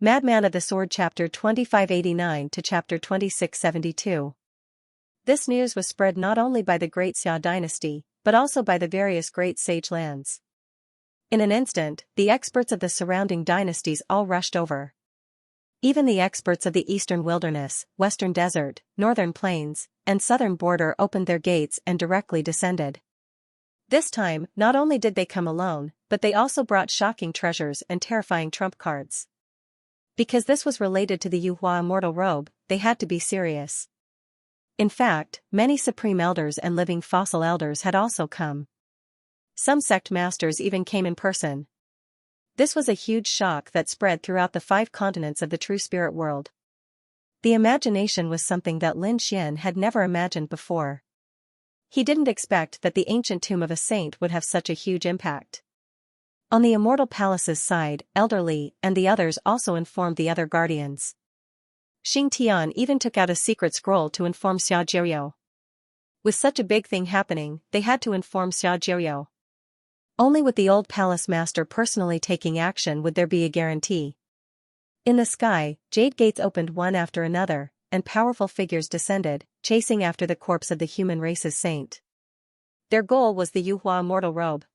Madman of the Sword chapter 2589 to chapter 2672. This news was spread not only by the great Xia dynasty, but also by the various great sage lands. In an instant, the experts of the surrounding dynasties all rushed over. Even the experts of the eastern wilderness, western desert, northern plains, and southern border opened their gates and directly descended. This time, not only did they come alone, but they also brought shocking treasures and terrifying trump cards. Because this was related to the Yuhua immortal robe, they had to be serious. In fact, many supreme elders and living fossil elders had also come. Some sect masters even came in person. This was a huge shock that spread throughout the 5 continents of the true spirit world. The imagination was something that Lin Xian had never imagined before. He didn't expect that the ancient tomb of a saint would have such a huge impact. On the immortal palace's side, Elder Li and the others also informed the other guardians. Xing Tian even took out a secret scroll to inform Xia Jiuyou. With such a big thing happening, they had to inform Xia Jiuyou. Only with the old palace master personally taking action would there be a guarantee. In the sky, jade gates opened one after another, and powerful figures descended, chasing after the corpse of the human race's saint. Their goal was the Yuhua immortal robe.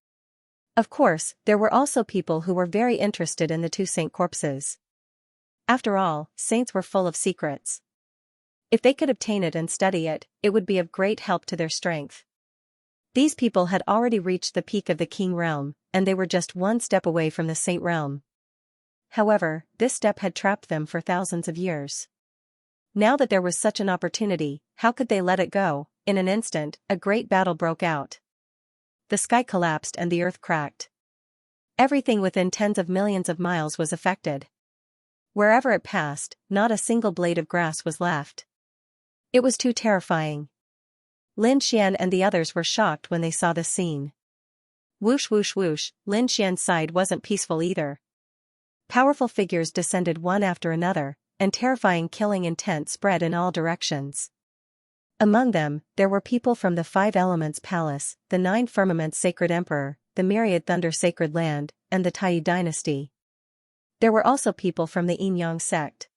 Of course, there were also people who were very interested in the 2 saint corpses. After all, saints were full of secrets. If they could obtain it and study it, it would be of great help to their strength. These people had already reached the peak of the king realm, and they were just one step away from the saint realm. However, this step had trapped them for thousands of years. Now that there was such an opportunity, how could they let it go? In an instant, a great battle broke out. The sky collapsed and the earth cracked. Everything within tens of millions of miles was affected. Wherever it passed, not a single blade of grass was left. It was too terrifying. Lin Xian and the others were shocked when they saw the scene. Whoosh whoosh whoosh, Lin Xian's side wasn't peaceful either. Powerful figures descended one after another, and terrifying killing intent spread in all directions. Among them, there were people from the 5 Elements Palace, the 9 Firmaments Sacred Emperor, the Myriad Thunder Sacred Land, and the Tai Dynasty. There were also people from the Yin-Yang sect.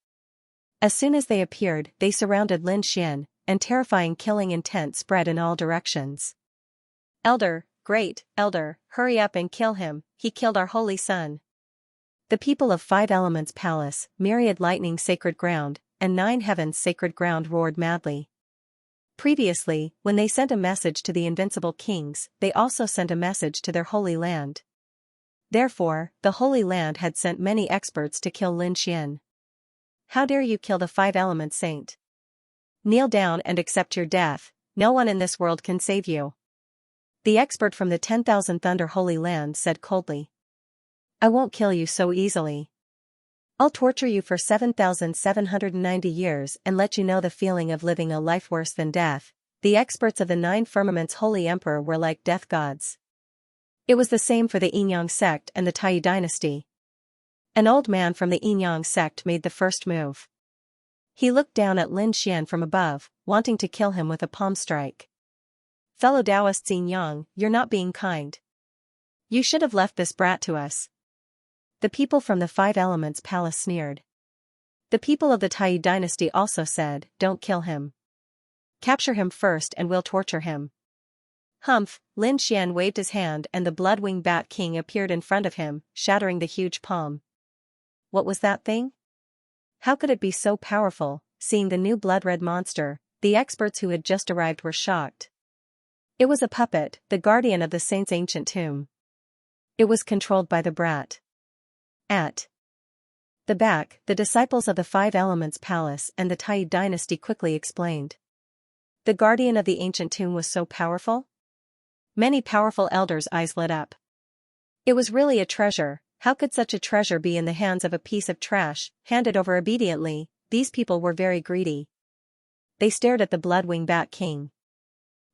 As soon as they appeared, they surrounded Lin Xian, and terrifying killing intent spread in all directions. Elder, great elder, hurry up and kill him, he killed our holy son. The people of 5 Elements Palace, Myriad Lightning Sacred Ground, and 9 Heavens Sacred Ground roared madly. Previously, when they sent a message to the invincible kings, they also sent a message to their holy land. Therefore, the Holy Land had sent many experts to kill Lin Xian. How dare you kill the 5 Element Saint? Kneel down and accept your death, no one in this world can save you. The expert from the 10,000 Thunder Holy Land said coldly. I won't kill you so easily. I'll torture you for 7,790 years and let you know the feeling of living a life worse than death. The experts of the 9 Firmaments Holy Emperor were like death gods. It was the same for the Yin-Yang sect and the Tai dynasty. An old man from the Yin-Yang sect made the first move. He looked down at Lin Xian from above, wanting to kill him with a palm strike. Fellow Taoists Yin-Yang, you're not being kind. You should have left this brat to us. The people from the 5 Elements Palace sneered. The people of the Tai dynasty also said, don't kill him. Capture him first and we'll torture him. Humph, Lin Xian waved his hand and the Bloodwing Bat King appeared in front of him, shattering the huge palm. What was that thing? How could it be so powerful? Seeing the new blood-red monster, the experts who had just arrived were shocked. It was a puppet, the guardian of the saint's ancient tomb. It was controlled by the brat. At the back, the disciples of the 5 Elements Palace and the Tai dynasty quickly explained. The guardian of the ancient tomb was so powerful? Many powerful elders' eyes lit up. It was really a treasure. How could such a treasure be in the hands of a piece of trash, handed over obediently? These people were very greedy. They stared at the Bloodwing Bat King.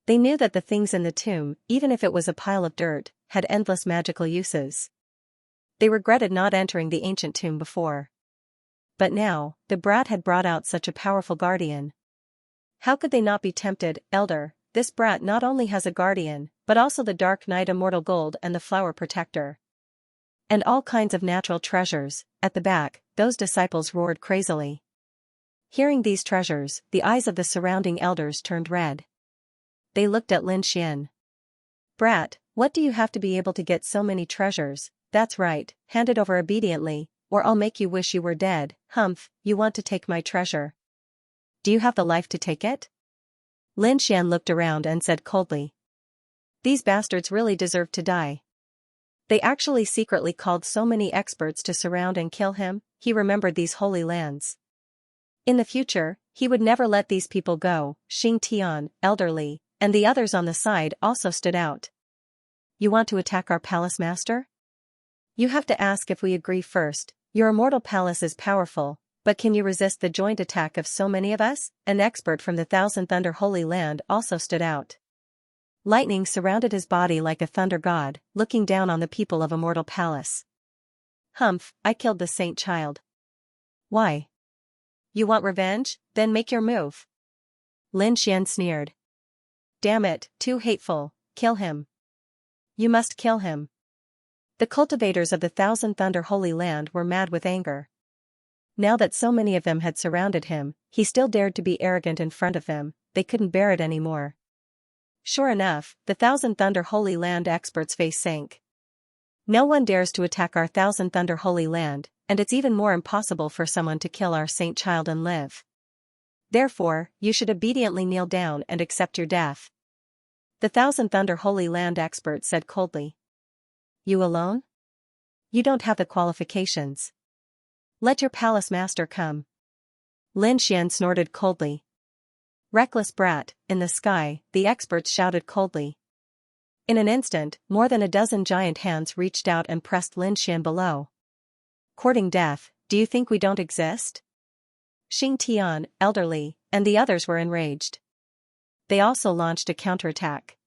They knew that the things in the tomb, even if it was a pile of dirt, had endless magical uses. They regretted not entering the ancient tomb before. But now, the brat had brought out such a powerful guardian. How could they not be tempted? Elder, this brat not only has a guardian, but also the Dark Knight Immortal Gold and the Flower Protector. And all kinds of natural treasures, At the back, those disciples roared crazily. Hearing these treasures, the eyes of the surrounding elders turned red. They looked at Lin Xian. "Brat, what do you have to be able to get so many treasures? That's right, hand it over obediently, or I'll make you wish you were dead." "Humph, you want to take my treasure? Do you have the life to take it?" Lin Xian looked around and said coldly. These bastards really deserve to die. They actually secretly called so many experts to surround and kill him. He remembered these holy lands. In the future, he would never let these people go. Xianxia, elderly, and the others on the side also stood out. "You want to attack our palace master? You have to ask if we agree first. Your immortal palace is powerful, but can you resist the joint attack of so many of us?" An expert from the Thousand Thunder Holy Land also stood out. Lightning surrounded his body like a thunder god, looking down on the people of Immortal Palace. "Humph, I killed the saint child." "Why? You want revenge? Then make your move." Lin Xian sneered. "Damn it, too hateful, kill him. You must kill him." The cultivators of the Thousand Thunder Holy Land were mad with anger. Now that so many of them had surrounded him, he still dared to be arrogant in front of them. They couldn't bear it anymore. Sure enough, the Thousand Thunder Holy Land expert's face sank. "No one dares to attack our Thousand Thunder Holy Land, and it's even more impossible for someone to kill our saint child and live. Therefore, you should obediently kneel down and accept your death." The Thousand Thunder Holy Land expert said coldly. "You alone? You don't have the qualifications. Let your palace master come." Lin Xian snorted coldly. "Reckless brat," in the sky, the experts shouted coldly. In an instant, more than a dozen giant hands reached out and pressed Lin Xian below. "Courting death, do you think we don't exist?" Xianxia, elderly, and the others were enraged. They also launched a counterattack.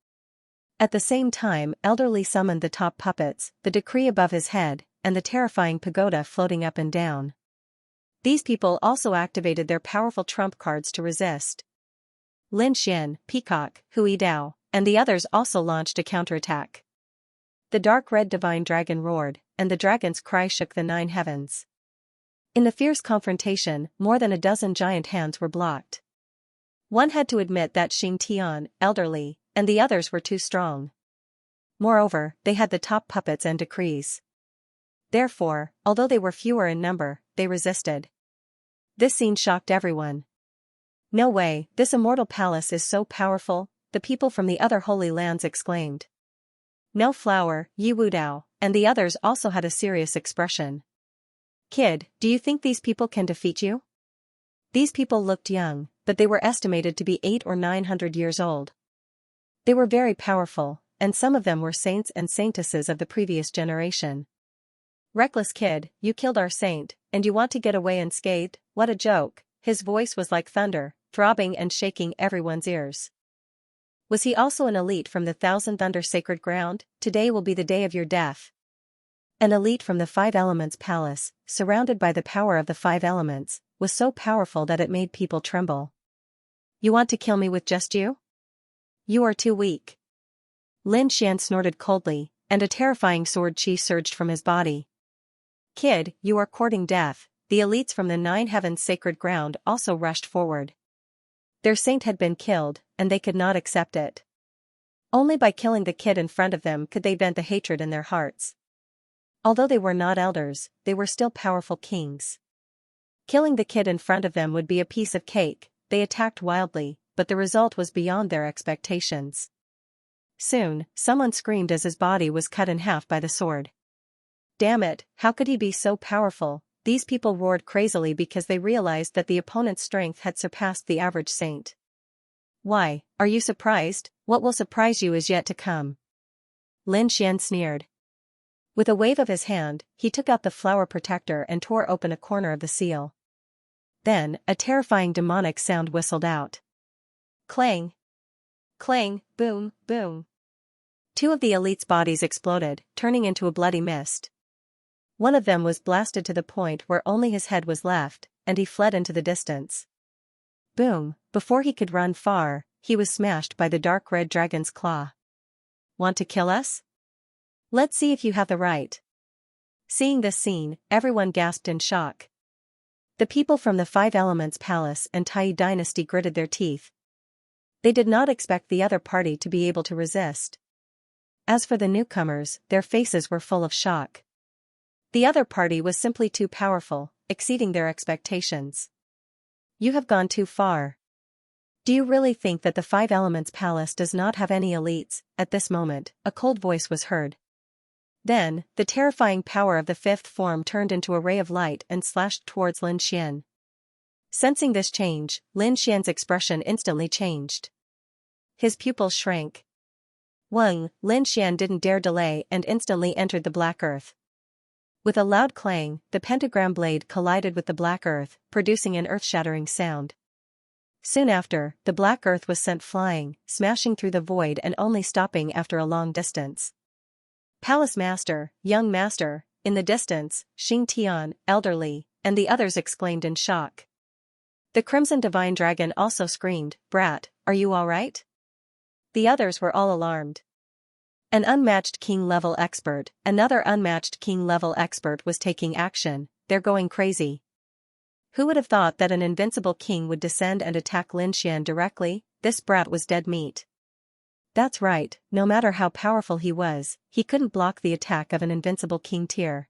At the same time, elderly summoned the top puppets, the decree above his head, and the terrifying pagoda floating up and down. These people also activated their powerful trump cards to resist. Lin Xian, Peacock, Hui Dao, and the others also launched a counterattack. The dark red divine dragon roared, and the dragon's cry shook the 9 heavens. In the fierce confrontation, more than a dozen giant hands were blocked. One had to admit that Xianxia, elderly, and the others were too strong. Moreover, they had the top puppets and decrees. Therefore, although they were fewer in number, they resisted. This scene shocked everyone. "No way, this immortal palace is so powerful," the people from the other holy lands exclaimed. No Flower, Yi Wudao, and the others also had a serious expression. "Kid, do you think these people can defeat you?" These people looked young, but they were estimated to be 800 or 900 years old. They were very powerful, and some of them were saints and saintesses of the previous generation. "Reckless kid, you killed our saint, and you want to get away unscathed? What a joke." His voice was like thunder, throbbing and shaking everyone's ears. "Was he also an elite from the Thousand Thunder Sacred Ground? Today will be the day of your death." An elite from the 5 Elements Palace, surrounded by the power of the 5 elements, was so powerful that it made people tremble. "You want to kill me with just you? You are too weak." Lin Xian snorted coldly, and a terrifying sword chi surged from his body. "Kid, you are courting death." The elites from the 9 heavens sacred ground also rushed forward. Their saint had been killed, and they could not accept it. Only by killing the kid in front of them could they vent the hatred in their hearts. Although they were not elders, they were still powerful kings. Killing the kid in front of them would be a piece of cake. They attacked wildly, but the result was beyond their expectations. Soon, someone screamed as his body was cut in half by the sword. "Damn it, how could he be so powerful?" These people roared crazily because they realized that the opponent's strength had surpassed the average saint. "Why, are you surprised? What will surprise you is yet to come." Lin Xian sneered. With a wave of his hand, he took out the flower protector and tore open a corner of the seal. Then, a terrifying demonic sound whistled out. Clang! Clang, boom, boom. 2 of the elite's bodies exploded, turning into a bloody mist. One of them was blasted to the point where only his head was left, and he fled into the distance. Boom, before he could run far, he was smashed by the dark red dragon's claw. "Want to kill us? Let's see if you have the right." Seeing this scene, everyone gasped in shock. The people from the Five Elements Palace and Tai dynasty gritted their teeth. They did not expect the other party to be able to resist. As for the newcomers, their faces were full of shock. The other party was simply too powerful, exceeding their expectations. You have gone too far. Do you really think that the Five Elements Palace does not have any elites? At this moment, a cold voice was heard. Then, the terrifying power of the fifth form turned into a ray of light and slashed towards Lin Xian. Sensing this change, Lin Xian's expression instantly changed. His pupils shrank. Lin Xian didn't dare delay and instantly entered the black earth. With a loud clang, the pentagram blade collided with the black earth, producing an earth-shattering sound. Soon after, the black earth was sent flying, smashing through the void and only stopping after a long distance. Palace Master, Young Master, in the distance, Xing Tian, elderly, and the others exclaimed in shock. The Crimson Divine Dragon also screamed, "Brat, are you alright?" The others were all alarmed. An unmatched king-level expert, another unmatched king-level expert was taking action. They're going crazy. Who would have thought that an invincible king would descend and attack Lin Xian directly? This brat was dead meat. That's right, no matter how powerful he was, he couldn't block the attack of an invincible king tier.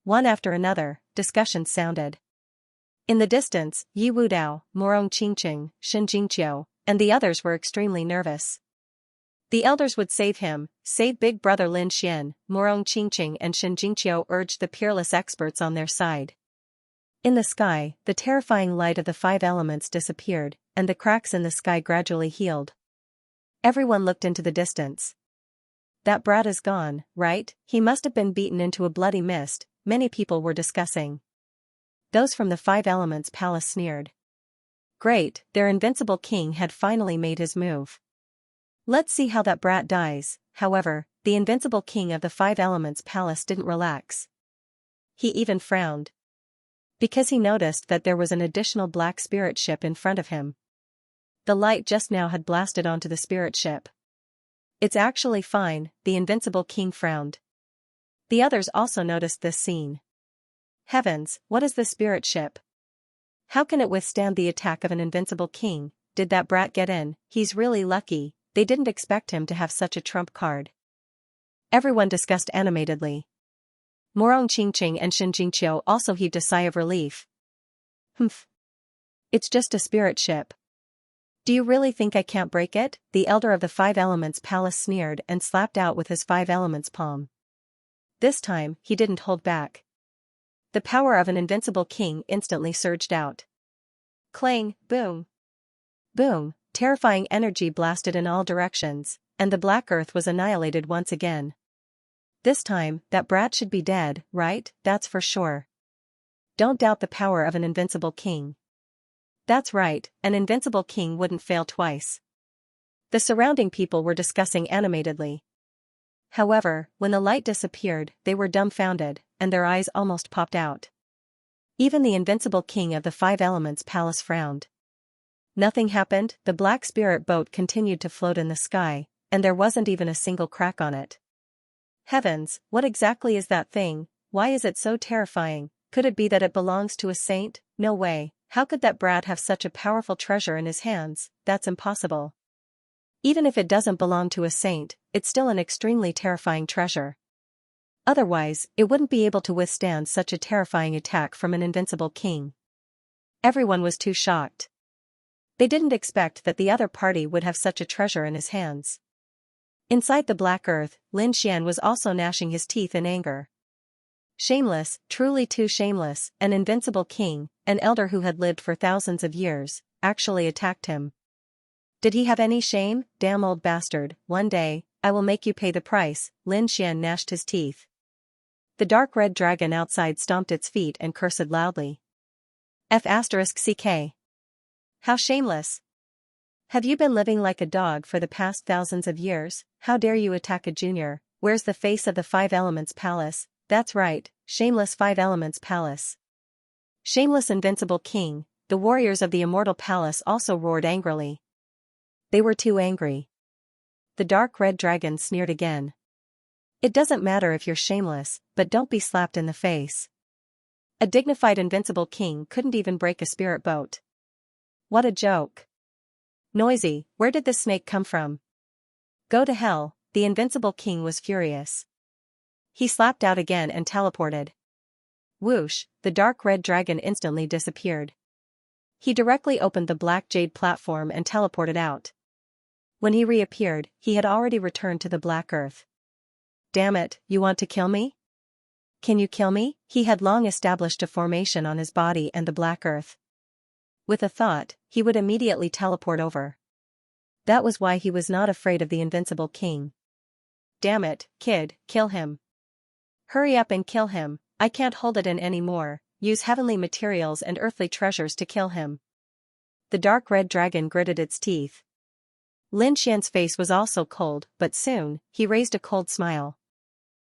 One after another, discussions sounded. In the distance, Yi Wudao, Morong Qingqing, Shen Jingqiu, and the others were extremely nervous. The elders would save him, save big brother Lin Xian. Morong Qingqing and Shen Jingqiu urged the peerless experts on their side. In the sky, the terrifying light of the five elements disappeared, and the cracks in the sky gradually healed. Everyone looked into the distance. That brat is gone, right? He must have been beaten into a bloody mist, many people were discussing. Those from the Five Elements Palace sneered. Great, their invincible king had finally made his move. Let's see how that brat dies. However, the invincible king of the Five Elements Palace didn't relax. He even frowned. Because he noticed that there was an additional black spirit ship in front of him. The light just now had blasted onto the spirit ship. It's actually fine, the invincible king frowned. The others also noticed this scene. Heavens, what is the spirit ship? How can it withstand the attack of an invincible king? Did that brat get in? He's really lucky, they didn't expect him to have such a trump card. Everyone discussed animatedly. Morong Qingqing and Shen Jingqiu also heaved a sigh of relief. Humph. It's just a spirit ship. Do you really think I can't break it? The elder of the Five Elements Palace sneered and slapped out with his Five Elements palm. This time, he didn't hold back. The power of an invincible king instantly surged out. Clang, boom. Boom, terrifying energy blasted in all directions, and the black earth was annihilated once again. This time, that brat should be dead, right? That's for sure. Don't doubt the power of an invincible king. That's right, an invincible king wouldn't fail twice. The surrounding people were discussing animatedly. However, when the light disappeared, they were dumbfounded, and their eyes almost popped out. Even the invincible king of the Five Elements Palace frowned. Nothing happened, the black spirit boat continued to float in the sky, and there wasn't even a single crack on it. Heavens, what exactly is that thing? Why is it so terrifying? Could it be that it belongs to a saint? No way, how could that brat have such a powerful treasure in his hands? That's impossible. Even if it doesn't belong to a saint, it's still an extremely terrifying treasure. Otherwise, it wouldn't be able to withstand such a terrifying attack from an invincible king. Everyone was too shocked. They didn't expect that the other party would have such a treasure in his hands. Inside the black earth, Lin Xian was also gnashing his teeth in anger. Shameless, truly too shameless, an invincible king, an elder who had lived for thousands of years, actually attacked him. Did he have any shame? Damn old bastard, one day, I will make you pay the price. Lin Xian gnashed his teeth. The dark red dragon outside stomped its feet and cursed loudly. F***ck. How shameless. Have you been living like a dog for the past thousands of years? How dare you attack a junior? Where's the face of the Five Elements Palace? That's right, shameless Five Elements Palace. Shameless invincible king. The warriors of the Immortal Palace also roared angrily. They were too angry. The dark red dragon sneered again. It doesn't matter if you're shameless, but don't be slapped in the face. A dignified invincible king couldn't even break a spirit boat. What a joke. Noisy, where did this snake come from? Go to hell, the invincible king was furious. He slapped out again and teleported. Whoosh, the dark red dragon instantly disappeared. He directly opened the black jade platform and teleported out. When he reappeared, he had already returned to the black earth. Damn it, you want to kill me? Can you kill me? He had long established a formation on his body and the black earth. With a thought, he would immediately teleport over. That was why he was not afraid of the invincible king. Damn it, kid, kill him. Hurry up and kill him, I can't hold it in anymore. Use heavenly materials and earthly treasures to kill him. The dark red dragon gritted its teeth. Lin Xian's face was also cold, but soon, he raised a cold smile.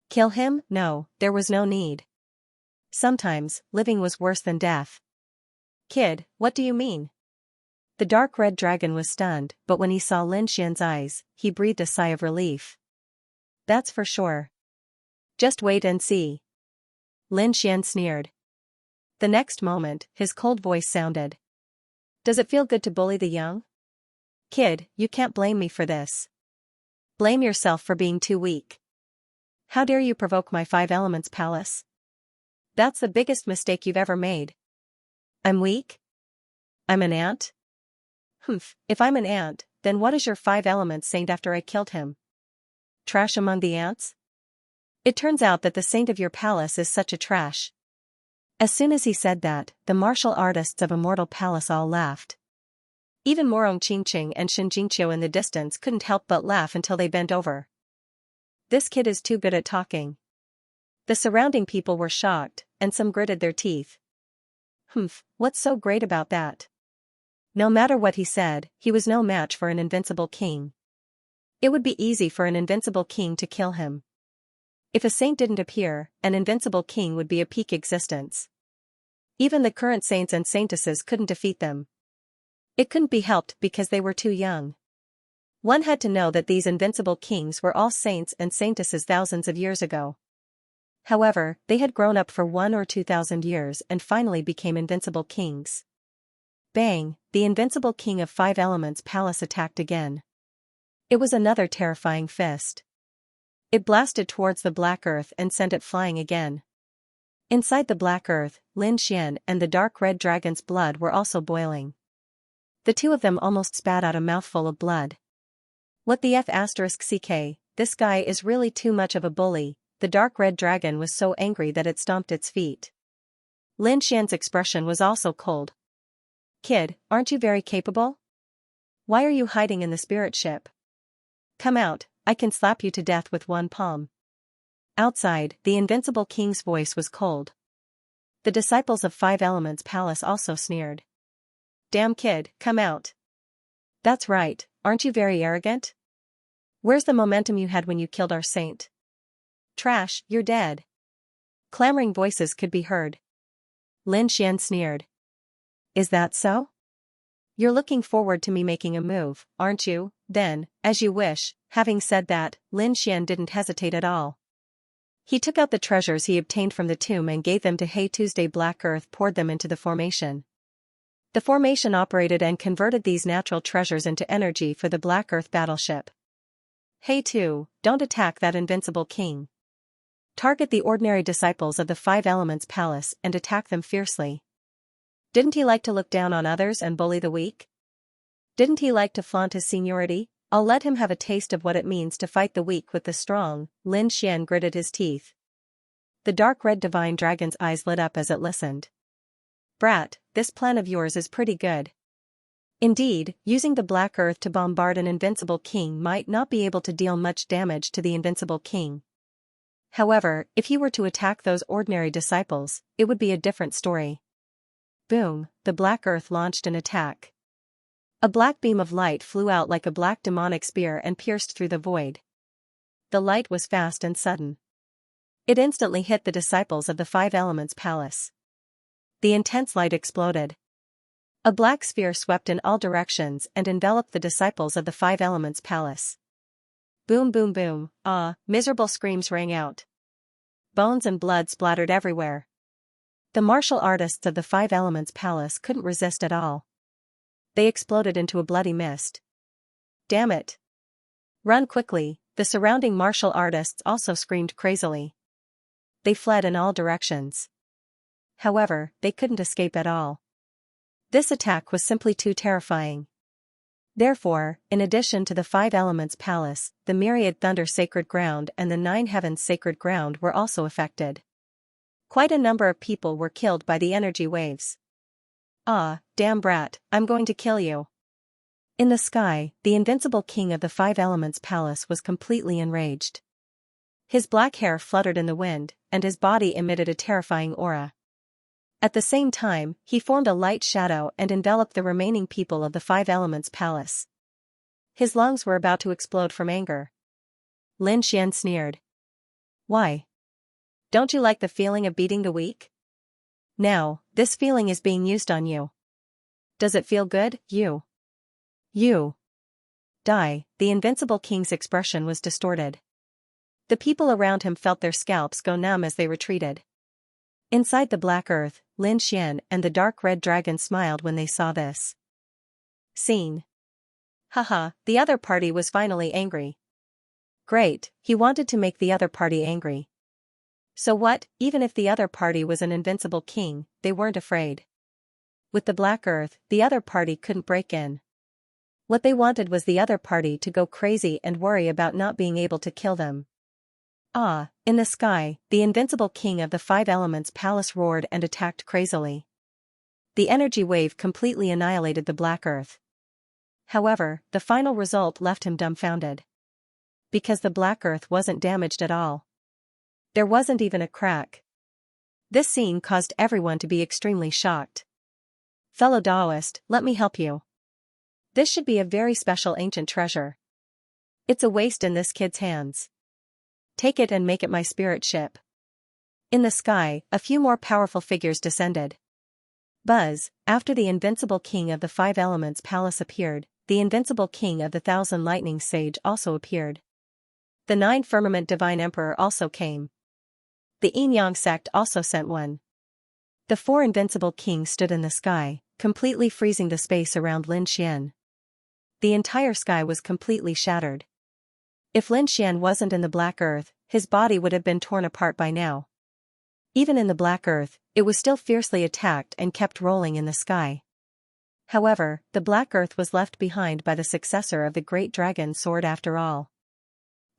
Kill him? No, there was no need. Sometimes, living was worse than death. Kid, what do you mean? The dark red dragon was stunned, but when he saw Lin Xian's eyes, he breathed a sigh of relief. That's for sure. Just wait and see. Lin Xian sneered. The next moment, his cold voice sounded. Does it feel good to bully the young? Kid, you can't blame me for this. Blame yourself for being too weak. How dare you provoke my five elements palace? That's the biggest mistake you've ever made. I'm weak? I'm an ant? Humph, if I'm an ant, then what is your five elements saint after I killed him? Trash among the ants? It turns out that the saint of your palace is such a trash. As soon as he said that, the martial artists of Immortal Palace all laughed. Even Morong Qingqing and Xianxia in the distance couldn't help but laugh until they bent over. This kid is too good at talking. The surrounding people were shocked, and some gritted their teeth. Humph, what's so great about that? No matter what he said, he was no match for an invincible king. It would be easy for an invincible king to kill him. If a saint didn't appear, an invincible king would be a peak existence. Even the current saints and saintesses couldn't defeat them. It couldn't be helped because they were too young. One had to know that these invincible kings were all saints and saintesses thousands of years ago. However, they had grown up for 1,000 or 2,000 years and finally became invincible kings. Bang, the invincible king of five elements palace attacked again. It was another terrifying fist. It blasted towards the black earth and sent it flying again. Inside the black earth, Lin Xian and the dark red dragon's blood were also boiling. The two of them almost spat out a mouthful of blood. What the F***ck, this guy is really too much of a bully. The dark red dragon was so angry that it stomped its feet. Lin Xian's expression was also cold. Kid, aren't you very capable? Why are you hiding in the spirit ship? Come out, I can slap you to death with one palm. Outside, the invincible king's voice was cold. The disciples of Five Elements Palace also sneered. Damn kid, come out. That's right, aren't you very arrogant? Where's the momentum you had when you killed our saint? Trash, you're dead. Clamoring voices could be heard. Lin Xian sneered. Is that so? You're looking forward to me making a move, aren't you? Then, as you wish. Having said that, Lin Xian didn't hesitate at all. He took out the treasures he obtained from the tomb and gave them to Hey Tuesday. Black Earth poured them into the formation. The formation operated and converted these natural treasures into energy for the Black Earth battleship. Hey 2, don't attack that invincible king. Target the ordinary disciples of the Five Elements Palace and attack them fiercely. Didn't he like to look down on others and bully the weak? Didn't he like to flaunt his seniority? I'll let him have a taste of what it means to fight the weak with the strong. Lin Xian gritted his teeth. The dark red divine dragon's eyes lit up as it listened. Brat, this plan of yours is pretty good. Indeed, using the Black Earth to bombard an invincible king might not be able to deal much damage to the invincible king. However, if he were to attack those ordinary disciples, it would be a different story. Boom, the Black Earth launched an attack. A black beam of light flew out like a black demonic spear and pierced through the void. The light was fast and sudden. It instantly hit the disciples of the Five Elements Palace. The intense light exploded. A black sphere swept in all directions and enveloped the disciples of the Five Elements Palace. Boom boom boom, ah, miserable screams rang out. Bones and blood splattered everywhere. The martial artists of the Five Elements Palace couldn't resist at all. They exploded into a bloody mist. Damn it! Run quickly, the surrounding martial artists also screamed crazily. They fled in all directions. However, they couldn't escape at all. This attack was simply too terrifying. Therefore, in addition to the Five Elements Palace, the myriad Thunder Sacred Ground and the Nine Heavens Sacred Ground were also affected. Quite a number of people were killed by the energy waves. Ah, damn brat, I'm going to kill you. In the sky, the invincible king of the Five Elements Palace was completely enraged. His black hair fluttered in the wind, and his body emitted a terrifying aura. At the same time, he formed a light shadow and enveloped the remaining people of the Five Elements Palace. His lungs were about to explode from anger. Lin Xian sneered. Why? Don't you like the feeling of beating the weak? Now, this feeling is being used on you. Does it feel good, you? You. Die. The invincible king's expression was distorted. The people around him felt their scalps go numb as they retreated. Inside the black earth, Lin Xian and the dark red dragon smiled when they saw this scene. Haha, the other party was finally angry. Great, he wanted to make the other party angry. So what, even if the other party was an invincible king, they weren't afraid. With the black earth, the other party couldn't break in. What they wanted was the other party to go crazy and worry about not being able to kill them. Ah, in the sky, the invincible king of the Five Elements Palace roared and attacked crazily. The energy wave completely annihilated the black earth. However, the final result left him dumbfounded. Because the black earth wasn't damaged at all. There wasn't even a crack. This scene caused everyone to be extremely shocked. Fellow Taoist, let me help you. This should be a very special ancient treasure. It's a waste in this kid's hands. Take it and make it my spirit ship. In the sky, a few more powerful figures descended. Buzz, after the invincible king of the Five Elements Palace appeared, the invincible king of the Thousand Lightnings Sage also appeared. The Nine Firmament Divine Emperor also came. The Yin-Yang sect also sent one. The four invincible kings stood in the sky, completely freezing the space around Lin Xian. The entire sky was completely shattered. If Lin Xian wasn't in the black earth, his body would have been torn apart by now. Even in the black earth, it was still fiercely attacked and kept rolling in the sky. However, the black earth was left behind by the successor of the great dragon sword after all.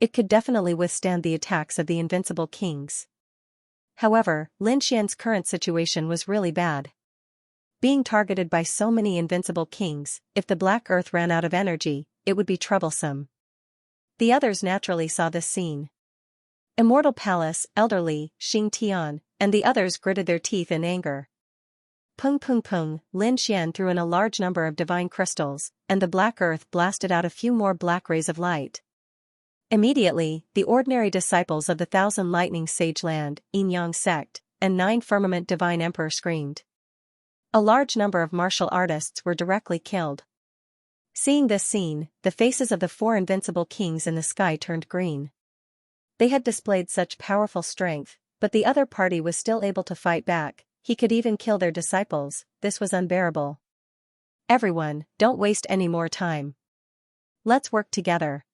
It could definitely withstand the attacks of the invincible kings. However, Lin Xian's current situation was really bad. Being targeted by so many invincible kings, if the black earth ran out of energy, it would be troublesome. The others naturally saw this scene. Immortal Palace, Elderly, Xing Tian, and the others gritted their teeth in anger. Pung pung pung, Lin Xian threw in a large number of divine crystals, and the black earth blasted out a few more black rays of light. Immediately, the ordinary disciples of the Thousand Lightning Sage Land, Yin-Yang sect, and Nine Firmament Divine Emperor screamed. A large number of martial artists were directly killed. Seeing this scene, the faces of the four invincible kings in the sky turned green. They had displayed such powerful strength, but the other party was still able to fight back. He could even kill their disciples. This was unbearable. Everyone, don't waste any more time. Let's work together.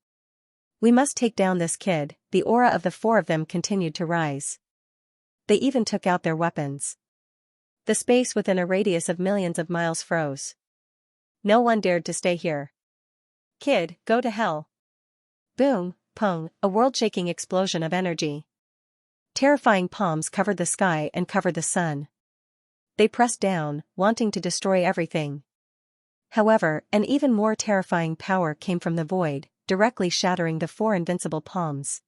We must take down this kid. The aura of the four of them continued to rise. They even took out their weapons. The space within a radius of millions of miles froze. No one dared to stay here. Kid, go to hell. Boom, pung, a world-shaking explosion of energy. Terrifying palms covered the sky and covered the sun. They pressed down, wanting to destroy everything. However, an even more terrifying power came from the void, directly shattering the four invincible palms.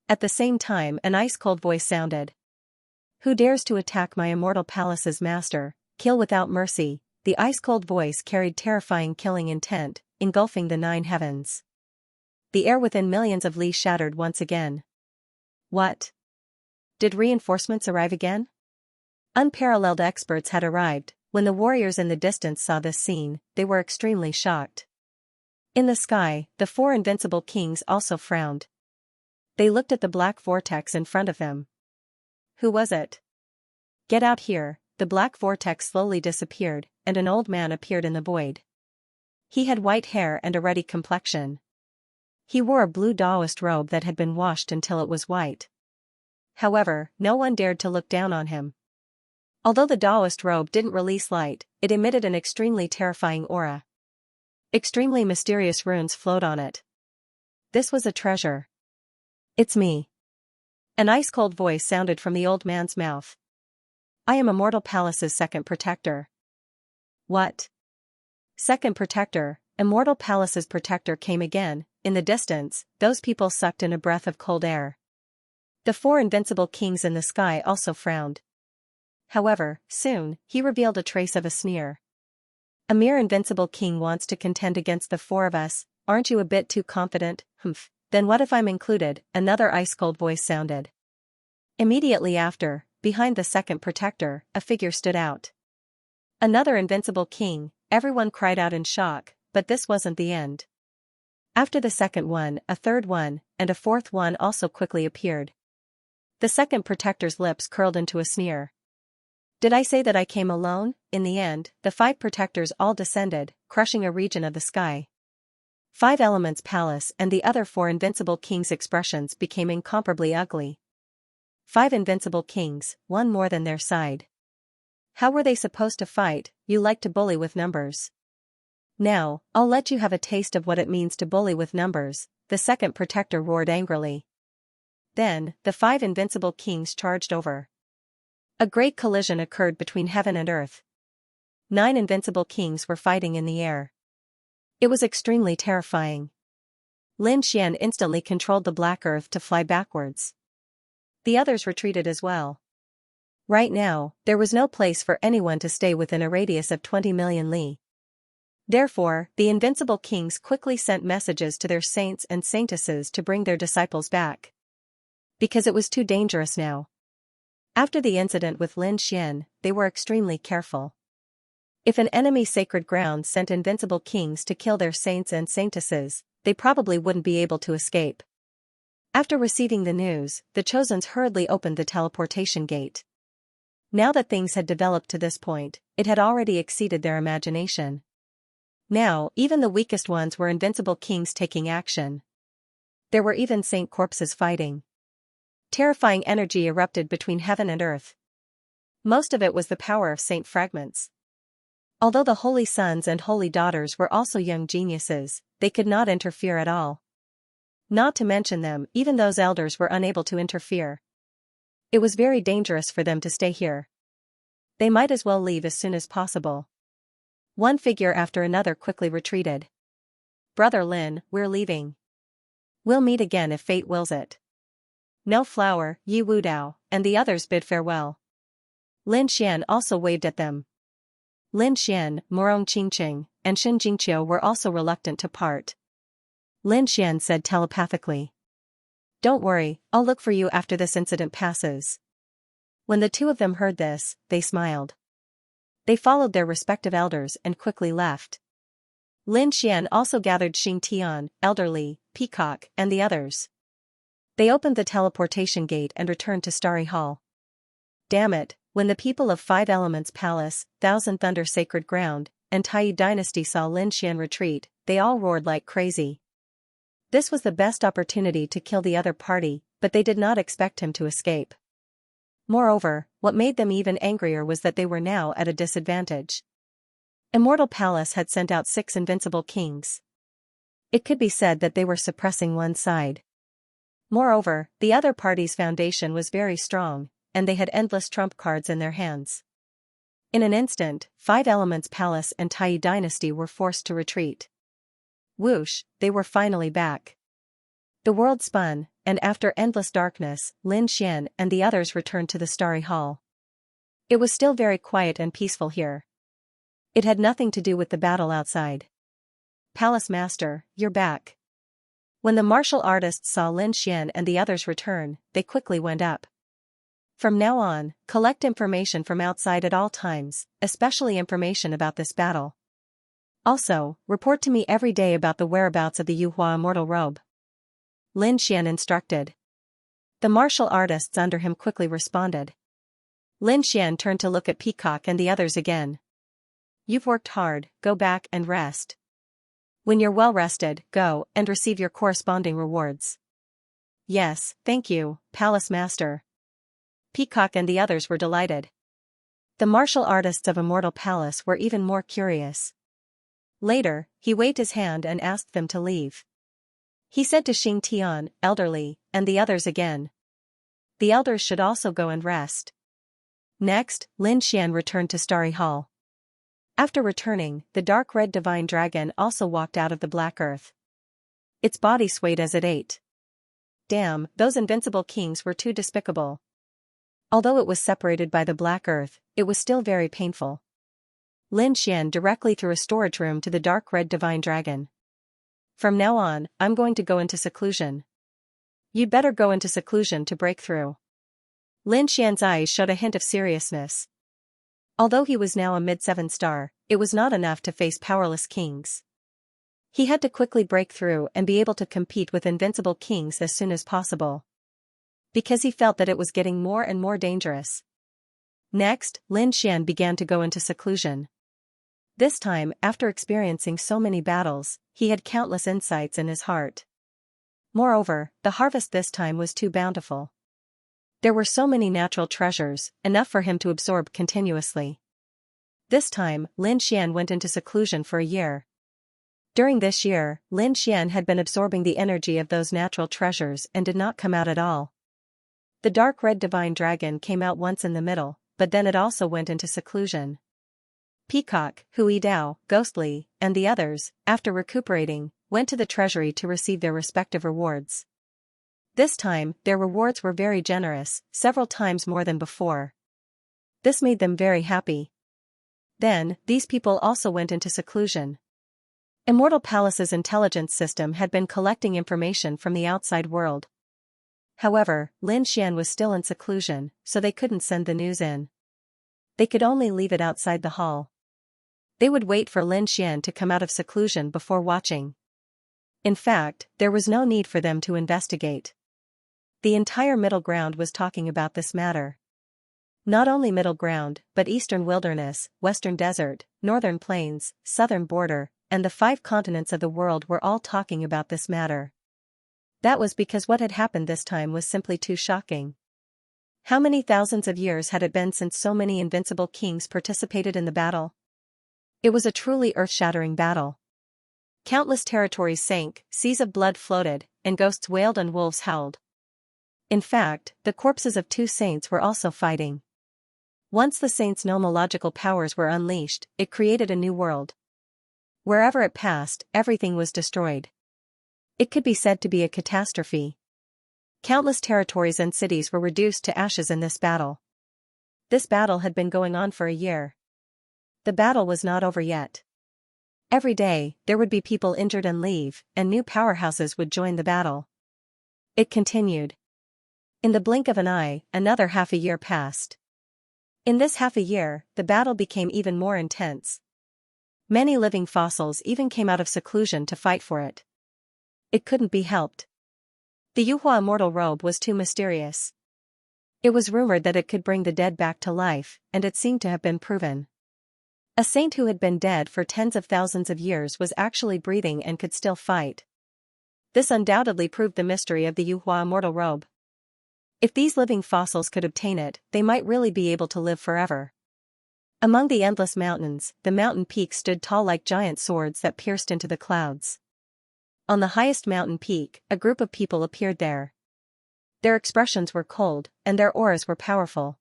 At the same time, an ice-cold voice sounded. Who dares to attack my immortal palace's master? Kill without mercy. The ice-cold voice carried terrifying killing intent, engulfing the nine heavens. The air within millions of li shattered once again. What? Did reinforcements arrive again? Unparalleled experts had arrived. When the warriors in the distance saw this scene, they were extremely shocked. In the sky, the four invincible kings also frowned. They looked at the black vortex in front of them. Who was it? Get out here. The black vortex slowly disappeared, and an old man appeared in the void. He had white hair and a ruddy complexion. He wore a blue Taoist robe that had been washed until it was white. However, no one dared to look down on him. Although the Taoist robe didn't release light, it emitted an extremely terrifying aura. Extremely mysterious runes flowed on it. This was a treasure. It's me. An ice-cold voice sounded from the old man's mouth. I am Immortal Palace's second protector. What? Second protector? Immortal Palace's protector came again. In the distance, those people sucked in a breath of cold air. The four invincible kings in the sky also frowned. However, soon, he revealed a trace of a sneer. A mere invincible king wants to contend against the four of us, aren't you a bit too confident? Humph. Then what if I'm included? Another ice-cold voice sounded. Immediately after, behind the second protector, a figure stood out. Another invincible king. Everyone cried out in shock, but this wasn't the end. After the second one, a third one, and a fourth one also quickly appeared. The second protector's lips curled into a sneer. Did I say that I came alone? In the end, the five protectors all descended, crushing a region of the sky. Five Elements Palace and the other four invincible kings' expressions became incomparably ugly. Five invincible kings, one more than their side. How were they supposed to fight? You like to bully with numbers. Now, I'll let you have a taste of what it means to bully with numbers, the second protector roared angrily. Then, the five invincible kings charged over. A great collision occurred between heaven and earth. 9 invincible kings were fighting in the air. It was extremely terrifying. Lin Xian instantly controlled the black earth to fly backwards. The others retreated as well. Right now, there was no place for anyone to stay within a radius of 20 million li. Therefore, the invincible kings quickly sent messages to their saints and saintesses to bring their disciples back. Because it was too dangerous now. After the incident with Lin Xian, they were extremely careful. If an enemy sacred ground sent invincible kings to kill their saints and saintesses, they probably wouldn't be able to escape. After receiving the news, the Chosens hurriedly opened the teleportation gate. Now that things had developed to this point, it had already exceeded their imagination. Now, even the weakest ones were invincible kings taking action. There were even saint corpses fighting. Terrifying energy erupted between heaven and earth. Most of it was the power of saint fragments. Although the holy sons and holy daughters were also young geniuses, they could not interfere at all. Not to mention them, even those elders were unable to interfere. It was very dangerous for them to stay here. They might as well leave as soon as possible. One figure after another quickly retreated. Brother Lin, we're leaving. We'll meet again if fate wills it. No Flower, Yi Wudao, and the others bid farewell. Lin Xian also waved at them. Lin Xian, Morong Qingqing, and Xin Jingqiu were also reluctant to part. Lin Xian said telepathically. Don't worry, I'll look for you after this incident passes. When the two of them heard this, they smiled. They followed their respective elders and quickly left. Lin Xian also gathered Xing Tian, Elderly, Peacock, and the others. They opened the teleportation gate and returned to Starry Hall. Damn it, when the people of Five Elements Palace, Thousand Thunder Sacred Ground, and Tai Dynasty saw Lin Xian retreat, they all roared like crazy. This was the best opportunity to kill the other party, but they did not expect him to escape. Moreover, what made them even angrier was that they were now at a disadvantage. Immortal Palace had sent out 6 invincible kings. It could be said that they were suppressing one side. Moreover, the other party's foundation was very strong, and they had endless trump cards in their hands. In an instant, Five Elements Palace and Tai Dynasty were forced to retreat. Whoosh, they were finally back. The world spun, and after endless darkness, Lin Xian and the others returned to the Starry Hall. It was still very quiet and peaceful here. It had nothing to do with the battle outside. Palace Master, you're back. When the martial artists saw Lin Xian and the others return, they quickly went up. From now on, collect information from outside at all times, especially information about this battle. Also, report to me every day about the whereabouts of the Yuhua immortal robe. Lin Xian instructed. The martial artists under him quickly responded. Lin Xian turned to look at Peacock and the others again. You've worked hard, go back and rest. When you're well rested, go and receive your corresponding rewards. Yes, thank you, Palace Master. Peacock and the others were delighted. The martial artists of Immortal Palace were even more curious. Later, he waved his hand and asked them to leave. He said to Xing Tian, elderly, and the others again. The elders should also go and rest. Next, Lin Xian returned to Starry Hall. After returning, the dark red divine dragon also walked out of the black earth. Its body swayed as it ate. Damn, those invincible kings were too despicable. Although it was separated by the black earth, it was still very painful. Lin Xian directly threw a storage room to the dark red divine dragon. From now on, I'm going to go into seclusion. You'd better go into seclusion to break through. Lin Xian's eyes showed a hint of seriousness. Although he was now a mid-7 star, it was not enough to face powerless kings. He had to quickly break through and be able to compete with invincible kings as soon as possible. Because he felt that it was getting more and more dangerous. Next, Lin Xian began to go into seclusion. This time, after experiencing so many battles, he had countless insights in his heart. Moreover, the harvest this time was too bountiful. There were so many natural treasures, enough for him to absorb continuously. This time, Lin Xian went into seclusion for a year. During this year, Lin Xian had been absorbing the energy of those natural treasures and did not come out at all. The dark red divine dragon came out once in the middle, but then it also went into seclusion. Peacock, Hui Dao, Ghostly, and the others, after recuperating, went to the treasury to receive their respective rewards. This time, their rewards were very generous, several times more than before. This made them very happy. Then, these people also went into seclusion. Immortal Palace's intelligence system had been collecting information from the outside world. However, Lin Xian was still in seclusion, so they couldn't send the news in. They could only leave it outside the hall. They would wait for Lin Xian to come out of seclusion before watching. In fact, there was no need for them to investigate. The entire Middle Ground was talking about this matter. Not only Middle Ground, but Eastern Wilderness, Western Desert, Northern Plains, Southern Border, and the 5 continents of the world were all talking about this matter. That was because what had happened this time was simply too shocking. How many thousands of years had it been since so many invincible kings participated in the battle? It was a truly earth-shattering battle. Countless territories sank, seas of blood floated, and ghosts wailed and wolves howled. In fact, the corpses of 2 saints were also fighting. Once the saints' nomological powers were unleashed, it created a new world. Wherever it passed, everything was destroyed. It could be said to be a catastrophe. Countless territories and cities were reduced to ashes in this battle. This battle had been going on for a year. The battle was not over yet. Every day, there would be people injured and leave, and new powerhouses would join the battle. It continued. In the blink of an eye, another half a year passed. In this half a year, the battle became even more intense. Many living fossils even came out of seclusion to fight for it. It couldn't be helped. The Yuhua immortal robe was too mysterious. It was rumored that it could bring the dead back to life, and it seemed to have been proven. A saint who had been dead for tens of thousands of years was actually breathing and could still fight. This undoubtedly proved the mystery of the Yuhua immortal robe. If these living fossils could obtain it, they might really be able to live forever. Among the endless mountains, the mountain peaks stood tall like giant swords that pierced into the clouds. On the highest mountain peak, a group of people appeared there. Their expressions were cold, and their auras were powerful.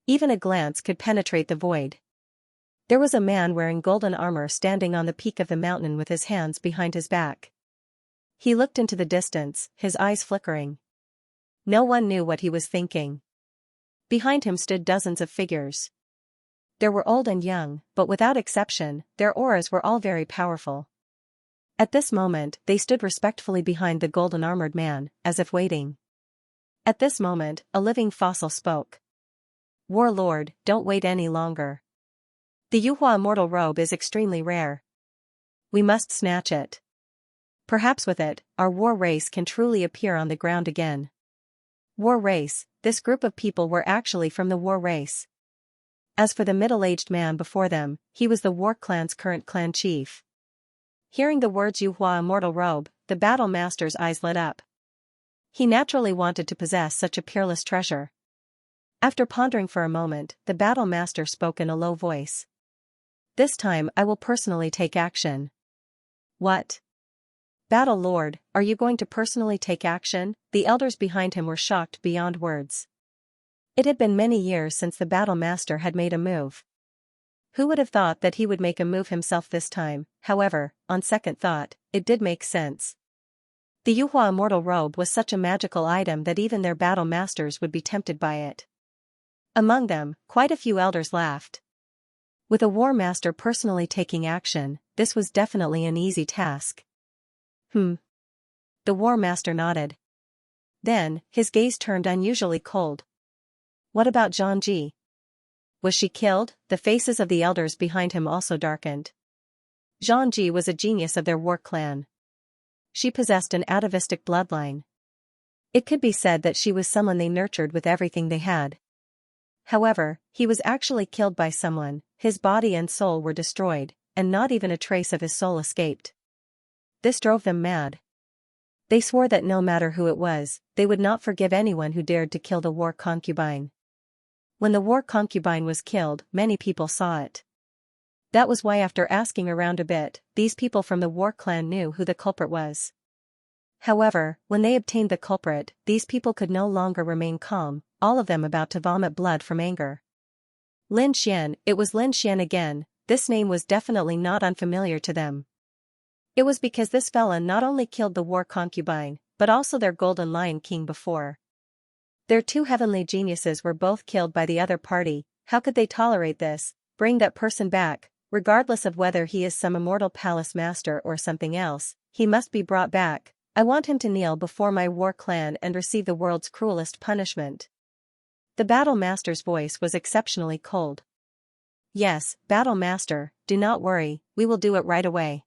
Even a glance could penetrate the void. There was a man wearing golden armor standing on the peak of the mountain with his hands behind his back. He looked into the distance, his eyes flickering. No one knew what he was thinking. Behind him stood dozens of figures. There were old and young, but without exception, their auras were all very powerful. At this moment, they stood respectfully behind the golden-armored man, as if waiting. At this moment, a living fossil spoke. "Warlord, don't wait any longer. The Yuhua immortal robe is extremely rare. We must snatch it. Perhaps with it, our war race can truly appear on the ground again. War race, this group of people were actually from the war race. As for the middle-aged man before them, he was the war clan's current clan chief. Hearing the words Yuhua immortal robe, the battle master's eyes lit up. He naturally wanted to possess such a peerless treasure. After pondering for a moment, the battle master spoke in a low voice. This time I will personally take action. What? Battle Lord, are you going to personally take action? The elders behind him were shocked beyond words. It had been many years since the battle master had made a move. Who would have thought that he would make a move himself this time? However, on second thought, it did make sense. The Yuhua immortal robe was such a magical item that even their battle masters would be tempted by it. Among them, quite a few elders laughed. With a war master personally taking action, this was definitely an easy task. The war master nodded. Then, his gaze turned unusually cold. What about Xianxia? Was she killed? The faces of the elders behind him also darkened. Xianxia was a genius of their war clan. She possessed an atavistic bloodline. It could be said that she was someone they nurtured with everything they had. However, he was actually killed by someone, his body and soul were destroyed, and not even a trace of his soul escaped. This drove them mad. They swore that no matter who it was, they would not forgive anyone who dared to kill the war concubine. When the war concubine was killed, many people saw it. That was why after asking around a bit, these people from the war clan knew who the culprit was. However, when they obtained the culprit, these people could no longer remain calm, all of them about to vomit blood from anger. Lin Xian, it was Lin Xian again, this name was definitely not unfamiliar to them. It was because this fella not only killed the war concubine, but also their golden lion king before. Their two heavenly geniuses were both killed by the other party. How could they tolerate this? Bring that person back, regardless of whether he is some immortal palace master or something else, he must be brought back. I want him to kneel before my war clan and receive the world's cruelest punishment. The battle master's voice was exceptionally cold. Yes, battle master, do not worry, we will do it right away.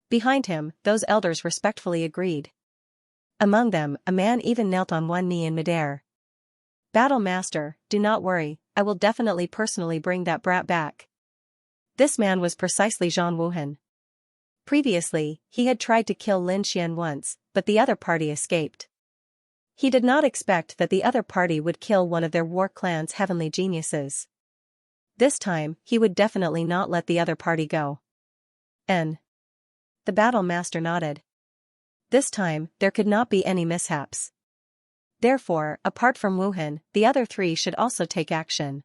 Behind him, those elders respectfully agreed. Among them, a man even knelt on one knee in midair. Battle master, do not worry, I will definitely personally bring that brat back. This man was precisely Zhang Wuhan. Previously, he had tried to kill Lin Xian once, but the other party escaped. He did not expect that the other party would kill one of their war clan's heavenly geniuses. This time, he would definitely not let the other party go. The battle master nodded. This time, there could not be any mishaps. Therefore, apart from Wuhan, the other three should also take action.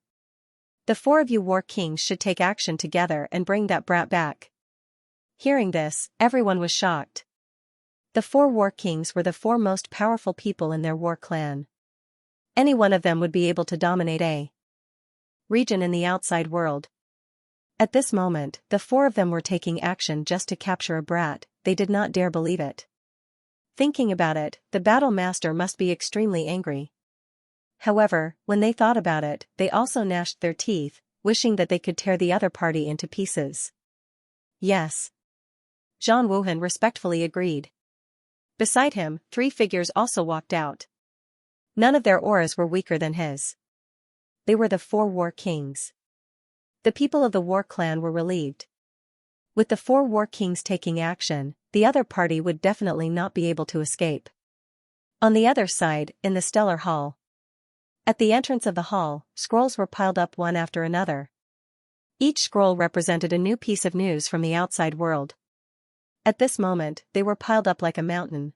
The four of you war kings should take action together and bring that brat back. Hearing this, everyone was shocked. The four war kings were the four most powerful people in their war clan. Any one of them would be able to dominate a region in the outside world. At this moment, the four of them were taking action just to capture a brat. They did not dare believe it. Thinking about it, the battle master must be extremely angry. However, when they thought about it, they also gnashed their teeth, wishing that they could tear the other party into pieces. Yes. Zhang Wuhan respectfully agreed. Beside him, three figures also walked out. None of their auras were weaker than his. They were the four war kings. The people of the war clan were relieved. With the four war kings taking action, the other party would definitely not be able to escape. On the other side, in the Stellar Hall. At the entrance of the hall, scrolls were piled up one after another. Each scroll represented a new piece of news from the outside world. At this moment, they were piled up like a mountain.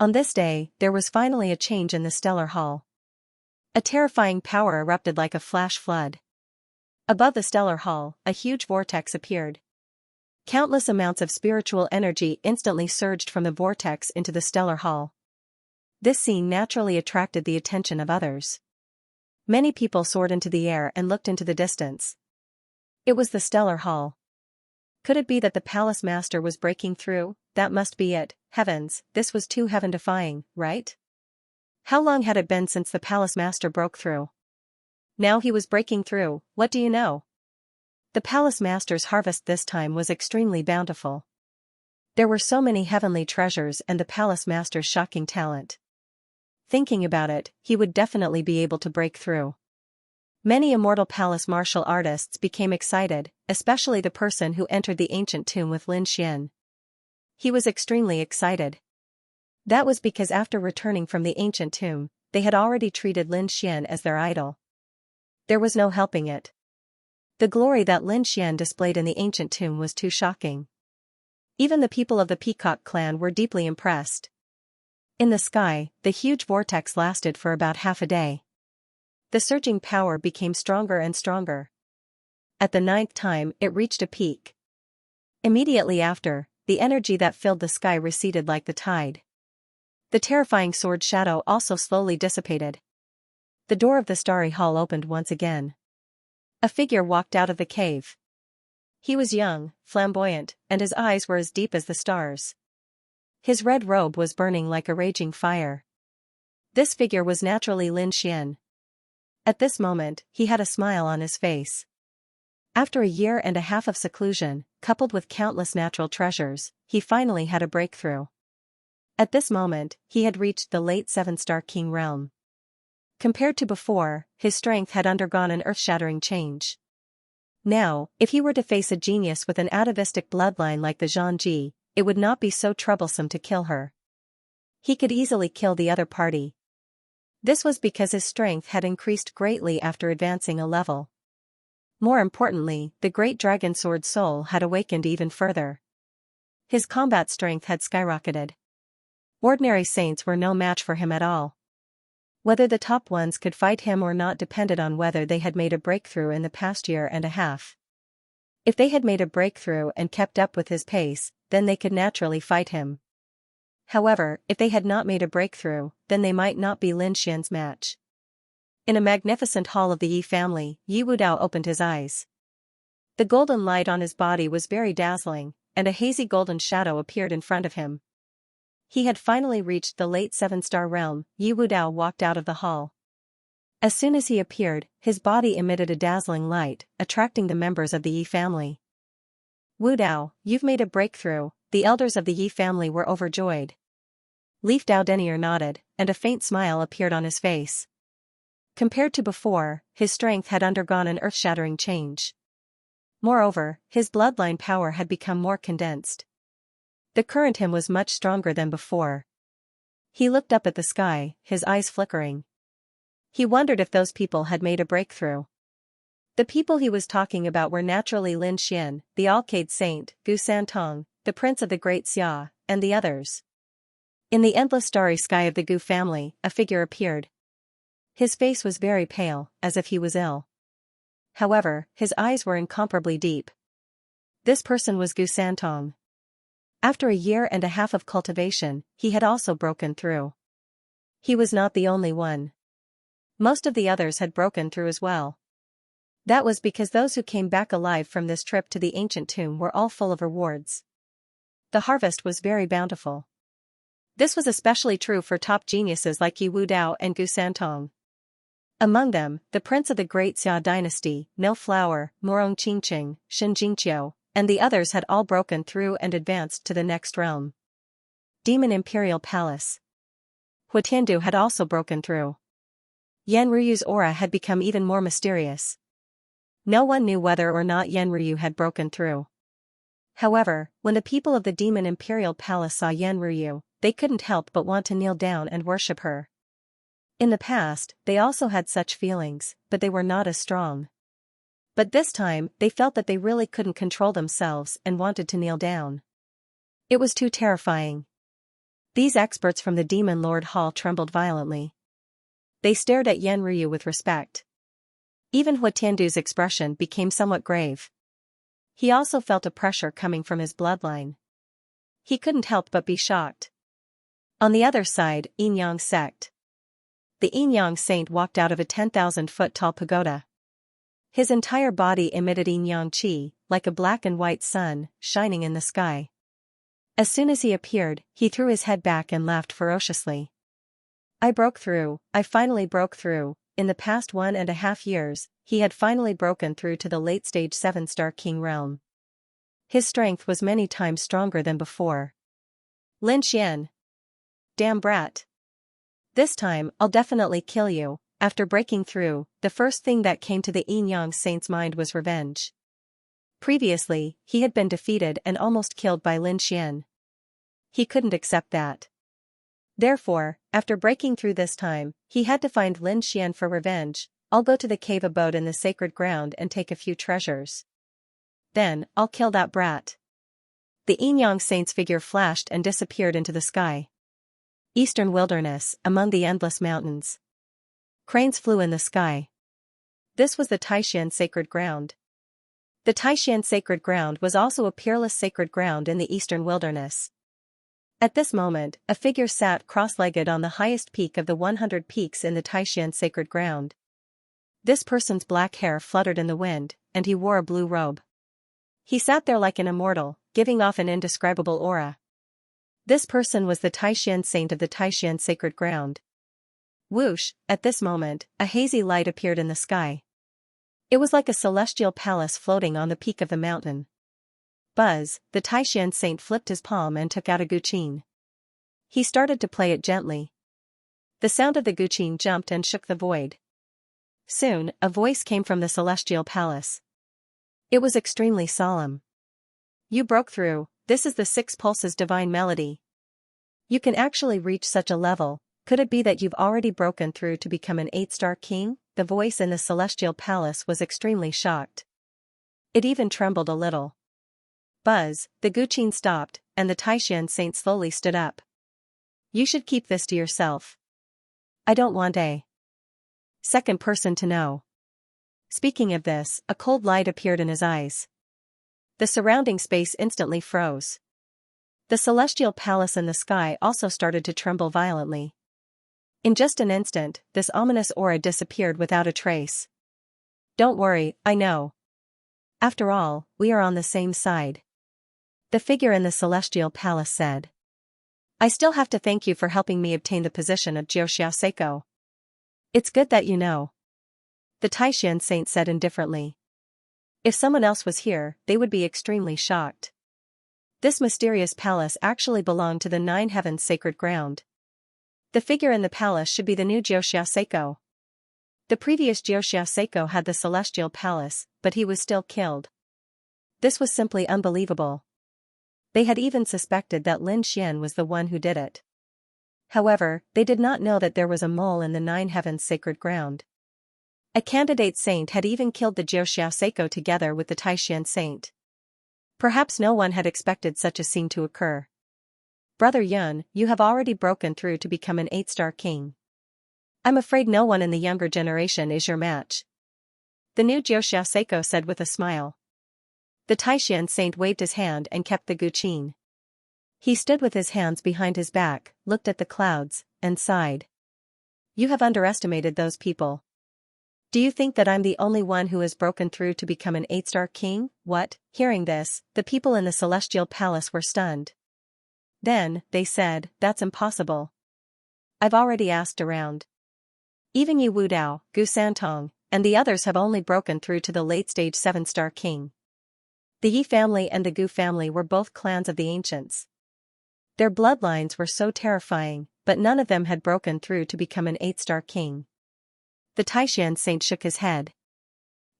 On this day, there was finally a change in the Stellar Hall. A terrifying power erupted like a flash flood. Above the Stellar Hall, a huge vortex appeared. Countless amounts of spiritual energy instantly surged from the vortex into the Stellar Hall. This scene naturally attracted the attention of others. Many people soared into the air and looked into the distance. It was the Stellar Hall. Could it be that the palace master was breaking through? That must be it. Heavens, this was too heaven-defying, right? How long had it been since the palace master broke through? Now he was breaking through, what do you know? The palace master's harvest this time was extremely bountiful. There were so many heavenly treasures and the palace master's shocking talent. Thinking about it, he would definitely be able to break through. Many immortal palace martial artists became excited, especially the person who entered the ancient tomb with Lin Xian. He was extremely excited. That was because after returning from the ancient tomb, they had already treated Lin Xian as their idol. There was no helping it. The glory that Lin Xian displayed in the ancient tomb was too shocking. Even the people of the Peacock clan were deeply impressed. In the sky, the huge vortex lasted for about half a day. The surging power became stronger and stronger. At the 9th time, it reached a peak. Immediately after, the energy that filled the sky receded like the tide. The terrifying sword shadow also slowly dissipated. The door of the starry hall opened once again. A figure walked out of the cave. He was young, flamboyant, and his eyes were as deep as the stars. His red robe was burning like a raging fire. This figure was naturally Lin Xian. At this moment, he had a smile on his face. After a year and a half of seclusion, coupled with countless natural treasures, he finally had a breakthrough. At this moment, he had reached the late 7-star king realm. Compared to before, his strength had undergone an earth-shattering change. Now, if he were to face a genius with an atavistic bloodline like the Xianxia, it would not be so troublesome to kill her. He could easily kill the other party. This was because his strength had increased greatly after advancing a level. More importantly, the great dragon sword soul had awakened even further. His combat strength had skyrocketed. Ordinary saints were no match for him at all. Whether the top ones could fight him or not depended on whether they had made a breakthrough in the past year and a half. If they had made a breakthrough and kept up with his pace, then they could naturally fight him. However, if they had not made a breakthrough, then they might not be Lin Xian's match. In a magnificent hall of the Yi family, Yi Wudao opened his eyes. The golden light on his body was very dazzling, and a hazy golden shadow appeared in front of him. He had finally reached the late 7-star realm. Yi Wudao walked out of the hall. As soon as he appeared, his body emitted a dazzling light, attracting the members of the Yi family. Wudao, you've made a breakthrough. The elders of the Yi family were overjoyed. Leaf Dao Denier nodded, and a faint smile appeared on his face. Compared to before, his strength had undergone an earth-shattering change. Moreover, his bloodline power had become more condensed. The current him was much stronger than before. He looked up at the sky, his eyes flickering. He wondered if those people had made a breakthrough. The people he was talking about were naturally Lin Xian, the Alcade Saint, Gu Santong, the Prince of the Great Xia, and the others. In the endless starry sky of the Gu family, a figure appeared. His face was very pale, as if he was ill. However, his eyes were incomparably deep. This person was Gu Santong. After a year and a half of cultivation, he had also broken through. He was not the only one. Most of the others had broken through as well. That was because those who came back alive from this trip to the ancient tomb were all full of rewards. The harvest was very bountiful. This was especially true for top geniuses like Yi Wudao and Gu Santong. Among them, the prince of the Great Xia dynasty, No Flower, Morong Qingqing, Shen Jingqiu, and the others had all broken through and advanced to the next realm. Demon Imperial Palace. Huatiandu had also broken through. Yan Ruyu's aura had become even more mysterious. No one knew whether or not Yan Ruyu had broken through. However, when the people of the Demon Imperial Palace saw Yan Ruyu, they couldn't help but want to kneel down and worship her. In the past, they also had such feelings, but they were not as strong. But this time, they felt that they really couldn't control themselves and wanted to kneel down. It was too terrifying. These experts from the Demon Lord Hall trembled violently. They stared at Yan Ruyu with respect. Even Huatiandu's expression became somewhat grave. He also felt a pressure coming from his bloodline. He couldn't help but be shocked. On the other side, Yinyang sect. The Yinyang saint walked out of a 10,000-foot tall pagoda. His entire body emitted Yinyang qi, like a black and white sun, shining in the sky. As soon as he appeared, he threw his head back and laughed ferociously. I broke through, I finally broke through. in the past 1.5 years, he had finally broken through to the late-stage 7-star king realm. His strength was many times stronger than before. Lin Xian. Damn brat. This time, I'll definitely kill you. After breaking through, the first thing that came to the Yin Saint's mind was revenge. Previously, he had been defeated and almost killed by Lin Xian. He couldn't accept that. Therefore, after breaking through this time, he had to find Lin Xian for revenge. I'll go to the cave abode in the sacred ground and take a few treasures. Then, I'll kill that brat. The Yin Saint's figure flashed and disappeared into the sky. Eastern wilderness, among the endless mountains. Cranes flew in the sky. This was the Taishan sacred ground. The Taishan sacred ground was also a peerless sacred ground in the eastern wilderness. At this moment, a figure sat cross-legged on the highest peak of the 100 peaks in the Taishan sacred ground. This person's black hair fluttered in the wind, and he wore a blue robe. He sat there like an immortal, giving off an indescribable aura. This person was the Taishan saint of the Taishan sacred ground. Whoosh, at this moment, a hazy light appeared in the sky. It was like a celestial palace floating on the peak of the mountain. Buzz, the Taishan saint flipped his palm and took out a guqin. He started to play it gently. The sound of the guqin jumped and shook the void. Soon, a voice came from the celestial palace. It was extremely solemn. You broke through, this is the 6 pulses divine melody. You can actually reach such a level. Could it be that you've already broken through to become an 8-star king? The voice in the celestial palace was extremely shocked. It even trembled a little. Buzz, the guqin stopped, and the Taishan saint slowly stood up. You should keep this to yourself. I don't want a second person to know. Speaking of this, a cold light appeared in his eyes. The surrounding space instantly froze. The celestial palace in the sky also started to tremble violently. In just an instant, this ominous aura disappeared without a trace. Don't worry, I know. After all, we are on the same side. The figure in the celestial palace said. I still have to thank you for helping me obtain the position of Xianxia Seiko. It's good that you know. The Taishan saint said indifferently. If someone else was here, they would be extremely shocked. This mysterious palace actually belonged to the 9 heavens sacred ground. The figure in the palace should be the new Xianxia Seiko. The previous Xianxia Seiko had the celestial palace, but he was still killed. This was simply unbelievable. They had even suspected that Lin Xian was the one who did it. However, they did not know that there was a mole in the 9 heavens sacred ground. A candidate saint had even killed the Xianxia Seiko together with the Taishan saint. Perhaps no one had expected such a scene to occur. Brother Yun, you have already broken through to become an 8-star king. I'm afraid no one in the younger generation is your match. The new Xianxia Seiko said with a smile. The Taishan saint waved his hand and kept the guqin. He stood with his hands behind his back, looked at the clouds, and sighed. You have underestimated those people. Do you think that I'm the only one who has broken through to become an 8-star king? What? Hearing this, the people in the celestial palace were stunned. Then, they said, that's impossible. I've already asked around. Even Yi Wudao, Gu Santong, and the others have only broken through to the late-stage 7-star king. The Yi family and the Gu family were both clans of the ancients. Their bloodlines were so terrifying, but none of them had broken through to become an 8-star king. The Taishan saint shook his head.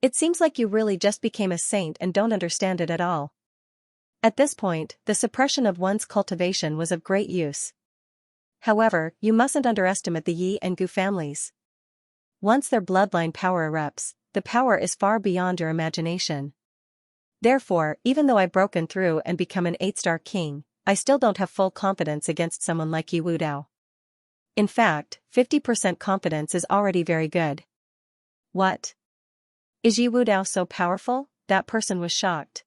It seems like you really just became a saint and don't understand it at all. At this point, the suppression of one's cultivation was of great use. However, you mustn't underestimate the Yi and Gu families. Once their bloodline power erupts, the power is far beyond your imagination. Therefore, even though I've broken through and become an 8-star king, I still don't have full confidence against someone like Yi Wudao. In fact, 50% confidence is already very good. What? Is Yi Wudao so powerful? That person was shocked.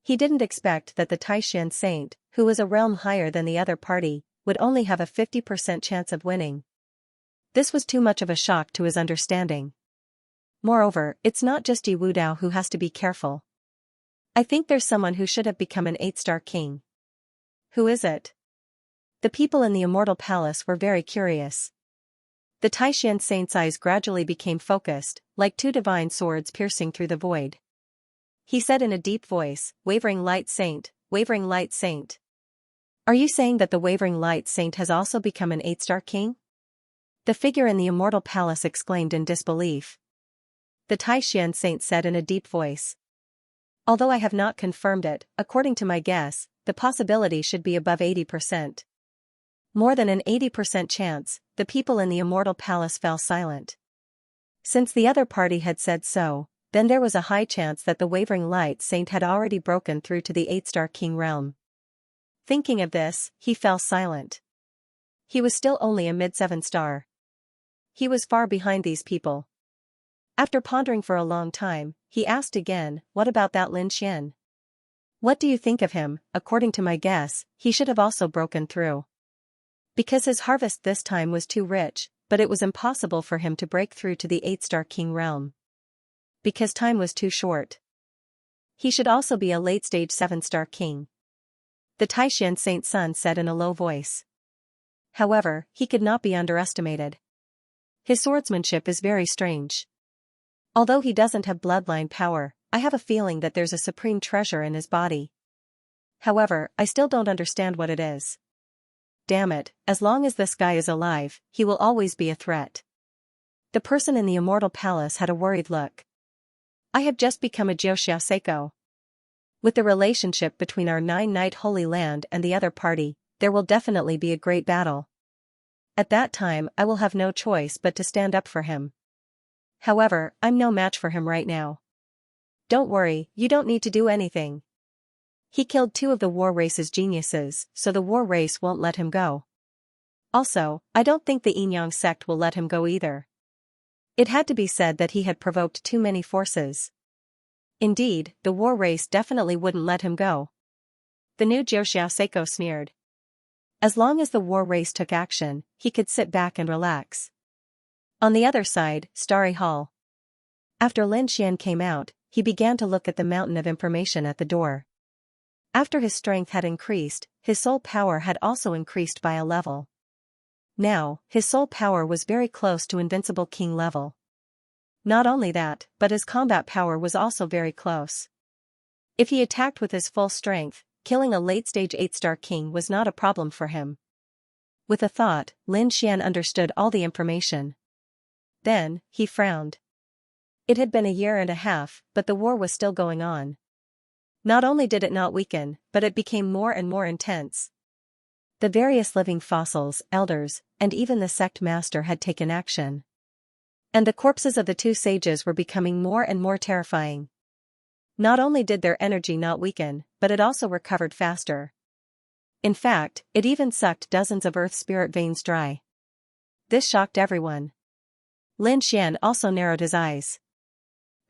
He didn't expect that the Taishan saint, who was a realm higher than the other party, would only have a 50% chance of winning. This was too much of a shock to his understanding. Moreover, it's not just Yi Wudao who has to be careful. I think there's someone who should have become an 8-star king. Who is it? The people in the Immortal Palace were very curious. The Taishan saint's eyes gradually became focused, like two divine swords piercing through the void. He said in a deep voice, Wavering Light Saint, Wavering Light Saint. Are you saying that the Wavering Light Saint has also become an 8-star king? The figure in the immortal palace exclaimed in disbelief. The Taishan saint said in a deep voice. Although I have not confirmed it, according to my guess, the possibility should be above 80%. More than an 80% chance. The people in the immortal palace fell silent. Since the other party had said so, then there was a high chance that the Wavering Light Saint had already broken through to the 8-star king realm. Thinking of this, he fell silent. He was still only a mid-7-star. He was far behind these people. After pondering for a long time, he asked again, what about that Lin Xian? What do you think of him? According to my guess, he should have also broken through. Because his harvest this time was too rich, but it was impossible for him to break through to the 8-star king realm. Because time was too short. He should also be a late-stage 7-star king. The Taishan saint's son said in a low voice. However, he could not be underestimated. His swordsmanship is very strange. Although he doesn't have bloodline power, I have a feeling that there's a supreme treasure in his body. However, I still don't understand what it is. Damn it, as long as this guy is alive, he will always be a threat. The person in the immortal palace had a worried look. I have just become a Jiuxiao Seiko. With the relationship between our 9-night Holy Land and the other party, there will definitely be a great battle. At that time I will have no choice but to stand up for him. However, I'm no match for him right now. Don't worry, you don't need to do anything. He killed 2 of the war race's geniuses, so the war race won't let him go. Also, I don't think the Yinyang sect will let him go either. It had to be said that he had provoked too many forces. Indeed, the war race definitely wouldn't let him go. The new Jiuxiao Seiko sneered. As long as the war race took action, he could sit back and relax. On the other side, Starry Hall. After Lin Xian came out, he began to look at the mountain of information at the door. After his strength had increased, his soul power had also increased by a level. Now, his soul power was very close to invincible king level. Not only that, but his combat power was also very close. If he attacked with his full strength, killing a late-stage 8-star king was not a problem for him. With a thought, Lin Xian understood all the information. Then, he frowned. It had been a year and a half, but the war was still going on. Not only did it not weaken, but it became more and more intense. The various living fossils, elders, and even the sect master had taken action. And the corpses of the 2 sages were becoming more and more terrifying. Not only did their energy not weaken, but it also recovered faster. In fact, it even sucked dozens of earth spirit veins dry. This shocked everyone. Lin Xian also narrowed his eyes.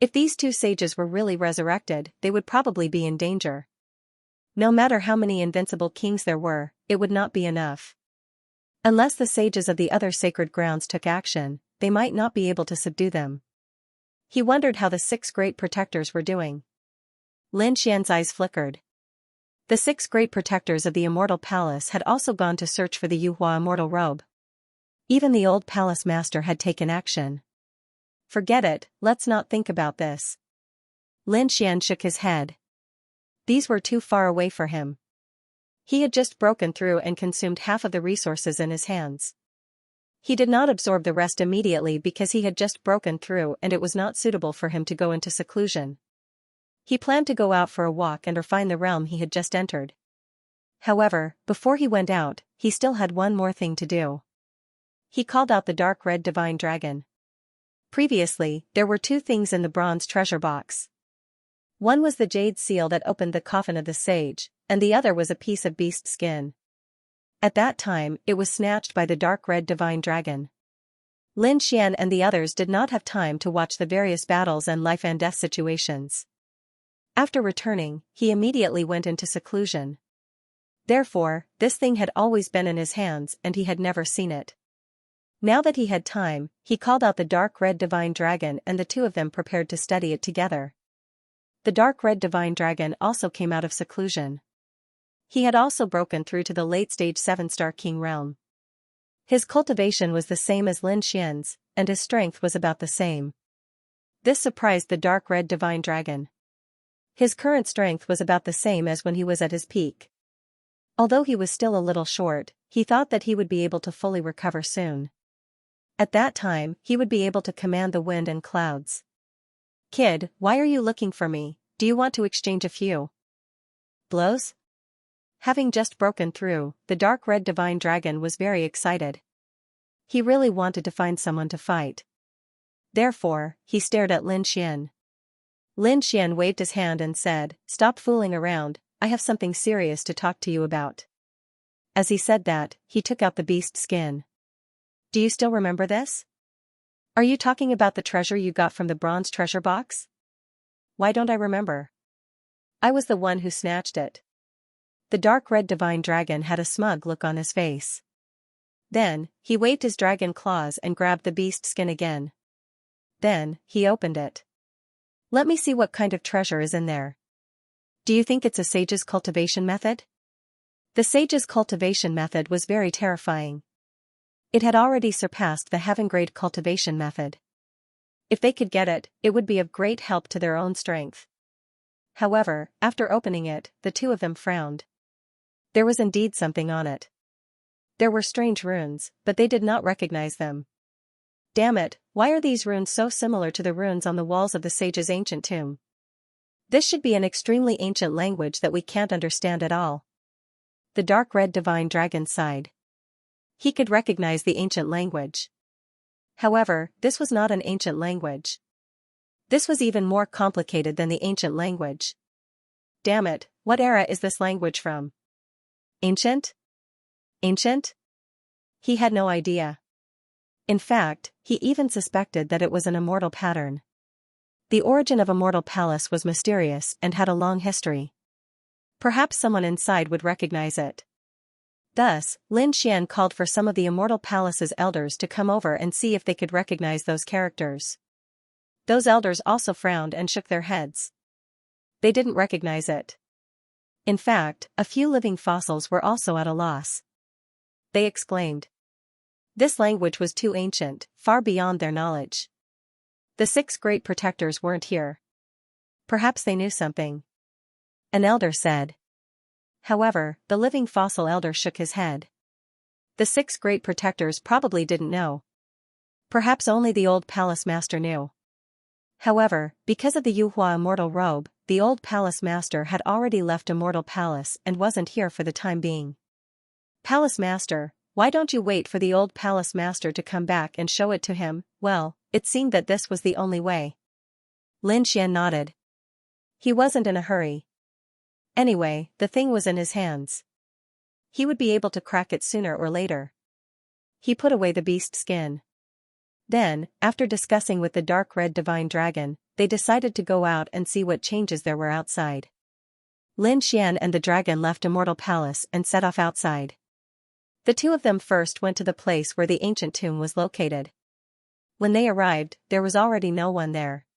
If these 2 sages were really resurrected, they would probably be in danger. No matter how many invincible kings there were, it would not be enough. Unless the sages of the other sacred grounds took action, they might not be able to subdue them. He wondered how the 6 great protectors were doing. Lin Xian's eyes flickered. The 6 great protectors of the immortal palace had also gone to search for the Yuhua immortal robe. Even the old palace master had taken action. Forget it, let's not think about this. Lin Xian shook his head. These were too far away for him. He had just broken through and consumed half of the resources in his hands. He did not absorb the rest immediately because he had just broken through and it was not suitable for him to go into seclusion. He planned to go out for a walk and refine the realm he had just entered. However, before he went out, he still had one more thing to do. He called out the dark red divine dragon. Previously, there were 2 things in the bronze treasure box. One was the jade seal that opened the coffin of the sage, and the other was a piece of beast skin. At that time, it was snatched by the dark red divine dragon. Lin Xian and the others did not have time to watch the various battles and life and death situations. After returning, he immediately went into seclusion. Therefore, this thing had always been in his hands and he had never seen it. Now that he had time, he called out the dark red divine dragon and the 2 of them prepared to study it together. The dark red divine dragon also came out of seclusion. He had also broken through to the late-stage 7-star king realm. His cultivation was the same as Lin Xian's, and his strength was about the same. This surprised the dark red divine dragon. His current strength was about the same as when he was at his peak. Although he was still a little short, he thought that he would be able to fully recover soon. At that time, he would be able to command the wind and clouds. "Kid, why are you looking for me? Do you want to exchange a few blows?" Having just broken through, the dark red divine dragon was very excited. He really wanted to find someone to fight. Therefore, he stared at Lin Xian. Lin Xian waved his hand and said, "Stop fooling around, I have something serious to talk to you about." As he said that, he took out the beast skin. "Do you still remember this? Are you talking about the treasure you got from the bronze treasure box?" "Why don't I remember? I was the one who snatched it." The dark red divine dragon had a smug look on his face. Then, he waved his dragon claws and grabbed the beast skin again. Then, he opened it. "Let me see what kind of treasure is in there. Do you think it's a sage's cultivation method?" The sage's cultivation method was very terrifying. It had already surpassed the heaven-grade cultivation method. If they could get it, it would be of great help to their own strength. However, after opening it, the two of them frowned. There was indeed something on it. There were strange runes, but they did not recognize them. "Damn it, why are these runes so similar to the runes on the walls of the sage's ancient tomb? This should be an extremely ancient language that we can't understand at all." The dark red divine dragon sighed. He could recognize the ancient language. However, this was not an ancient language. This was even more complicated than the ancient language. "Damn it, what era is this language from? Ancient? Ancient?" He had no idea. In fact, he even suspected that it was an immortal pattern. The origin of Immortal Palace was mysterious and had a long history. Perhaps someone inside would recognize it. Thus, Lin Xian called for some of the Immortal Palace's elders to come over and see if they could recognize those characters. Those elders also frowned and shook their heads. They didn't recognize it. In fact, a few living fossils were also at a loss. They exclaimed. This language was too ancient, far beyond their knowledge. The 6 great protectors weren't here. Perhaps they knew something. An elder said. However, the living fossil elder shook his head. The 6 great protectors probably didn't know. Perhaps only the old palace master knew. However, because of the Yuhua immortal robe, the old palace master had already left Immortal Palace and wasn't here for the time being. "Palace master, why don't you wait for the old palace master to come back and show it to him?" Well, it seemed that this was the only way. Lin Xian nodded. He wasn't in a hurry. Anyway, the thing was in his hands. He would be able to crack it sooner or later. He put away the beast skin. Then, after discussing with the dark red divine dragon, they decided to go out and see what changes there were outside. Lin Xian and the dragon left Immortal Palace and set off outside. The two of them first went to the place where the ancient tomb was located. When they arrived, there was already no one there.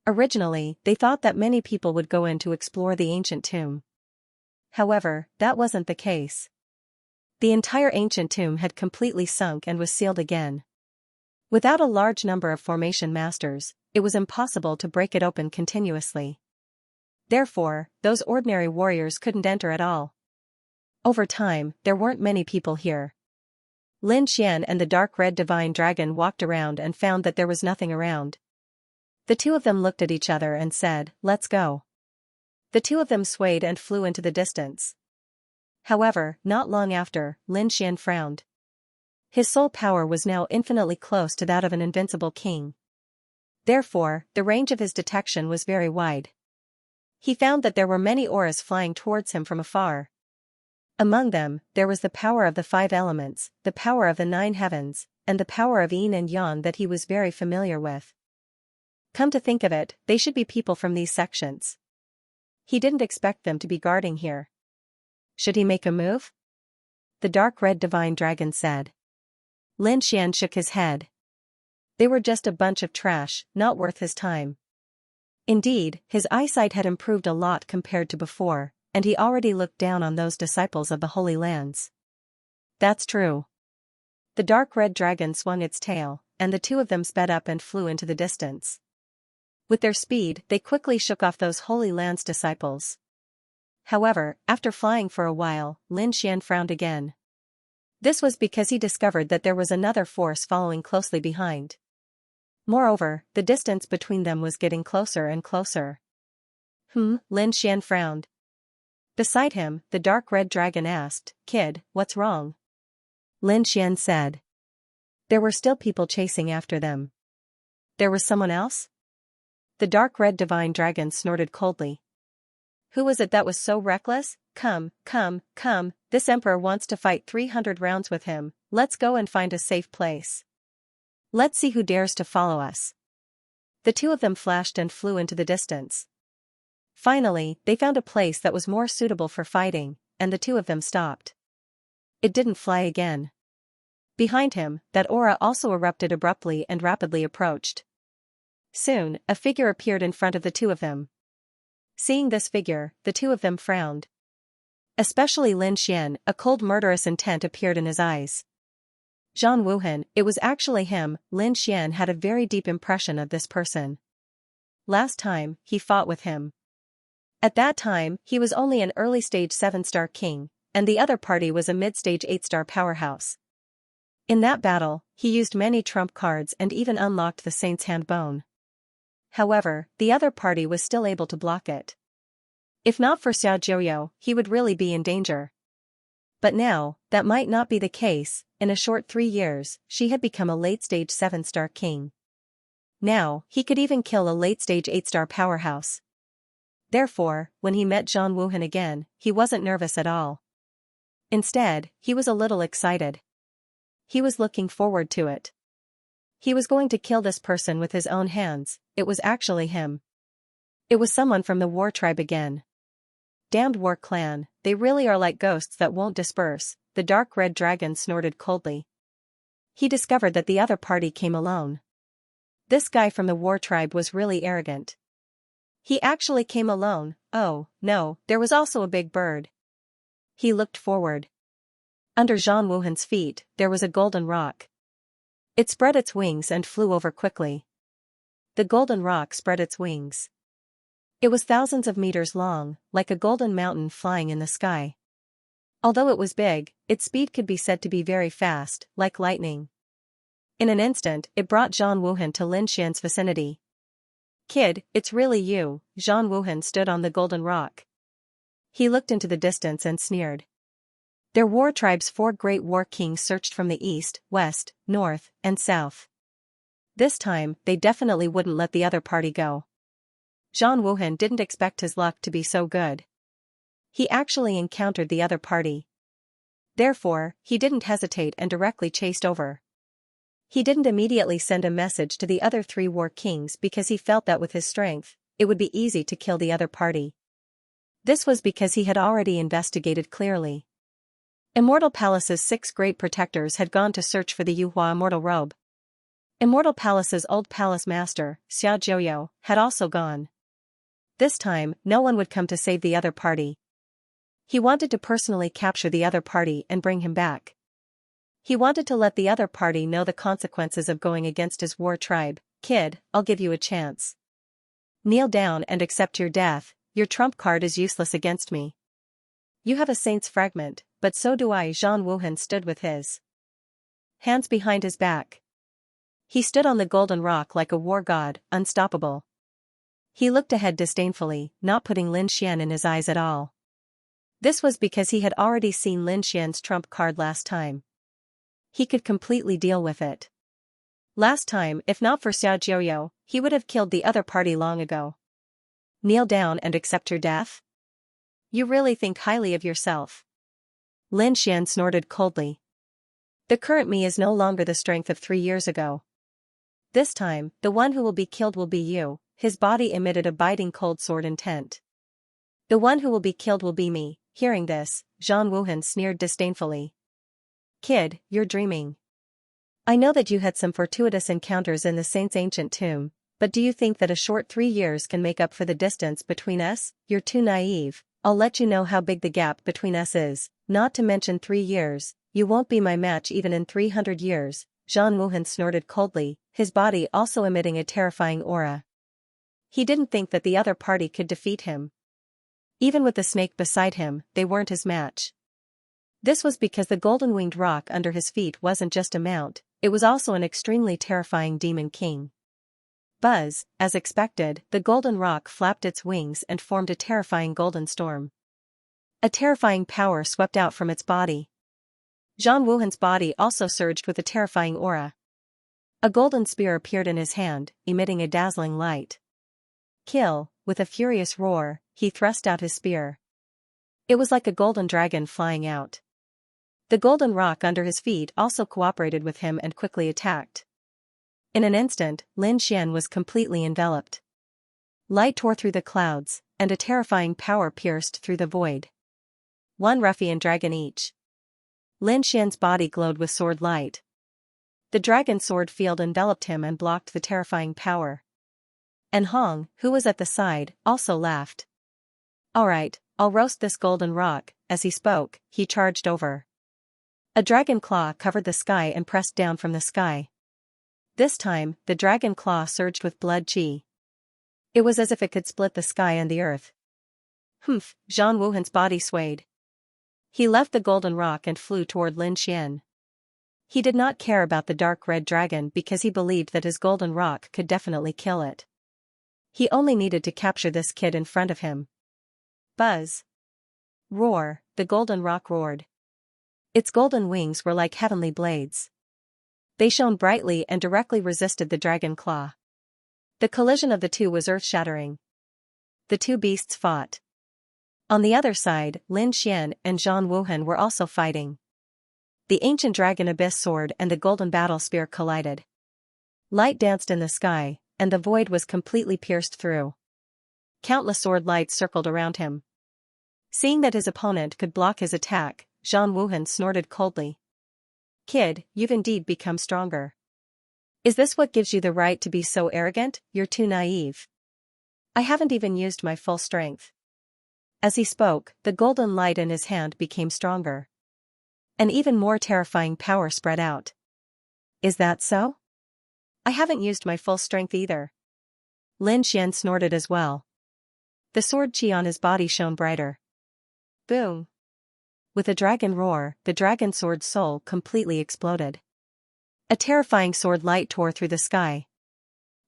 Originally, they thought that many people would go in to explore the ancient tomb. However, that wasn't the case. The entire ancient tomb had completely sunk and was sealed again. Without a large number of formation masters, it was impossible to break it open continuously. Therefore, those ordinary warriors couldn't enter at all. Over time, there weren't many people here. Lin Xian and the dark red divine dragon walked around and found that there was nothing around. The two of them looked at each other and said, "Let's go." The two of them swayed and flew into the distance. However, not long after, Lin Xian frowned. His soul power was now infinitely close to that of an invincible king. Therefore, the range of his detection was very wide. He found that there were many auras flying towards him from afar. Among them, there was the power of the 5 elements, the power of the 9 heavens, and the power of yin and yang that he was very familiar with. Come to think of it, they should be people from these sections. He didn't expect them to be guarding here. Should he make a move? The dark red divine dragon said. Lin Xian shook his head. They were just a bunch of trash, not worth his time. Indeed, his eyesight had improved a lot compared to before, and he already looked down on those disciples of the Holy Lands. That's true. the dark red dragon swung its tail, and the two of them sped up and flew into the distance. With their speed, they quickly shook off those Holy Land's disciples. However, after flying for a while, Lin Xian frowned again. This was because he discovered that there was another force following closely behind. Moreover, the distance between them was getting closer and closer. Lin Xian frowned. Beside him, the dark red dragon asked, "Kid, what's wrong?" Lin Xian said. There were still people chasing after them. There was someone else? The dark red divine dragon snorted coldly. Who was it that was so reckless? Come, this emperor wants to fight 300 rounds with him, let's go and find a safe place. Let's see who dares to follow us. The two of them flashed and flew into the distance. Finally, they found a place that was more suitable for fighting, and the two of them stopped. It didn't fly again. Behind him, that aura also erupted abruptly and rapidly approached. Soon, a figure appeared in front of the two of them. Seeing this figure, the two of them frowned. Especially Lin Xian, a cold murderous intent appeared in his eyes. Zhang Wuhan, it was actually him. Lin Xian had a very deep impression of this person. Last time, he fought with him. At that time, he was only an early-stage 7-star king, and the other party was a mid-stage 8-star powerhouse. In that battle, he used many trump cards and even unlocked the Saint's Hand Bone. However, the other party was still able to block it. If not for Xiao Jiuyo, he would really be in danger. But now, that might not be the case. In a short 3 years, she had become a late-stage 7-star king. Now, he could even kill a late-stage 8-star powerhouse. Therefore, when he met Zhang Wuhan again, he wasn't nervous at all. Instead, he was a little excited. He was looking forward to it. He was going to kill this person with his own hands. It was actually him. It was someone from the war tribe again. Damned war clan, they really are like ghosts that won't disperse, the dark red dragon snorted coldly. He discovered that the other party came alone. This guy from the war tribe was really arrogant. He actually came alone. Oh, no, there was also a big bird. He looked forward. Under Zhang Wuhan's feet, there was a golden rock. It spread its wings and flew over quickly. The golden rock spread its wings. It was thousands of meters long, like a golden mountain flying in the sky. Although it was big, its speed could be said to be very fast, like lightning. In an instant, it brought Zhang Wuhan to Lin Xian's vicinity. Kid, it's really you. Zhang Wuhan stood on the golden rock. He looked into the distance and sneered. Their war tribe's 4 great war kings searched from the east, west, north, and south. This time, they definitely wouldn't let the other party go. Zhang Wuhan didn't expect his luck to be so good. He actually encountered the other party. Therefore, he didn't hesitate and directly chased over. He didn't immediately send a message to the other 3 war kings because he felt that with his strength, it would be easy to kill the other party. This was because he had already investigated clearly. Immortal Palace's 6 great protectors had gone to search for the Yuhua Immortal Robe. Immortal Palace's old palace master, Xiao Jiuyo, had also gone. This time, no one would come to save the other party. He wanted to personally capture the other party and bring him back. He wanted to let the other party know the consequences of going against his war tribe. Kid, I'll give you a chance. Kneel down and accept your death. Your trump card is useless against me. You have a saint's fragment, but so do I. Zhang Wuhan stood with his hands behind his back. He stood on the golden rock like a war god, unstoppable. He looked ahead disdainfully, not putting Lin Xian in his eyes at all. This was because he had already seen Lin Xian's trump card last time. He could completely deal with it. Last time, if not for Xiao Jiuyo, he would have killed the other party long ago. Kneel down and accept your death? You really think highly of yourself. Lin Xian snorted coldly. The current me is no longer the strength of 3 years ago. This time, the one who will be killed will be you. His body emitted a biting cold sword intent. The one who will be killed will be me. Hearing this, Zhang Wuhan sneered disdainfully. Kid, you're dreaming. I know that you had some fortuitous encounters in the saint's ancient tomb, but do you think that a short 3 years can make up for the distance between us? You're too naive. I'll let you know how big the gap between us is, not to mention 3 years. You won't be my match even in 300 years, Zhang Wuhan snorted coldly, his body also emitting a terrifying aura. He didn't think that the other party could defeat him. Even with the snake beside him, they weren't his match. This was because the golden-winged rock under his feet wasn't just a mount, it was also an extremely terrifying demon king. Buzz, as expected, the golden rock flapped its wings and formed a terrifying golden storm. A terrifying power swept out from its body. Zhang Wuhan's body also surged with a terrifying aura. A golden spear appeared in his hand, emitting a dazzling light. Kill, with a furious roar, he thrust out his spear. It was like a golden dragon flying out. The golden rock under his feet also cooperated with him and quickly attacked. In an instant, Lin Xian was completely enveloped. Light tore through the clouds, and a terrifying power pierced through the void. One ruffian dragon each. Lin Xian's body glowed with sword light. The dragon sword field enveloped him and blocked the terrifying power. And Hong, who was at the side, also laughed. Alright, I'll roast this golden rock. As he spoke, he charged over. A dragon claw covered the sky and pressed down from the sky. This time, the dragon claw surged with blood chi. It was as if it could split the sky and the earth. Humph, Zhang Wuhan's body swayed. He left the golden rock and flew toward Lin Xian. He did not care about the dark red dragon because he believed that his golden rock could definitely kill it. He only needed to capture this kid in front of him. Buzz. Roar, the golden rock roared. Its golden wings were like heavenly blades. They shone brightly and directly resisted the dragon claw. The collision of the two was earth-shattering. The two beasts fought. On the other side, Lin Xian and Zhang Wuhan were also fighting. The ancient dragon abyss sword and the golden battle spear collided. Light danced in the sky, and the void was completely pierced through. Countless sword lights circled around him. Seeing that his opponent could block his attack, Zhang Wuhan snorted coldly. Kid, you've indeed become stronger. Is this what gives you the right to be so arrogant? You're too naive. I haven't even used my full strength. As he spoke, the golden light in his hand became stronger. An even more terrifying power spread out. Is that so? I haven't used my full strength either. Lin Xian snorted as well. The sword chi on his body shone brighter. Boom. With a dragon roar, the dragon sword soul completely exploded. A terrifying sword light tore through the sky.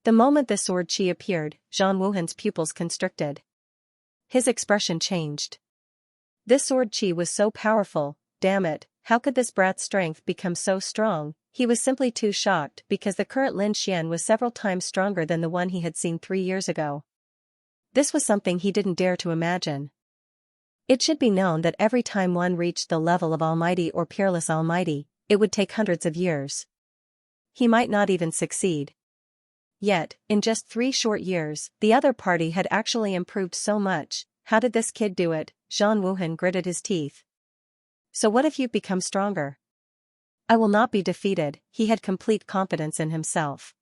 The moment the sword chi appeared, Zhang Wuhan's pupils constricted. His expression changed. This sword chi was so powerful, damn it, how could this brat's strength become so strong? He was simply too shocked because the current Lin Xian was several times stronger than the one he had seen 3 years ago. This was something he didn't dare to imagine. It should be known that every time one reached the level of Almighty or Peerless Almighty, it would take hundreds of years. He might not even succeed. Yet, in just 3 short years, the other party had actually improved so much. How did this kid do it? Zhang Wuhan gritted his teeth. So what if you've become stronger? I will not be defeated. He had complete confidence in himself.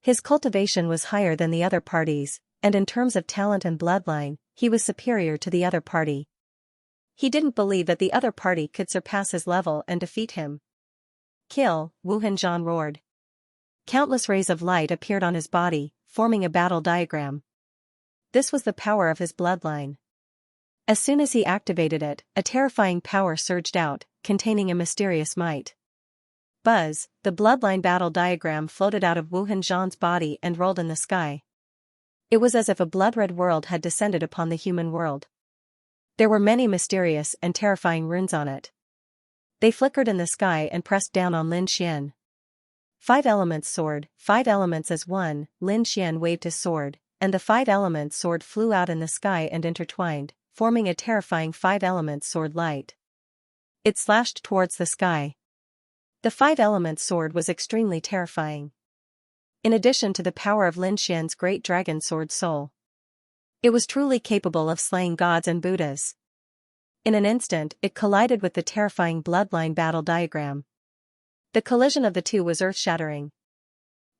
His cultivation was higher than the other parties, and in terms of talent and bloodline, he was superior to the other party. He didn't believe that the other party could surpass his level and defeat him. Kill, Wuhan Zhan roared. Countless rays of light appeared on his body, forming a battle diagram. This was the power of his bloodline. As soon as he activated it, a terrifying power surged out, containing a mysterious might. Buzz, the bloodline battle diagram floated out of Wuhan Zhan's body and rolled in the sky. It was as if a blood-red world had descended upon the human world. There were many mysterious and terrifying runes on it. They flickered in the sky and pressed down on Lin Xian. 5 elements sword, 5 elements as one. Lin Xian waved his sword, and the 5 elements sword flew out in the sky and intertwined, forming a terrifying 5 elements sword light. It slashed towards the sky. The 5 elements sword was extremely terrifying. In addition to the power of Lin Xian's great dragon sword soul, it was truly capable of slaying gods and Buddhas. In an instant, it collided with the terrifying bloodline battle diagram. The collision of the two was earth-shattering.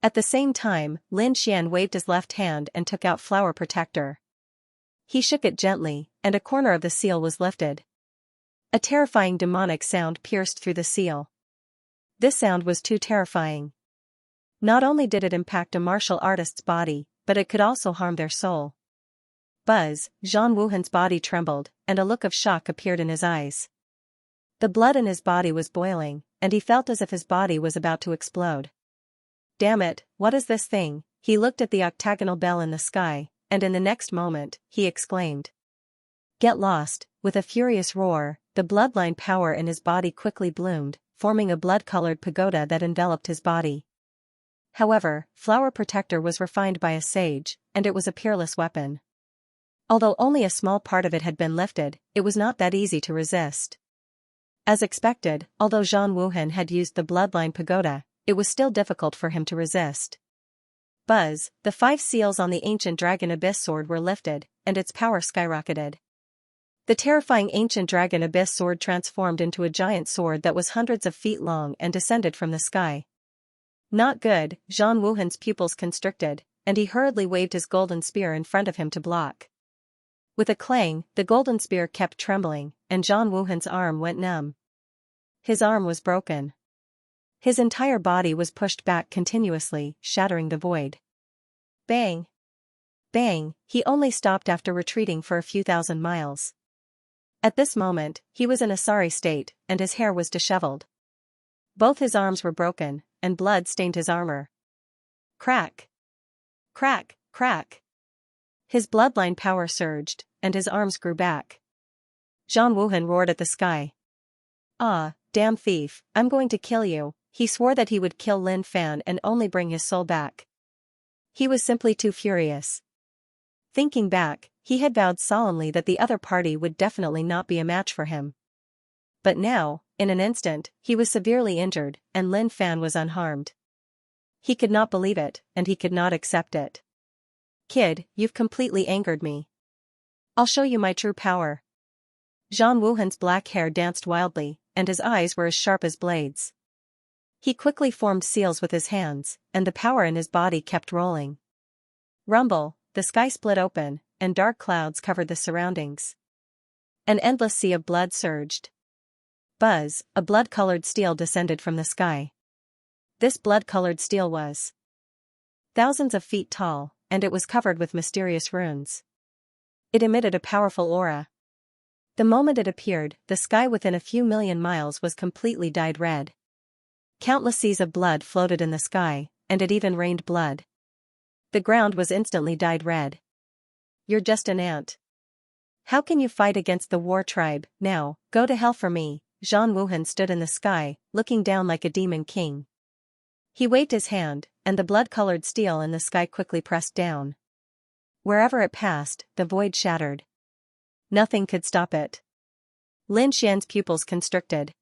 At the same time, Lin Xian waved his left hand and took out Flower Protector. He shook it gently, and a corner of the seal was lifted. A terrifying demonic sound pierced through the seal. This sound was too terrifying. Not only did it impact a martial artist's body, but it could also harm their soul. Buzz, Zhang Wuhan's body trembled, and a look of shock appeared in his eyes. The blood in his body was boiling, and he felt as if his body was about to explode. Damn it, what is this thing? He looked at the octagonal bell in the sky, and in the next moment, he exclaimed. Get lost. With a furious roar, the bloodline power in his body quickly bloomed, forming a blood-colored pagoda that enveloped his body. However, Flower Protector was refined by a sage, and it was a peerless weapon. Although only a small part of it had been lifted, it was not that easy to resist. As expected, although Zhang Wuhan had used the bloodline pagoda, it was still difficult for him to resist. Buzz, the 5 seals on the ancient dragon abyss sword were lifted, and its power skyrocketed. The terrifying ancient dragon abyss sword transformed into a giant sword that was hundreds of feet long and descended from the sky. Not good, Zhang Wuhan's pupils constricted, and he hurriedly waved his golden spear in front of him to block. With a clang, the golden spear kept trembling, and Zhang Wuhan's arm went numb. His arm was broken. His entire body was pushed back continuously, shattering the void. Bang! Bang! He only stopped after retreating for a few thousand miles. At this moment, he was in a sorry state, and his hair was disheveled. Both his arms were broken, and blood stained his armor. Crack! Crack! Crack! His bloodline power surged, and his arms grew back. Zhang Wuhan roared at the sky. Ah, damn thief, I'm going to kill you. He swore that he would kill Lin Fan and only bring his soul back. He was simply too furious. Thinking back, he had vowed solemnly that the other party would definitely not be a match for him. But now, in an instant, he was severely injured, and Lin Fan was unharmed. He could not believe it, and he could not accept it. Kid, you've completely angered me. I'll show you my true power. Zhang Wuhan's black hair danced wildly, and his eyes were as sharp as blades. He quickly formed seals with his hands, and the power in his body kept rolling. Rumble, the sky split open, and dark clouds covered the surroundings. An endless sea of blood surged. Buzz, a blood-colored steel descended from the sky. This blood-colored steel was thousands of feet tall, and it was covered with mysterious runes. It emitted a powerful aura. The moment it appeared, the sky within a few million miles was completely dyed red. Countless seas of blood floated in the sky, and it even rained blood. The ground was instantly dyed red. You're just an ant. How can you fight against the war tribe? Now, go to hell for me. Zhang Wuhan stood in the sky, looking down like a demon king. He waved his hand, and the blood-colored steel in the sky quickly pressed down. Wherever it passed, the void shattered. Nothing could stop it. Lin Xian's pupils constricted.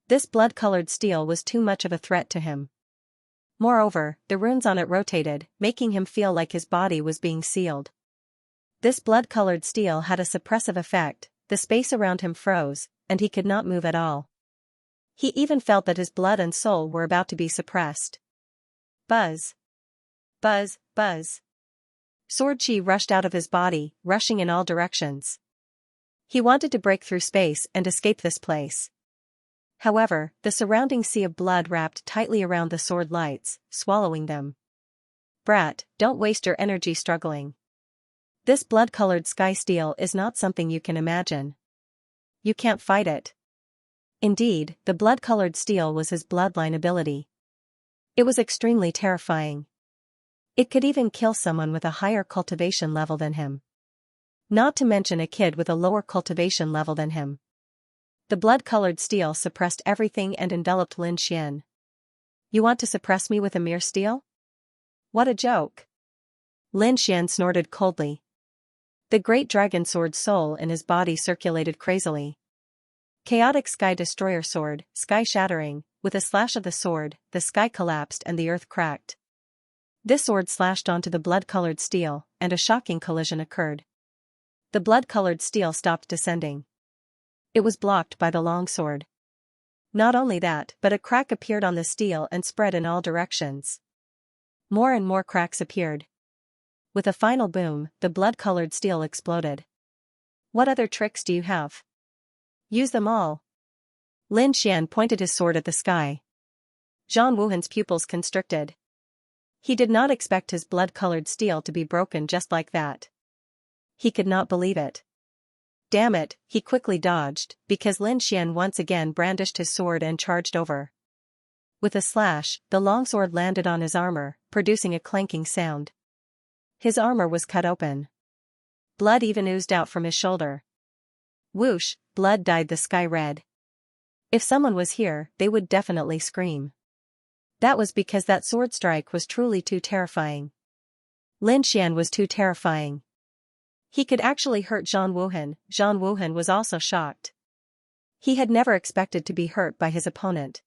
This blood-colored steel was too much of a threat to him. Moreover, the runes on it rotated, making him feel like his body was being sealed. This blood-colored steel had a suppressive effect, the space around him froze, and he could not move at all. He even felt that his blood and soul were about to be suppressed. Buzz! Buzz! Buzz! Sword chi rushed out of his body, rushing in all directions. He wanted to break through space and escape this place. However, the surrounding sea of blood wrapped tightly around the sword lights, swallowing them. Brat, don't waste your energy struggling. This blood-colored sky steel is not something you can imagine. You can't fight it. Indeed, the blood-colored steel was his bloodline ability. It was extremely terrifying. It could even kill someone with a higher cultivation level than him. Not to mention a kid with a lower cultivation level than him. The blood-colored steel suppressed everything and enveloped Lin Xian. You want to suppress me with a mere steel? What a joke! Lin Xian snorted coldly. The great dragon sword soul in his body circulated crazily. Chaotic Sky Destroyer Sword, sky shattering, with a slash of the sword, the sky collapsed and the earth cracked. This sword slashed onto the blood-colored steel, and a shocking collision occurred. The blood-colored steel stopped descending. It was blocked by the long sword. Not only that, but a crack appeared on the steel and spread in all directions. More and more cracks appeared. With a final boom, the blood-colored steel exploded. What other tricks do you have? Use them all. Lin Xian pointed his sword at the sky. Zhang Wuhan's pupils constricted. He did not expect his blood-colored steel to be broken just like that. He could not believe it. Damn it, he quickly dodged, because Lin Xian once again brandished his sword and charged over. With a slash, the longsword landed on his armor, producing a clanking sound. His armor was cut open. Blood even oozed out from his shoulder. Whoosh, blood dyed the sky red. If someone was here, they would definitely scream. That was because that sword strike was truly too terrifying. Lin Xian was too terrifying. He could actually hurt Zhang Wuhan. Zhang Wuhan was also shocked. He had never expected to be hurt by his opponent.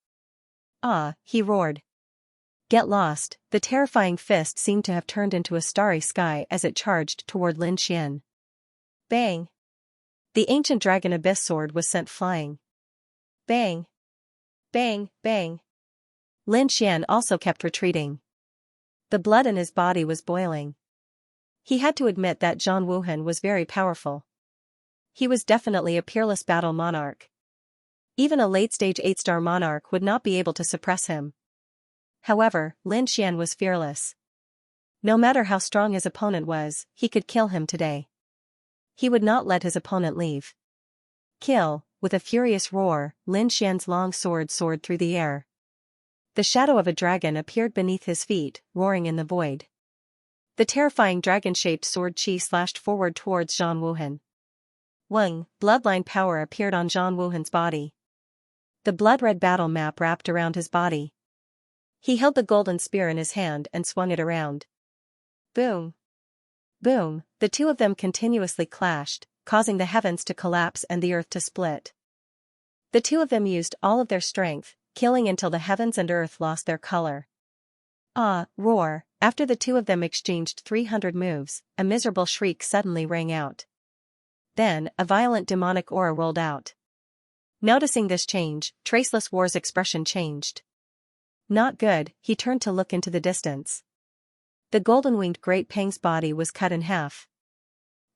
Ah, he roared. Get lost. The terrifying fist seemed to have turned into a starry sky as it charged toward Lin Xian. Bang! The ancient dragon abyss sword was sent flying. Bang! Bang, bang! Lin Xian also kept retreating. The blood in his body was boiling. He had to admit that Zhang Wuhan was very powerful. He was definitely a peerless battle monarch. Even a late-stage 8-star monarch would not be able to suppress him. However, Lin Xian was fearless. No matter how strong his opponent was, he could kill him today. He would not let his opponent leave. Kill! With a furious roar, Lin Xian's long sword soared through the air. The shadow of a dragon appeared beneath his feet, roaring in the void. The terrifying dragon-shaped sword chi slashed forward towards Zhang Wuhan. Weng, bloodline power appeared on Zhang Wuhan's body. The blood-red battle map wrapped around his body. He held the golden spear in his hand and swung it around. Boom! Boom! The two of them continuously clashed, causing the heavens to collapse and the earth to split. The two of them used all of their strength, killing until the heavens and earth lost their color. Ah, roar! After the two of them exchanged 300 moves, a miserable shriek suddenly rang out. Then, a violent demonic aura rolled out. Noticing this change, Traceless War's expression changed. Not good, he turned to look into the distance. The golden-winged Great Pang's body was cut in half.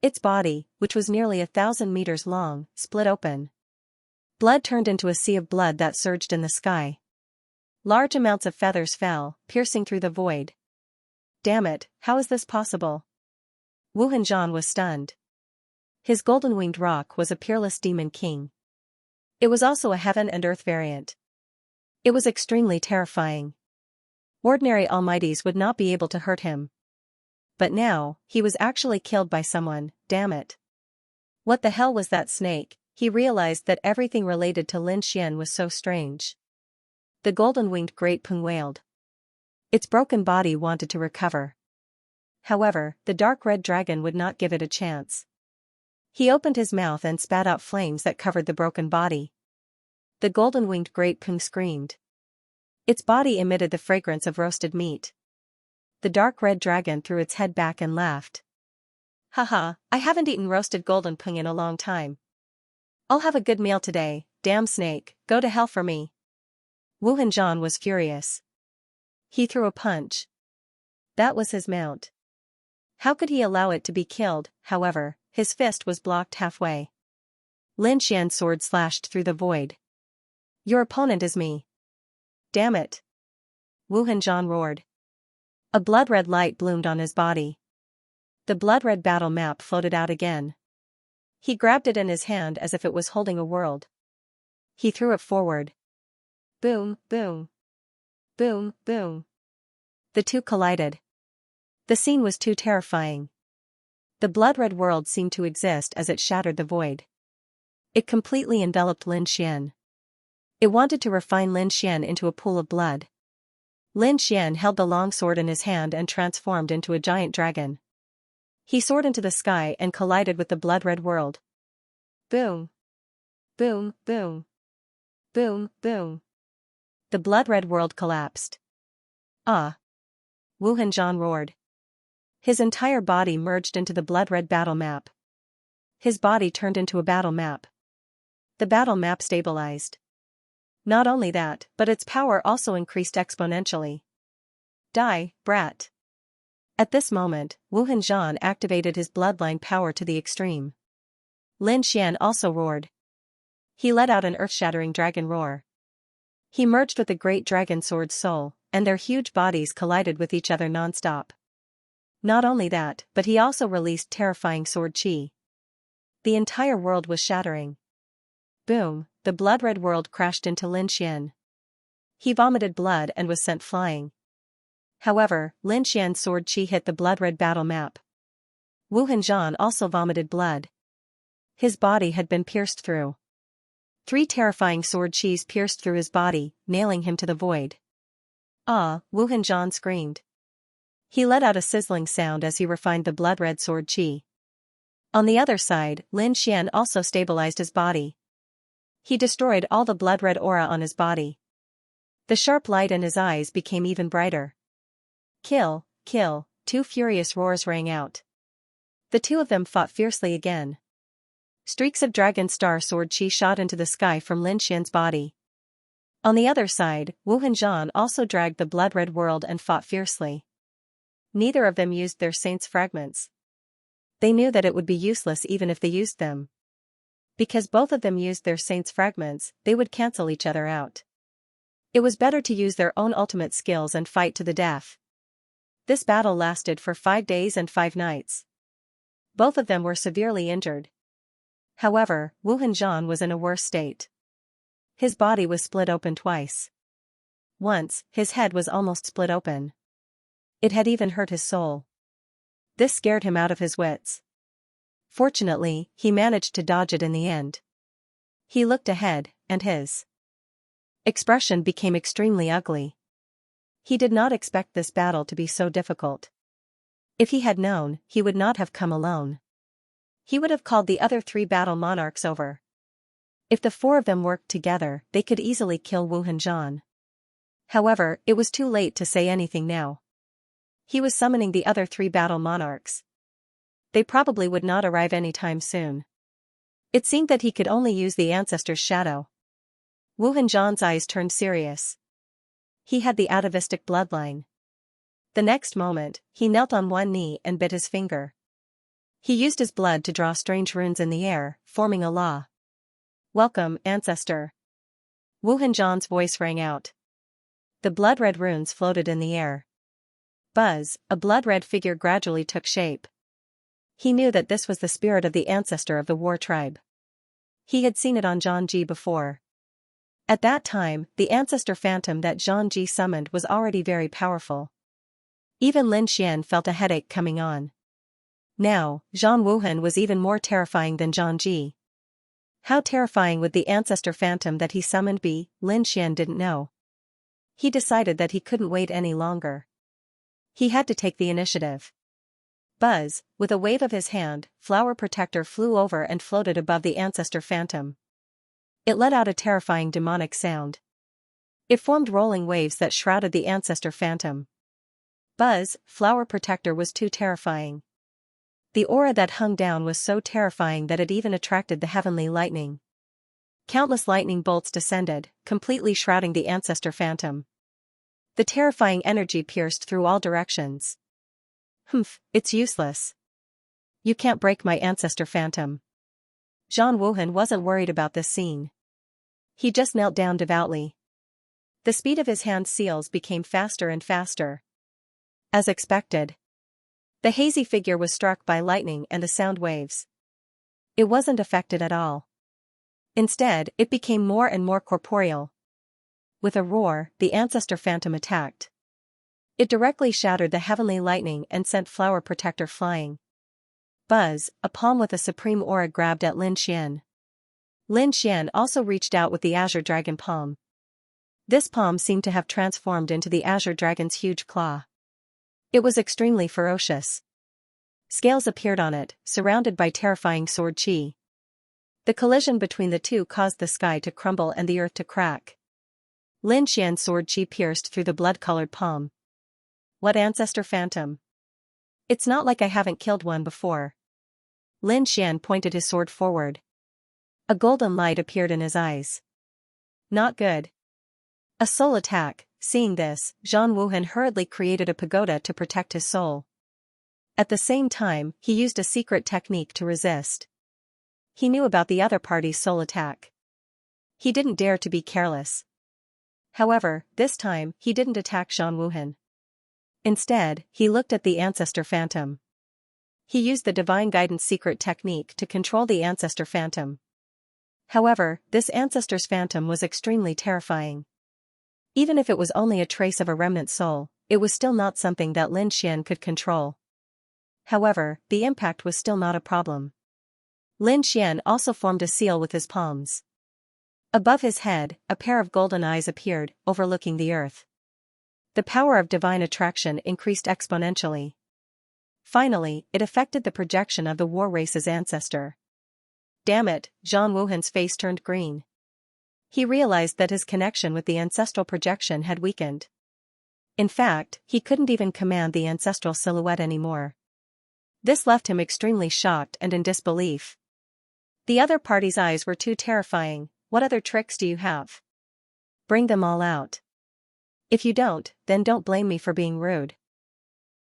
Its body, which was nearly 1,000 meters long, split open. Blood turned into a sea of blood that surged in the sky. Large amounts of feathers fell, piercing through the void. Damn it, how is this possible? Wuhan Zhan was stunned. His golden-winged rock was a peerless demon king. It was also a heaven and earth variant. It was extremely terrifying. Ordinary almighties would not be able to hurt him. But now, he was actually killed by someone, damn it. What the hell was that snake? He realized that everything related to Lin Xian was so strange. The golden-winged Great Pung wailed. Its broken body wanted to recover. However, the dark red dragon would not give it a chance. He opened his mouth and spat out flames that covered the broken body. The golden-winged Great Pung screamed. Its body emitted the fragrance of roasted meat. The dark red dragon threw its head back and laughed. Haha, I haven't eaten roasted golden pung in a long time. I'll have a good meal today, damn snake, go to hell for me. Wuhan Zhan was furious. He threw a punch. That was his mount. How could he allow it to be killed? However, his fist was blocked halfway. Lin Xian's sword slashed through the void. Your opponent is me. Damn it. Wuhan Zhan roared. A blood-red light bloomed on his body. The blood-red battle map floated out again. He grabbed it in his hand as if it was holding a world. He threw it forward. Boom, boom. Boom, boom. The two collided. The scene was too terrifying. The blood-red world seemed to exist as it shattered the void. It completely enveloped Lin Xian. It wanted to refine Lin Xian into a pool of blood. Lin Xian held the long sword in his hand and transformed into a giant dragon. He soared into the sky and collided with the blood-red world. Boom. Boom, boom. Boom, boom. The blood-red world collapsed. Ah! Wuhan Zhan roared. His entire body merged into the blood-red battle map. His body turned into a battle map. The battle map stabilized. Not only that, but its power also increased exponentially. Die, brat. At this moment, Wuhan Zhan activated his bloodline power to the extreme. Lin Xian also roared. He let out an earth-shattering dragon roar. He merged with the great dragon sword's soul, and their huge bodies collided with each other non-stop. Not only that, but he also released terrifying sword chi. The entire world was shattering. Boom, the blood-red world crashed into Lin Xian. He vomited blood and was sent flying. However, Lin Xian's sword chi hit the blood-red battle map. Wu Hanzhan also vomited blood. His body had been pierced through. 3 terrifying sword chis pierced through his body, nailing him to the void. Ah, Wu Hanzhan screamed. He let out a sizzling sound as he refined the blood-red sword chi. On the other side, Lin Xian also stabilized his body. He destroyed all the blood-red aura on his body. The sharp light in his eyes became even brighter. Kill, kill, 2 furious roars rang out. The 2 of them fought fiercely again. Streaks of dragon star sword chi shot into the sky from Lin Xian's body. On the other side, Wu Hanzhan also dragged the blood-red world and fought fiercely. Neither of them used their saint's fragments. They knew that it would be useless even if they used them. Because both of them used their saint's fragments, they would cancel each other out. It was better to use their own ultimate skills and fight to the death. This battle lasted for 5 days and 5 nights. Both of them were severely injured. However, Wu Hanzhan was in a worse state. His body was split open twice. Once, his head was almost split open. It had even hurt his soul. This scared him out of his wits. Fortunately, he managed to dodge it in the end. He looked ahead, and his expression became extremely ugly. He did not expect this battle to be so difficult. If he had known, he would not have come alone. He would have called the other 3 battle monarchs over. If the 4 of them worked together, they could easily kill Wu Hanzhan. However, it was too late to say anything now. He was summoning the other 3 battle monarchs. They probably would not arrive anytime soon. It seemed that he could only use the ancestor's shadow. Wu Hanzhan's eyes turned serious. He had the atavistic bloodline. The next moment, he knelt on one knee and bit his finger. He used his blood to draw strange runes in the air, forming a law. "Welcome, ancestor." Wu Hanzhan's voice rang out. The blood-red runes floated in the air. Buzz, a blood-red figure gradually took shape. He knew that this was the spirit of the ancestor of the war tribe. He had seen it on Xianxia before. At that time, the ancestor phantom that Xianxia summoned was already very powerful. Even Lin Xian felt a headache coming on. Now, Zhang Wuhan was even more terrifying than Xianxia. How terrifying would the ancestor phantom that he summoned be? Lin Xian didn't know. He decided that he couldn't wait any longer. He had to take the initiative. Buzz, with a wave of his hand, Flower Protector flew over and floated above the ancestor phantom. It let out a terrifying demonic sound. It formed rolling waves that shrouded the ancestor phantom. Buzz, Flower Protector was too terrifying. The aura that hung down was so terrifying that it even attracted the heavenly lightning. Countless lightning bolts descended, completely shrouding the ancestor phantom. The terrifying energy pierced through all directions. "Humph, it's useless. You can't break my ancestor phantom." Zhang Wuhan wasn't worried about this scene. He just knelt down devoutly. The speed of his hand seals became faster and faster. As expected, the hazy figure was struck by lightning and the sound waves. It wasn't affected at all. Instead, it became more and more corporeal. With a roar, the ancestor phantom attacked. It directly shattered the heavenly lightning and sent Flower Protector flying. Buzz, a palm with a supreme aura, grabbed at Lin Xian. Lin Xian also reached out with the azure dragon palm. This palm seemed to have transformed into the azure dragon's huge claw. It was extremely ferocious. Scales appeared on it, surrounded by terrifying sword chi. The collision between the two caused the sky to crumble and the earth to crack. Lin Xian's sword chi pierced through the blood-colored palm. What ancestor phantom? It's not like I haven't killed one before. Lin Xian pointed his sword forward. A golden light appeared in his eyes. Not good. A soul attack. Seeing this, Zhang Wuhan hurriedly created a pagoda to protect his soul. At the same time, he used a secret technique to resist. He knew about the other party's soul attack. He didn't dare to be careless. However, this time, he didn't attack Zhang Wuhan. Instead, he looked at the Ancestor Phantom. He used the Divine Guidance secret technique to control the Ancestor Phantom. However, this Ancestor's Phantom was extremely terrifying. Even if it was only a trace of a remnant soul, it was still not something that Lin Xian could control. However, the impact was still not a problem. Lin Xian also formed a seal with his palms. Above his head, a pair of golden eyes appeared, overlooking the earth. The power of divine attraction increased exponentially. Finally, it affected the projection of the war race's ancestor. Damn it, Zhang Wuhan's face turned green. He realized that his connection with the ancestral projection had weakened. In fact, he couldn't even command the ancestral silhouette anymore. This left him extremely shocked and in disbelief. The other party's eyes were too terrifying. What other tricks do you have? Bring them all out. If you don't, then don't blame me for being rude.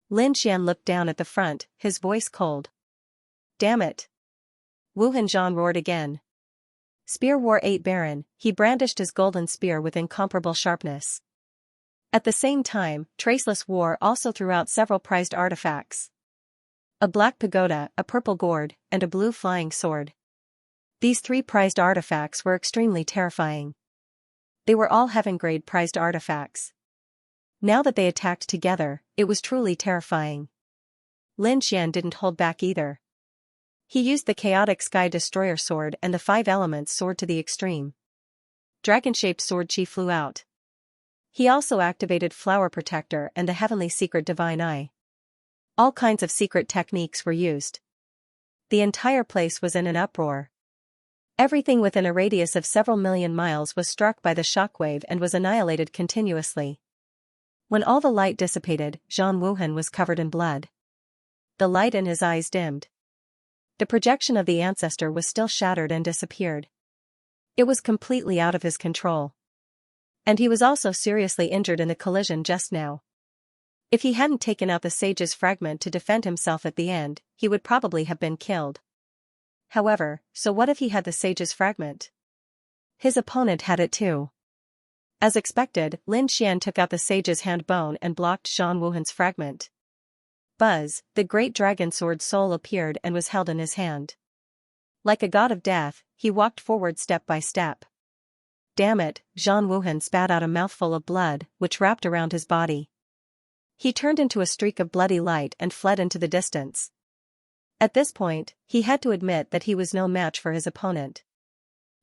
Lin Xian looked down at the front, his voice cold. Damn it. Wu Hanzhan roared again. Spear War 8 Baron, he brandished his golden spear with incomparable sharpness. At the same time, Traceless War also threw out several prized artifacts. A black pagoda, a purple gourd, and a blue flying sword. These 3 prized artifacts were extremely terrifying. They were all heaven-grade prized artifacts. Now that they attacked together, it was truly terrifying. Lin Xian didn't hold back either. He used the Chaotic Sky Destroyer sword and the 5 Elements sword to the extreme. Dragon-shaped sword chi flew out. He also activated Flower Protector and the Heavenly Secret Divine Eye. All kinds of secret techniques were used. The entire place was in an uproar. Everything within a radius of several million miles was struck by the shockwave and was annihilated continuously. When all the light dissipated, Zhang Wuhan was covered in blood. The light in his eyes dimmed. The projection of the ancestor was still shattered and disappeared. It was completely out of his control. And he was also seriously injured in the collision just now. If he hadn't taken out the sage's fragment to defend himself at the end, he would probably have been killed. However, so what if he had the sage's fragment? His opponent had it too. As expected, Lin Xian took out the sage's hand bone and blocked Zhang Wuhan's fragment. Buzz, the great dragon sword soul appeared and was held in his hand. Like a god of death, he walked forward step by step. Damn it, Zhang Wuhan spat out a mouthful of blood, which wrapped around his body. He turned into a streak of bloody light and fled into the distance. At this point, he had to admit that he was no match for his opponent.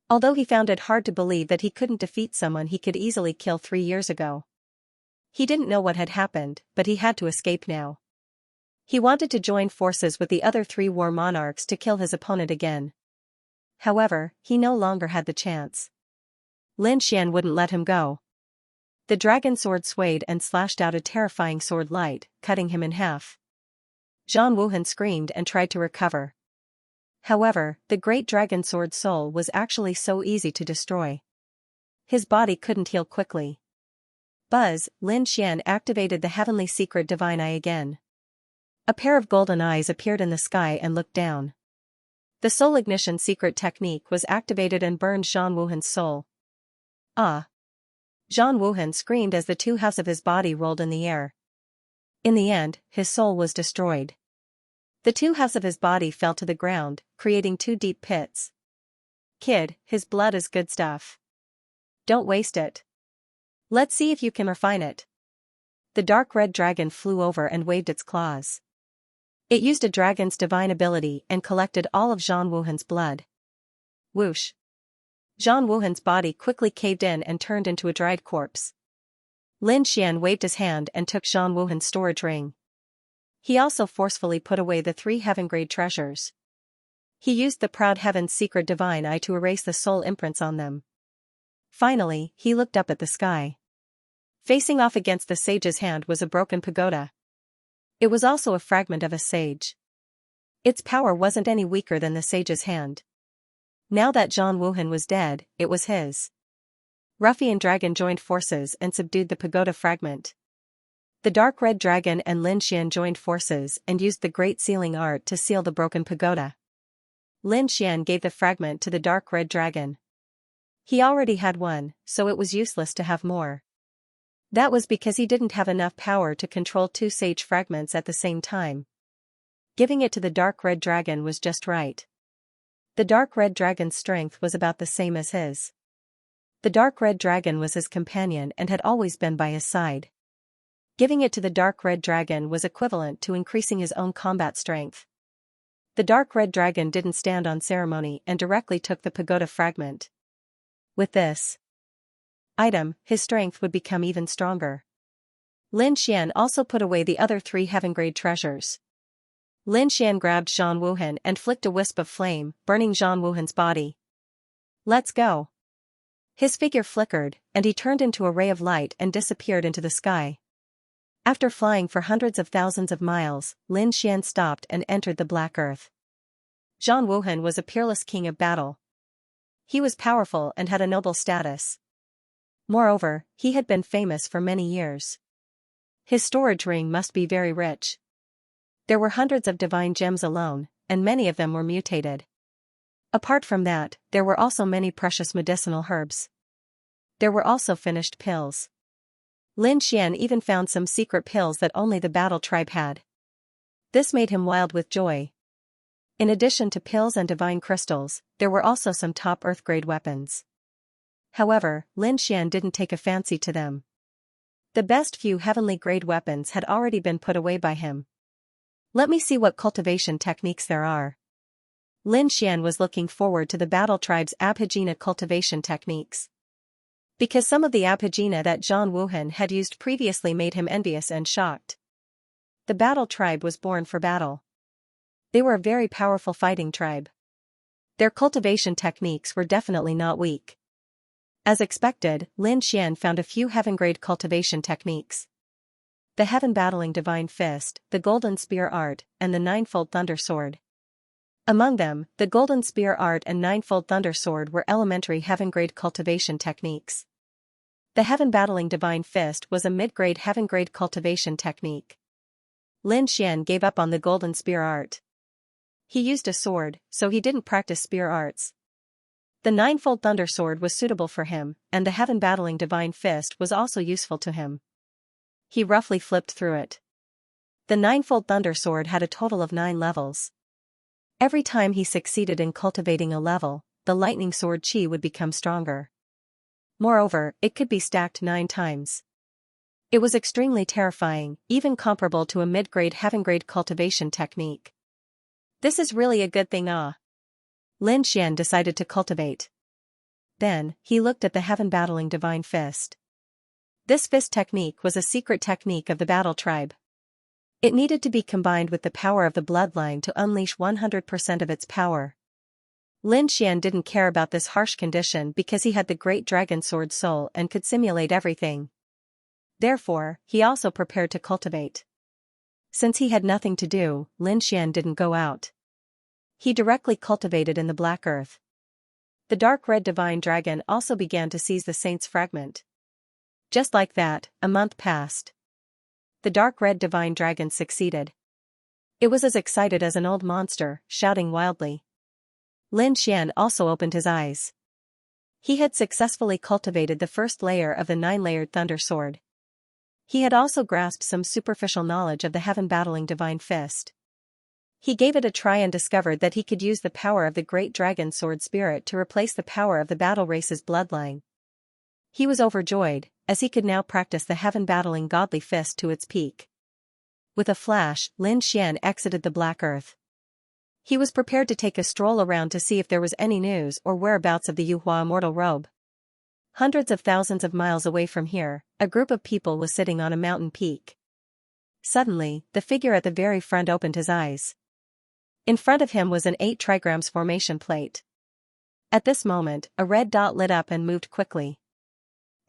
Although he found it hard to believe that he couldn't defeat someone he could easily kill 3 years ago. He didn't know what had happened, but he had to escape now. He wanted to join forces with the other 3 war monarchs to kill his opponent again. However, he no longer had the chance. Lin Xian wouldn't let him go. The dragon sword swayed and slashed out a terrifying sword light, cutting him in half. Zhang Wuhan screamed and tried to recover. However, the great dragon sword soul was actually so easy to destroy. His body couldn't heal quickly. Buzz, Lin Xian activated the Heavenly Secret Divine Eye again. A pair of golden eyes appeared in the sky and looked down. The soul ignition secret technique was activated and burned Zhang Wuhan's soul. Ah! Zhang Wuhan screamed as the 2 halves of his body rolled in the air. In the end, his soul was destroyed. The 2 halves of his body fell to the ground, creating 2 deep pits. Kid, his blood is good stuff. Don't waste it. Let's see if you can refine it. The dark red dragon flew over and waved its claws. It used a dragon's divine ability and collected all of Zhang Wuhan's blood. Whoosh! Zhang Wuhan's body quickly caved in and turned into a dried corpse. Lin Xian waved his hand and took Zhang Wuhan's storage ring. He also forcefully put away the 3 heaven-grade treasures. He used the proud heaven's secret divine eye to erase the soul imprints on them. Finally, he looked up at the sky. Facing off against the sage's hand was a broken pagoda. It was also a fragment of a sage. Its power wasn't any weaker than the sage's hand. Now that Zhang Wuhan was dead, it was his. Ruffian Dragon joined forces and subdued the pagoda fragment. The dark red dragon and Lin Xian joined forces and used the great sealing art to seal the broken pagoda. Lin Xian gave the fragment to the dark red dragon. He already had one, so it was useless to have more. That was because he didn't have enough power to control two sage fragments at the same time. Giving it to the dark red dragon was just right. The dark red dragon's strength was about the same as his. The dark red dragon was his companion and had always been by his side. Giving it to the dark red dragon was equivalent to increasing his own combat strength. The dark red dragon didn't stand on ceremony and directly took the pagoda fragment. With this item, his strength would become even stronger. Lin Xian also put away the other 3 heaven-grade treasures. Lin Xian grabbed Zhang Wuhan and flicked a wisp of flame, burning Zhang Wuhan's body. "Let's go." His figure flickered, and he turned into a ray of light and disappeared into the sky. After flying for hundreds of thousands of miles, Lin Xian stopped and entered the Black Earth. Zhang Wuhan was a peerless king of battle. He was powerful and had a noble status. Moreover, he had been famous for many years. His storage ring must be very rich. There were hundreds of divine gems alone, and many of them were mutated. Apart from that, there were also many precious medicinal herbs. There were also finished pills. Lin Xian even found some secret pills that only the battle tribe had. This made him wild with joy. In addition to pills and divine crystals, there were also some top earth-grade weapons. However, Lin Xian didn't take a fancy to them. The best few heavenly-grade weapons had already been put away by him. Let me see what cultivation techniques there are. Lin Xian was looking forward to the battle tribe's Abhijna cultivation techniques. Because some of the Abhijna that Zhang Wuhan had used previously made him envious and shocked. The battle tribe was born for battle. They were a very powerful fighting tribe. Their cultivation techniques were definitely not weak. As expected, Lin Xian found a few heaven-grade cultivation techniques. The heaven-battling divine fist, the golden spear art, and the ninefold thunder sword. Among them, the golden spear art and ninefold thunder sword were elementary heaven-grade cultivation techniques. The heaven-battling divine fist was a mid-grade heaven-grade cultivation technique. Lin Xian gave up on the golden spear art. He used a sword, so he didn't practice spear arts. The ninefold thunder sword was suitable for him, and the heaven-battling divine fist was also useful to him. He roughly flipped through it. The ninefold thunder sword had a total of 9 levels. Every time he succeeded in cultivating a level, the lightning sword chi would become stronger. Moreover, it could be stacked 9 times. It was extremely terrifying, even comparable to a mid-grade heaven-grade cultivation technique. This is really a good thing. Lin Xian decided to cultivate. Then, he looked at the heaven-battling divine fist. This fist technique was a secret technique of the battle tribe. It needed to be combined with the power of the bloodline to unleash 100% of its power. Lin Xian didn't care about this harsh condition because he had the great dragon sword soul and could simulate everything. Therefore, he also prepared to cultivate. Since he had nothing to do, Lin Xian didn't go out. He directly cultivated in the Black Earth. The dark red divine dragon also began to seize the saint's fragment. Just like that, a month passed. The dark red divine dragon succeeded. It was as excited as an old monster, shouting wildly. Lin Xian also opened his eyes. He had successfully cultivated the first layer of the 9-layered thunder sword. He had also grasped some superficial knowledge of the heaven-battling divine fist. He gave it a try and discovered that he could use the power of the great dragon sword spirit to replace the power of the battle race's bloodline. He was overjoyed, as he could now practice the heaven-battling godly fist to its peak. With a flash, Lin Xian exited the Black Earth. He was prepared to take a stroll around to see if there was any news or whereabouts of the Yuhua immortal robe. Hundreds of thousands of miles away from here, a group of people was sitting on a mountain peak. Suddenly, the figure at the very front opened his eyes. In front of him was an 8 trigrams formation plate. At this moment, a red dot lit up and moved quickly.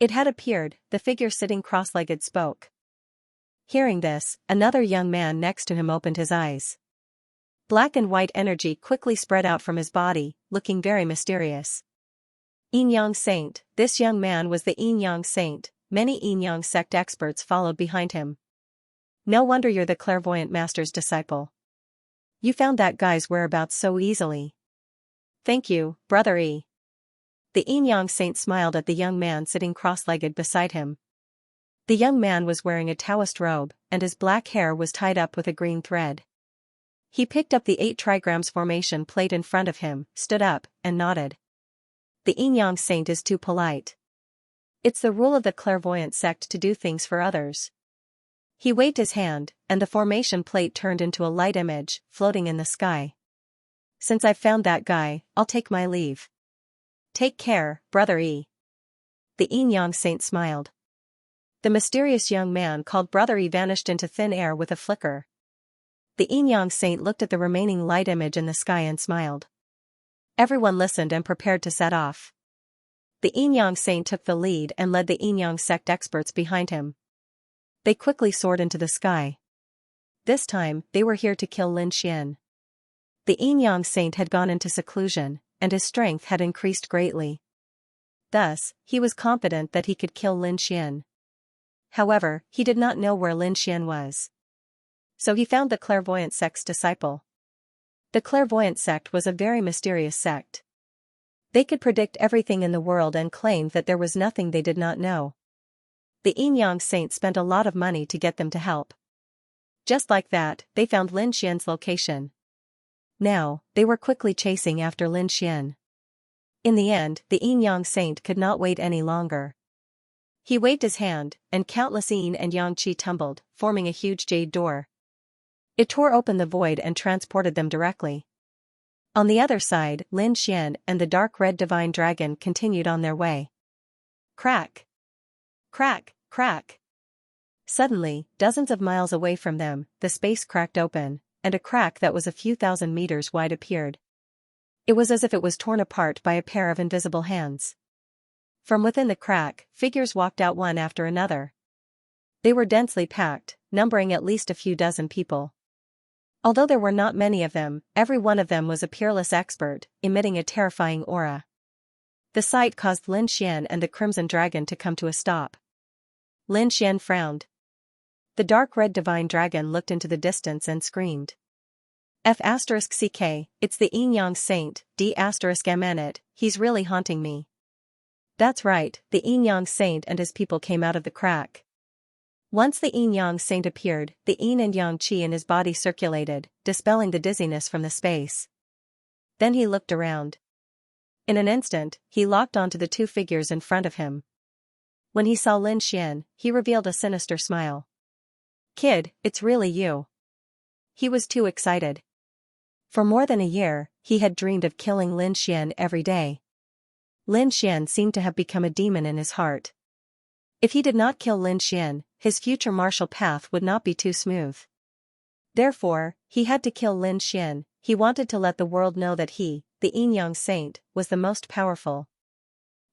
It had appeared, the figure sitting cross-legged spoke. Hearing this, another young man next to him opened his eyes. Black and white energy quickly spread out from his body, looking very mysterious. Yin Yang Saint, this young man was the Yin Yang Saint, many Yin Yang sect experts followed behind him. No wonder you're the clairvoyant master's disciple. You found that guy's whereabouts so easily. Thank you, Brother E. The Yin-Yang Saint smiled at the young man sitting cross-legged beside him. The young man was wearing a Taoist robe, and his black hair was tied up with a green thread. He picked up the 8 trigrams formation plate in front of him, stood up, and nodded. The Yin-Yang Saint is too polite. It's the rule of the clairvoyant sect to do things for others. He waved his hand, and the formation plate turned into a light image, floating in the sky. Since I've found that guy, I'll take my leave. Take care, Brother E. The Yin-Yang Saint smiled. The mysterious young man called Brother E vanished into thin air with a flicker. The Yin-Yang Saint looked at the remaining light image in the sky and smiled. Everyone listened and prepared to set off. The Yin-Yang Saint took the lead and led the Yin-Yang sect experts behind him. They quickly soared into the sky. This time, they were here to kill Lin Xian. The Yin-Yang Saint had gone into seclusion, and his strength had increased greatly. Thus, he was confident that he could kill Lin Xian. However, he did not know where Lin Xian was. So he found the clairvoyant sect's disciple. The clairvoyant sect was a very mysterious sect. They could predict everything in the world and claimed that there was nothing they did not know. The Yin-Yang Saint spent a lot of money to get them to help. Just like that, they found Lin Xian's location. Now, they were quickly chasing after Lin Xian. In the end, the Yin-Yang Saint could not wait any longer. He waved his hand, and countless Yin and Yang Qi tumbled, forming a huge jade door. It tore open the void and transported them directly. On the other side, Lin Xian and the dark red divine dragon continued on their way. Crack! Crack! Crack! Suddenly, dozens of miles away from them, the space cracked open, and a crack that was a few thousand meters wide appeared. It was as if it was torn apart by a pair of invisible hands. From within the crack, figures walked out one after another. They were densely packed, numbering at least a few dozen people. Although there were not many of them, every one of them was a peerless expert, emitting a terrifying aura. The sight caused Lin Xian and the Crimson Dragon to come to a stop. Lin Xian frowned. The dark red divine dragon looked into the distance and screamed. F*CK, it's the Yin-Yang Saint, D*MN, he's really haunting me. That's right, the Yin-Yang Saint and his people came out of the crack. Once the Yin-Yang Saint appeared, the Yin and Yang Qi in his body circulated, dispelling the dizziness from the space. Then he looked around. In an instant, he locked onto the 2 figures in front of him. When he saw Lin Xian, he revealed a sinister smile. Kid, it's really you. He was too excited. For more than a year, he had dreamed of killing Lin Xian every day. Lin Xian seemed to have become a demon in his heart. If he did not kill Lin Xian, his future martial path would not be too smooth. Therefore, he had to kill Lin Xian. He wanted to let the world know that he, the Yin-Yang Saint, was the most powerful.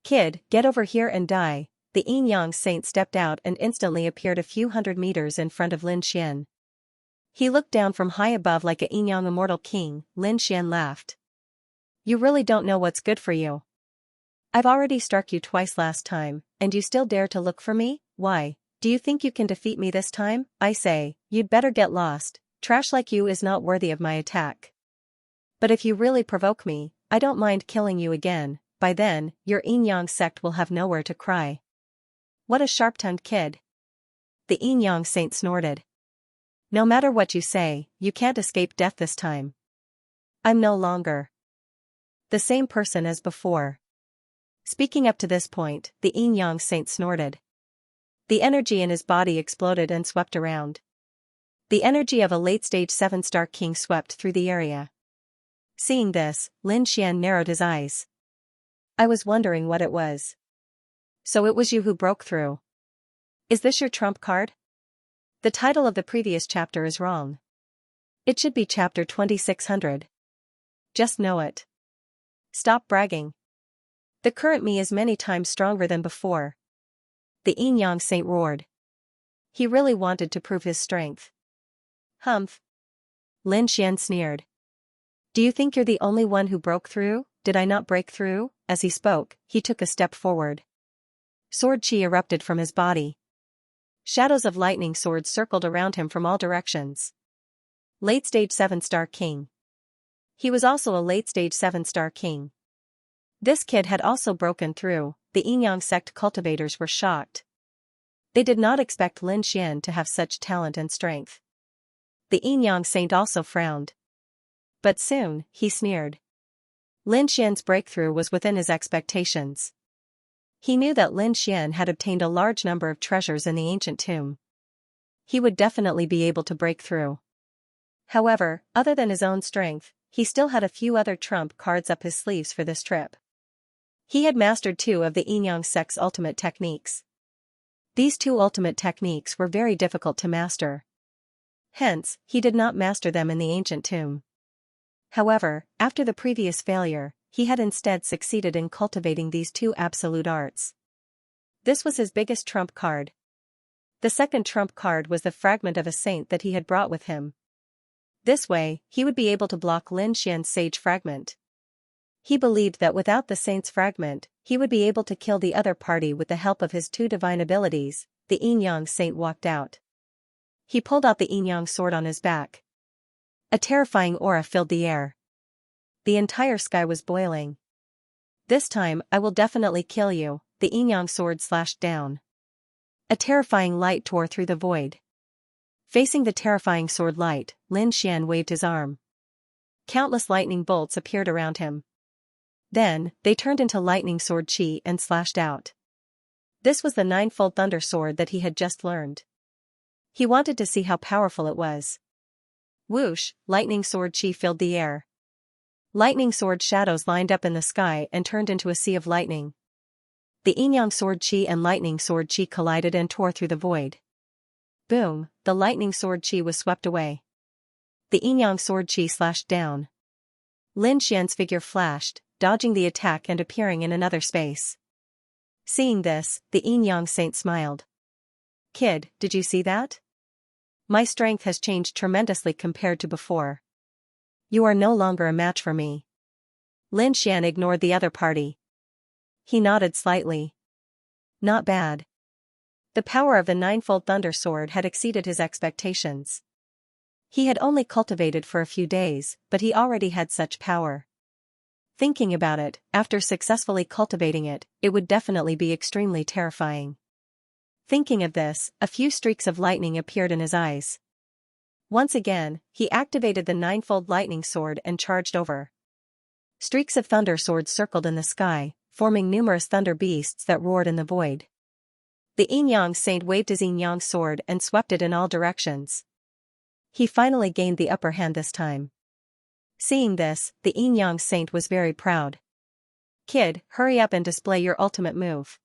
Kid, get over here and die. The Yin-Yang Saint stepped out and instantly appeared a few hundred meters in front of Lin Xian. He looked down from high above like a Yin-Yang immortal king. Lin Xian laughed. You really don't know what's good for you. I've already struck you twice last time, and you still dare to look for me? Why, do you think you can defeat me this time? I say, you'd better get lost. Trash like you is not worthy of my attack. But if you really provoke me, I don't mind killing you again. By then, your Yin-Yang sect will have nowhere to cry. What a sharp-tongued kid. The Yin-Yang Saint snorted. No matter what you say, you can't escape death this time. I'm no longer the same person as before. Speaking up to this point, the Yin-Yang Saint snorted. The energy in his body exploded and swept around. The energy of a late-stage 7-star king swept through the area. Seeing this, Lin Xian narrowed his eyes. I was wondering what it was. So it was you who broke through. Is this your trump card? The title of the previous chapter is wrong. It should be chapter 2600. Just know it. Stop bragging. The current me is many times stronger than before. The Yin-Yang Saint roared. He really wanted to prove his strength. Humph. Lin Xian sneered. Do you think you're the only one who broke through? Did I not break through? As he spoke, he took a step forward. Sword chi erupted from his body. Shadows of lightning swords circled around him from all directions. Late-stage 7-star king. He was also a late-stage 7-star king. This kid had also broken through. The Yin-Yang sect cultivators were shocked. They did not expect Lin Xian to have such talent and strength. The Yin-Yang saint also frowned. But soon, he sneered. Lin Xian's breakthrough was within his expectations. He knew that Lin Xian had obtained a large number of treasures in the ancient tomb. He would definitely be able to break through. However, other than his own strength, he still had a few other trump cards up his sleeves for this trip. He had mastered 2 of the Yin-Yang sect's ultimate techniques. These 2 ultimate techniques were very difficult to master. Hence, he did not master them in the ancient tomb. However, after the previous failure, he had instead succeeded in cultivating these 2 absolute arts. This was his biggest trump card. The second trump card was the fragment of a saint that he had brought with him. This way, he would be able to block Lin Xian's sage fragment. He believed that without the saint's fragment, he would be able to kill the other party with the help of his 2 divine abilities. The Yin-Yang saint walked out. He pulled out the Yin-Yang sword on his back. A terrifying aura filled the air. The entire sky was boiling. This time, I will definitely kill you, the Yin-Yang sword slashed down. A terrifying light tore through the void. Facing the terrifying sword light, Lin Xian waved his arm. Countless lightning bolts appeared around him. Then, they turned into lightning sword chi and slashed out. This was the 9-fold thunder sword that he had just learned. He wanted to see how powerful it was. Whoosh, lightning sword chi filled the air. Lightning sword shadows lined up in the sky and turned into a sea of lightning. The Yin-Yang sword chi and lightning sword chi collided and tore through the void. Boom, the lightning sword chi was swept away. The Yin-Yang sword chi slashed down. Lin Xian's figure flashed, dodging the attack and appearing in another space. Seeing this, the Yin-Yang saint smiled. Kid, did you see that? My strength has changed tremendously compared to before. You are no longer a match for me. Lin Xian ignored the other party. He nodded slightly. Not bad. The power of the 9-fold thunder sword had exceeded his expectations. He had only cultivated for a few days, but he already had such power. Thinking about it, after successfully cultivating it, it would definitely be extremely terrifying. Thinking of this, a few streaks of lightning appeared in his eyes. Once again, he activated the 9-fold lightning sword and charged over. Streaks of thunder swords circled in the sky, forming numerous thunder beasts that roared in the void. The Yin-Yang saint waved his Yin-Yang sword and swept it in all directions. He finally gained the upper hand this time. Seeing this, the Yin-Yang saint was very proud. Kid, hurry up and display your ultimate move.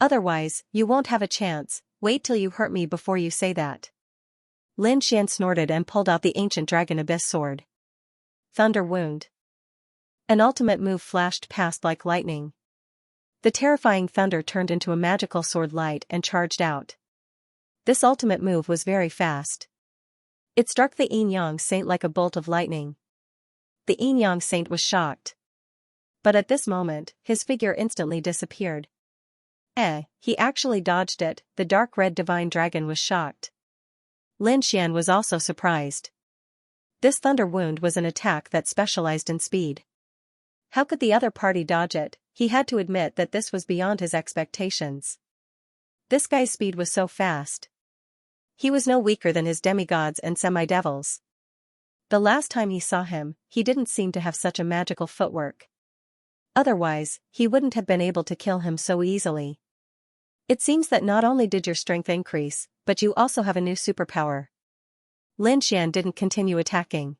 Otherwise, you won't have a chance. Wait till you hurt me before you say that. Lin Xian snorted and pulled out the ancient dragon abyss sword. Thunder wound. An ultimate move flashed past like lightning. The terrifying thunder turned into a magical sword light and charged out. This ultimate move was very fast. It struck the Yin-Yang saint like a bolt of lightning. The Yin-Yang saint was shocked. But at this moment, his figure instantly disappeared. He actually dodged it. The dark red divine dragon was shocked. Lin Xian was also surprised. This thunder wound was an attack that specialized in speed. How could the other party dodge it? He had to admit that this was beyond his expectations. This guy's speed was so fast. He was no weaker than his demigods and semi-devils. The last time he saw him, he didn't seem to have such a magical footwork. Otherwise, he wouldn't have been able to kill him so easily. It seems that not only did your strength increase, but you also have a new superpower. Lin Xian didn't continue attacking.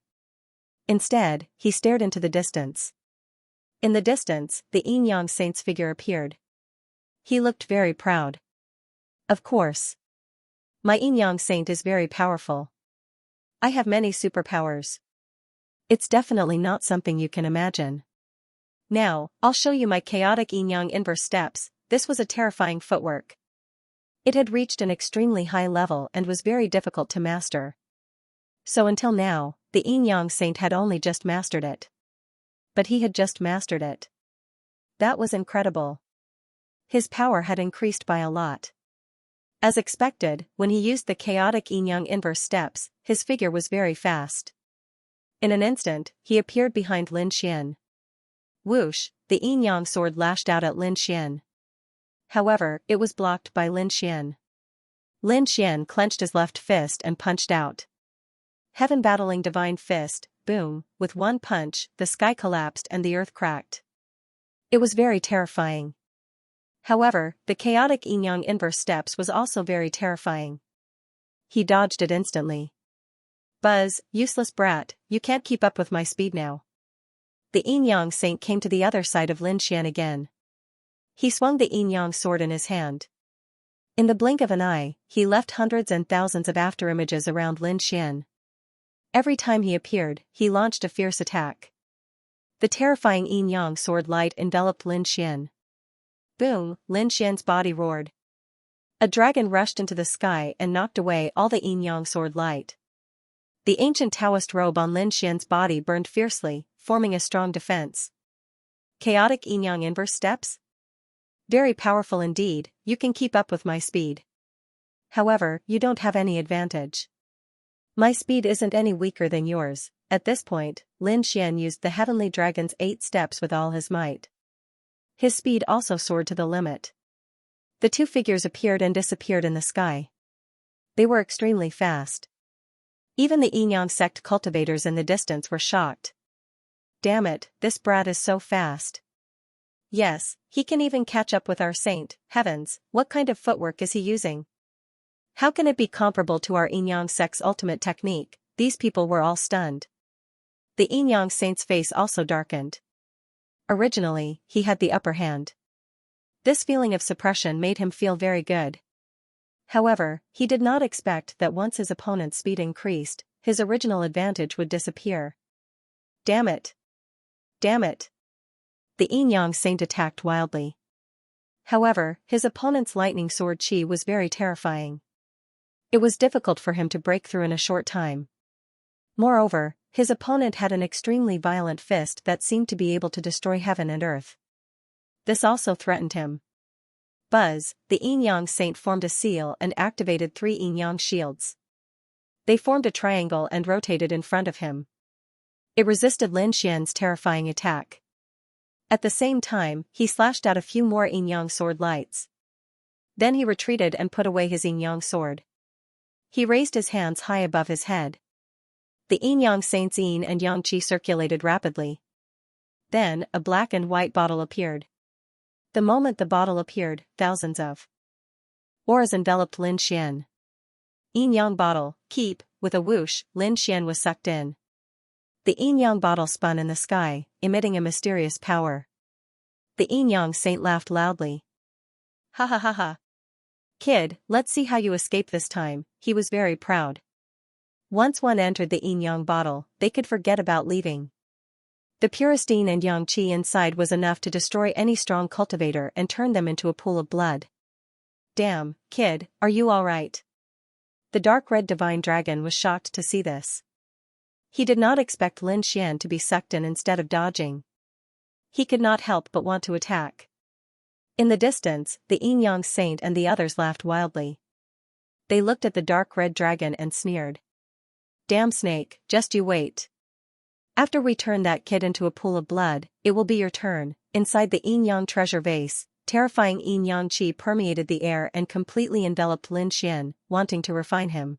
Instead, he stared into the distance. In the distance, the Yin-Yang saint's figure appeared. He looked very proud. Of course. My Yin-Yang saint is very powerful. I have many superpowers. It's definitely not something you can imagine. Now, I'll show you my chaotic Yin-Yang inverse steps. This was a terrifying footwork. It had reached an extremely high level and was very difficult to master. So until now, the Yin-Yang saint had only just mastered it. But he had just mastered it. That was incredible. His power had increased by a lot. As expected, when he used the chaotic Yin-Yang inverse steps, his figure was very fast. In an instant, he appeared behind Lin Xian. Whoosh, the yin-yang sword lashed out at Lin Xian. However, it was blocked by Lin Xian. Lin Xian clenched his left fist and punched out. Heaven battling divine fist, boom, with one punch, the sky collapsed and the earth cracked. It was very terrifying. However, the chaotic yin-yang inverse steps was also very terrifying. He dodged it instantly. Buzz, useless brat, you can't keep up with my speed now. The yin-yang saint came to the other side of Lin Xian again. He swung the yin-yang sword in his hand. In the blink of an eye, he left hundreds and thousands of afterimages around Lin Xian. Every time he appeared, he launched a fierce attack. The terrifying yin-yang sword light enveloped Lin Xian. Boom, Lin Xian's body roared. A dragon rushed into the sky and knocked away all the yin-yang sword light. The ancient Taoist robe on Lin Xian's body burned fiercely, forming a strong defense. Chaotic yin-yang inverse steps? Very powerful indeed, you can keep up with my speed. However, you don't have any advantage. My speed isn't any weaker than yours. At this point, Lin Xian used the heavenly dragon's 8 steps with all his might. His speed also soared to the limit. The two figures appeared and disappeared in the sky. They were extremely fast. Even the yin-yang sect cultivators in the distance were shocked. Damn it, this brat is so fast. Yes, he can even catch up with our saint. Heavens, what kind of footwork is he using? How can it be comparable to our yin-yang sect's ultimate technique? These people were all stunned. The yin-yang saint's face also darkened. Originally, he had the upper hand. This feeling of suppression made him feel very good. However, he did not expect that once his opponent's speed increased, his original advantage would disappear. Damn it! Damn it! The yin-yang saint attacked wildly. However, his opponent's lightning sword chi was very terrifying. It was difficult for him to break through in a short time. Moreover, his opponent had an extremely violent fist that seemed to be able to destroy heaven and earth. This also threatened him. Buzz, the yin-yang saint formed a seal and activated 3 yin-yang shields. They formed a triangle and rotated in front of him. It resisted Lin Xian's terrifying attack. At the same time, he slashed out a few more yin-yang sword lights. Then he retreated and put away his yin-yang sword. He raised his hands high above his head. The yin-yang saint's yin and yang qi circulated rapidly. Then, a black and white bottle appeared. The moment the bottle appeared, thousands of auras enveloped Lin Xian. Yin-yang bottle, keep, with a whoosh, Lin Xian was sucked in. The yin-yang bottle spun in the sky, emitting a mysterious power. The yin-yang saint laughed loudly. Ha ha ha ha. Kid, let's see how you escape this time. He was very proud. Once one entered the yin-yang bottle, they could forget about leaving. The purest yin and yang qi inside was enough to destroy any strong cultivator and turn them into a pool of blood. Damn, kid, are you alright? The dark red divine dragon was shocked to see this. He did not expect Lin Xian to be sucked in instead of dodging. He could not help but want to attack. In the distance, the yin-yang saint and the others laughed wildly. They looked at the dark red dragon and sneered. Damn snake, just you wait. After we turn that kid into a pool of blood, it will be your turn. Inside the yin-yang treasure vase, terrifying yin-yang qi permeated the air and completely enveloped Lin Xian, wanting to refine him.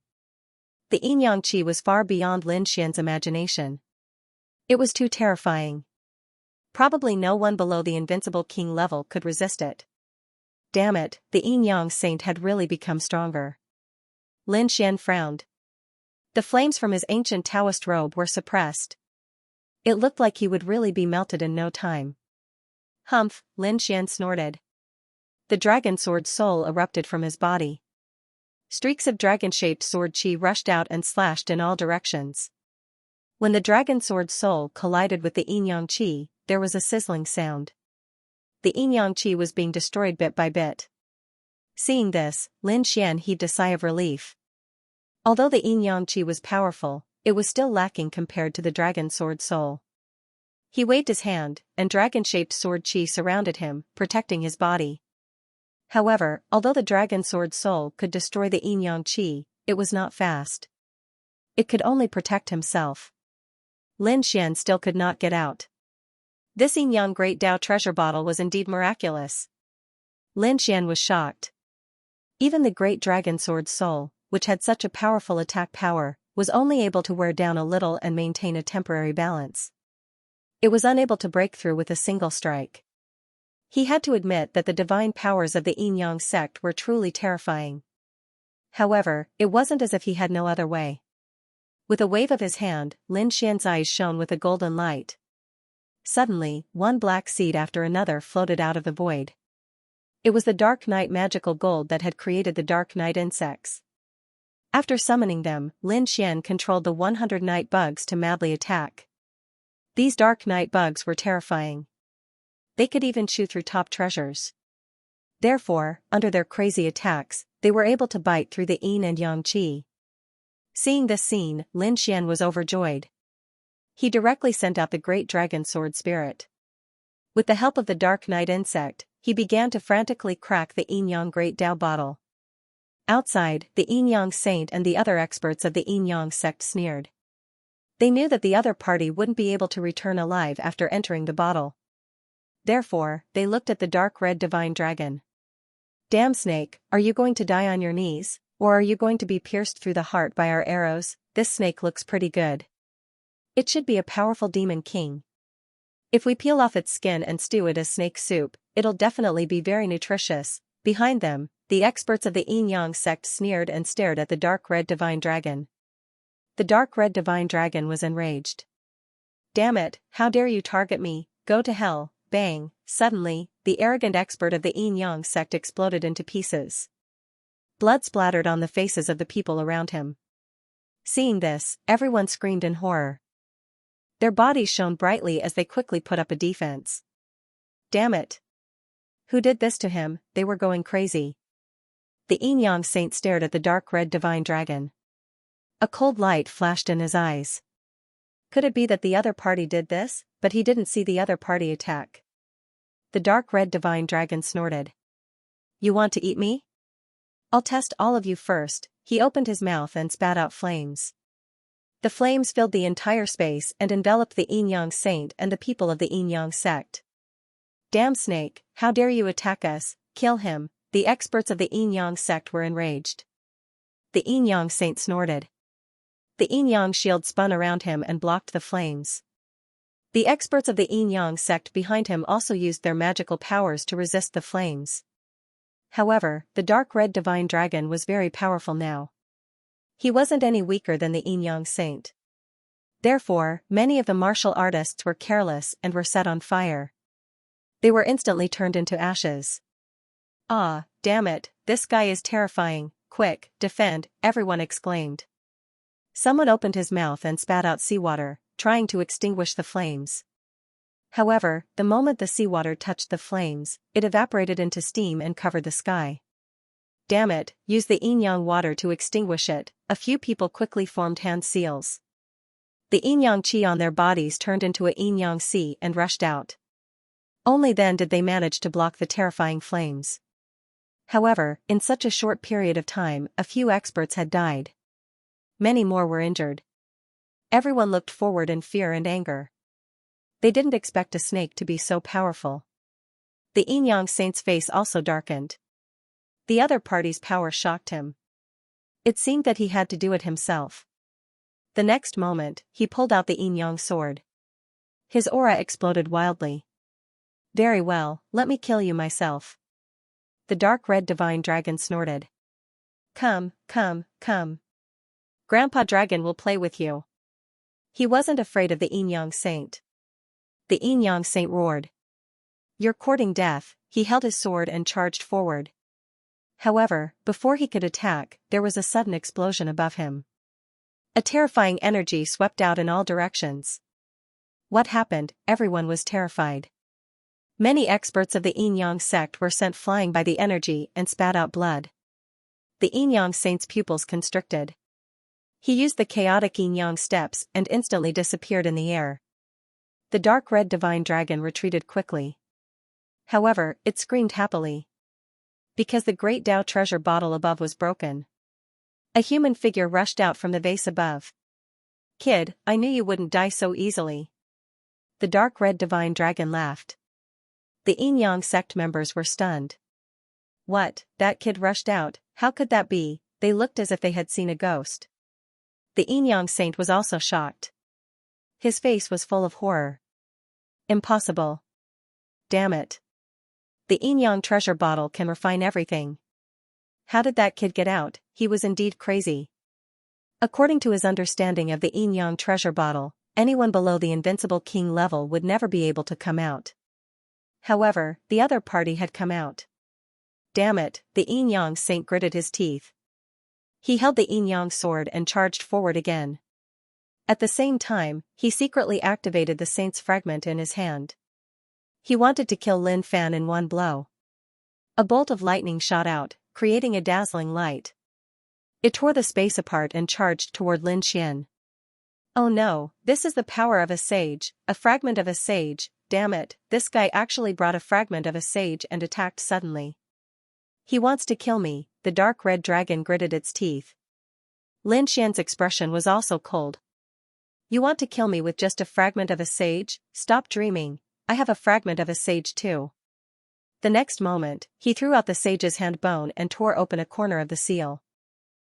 The yin-yang qi was far beyond Lin Xian's imagination. It was too terrifying. Probably no one below the invincible king level could resist it. Damn it, the yin-yang saint had really become stronger. Lin Xian frowned. The flames from his ancient Taoist robe were suppressed. It looked like he would really be melted in no time. Humph, Lin Xian snorted. The dragon sword soul erupted from his body. Streaks of dragon-shaped sword chi rushed out and slashed in all directions. When the dragon sword soul collided with the yin-yang qi, there was a sizzling sound. The yin-yang qi was being destroyed bit by bit. Seeing this, Lin Xian heaved a sigh of relief. Although the yin-yang qi was powerful, it was still lacking compared to the dragon sword soul. He waved his hand, and dragon-shaped sword chi surrounded him, protecting his body. However, although the dragon sword soul could destroy the yin-yang qi, it was not fast. It could only protect himself. Lin Xian still could not get out. This Yin Yang Great Tao treasure bottle was indeed miraculous. Lin Xian was shocked. Even the great dragon sword soul, which had such a powerful attack power, was only able to wear down a little and maintain a temporary balance. It was unable to break through with a single strike. He had to admit that the divine powers of the Yin Yang sect were truly terrifying. However, it wasn't as if he had no other way. With a wave of his hand, Lin Xian's eyes shone with a golden light. Suddenly, one black seed after another floated out of the void. It was the Dark Night magical gold that had created the Dark Night insects. After summoning them, Lin Xian controlled the 100 night bugs to madly attack. These Dark Night bugs were terrifying. They could even chew through top treasures. Therefore, under their crazy attacks, they were able to bite through the Yin and Yang Qi. Seeing this scene, Lin Xian was overjoyed. He directly sent out the great dragon sword spirit. With the help of the Dark Night insect, he began to frantically crack the Yin Yang Great Tao bottle. Outside, the Yin Yang saint and the other experts of the Yin Yang sect sneered. They knew that the other party wouldn't be able to return alive after entering the bottle. Therefore, they looked at the dark red divine dragon. "Damn snake, are you going to die on your knees, or are you going to be pierced through the heart by our arrows? This snake looks pretty good. It should be a powerful demon king. If we peel off its skin and stew it as snake soup, it'll definitely be very nutritious." Behind them, the experts of the Yin Yang sect sneered and stared at the dark red divine dragon. The dark red divine dragon was enraged. "Damn it, how dare you target me, go to hell." Bang! Suddenly, the arrogant expert of the Yin Yang sect exploded into pieces. Blood splattered on the faces of the people around him. Seeing this, everyone screamed in horror. Their bodies shone brightly as they quickly put up a defense. Damn it! Who did this to him? They were going crazy. The Yin Yang saint stared at the dark red divine dragon. A cold light flashed in his eyes. Could it be that the other party did this? But he didn't see the other party attack. The dark red divine dragon snorted. "You want to eat me? I'll test all of you first." He opened his mouth and spat out flames. The flames filled the entire space and enveloped the Yin Yang saint and the people of the Yin Yang sect. "Damn snake, how dare you attack us, kill him." The experts of the Yin Yang sect were enraged. The Yin Yang saint snorted. The Yin Yang shield spun around him and blocked the flames. The experts of the Yin Yang sect behind him also used their magical powers to resist the flames. However, the dark red divine dragon was very powerful now. He wasn't any weaker than the Yin Yang saint. Therefore, many of the martial artists were careless and were set on fire. They were instantly turned into ashes. "Ah, damn it, this guy is terrifying. Quick, defend," everyone exclaimed. Someone opened his mouth and spat out seawater, trying to extinguish the flames. However, the moment the seawater touched the flames, it evaporated into steam and covered the sky. "Damn it, use the Yin Yang water to extinguish it." A few people quickly formed hand seals. The Yin Yang Qi on their bodies turned into a Yin Yang sea and rushed out. Only then did they manage to block the terrifying flames. However, in such a short period of time, a few experts had died. Many more were injured. Everyone looked forward in fear and anger. They didn't expect a snake to be so powerful. The Yin Yang saint's face also darkened. The other party's power shocked him. It seemed that he had to do it himself. The next moment, he pulled out the Yin Yang sword. His aura exploded wildly. "Very well, let me kill you myself." The dark red divine dragon snorted. Come, come, come. Grandpa Dragon will play with you." He wasn't afraid of the Yin Yang saint. The Yin Yang saint roared. "You're courting death." He held his sword and charged forward. However, before he could attack, there was a sudden explosion above him. A terrifying energy swept out in all directions. What happened? Everyone was terrified. Many experts of the Yin Yang sect were sent flying by the energy and spat out blood. The Yin Yang saint's pupils constricted. He used the chaotic Yin Yang steps and instantly disappeared in the air. The dark red divine dragon retreated quickly. However, it screamed happily. Because the great Tao treasure bottle above was broken. A human figure rushed out from the vase above. "Kid, I knew you wouldn't die so easily." the dark red divine dragon laughed. The Yin-Yang sect members were stunned. What? That kid rushed out, how could that be? They looked as if they had seen a ghost. The Yin-Yang saint was also shocked. His face was full of horror. Impossible. Damn it. The Yin-Yang treasure bottle can refine everything. How did that kid get out? He was indeed crazy. According to his understanding of the Yin-Yang treasure bottle, anyone below the invincible king level would never be able to come out. However, the other party had come out. Damn it, the Yin-Yang saint gritted his teeth. He held the Yin-Yang sword and charged forward again. At the same time, he secretly activated the saint's fragment in his hand. He wanted to kill Lin Fan in one blow. A bolt of lightning shot out, creating a dazzling light. It tore the space apart and charged toward Lin Xian. Oh no, this is the power of a sage, a fragment of a sage. Damn it, this guy actually brought a fragment of a sage and attacked suddenly. He wants to kill me, the dark red dragon gritted its teeth. Lin Xian's expression was also cold. You want to kill me with just a fragment of a sage? Stop dreaming, I have a fragment of a sage too. The next moment, he threw out the sage's hand bone and tore open a corner of the seal.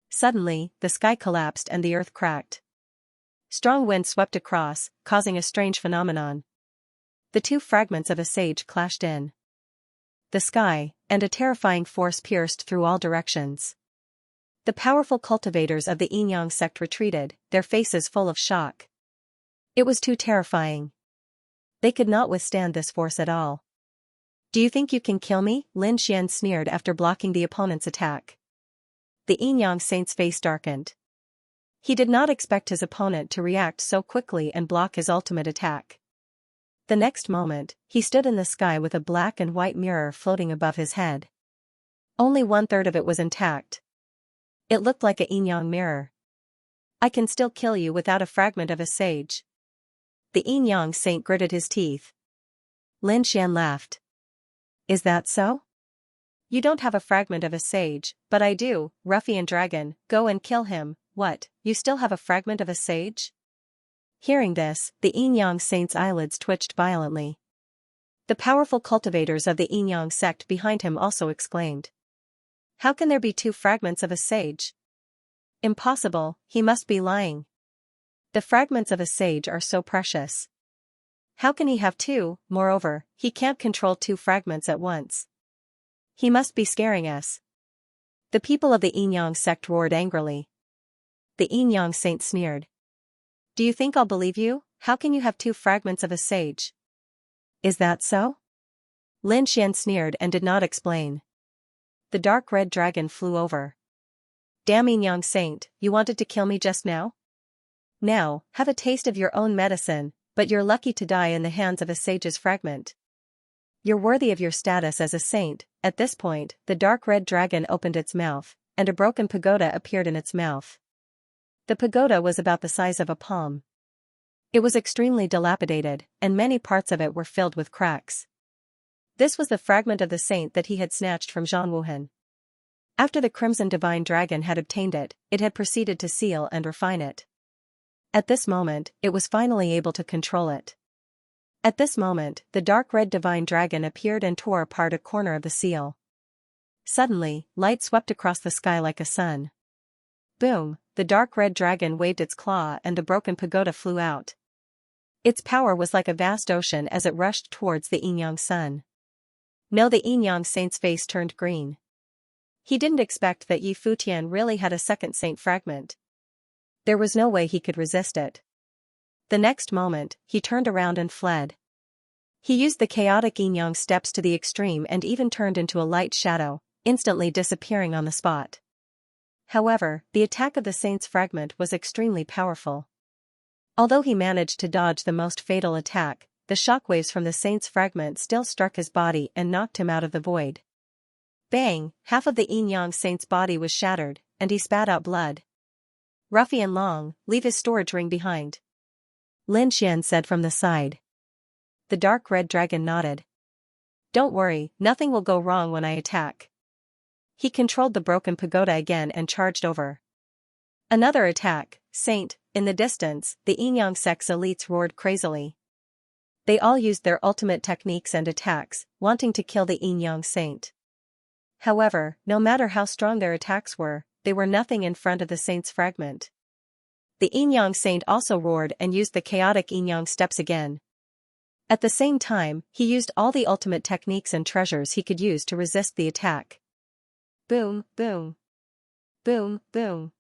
Suddenly, the sky collapsed and the earth cracked. Strong wind swept across, causing a strange phenomenon. The two fragments of a sage clashed in the sky, and a terrifying force pierced through all directions. The powerful cultivators of the Yin-Yang sect retreated, their faces full of shock. It was too terrifying. They could not withstand this force at all. Do you think you can kill me? Lin Xian sneered after blocking the opponent's attack. The Yin-Yang saint's face darkened. He did not expect his opponent to react so quickly and block his ultimate attack. The next moment, he stood in the sky with a black and white mirror floating above his head. Only 1/3 of it was intact. It looked like a Yin-Yang mirror. I can still kill you without a fragment of a sage. The Yin-Yang saint gritted his teeth. Lin Xian laughed. Is that so? You don't have a fragment of a sage, but I do, ruffian dragon, go and kill him. What, you still have a fragment of a sage? Hearing this, the Yin-Yang saint's eyelids twitched violently. The powerful cultivators of the Yin-Yang sect behind him also exclaimed. How can there be two fragments of a sage? Impossible, he must be lying. The fragments of a sage are so precious. How can he have two? Moreover, he can't control two fragments at once. He must be scaring us. The people of the Yin-Yang sect roared angrily. The Yin-Yang saint sneered. Do you think I'll believe you? How can you have two fragments of a sage? Is that so? Lin Xian sneered and did not explain. The dark red dragon flew over. Damn Yin-Yang saint, you wanted to kill me just now? Now, have a taste of your own medicine, but you're lucky to die in the hands of a sage's fragment. You're worthy of your status as a saint. At this point, the dark red dragon opened its mouth, and a broken pagoda appeared in its mouth. The pagoda was about the size of a palm. It was extremely dilapidated, and many parts of it were filled with cracks. This was the fragment of the saint that he had snatched from Zhang Wuhan. After the Crimson Divine Dragon had obtained it, it had proceeded to seal and refine it. At this moment, it was finally able to control it. At this moment, the dark red divine dragon appeared and tore apart a corner of the seal. Suddenly, light swept across the sky like a sun. Boom, the dark red dragon waved its claw and the broken pagoda flew out. Its power was like a vast ocean as it rushed towards the Yin-Yang sun. No, the Yin-Yang saint's face turned green. He didn't expect that Yi Futian really had a second saint fragment. There was no way he could resist it. The next moment, he turned around and fled. He used the chaotic Yin-Yang steps to the extreme and even turned into a light shadow, instantly disappearing on the spot. However, the attack of the saint's fragment was extremely powerful. Although he managed to dodge the most fatal attack, the shockwaves from the saint's fragment still struck his body and knocked him out of the void. Bang! Half of the Yin-Yang saint's body was shattered, and he spat out blood. Ruffian Long, leave his storage ring behind. Lin Xian said from the side. The dark red dragon nodded. Don't worry, nothing will go wrong when I attack. He controlled the broken pagoda again and charged over. Another attack, Saint. In the distance, the Yin-Yang sect's elites roared crazily. They all used their ultimate techniques and attacks, wanting to kill the Yin-Yang Saint. However, no matter how strong their attacks were, they were nothing in front of the Saint's fragment. The Yin-Yang Saint also roared and used the chaotic Yin-Yang steps again. At the same time, he used all the ultimate techniques and treasures he could use to resist the attack. Boom, boom. Boom, boom.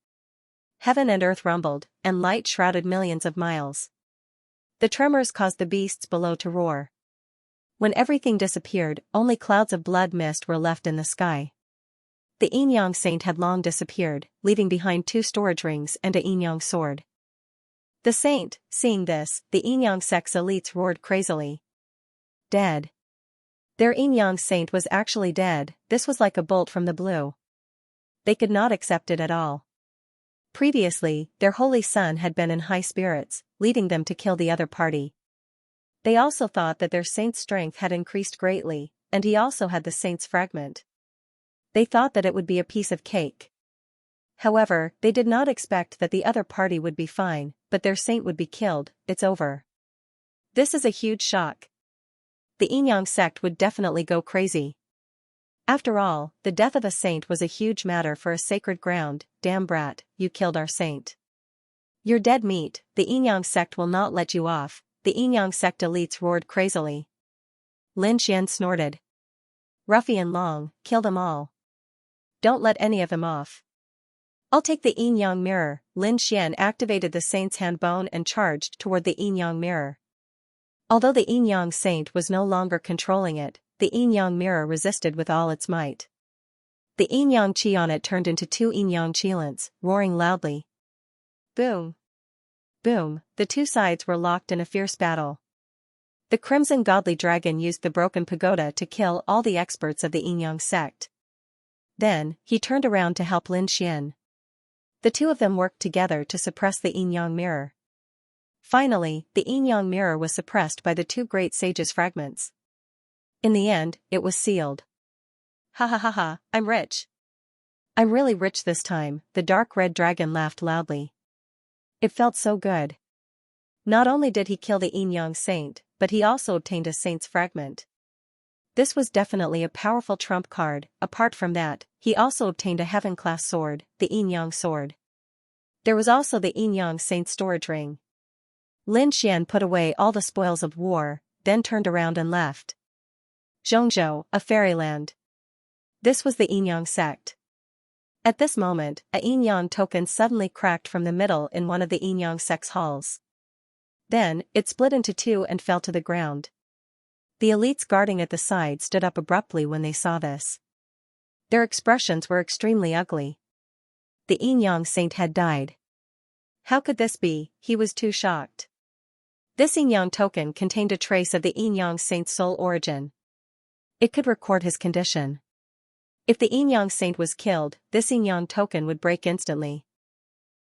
Heaven and earth rumbled, and light shrouded millions of miles. The tremors caused the beasts below to roar. When everything disappeared, only clouds of blood mist were left in the sky. The Yin-Yang Saint had long disappeared, leaving behind 2 storage rings and a Yin-Yang sword. The Saint, seeing this, the Yin-Yang sect's elites roared crazily. Dead. Their Yin-Yang Saint was actually dead. This was like a bolt from the blue. They could not accept it at all. Previously, their holy son had been in high spirits, leading them to kill the other party. They also thought that their saint's strength had increased greatly, and he also had the saint's fragment. They thought that it would be a piece of cake. However, they did not expect that the other party would be fine, but their saint would be killed. It's over. This is a huge shock. The Yin-Yang sect would definitely go crazy. After all, the death of a saint was a huge matter for a sacred ground. Damn brat, you killed our saint. You're dead meat. The Yin-Yang sect will not let you off. The Yin-Yang sect elites roared crazily. Lin Xian snorted. Ruffian Long, kill them all. Don't let any of them off. I'll take the Yin-Yang mirror. Lin Xian activated the saint's hand bone and charged toward the Yin-Yang mirror. Although the Yin-Yang saint was no longer controlling it, the Yin-Yang mirror resisted with all its might. The Yin-Yang chi on it turned into 2 Yin-Yang chilants, roaring loudly. Boom. Boom, the 2 sides were locked in a fierce battle. The Crimson Godly Dragon used the broken pagoda to kill all the experts of the Yin-Yang sect. Then, he turned around to help Lin Xian. The 2 of them worked together to suppress the Yin-Yang mirror. Finally, the Yin-Yang mirror was suppressed by the 2 great sages' fragments. In the end, it was sealed. Ha ha ha ha, I'm rich. I'm really rich this time, the dark red dragon laughed loudly. It felt so good. Not only did he kill the Yin-Yang saint, but he also obtained a saint's fragment. This was definitely a powerful trump card. Apart from that, he also obtained a heaven-class sword, the Yin-Yang sword. There was also the Yin-Yang saint's storage ring. Lin Xian put away all the spoils of war, then turned around and left. Zhongzhou, a fairyland. This was the Yin-Yang sect. At this moment, a Yin-Yang token suddenly cracked from the middle in one of the Yin-Yang sect's halls. Then, it split into 2 and fell to the ground. The elites guarding at the side stood up abruptly when they saw this. Their expressions were extremely ugly. The Yin-Yang saint had died. How could this be? He was too shocked. This Yin-Yang token contained a trace of the Yin-Yang saint's soul origin. It could record his condition. If the Yin-Yang saint was killed, this Yin-Yang token would break instantly.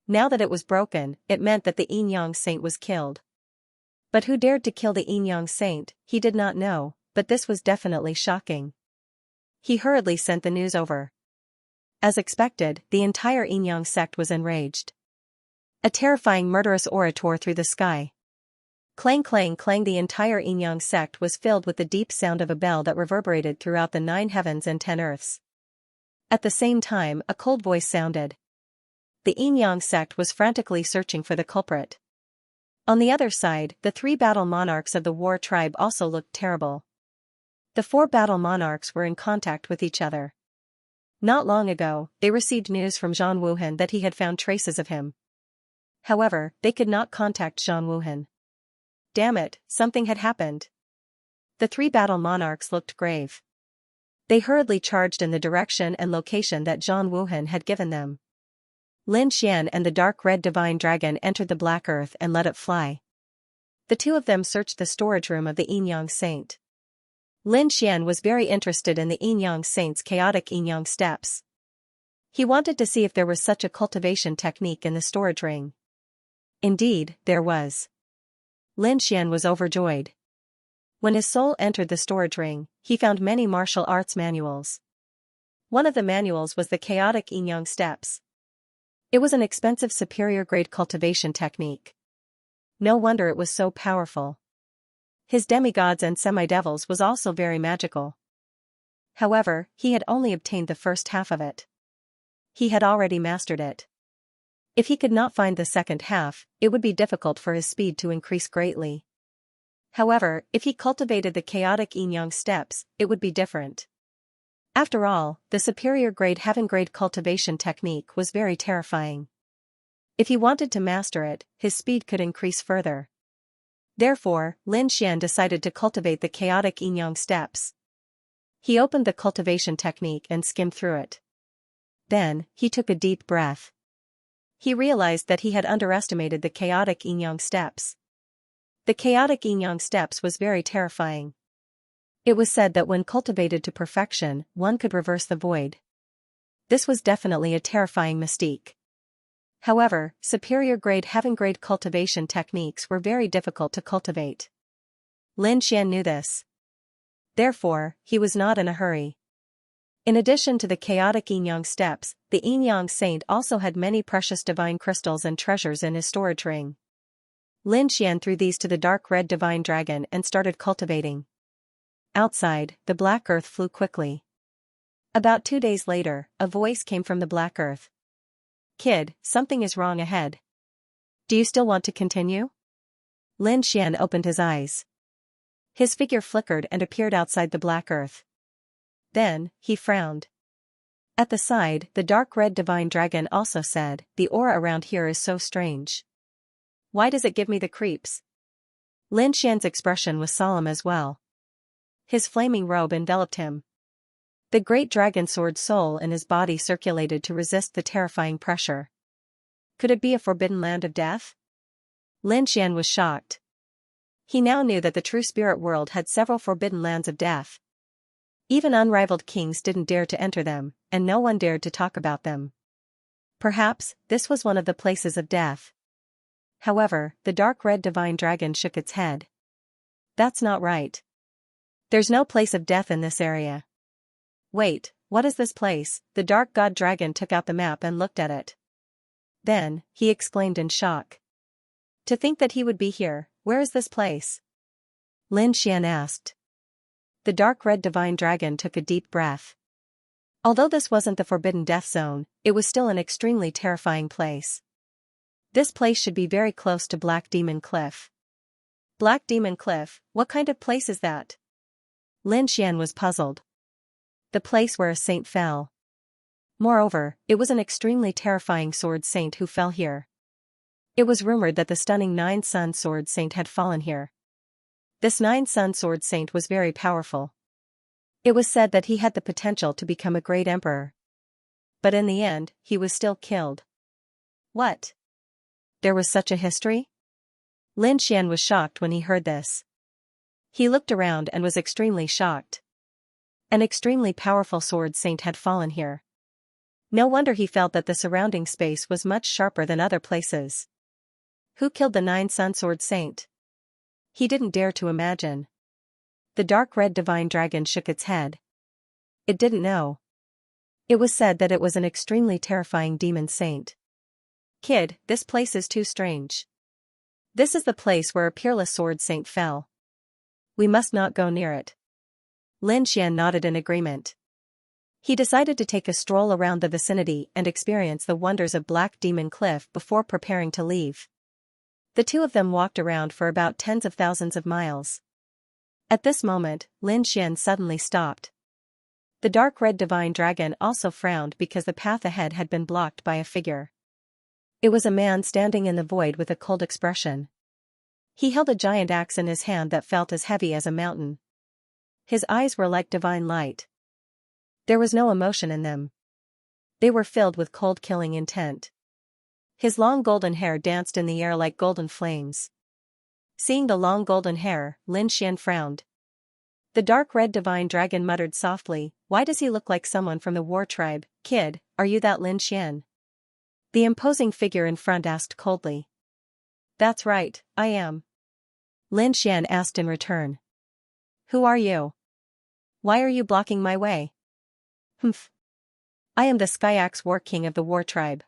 Now that it was broken, it meant that the Yin-Yang saint was killed. But who dared to kill the Yin-Yang saint, he did not know, but this was definitely shocking. He hurriedly sent the news over. As expected, the entire Yin-Yang sect was enraged. A terrifying murderous aura tore through the sky. Clang clang clang, the entire Yin-Yang sect was filled with the deep sound of a bell that reverberated throughout the 9 heavens and 10 earths. At the same time, a cold voice sounded. The Yin-Yang sect was frantically searching for the culprit. On the other side, the 3 battle monarchs of the war tribe also looked terrible. The 4 battle monarchs were in contact with each other. Not long ago, they received news from Zhang Wuhan that he had found traces of him. However, they could not contact Zhang Wuhan. Damn it, something had happened. The 3 battle monarchs looked grave. They hurriedly charged in the direction and location that Zhang Wuhan had given them. Lin Xian and the dark red divine dragon entered the black earth and let it fly. The 2 of them searched the storage room of the Yin-Yang saint. Lin Xian was very interested in the Yin-Yang saint's chaotic Yin-Yang steps. He wanted to see if there was such a cultivation technique in the storage ring. Indeed, there was. Lin Xian was overjoyed. When his soul entered the storage ring, he found many martial arts manuals. One of the manuals was the chaotic Yin-Yang steps. It was an expensive superior grade cultivation technique. No wonder it was so powerful. His demigods and semi-devils was also very magical. However, he had only obtained the first half of it. He had already mastered it. If he could not find the second half, it would be difficult for his speed to increase greatly. However, if he cultivated the chaotic yin-yang steps, it would be different. After all, the superior grade heaven-grade cultivation technique was very terrifying. If he wanted to master it, his speed could increase further. Therefore, Lin Xian decided to cultivate the chaotic yin-yang steps. He opened the cultivation technique and skimmed through it. Then, he took a deep breath. He realized that he had underestimated the chaotic yin-yang steps. The chaotic yin-yang steps was very terrifying. It was said that when cultivated to perfection, one could reverse the void. This was definitely a terrifying mystique. However, superior-grade heaven-grade cultivation techniques were very difficult to cultivate. Lin Xian knew this. Therefore, he was not in a hurry. In addition to the chaotic yin-yang steps, the yin-yang saint also had many precious divine crystals and treasures in his storage ring. Lin Xian threw these to the dark red divine dragon and started cultivating. Outside, the black earth flew quickly. About 2 days later, a voice came from the black earth. "Kid, something is wrong ahead. Do you still want to continue?" Lin Xian opened his eyes. His figure flickered and appeared outside the black earth. Then, he frowned. At the side, the dark red divine dragon also said, "The aura around here is so strange. Why does it give me the creeps?" Lin Xian's expression was solemn as well. His flaming robe enveloped him. The great dragon sword soul in his body circulated to resist the terrifying pressure. Could it be a forbidden land of death? Lin Xian was shocked. He now knew that the true spirit world had several forbidden lands of death. Even unrivaled kings didn't dare to enter them, and no one dared to talk about them. Perhaps, this was one of the places of death. However, the dark red divine dragon shook its head. "That's not right. There's no place of death in this area." "Wait, what is this place?" The dark god dragon took out the map and looked at it. Then, he exclaimed in shock. "To think that he would be here, where is this place?" Lin Xian asked. The dark red divine dragon took a deep breath. Although this wasn't the forbidden death zone, it was still an extremely terrifying place. This place should be very close to Black Demon Cliff. Black Demon Cliff, what kind of place is that? Lin Xian was puzzled. The place where a saint fell. Moreover, it was an extremely terrifying sword saint who fell here. It was rumored that the stunning Nine-Sun sword saint had fallen here. This Nine-Sun sword saint was very powerful. It was said that he had the potential to become a great emperor. But in the end, he was still killed. What? There was such a history? Lin Xian was shocked when he heard this. He looked around and was extremely shocked. An extremely powerful sword saint had fallen here. No wonder he felt that the surrounding space was much sharper than other places. Who killed the Nine-Sun sword saint? He didn't dare to imagine. The dark red divine dragon shook its head. It didn't know. It was said that it was an extremely terrifying demon saint. "Kid, this place is too strange. This is the place where a peerless sword saint fell. We must not go near it." Lin Xian nodded in agreement. He decided to take a stroll around the vicinity and experience the wonders of Black Demon Cliff before preparing to leave. The two of them walked around for about tens of thousands of miles. At this moment, Lin Xian suddenly stopped. The dark red divine dragon also frowned because the path ahead had been blocked by a figure. It was a man standing in the void with a cold expression. He held a giant axe in his hand that felt as heavy as a mountain. His eyes were like divine light. There was no emotion in them. They were filled with cold killing intent. His long golden hair danced in the air like golden flames. Seeing the long golden hair, Lin Xian frowned. The dark red divine dragon muttered softly, "Why does he look like someone from the war tribe? Kid, are you that Lin Xian?" The imposing figure in front asked coldly. "That's right, I am." Lin Xian asked in return. "Who are you? Why are you blocking my way?" "Humph. I am the Skyaxe War King of the War Tribe."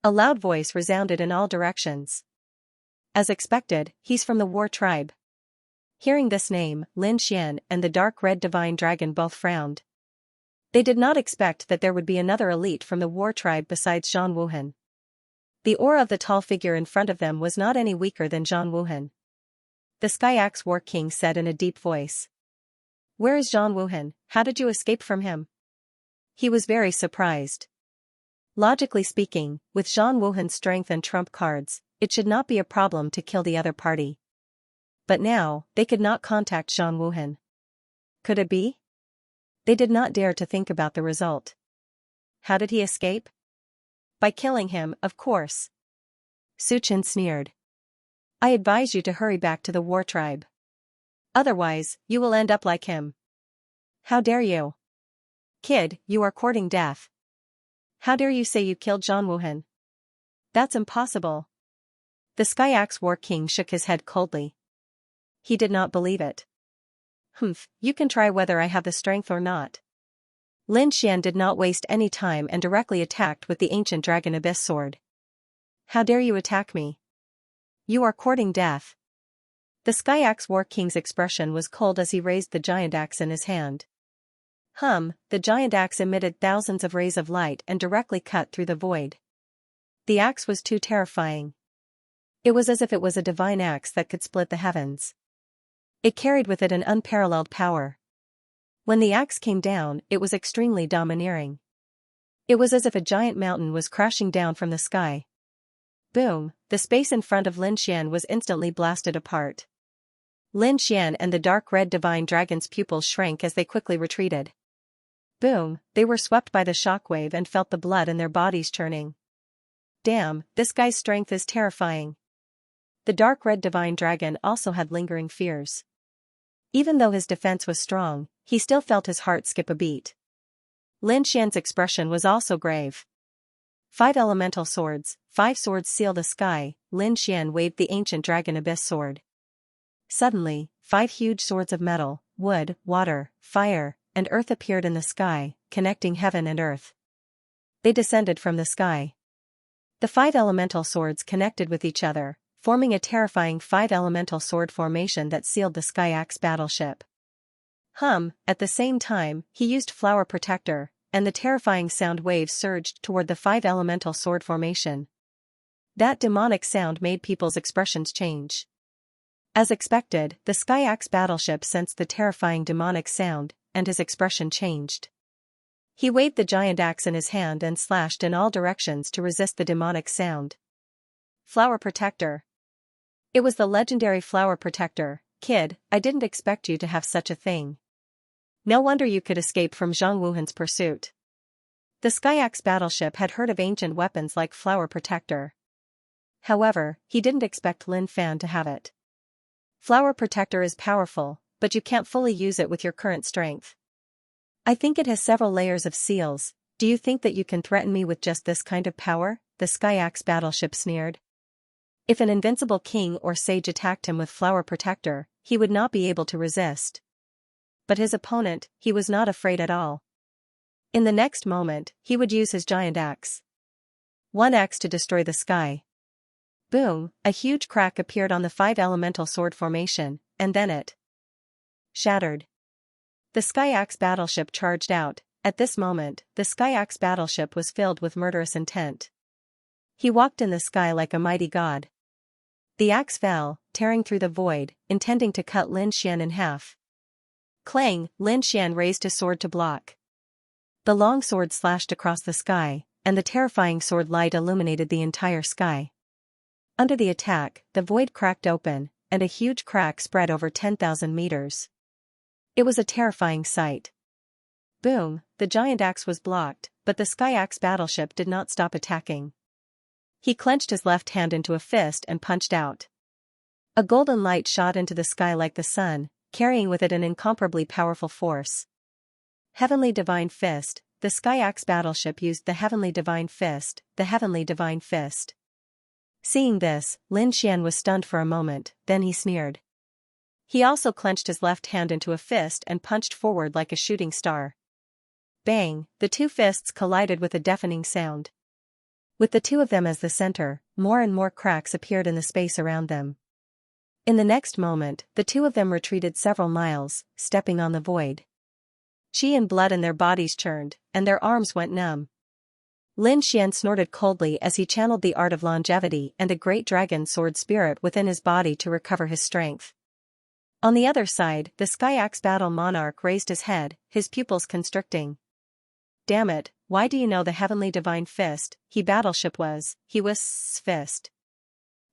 A loud voice resounded in all directions. "As expected, he's from the War Tribe. Hearing this name, Lin Xian and the dark red divine dragon both frowned. They did not expect that there would be another elite from the war tribe besides Zhang Wuhan. The aura of the tall figure in front of them was not any weaker than Zhang Wuhan. The Sky Axe War King said in a deep voice. Where is Zhang Wuhan? How did you escape from him? He was very surprised. Logically speaking, with Zhang Wuhan's strength and trump cards, it should not be a problem to kill the other party. But now, they could not contact Zhang Wuhan. Could it be? They did not dare to think about the result. How did he escape? By killing him, of course. Su Chen sneered. I advise you to hurry back to the war tribe. Otherwise, you will end up like him. How dare you? Kid, you are courting death. How dare you say you killed Zhang Wuhan? That's impossible. The Sky Axe War King shook his head coldly. He did not believe it. Humph, you can try whether I have the strength or not. Lin Xian did not waste any time and directly attacked with the ancient dragon abyss sword. How dare you attack me? You are courting death. The Sky Axe War King's expression was cold as he raised the giant axe in his hand. The giant axe emitted thousands of rays of light and directly cut through the void. The axe was too terrifying. It was as if it was a divine axe that could split the heavens. It carried with it an unparalleled power. When the axe came down, it was extremely domineering. It was as if a giant mountain was crashing down from the sky. Boom, the space in front of Lin Xian was instantly blasted apart. Lin Xian and the dark red divine dragon's pupils shrank as they quickly retreated. Boom, they were swept by the shockwave and felt the blood in their bodies churning. Damn, this guy's strength is terrifying. The dark red divine dragon also had lingering fears. Even though his defense was strong, he still felt his heart skip a beat. Lin Xian's expression was also grave. 5 elemental swords, 5 swords seal the sky. Lin Xian waved the ancient dragon abyss sword. Suddenly, 5 huge swords of metal, wood, water, fire, and earth appeared in the sky, connecting heaven and earth. They descended from the sky. The 5 elemental swords connected with each other, forming a terrifying 5 elemental sword formation that sealed the Sky Axe battleship. At the same time, he used Flower Protector, and the terrifying sound waves surged toward the 5 elemental sword formation. That demonic sound made people's expressions change. As expected, the Sky Axe battleship sensed the terrifying demonic sound, and his expression changed. He waved the giant axe in his hand and slashed in all directions to resist the demonic sound. Flower Protector. It was the legendary Flower Protector. Kid, I didn't expect you to have such a thing. No wonder you could escape from Zhang Wuhan's pursuit. The Sky Axe battleship had heard of ancient weapons like Flower Protector. However, he didn't expect Lin Fan to have it. Flower Protector is powerful, but you can't fully use it with your current strength. I think it has several layers of seals. Do you think that you can threaten me with just this kind of power? The Sky Axe battleship sneered. If an invincible king or sage attacked him with Flower Protector, he would not be able to resist. But his opponent, he was not afraid at all. In the next moment, he would use his giant axe. One axe to destroy the sky. Boom, a huge crack appeared on the 5 elemental sword formation, and then it shattered. The Sky Axe battleship charged out. At this moment, the Sky Axe battleship was filled with murderous intent. He walked in the sky like a mighty god. The axe fell, tearing through the void, intending to cut Lin Xian in half. Clang, Lin Xian raised his sword to block. The long sword slashed across the sky, and the terrifying sword light illuminated the entire sky. Under the attack, the void cracked open, and a huge crack spread over 10,000 meters. It was a terrifying sight. Boom, the giant axe was blocked, but the Sky Axe battleship did not stop attacking. He clenched his left hand into a fist and punched out. A golden light shot into the sky like the sun, carrying with it an incomparably powerful force. Heavenly Divine Fist. The Sky Axe battleship used the Heavenly Divine Fist, the Heavenly Divine Fist. Seeing this, Lin Xian was stunned for a moment, then he sneered. He also clenched his left hand into a fist and punched forward like a shooting star. Bang, the 2 fists collided with a deafening sound. With the 2 of them as the center, more and more cracks appeared in the space around them. In the next moment, the two of them retreated several miles, stepping on the void. Qi and blood in their bodies churned, and their arms went numb. Lin Xian snorted coldly as he channeled the art of longevity and a great dragon sword spirit within his body to recover his strength. On the other side, the Sky Axe Battle Monarch raised his head, his pupils constricting. Damn it, why do you know the Heavenly Divine Fist? He battleship was, he was fist.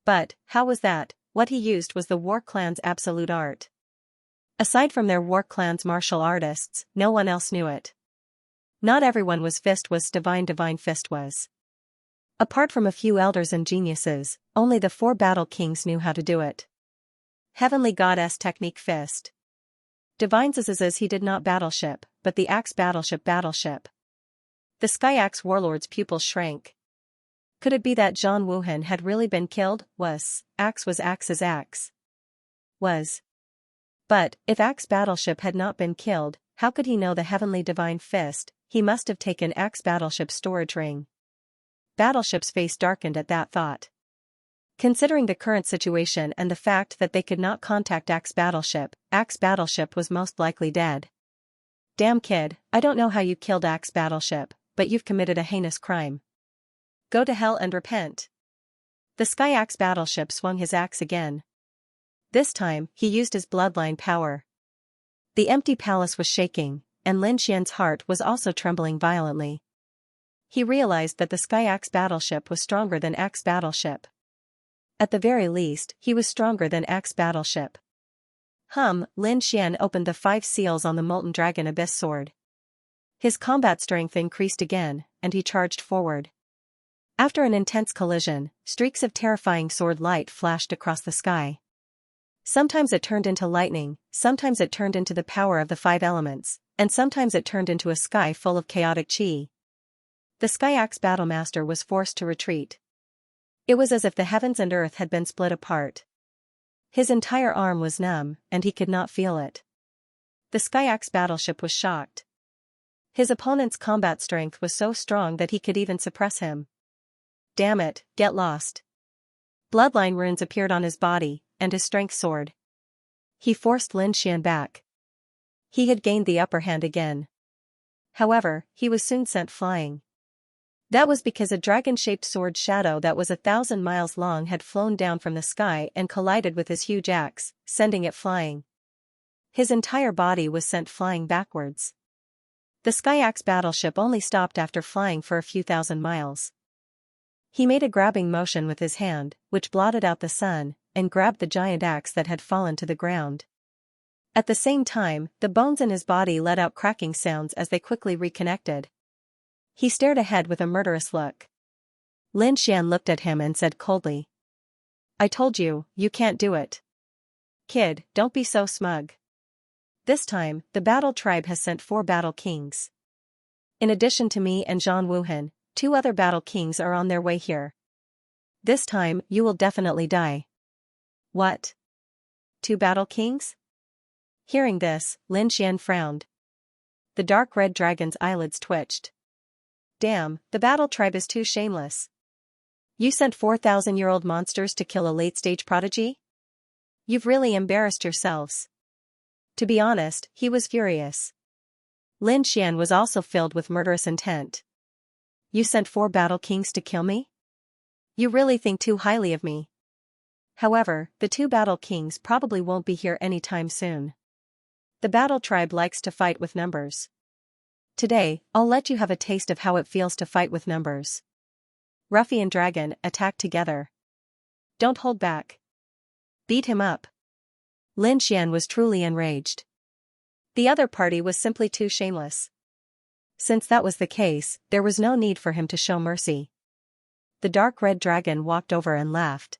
But, how was that? What he used was the War Clan's absolute art. Aside from their War Clan's martial artists, no one else knew it. Not everyone was divine fist was. Apart from a few elders and geniuses, only the 4 battle kings knew how to do it. Heavenly Goddess Technique Fist. Divine says he did not battleship, but the Axe battleship. The Sky Axe Warlord's pupils shrank. Could it be that Zhang Wuhan had really been killed? Axe was Axe's axe. But, if Axe Battleship had not been killed, how could he know the Heavenly Divine Fist? He must have taken Axe Battleship's storage ring. Battleship's face darkened at that thought. Considering the current situation and the fact that they could not contact Axe Battleship was most likely dead. Damn kid, I don't know how you killed Axe Battleship, but you've committed a heinous crime. Go to hell and repent. The Sky Axe Battleship swung his axe again. This time, he used his bloodline power. The empty palace was shaking, and Lin Xian's heart was also trembling violently. He realized that the Sky Axe Battleship was stronger than Axe Battleship. At the very least, he was stronger than Axe Battleship. Lin Xian opened the 5 seals on the Molten Dragon Abyss sword. His combat strength increased again, and he charged forward. After an intense collision, streaks of terrifying sword light flashed across the sky. Sometimes it turned into lightning, sometimes it turned into the power of the 5 elements, and sometimes it turned into a sky full of chaotic qi. The Sky Axe Battlemaster was forced to retreat. It was as if the heavens and earth had been split apart. His entire arm was numb, and he could not feel it. The Sky Axe Battleship was shocked. His opponent's combat strength was so strong that he could even suppress him. Damn it, get lost. Bloodline runes appeared on his body, and his strength soared. He forced Lin Xian back. He had gained the upper hand again. However, he was soon sent flying. That was because a dragon-shaped sword shadow that was 1,000 miles long had flown down from the sky and collided with his huge axe, sending it flying. His entire body was sent flying backwards. The Sky Axe Battleship only stopped after flying for a few thousand miles. He made a grabbing motion with his hand, which blotted out the sun, and grabbed the giant axe that had fallen to the ground. At the same time, the bones in his body let out cracking sounds as they quickly reconnected. He stared ahead with a murderous look. Lin Xian looked at him and said coldly, "I told you, you can't do it. Kid, don't be so smug. This time, the battle tribe has sent 4 battle kings. In addition to me and Zhang Wuhan, 2 other battle kings are on their way here. This time, you will definitely die." What? 2 battle kings? Hearing this, Lin Xian frowned. The dark red dragon's eyelids twitched. Damn, the battle tribe is too shameless. You sent 4,000-year-old monsters to kill a late-stage prodigy? You've really embarrassed yourselves. To be honest, he was furious. Lin Xian was also filled with murderous intent. You sent 4 battle kings to kill me? You really think too highly of me. However, the 2 battle kings probably won't be here anytime soon. The battle tribe likes to fight with numbers. Today, I'll let you have a taste of how it feels to fight with numbers. Ruffian Dragon, attack together. Don't hold back. Beat him up. Lin Xian was truly enraged. The other party was simply too shameless. Since that was the case, there was no need for him to show mercy. The dark red dragon walked over and laughed.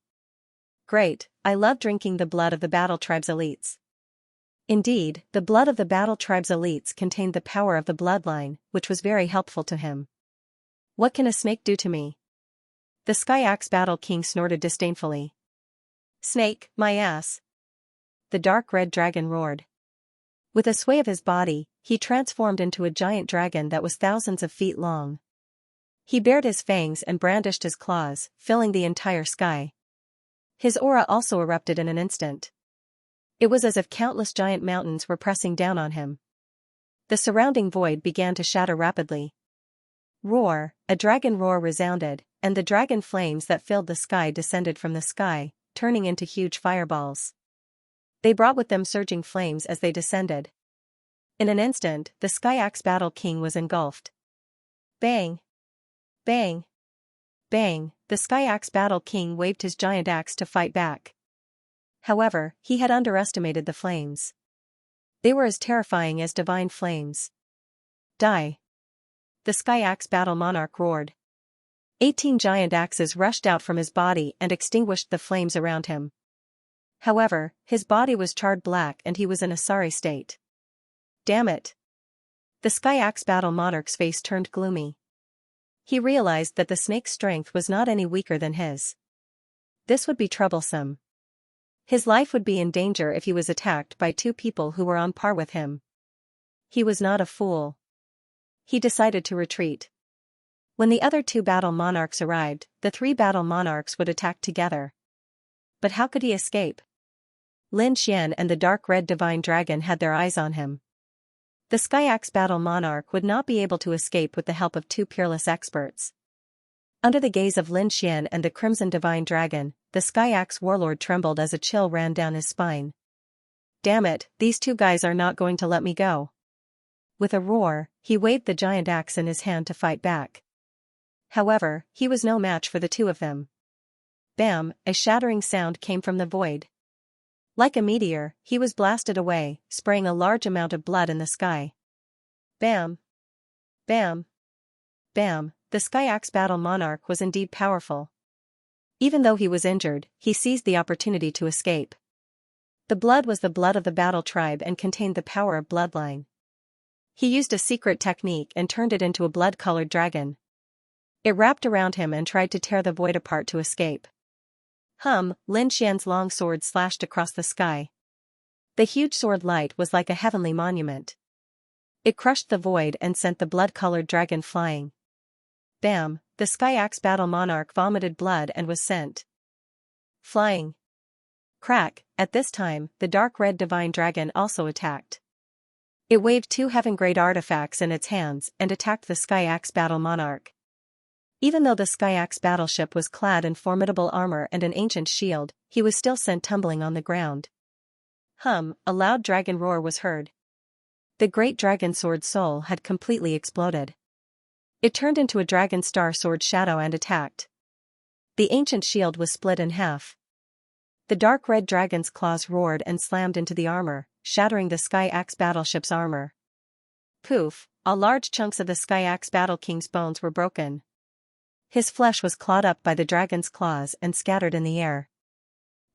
Great, I love drinking the blood of the battle tribe's elites. Indeed, the blood of the battle tribe's elites contained the power of the bloodline, which was very helpful to him. What can a snake do to me? The Sky Axe Battle King snorted disdainfully. Snake, my ass. The dark red dragon roared. With a sway of his body, he transformed into a giant dragon that was thousands of feet long. He bared his fangs and brandished his claws, filling the entire sky. His aura also erupted in an instant. It was as if countless giant mountains were pressing down on him. The surrounding void began to shatter rapidly. Roar, a dragon roar resounded, and the dragon flames that filled the sky descended from the sky, turning into huge fireballs. They brought with them surging flames as they descended. In an instant, the Sky Axe Battle King was engulfed. Bang! Bang! Bang! The Sky Axe Battle King waved his giant axe to fight back. However, he had underestimated the flames. They were as terrifying as divine flames. Die! The Sky Axe Battle Monarch roared. 18 giant axes rushed out from his body and extinguished the flames around him. However, his body was charred black and he was in a sorry state. Damn it! The Sky Axe Battle Monarch's face turned gloomy. He realized that the snake's strength was not any weaker than his. This would be troublesome. His life would be in danger if he was attacked by two people who were on par with him. He was not a fool. He decided to retreat. When the other two battle monarchs arrived, the three battle monarchs would attack together. But how could he escape? Lin Xian and the dark red divine dragon had their eyes on him. The Sky Axe Battle Monarch would not be able to escape with the help of two peerless experts. Under the gaze of Lin Xian and the Crimson Divine Dragon, the Sky Axe Warlord trembled as a chill ran down his spine. Damn it, these two guys are not going to let me go. With a roar, he waved the giant axe in his hand to fight back. However, he was no match for the two of them. Bam! A shattering sound came from the void. Like a meteor, he was blasted away, spraying a large amount of blood in the sky. Bam! Bam! Bam! The Sky Axe Battle Monarch was indeed powerful. Even though he was injured, he seized the opportunity to escape. The blood was the blood of the battle tribe and contained the power of bloodline. He used a secret technique and turned it into a blood-colored dragon. It wrapped around him and tried to tear the void apart to escape. Lin Xian's long sword slashed across the sky. The huge sword light was like a heavenly monument. It crushed the void and sent the blood-colored dragon flying. Bam! The Sky Axe Battle Monarch vomited blood and was sent flying. Crack! At this time, the dark red divine dragon also attacked. It waved two heaven-grade artifacts in its hands and attacked the Sky Axe Battle Monarch. Even though the Sky Axe battleship was clad in formidable armor and an ancient shield, he was still sent tumbling on the ground. A loud dragon roar was heard. The great dragon sword soul had completely exploded. It turned into a dragon star sword shadow and attacked. The ancient shield was split in half. The dark red dragon's claws roared and slammed into the armor, shattering the Sky Axe battleship's armor. Poof! All large chunks of the Sky Axe Battle King's bones were broken. His flesh was clawed up by the dragon's claws and scattered in the air.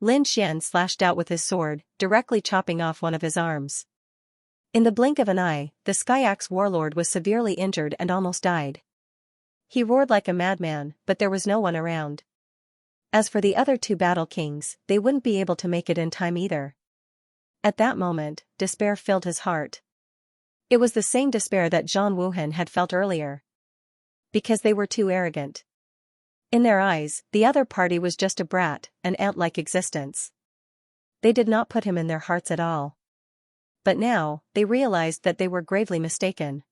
Lin Xian slashed out with his sword, directly chopping off one of his arms. In the blink of an eye, the Sky Axe Warlord was severely injured and almost died. He roared like a madman, but there was no one around. As for the other two battle kings, they wouldn't be able to make it in time either. At that moment, despair filled his heart. It was the same despair that Zhang Wuhan had felt earlier. Because they were too arrogant. In their eyes, the other party was just a brat, an ant-like existence. They did not put him in their hearts at all. But now, they realized that they were gravely mistaken.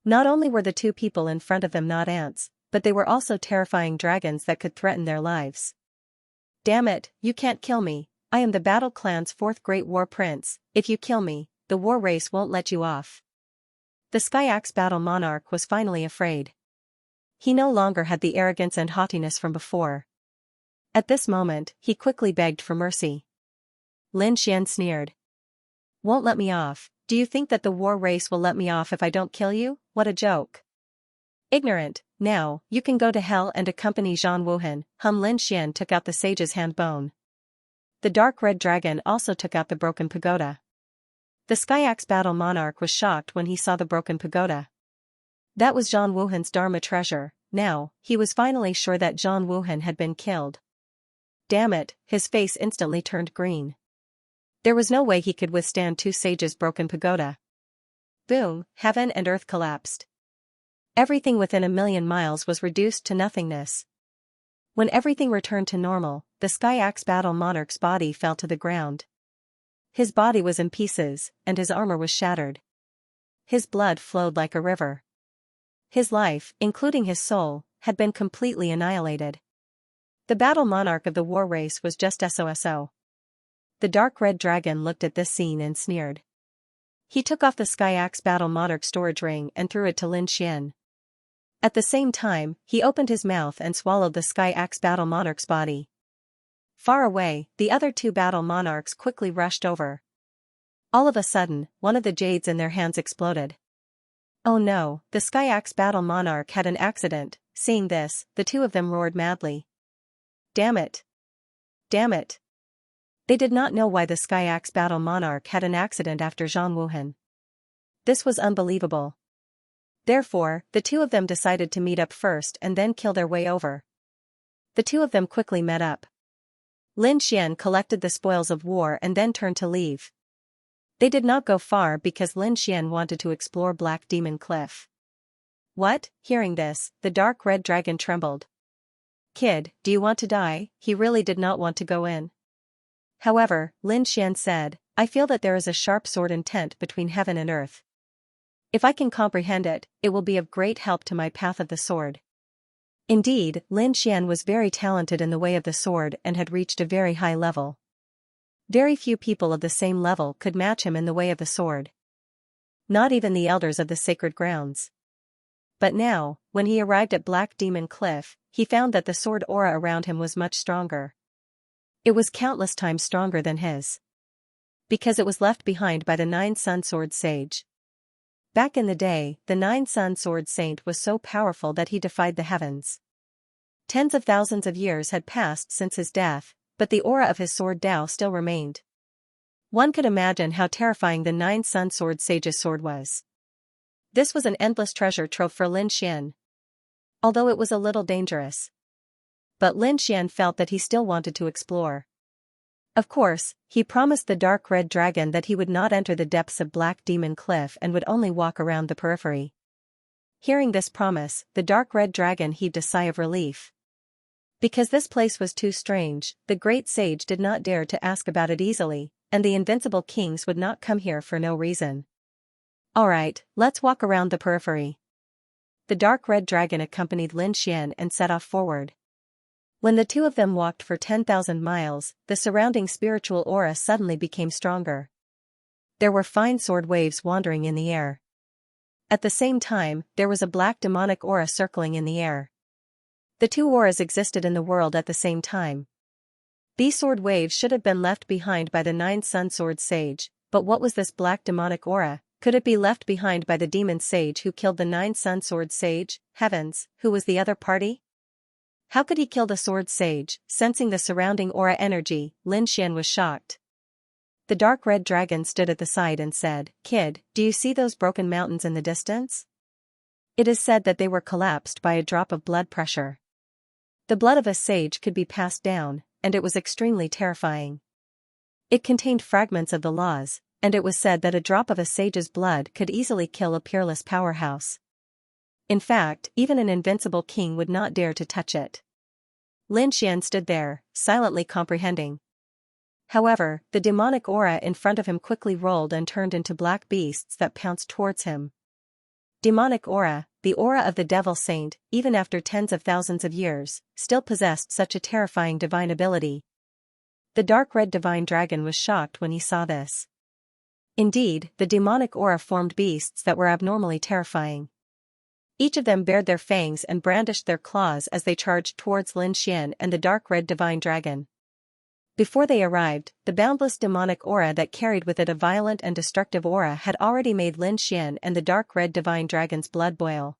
Not only were the two people in front of them not ants, but they were also terrifying dragons that could threaten their lives. Damn it, you can't kill me, I am the Battle Clan's fourth great war prince. If you kill me, the war race won't let you off. The Sky Axe Battle Monarch was finally afraid. He no longer had the arrogance and haughtiness from before. At this moment, he quickly begged for mercy. Lin Xian sneered. Won't let me off? Do you think that the war race will let me off if I don't kill you? What a joke. Ignorant, now, you can go to hell and accompany Zhang Wuhan. Lin Xian took out the sage's hand bone. The dark red dragon also took out the broken pagoda. The Sky Axe Battle Monarch was shocked when he saw the broken pagoda. That was Zhang Wuhan's Dharma treasure. Now, he was finally sure that Zhang Wuhan had been killed. Damn it, his face instantly turned green. There was no way he could withstand two sages' broken pagoda. Boom, heaven and earth collapsed. Everything within 1,000,000 miles was reduced to nothingness. When everything returned to normal, the Sky Axe Battle Monarch's body fell to the ground. His body was in pieces, and his armor was shattered. His blood flowed like a river. His life, including his soul, had been completely annihilated. The battle monarch of the war race was just SOSO. The dark red dragon looked at this scene and sneered. He took off the Sky Axe Battle Monarch storage ring and threw it to Lin Xian. At the same time, he opened his mouth and swallowed the Sky Axe Battle Monarch's body. Far away, the other two battle monarchs quickly rushed over. All of a sudden, one of the jades in their hands exploded. Oh no, the Sky Axe Battle Monarch had an accident. Seeing this, the two of them roared madly. Damn it! Damn it! They did not know why the Sky Axe Battle Monarch had an accident after Zhang Wuhan. This was unbelievable. Therefore, the two of them decided to meet up first and then kill their way over. The two of them quickly met up. Lin Xian collected the spoils of war and then turned to leave. They did not go far because Lin Xian wanted to explore Black Demon Cliff. What? Hearing this, the dark red dragon trembled. Kid, do you want to die? He really did not want to go in. However, Lin Xian said, I feel that there is a sharp sword intent between heaven and earth. If I can comprehend it, it will be of great help to my path of the sword. Indeed, Lin Xian was very talented in the way of the sword and had reached a very high level. Very few people of the same level could match him in the way of the sword. Not even the elders of the sacred grounds. But now, when he arrived at Black Demon Cliff, he found that the sword aura around him was much stronger. It was countless times stronger than his. Because it was left behind by the 9 Sun Sword Sage. Back in the day, the 9 Sun Sword Saint was so powerful that he defied the heavens. Tens of thousands of years had passed since his death, but the aura of his sword Dao still remained. One could imagine how terrifying the 9 Sun Sword Sage's sword was. This was an endless treasure trove for Lin Xian. Although it was a little dangerous. But Lin Xian felt that he still wanted to explore. Of course, he promised the dark red dragon that he would not enter the depths of Black Demon Cliff and would only walk around the periphery. Hearing this promise, the dark red dragon heaved a sigh of relief. Because this place was too strange, the great sage did not dare to ask about it easily, and the invincible kings would not come here for no reason. Alright, let's walk around the periphery. The dark red dragon accompanied Lin Xian and set off forward. When the two of them walked for 10,000 miles, the surrounding spiritual aura suddenly became stronger. There were fine sword waves wandering in the air. At the same time, there was a black demonic aura circling in the air. The two auras existed in the world at the same time. These sword waves should have been left behind by the 9 Sun Sword Sage, but what was this black demonic aura? Could it be left behind by the demon sage who killed the 9 Sun Sword Sage? Heavens, who was the other party? How could he kill the sword sage? Sensing the surrounding aura energy, Lin Xian was shocked. The dark red dragon stood at the side and said, Kid, do you see those broken mountains in the distance? It is said that they were collapsed by a drop of blood pressure. The blood of a sage could be passed down, and it was extremely terrifying. It contained fragments of the laws, and it was said that a drop of a sage's blood could easily kill a peerless powerhouse. In fact, even an invincible king would not dare to touch it. Lin Xian stood there, silently comprehending. However, the demonic aura in front of him quickly rolled and turned into black beasts that pounced towards him. Demonic aura, the aura of the devil saint, even after tens of thousands of years, still possessed such a terrifying divine ability. The dark red divine dragon was shocked when he saw this. Indeed, the demonic aura formed beasts that were abnormally terrifying. Each of them bared their fangs and brandished their claws as they charged towards Lin Xian and the dark red divine dragon. Before they arrived, the boundless demonic aura that carried with it a violent and destructive aura had already made Lin Xian and the dark red divine dragon's blood boil.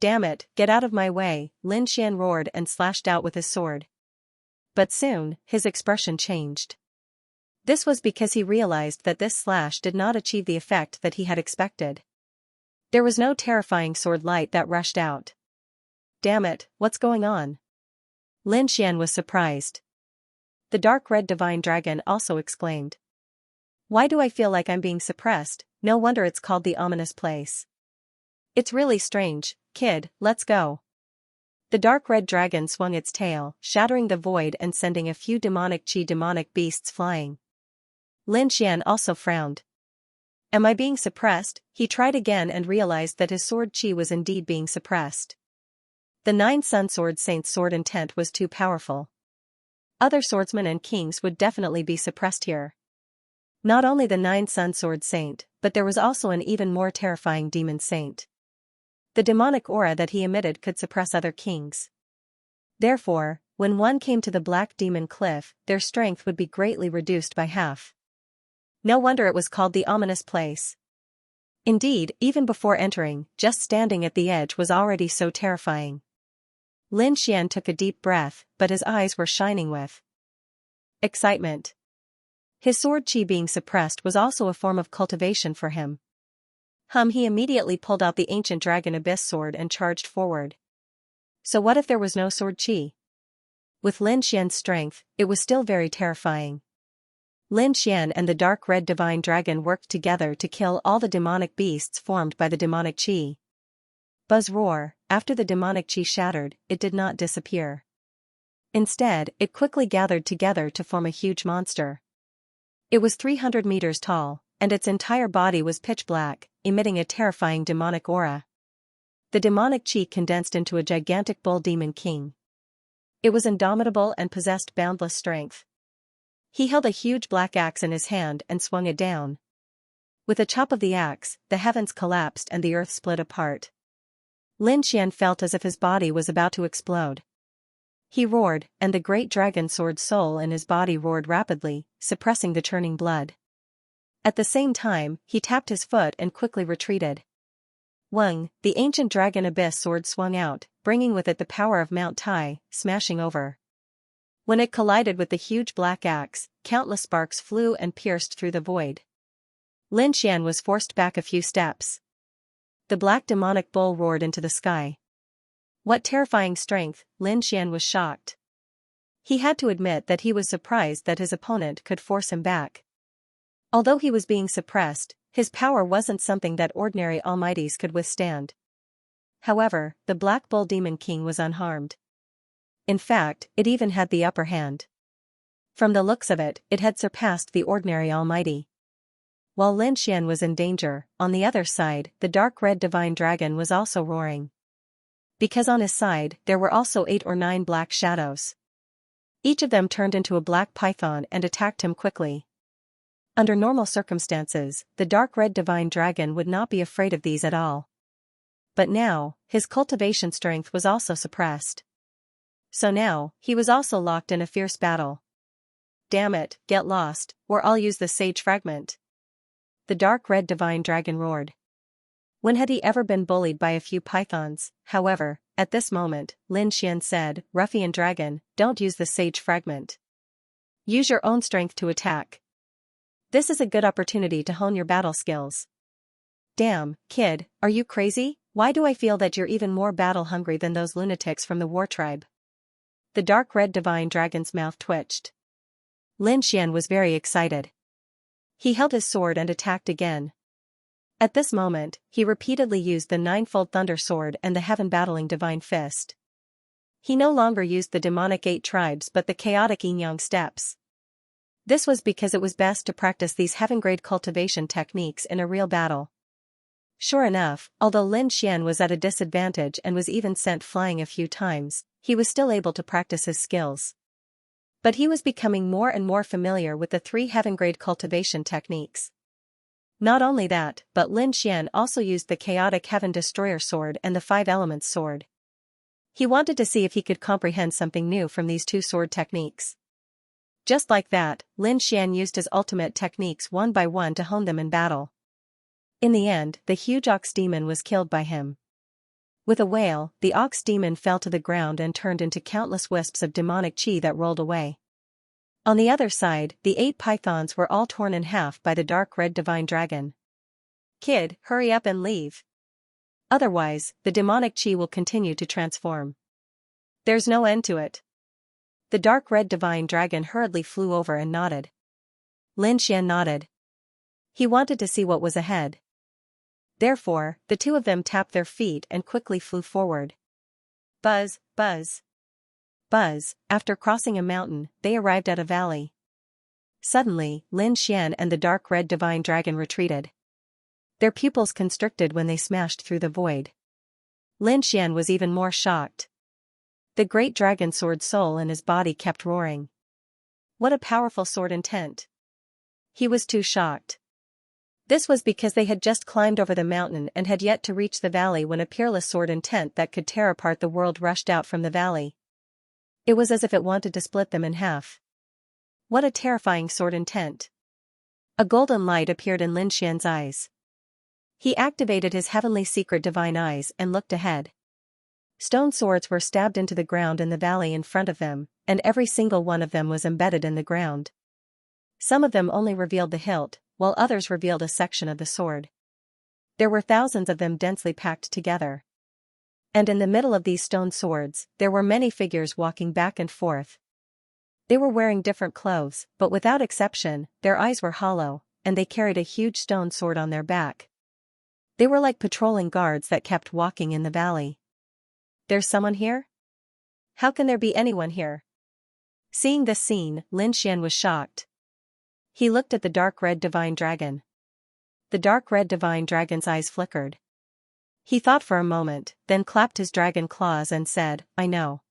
Damn it, get out of my way, Lin Xian roared and slashed out with his sword. But soon, his expression changed. This was because he realized that this slash did not achieve the effect that he had expected. There was no terrifying sword light that rushed out. Damn it, what's going on? Lin Xian was surprised. The dark red divine dragon also exclaimed. Why do I feel like I'm being suppressed? No wonder it's called the ominous place. It's really strange, kid, let's go. The dark red dragon swung its tail, shattering the void and sending a few demonic beasts flying. Lin Xian also frowned. Am I being suppressed? He tried again and realized that his sword chi was indeed being suppressed. The 9 Sun Sword Saint's sword intent was too powerful. Other swordsmen and kings would definitely be suppressed here. Not only the 9 Sun Sword Saint, but there was also an even more terrifying demon saint. The demonic aura that he emitted could suppress other kings. Therefore, when one came to the Black Demon Cliff, their strength would be greatly reduced by half. No wonder it was called the ominous place. Indeed, even before entering, just standing at the edge was already so terrifying. Lin Xian took a deep breath, but his eyes were shining with excitement. His sword chi being suppressed was also a form of cultivation for him. He immediately pulled out the ancient dragon abyss sword and charged forward. So what if there was no sword chi? With Lin Xian's strength, it was still very terrifying. Lin Xian and the dark red divine dragon worked together to kill all the demonic beasts formed by the demonic chi. Buzz roar, after the demonic chi shattered, it did not disappear. Instead, it quickly gathered together to form a huge monster. It was 300 meters tall, and its entire body was pitch black, emitting a terrifying demonic aura. The demonic chi condensed into a gigantic bull demon king. It was indomitable and possessed boundless strength. He held a huge black axe in his hand and swung it down. With a chop of the axe, the heavens collapsed and the earth split apart. Lin Xian felt as if his body was about to explode. He roared, and the great dragon sword soul in his body roared rapidly, suppressing the churning blood. At the same time, he tapped his foot and quickly retreated. Wung, the ancient dragon abyss sword swung out, bringing with it the power of Mount Tai, smashing over. When it collided with the huge black axe, countless sparks flew and pierced through the void. Lin Xian was forced back a few steps. The black demonic bull roared into the sky. What terrifying strength! Lin Xian was shocked. He had to admit that he was surprised that his opponent could force him back. Although he was being suppressed, his power wasn't something that ordinary almighties could withstand. However, the Black Bull Demon King was unharmed. In fact, it even had the upper hand. From the looks of it, it had surpassed the ordinary almighty. While Lin Xian was in danger, on the other side, the dark red divine dragon was also roaring. Because on his side, there were also 8 or 9 black shadows. Each of them turned into a black python and attacked him quickly. Under normal circumstances, the dark red divine dragon would not be afraid of these at all. But now, his cultivation strength was also suppressed. So now, he was also locked in a fierce battle. Damn it, get lost, or I'll use the sage fragment. The dark red divine dragon roared. When had he ever been bullied by a few pythons? However, at this moment, Lin Xian said, "Ruffian dragon, don't use the sage fragment. Use your own strength to attack. This is a good opportunity to hone your battle skills." Damn, kid, are you crazy? Why do I feel that you're even more battle-hungry than those lunatics from the war tribe? The dark red divine dragon's mouth twitched. Lin Xian was very excited. He held his sword and attacked again. At this moment, he repeatedly used the ninefold thunder sword and the heaven-battling divine fist. He no longer used the demonic 8 tribes but the chaotic yin-yang steps. This was because it was best to practice these heaven-grade cultivation techniques in a real battle. Sure enough, although Lin Xian was at a disadvantage and was even sent flying a few times, he was still able to practice his skills. But he was becoming more and more familiar with the 3 heaven-grade cultivation techniques. Not only that, but Lin Xian also used the chaotic heaven destroyer sword and the 5 elements sword. He wanted to see if he could comprehend something new from these 2 sword techniques. Just like that, Lin Xian used his ultimate techniques one by one to hone them in battle. In the end, the huge ox demon was killed by him. With a wail, the ox demon fell to the ground and turned into countless wisps of demonic chi that rolled away. On the other side, the 8 pythons were all torn in half by the dark red divine dragon. Kid, hurry up and leave. Otherwise, the demonic chi will continue to transform. There's no end to it. The dark red divine dragon hurriedly flew over and nodded. Lin Xian nodded. He wanted to see what was ahead. Therefore, the 2 of them tapped their feet and quickly flew forward. Buzz, buzz, buzz. After crossing a mountain, they arrived at a valley. Suddenly, Lin Xian and the dark red divine dragon retreated. Their pupils constricted when they smashed through the void. Lin Xian was even more shocked. The great dragon sword soul in his body kept roaring. What a powerful sword intent! He was too shocked. This was because they had just climbed over the mountain and had yet to reach the valley when a peerless sword intent that could tear apart the world rushed out from the valley. It was as if it wanted to split them in half. What a terrifying sword intent! A golden light appeared in Lin Xian's eyes. He activated his heavenly secret divine eyes and looked ahead. Stone swords were stabbed into the ground in the valley in front of them, and every single one of them was embedded in the ground. Some of them only revealed the hilt, while others revealed a section of the sword. There were thousands of them densely packed together. And in the middle of these stone swords, there were many figures walking back and forth. They were wearing different clothes, but without exception, their eyes were hollow, and they carried a huge stone sword on their back. They were like patrolling guards that kept walking in the valley. There's someone here? How can there be anyone here? Seeing this scene, Lin Xian was shocked. He looked at the dark red divine dragon. The dark red divine dragon's eyes flickered. He thought for a moment, then clapped his dragon claws and said, I know.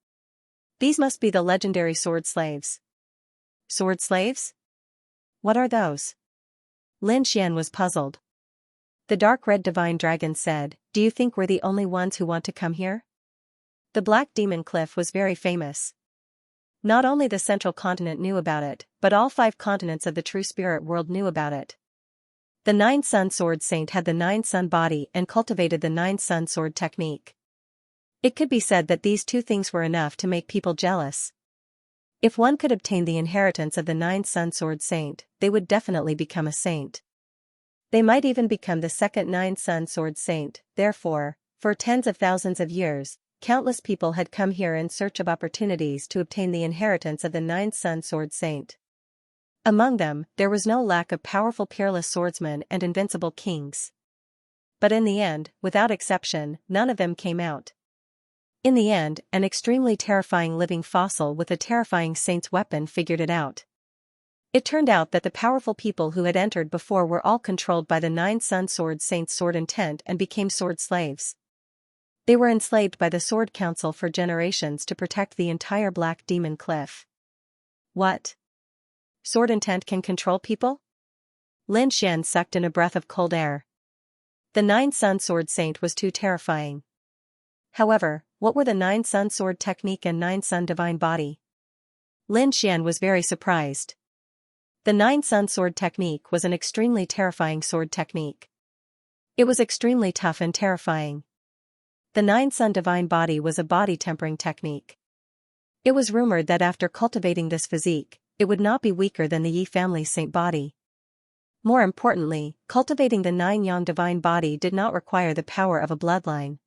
These must be the legendary sword slaves. Sword slaves? What are those? Lin Xian was puzzled. The dark red divine dragon said, do you think we're the only ones who want to come here? The Black Demon Cliff was very famous. Not only the central continent knew about it, but all 5 continents of the true spirit world knew about it. The 9-Sun Sword Saint had the 9-Sun body and cultivated the 9-Sun Sword technique. It could be said that these 2 things were enough to make people jealous. If one could obtain the inheritance of the 9-Sun Sword Saint, they would definitely become a saint. They might even become the second 9-Sun Sword Saint. Therefore, for tens of thousands of years, countless people had come here in search of opportunities to obtain the inheritance of the 9-Sun Sword Saint. Among them, there was no lack of powerful peerless swordsmen and invincible kings. But in the end, without exception, none of them came out. In the end, an extremely terrifying living fossil with a terrifying saint's weapon figured it out. It turned out that the powerful people who had entered before were all controlled by the 9-Sun Sword Saint's sword intent and became sword slaves. They were enslaved by the Sword Council for generations to protect the entire Black Demon Cliff. What? Sword intent can control people? Lin Xian sucked in a breath of cold air. The 9-Sun Sword Saint was too terrifying. However, what were the 9-Sun Sword Technique and 9-Sun Divine Body? Lin Xian was very surprised. The 9-Sun Sword Technique was an extremely terrifying sword technique. It was extremely tough and terrifying. The 9-Sun Divine Body was a body tempering technique. It was rumored that after cultivating this physique, it would not be weaker than the Yi family's saint body. More importantly, cultivating the 9-Yang Divine Body did not require the power of a bloodline.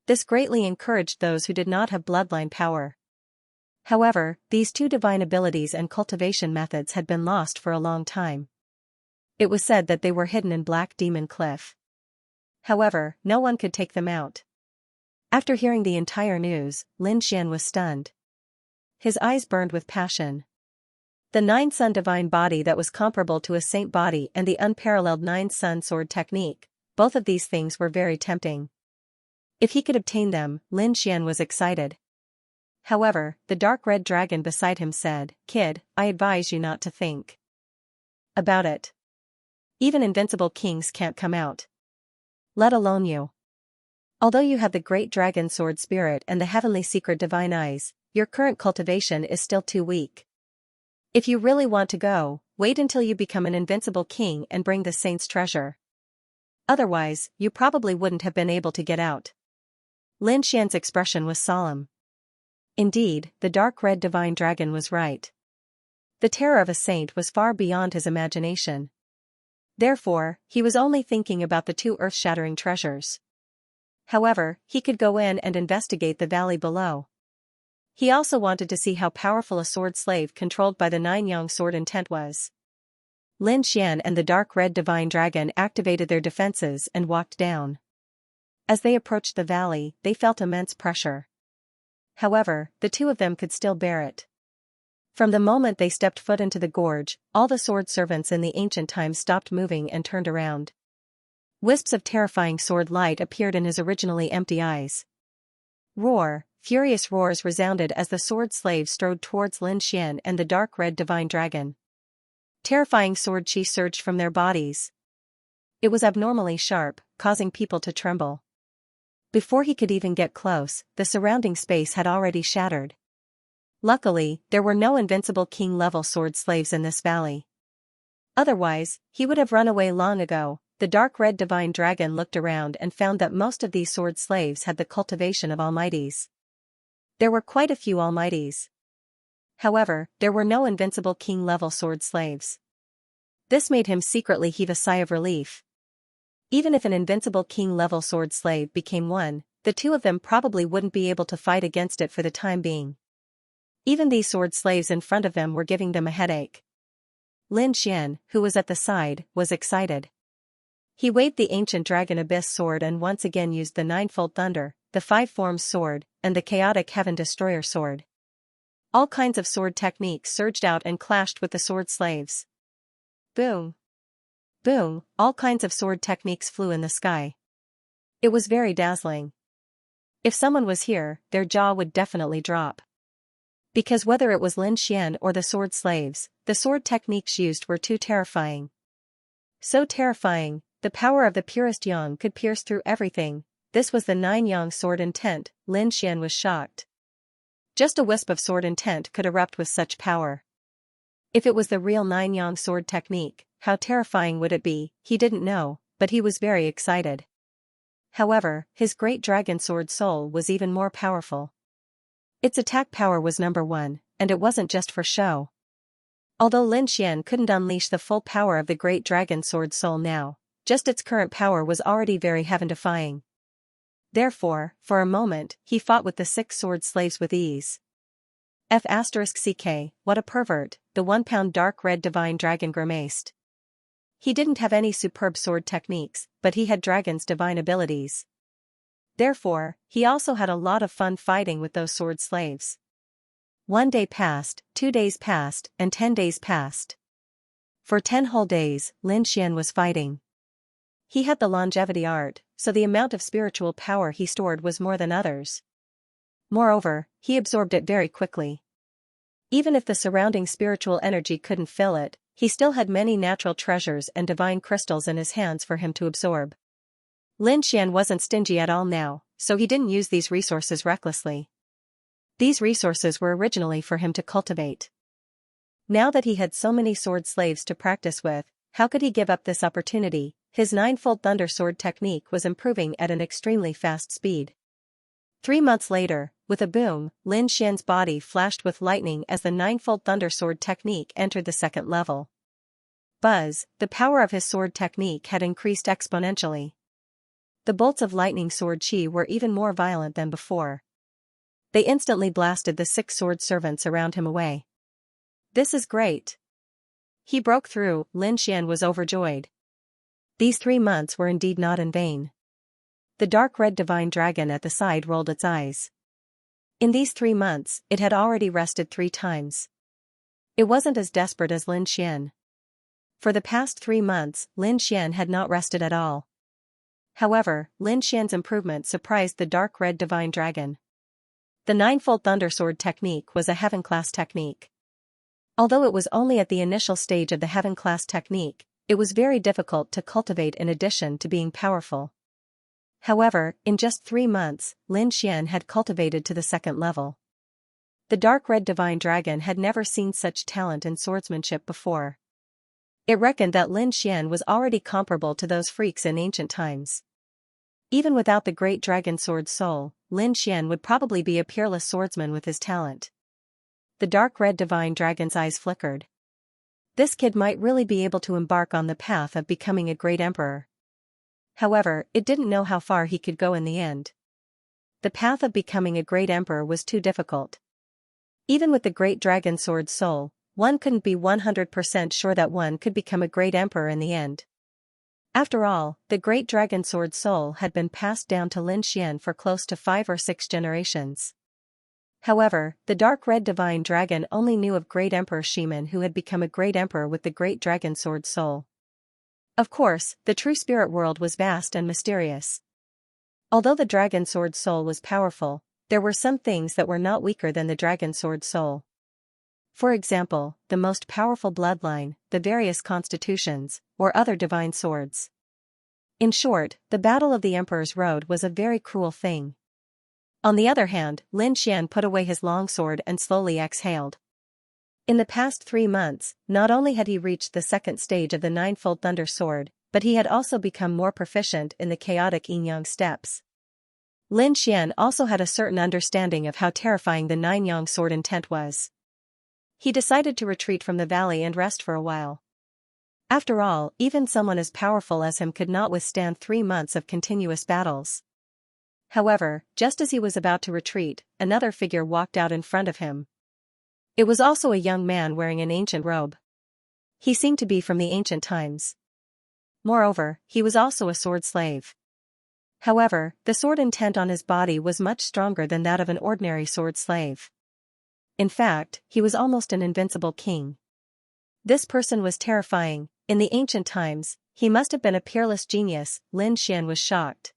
This greatly encouraged those who did not have bloodline power. However, these 2 divine abilities and cultivation methods had been lost for a long time. It was said that they were hidden in Black Demon Cliff. However, no one could take them out. After hearing the entire news, Lin Xian was stunned. His eyes burned with passion. The 9-Sun Divine Body that was comparable to a saint body and the unparalleled 9-Sun Sword Technique, both of these things were very tempting. If he could obtain them, Lin Xian was excited. However, the dark red dragon beside him said, Kid, I advise you not to think about it. Even invincible kings can't come out. Let alone you. Although you have the great dragon sword spirit and the heavenly secret divine eyes, your current cultivation is still too weak. If you really want to go, wait until you become an invincible king and bring the saint's treasure. Otherwise, you probably wouldn't have been able to get out. Lin Xian's expression was solemn. Indeed, the dark red divine dragon was right. The terror of a saint was far beyond his imagination. Therefore, he was only thinking about the 2 earth-shattering treasures. However, he could go in and investigate the valley below. He also wanted to see how powerful a sword slave controlled by the 9-Yang sword intent was. Lin Xian and the dark red divine dragon activated their defenses and walked down. As they approached the valley, they felt immense pressure. However, the two of them could still bear it. From the moment they stepped foot into the gorge, all the sword servants in the ancient times stopped moving and turned around. Wisps of terrifying sword light appeared in his originally empty eyes. Furious roars resounded as the sword slaves strode towards Lin Xian and the dark red divine dragon. Terrifying sword chi surged from their bodies. It was abnormally sharp, causing people to tremble. Before he could even get close, the surrounding space had already shattered. Luckily, there were no invincible king-level sword slaves in this valley. Otherwise, he would have run away long ago. The dark red divine dragon looked around and found that most of these sword slaves had the cultivation of almighties. There were quite a few almighties. However, there were no invincible king-level sword slaves. This made him secretly heave a sigh of relief. Even if an invincible king-level sword slave became one, the two of them probably wouldn't be able to fight against it for the time being. Even these sword slaves in front of them were giving them a headache. Lin Xian, who was at the side, was excited. He waved the ancient dragon abyss sword and once again used the ninefold thunder, the five forms sword, and the chaotic heaven destroyer sword. All kinds of sword techniques surged out and clashed with the sword slaves. Boom! Boom! All kinds of sword techniques flew in the sky. It was very dazzling. If someone was here, their jaw would definitely drop. Because whether it was Lin Xian or the sword slaves, the sword techniques used were too terrifying. So terrifying, the power of the purest yang could pierce through everything. This was the nine-yang sword intent. Lin Xian was shocked. Just a wisp of sword intent could erupt with such power. If it was the real nine-yang sword technique, how terrifying would it be? He didn't know, but he was very excited. However, his great dragon sword soul was even more powerful. Its attack power was number 1, and it wasn't just for show. Although Lin Xian couldn't unleash the full power of the great dragon sword soul now, just its current power was already very heaven-defying. Therefore, for a moment, he fought with the 6 sword slaves with ease. F*CK, what a pervert, the 1-pound dark red divine dragon grimaced. He didn't have any superb sword techniques, but he had dragon's divine abilities. Therefore, he also had a lot of fun fighting with those sword slaves. 1 day passed, 2 days passed, and 10 days passed. For 10 whole days, Lin Xian was fighting. He had the longevity art, so the amount of spiritual power he stored was more than others. Moreover, he absorbed it very quickly. Even if the surrounding spiritual energy couldn't fill it, he still had many natural treasures and divine crystals in his hands for him to absorb. Lin Xian wasn't stingy at all now, so he didn't use these resources recklessly. These resources were originally for him to cultivate. Now that he had so many sword slaves to practice with, how could he give up this opportunity? His ninefold thunder sword technique was improving at an extremely fast speed. 3 months later, with a boom, Lin Xian's body flashed with lightning as the ninefold thunder sword technique entered the 2nd level. Buzz, the power of his sword technique had increased exponentially. The bolts of lightning sword chi were even more violent than before. They instantly blasted the 6 sword servants around him away. This is great. He broke through. Lin Xian was overjoyed. These 3 months were indeed not in vain. The dark red divine dragon at the side rolled its eyes. In these 3 months, it had already rested 3 times. It wasn't as desperate as Lin Xian. For the past 3 months, Lin Xian had not rested at all. However, Lin Xian's improvement surprised the dark red divine dragon. The ninefold thunder sword technique was a heaven-class technique. Although it was only at the initial stage of the heaven-class technique, it was very difficult to cultivate in addition to being powerful. However, in just 3 months, Lin Xian had cultivated to the 2nd level. The dark red divine dragon had never seen such talent in swordsmanship before. It reckoned that Lin Xian was already comparable to those freaks in ancient times. Even without the great dragon sword soul, Lin Xian would probably be a peerless swordsman with his talent. The dark red divine dragon's eyes flickered. This kid might really be able to embark on the path of becoming a great emperor. However, it didn't know how far he could go in the end. The path of becoming a great emperor was too difficult. Even with the great dragon sword soul, one couldn't be 100% sure that one could become a great emperor in the end. After all, the great dragon sword soul had been passed down to Lin Xian for close to 5 or 6 generations. However, the dark red divine dragon only knew of great Emperor Shiman, who had become a great emperor with the great dragon sword soul. Of course, the true spirit world was vast and mysterious. Although the dragon sword soul was powerful, there were some things that were not weaker than the dragon sword soul. For example, the most powerful bloodline, the various constitutions, or other divine swords. In short, the Battle of the Emperor's Road was a very cruel thing. On the other hand, Lin Xian put away his longsword and slowly exhaled. In the past 3 months, not only had he reached the second stage of the ninefold thunder sword, but he had also become more proficient in the chaotic yin-yang steps. Lin Xian also had a certain understanding of how terrifying the nine-yang sword intent was. He decided to retreat from the valley and rest for a while. After all, even someone as powerful as him could not withstand 3 months of continuous battles. However, just as he was about to retreat, another figure walked out in front of him. It was also a young man wearing an ancient robe. He seemed to be from the ancient times. Moreover, he was also a sword slave. However, the sword intent on his body was much stronger than that of an ordinary sword slave. In fact, he was almost an invincible king. This person was terrifying. In the ancient times, he must have been a peerless genius. Lin Xian was shocked.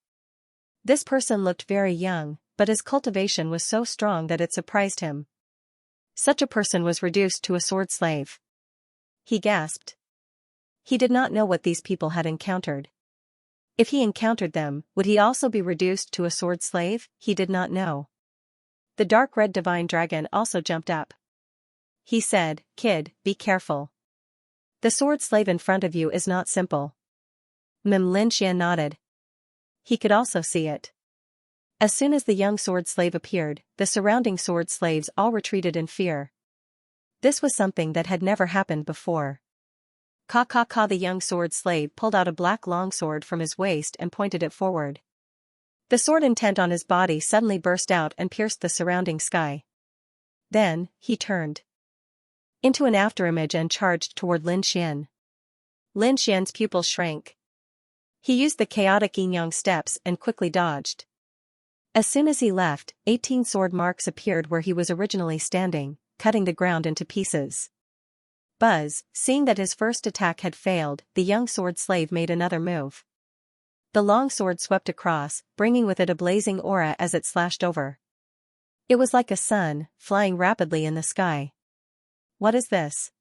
This person looked very young, but his cultivation was so strong that it surprised him. Such a person was reduced to a sword slave. He gasped. He did not know what these people had encountered. If he encountered them, would he also be reduced to a sword slave? He did not know. The dark red divine dragon also jumped up. He said, "Kid, be careful. The sword slave in front of you is not simple." Lin Xian nodded. He could also see it. As soon as the young sword slave appeared, the surrounding sword slaves all retreated in fear. This was something that had never happened before. The young sword slave pulled out a black longsword from his waist and pointed it forward. The sword intent on his body suddenly burst out and pierced the surrounding sky. Then, he turned into an afterimage and charged toward Lin Xian. Lin Xian's pupils shrank. He used the chaotic yin-yang steps and quickly dodged. As soon as he left, 18 sword marks appeared where he was originally standing, cutting the ground into pieces. Buzz, seeing that his first attack had failed, the young sword slave made another move. The long sword swept across, bringing with it a blazing aura as it slashed over. It was like a sun, flying rapidly in the sky. What is this?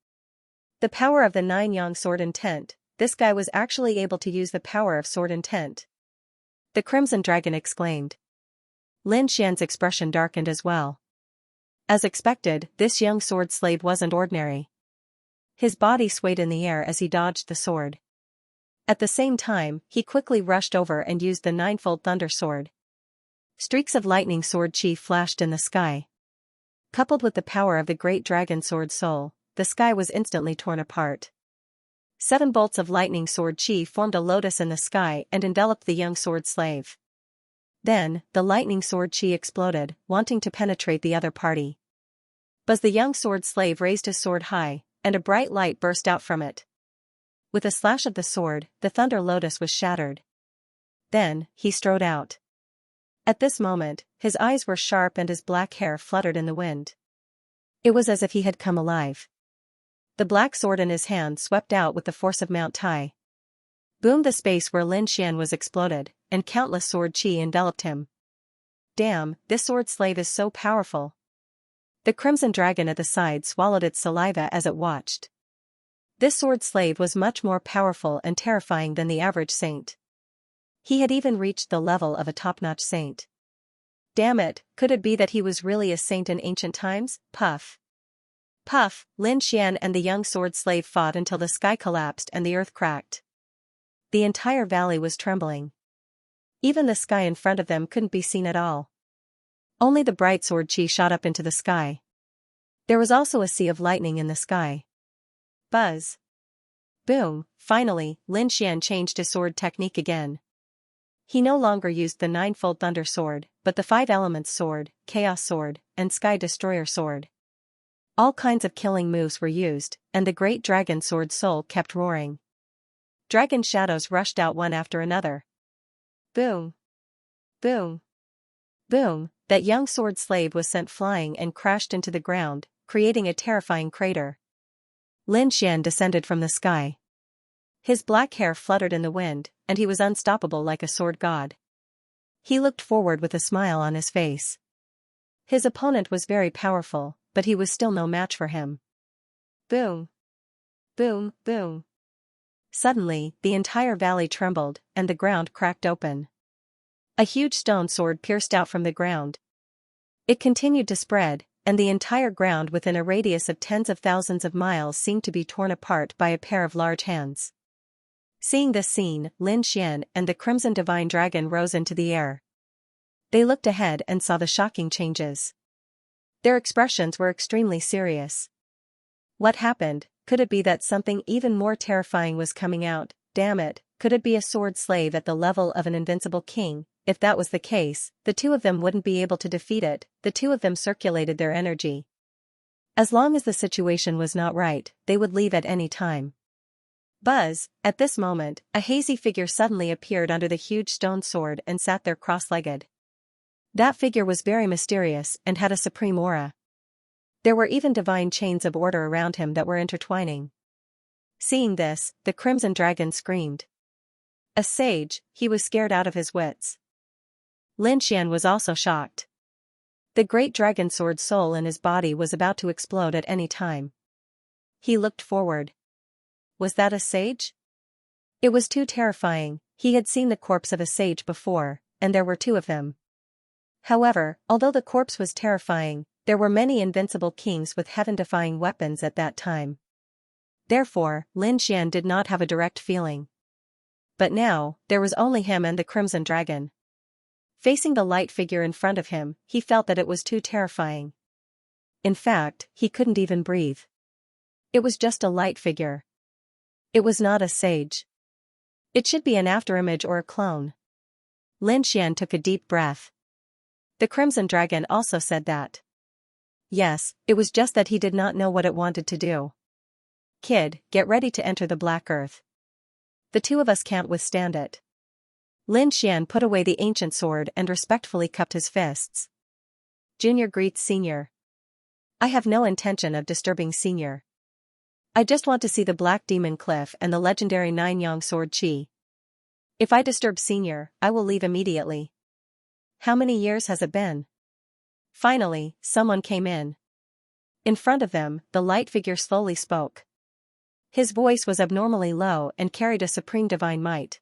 The power of the nine-yang sword intent. This guy was actually able to use the power of sword intent. The Crimson Dragon exclaimed. Lin Xian's expression darkened as well. As expected, this young sword slave wasn't ordinary. His body swayed in the air as he dodged the sword. At the same time, he quickly rushed over and used the ninefold thunder sword. Streaks of lightning sword chi flashed in the sky. Coupled with the power of the great dragon sword soul, the sky was instantly torn apart. 7 bolts of lightning sword chi formed a lotus in the sky and enveloped the young sword slave. Then, the lightning sword chi exploded, wanting to penetrate the other party. But the young sword slave raised his sword high, and a bright light burst out from it. With a slash of the sword, the thunder lotus was shattered. Then, he strode out. At this moment, his eyes were sharp and his black hair fluttered in the wind. It was as if he had come alive. The black sword in his hand swept out with the force of Mount Tai. Boom! The space where Lin Xian was exploded, and countless sword chi enveloped him. Damn, this sword slave is so powerful. The Crimson Dragon at the side swallowed its saliva as it watched. This sword slave was much more powerful and terrifying than the average saint. He had even reached the level of a top-notch saint. Damn it, could it be that he was really a saint in ancient times? Puff. Puff, Lin Xian and the young sword slave fought until the sky collapsed and the earth cracked. The entire valley was trembling. Even the sky in front of them couldn't be seen at all. Only the bright sword chi shot up into the sky. There was also a sea of lightning in the sky. Buzz. Boom, finally, Lin Xian changed his sword technique again. He no longer used the ninefold thunder sword, but the 5 elements sword, chaos sword, and sky destroyer sword. All kinds of killing moves were used, and the great dragon sword soul kept roaring. Dragon shadows rushed out one after another. Boom. Boom. Boom, that young sword slave was sent flying and crashed into the ground, creating a terrifying crater. Lin Xian descended from the sky. His black hair fluttered in the wind, and he was unstoppable like a sword god. He looked forward with a smile on his face. His opponent was very powerful, but he was still no match for him. Boom! Boom, boom! Suddenly, the entire valley trembled, and the ground cracked open. A huge stone sword pierced out from the ground. It continued to spread, and the entire ground within a radius of tens of thousands of miles seemed to be torn apart by a pair of large hands. Seeing this scene, Lin Xian and the Crimson Divine Dragon rose into the air. They looked ahead and saw the shocking changes. Their expressions were extremely serious. What happened? Could it be that something even more terrifying was coming out? Damn it, could it be a sword slave at the level of an invincible king? If that was the case, the two of them wouldn't be able to defeat it. The two of them circulated their energy. As long as the situation was not right, they would leave at any time. Buzz, at this moment, a hazy figure suddenly appeared under the huge stone sword and sat there cross-legged. That figure was very mysterious and had a supreme aura. There were even divine chains of order around him that were intertwining. Seeing this, the Crimson Dragon screamed. A sage, he was scared out of his wits. Lin Xian was also shocked. The great dragon sword soul in his body was about to explode at any time. He looked forward. Was that a sage? It was too terrifying. He had seen the corpse of a sage before, and there were two of them. However, although the corpse was terrifying, there were many invincible kings with heaven-defying weapons at that time. Therefore, Lin Xian did not have a direct feeling. But now, there was only him and the Crimson Dragon. Facing the light figure in front of him, he felt that it was too terrifying. In fact, he couldn't even breathe. It was just a light figure. It was not a sage. It should be an afterimage or a clone. Lin Xian took a deep breath. The Crimson Dragon also said that. Yes, it was just that he did not know what it wanted to do. Kid, get ready to enter the Black Earth. The two of us can't withstand it. Lin Xian put away the ancient sword and respectfully cupped his fists. Junior greets Senior. I have no intention of disturbing Senior. I just want to see the Black Demon Cliff and the legendary Nine-Yang Sword Chi. If I disturb Senior, I will leave immediately. How many years has it been? Finally, someone came in. In front of them, the light figure slowly spoke. His voice was abnormally low and carried a supreme divine might.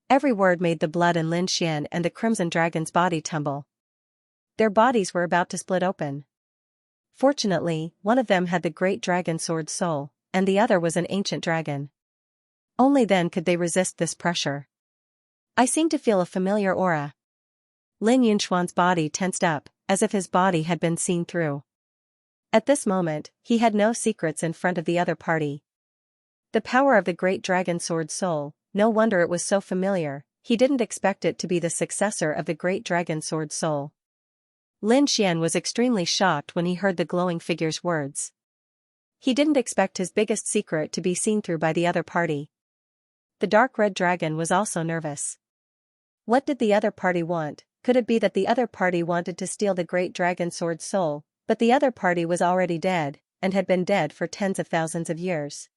Every word made the blood in Lin Xian and the Crimson Dragon's body tumble. Their bodies were about to split open. Fortunately, one of them had the great dragon sword soul, and the other was an ancient dragon. Only then could they resist this pressure. I seem to feel a familiar aura. Lin Yunxuan's body tensed up, as if his body had been seen through. At this moment, he had no secrets in front of the other party. The power of the great dragon sword soul, no wonder it was so familiar. He didn't expect it to be the successor of the great dragon sword soul. Lin Xian was extremely shocked when he heard the glowing figure's words. He didn't expect his biggest secret to be seen through by the other party. The dark red dragon was also nervous. What did the other party want? Could it be that the other party wanted to steal the great dragon sword soul, but the other party was already dead, and had been dead for tens of thousands of years?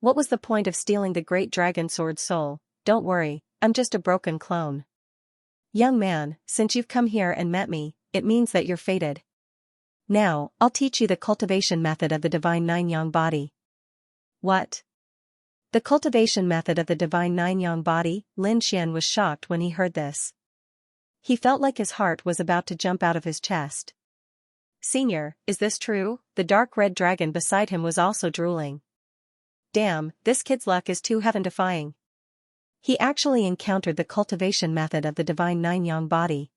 What was the point of stealing the great dragon sword soul? Don't worry, I'm just a broken clone. Young man, since you've come here and met me, it means that you're fated. Now, I'll teach you the cultivation method of the divine Nine-Yang body. What? The cultivation method of the divine Nine-Yang body? Lin Xian was shocked when he heard this. He felt like his heart was about to jump out of his chest. Senior, is this true? The dark red dragon beside him was also drooling. Damn, this kid's luck is too heaven-defying. He actually encountered the cultivation method of the divine Nine-Yang body.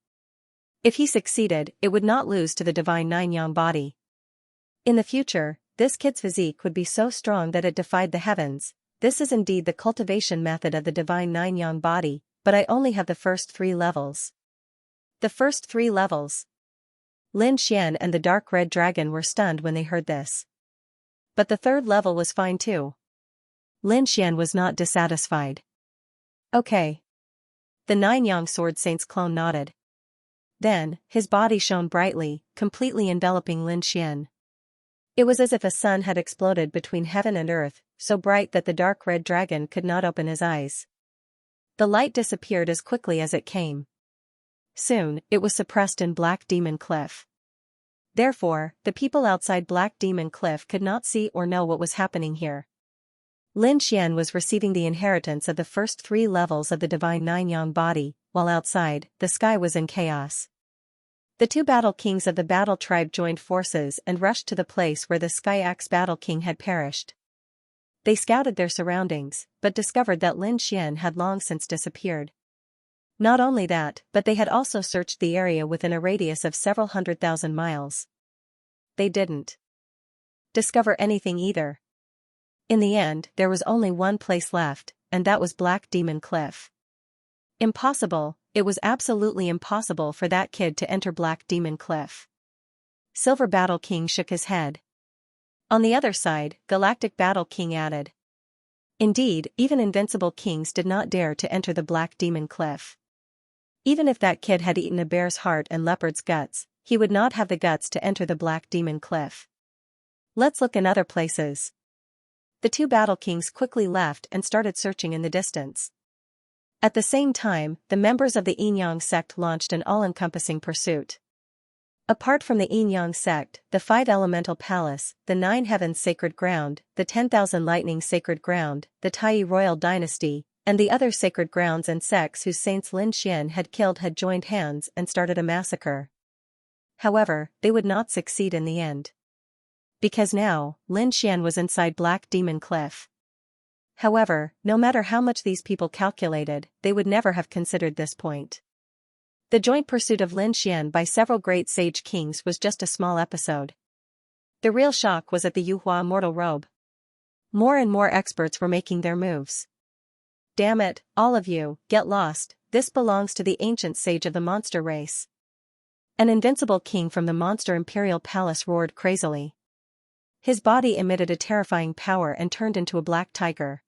If he succeeded, it would not lose to the divine Nine-Yang body. In the future, this kid's physique would be so strong that it defied the heavens. This is indeed the cultivation method of the divine Nine-Yang body, but I only have the first 3 levels. The first 3 levels. Lin Xian and the dark red dragon were stunned when they heard this. But the 3rd level was fine too. Lin Xian was not dissatisfied. Okay. The Nine-Yang Sword Saint's clone nodded. Then, his body shone brightly, completely enveloping Lin Xian. It was as if a sun had exploded between heaven and earth, so bright that the dark red dragon could not open his eyes. The light disappeared as quickly as it came. Soon, it was suppressed in Black Demon Cliff. Therefore, the people outside Black Demon Cliff could not see or know what was happening here. Lin Xian was receiving the inheritance of the first 3 levels of the divine Nine-Yang body, while outside, the sky was in chaos. The 2 battle kings of the battle tribe joined forces and rushed to the place where the Sky Axe battle king had perished. They scouted their surroundings, but discovered that Lin Xian had long since disappeared. Not only that, but they had also searched the area within a radius of several 100,000 miles. They didn't discover anything either. In the end, there was only one place left, and that was Black Demon Cliff. Impossible, it was absolutely impossible for that kid to enter Black Demon Cliff. Silver Battle King shook his head. On the other side, Galactic Battle King added. Indeed, even invincible kings did not dare to enter the Black Demon Cliff. Even if that kid had eaten a bear's heart and leopard's guts, he would not have the guts to enter the Black Demon Cliff. Let's look in other places. The 2 battle kings quickly left and started searching in the distance. At the same time, the members of the Yin-Yang sect launched an all-encompassing pursuit. Apart from the Yin-Yang sect, the 5 Elemental Palace, the 9 Heavens Sacred Ground, the 10,000 Lightning Sacred Ground, the Tai Royal Dynasty, and the other sacred grounds and sects whose saints Lin Xian had killed had joined hands and started a massacre. However, they would not succeed in the end. Because now, Lin Xian was inside Black Demon Cliff. However, no matter how much these people calculated, they would never have considered this point. The joint pursuit of Lin Xian by several great sage kings was just a small episode. The real shock was at the Yuhua Mortal Robe. More and more experts were making their moves. Damn it, all of you, get lost, this belongs to the ancient sage of the monster race. An invincible king from the monster imperial palace roared crazily. His body emitted a terrifying power and turned into a black tiger.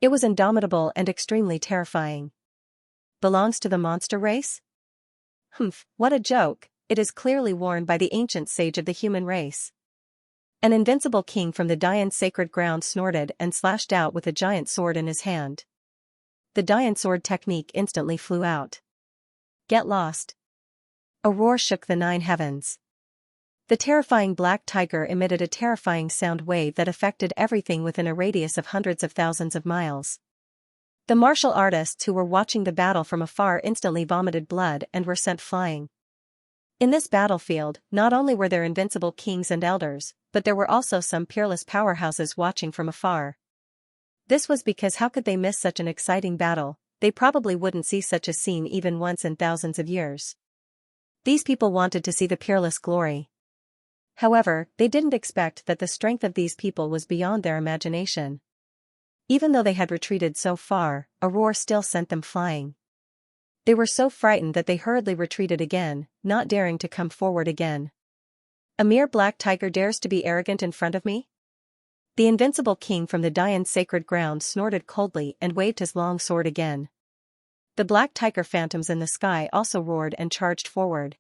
It was indomitable and extremely terrifying. Belongs to the monster race? Humph, what a joke, it is clearly worn by the ancient sage of the human race. An invincible king from the Dian sacred ground snorted and slashed out with a giant sword in his hand. The Dian sword technique instantly flew out. Get lost. A roar shook the 9 heavens. The terrifying black tiger emitted a terrifying sound wave that affected everything within a radius of hundreds of thousands of miles. The martial artists who were watching the battle from afar instantly vomited blood and were sent flying. In this battlefield, not only were there invincible kings and elders, but there were also some peerless powerhouses watching from afar. This was because how could they miss such an exciting battle? They probably wouldn't see such a scene even once in thousands of years. These people wanted to see the peerless glory. However, they didn't expect that the strength of these people was beyond their imagination. Even though they had retreated so far, a roar still sent them flying. They were so frightened that they hurriedly retreated again, not daring to come forward again. A mere black tiger dares to be arrogant in front of me? The invincible king from the Dian sacred ground snorted coldly and waved his long sword again. The black tiger phantoms in the sky also roared and charged forward.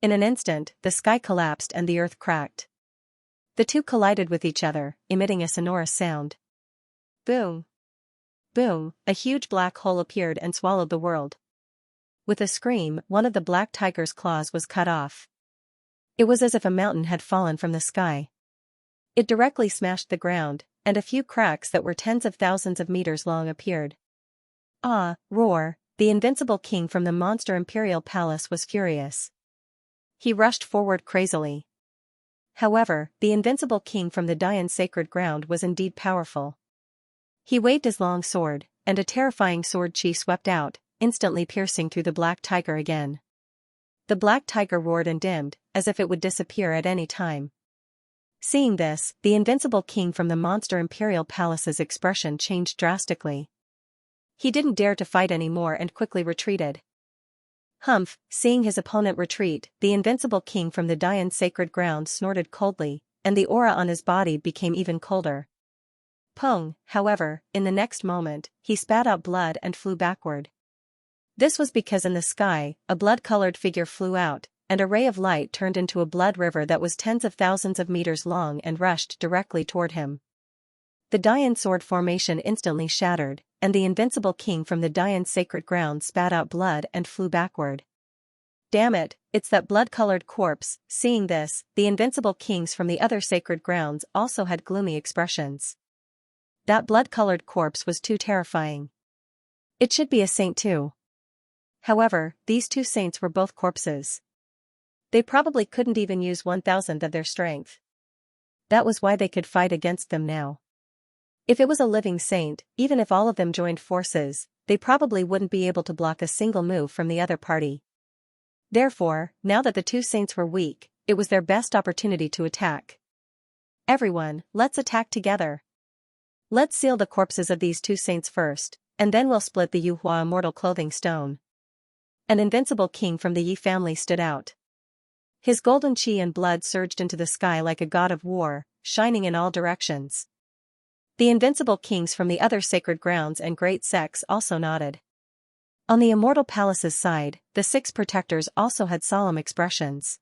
In an instant, the sky collapsed and the earth cracked. The 2 collided with each other, emitting a sonorous sound. Boom! Boom! A huge black hole appeared and swallowed the world. With a scream, one of the black tiger's claws was cut off. It was as if a mountain had fallen from the sky. It directly smashed the ground, and a few cracks that were tens of thousands of meters long appeared. Ah, roar! The invincible king from the monster imperial palace was furious. He rushed forward crazily. However, the invincible king from the Dian sacred ground was indeed powerful. He waved his long sword, and a terrifying sword chi swept out, instantly piercing through the black tiger again. The black tiger roared and dimmed, as if it would disappear at any time. Seeing this, the invincible king from the monster imperial palace's expression changed drastically. He didn't dare to fight anymore and quickly retreated. Humph! Seeing his opponent retreat, the invincible king from the Dian sacred ground snorted coldly, and the aura on his body became even colder. Pong! However, in the next moment, he spat out blood and flew backward. This was because in the sky, a blood-colored figure flew out, and a ray of light turned into a blood river that was tens of thousands of meters long and rushed directly toward him. The Dayan sword formation instantly shattered, and the invincible king from the Dayan sacred ground spat out blood and flew backward. Damn it, it's that blood-colored corpse. Seeing this, the invincible kings from the other sacred grounds also had gloomy expressions. That blood-colored corpse was too terrifying. It should be a saint too. However, these two saints were both corpses. They probably couldn't even use 1,000th of their strength. That was why they could fight against them now. If it was a living saint, even if all of them joined forces, they probably wouldn't be able to block a single move from the other party. Therefore, now that the two saints were weak, it was their best opportunity to attack. Everyone, let's attack together. Let's seal the corpses of these two saints first, and then we'll split the Yuhua immortal clothing stone. An invincible king from the Yi family stood out. His golden chi and blood surged into the sky like a god of war, shining in all directions. The invincible kings from the other sacred grounds and great sects also nodded. On the immortal palace's side, the 6 protectors also had solemn expressions.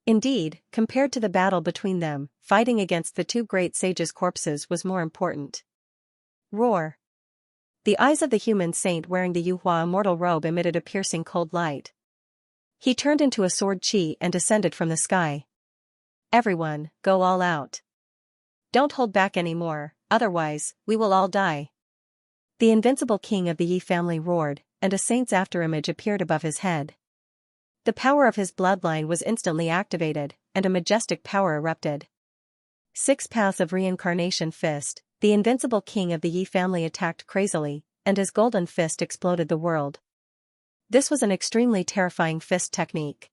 Indeed, compared to the battle between them, fighting against the 2 great sages' corpses was more important. Roar! The eyes of the human saint wearing the Yuhua immortal robe emitted a piercing cold light. He turned into a sword chi and descended from the sky. Everyone, go all out. Don't hold back anymore, otherwise, we will all die. The invincible king of the Yi family roared, and a saint's afterimage appeared above his head. The power of his bloodline was instantly activated, and a majestic power erupted. 6 paths of reincarnation fist, the invincible king of the Yi family attacked crazily, and his golden fist exploded the world. This was an extremely terrifying fist technique.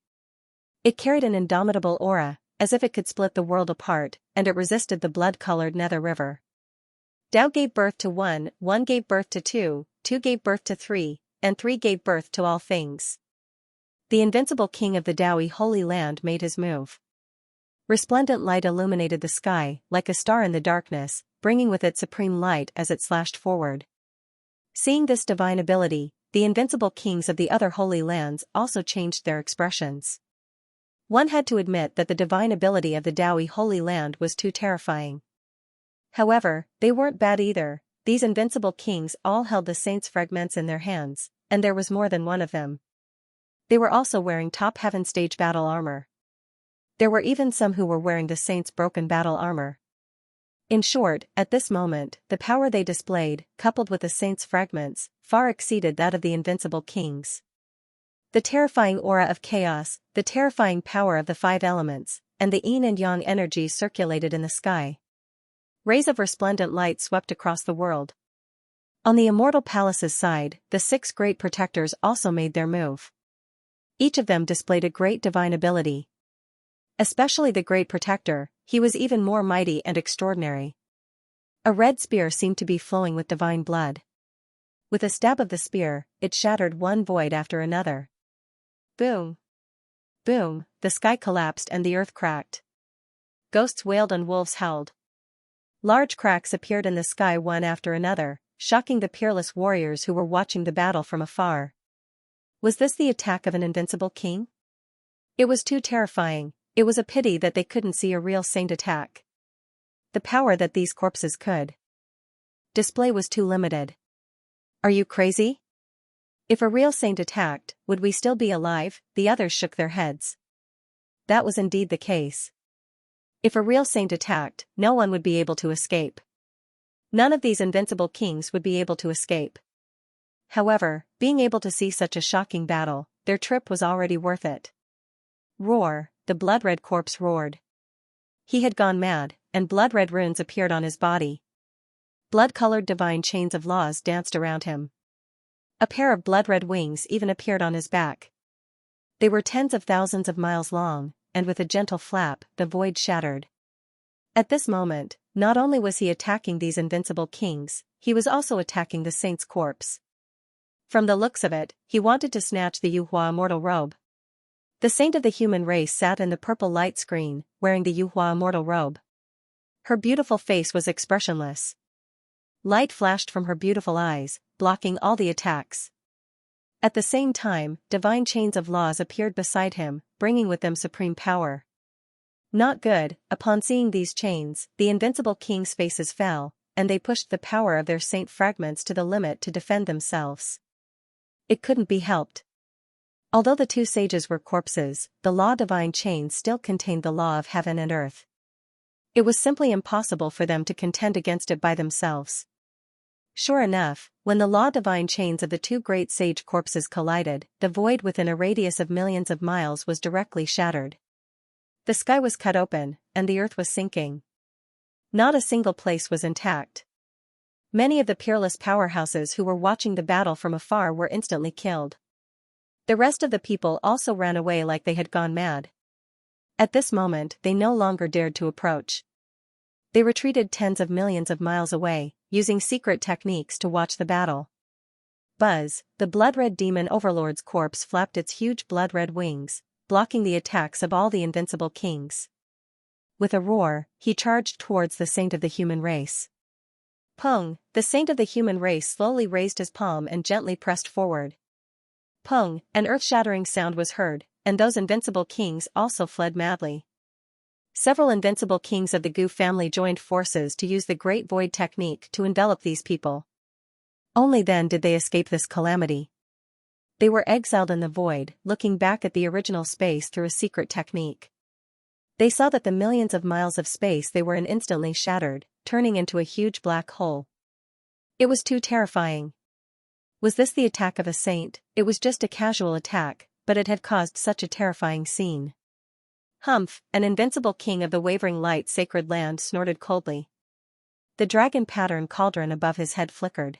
It carried an indomitable aura, as if it could split the world apart, and it resisted the blood-colored nether river. Tao gave birth to 1, 1 gave birth to 2, 2 gave birth to 3, and 3 gave birth to all things. The invincible king of the Daoi Holy Land made his move. Resplendent light illuminated the sky, like a star in the darkness, bringing with it supreme light as it slashed forward. Seeing this divine ability, the invincible kings of the other holy lands also changed their expressions. One had to admit that the divine ability of the Daoi Holy Land was too terrifying. However, they weren't bad either. These invincible kings all held the saints' fragments in their hands, and there was more than one of them. They were also wearing top heaven stage battle armor. There were even some who were wearing the saints' broken battle armor. In short, at this moment, the power they displayed, coupled with the saints' fragments, far exceeded that of the invincible kings. The terrifying aura of chaos, the terrifying power of the 5 elements, and the yin and yang energies circulated in the sky. Rays of resplendent light swept across the world. On the immortal palace's side, the 6 great protectors also made their move. Each of them displayed a great divine ability. Especially the great protector, he was even more mighty and extraordinary. A red spear seemed to be flowing with divine blood. With a stab of the spear, it shattered one void after another. Boom! Boom! The sky collapsed and the earth cracked. Ghosts wailed and wolves howled. Large cracks appeared in the sky one after another, shocking the peerless warriors who were watching the battle from afar. Was this the attack of an invincible king? It was too terrifying. It was a pity that they couldn't see a real saint attack. The power that these corpses could display was too limited. Are you crazy? If a real saint attacked, would we still be alive? The others shook their heads. That was indeed the case. If a real saint attacked, no one would be able to escape. None of these invincible kings would be able to escape. However, being able to see such a shocking battle, their trip was already worth it. Roar! The blood-red corpse roared. He had gone mad, and blood-red runes appeared on his body. Blood-colored divine chains of laws danced around him. A pair of blood-red wings even appeared on his back. They were tens of thousands of miles long, and with a gentle flap, the void shattered. At this moment, not only was he attacking these invincible kings, he was also attacking the saint's corpse. From the looks of it, he wanted to snatch the Yuhua immortal robe. The saint of the human race sat in the purple light screen, wearing the Yuhua immortal robe. Her beautiful face was expressionless. Light flashed from her beautiful eyes, blocking all the attacks. At the same time, divine chains of laws appeared beside him, bringing with them supreme power. Not good. Upon seeing these chains, the invincible king's faces fell, and they pushed the power of their saint fragments to the limit to defend themselves. It couldn't be helped. Although the two sages were corpses, the law divine chains still contained the law of heaven and earth. It was simply impossible for them to contend against it by themselves. Sure enough, when the law divine chains of the two great sage corpses collided, the void within a radius of millions of miles was directly shattered. The sky was cut open, and the earth was sinking. Not a single place was intact. Many of the peerless powerhouses who were watching the battle from afar were instantly killed. The rest of the people also ran away like they had gone mad. At this moment, they no longer dared to approach. They retreated tens of millions of miles away, using secret techniques to watch the battle. Buzz, the blood-red demon overlord's corpse flapped its huge blood-red wings, blocking the attacks of all the invincible kings. With a roar, he charged towards the saint of the human race. Pung, the saint of the human race slowly raised his palm and gently pressed forward. Pung, an earth-shattering sound was heard, and those invincible kings also fled madly. Several invincible kings of the Gu family joined forces to use the Great Void technique to envelop these people. Only then did they escape this calamity. They were exiled in the void, looking back at the original space through a secret technique. They saw that the millions of miles of space they were in instantly shattered, turning into a huge black hole. It was too terrifying. Was this the attack of a saint? It was just a casual attack, but it had caused such a terrifying scene. Humph, an invincible king of the wavering light sacred land snorted coldly. The dragon pattern cauldron above his head flickered.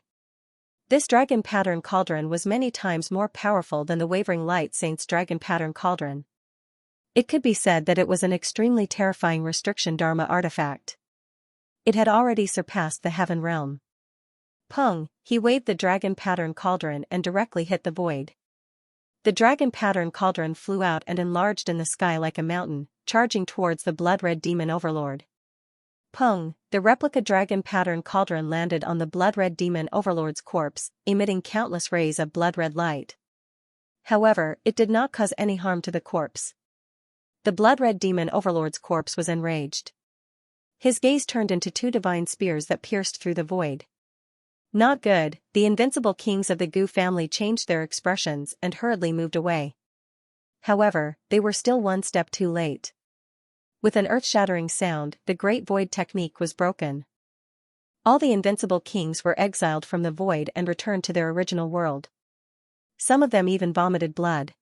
This dragon pattern cauldron was many times more powerful than the wavering light saint's dragon pattern cauldron. It could be said that it was an extremely terrifying restriction dharma artifact. It had already surpassed the heaven realm. Pung, he waved the dragon pattern cauldron and directly hit the void. The dragon pattern cauldron flew out and enlarged in the sky like a mountain, charging towards the blood-red demon overlord. Pung, the replica dragon pattern cauldron landed on the blood-red demon overlord's corpse, emitting countless rays of blood-red light. However, it did not cause any harm to the corpse. The blood-red demon overlord's corpse was enraged. His gaze turned into two divine spears that pierced through the void. Not good. The invincible kings of the Gu family changed their expressions and hurriedly moved away. However, they were still one step too late. With an earth-shattering sound, the Great Void technique was broken. All the invincible kings were exiled from the void and returned to their original world. Some of them even vomited blood.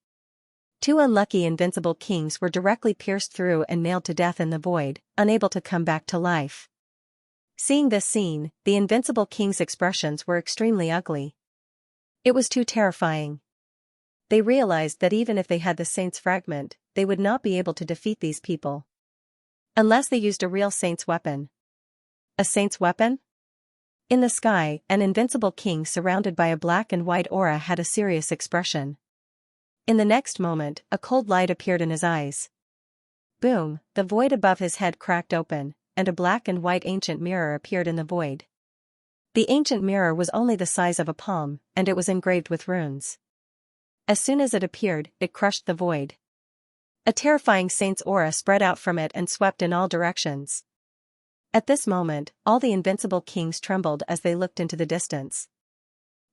Two unlucky invincible kings were directly pierced through and nailed to death in the void, unable to come back to life. Seeing this scene, the invincible king's expressions were extremely ugly. It was too terrifying. They realized that even if they had the saint's fragment, they would not be able to defeat these people. Unless they used a real saint's weapon. A saint's weapon? In the sky, an invincible king surrounded by a black and white aura had a serious expression. In the next moment, a cold light appeared in his eyes. Boom, the void above his head cracked open, and a black and white ancient mirror appeared in the void. The ancient mirror was only the size of a palm, and it was engraved with runes. As soon as it appeared, it crushed the void. A terrifying saint's aura spread out from it and swept in all directions. At this moment, all the invincible kings trembled as they looked into the distance.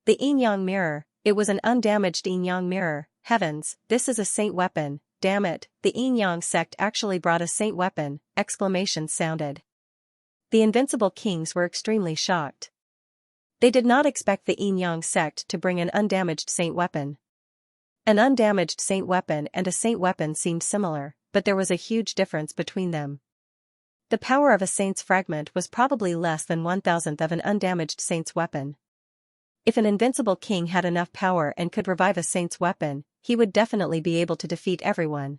The yin-yang mirror, it was an undamaged yin-yang mirror. Heavens, this is a saint weapon. Damn it, the yin-yang sect actually brought a saint weapon, exclamations sounded. The invincible kings were extremely shocked. They did not expect the yin-yang sect to bring an undamaged saint weapon. An undamaged saint weapon and a saint weapon seemed similar, but there was a huge difference between them. The power of a saint's fragment was probably less than 1,000th of an undamaged saint's weapon. If an invincible king had enough power and could revive a saint's weapon, he would definitely be able to defeat everyone.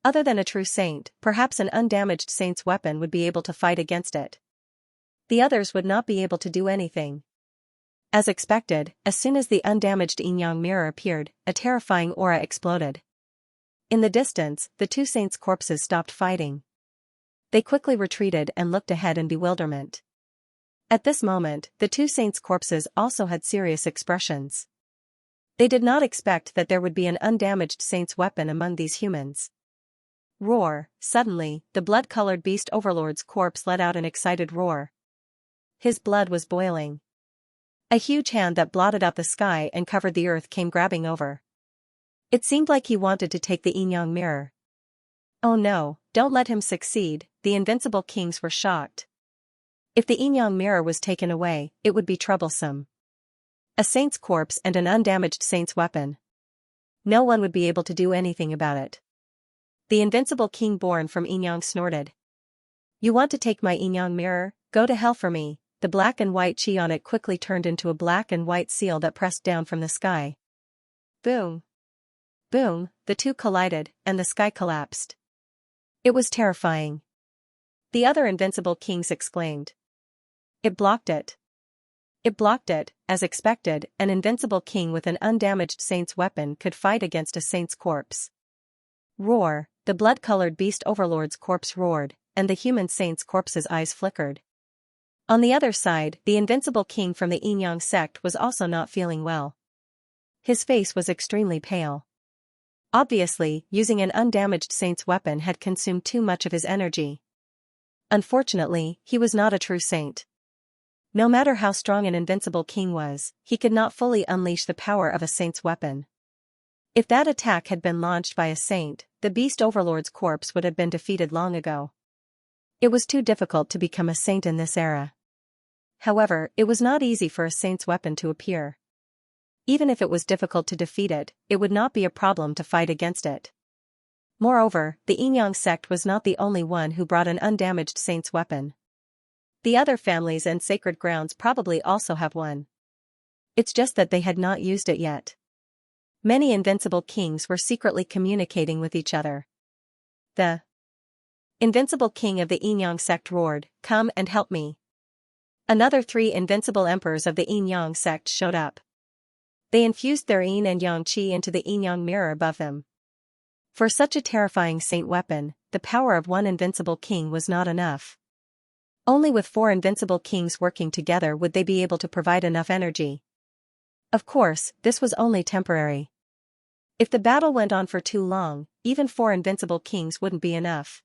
Other than a true saint, perhaps an undamaged saint's weapon would be able to fight against it. The others would not be able to do anything. As expected, as soon as the undamaged yin-yang mirror appeared, a terrifying aura exploded. In the distance, the two saints' corpses stopped fighting. They quickly retreated and looked ahead in bewilderment. At this moment, the two saints' corpses also had serious expressions. They did not expect that there would be an undamaged saint's weapon among these humans. Roar! Suddenly, the blood-colored beast overlord's corpse let out an excited roar. His blood was boiling. A huge hand that blotted out the sky and covered the earth came grabbing over. It seemed like he wanted to take the Yin-Yang mirror. Oh no, don't let him succeed, the invincible kings were shocked. If the Yin-Yang mirror was taken away, it would be troublesome. A saint's corpse and an undamaged saint's weapon. No one would be able to do anything about it. The invincible king born from Yin-Yang snorted. You want to take my Yin-Yang mirror? Go to hell for me. The black and white chi on it quickly turned into a black and white seal that pressed down from the sky. Boom! Boom! The two collided, and the sky collapsed. It was terrifying. The other invincible kings exclaimed. It blocked it. It blocked it, as expected. An invincible king with an undamaged saint's weapon could fight against a saint's corpse. Roar! The blood-colored beast overlord's corpse roared, and the human saint's corpse's eyes flickered. On the other side, the invincible king from the Yin-Yang sect was also not feeling well. His face was extremely pale. Obviously, using an undamaged saint's weapon had consumed too much of his energy. Unfortunately, he was not a true saint. No matter how strong an invincible king was, he could not fully unleash the power of a saint's weapon. If that attack had been launched by a saint, the beast overlord's corpse would have been defeated long ago. It was too difficult to become a saint in this era. However, it was not easy for a saint's weapon to appear. Even if it was difficult to defeat it, it would not be a problem to fight against it. Moreover, the Yin-Yang sect was not the only one who brought an undamaged saint's weapon. The other families and sacred grounds probably also have one. It's just that they had not used it yet. Many invincible kings were secretly communicating with each other. The invincible king of the Yin-Yang sect roared, "Come and help me." Another 3 invincible emperors of the Yin-Yang sect showed up. They infused their yin and yang qi into the Yin-Yang mirror above them. For such a terrifying saint weapon, the power of one invincible king was not enough. Only with 4 invincible kings working together would they be able to provide enough energy. Of course, this was only temporary. If the battle went on for too long, even 4 invincible kings wouldn't be enough.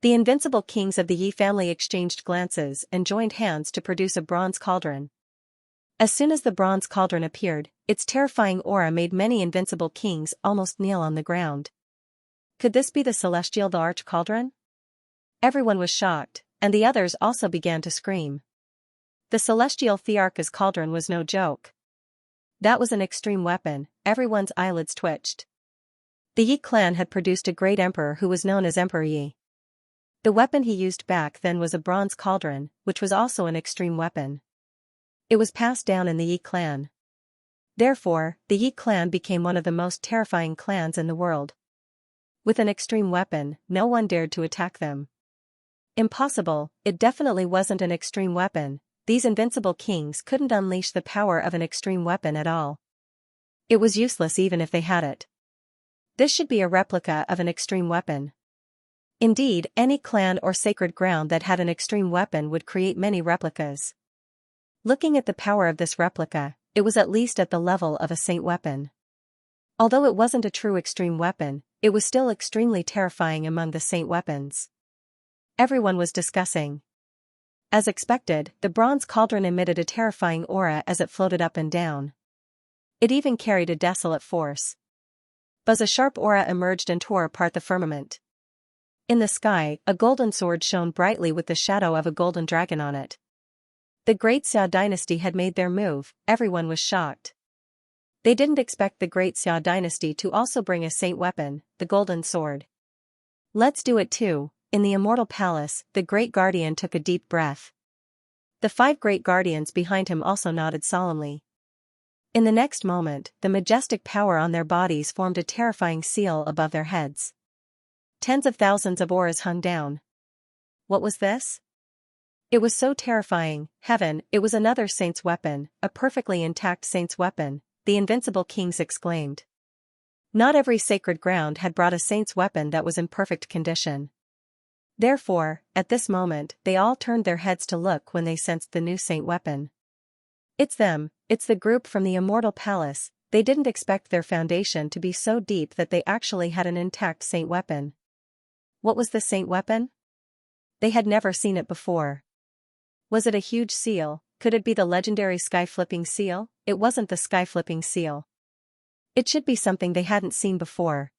The invincible kings of the Yi family exchanged glances and joined hands to produce a bronze cauldron. As soon as the bronze cauldron appeared, its terrifying aura made many invincible kings almost kneel on the ground. Could this be the celestial the arch cauldron? Everyone was shocked, and the others also began to scream. The celestial Thearch's cauldron was no joke. That was an extreme weapon, everyone's eyelids twitched. The Yi clan had produced a great emperor who was known as Emperor Yi. The weapon he used back then was a bronze cauldron, which was also an extreme weapon. It was passed down in the Yi clan. Therefore, the Yi clan became one of the most terrifying clans in the world. With an extreme weapon, no one dared to attack them. Impossible, it definitely wasn't an extreme weapon. These invincible kings couldn't unleash the power of an extreme weapon at all. It was useless even if they had it. This should be a replica of an extreme weapon. Indeed, any clan or sacred ground that had an extreme weapon would create many replicas. Looking at the power of this replica, it was at least at the level of a saint weapon. Although it wasn't a true extreme weapon, it was still extremely terrifying among the saint weapons. Everyone was discussing. As expected, the bronze cauldron emitted a terrifying aura as it floated up and down. It even carried a desolate force. Buzz, a sharp aura emerged and tore apart the firmament. In the sky, a golden sword shone brightly with the shadow of a golden dragon on it. The Great Xia dynasty had made their move, everyone was shocked. They didn't expect the Great Xia dynasty to also bring a saint weapon, the golden sword. Let's do it too. In the immortal palace, the great guardian took a deep breath. The 5 great guardians behind him also nodded solemnly. In the next moment, the majestic power on their bodies formed a terrifying seal above their heads. Tens of thousands of auras hung down. What was this? It was so terrifying. Heaven, it was another saint's weapon, a perfectly intact saint's weapon, the invincible kings exclaimed. Not every sacred ground had brought a saint's weapon that was in perfect condition. Therefore, at this moment, they all turned their heads to look when they sensed the new saint weapon. It's them, it's the group from the immortal palace, they didn't expect their foundation to be so deep that they actually had an intact saint weapon. What was the saint weapon? They had never seen it before. Was it a huge seal? Could it be the legendary sky-flipping seal? It wasn't the sky-flipping seal. It should be something they hadn't seen before.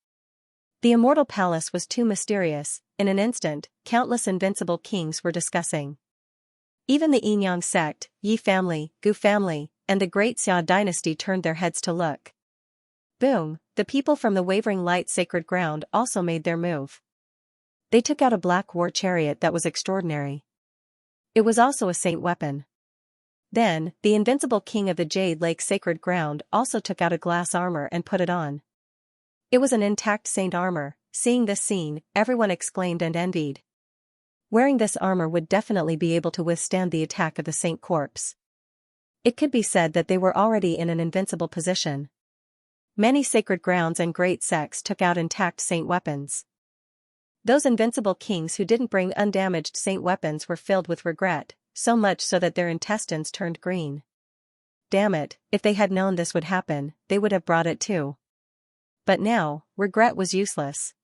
The immortal palace was too mysterious. In an instant, countless invincible kings were discussing. Even the Yinyang sect, Yi family, Gu family, and the great Xia dynasty turned their heads to look. Boom, the people from the Wavering Light Sacred Ground also made their move. They took out a black war chariot that was extraordinary. It was also a saint weapon. Then, the invincible king of the Jade Lake Sacred Ground also took out a glass armor and put it on. It was an intact saint armor. Seeing this scene, everyone exclaimed and envied. Wearing this armor would definitely be able to withstand the attack of the saint corpse. It could be said that they were already in an invincible position. Many sacred grounds and great sects took out intact saint weapons. Those invincible kings who didn't bring undamaged saint weapons were filled with regret, so much so that their intestines turned green. Damn it, if they had known this would happen, they would have brought it too. But now, regret was useless.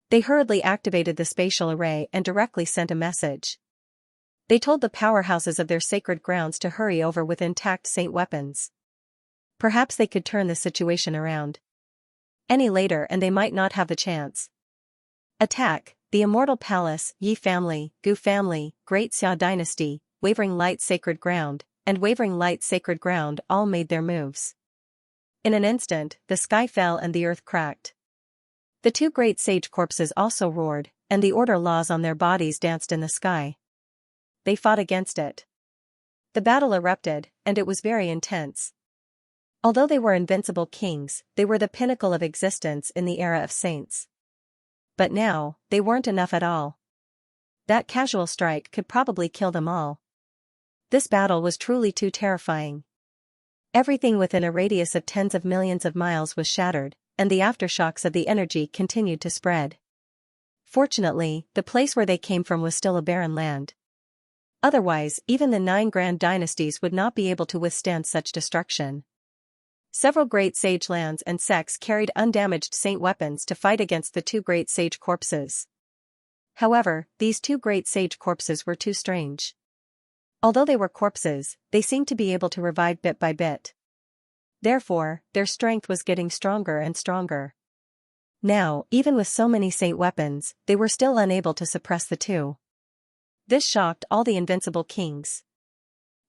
They hurriedly activated the spatial array and directly sent a message. They told the powerhouses of their sacred grounds to hurry over with intact saint weapons. Perhaps they could turn the situation around. Any later and they might not have the chance. Attack, the Immortal Palace, Yi family, Gu family, Great Xia dynasty, Wavering Light Sacred Ground, and Wavering Light Sacred Ground all made their moves. In an instant, the sky fell and the earth cracked. The two great sage corpses also roared, and the order laws on their bodies danced in the sky. They fought against it. The battle erupted, and it was very intense. Although they were invincible kings, they were the pinnacle of existence in the era of saints. But now, they weren't enough at all. That casual strike could probably kill them all. This battle was truly too terrifying. Everything within a radius of tens of millions of miles was shattered, and the aftershocks of the energy continued to spread. Fortunately, the place where they came from was still a barren land. Otherwise, even the 9 grand dynasties would not be able to withstand such destruction. Several great sage lands and sects carried undamaged saint weapons to fight against the 2 great sage corpses. However, these 2 great sage corpses were too strange. Although they were corpses, they seemed to be able to revive bit by bit. Therefore, their strength was getting stronger and stronger. Now, even with so many saint weapons, they were still unable to suppress the 2. This shocked all the invincible kings.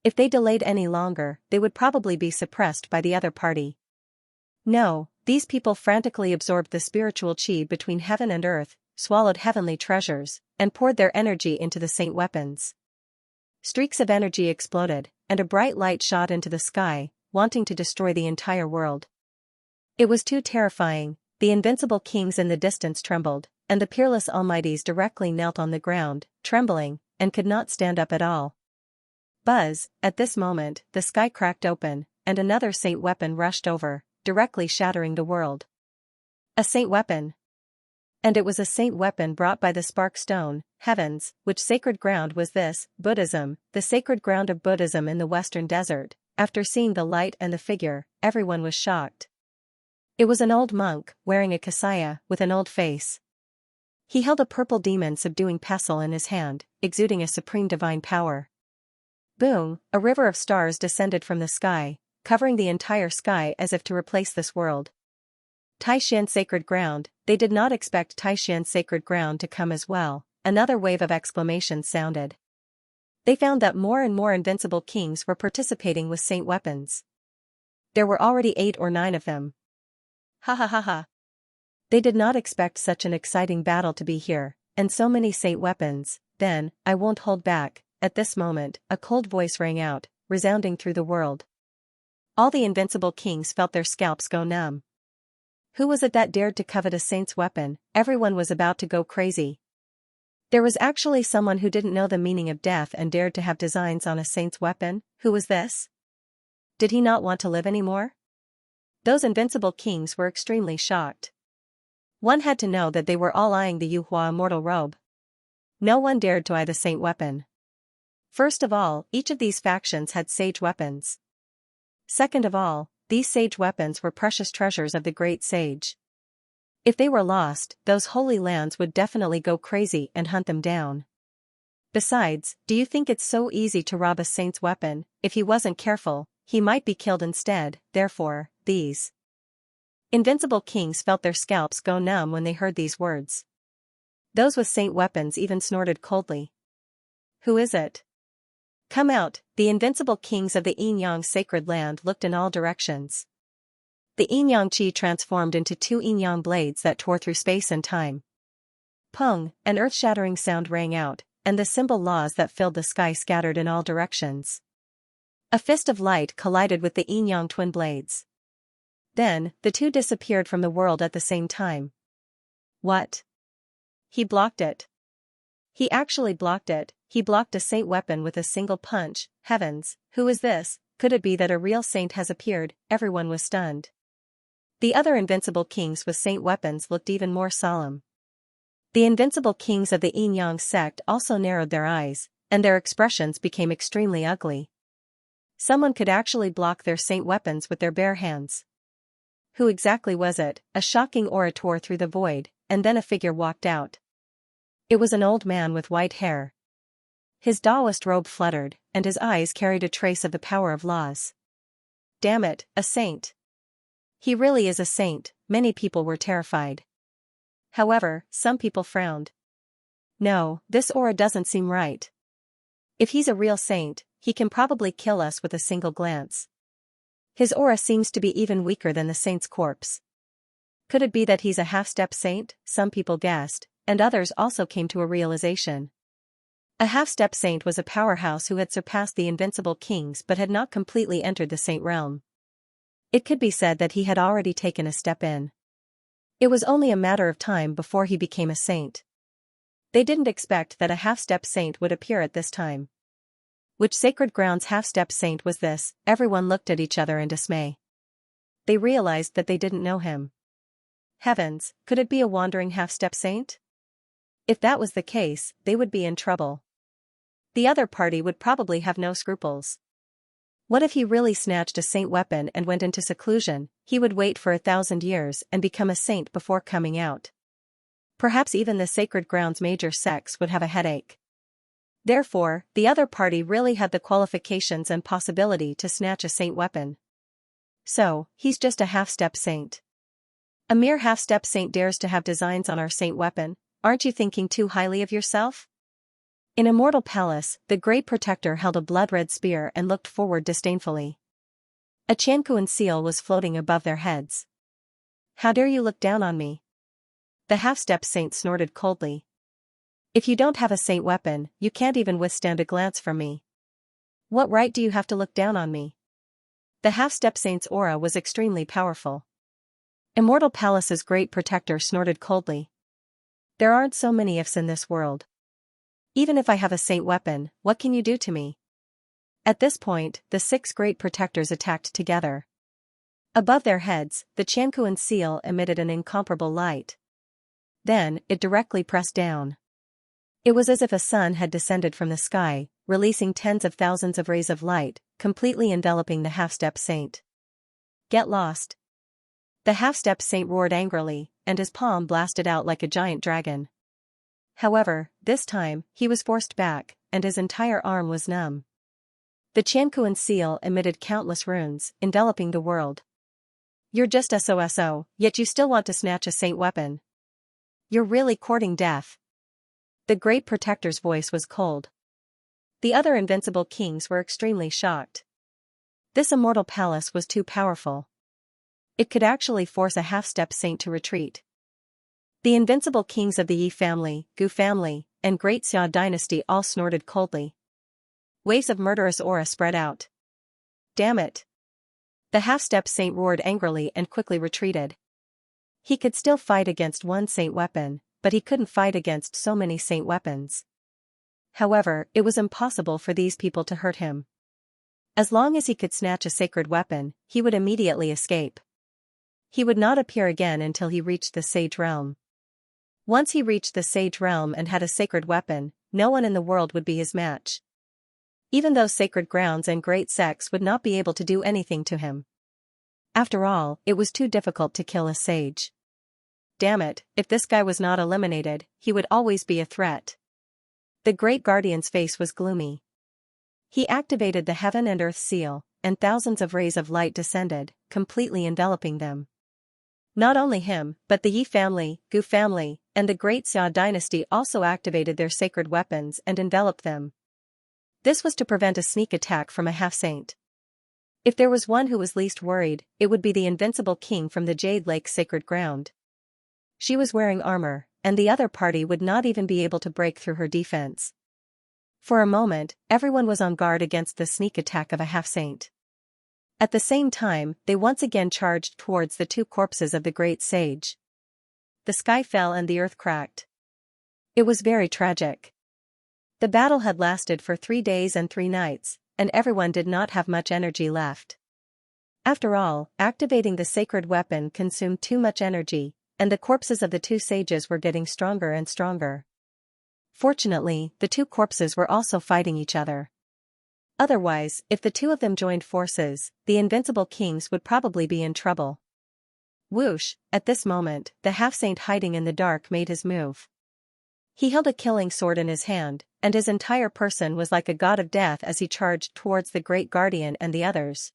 If they delayed any longer, they would probably be suppressed by the other party. No, these people frantically absorbed the spiritual chi between heaven and earth, swallowed heavenly treasures, and poured their energy into the saint weapons. Streaks of energy exploded, and a bright light shot into the sky, wanting to destroy the entire world. It was too terrifying. The invincible kings in the distance trembled, and the peerless almighties directly knelt on the ground, trembling, and could not stand up at all. Buzz, at this moment, the sky cracked open, and another saint weapon rushed over, directly shattering the world. A saint weapon. And it was a saint weapon brought by the spark stone. Heavens, which sacred ground was this? Buddhism, the sacred ground of Buddhism in the western desert. After seeing the light and the figure, everyone was shocked. It was an old monk, wearing a kasaya, with an old face. He held a purple demon subduing pestle in his hand, exuding a supreme divine power. Boom, a river of stars descended from the sky, covering the entire sky as if to replace this world. Taishan Sacred Ground, they did not expect Taishan Sacred Ground to come as well. Another wave of exclamations sounded. They found that more and more invincible kings were participating with saint weapons. There were already 8 or 9 of them. Ha ha ha ha. They did not expect such an exciting battle to be here, and so many saint weapons. Then, I won't hold back. At this moment, a cold voice rang out, resounding through the world. All the invincible kings felt their scalps go numb. Who was it that dared to covet a saint's weapon? Everyone was about to go crazy. There was actually someone who didn't know the meaning of death and dared to have designs on a saint's weapon. Who was this? Did he not want to live anymore? Those invincible kings were extremely shocked. One had to know that they were all eyeing the Yuhua immortal robe. No one dared to eye the saint weapon. First of all, each of these factions had sage weapons. Second of all, these sage weapons were precious treasures of the great sage. If they were lost, those holy lands would definitely go crazy and hunt them down. Besides, do you think it's so easy to rob a saint's weapon? If he wasn't careful, he might be killed instead. Therefore, these invincible kings felt their scalps go numb when they heard these words. Those with saint weapons even snorted coldly. Who is it? Come out. The invincible kings of the Yin-Yang sacred land looked in all directions. The Yin-Yang Qi transformed into two Yin-Yang blades that tore through space and time. Pung, an earth-shattering sound rang out, and the symbol laws that filled the sky scattered in all directions. A fist of light collided with the Yin-Yang twin blades. Then, the two disappeared from the world at the same time. What? He blocked it. He actually blocked it. He blocked a saint weapon with a single punch. Heavens, who is this? Could it be that a real saint has appeared? Everyone was stunned. The other invincible kings with saint weapons looked even more solemn. The invincible kings of the Yin-Yang sect also narrowed their eyes, and their expressions became extremely ugly. Someone could actually block their saint weapons with their bare hands. Who exactly was it? A shocking aura tore through the void, and then a figure walked out. It was an old man with white hair. His Taoist robe fluttered, and his eyes carried a trace of the power of laws. Damn it, a saint. He really is a saint. Many people were terrified. However, some people frowned. No, this aura doesn't seem right. If he's a real saint, he can probably kill us with a single glance. His aura seems to be even weaker than the saint's corpse. Could it be that he's a half-step saint? Some people guessed, and others also came to a realization. A half-step saint was a powerhouse who had surpassed the invincible kings but had not completely entered the saint realm. It could be said that he had already taken a step in. It was only a matter of time before he became a saint. They didn't expect that a half-step saint would appear at this time. Which sacred ground's half-step saint was this? Everyone looked at each other in dismay. They realized that they didn't know him. Heavens, could it be a wandering half-step saint? If that was the case, they would be in trouble. The other party would probably have no scruples. What if he really snatched a saint weapon and went into seclusion? He would wait for 1,000 years and become a saint before coming out. Perhaps even the sacred ground's major sects would have a headache. Therefore, the other party really had the qualifications and possibility to snatch a saint weapon. So, he's just a half-step saint. A mere half-step saint dares to have designs on our saint weapon. Aren't you thinking too highly of yourself? In Immortal Palace, the Great Protector held a blood-red spear and looked forward disdainfully. A Xianxia seal was floating above their heads. How dare you look down on me? The half-step saint snorted coldly. If you don't have a saint weapon, you can't even withstand a glance from me. What right do you have to look down on me? The half-step saint's aura was extremely powerful. Immortal Palace's Great Protector snorted coldly. There aren't so many ifs in this world. Even if I have a saint weapon, what can you do to me? At this point, the 6 Great Protectors attacked together. Above their heads, the Xianxia seal emitted an incomparable light. Then, it directly pressed down. It was as if a sun had descended from the sky, releasing tens of thousands of rays of light, completely enveloping the half-step saint. Get lost. The half-step saint roared angrily, and his palm blasted out like a giant dragon. However, this time, he was forced back, and his entire arm was numb. The Xianxia seal emitted countless runes, enveloping the world. You're just SOSO, yet you still want to snatch a saint weapon. You're really courting death. The Great Protector's voice was cold. The other invincible kings were extremely shocked. This Immortal Palace was too powerful. It could actually force a half-step saint to retreat. The invincible kings of the Yi family, Gu family, and Great Xia dynasty all snorted coldly. Waves of murderous aura spread out. Damn it! The half-step saint roared angrily and quickly retreated. He could still fight against one saint weapon, but he couldn't fight against so many saint weapons. However, it was impossible for these people to hurt him. As long as he could snatch a sacred weapon, he would immediately escape. He would not appear again until he reached the Sage Realm. Once he reached the Sage Realm and had a sacred weapon, no one in the world would be his match. Even those sacred grounds and great sects would not be able to do anything to him. After all, it was too difficult to kill a sage. Damn it, if this guy was not eliminated, he would always be a threat. The Great Guardian's face was gloomy. He activated the heaven and earth seal, and thousands of rays of light descended, completely enveloping them. Not only him, but the Yi family, Gu family, and the Great Xia dynasty also activated their sacred weapons and enveloped them. This was to prevent a sneak attack from a half-saint. If there was one who was least worried, it would be the invincible king from the Jade Lake sacred ground. She was wearing armor, and the other party would not even be able to break through her defense. For a moment, everyone was on guard against the sneak attack of a half-saint. At the same time, they once again charged towards the two corpses of the great sage. The sky fell and the earth cracked. It was very tragic. The battle had lasted for 3 days and 3 nights, and everyone did not have much energy left. After all, activating the sacred weapon consumed too much energy, and the corpses of the two sages were getting stronger and stronger. Fortunately, the two corpses were also fighting each other. Otherwise, if the two of them joined forces, the invincible kings would probably be in trouble. Whoosh, at this moment, the half-saint hiding in the dark made his move. He held a killing sword in his hand, and his entire person was like a god of death as he charged towards the Great Guardian and the others.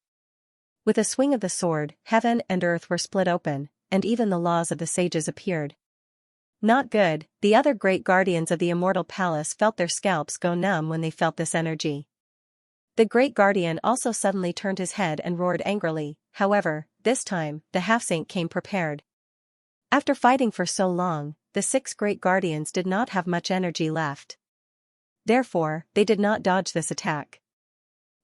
With a swing of the sword, heaven and earth were split open, and even the laws of the sages appeared. Not good, the other Great Guardians of the Immortal Palace felt their scalps go numb when they felt this energy. The Great Guardian also suddenly turned his head and roared angrily. However, this time, the half-saint came prepared. After fighting for so long, the 6 Great Guardians did not have much energy left. Therefore, they did not dodge this attack.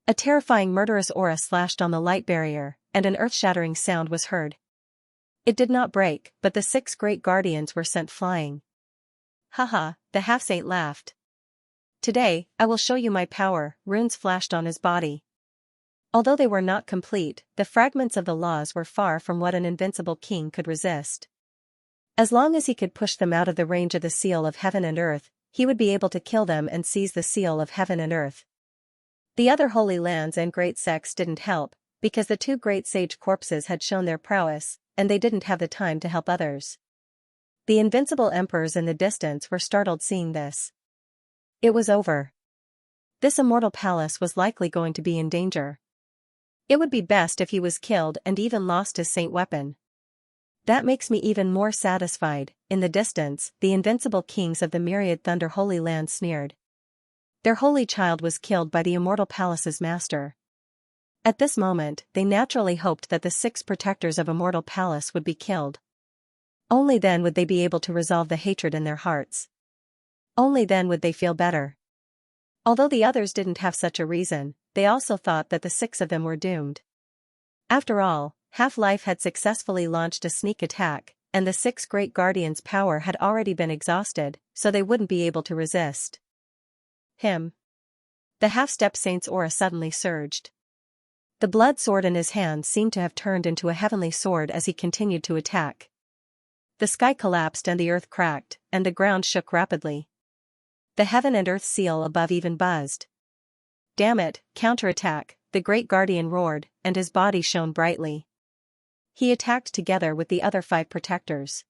A terrifying murderous aura slashed on the light barrier, and an earth-shattering sound was heard. It did not break, but the 6 Great Guardians were sent flying. Haha, the half-saint laughed. Today, I will show you my power. Runes flashed on his body. Although they were not complete, the fragments of the laws were far from what an invincible king could resist. As long as he could push them out of the range of the seal of heaven and earth, he would be able to kill them and seize the seal of heaven and earth. The other holy lands and great sects didn't help, because the 2 great sage corpses had shown their prowess, and they didn't have the time to help others. The invincible emperors in the distance were startled seeing this. It was over. This immortal palace was likely going to be in danger. It would be best if he was killed and even lost his saint weapon. That makes me even more satisfied. In the distance, the invincible kings of the myriad Thunder Holy Land sneered. Their holy child was killed by the immortal palace's master. At this moment, they naturally hoped that the 6 protectors of Immortal Palace would be killed. Only then would they be able to resolve the hatred in their hearts. Only then would they feel better. Although the others didn't have such a reason, they also thought that the 6 of them were doomed. After all, Half-Life had successfully launched a sneak attack, and the 6 Great Guardians' power had already been exhausted, so they wouldn't be able to resist. Him. The half-step saint's aura suddenly surged. The blood sword in his hand seemed to have turned into a heavenly sword as he continued to attack. The sky collapsed and the earth cracked, and the ground shook rapidly. The heaven and earth seal above even buzzed. Damn it, counterattack, the Great Guardian roared, and his body shone brightly. He attacked together with the other 5 protectors.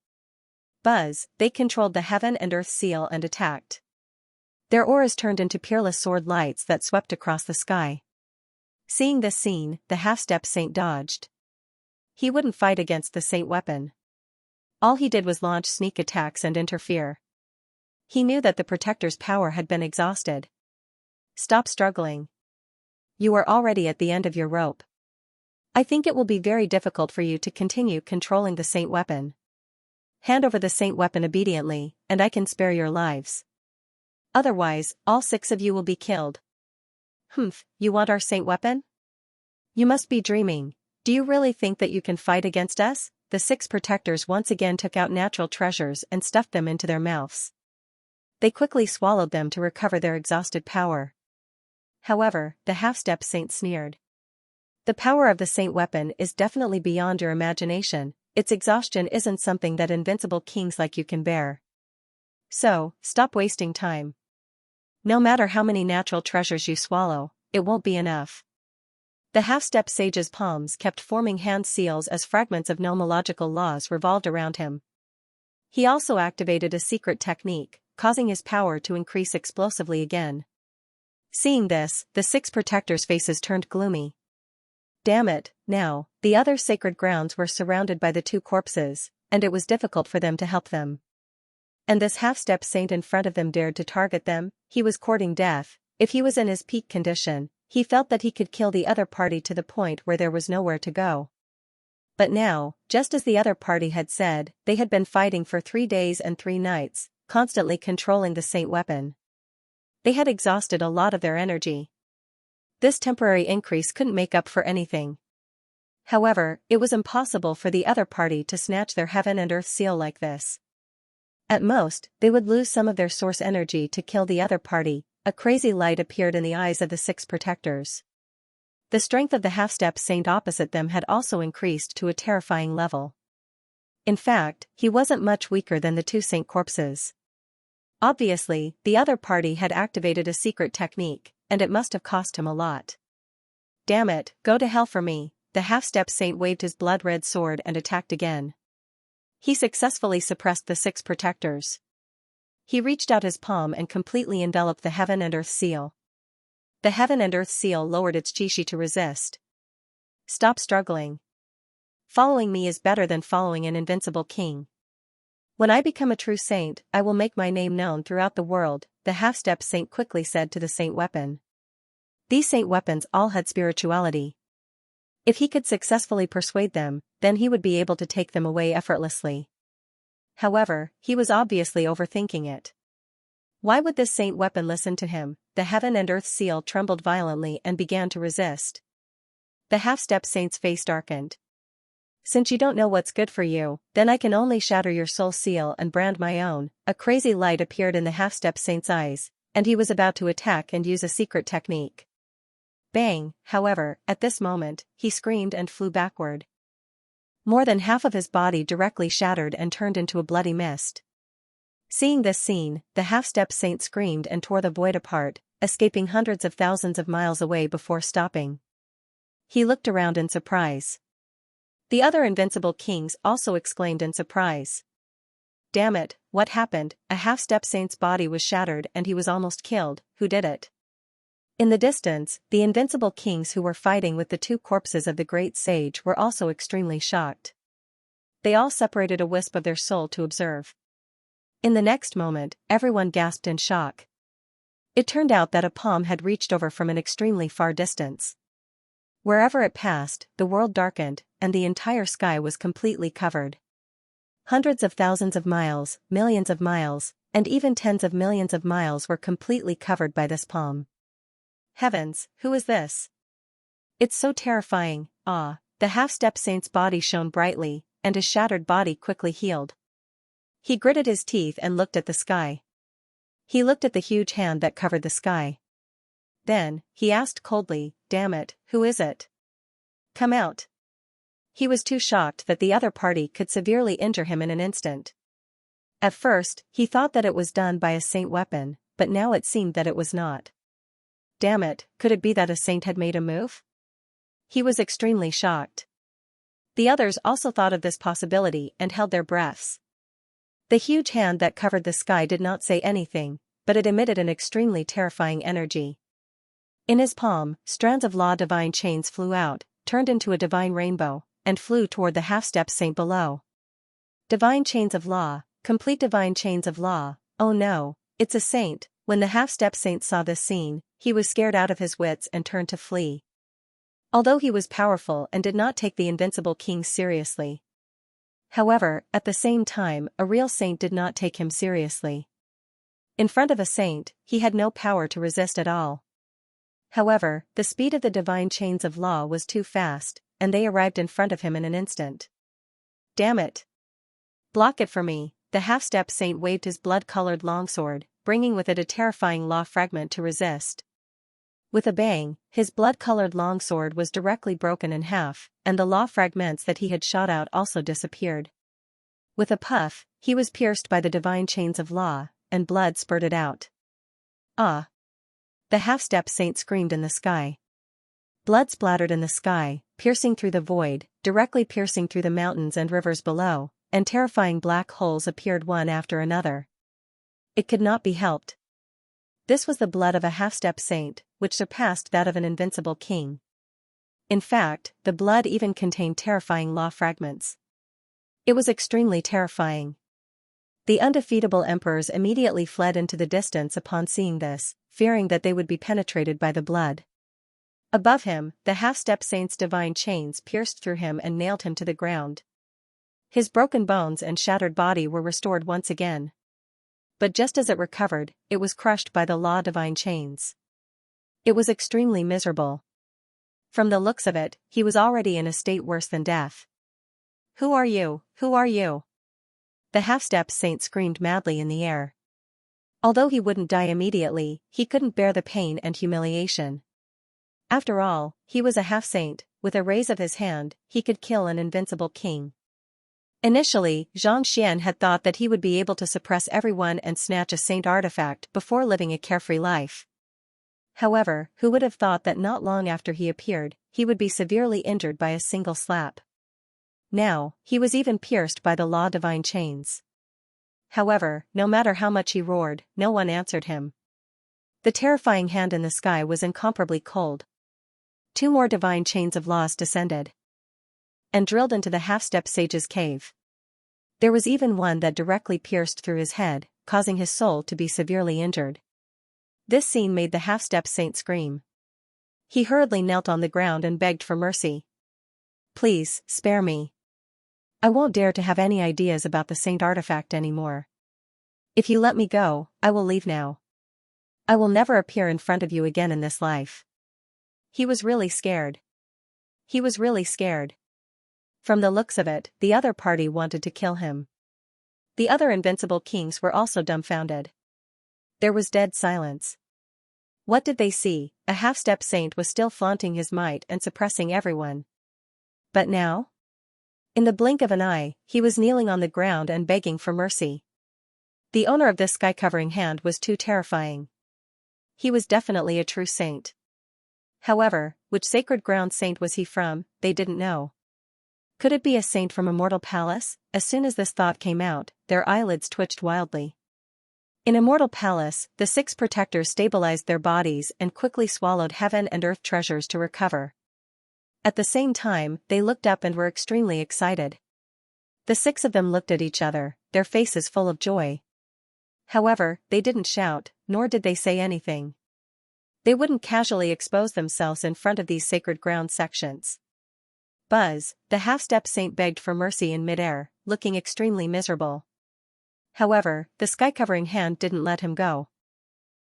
Buzz, they controlled the heaven and earth seal and attacked. Their auras turned into peerless sword lights that swept across the sky. Seeing this scene, the half-step saint dodged. He wouldn't fight against the saint weapon. All he did was launch sneak attacks and interfere. He knew that the protector's power had been exhausted. Stop struggling. You are already at the end of your rope. I think it will be very difficult for you to continue controlling the saint weapon. Hand over the saint weapon obediently, and I can spare your lives. Otherwise, all 6 of you will be killed. Humph, you want our saint weapon? You must be dreaming. Do you really think that you can fight against us? The 6 protectors once again took out natural treasures and stuffed them into their mouths. They quickly swallowed them to recover their exhausted power. However, the half-step saint sneered. The power of the saint weapon is definitely beyond your imagination. Its exhaustion isn't something that invincible kings like you can bear. So, stop wasting time. No matter how many natural treasures you swallow, it won't be enough. The half-step sage's palms kept forming hand seals as fragments of nomological laws revolved around him. He also activated a secret technique, causing his power to increase explosively again. Seeing this, the 6 protectors' faces turned gloomy. Damn it, now, the other sacred grounds were surrounded by the 2 corpses, and it was difficult for them to help them. And this half-step saint in front of them dared to target them. He was courting death. If he was in his peak condition, he felt that he could kill the other party to the point where there was nowhere to go. But now, just as the other party had said, they had been fighting for 3 days and 3 nights, constantly controlling the saint weapon. They had exhausted a lot of their energy. This temporary increase couldn't make up for anything. However, it was impossible for the other party to snatch their heaven and earth seal like this. At most, they would lose some of their source energy to kill the other party. A crazy light appeared in the eyes of the 6 protectors. The strength of the half-step saint opposite them had also increased to a terrifying level. In fact, he wasn't much weaker than the 2 saint corpses. Obviously, the other party had activated a secret technique, and it must have cost him a lot. Damn it, go to hell for me. The half-step saint waved his blood-red sword and attacked again. He successfully suppressed the 6 protectors. He reached out his palm and completely enveloped the heaven and earth seal. The heaven and earth seal lowered its chi to resist. Stop struggling. Following me is better than following an invincible king. When I become a true saint, I will make my name known throughout the world, the half-step saint quickly said to the saint weapon. These saint weapons all had spirituality. If he could successfully persuade them, then he would be able to take them away effortlessly. However, he was obviously overthinking it. Why would this saint weapon listen to him? The heaven and earth seal trembled violently and began to resist. The half-step saint's face darkened. Since you don't know what's good for you, then I can only shatter your soul seal and brand my own. A crazy light appeared in the half-step saint's eyes, and he was about to attack and use a secret technique. Bang, however, at this moment, he screamed and flew backward. More than half of his body directly shattered and turned into a bloody mist. Seeing this scene, the half-step saint screamed and tore the void apart, escaping hundreds of thousands of miles away before stopping. He looked around in surprise. The other invincible kings also exclaimed in surprise. Damn it, what happened? A half-step saint's body was shattered and he was almost killed. Who did it? In the distance, the invincible kings who were fighting with the 2 corpses of the great sage were also extremely shocked. They all separated a wisp of their soul to observe. In the next moment, everyone gasped in shock. It turned out that a palm had reached over from an extremely far distance. Wherever it passed, the world darkened, and the entire sky was completely covered. Hundreds of thousands of miles, millions of miles, and even tens of millions of miles were completely covered by this palm. Heavens, who is this? It's so terrifying. Ah, the half-step saint's body shone brightly, and his shattered body quickly healed. He gritted his teeth and looked at the sky. He looked at the huge hand that covered the sky. Then, he asked coldly, damn it, who is it? Come out. He was too shocked that the other party could severely injure him in an instant. At first, he thought that it was done by a saint weapon, but now it seemed that it was not. Damn it, could it be that a saint had made a move? He was extremely shocked. The others also thought of this possibility and held their breaths. The huge hand that covered the sky did not say anything, but it emitted an extremely terrifying energy. In his palm, strands of law divine chains flew out, turned into a divine rainbow, and flew toward the half-step saint below. Divine chains of law, complete divine chains of law, oh no, it's a saint. When the half-step saint saw this scene, he was scared out of his wits and turned to flee. Although he was powerful and did not take the invincible king seriously. However, at the same time, a real saint did not take him seriously. In front of a saint, he had no power to resist at all. However, the speed of the divine chains of law was too fast, and they arrived in front of him in an instant. Damn it! Block it for me. The half-step saint waved his blood-colored longsword, bringing with it a terrifying law fragment to resist. With a bang, his blood-colored longsword was directly broken in half, and the law fragments that he had shot out also disappeared. With a puff, he was pierced by the divine chains of law, and blood spurted out. Ah! The half-step saint screamed in the sky. Blood splattered in the sky, piercing through the void, directly piercing through the mountains and rivers below, and terrifying black holes appeared one after another. It could not be helped. This was the blood of a half-step saint, which surpassed that of an invincible king. In fact, the blood even contained terrifying law fragments. It was extremely terrifying. The undefeatable emperors immediately fled into the distance upon seeing this, fearing that they would be penetrated by the blood. Above him, the half-step saint's divine chains pierced through him and nailed him to the ground. His broken bones and shattered body were restored once again. But just as it recovered, it was crushed by the law divine chains. It was extremely miserable. From the looks of it, he was already in a state worse than death. "Who are you? Who are you?" The half-step saint screamed madly in the air. Although he wouldn't die immediately, he couldn't bear the pain and humiliation. After all, he was a half-saint. With a raise of his hand, he could kill an invincible king. Initially, Xianxia had thought that he would be able to suppress everyone and snatch a saint artifact before living a carefree life. However, who would have thought that not long after he appeared, he would be severely injured by a single slap? Now, he was even pierced by the law divine chains. However, no matter how much he roared, no one answered him. The terrifying hand in the sky was incomparably cold. 2 more divine chains of laws descended and drilled into the half-step sage's cave. There was even one that directly pierced through his head, causing his soul to be severely injured. This scene made the half-step saint scream. He hurriedly knelt on the ground and begged for mercy. "Please, spare me. I won't dare to have any ideas about the saint artifact anymore. If you let me go, I will leave now. I will never appear in front of you again in this life." He was really scared. He was really scared. From the looks of it, the other party wanted to kill him. The other invincible kings were also dumbfounded. There was dead silence. What did they see? A half-step saint was still flaunting his might and suppressing everyone. But now? In the blink of an eye, he was kneeling on the ground and begging for mercy. The owner of this sky-covering hand was too terrifying. He was definitely a true saint. However, which sacred ground saint was he from, they didn't know. Could it be a saint from a mortal palace? As soon as this thought came out, their eyelids twitched wildly. In a mortal palace, the 6 protectors stabilized their bodies and quickly swallowed heaven and earth treasures to recover. At the same time, they looked up and were extremely excited. The 6 of them looked at each other, their faces full of joy. However, they didn't shout, nor did they say anything. They wouldn't casually expose themselves in front of these sacred ground sections. Buzz, the half-step saint, begged for mercy in midair, looking extremely miserable. However, the sky-covering hand didn't let him go.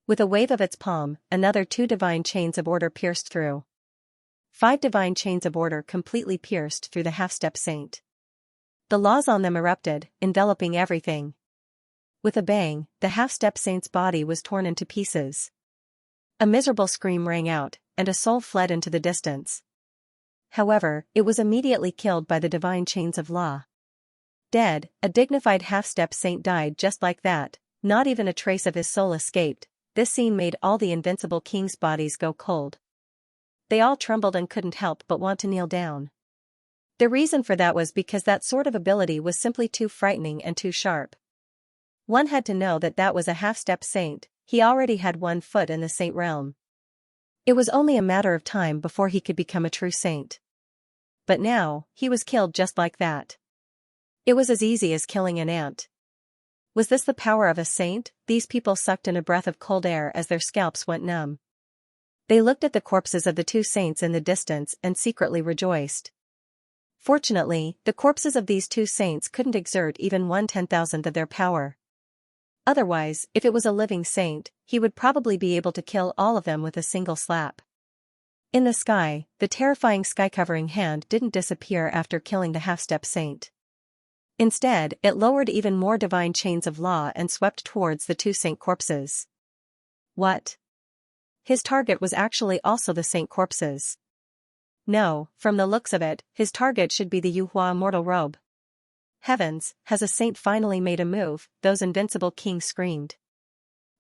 With a wave of its palm, another 2 divine chains of order pierced through. 5 divine chains of order completely pierced through the half-step saint. The laws on them erupted, enveloping everything. With a bang, the half-step saint's body was torn into pieces. A miserable scream rang out, and a soul fled into the distance. However, it was immediately killed by the divine chains of law. Dead, a dignified half-step saint died just like that, not even a trace of his soul escaped. This scene made all the invincible kings' bodies go cold. They all trembled and couldn't help but want to kneel down. The reason for that was because that sort of ability was simply too frightening and too sharp. One had to know that that was a half-step saint. He already had 1 foot in the saint realm. It was only a matter of time before he could become a true saint. But now, he was killed just like that. It was as easy as killing an ant. Was this the power of a saint? These people sucked in a breath of cold air as their scalps went numb. They looked at the corpses of the 2 saints in the distance and secretly rejoiced. Fortunately, the corpses of these 2 saints couldn't exert even 1/10,000th of their power. Otherwise, if it was a living saint, he would probably be able to kill all of them with a single slap. In the sky, the terrifying sky-covering hand didn't disappear after killing the half-step saint. Instead, it lowered even more divine chains of law and swept towards the 2 saint corpses. What? His target was actually also the saint corpses. No, from the looks of it, his target should be the Yuhua immortal robe. Heavens, has a saint finally made a move? Those invincible kings screamed.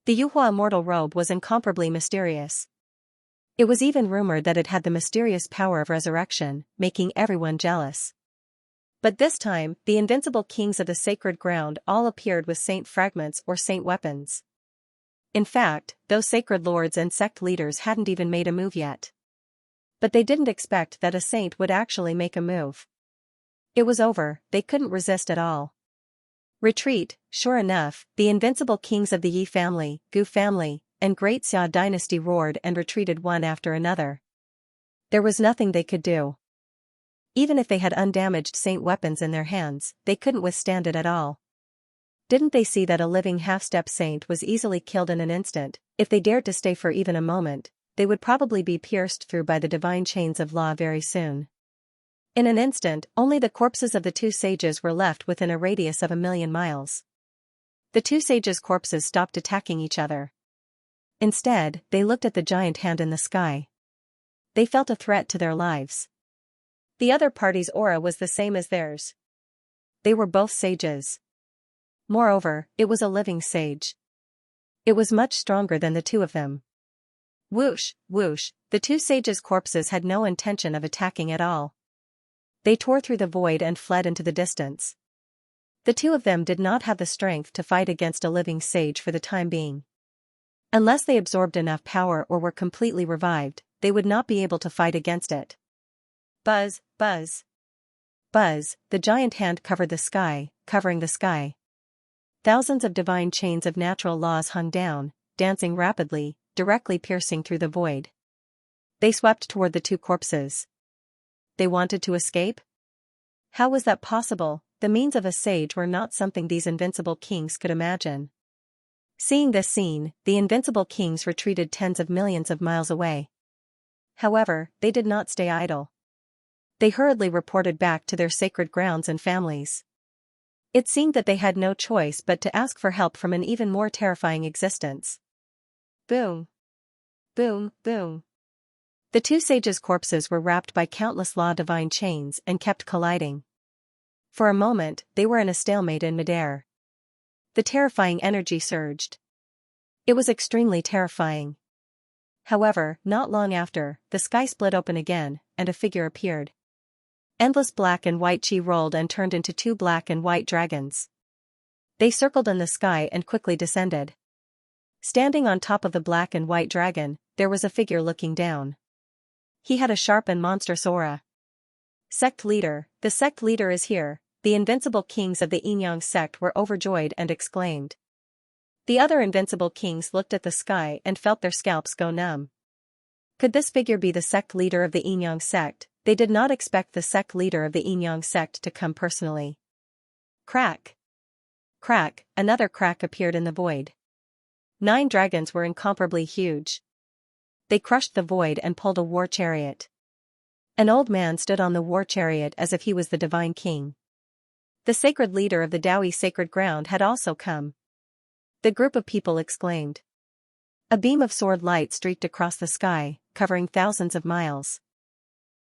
The Yuhua immortal robe was incomparably mysterious. It was even rumored that it had the mysterious power of resurrection, making everyone jealous. But this time, the invincible kings of the sacred ground all appeared with saint fragments or saint weapons. In fact, those sacred lords and sect leaders hadn't even made a move yet. But they didn't expect that a saint would actually make a move. It was over, they couldn't resist at all. Retreat. Sure enough, the invincible kings of the Yi family, Gu family, and Great Xia dynasty roared and retreated one after another. There was nothing they could do. Even if they had undamaged saint weapons in their hands, they couldn't withstand it at all. Didn't they see that a living half-step saint was easily killed in an instant? If they dared to stay for even a moment, they would probably be pierced through by the divine chains of law very soon. In an instant, only the corpses of the two sages were left within a radius of 1,000,000 miles. The two sages' corpses stopped attacking each other. Instead, they looked at the giant hand in the sky. They felt a threat to their lives. The other party's aura was the same as theirs. They were both sages. Moreover, it was a living sage. It was much stronger than the two of them. Whoosh, whoosh, the two sages' corpses had no intention of attacking at all. They tore through the void and fled into the distance. The two of them did not have the strength to fight against a living sage for the time being. Unless they absorbed enough power or were completely revived, they would not be able to fight against it. Buzz, buzz. Buzz, the giant hand covered the sky, covering the sky. Thousands of divine chains of natural laws hung down, dancing rapidly, directly piercing through the void. They swept toward the two corpses. They wanted to escape? How was that possible? The means of a sage were not something these invincible kings could imagine. Seeing this scene, the invincible kings retreated tens of millions of miles away. However, they did not stay idle. They hurriedly reported back to their sacred grounds and families. It seemed that they had no choice but to ask for help from an even more terrifying existence. Boom. Boom, boom. The two sages' corpses were wrapped by countless law-divine chains and kept colliding. For a moment, they were in a stalemate in midair. The terrifying energy surged. It was extremely terrifying. However, not long after, the sky split open again, and a figure appeared. Endless black and white chi rolled and turned into two black and white dragons. They circled in the sky and quickly descended. Standing on top of the black and white dragon, there was a figure looking down. He had a sharp and monstrous aura. Sect leader, the sect leader is here. The invincible kings of the Xianxia sect were overjoyed and exclaimed. The other invincible kings looked at the sky and felt their scalps go numb. Could this figure be the sect leader of the Xianxia sect? They did not expect the sect leader of the Xianxia sect to come personally. Crack! Crack! Another crack appeared in the void. 9 dragons were incomparably huge. They crushed the void and pulled a war chariot. An old man stood on the war chariot as if he was the divine king. The sacred leader of the Daoi sacred ground had also come. The group of people exclaimed. A beam of sword light streaked across the sky, covering thousands of miles.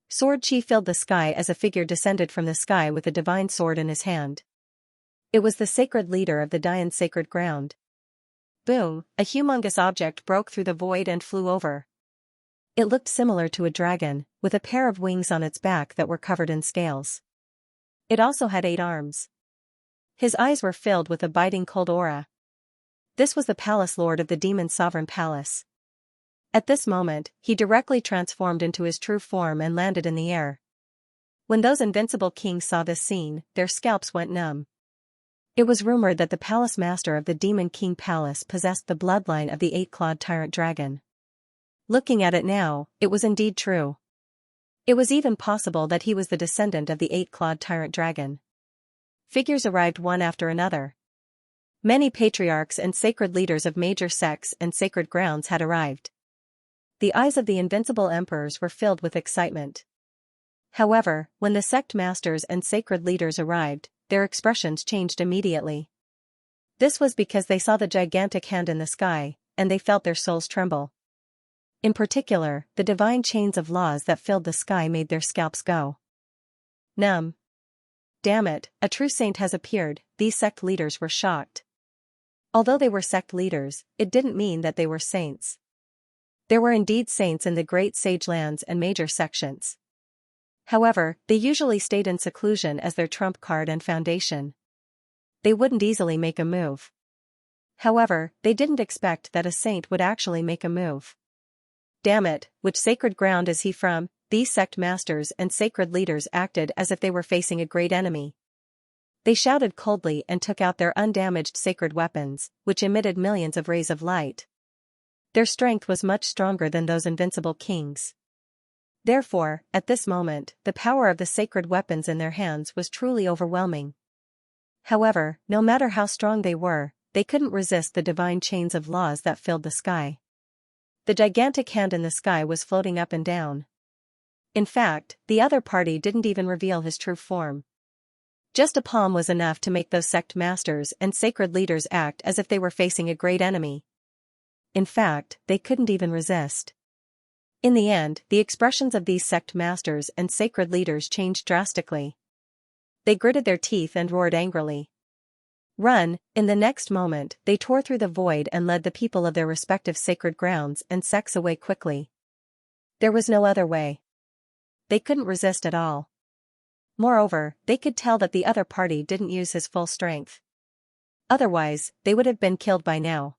Sword chi filled the sky as a figure descended from the sky with a divine sword in his hand. It was the sacred leader of the Dayan sacred ground. Boom, a humongous object broke through the void and flew over. It looked similar to a dragon, with a pair of wings on its back that were covered in scales. It also had 8 arms. His eyes were filled with a biting cold aura. This was the palace lord of the demon sovereign palace. At this moment, he directly transformed into his true form and landed in the air. When those invincible kings saw this scene, their scalps went numb. It was rumored that the palace master of the demon king palace possessed the bloodline of the 8-clawed tyrant dragon. Looking at it now, it was indeed true. It was even possible that he was the descendant of the 8-clawed tyrant dragon. Figures arrived one after another. Many patriarchs and sacred leaders of major sects and sacred grounds had arrived. The eyes of the invincible emperors were filled with excitement. However, when the sect masters and sacred leaders arrived, their expressions changed immediately. This was because they saw the gigantic hand in the sky, and they felt their souls tremble. In particular, the divine chains of laws that filled the sky made their scalps go numb. Damn it, a true saint has appeared, these sect leaders were shocked. Although they were sect leaders, it didn't mean that they were saints. There were indeed saints in the great sage lands and major sections. However, they usually stayed in seclusion as their trump card and foundation. They wouldn't easily make a move. However, they didn't expect that a saint would actually make a move. Damn it, which sacred ground is he from? These sect masters and sacred leaders acted as if they were facing a great enemy. They shouted coldly and took out their undamaged sacred weapons, which emitted millions of rays of light. Their strength was much stronger than those invincible kings. Therefore, at this moment, the power of the sacred weapons in their hands was truly overwhelming. However, no matter how strong they couldn't resist the divine chains of laws that filled the sky. The gigantic hand in the sky was floating up and down. In fact, the other party didn't even reveal his true form. Just a palm was enough to make those sect masters and sacred leaders act as if they were facing a great enemy. In fact, they couldn't even resist. In the end, the expressions of these sect masters and sacred leaders changed drastically. They gritted their teeth and roared angrily. Run! In the next moment, they tore through the void and led the people of their respective sacred grounds and sects away quickly. There was no other way. They couldn't resist at all. Moreover, they could tell that the other party didn't use his full strength. Otherwise, they would have been killed by now.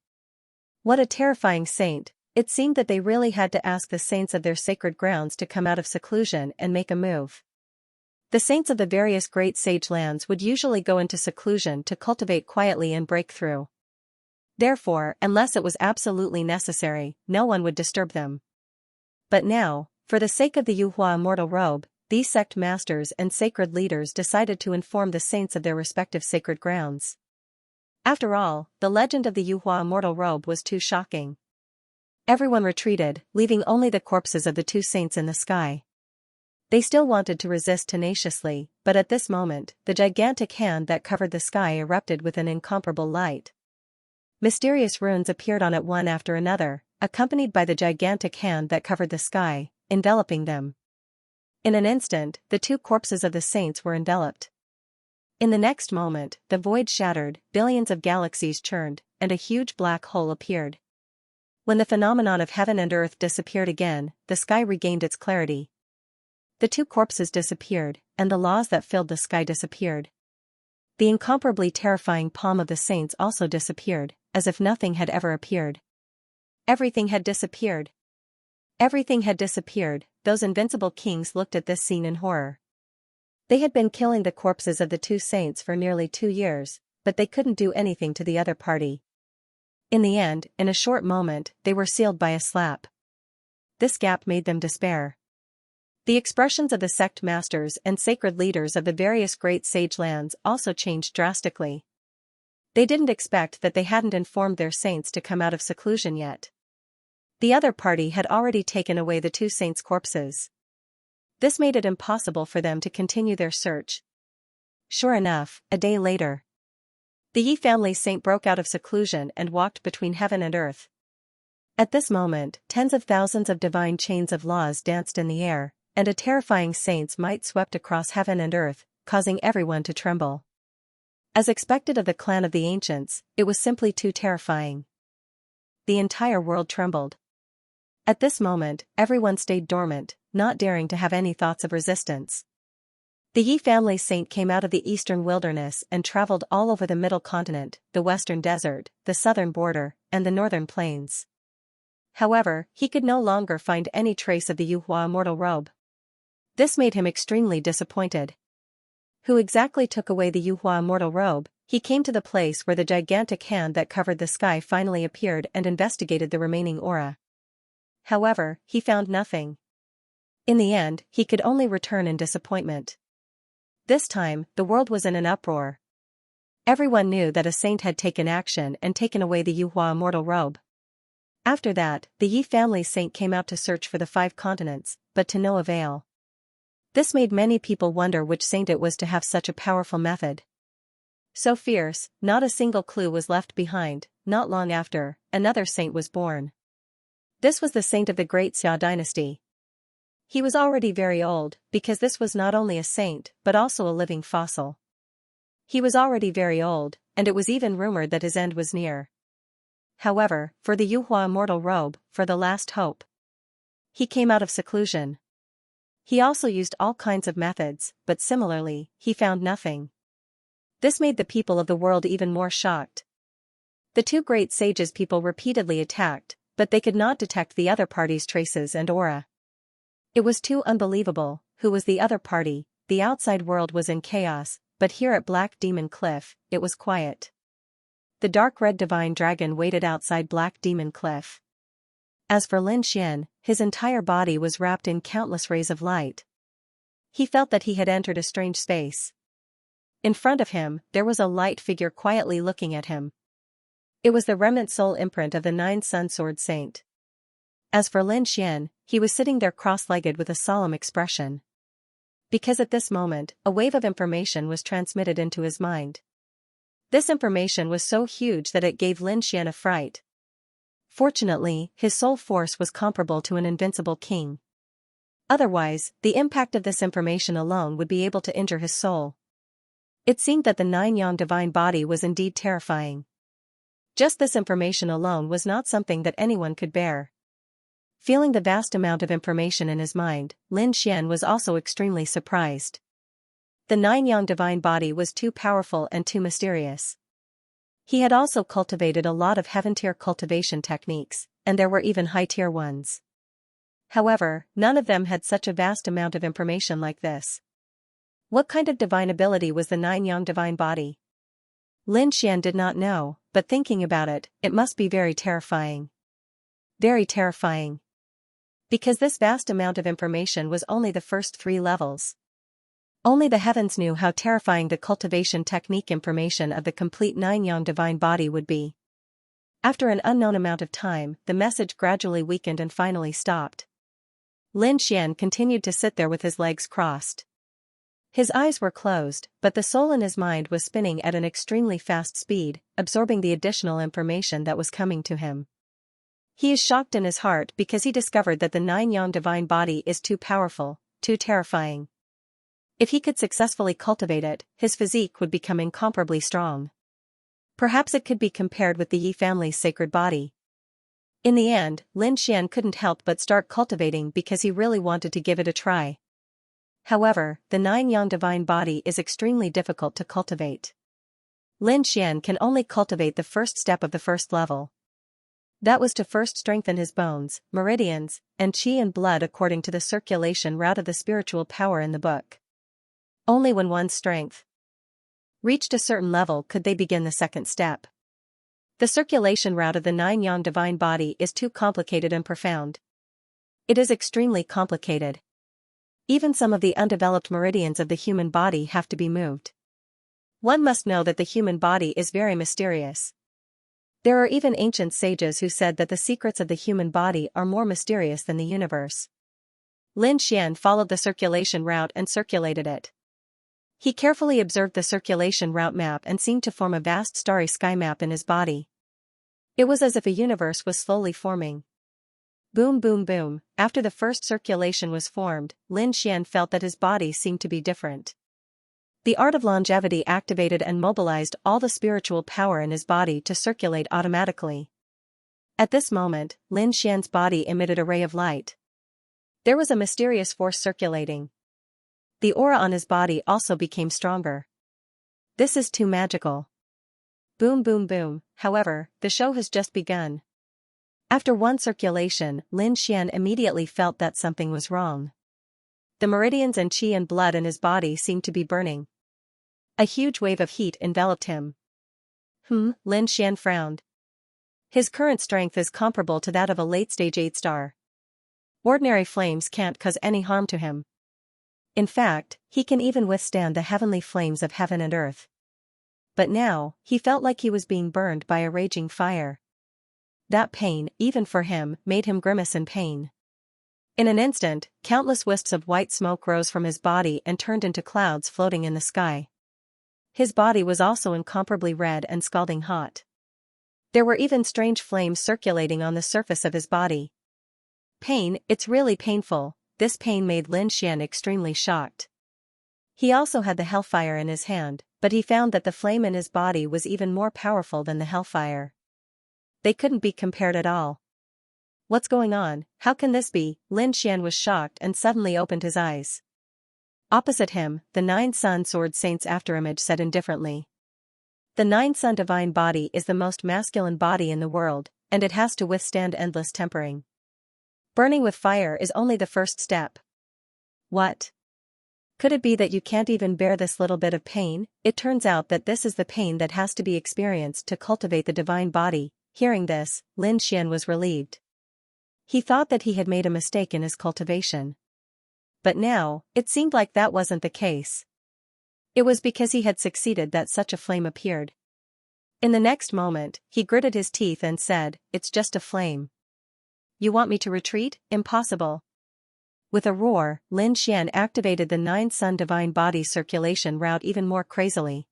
What a terrifying saint! It seemed that they really had to ask the saints of their sacred grounds to come out of seclusion and make a move. The saints of the various great sage lands would usually go into seclusion to cultivate quietly and break through. Therefore, unless it was absolutely necessary, no one would disturb them. But now, for the sake of the Yuhua immortal robe, these sect masters and sacred leaders decided to inform the saints of their respective sacred grounds. After all, the legend of the Yuhua immortal robe was too shocking. Everyone retreated, leaving only the corpses of the two saints in the sky. They still wanted to resist tenaciously, but at this moment, the gigantic hand that covered the sky erupted with an incomparable light. Mysterious runes appeared on it one after another, accompanied by the gigantic hand that covered the sky, enveloping them. In an instant, the two corpses of the saints were enveloped. In the next moment, the void shattered, billions of galaxies churned, and a huge black hole appeared. When the phenomenon of heaven and earth disappeared again, the sky regained its clarity. The two corpses disappeared, and the laws that filled the sky disappeared. The incomparably terrifying palm of the saints also disappeared, as if nothing had ever appeared. Everything had disappeared. Everything had disappeared. Those invincible kings looked at this scene in horror. They had been killing the corpses of the two saints for nearly 2 years, but they couldn't do anything to the other party. In the end, in a short moment, they were sealed by a slap. This gap made them despair. The expressions of the sect masters and sacred leaders of the various great sage lands also changed drastically. They didn't expect that they hadn't informed their saints to come out of seclusion yet. The other party had already taken away the two saints' corpses. This made it impossible for them to continue their search. Sure enough, a day later, the Yi family saint broke out of seclusion and walked between heaven and earth. At this moment, tens of thousands of divine chains of laws danced in the air, and a terrifying saint's might swept across heaven and earth, causing everyone to tremble. As expected of the clan of the ancients, it was simply too terrifying. The entire world trembled. At this moment, everyone stayed dormant, not daring to have any thoughts of resistance. The Yi family saint came out of the eastern wilderness and traveled all over the middle continent, the western desert, the southern border, and the northern plains. However, he could no longer find any trace of the Yuhua immortal robe. This made him extremely disappointed. Who exactly took away the Yuhua immortal robe? He came to the place where the gigantic hand that covered the sky finally appeared and investigated the remaining aura. However, he found nothing. In the end, he could only return in disappointment. This time, the world was in an uproar. Everyone knew that a saint had taken action and taken away the Yuhua immortal robe. After that, the Yi family saint came out to search for the 5 continents, but to no avail. This made many people wonder which saint it was to have such a powerful method. So fierce, not a single clue was left behind. Not long after, another saint was born. This was the saint of the great Xia dynasty. He was already very old, because this was not only a saint, but also a living fossil. He was already very old, and it was even rumored that his end was near. however, for the Yuhua immortal robe, for the last hope. He came out of seclusion. He also used all kinds of methods, but similarly, he found nothing. This made the people of the world even more shocked. The two great sages people repeatedly attacked, but they could not detect the other party's traces and aura. It was too unbelievable. Who was the other party? The outside world was in chaos, but here at Black Demon Cliff, it was quiet. The dark red divine dragon waited outside Black Demon Cliff. As for Lin Xian, his entire body was wrapped in countless rays of light. He felt that he had entered a strange space. In front of him, there was a light figure quietly looking at him. It was the remnant soul imprint of the Nine Sun Sword Saint. As for Lin Xian, he was sitting there cross-legged with a solemn expression. Because at this moment, a wave of information was transmitted into his mind. This information was so huge that it gave Lin Xian a fright. Fortunately, his soul force was comparable to an invincible king. Otherwise, the impact of this information alone would be able to injure his soul. It seemed that the nine-yang divine body was indeed terrifying. Just this information alone was not something that anyone could bear. Feeling the vast amount of information in his mind, Lin Xian was also extremely surprised. The nine-yang divine body was too powerful and too mysterious. He had also cultivated a lot of heaven-tier cultivation techniques, and there were even high-tier ones. However, none of them had such a vast amount of information like this. What kind of divine ability was the nine-yang divine body? Lin Xian did not know, but thinking about it, it must be very terrifying. Very terrifying. Because this vast amount of information was only the first 3 levels. Only the heavens knew how terrifying the cultivation technique information of the complete nine-yang divine body would be. After an unknown amount of time, the message gradually weakened and finally stopped. Lin Xian continued to sit there with his legs crossed. His eyes were closed, but the soul in his mind was spinning at an extremely fast speed, absorbing the additional information that was coming to him. He is shocked in his heart because he discovered that the nine-yang divine body is too powerful, too terrifying. If he could successfully cultivate it, his physique would become incomparably strong. Perhaps it could be compared with the Yi family's sacred body. In the end, Lin Xian couldn't help but start cultivating because he really wanted to give it a try. However, the nine-yang divine body is extremely difficult to cultivate. Lin Xian can only cultivate the first step of the first level. That was to first strengthen his bones, meridians, and qi and blood according to the circulation route of the spiritual power in the book. Only when one's strength reached a certain level could they begin the second step. The circulation route of the nine-yang divine body is too complicated and profound. It is extremely complicated. Even some of the undeveloped meridians of the human body have to be moved. One must know that the human body is very mysterious. There are even ancient sages who said that the secrets of the human body are more mysterious than the universe. Lin Xian followed the circulation route and circulated it. He carefully observed the circulation route map and seemed to form a vast starry sky map in his body. It was as if a universe was slowly forming. Boom boom boom, after the first circulation was formed, Lin Xian felt that his body seemed to be different. The art of longevity activated and mobilized all the spiritual power in his body to circulate automatically. At this moment, Lin Xian's body emitted a ray of light. There was a mysterious force circulating. The aura on his body also became stronger. This is too magical. Boom boom boom, however, the show has just begun. After one circulation, Lin Xian immediately felt that something was wrong. The meridians and qi and blood in his body seemed to be burning. A huge wave of heat enveloped him. Lin Xian frowned. His current strength is comparable to that of a late-stage 8-star. Ordinary flames can't cause any harm to him. In fact, he can even withstand the heavenly flames of heaven and earth. But now, he felt like he was being burned by a raging fire. That pain, even for him, made him grimace in pain. In an instant, countless wisps of white smoke rose from his body and turned into clouds floating in the sky. His body was also incomparably red and scalding hot. There were even strange flames circulating on the surface of his body. Pain, it's really painful. This pain made Lin Xian extremely shocked. He also had the hellfire in his hand, but he found that the flame in his body was even more powerful than the hellfire. They couldn't be compared at all. What's going on? How can this be? Lin Xian was shocked and suddenly opened his eyes. Opposite him, the Nine Sun Sword Saint's afterimage said indifferently. The Nine Sun Divine Body is the most masculine body in the world, and it has to withstand endless tempering. Burning with fire is only the first step. What? Could it be that you can't even bear this little bit of pain? It turns out that this is the pain that has to be experienced to cultivate the divine body. Hearing this, Lin Xian was relieved. He thought that he had made a mistake in his cultivation. But now, it seemed like that wasn't the case. It was because he had succeeded that such a flame appeared. In the next moment, he gritted his teeth and said, "It's just a flame. You want me to retreat? Impossible." With a roar, Lin Xian activated the Nine Sun Divine Body circulation route even more crazily.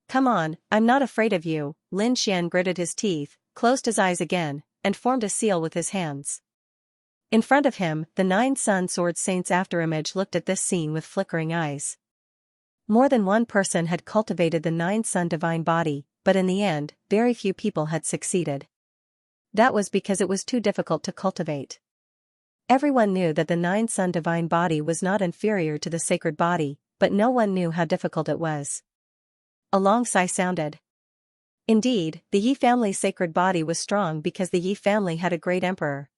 "Come on, I'm not afraid of you." Lin Xian gritted his teeth, closed his eyes again, and formed a seal with his hands. In front of him, the Nine Sun Sword Saint's afterimage looked at this scene with flickering eyes. More than one person had cultivated the Nine Sun Divine Body, but in the end, very few people had succeeded. That was because it was too difficult to cultivate. Everyone knew that the Nine Sun Divine Body was not inferior to the sacred body, but no one knew how difficult it was. A long sigh sounded. Indeed, the Yi family's sacred body was strong because the Yi family had a great emperor.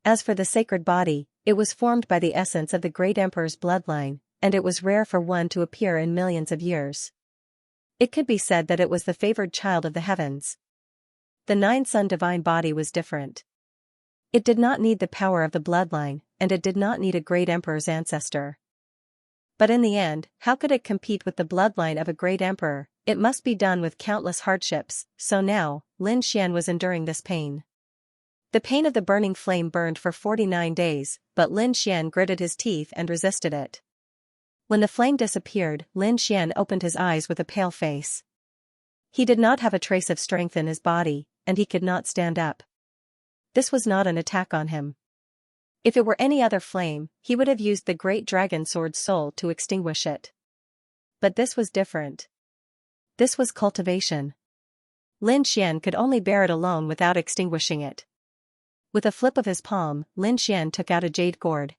As for the sacred body, it was formed by the essence of the great emperor's bloodline, and it was rare for one to appear in millions of years. It could be said that it was the favored child of the heavens. The Nine Sun Divine Body was different. It did not need the power of the bloodline, and it did not need a great emperor's ancestor. But in the end, how could it compete with the bloodline of a great emperor? It must be done with countless hardships, so now, Lin Xian was enduring this pain. The pain of the burning flame burned for 49 days, but Lin Xian gritted his teeth and resisted it. When the flame disappeared, Lin Xian opened his eyes with a pale face. He did not have a trace of strength in his body, and he could not stand up. This was not an attack on him. If it were any other flame, he would have used the great dragon sword soul to extinguish it. But this was different. This was cultivation. Lin Xian could only bear it alone without extinguishing it. With a flip of his palm, Lin Xian took out a jade gourd.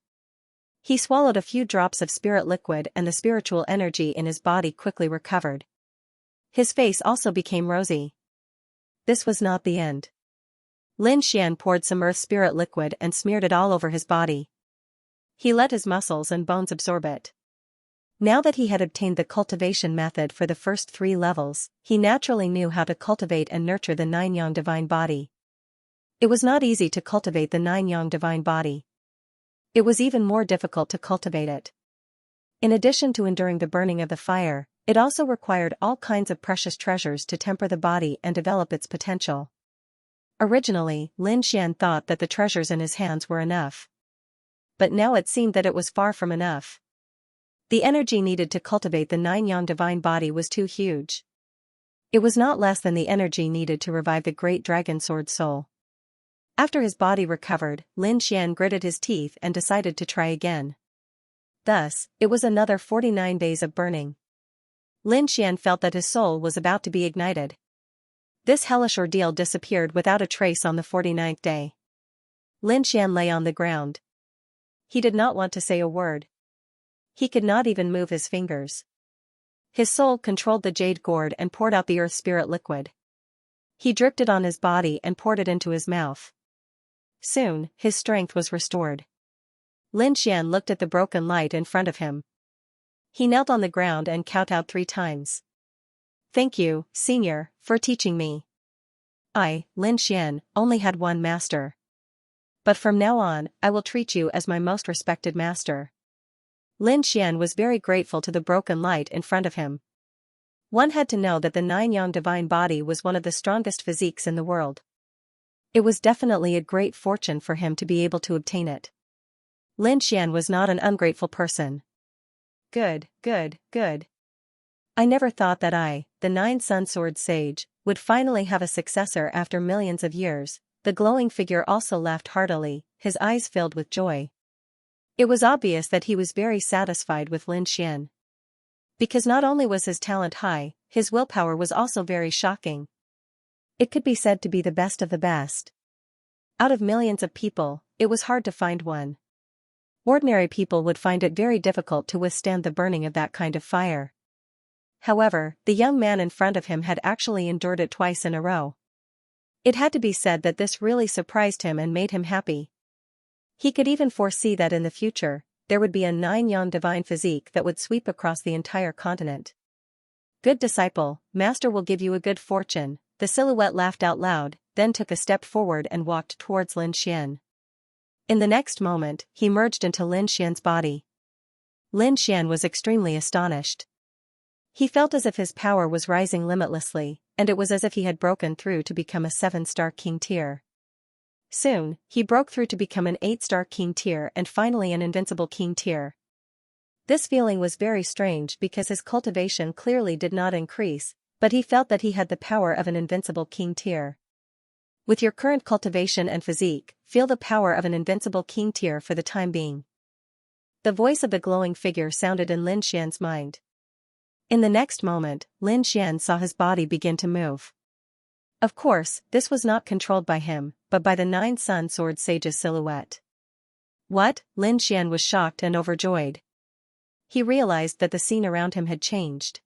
He swallowed a few drops of spirit liquid and the spiritual energy in his body quickly recovered. His face also became rosy. This was not the end. Lin Xian poured some earth spirit liquid and smeared it all over his body. He let his muscles and bones absorb it. Now that he had obtained the cultivation method for the first 3 levels, he naturally knew how to cultivate and nurture the Nine Yang Divine Body. It was not easy to cultivate the Nine Yang Divine Body. It was even more difficult to cultivate it. In addition to enduring the burning of the fire, it also required all kinds of precious treasures to temper the body and develop its potential. Originally, Lin Xian thought that the treasures in his hands were enough. But now it seemed that it was far from enough. The energy needed to cultivate the Nine Yang Divine Body was too huge. It was not less than the energy needed to revive the great dragon sword soul. After his body recovered, Lin Xian gritted his teeth and decided to try again. Thus, it was another 49 days of burning. Lin Xian felt that his soul was about to be ignited. This hellish ordeal disappeared without a trace on the 49th day. Lin Xian lay on the ground. He did not want to say a word. He could not even move his fingers. His soul controlled the jade gourd and poured out the earth spirit liquid. He dripped it on his body and poured it into his mouth. Soon, his strength was restored. Lin Xian looked at the broken light in front of him. He knelt on the ground and kowtowed 3 times. "Thank you, Senior, for teaching me. I, Lin Xian, only had one master. But from now on, I will treat you as my most respected master." Lin Xian was very grateful to the broken light in front of him. One had to know that the Nine Yang Divine Body was one of the strongest physiques in the world. It was definitely a great fortune for him to be able to obtain it. Lin Xian was not an ungrateful person. Good, good, good. I never thought that I, the Nine Sun Sword Sage, would finally have a successor after millions of years. The glowing figure also laughed heartily, his eyes filled with joy. It was obvious that he was very satisfied with Lin Xian. Because not only was his talent high, his willpower was also very shocking. It could be said to be the best of the best. Out of millions of people, it was hard to find one. Ordinary people would find it very difficult to withstand the burning of that kind of fire. However, the young man in front of him had actually endured it twice in a row. It had to be said that this really surprised him and made him happy. He could even foresee that in the future, there would be a 9-yang divine physique that would sweep across the entire continent. Good disciple, master will give you a good fortune. The silhouette laughed out loud, then took a step forward and walked towards Lin Xian. In the next moment, he merged into Lin Xian's body. Lin Xian was extremely astonished. He felt as if his power was rising limitlessly, and it was as if he had broken through to become a 7-star king tier. Soon, he broke through to become an 8-star king tier and finally an invincible king tier. This feeling was very strange because his cultivation clearly did not increase, but he felt that he had the power of an invincible king tier. With your current cultivation and physique, feel the power of an invincible king tier for the time being. The voice of the glowing figure sounded in Lin Xian's mind. In the next moment, Lin Xian saw his body begin to move. Of course, this was not controlled by him, but by the 9 Sun Sword Sage's silhouette. What? Lin Xian was shocked and overjoyed. He realized that the scene around him had changed.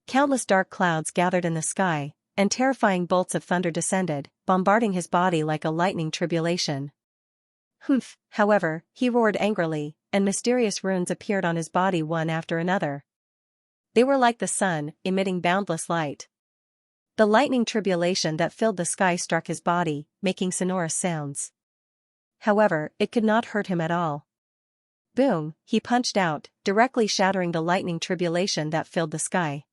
Countless dark clouds gathered in the sky, and terrifying bolts of thunder descended, bombarding his body like a lightning tribulation. Humph! However, he roared angrily, and mysterious runes appeared on his body one after another. They were like the sun, emitting boundless light. The lightning tribulation that filled the sky struck his body, making sonorous sounds. However, it could not hurt him at all. Boom, he punched out, directly shattering the lightning tribulation that filled the sky.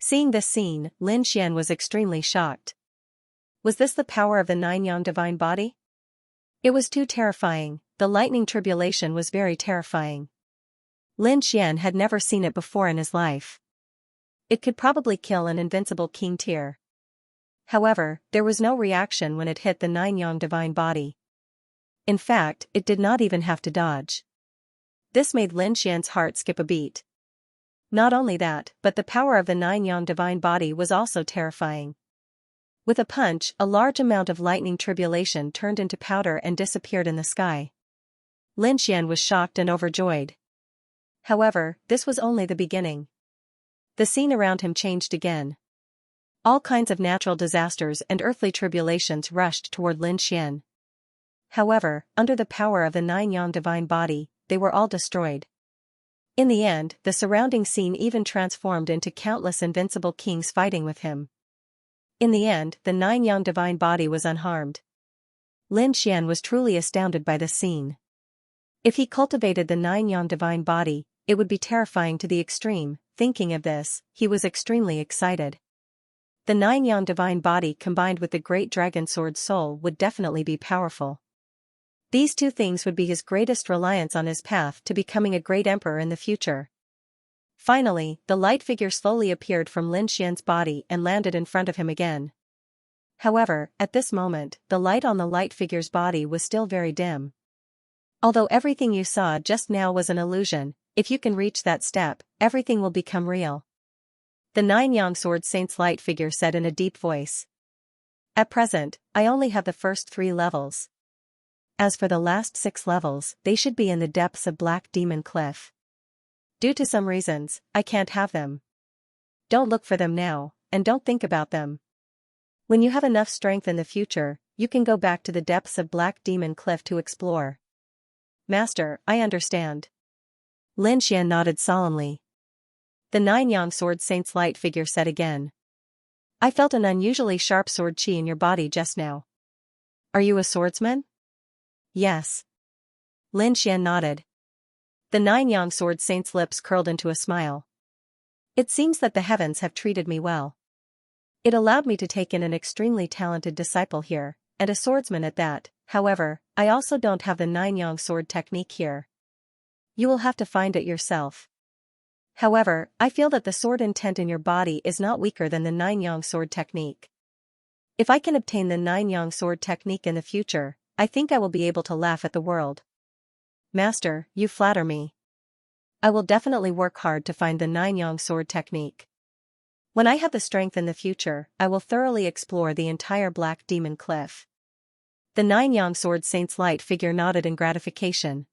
Seeing this scene, Lin Xian was extremely shocked. Was this the power of the 9-yang divine body? It was too terrifying. The lightning tribulation was very terrifying. Lin Xian had never seen it before in his life. It could probably kill an invincible king tier. However, there was no reaction when it hit the 9-yang divine body. In fact, it did not even have to dodge. This made Lin Xian's heart skip a beat. Not only that, but the power of the 9-yang divine body was also terrifying. With a punch, a large amount of lightning tribulation turned into powder and disappeared in the sky. Lin Xian was shocked and overjoyed. However, this was only the beginning. The scene around him changed again. All kinds of natural disasters and earthly tribulations rushed toward Lin Xian. However, under the power of the 9-yang divine body, they were all destroyed. In the end, the surrounding scene even transformed into countless invincible kings fighting with him. In the end, the 9-yang divine body was unharmed. Lin Xian was truly astounded by this scene. If he cultivated the 9-yang divine body, it would be terrifying to the extreme. Thinking of this, he was extremely excited. The 9-yang divine body combined with the great dragon sword soul would definitely be powerful. These two things would be his greatest reliance on his path to becoming a great emperor in the future. Finally, the light figure slowly appeared from Lin Xian's body and landed in front of him again. However, at this moment, the light on the light figure's body was still very dim. Although everything you saw just now was an illusion, if you can reach that step, everything will become real. The 9-yang sword saint's light figure said in a deep voice. At present, I only have the first 3 levels. As for the last 6 levels, they should be in the depths of Black Demon Cliff. Due to some reasons, I can't have them. Don't look for them now, and don't think about them. When you have enough strength in the future, you can go back to the depths of Black Demon Cliff to explore. Master, I understand. Lin Xian nodded solemnly. The 9-yang sword saint's light figure said again. I felt an unusually sharp sword chi in your body just now. Are you a swordsman? Yes. Lin Xian nodded. The 9-yang sword saint's lips curled into a smile. It seems that the heavens have treated me well. It allowed me to take in an extremely talented disciple here, and a swordsman at that. However, I also don't have the 9-yang sword technique here. You will have to find it yourself. However, I feel that the sword intent in your body is not weaker than the 9-yang sword technique. If I can obtain the 9-yang sword technique in the future, I think I will be able to laugh at the world. Master, you flatter me. I will definitely work hard to find the 9-yang sword technique. When I have the strength in the future, I will thoroughly explore the entire Black Demon Cliff. The 9 Sword Saint's light figure nodded in gratification.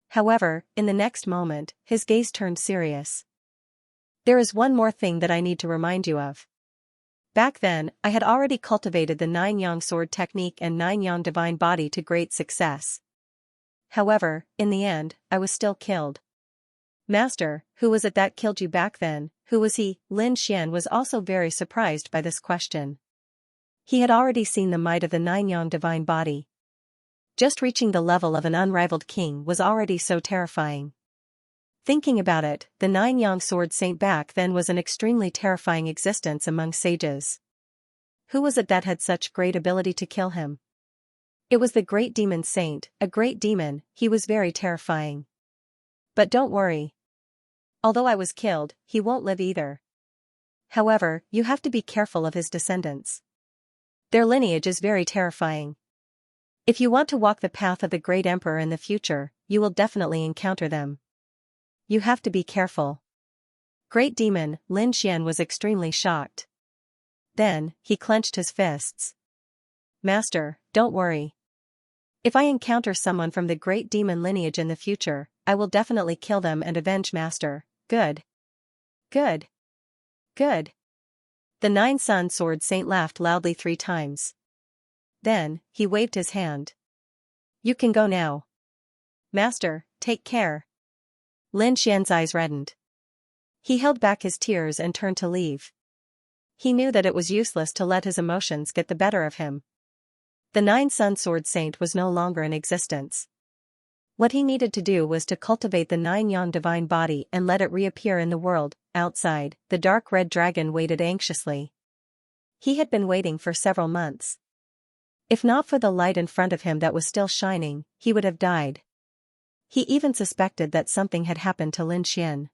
However, in the next moment, his gaze turned serious. There is one more thing that I need to remind you of. Back then, I had already cultivated the 9 Sword technique and 9 Divine Body to great success. However, in the end, I was still killed. Master, who was it that killed you back then? Who was he? Lin Xian was also very surprised by this question. He had already seen the might of the 9 Divine Body. Just reaching the level of an unrivaled king was already so terrifying. Thinking about it, the 9 Sword Saint back then was an extremely terrifying existence among sages. Who was it that had such great ability to kill him? It was the Great Demon Saint, a great demon. He was very terrifying. But don't worry. Although I was killed, he won't live either. However, you have to be careful of his descendants. Their lineage is very terrifying. If you want to walk the path of the Great Emperor in the future, you will definitely encounter them. You have to be careful. Great Demon, Lin Xian was extremely shocked. Then, he clenched his fists. Master, don't worry. If I encounter someone from the Great Demon lineage in the future, I will definitely kill them and avenge Master. Good. Good. Good. The 9 Sword Saint laughed loudly 3 times. Then, he waved his hand. You can go now. Master, take care. Lin Xian's eyes reddened. He held back his tears and turned to leave. He knew that it was useless to let his emotions get the better of him. The 9 Sword Saint was no longer in existence. What he needed to do was to cultivate the 9 Divine Body and let it reappear in the world. Outside, the dark red dragon waited anxiously. He had been waiting for several months. If not for the light in front of him that was still shining, he would have died. He even suspected that something had happened to Lin Xian.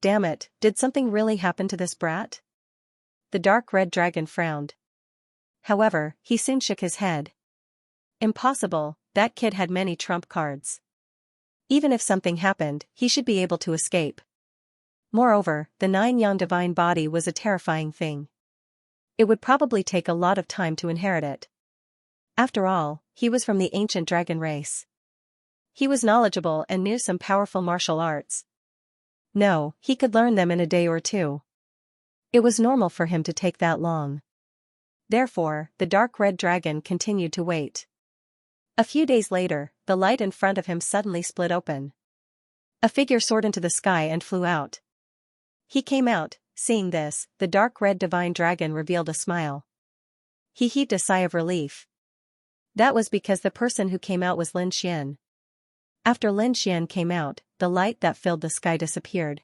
Damn it, did something really happen to this brat? The dark red dragon frowned. However, he soon shook his head. Impossible, that kid had many trump cards. Even if something happened, he should be able to escape. Moreover, the 9 Divine Body was a terrifying thing. It would probably take a lot of time to inherit it. After all, he was from the ancient dragon race. He was knowledgeable and knew some powerful martial arts. No, he could learn them in a day or 2. It was normal for him to take that long. Therefore, the dark red dragon continued to wait. A few days later, the light in front of him suddenly split open. A figure soared into the sky and flew out. He came out. Seeing this, the dark red divine dragon revealed a smile. He heaved a sigh of relief. That was because the person who came out was Lin Xian. After Lin Xian came out, the light that filled the sky disappeared.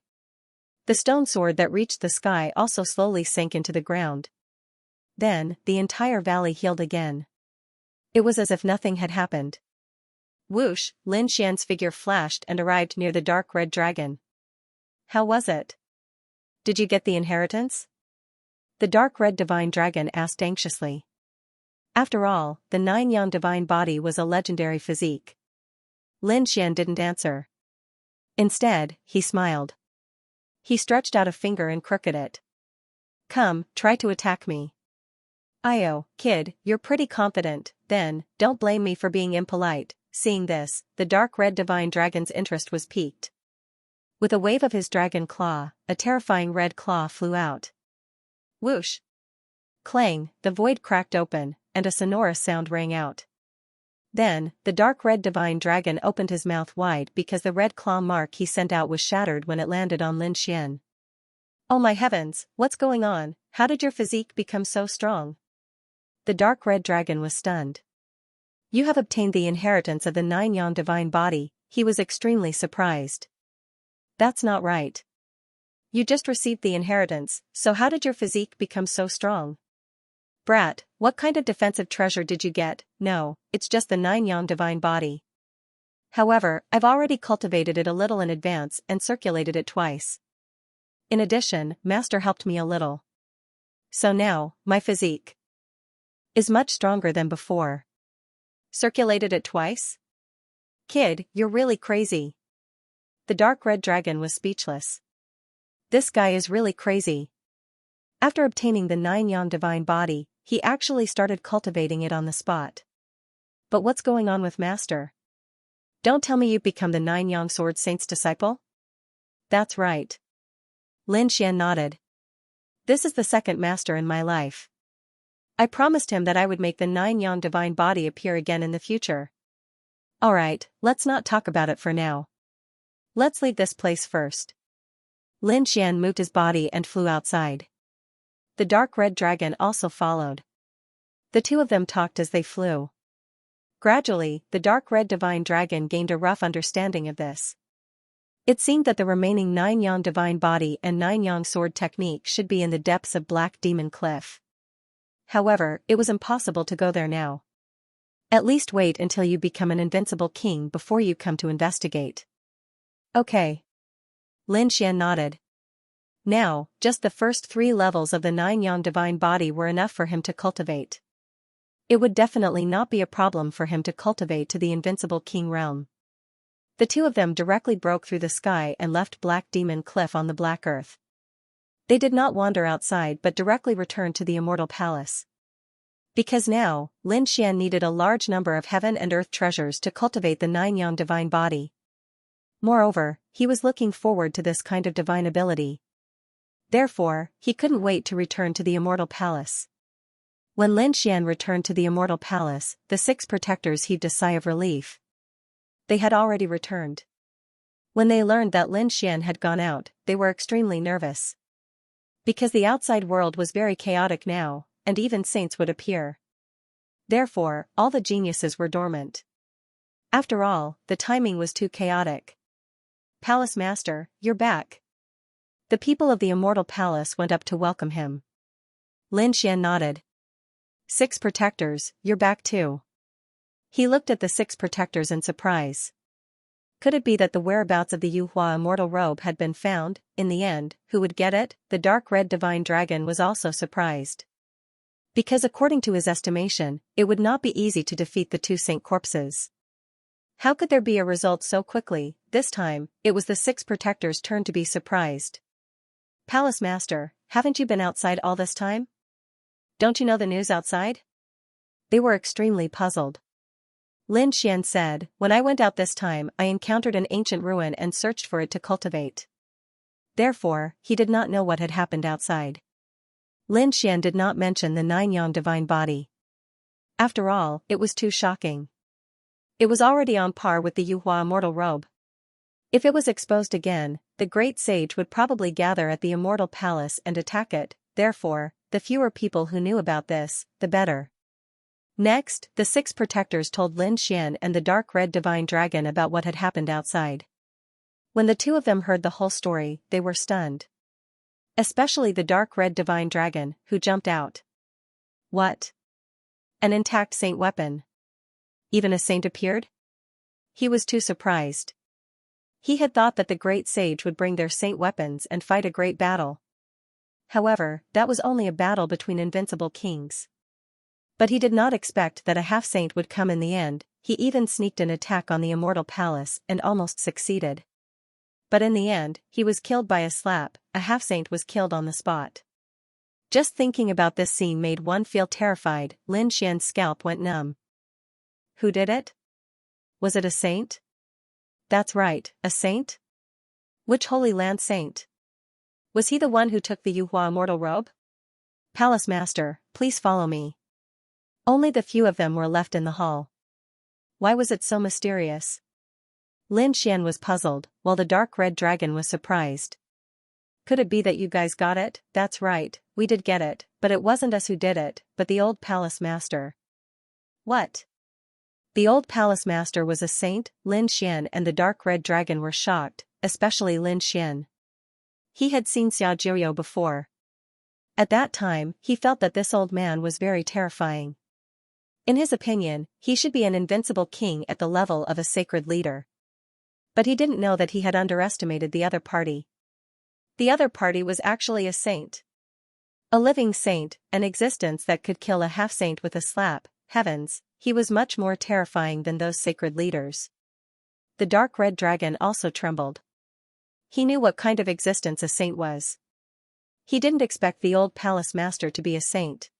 The stone sword that reached the sky also slowly sank into the ground. Then, the entire valley healed again. It was as if nothing had happened. Whoosh, Lin Xian's figure flashed and arrived near the dark red dragon. How was it? Did you get the inheritance? The dark red divine dragon asked anxiously. After all, the 9 Divine Body was a legendary physique. Lin Xian didn't answer. Instead, he smiled. He stretched out a finger and crooked it. Come, try to attack me. Io, kid, you're pretty confident, then, don't blame me for being impolite. Seeing this, the dark red divine dragon's interest was piqued. With a wave of his dragon claw, a terrifying red claw flew out. Whoosh! Clang, the void cracked open, and a sonorous sound rang out. Then, the dark red divine dragon opened his mouth wide because the red claw mark he sent out was shattered when it landed on Lin Xian. Oh my heavens, what's going on? How did your physique become so strong? The dark red dragon was stunned. You have obtained the inheritance of the 9 Divine Body. He was extremely surprised. That's not right. You just received the inheritance, so how did your physique become so strong? Brat, what kind of defensive treasure did you get? No, it's just the 9 Divine Body. However, I've already cultivated it a little in advance and circulated it twice. In addition, Master helped me a little. So now, my physique is much stronger than before. Circulated it twice? Kid, you're really crazy. The dark red dragon was speechless. This guy is really crazy. After obtaining the 9-yang divine body, he actually started cultivating it on the spot. But what's going on with Master? Don't tell me you've become the 9-yang sword saint's disciple? That's right. Lin Xian nodded. This is the second master in my life. I promised him that I would make the 9-yang divine body appear again in the future. Alright, let's not talk about it for now. Let's leave this place first. Lin Xian moved his body and flew outside. The dark red dragon also followed. The two of them talked as they flew. Gradually, the dark red divine dragon gained a rough understanding of this. It seemed that the remaining 9-yang divine body and 9-yang sword technique should be in the depths of Black Demon Cliff. However, it was impossible to go there now. At least wait until you become an invincible king before you come to investigate. Okay. Lin Xian nodded. Now, just the first 3 levels of the 9-yang divine body were enough for him to cultivate. It would definitely not be a problem for him to cultivate to the invincible king realm. The two of them directly broke through the sky and left Black Demon Cliff on the Black Earth. They did not wander outside but directly returned to the Immortal Palace. Because now, Lin Xian needed a large number of heaven and earth treasures to cultivate the 9-yang divine body. Moreover, he was looking forward to this kind of divine ability. Therefore, he couldn't wait to return to the Immortal Palace. When Lin Xian returned to the Immortal Palace, the 6 protectors heaved a sigh of relief. They had already returned. When they learned that Lin Xian had gone out, they were extremely nervous. Because the outside world was very chaotic now, and even saints would appear. Therefore, all the geniuses were dormant. After all, the timing was too chaotic. Palace Master, you're back. The people of the Immortal Palace went up to welcome him. Lin Xian nodded. 6 protectors, you're back too. He looked at the 6 protectors in surprise. Could it be that the whereabouts of the Yuhua immortal robe had been found? In the end, who would get it? The dark red divine dragon was also surprised. Because according to his estimation, it would not be easy to defeat the 2 saint corpses. How could there be a result so quickly? This time, it was the 6 protectors' turn to be surprised. Palace Master, haven't you been outside all this time? Don't you know the news outside? They were extremely puzzled. Lin Xian said, when I went out this time I encountered an ancient ruin and searched for it to cultivate. Therefore, he did not know what had happened outside. Lin Xian did not mention the 9-yang divine body. After all, it was too shocking. It was already on par with the Yuhua immortal robe. If it was exposed again, the great sage would probably gather at the Immortal Palace and attack it, therefore, the fewer people who knew about this, the better. Next, the 6 protectors told Lin Xian and the dark red divine dragon about what had happened outside. When the two of them heard the whole story, they were stunned. Especially the dark red divine dragon, who jumped out. What? An intact saint weapon. Even a saint appeared? He was too surprised. He had thought that the great sage would bring their saint weapons and fight a great battle. However, that was only a battle between invincible kings. But he did not expect that a half-saint would come in the end. He even sneaked an attack on the Immortal Palace and almost succeeded. But in the end, he was killed by a slap. A half-saint was killed on the spot. Just thinking about this scene made one feel terrified. Lin Xian's scalp went numb. Who did it? Was it a saint? That's right, a saint? Which Holy Land saint? Was he the one who took the Yuhua immortal robe? Palace Master, please follow me. Only the few of them were left in the hall. Why was it so mysterious? Lin Xian was puzzled, while the dark red dragon was surprised. Could it be that you guys got it? That's right, we did get it, but it wasn't us who did it, but the old Palace Master. What? The old Palace Master was a saint? Lin Xian and the dark red dragon were shocked, especially Lin Xian. He had seen Xiaojioyo before. At that time, he felt that this old man was very terrifying. In his opinion, he should be an invincible king at the level of a sacred leader. But he didn't know that he had underestimated the other party. The other party was actually a saint. A living saint, an existence that could kill a half-saint with a slap. Heavens, he was much more terrifying than those sacred leaders. The dark red dragon also trembled. He knew what kind of existence a saint was. He didn't expect the old palace master to be a saint.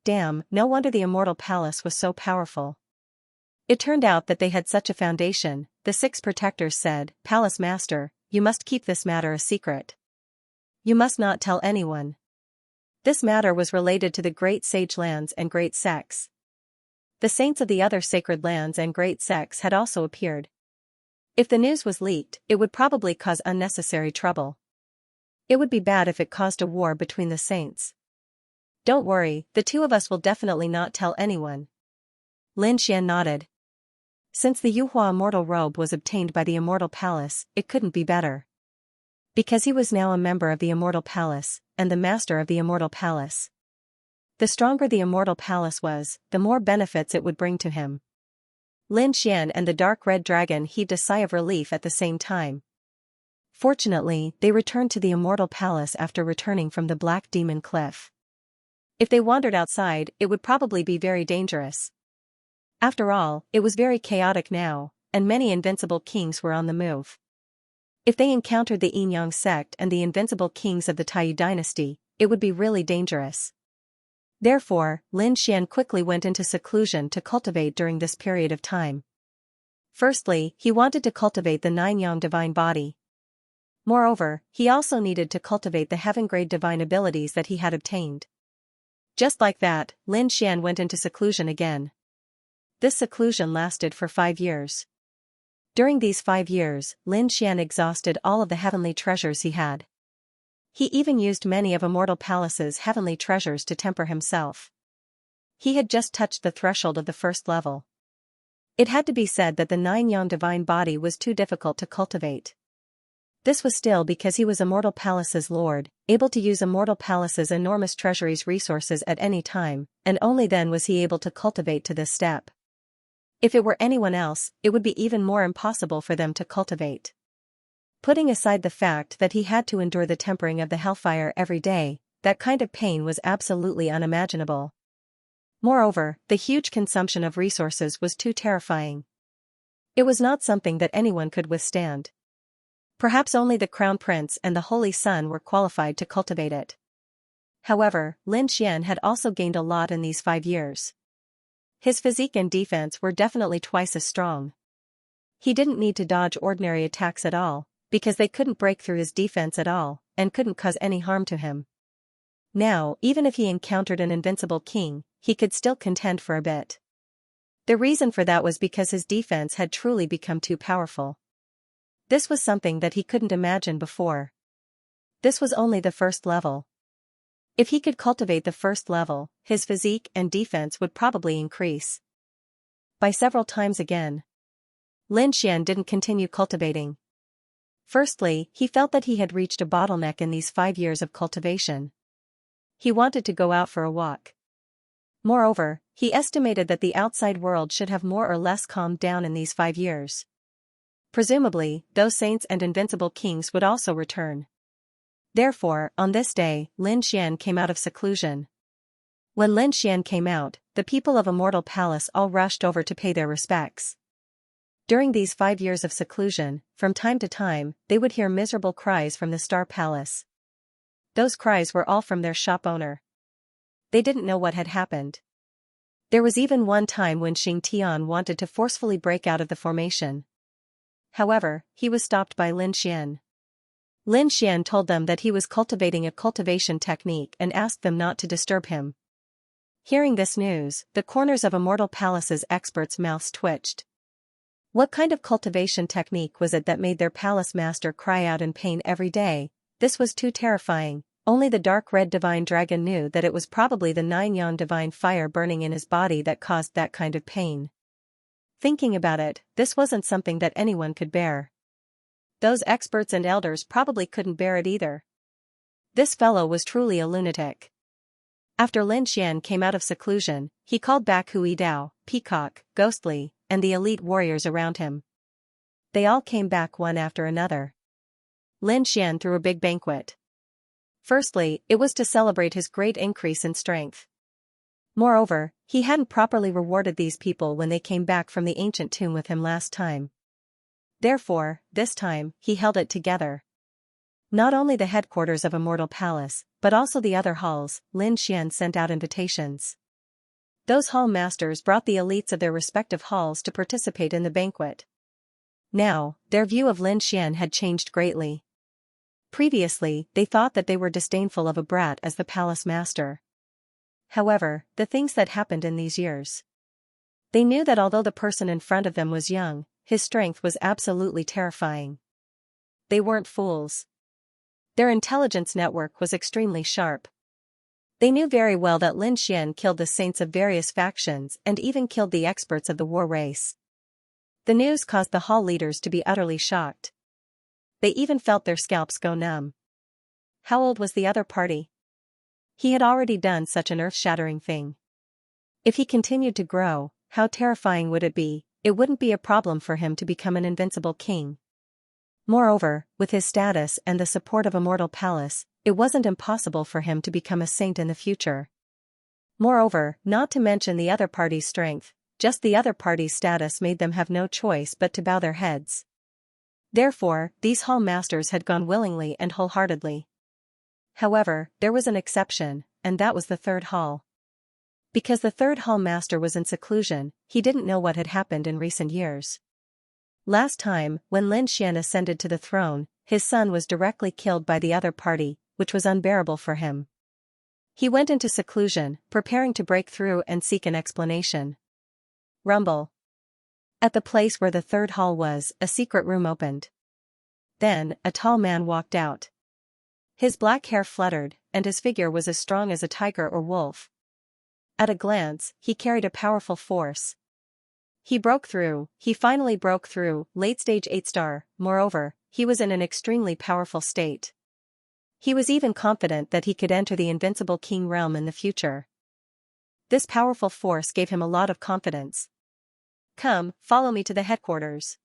Damn, no wonder the immortal palace was so powerful. It turned out that they had such a foundation. The 6 protectors said, "Palace master, you must keep this matter a secret. You must not tell anyone." This matter was related to the great sage lands and great sects. The saints of the other sacred lands and great sects had also appeared. If the news was leaked, it would probably cause unnecessary trouble. It would be bad if it caused a war between the saints. "Don't worry, the 2 of us will definitely not tell anyone." Lin Xian nodded. Since the Yuhua immortal robe was obtained by the immortal palace, it couldn't be better. Because he was now a member of the immortal palace, and the master of the immortal palace. The stronger the immortal palace was, the more benefits it would bring to him. Lin Xian and the dark red dragon heaved a sigh of relief at the same time. Fortunately, they returned to the immortal palace after returning from the Black Demon Cliff. If they wandered outside, it would probably be very dangerous. After all, it was very chaotic now, and many invincible kings were on the move. If they encountered the Yin Yang sect and the invincible kings of the Taiyu dynasty, it would be really dangerous. Therefore, Lin Xian quickly went into seclusion to cultivate during this period of time. Firstly, he wanted to cultivate the 9 Yang divine body. Moreover, he also needed to cultivate the heaven-grade divine abilities that he had obtained. Just like that, Lin Xian went into seclusion again. This seclusion lasted for 5 years. During these 5 years, Lin Xian exhausted all of the heavenly treasures he had. He even used many of Immortal Palace's heavenly treasures to temper himself. He had just touched the threshold of the first level. It had to be said that the 9 Yang divine body was too difficult to cultivate. This was still because he was Immortal Palace's lord, able to use Immortal Palace's enormous treasury's resources at any time, and only then was he able to cultivate to this step. If it were anyone else, it would be even more impossible for them to cultivate. Putting aside the fact that he had to endure the tempering of the hellfire every day, that kind of pain was absolutely unimaginable. Moreover, the huge consumption of resources was too terrifying. It was not something that anyone could withstand. Perhaps only the Crown Prince and the Holy Sun were qualified to cultivate it. However, Lin Xian had also gained a lot in these 5 years. His physique and defense were definitely twice as strong. He didn't need to dodge ordinary attacks at all, because they couldn't break through his defense at all, and couldn't cause any harm to him. Now, even if he encountered an invincible king, he could still contend for a bit. The reason for that was because his defense had truly become too powerful. This was something that he couldn't imagine before. This was only the first level. If he could cultivate the first level, his physique and defense would probably increase by several times again. Lin Xian didn't continue cultivating. Firstly, he felt that he had reached a bottleneck in these 5 years of cultivation. He wanted to go out for a walk. Moreover, he estimated that the outside world should have more or less calmed down in these 5 years. Presumably, those saints and invincible kings would also return. Therefore, on this day, Lin Xian came out of seclusion. When Lin Xian came out, the people of Immortal Palace all rushed over to pay their respects. During these 5 years of seclusion, from time to time, they would hear miserable cries from the Star Palace. Those cries were all from their shop owner. They didn't know what had happened. There was even one time when Xing Tian wanted to forcefully break out of the formation. However, he was stopped by Lin Xian. Lin Xian told them that he was cultivating a cultivation technique and asked them not to disturb him. Hearing this news, the corners of Immortal Palace's experts' mouths twitched. What kind of cultivation technique was it that made their palace master cry out in pain every day? This was too terrifying. Only the dark red divine dragon knew that it was probably the 9 Yang divine fire burning in his body that caused that kind of pain. Thinking about it, this wasn't something that anyone could bear. Those experts and elders probably couldn't bear it either. This fellow was truly a lunatic. After Lin Xian came out of seclusion, he called back Hui Dao, Peacock, Ghostly, and the elite warriors around him. They all came back one after another. Lin Xian threw a big banquet. Firstly, it was to celebrate his great increase in strength. Moreover, he hadn't properly rewarded these people when they came back from the ancient tomb with him last time. Therefore, this time, he held it together. Not only the headquarters of Immortal Palace, but also the other halls, Lin Xian sent out invitations. Those hall masters brought the elites of their respective halls to participate in the banquet. Now, their view of Lin Xian had changed greatly. Previously, they thought that they were disdainful of a brat as the palace master. However, the things that happened in these years. They knew that although the person in front of them was young, his strength was absolutely terrifying. They weren't fools. Their intelligence network was extremely sharp. They knew very well that Lin Xian killed the saints of various factions and even killed the experts of the war race. The news caused the hall leaders to be utterly shocked. They even felt their scalps go numb. How old was the other party? He had already done such an earth-shattering thing. If he continued to grow, how terrifying would it be? It wouldn't be a problem for him to become an invincible king. Moreover, with his status and the support of Immortal Palace, it wasn't impossible for him to become a saint in the future. Moreover, not to mention the other party's strength, just the other party's status made them have no choice but to bow their heads. Therefore, these hall masters had gone willingly and wholeheartedly. However, there was an exception, and that was the third hall. Because the third hall master was in seclusion, he didn't know what had happened in recent years. Last time, when Lin Xian ascended to the throne, his son was directly killed by the other party, which was unbearable for him. He went into seclusion, preparing to break through and seek an explanation. Rumble. At the place where the third hall was, a secret room opened. Then, a tall man walked out. His black hair fluttered, and his figure was as strong as a tiger or wolf. At a glance, he carried a powerful force. He finally broke through, late stage 8-star, moreover, he was in an extremely powerful state. He was even confident that he could enter the invincible king realm in the future. This powerful force gave him a lot of confidence. Come, follow me to the headquarters.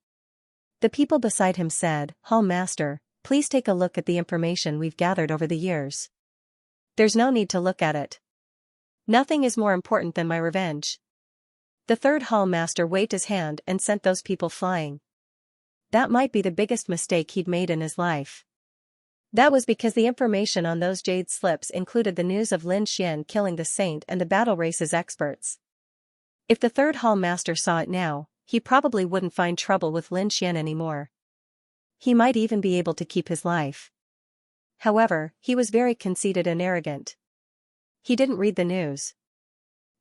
The people beside him said, Hall Master, please take a look at the information we've gathered over the years. There's no need to look at it. Nothing is more important than my revenge. The third hall master waved his hand and sent those people flying. That might be the biggest mistake he'd made in his life. That was because the information on those jade slips included the news of Lin Xian killing the saint and the battle race's experts. If the third hall master saw it now, he probably wouldn't find trouble with Lin Xian anymore. He might even be able to keep his life. However, he was very conceited and arrogant. He didn't read the news.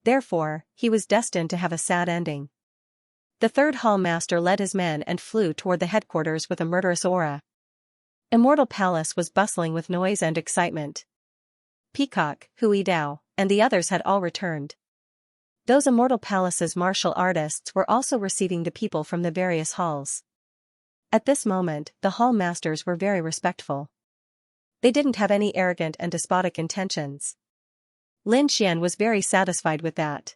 Therefore, he was destined to have a sad ending. The third hall master led his men and flew toward the headquarters with a murderous aura. Immortal Palace was bustling with noise and excitement. Peacock, Hui Dao, and the others had all returned. Those Immortal Palace's martial artists were also receiving the people from the various halls. At this moment, the hall masters were very respectful. They didn't have any arrogant and despotic intentions. Lin Xian was very satisfied with that.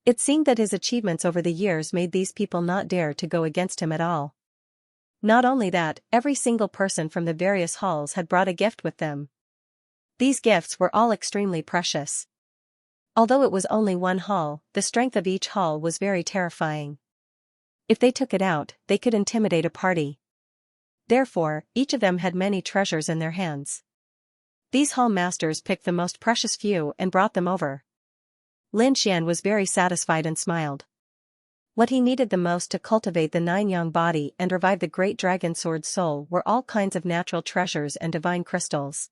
It seemed that his achievements over the years made these people not dare to go against him at all. Not only that, every single person from the various halls had brought a gift with them. These gifts were all extremely precious. Although it was only one hall, the strength of each hall was very terrifying. If they took it out, they could intimidate a party. Therefore, each of them had many treasures in their hands. These hall masters picked the most precious few and brought them over. Lin Xian was very satisfied and smiled. What he needed the most to cultivate the nine-yang body and revive the great dragon sword soul were all kinds of natural treasures and divine crystals.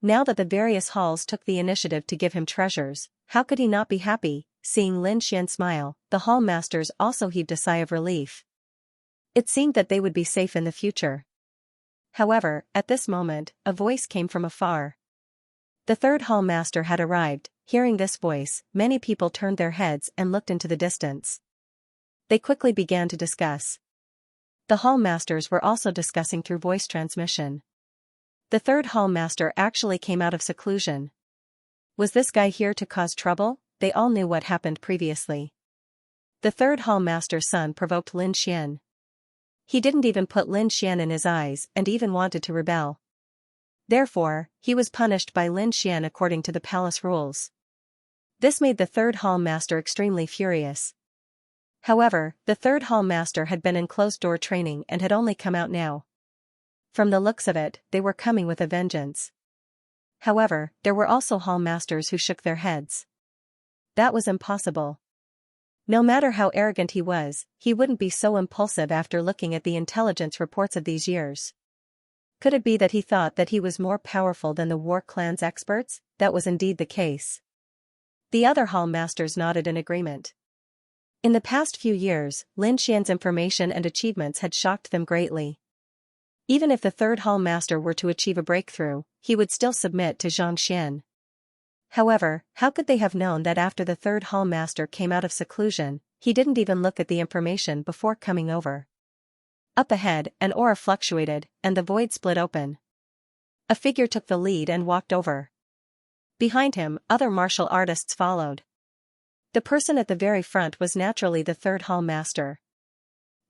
Now that the various halls took the initiative to give him treasures, how could he not be happy? Seeing Lin Xian smile, the hall masters also heaved a sigh of relief. It seemed that they would be safe in the future. However, at this moment, a voice came from afar. The third hall master had arrived. Hearing this voice, many people turned their heads and looked into the distance. They quickly began to discuss. The hall masters were also discussing through voice transmission. The third hall master actually came out of seclusion. Was this guy here to cause trouble? They all knew what happened previously. The third hall master's son provoked Lin Xian. He didn't even put Lin Xian in his eyes and even wanted to rebel. Therefore, he was punished by Lin Xian according to the palace rules. This made the third hall master extremely furious. However, the third hall master had been in closed-door training and had only come out now. From the looks of it, they were coming with a vengeance. However, there were also hall masters who shook their heads. That was impossible. No matter how arrogant he was, he wouldn't be so impulsive after looking at the intelligence reports of these years. Could it be that he thought that he was more powerful than the war clan's experts? That was indeed the case. The other hall masters nodded in agreement. In the past few years, Lin Xian's information and achievements had shocked them greatly. Even if the third hall master were to achieve a breakthrough, he would still submit to Xianxia. However, how could they have known that after the third hall master came out of seclusion, he didn't even look at the information before coming over? Up ahead, an aura fluctuated, and the void split open. A figure took the lead and walked over. Behind him, other martial artists followed. The person at the very front was naturally the third hall master.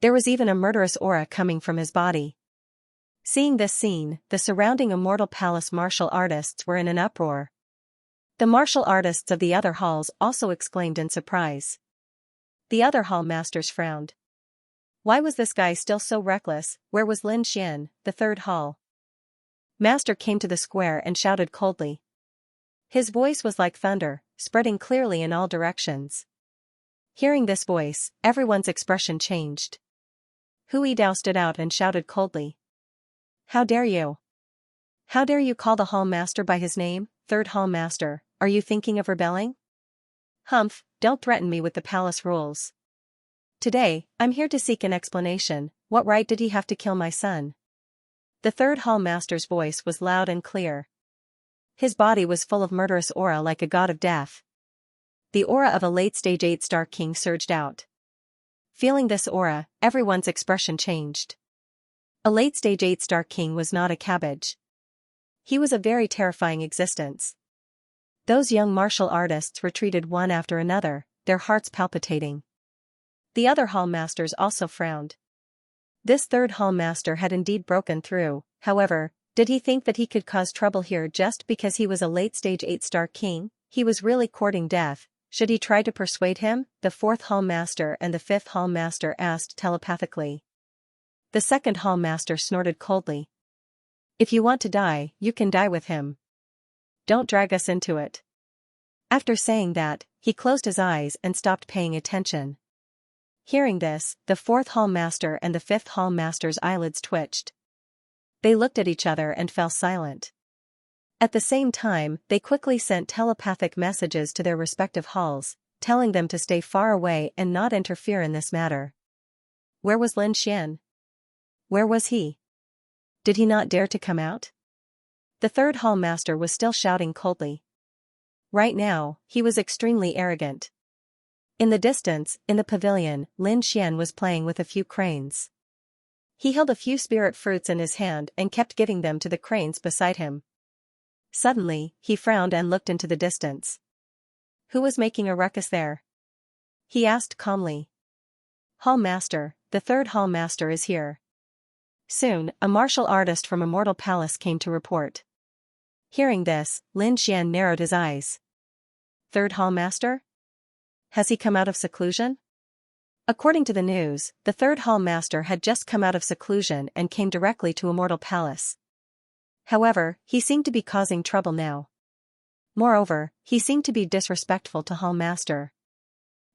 There was even a murderous aura coming from his body. Seeing this scene, the surrounding Immortal Palace martial artists were in an uproar. The martial artists of the other halls also exclaimed in surprise. The other hall masters frowned. Why was this guy still so reckless? Where was Lin Xian, the third hall master came to the square and shouted coldly. His voice was like thunder, spreading clearly in all directions. Hearing this voice, everyone's expression changed. Hu Yidao stood out and shouted coldly. How dare you? How dare you call the hall master by his name, third hall master? Are you thinking of rebelling? Humph, don't threaten me with the palace rules. Today, I'm here to seek an explanation. What right did he have to kill my son? The third hall master's voice was loud and clear. His body was full of murderous aura like a god of death. The aura of a late-stage 8-star king surged out. Feeling this aura, everyone's expression changed. A late-stage 8-star king was not a cabbage. He was a very terrifying existence. Those young martial artists retreated one after another, their hearts palpitating. The other hall masters also frowned. This third hall master had indeed broken through. However, did he think that he could cause trouble here just because he was a late-stage 8-star king? He was really courting death. Should he try to persuade him? The fourth hall master and the fifth hall master asked telepathically. The second hall master snorted coldly. If you want to die, you can die with him. Don't drag us into it. After saying that, he closed his eyes and stopped paying attention. Hearing this, the fourth hall master and the fifth hall master's eyelids twitched. They looked at each other and fell silent. At the same time, they quickly sent telepathic messages to their respective halls, telling them to stay far away and not interfere in this matter. Where was Lin Xian? Where was he? Did he not dare to come out? The third hall master was still shouting coldly. Right now, he was extremely arrogant. In the distance, in the pavilion, Lin Xian was playing with a few cranes. He held a few spirit fruits in his hand and kept giving them to the cranes beside him. Suddenly, he frowned and looked into the distance. Who was making a ruckus there? He asked calmly. Hall master, the third hall master is here. Soon, a martial artist from Immortal Palace came to report. Hearing this, Lin Xian narrowed his eyes. Third hall master? Has he come out of seclusion? According to the news, the third hall master had just come out of seclusion and came directly to Immortal Palace. However, he seemed to be causing trouble now. Moreover, he seemed to be disrespectful to hall master.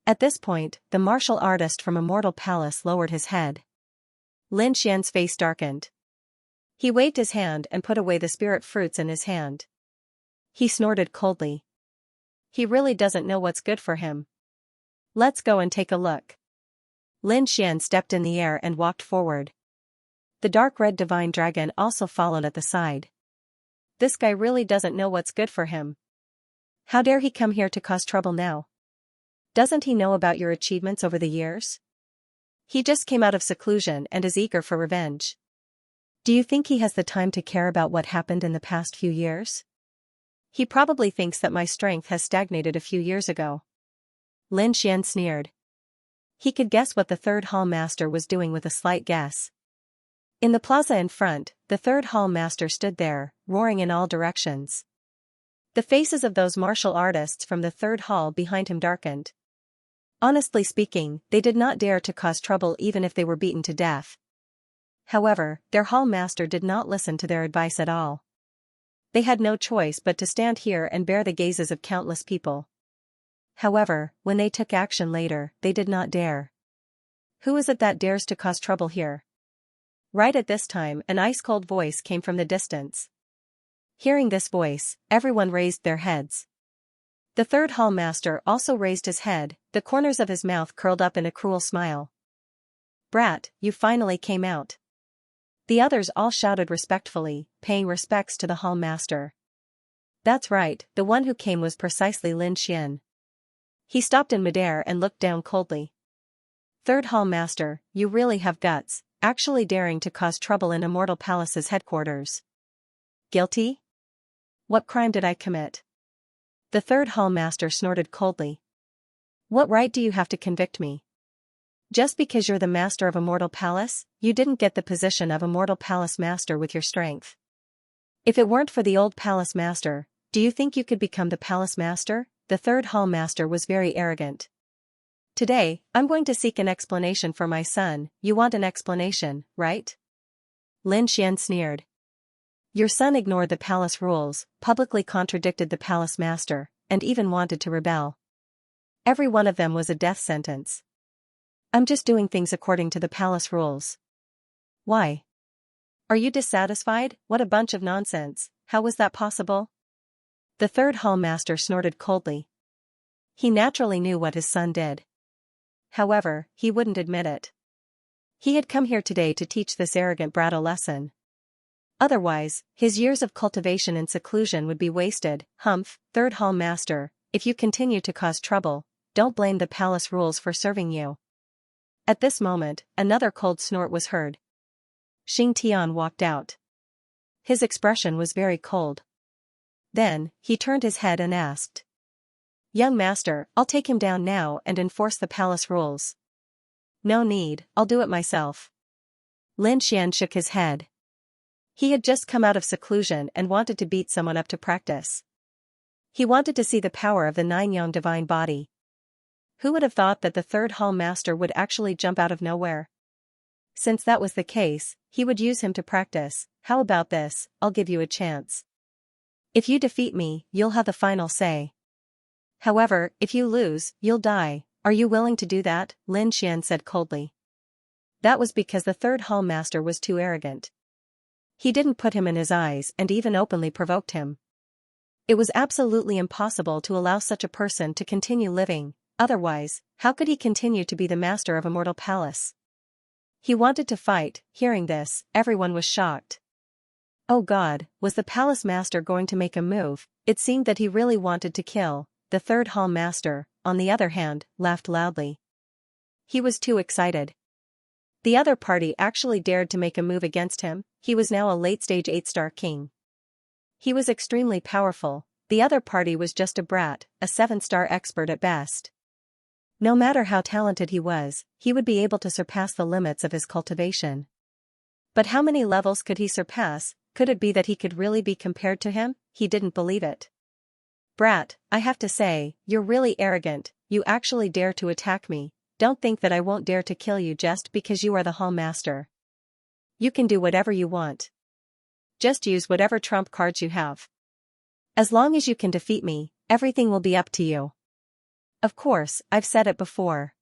At this point, the martial artist from Immortal Palace lowered his head. Lin Xian's face darkened. He waved his hand and put away the spirit fruits in his hand. He snorted coldly. He really doesn't know what's good for him. Let's go and take a look. Lin Xian stepped in the air and walked forward. The dark red divine dragon also followed at the side. This guy really doesn't know what's good for him. How dare he come here to cause trouble now? Doesn't he know about your achievements over the years? He just came out of seclusion and is eager for revenge. Do you think he has the time to care about what happened in the past few years? He probably thinks that my strength has stagnated a few years ago. Lin Xian sneered. He could guess what the third hall master was doing with a slight guess. In the plaza in front, the third hall master stood there, roaring in all directions. The faces of those martial artists from the third hall behind him darkened. Honestly speaking, they did not dare to cause trouble even if they were beaten to death. However, their hall master did not listen to their advice at all. They had no choice but to stand here and bear the gazes of countless people. However, when they took action later, they did not dare. Who is it that dares to cause trouble here? Right at this time, an ice-cold voice came from the distance. Hearing this voice, everyone raised their heads. The third hall master also raised his head, the corners of his mouth curled up in a cruel smile. "Brat, you finally came out." The others all shouted respectfully, paying respects to the hall master. That's right, the one who came was precisely Lin Xian. He stopped in midair and looked down coldly. "Third hall master, you really have guts, actually daring to cause trouble in Immortal Palace's headquarters." "Guilty? What crime did I commit?" The third hall master snorted coldly. "What right do you have to convict me? Just because you're the master of Immortal Palace, you didn't get the position of Immortal Palace master with your strength. If it weren't for the old palace master, do you think you could become the palace master?" The third hall master was very arrogant. "Today, I'm going to seek an explanation for my son. You want an explanation, right?" Lin Xian sneered. "Your son ignored the palace rules, publicly contradicted the palace master, and even wanted to rebel. Every one of them was a death sentence. I'm just doing things according to the palace rules." "Why? Are you dissatisfied? What a bunch of nonsense, how was that possible?" The third hall master snorted coldly. He naturally knew what his son did. However, he wouldn't admit it. He had come here today to teach this arrogant brat a lesson. Otherwise, his years of cultivation and seclusion would be wasted. "Humph, third hall master, if you continue to cause trouble, don't blame the palace rules for serving you." At this moment, another cold snort was heard. Xing Tian walked out. His expression was very cold. Then, he turned his head and asked, "Young master, I'll take him down now and enforce the palace rules." "No need, I'll do it myself." Lin Xian shook his head. He had just come out of seclusion and wanted to beat someone up to practice. He wanted to see the power of the nine-yang divine body. Who would have thought that the third hall master would actually jump out of nowhere? Since that was the case, he would use him to practice. "How about this, I'll give you a chance. If you defeat me, you'll have the final say. However, if you lose, you'll die. Are you willing to do that?" Lin Xian said coldly. That was because the third hall master was too arrogant. He didn't put him in his eyes and even openly provoked him. It was absolutely impossible to allow such a person to continue living. Otherwise, how could he continue to be the master of Immortal Palace? He wanted to fight. Hearing this, everyone was shocked. Oh God, was the palace master going to make a move? It seemed that he really wanted to kill. The third hall master, on the other hand, laughed loudly. He was too excited. The other party actually dared to make a move against him. He was now a late-stage 8-star king. He was extremely powerful. The other party was just a brat, a 7-star expert at best. No matter how talented he was, he would be able to surpass the limits of his cultivation. But how many levels could he surpass? Could it be that he could really be compared to him? He didn't believe it. "Brat, I have to say, you're really arrogant. You actually dare to attack me. Don't think that I won't dare to kill you just because you are the hall master. You can do whatever you want. Just use whatever trump cards you have. As long as you can defeat me, everything will be up to you. Of course, I've said it before.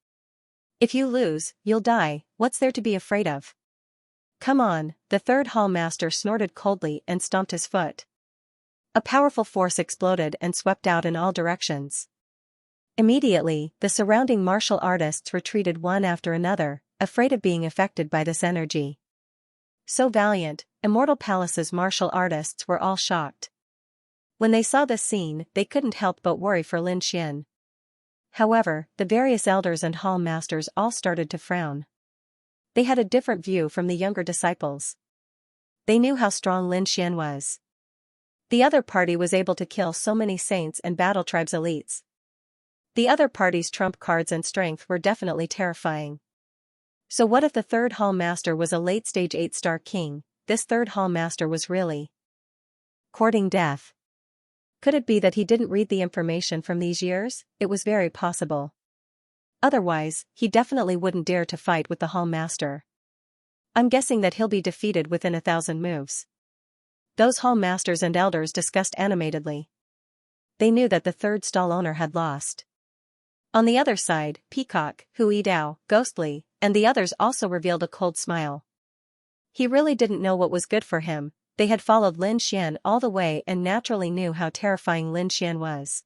If you lose, you'll die. What's there to be afraid of? Come on." The third hall master snorted coldly and stomped his foot. A powerful force exploded and swept out in all directions. Immediately, the surrounding martial artists retreated one after another, afraid of being affected by this energy. So valiant, Immortal Palace's martial artists were all shocked. When they saw this scene, they couldn't help but worry for Lin Xian. However, the various elders and hall masters all started to frown. They had a different view from the younger disciples. They knew how strong Lin Xian was. The other party was able to kill so many saints and battle tribes elites. The other party's trump cards and strength were definitely terrifying. So what if the third hall master was a late-stage 8-star king? This third hall master was really courting death. Could it be that he didn't read the information from these years? It was very possible. Otherwise, he definitely wouldn't dare to fight with the hall master. I'm guessing that he'll be defeated within 1,000 moves. Those hall masters and elders discussed animatedly. They knew that the third stall owner had lost. On the other side, Peacock, Hui Dao, Ghostly, and the others also revealed a cold smile. He really didn't know what was good for him. They had followed Lin Xian all the way and naturally knew how terrifying Lin Xian was.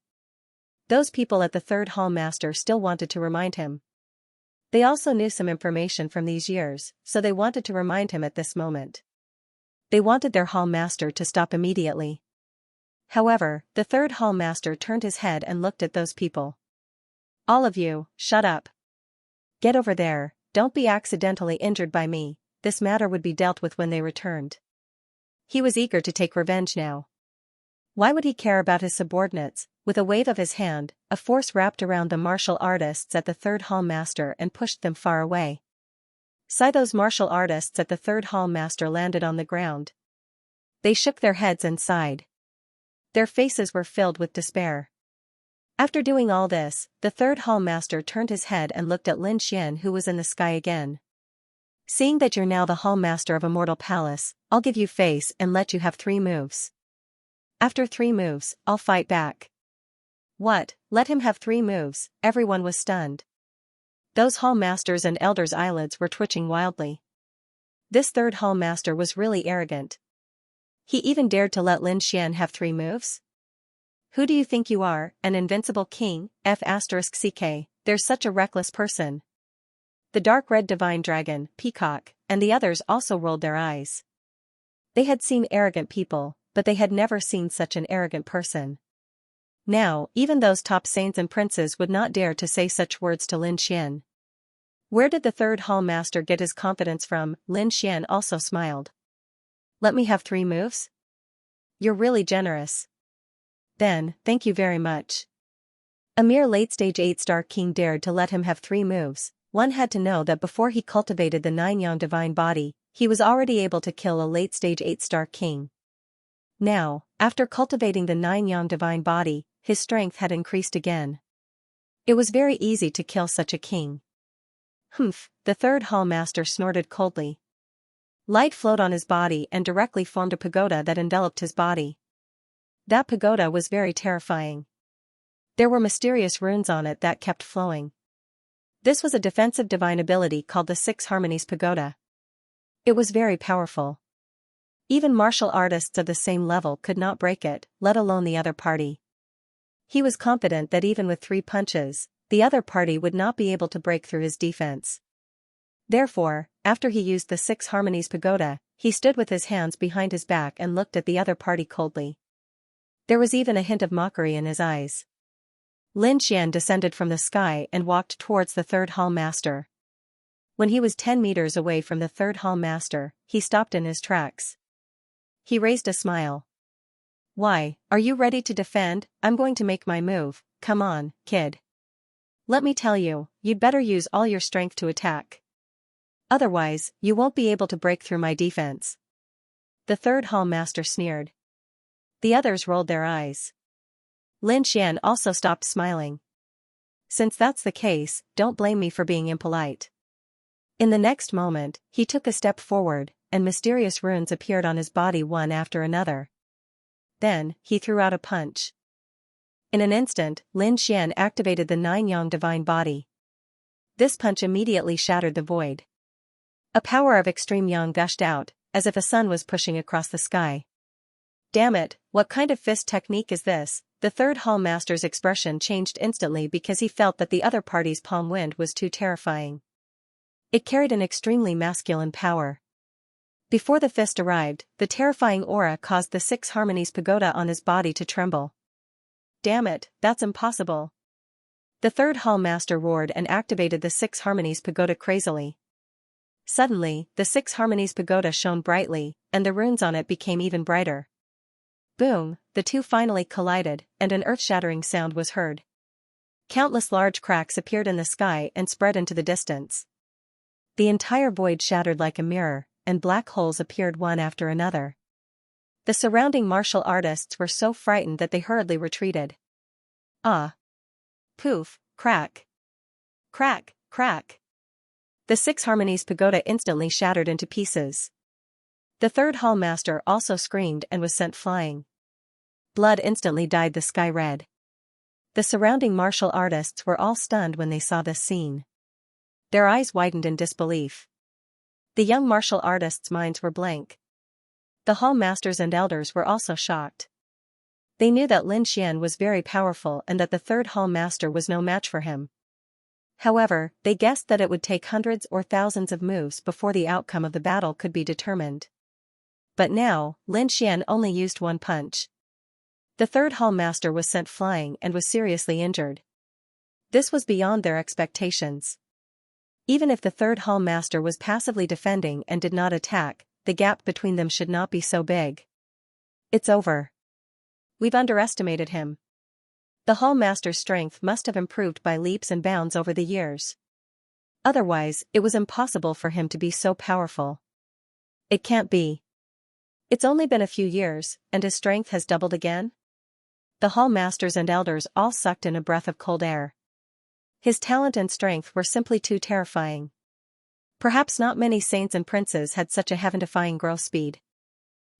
Those people at the third hall master still wanted to remind him. They also knew some information from these years, so they wanted to remind him at this moment. They wanted their hall master to stop immediately. However, the third hall master turned his head and looked at those people. All of you, shut up. Get over there, don't be accidentally injured by me. This matter would be dealt with when they returned. He was eager to take revenge now. Why would he care about his subordinates? With a wave of his hand, a force wrapped around the martial artists at the third hall master and pushed them far away. Those martial artists at the third hall master landed on the ground. They shook their heads and sighed. Their faces were filled with despair. After doing all this, the third hall master turned his head and looked at Lin Xian, who was in the sky again. Seeing that you're now the hall master of Immortal Palace, I'll give you face and let you have 3 moves. After 3 moves, I'll fight back. What? Let him have 3 moves? Everyone was stunned. Those hall masters and elders' eyelids were twitching wildly. This third hall master was really arrogant. He even dared to let Lin Xian have 3 moves? Who do you think you are, an invincible king? F***ck, there's such a reckless person. The dark red divine dragon, Peacock, and the others also rolled their eyes. They had seen arrogant people, but they had never seen such an arrogant person. Now, even those top saints and princes would not dare to say such words to Lin Xian. Where did the third hall master get his confidence from? Lin Xian also smiled. Let me have 3 moves? You're really generous. Then, thank you very much. A mere late-stage 8-star king dared to let him have 3 moves. One had to know that before he cultivated the 9-yang divine body, he was already able to kill a late-stage 8-star king. Now, after cultivating the 9-yang divine body, his strength had increased again. It was very easy to kill such a king. Humph, the third hall master snorted coldly. Light flowed on his body and directly formed a pagoda that enveloped his body. That pagoda was very terrifying. There were mysterious runes on it that kept flowing. This was a defensive divine ability called the 6 Harmonies Pagoda. It was very powerful. Even martial artists of the same level could not break it, let alone the other party. He was confident that even with 3 punches, the other party would not be able to break through his defense. Therefore, after he used the 6 Harmonies Pagoda, he stood with his hands behind his back and looked at the other party coldly. There was even a hint of mockery in his eyes. Lin Xian descended from the sky and walked towards the third hall master. When he was 10 meters away from the third hall master, he stopped in his tracks. He raised a smile. Why, are you ready to defend? I'm going to make my move. Come on, kid. Let me tell you, you'd better use all your strength to attack. Otherwise, you won't be able to break through my defense. The third hall master sneered. The others rolled their eyes. Lin Xian also stopped smiling. Since that's the case, don't blame me for being impolite. In the next moment, he took a step forward, and mysterious runes appeared on his body one after another. Then, he threw out a punch. In an instant, Lin Xian activated the 9-yang divine body. This punch immediately shattered the void. A power of extreme yang gushed out, as if a sun was pushing across the sky. Damn it, what kind of fist technique is this? The third hall master's expression changed instantly because he felt that the other party's palm wind was too terrifying. It carried an extremely masculine power. Before the fist arrived, the terrifying aura caused the 6 Harmonies Pagoda on his body to tremble. Damn it, that's impossible. The third hall master roared and activated the 6 Harmonies Pagoda crazily. Suddenly, the 6 Harmonies Pagoda shone brightly, and the runes on it became even brighter. Boom, the two finally collided, and an earth-shattering sound was heard. Countless large cracks appeared in the sky and spread into the distance. The entire void shattered like a mirror, and black holes appeared one after another. The surrounding martial artists were so frightened that they hurriedly retreated. Ah! Poof, crack! Crack, crack! The Six Harmonies pagoda instantly shattered into pieces. The third hall master also screamed and was sent flying. Blood instantly dyed the sky red. The surrounding martial artists were all stunned when they saw this scene. Their eyes widened in disbelief. The young martial artists' minds were blank. The hall masters and elders were also shocked. They knew that Lin Xian was very powerful and that the third hall master was no match for him. However, they guessed that it would take hundreds or thousands of moves before the outcome of the battle could be determined. But now, Lin Xian only used one punch. The third hall master was sent flying and was seriously injured. This was beyond their expectations. Even if the third hall master was passively defending and did not attack, the gap between them should not be so big. It's over. We've underestimated him. The hall master's strength must have improved by leaps and bounds over the years. Otherwise, it was impossible for him to be so powerful. It can't be. It's only been a few years, and his strength has doubled again? The hall masters and elders all sucked in a breath of cold air. His talent and strength were simply too terrifying. Perhaps not many saints and princes had such a heaven-defying growth speed.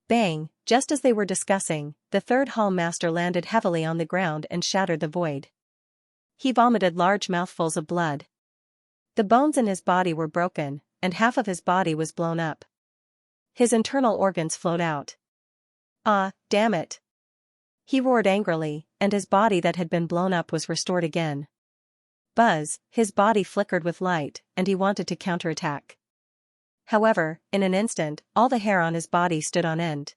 Bang, just as they were discussing, the third hall master landed heavily on the ground and shattered the void. He vomited large mouthfuls of blood. The bones in his body were broken, and half of his body was blown up. His internal organs flowed out. Ah, damn it! He roared angrily, and his body that had been blown up was restored again. Buzz, his body flickered with light, and he wanted to counterattack. However, in an instant, all the hair on his body stood on end.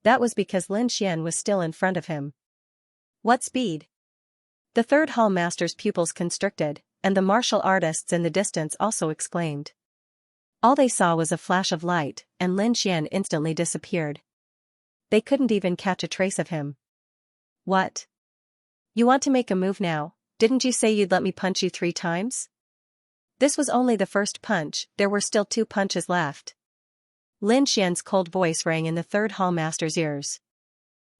That was because Lin Xian was still in front of him. What speed! The third hall master's pupils constricted, and the martial artists in the distance also exclaimed. All they saw was a flash of light, and Lin Xian instantly disappeared. They couldn't even catch a trace of him. What? You want to make a move now? Didn't you say you'd let me punch you 3 times? This was only the first punch, there were still 2 punches left. Lin Xian's cold voice rang in the third hall master's ears.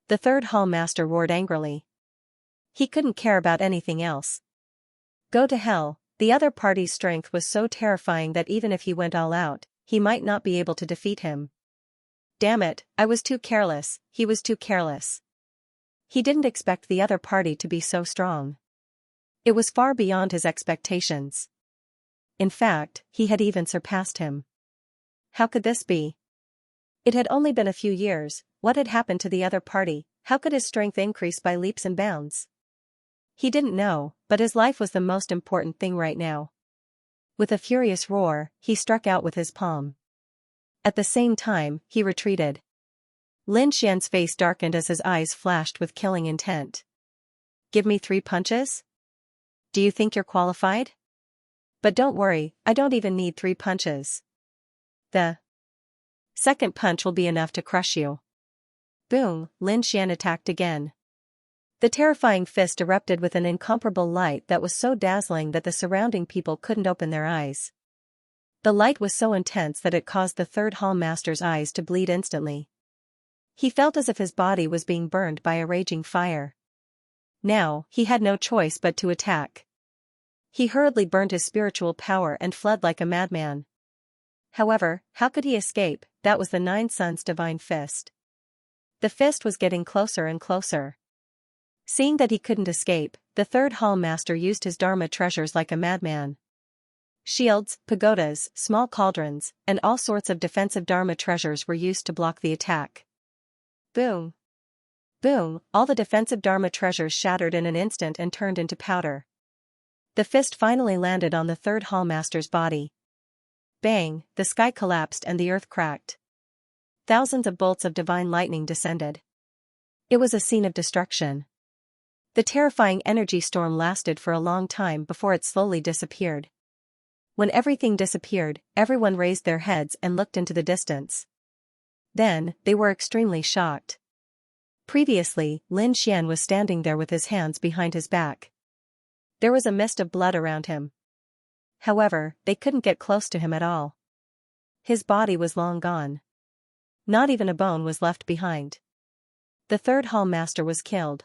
The third hall master roared angrily. He couldn't care about anything else. Go to hell, the other party's strength was so terrifying that even if he went all out, he might not be able to defeat him. Damn it, I was too careless, he was too careless. He didn't expect the other party to be so strong. It was far beyond his expectations. In fact, he had even surpassed him. How could this be? It had only been a few years, what had happened to the other party, how could his strength increase by leaps and bounds? He didn't know, but his life was the most important thing right now. With a furious roar, he struck out with his palm. At the same time, he retreated. Lin Xian's face darkened as his eyes flashed with killing intent. Give me 3 punches? Do you think you're qualified? But don't worry, I don't even need 3 punches. The second punch will be enough to crush you. Boom, Lin Xian attacked again. The terrifying fist erupted with an incomparable light that was so dazzling that the surrounding people couldn't open their eyes. The light was so intense that it caused the third hall master's eyes to bleed instantly. He felt as if his body was being burned by a raging fire. Now, he had no choice but to attack. He hurriedly burned his spiritual power and fled like a madman. However, how could he escape? That was the 9 Suns' divine fist. The fist was getting closer and closer. Seeing that he couldn't escape, the third hall master used his dharma treasures like a madman. Shields, pagodas, small cauldrons, and all sorts of defensive dharma treasures were used to block the attack. Boom! Boom! All the defensive dharma treasures shattered in an instant and turned into powder. The fist finally landed on the third hall master's body. Bang! The sky collapsed and the earth cracked. Thousands of bolts of divine lightning descended. It was a scene of destruction. The terrifying energy storm lasted for a long time before it slowly disappeared. When everything disappeared, everyone raised their heads and looked into the distance. Then, they were extremely shocked. Previously, Lin Xian was standing there with his hands behind his back. There was a mist of blood around him. However, they couldn't get close to him at all. His body was long gone. Not even a bone was left behind. The third hall master was killed.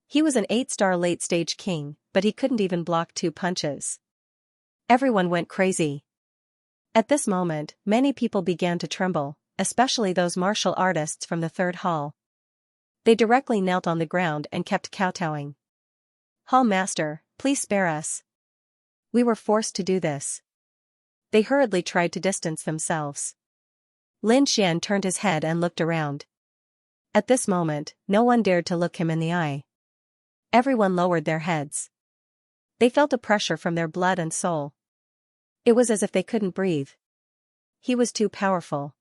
He was an 8-star late-stage king, but he couldn't even block 2 punches. Everyone went crazy. At this moment, many people began to tremble, especially those martial artists from the third hall. They directly knelt on the ground and kept kowtowing. "Hall master, please spare us. We were forced to do this." They hurriedly tried to distance themselves. Lin Xian turned his head and looked around. At this moment, no one dared to look him in the eye. Everyone lowered their heads. They felt a pressure from their blood and soul. It was as if they couldn't breathe. He was too powerful.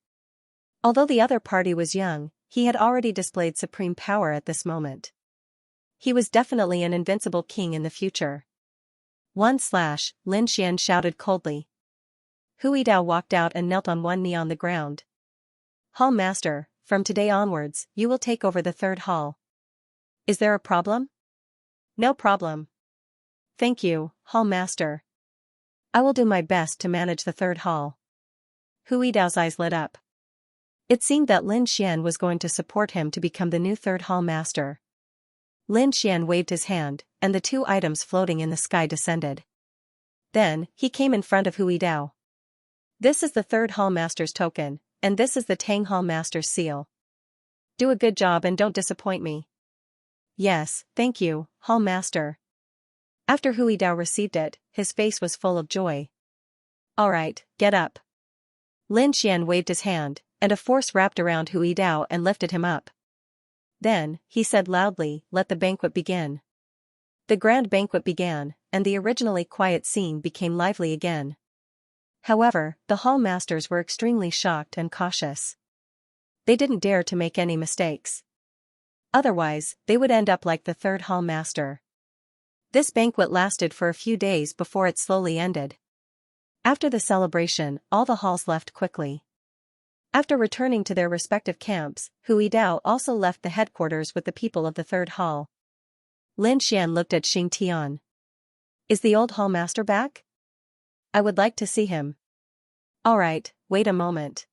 Although the other party was young, he had already displayed supreme power at this moment. He was definitely an invincible king in the future. Lin Xian shouted coldly. Hui Dao walked out and knelt on one knee on the ground. "Hall master, from today onwards, you will take over the third hall. Is there a problem?" "No problem. Thank you, hall master. I will do my best to manage the third hall." Hui Dao's eyes lit up. It seemed that Lin Xian was going to support him to become the new third hall master. Lin Xian waved his hand, and the two items floating in the sky descended. Then, he came in front of Hui Dao. "This is the third hall master's token, and this is the Tang hall master's seal. Do a good job and don't disappoint me." "Yes, thank you, hall master." After Hui Dao received it, his face was full of joy. "All right, get up." Lin Xian waved his hand, and a force wrapped around Hui Dao and lifted him up. Then, he said loudly, "Let the banquet begin." The grand banquet began, and the originally quiet scene became lively again. However, the hall masters were extremely shocked and cautious. They didn't dare to make any mistakes. Otherwise, they would end up like the third hall master. This banquet lasted for a few days before it slowly ended. After the celebration, all the halls left quickly. After returning to their respective camps, Hui Dao also left the headquarters with the people of the third hall. Lin Xian looked at Xing Tian. "Is the old hall master back? I would like to see him." "All right, wait a moment.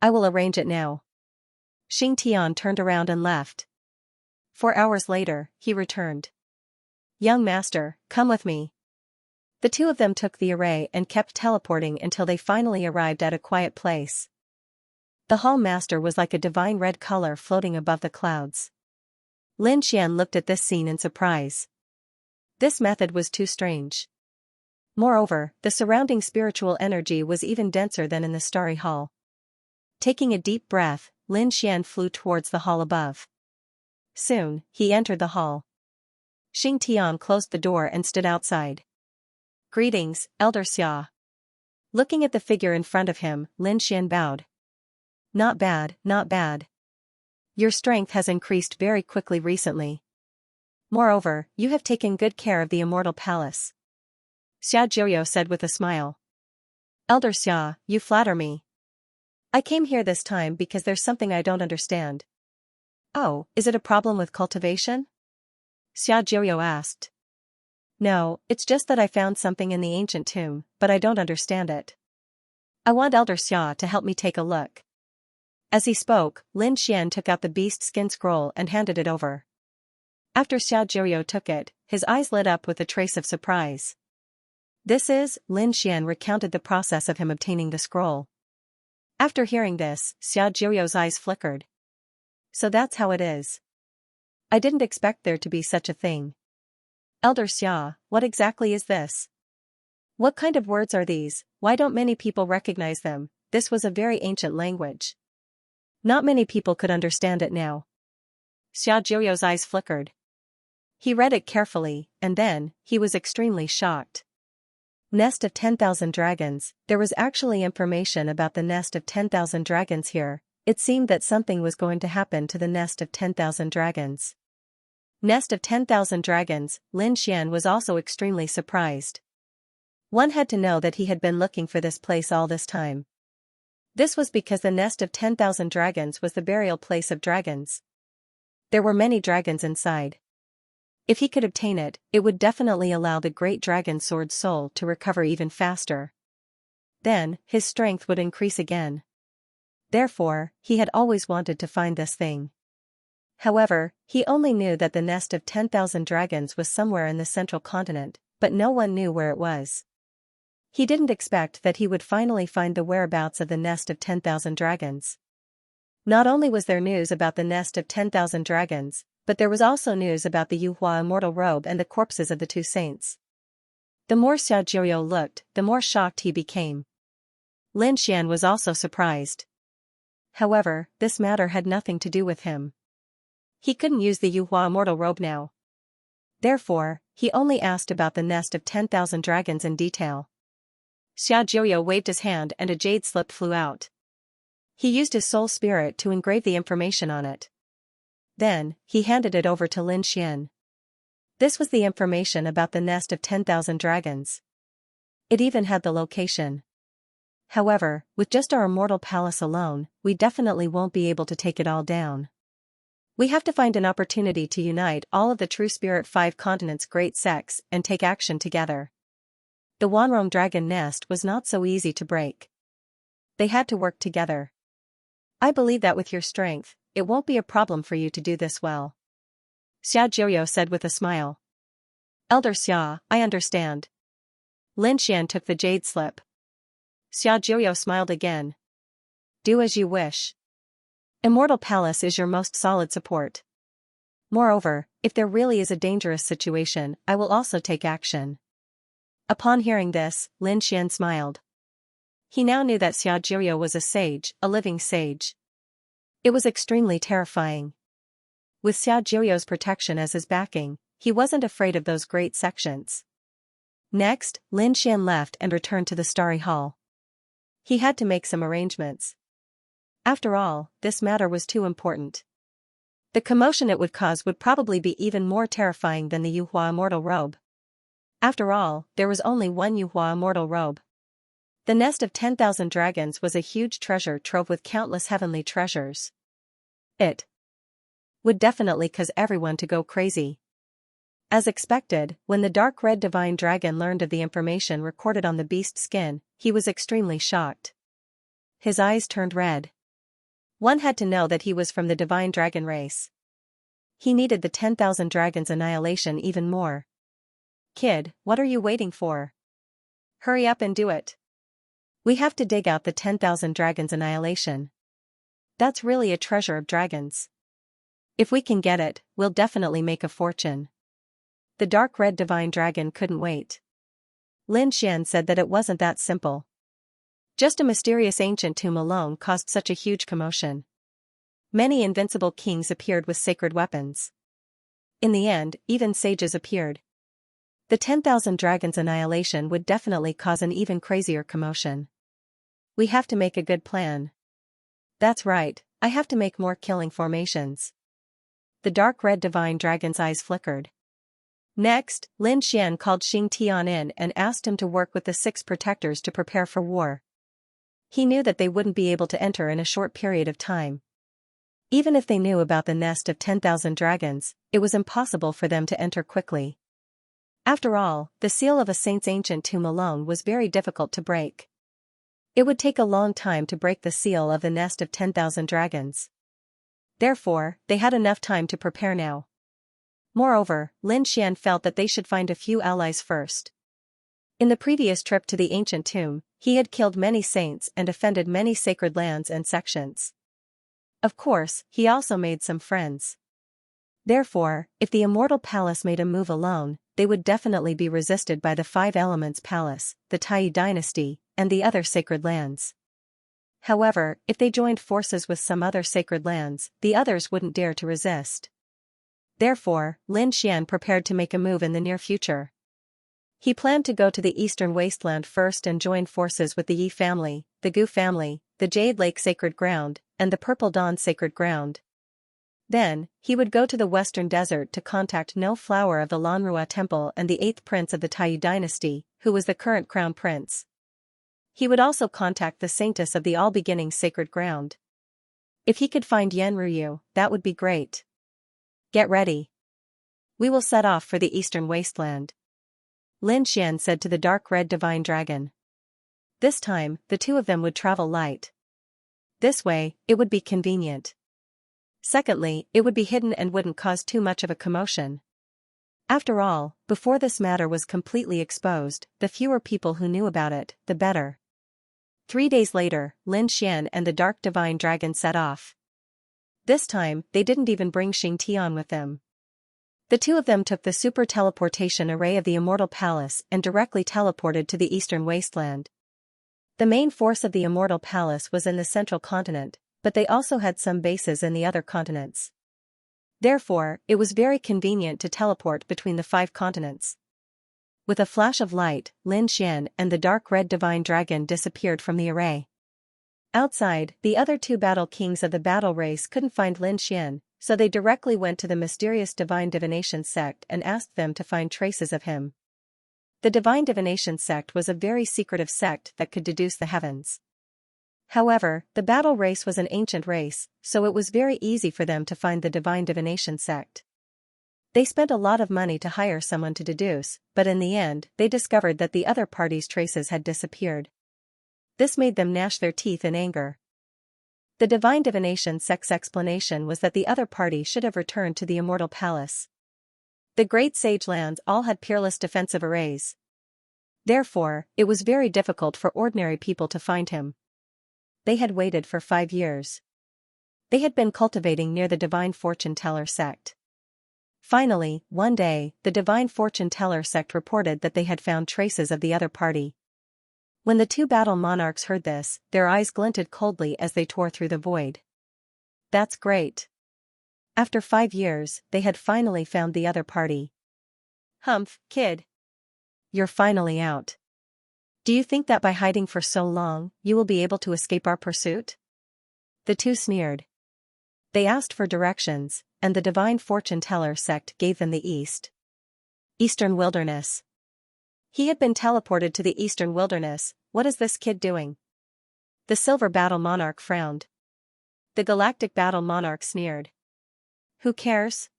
I will arrange it now." Xing Tian turned around and left. 4 hours later, he returned. "Young master, come with me." The two of them took the array and kept teleporting until they finally arrived at a quiet place. The hall master was like a divine red color floating above the clouds. Lin Xian looked at this scene in surprise. This method was too strange. Moreover, the surrounding spiritual energy was even denser than in the starry hall. Taking a deep breath, Lin Xian flew towards the hall above. Soon, he entered the hall. Xing Tian closed the door and stood outside. "Greetings, Elder Xia." Looking at the figure in front of him, Lin Xian bowed. "Not bad, not bad. Your strength has increased very quickly recently. Moreover, you have taken good care of the immortal palace." Xia Jiuyo said with a smile. "Elder Xia, you flatter me. I came here this time because there's something I don't understand." "Oh, is it a problem with cultivation?" Xia Jiuyo asked. "No, it's just that I found something in the ancient tomb, but I don't understand it. I want Elder Xia to help me take a look." As he spoke, Lin Xian took out the beast skin scroll and handed it over. After Xia Jiuyo took it, his eyes lit up with a trace of surprise. Lin Xian recounted the process of him obtaining the scroll. After hearing this, Xia Jiuyo's eyes flickered. "So that's how it is. I didn't expect there to be such a thing. Elder Xia, what exactly is this? What kind of words are these? Why don't many people recognize them?" This was a very ancient language. Not many people could understand it now. Xia Jiuyo's eyes flickered. He read it carefully, and then, he was extremely shocked. Nest of 10,000 dragons. There was actually information about the nest of 10,000 dragons here. It seemed that something was going to happen to the nest of 10,000 dragons. Nest of 10,000 dragons, Lin Xian was also extremely surprised. One had to know that he had been looking for this place all this time. This was because the nest of 10,000 dragons was the burial place of dragons. There were many dragons inside. If he could obtain it, it would definitely allow the great dragon sword soul to recover even faster. Then, his strength would increase again. Therefore, he had always wanted to find this thing. However, he only knew that the nest of 10,000 dragons was somewhere in the central continent, but no one knew where it was. He didn't expect that he would finally find the whereabouts of the nest of 10,000 dragons. Not only was there news about the nest of 10,000 dragons, but there was also news about the Yuhua immortal robe and the corpses of the two saints. The more Xiaojioyo looked, the more shocked he became. Lin Xian was also surprised. However, this matter had nothing to do with him. He couldn't use the Yuhua immortal robe now. Therefore, he only asked about the nest of 10,000 dragons in detail. Xiaojioyo waved his hand and a jade slip flew out. He used his soul spirit to engrave the information on it. Then, he handed it over to Lin Xian. This was the information about the nest of 10,000 dragons. It even had the location. However, with just our immortal palace alone, we definitely won't be able to take it all down. We have to find an opportunity to unite all of the True Spirit 5 continents' great sects and take action together. The Wanrong dragon nest was not so easy to break. They had to work together. I believe that with your strength, it won't be a problem for you to do this well. Xiaojioyo said with a smile. Elder Xia, I understand. Lin Xian took the jade slip. Xiaojioyo smiled again. Do as you wish. Immortal Palace is your most solid support. Moreover, if there really is a dangerous situation, I will also take action. Upon hearing this, Lin Xian smiled. He now knew that Xiaojioyo was a sage, a living sage. It was extremely terrifying. With Xiaojioyo's protection as his backing, he wasn't afraid of those great sections. Next, Lin Xian left and returned to the Starry Hall. He had to make some arrangements. After all, this matter was too important. The commotion it would cause would probably be even more terrifying than the Yuhua immortal robe. After all, there was only one Yuhua immortal robe. The nest of 10,000 dragons was a huge treasure trove with countless heavenly treasures. It would definitely cause everyone to go crazy. As expected, when the dark red divine dragon learned of the information recorded on the beast's skin, he was extremely shocked. His eyes turned red. One had to know that he was from the divine dragon race. He needed the 10,000 dragons' annihilation even more. Kid, what are you waiting for? Hurry up and do it. We have to dig out the 10,000 dragons' annihilation. That's really a treasure of dragons. If we can get it, we'll definitely make a fortune. The dark red divine dragon couldn't wait. Lin Xian said that it wasn't that simple. Just a mysterious ancient tomb alone caused such a huge commotion. Many invincible kings appeared with sacred weapons. In the end, even sages appeared. The 10,000 dragons' annihilation would definitely cause an even crazier commotion. We have to make a good plan. That's right, I have to make more killing formations. The dark red divine dragon's eyes flickered. Next, Lin Xian called Xing Tian in and asked him to work with the 6 protectors to prepare for war. He knew that they wouldn't be able to enter in a short period of time. Even if they knew about the nest of 10,000 dragons, it was impossible for them to enter quickly. After all, the seal of a saint's ancient tomb alone was very difficult to break. It would take a long time to break the seal of the nest of 10,000 dragons. Therefore, they had enough time to prepare now. Moreover, Lin Xian felt that they should find a few allies first. In the previous trip to the ancient tomb, he had killed many saints and defended many sacred lands and sections. Of course, he also made some friends. Therefore, if the Immortal Palace made a move alone, they would definitely be resisted by the 5 Elements Palace, the Taiyi dynasty, and the other sacred lands. However, if they joined forces with some other sacred lands, the others wouldn't dare to resist. Therefore, Lin Xian prepared to make a move in the near future. He planned to go to the Eastern Wasteland first and join forces with the Yi family, the Gu family, the Jade Lake Sacred Ground, and the Purple Dawn Sacred Ground. Then, he would go to the Western Desert to contact No Flower of the Lanrua Temple and the 8th Prince of the Taiyi dynasty, who was the current Crown Prince. He would also contact the Saintess of the All-Beginning Sacred Ground. If he could find Yanruyu, that would be great. Get ready. We will set off for the Eastern Wasteland. Lin Xian said to the dark red divine dragon. This time, the 2 of them would travel light. This way, it would be convenient. Secondly, it would be hidden and wouldn't cause too much of a commotion. After all, before this matter was completely exposed, the fewer people who knew about it, the better. 3 days later, Lin Xian and the Dark Divine Dragon set off. This time, they didn't even bring Xianxia with them. The two of them took the super teleportation array of the Immortal Palace and directly teleported to the Eastern Wasteland. The main force of the Immortal Palace was in the central continent, but they also had some bases in the other continents. Therefore, it was very convenient to teleport between the 5 continents. With a flash of light, Lin Xian and the Dark Red Divine Dragon disappeared from the array. Outside, the other 2 battle kings of the battle race couldn't find Lin Xian, so they directly went to the mysterious Divine Divination sect and asked them to find traces of him. The Divine Divination sect was a very secretive sect that could deduce the heavens. However, the battle race was an ancient race, so it was very easy for them to find the Divine Divination sect. They spent a lot of money to hire someone to deduce, but in the end, they discovered that the other party's traces had disappeared. This made them gnash their teeth in anger. The Divine Divination sect's explanation was that the other party should have returned to the Immortal Palace. The Great Sage lands all had peerless defensive arrays. Therefore, it was very difficult for ordinary people to find him. They had waited for 5 years. They had been cultivating near the Divine Fortune Teller sect. Finally, one day, the Divine Fortune Teller sect reported that they had found traces of the other party. When the 2 battle monarchs heard this, their eyes glinted coldly as they tore through the void. That's great. After 5 years, they had finally found the other party. Humph, kid. You're finally out. Do you think that by hiding for so long, you will be able to escape our pursuit? The 2 sneered. They asked for directions, and the Divine Fortune Teller sect gave them the Eastern Wilderness. He had been teleported to the Eastern Wilderness. What is this kid doing? The Silver Battle Monarch frowned. The Galactic Battle Monarch sneered. Who cares?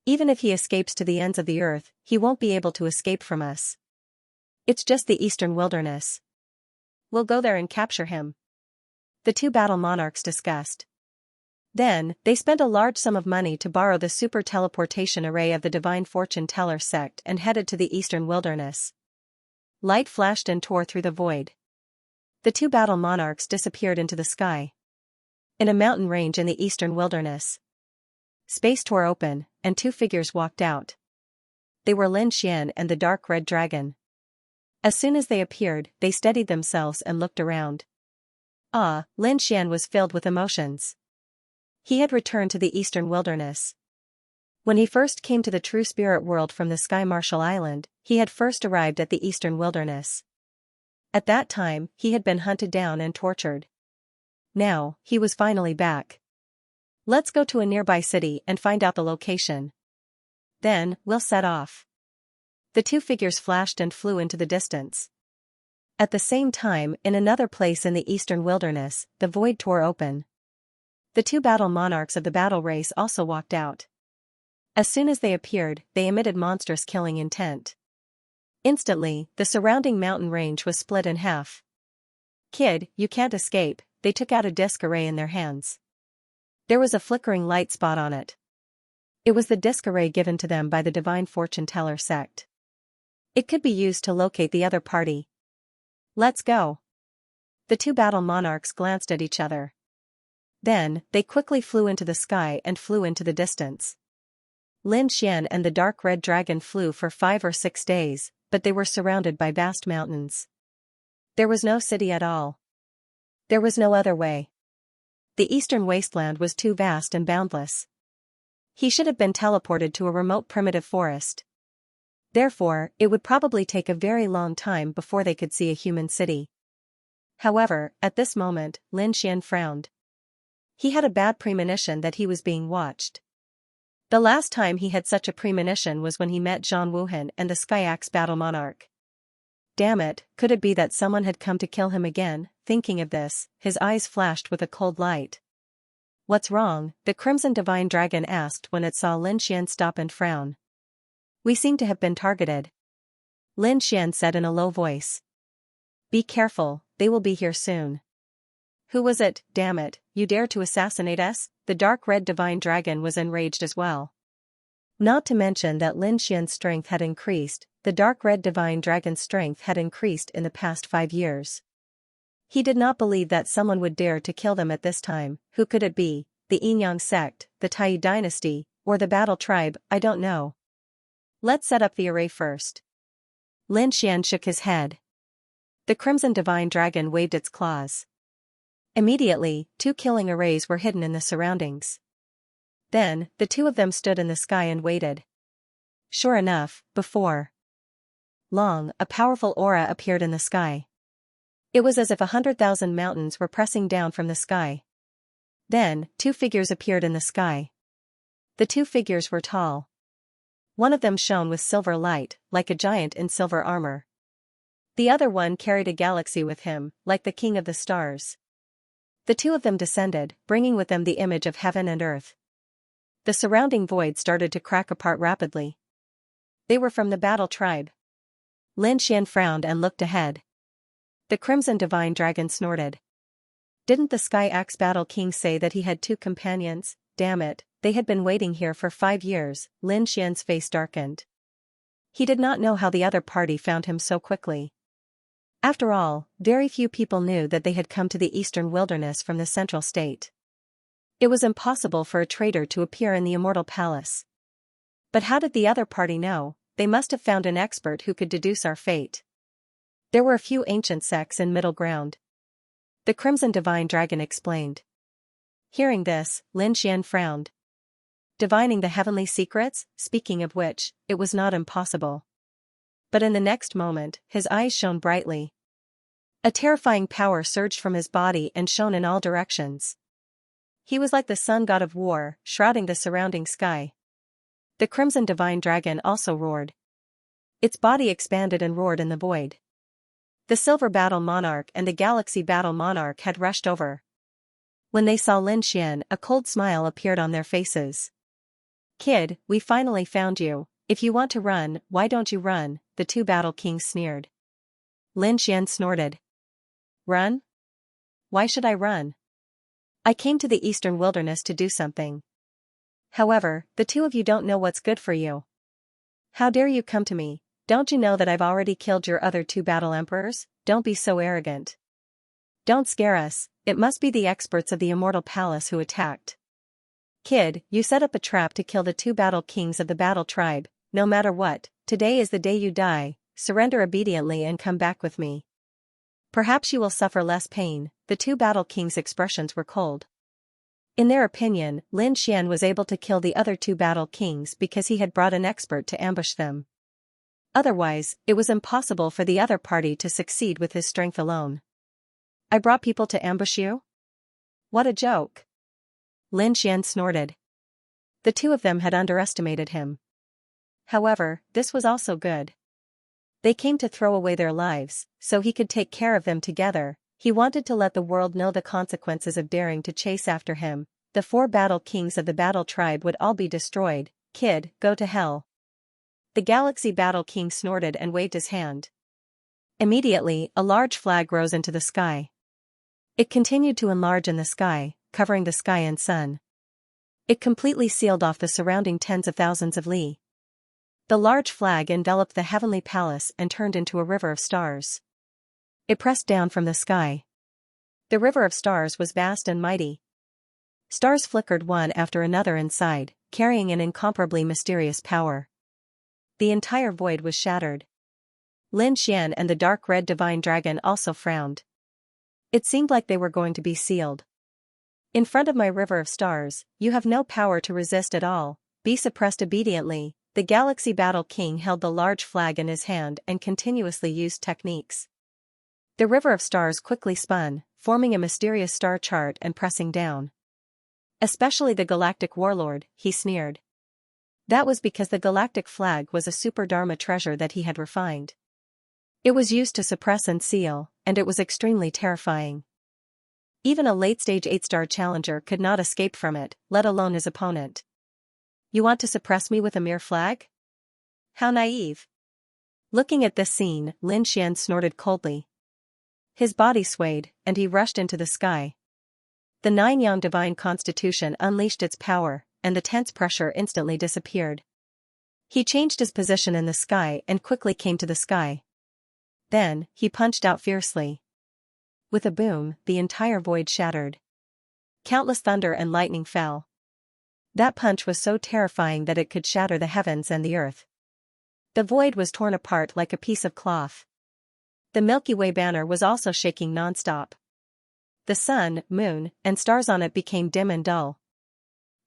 Even if he escapes to the ends of the earth, he won't be able to escape from us. It's just the Eastern Wilderness. We'll go there and capture him. The 2 battle monarchs discussed. Then, they spent a large sum of money to borrow the super teleportation array of the Divine Fortune Teller sect and headed to the Eastern Wilderness. Light flashed and tore through the void. The 2 battle monarchs disappeared into the sky. In a mountain range in the Eastern Wilderness, space tore open, and 2 figures walked out. They were Lin Xian and the Dark Red Dragon. As soon as they appeared, they steadied themselves and looked around. Lin Xian was filled with emotions. He had returned to the Eastern Wilderness. When he first came to the true spirit world from the Sky Marshal Island, he had first arrived at the Eastern Wilderness. At that time, he had been hunted down and tortured. Now, he was finally back. Let's go to a nearby city and find out the location. Then, we'll set off. The 2 figures flashed and flew into the distance. At the same time, in another place in the Eastern Wilderness, the void tore open. The 2 battle monarchs of the battle race also walked out. As soon as they appeared, they emitted monstrous killing intent. Instantly, the surrounding mountain range was split in half. Kid, you can't escape. They took out a disc array in their hands. There was a flickering light spot on it. It was the disc array given to them by the Divine Fortune Teller sect. It could be used to locate the other party. Let's go. The 2 battle monarchs glanced at each other. Then, they quickly flew into the sky and flew into the distance. Lin Xian and the Dark Red Dragon flew for 5 or 6 days, but they were surrounded by vast mountains. There was no city at all. There was no other way. The Eastern Wasteland was too vast and boundless. He should have been teleported to a remote primitive forest. Therefore, it would probably take a very long time before they could see a human city. However, at this moment, Lin Xian frowned. He had a bad premonition that he was being watched. The last time he had such a premonition was when he met Zhang Wuhan and the Skyaxe Battle Monarch. Damn it, could it be that someone had come to kill him again? Thinking of this, his eyes flashed with a cold light. What's wrong? The Crimson Divine Dragon asked when it saw Lin Xian stop and frown. We seem to have been targeted. Lin Xian said in a low voice. Be careful, they will be here soon. Who was it? Damn it, you dare to assassinate us? The Dark Red Divine Dragon was enraged as well. Not to mention that Lin Xian's strength had increased, the dark red divine dragon's strength had increased in the past 5 years. He did not believe that someone would dare to kill them at this time. Who could it be? The Yinyang sect, the Taiyu dynasty, or the battle tribe? I don't know. Let's set up the array first. Lin Xian shook his head. The crimson divine dragon waved its claws. Immediately, 2 killing arrays were hidden in the surroundings. Then, the 2 of them stood in the sky and waited. Sure enough, before long, a powerful aura appeared in the sky. It was as if 100,000 mountains were pressing down from the sky. Then, 2 figures appeared in the sky. The 2 figures were tall. One of them shone with silver light, like a giant in silver armor. The other one carried a galaxy with him, like the king of the stars. The 2 of them descended, bringing with them the image of heaven and earth. The surrounding void started to crack apart rapidly. They were from the battle tribe. Lin Xian frowned and looked ahead. The crimson divine dragon snorted. Didn't the Sky Axe Battle King say that he had 2 companions? Damn it, they had been waiting here for 5 years. Lin Xian's face darkened. He did not know how the other party found him so quickly. After all, very few people knew that they had come to the eastern wilderness from the central state. It was impossible for a traitor to appear in the immortal palace. But how did the other party know? They must have found an expert who could deduce our fate. There were a few ancient sects in middle ground. The crimson divine dragon explained. Hearing this, Lin Xian frowned. Divining the heavenly secrets, speaking of which, it was not impossible. But in the next moment, his eyes shone brightly. A terrifying power surged from his body and shone in all directions. He was like the sun god of war, shrouding the surrounding sky. The crimson divine dragon also roared. Its body expanded and roared in the void. The silver battle monarch and the galaxy battle monarch had rushed over. When they saw Lin Xian, a cold smile appeared on their faces. Kid, we finally found you. If you want to run, why don't you run? The 2 battle kings sneered. Lin Xian snorted. Run? Why should I run? I came to the eastern wilderness to do something. However, the 2 of you don't know what's good for you. How dare you come to me? Don't you know that I've already killed your other 2 battle emperors? Don't be so arrogant. Don't scare us, it must be the experts of the immortal palace who attacked. Kid, you set up a trap to kill the 2 battle kings of the battle tribe. No matter what, today is the day you die. Surrender obediently and come back with me. Perhaps you will suffer less pain. The 2 battle kings' expressions were cold. In their opinion, Lin Xian was able to kill the other 2 battle kings because he had brought an expert to ambush them. Otherwise, it was impossible for the other party to succeed with his strength alone. I brought people to ambush you? What a joke. Lin Xian snorted. The 2 of them had underestimated him. However, this was also good. They came to throw away their lives, so he could take care of them together. He wanted to let the world know the consequences of daring to chase after him. The 4 battle kings of the battle tribe would all be destroyed. Kid, go to hell. The galaxy battle king snorted and waved his hand. Immediately, a large flag rose into the sky. It continued to enlarge in the sky, covering the sky and sun. It completely sealed off the surrounding tens of thousands of li. The large flag enveloped the heavenly palace and turned into a river of stars. It pressed down from the sky. The river of stars was vast and mighty. Stars flickered one after another inside, carrying an incomparably mysterious power. The entire void was shattered. Lin Xian and the dark red divine dragon also frowned. It seemed like they were going to be sealed. In front of my river of stars, you have no power to resist at all. Be suppressed obediently. The galaxy battle king held the large flag in his hand and continuously used techniques. The river of stars quickly spun, forming a mysterious star chart and pressing down. Especially the galactic warlord, he sneered. That was because the galactic flag was a super dharma treasure that he had refined. It was used to suppress and seal, and it was extremely terrifying. Even a late-stage 8-star challenger could not escape from it, let alone his opponent. You want to suppress me with a mere flag? How naive. Looking at this scene, Lin Xian snorted coldly. His body swayed, and he rushed into the sky. The 9-yang divine constitution unleashed its power, and the tense pressure instantly disappeared. He changed his position in the sky and quickly came to the sky. Then, he punched out fiercely. With a boom, the entire void shattered. Countless thunder and lightning fell. That punch was so terrifying that it could shatter the heavens and the earth. The void was torn apart like a piece of cloth. The Milky Way banner was also shaking nonstop. The sun, moon, and stars on it became dim and dull.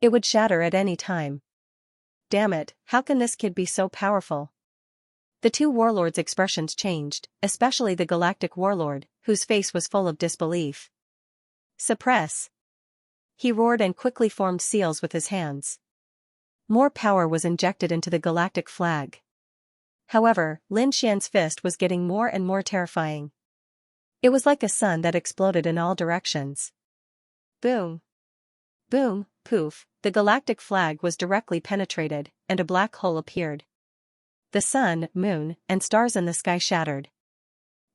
It would shatter at any time. Damn it, how can this kid be so powerful? The two warlords' expressions changed, especially the galactic warlord, whose face was full of disbelief. Suppress! He roared and quickly formed seals with his hands. More power was injected into the galactic flag. However, Lin Xian's fist was getting more and more terrifying. It was like a sun that exploded in all directions. Boom! Boom, poof, the galactic flag was directly penetrated, and a black hole appeared. The sun, moon, and stars in the sky shattered.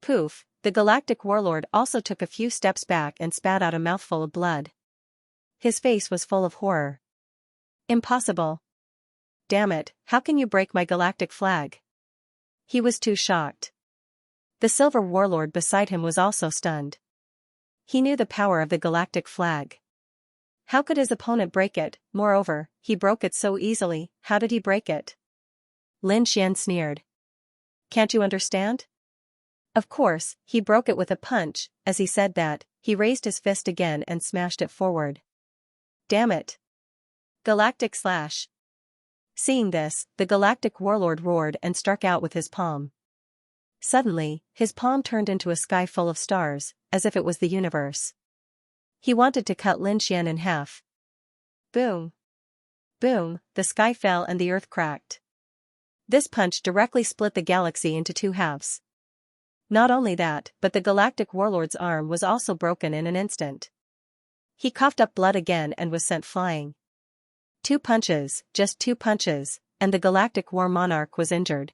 Poof, the galactic warlord also took a few steps back and spat out a mouthful of blood. His face was full of horror. Impossible. Damn it, how can you break my galactic flag? He was too shocked. The silver warlord beside him was also stunned. He knew the power of the galactic flag. How could his opponent break it? Moreover, he broke it so easily. How did he break it? Lin Xian sneered. Can't you understand? Of course, he broke it with a punch. As he said that, he raised his fist again and smashed it forward. Damn it! Galactic slash! Seeing this, the galactic warlord roared and struck out with his palm. Suddenly, his palm turned into a sky full of stars, as if it was the universe. He wanted to cut Lin Xian in half. Boom! Boom, the sky fell and the earth cracked. This punch directly split the galaxy into two halves. Not only that, but the galactic warlord's arm was also broken in an instant. He coughed up blood again and was sent flying. 2 punches, just 2 punches, and the galactic war monarch was injured.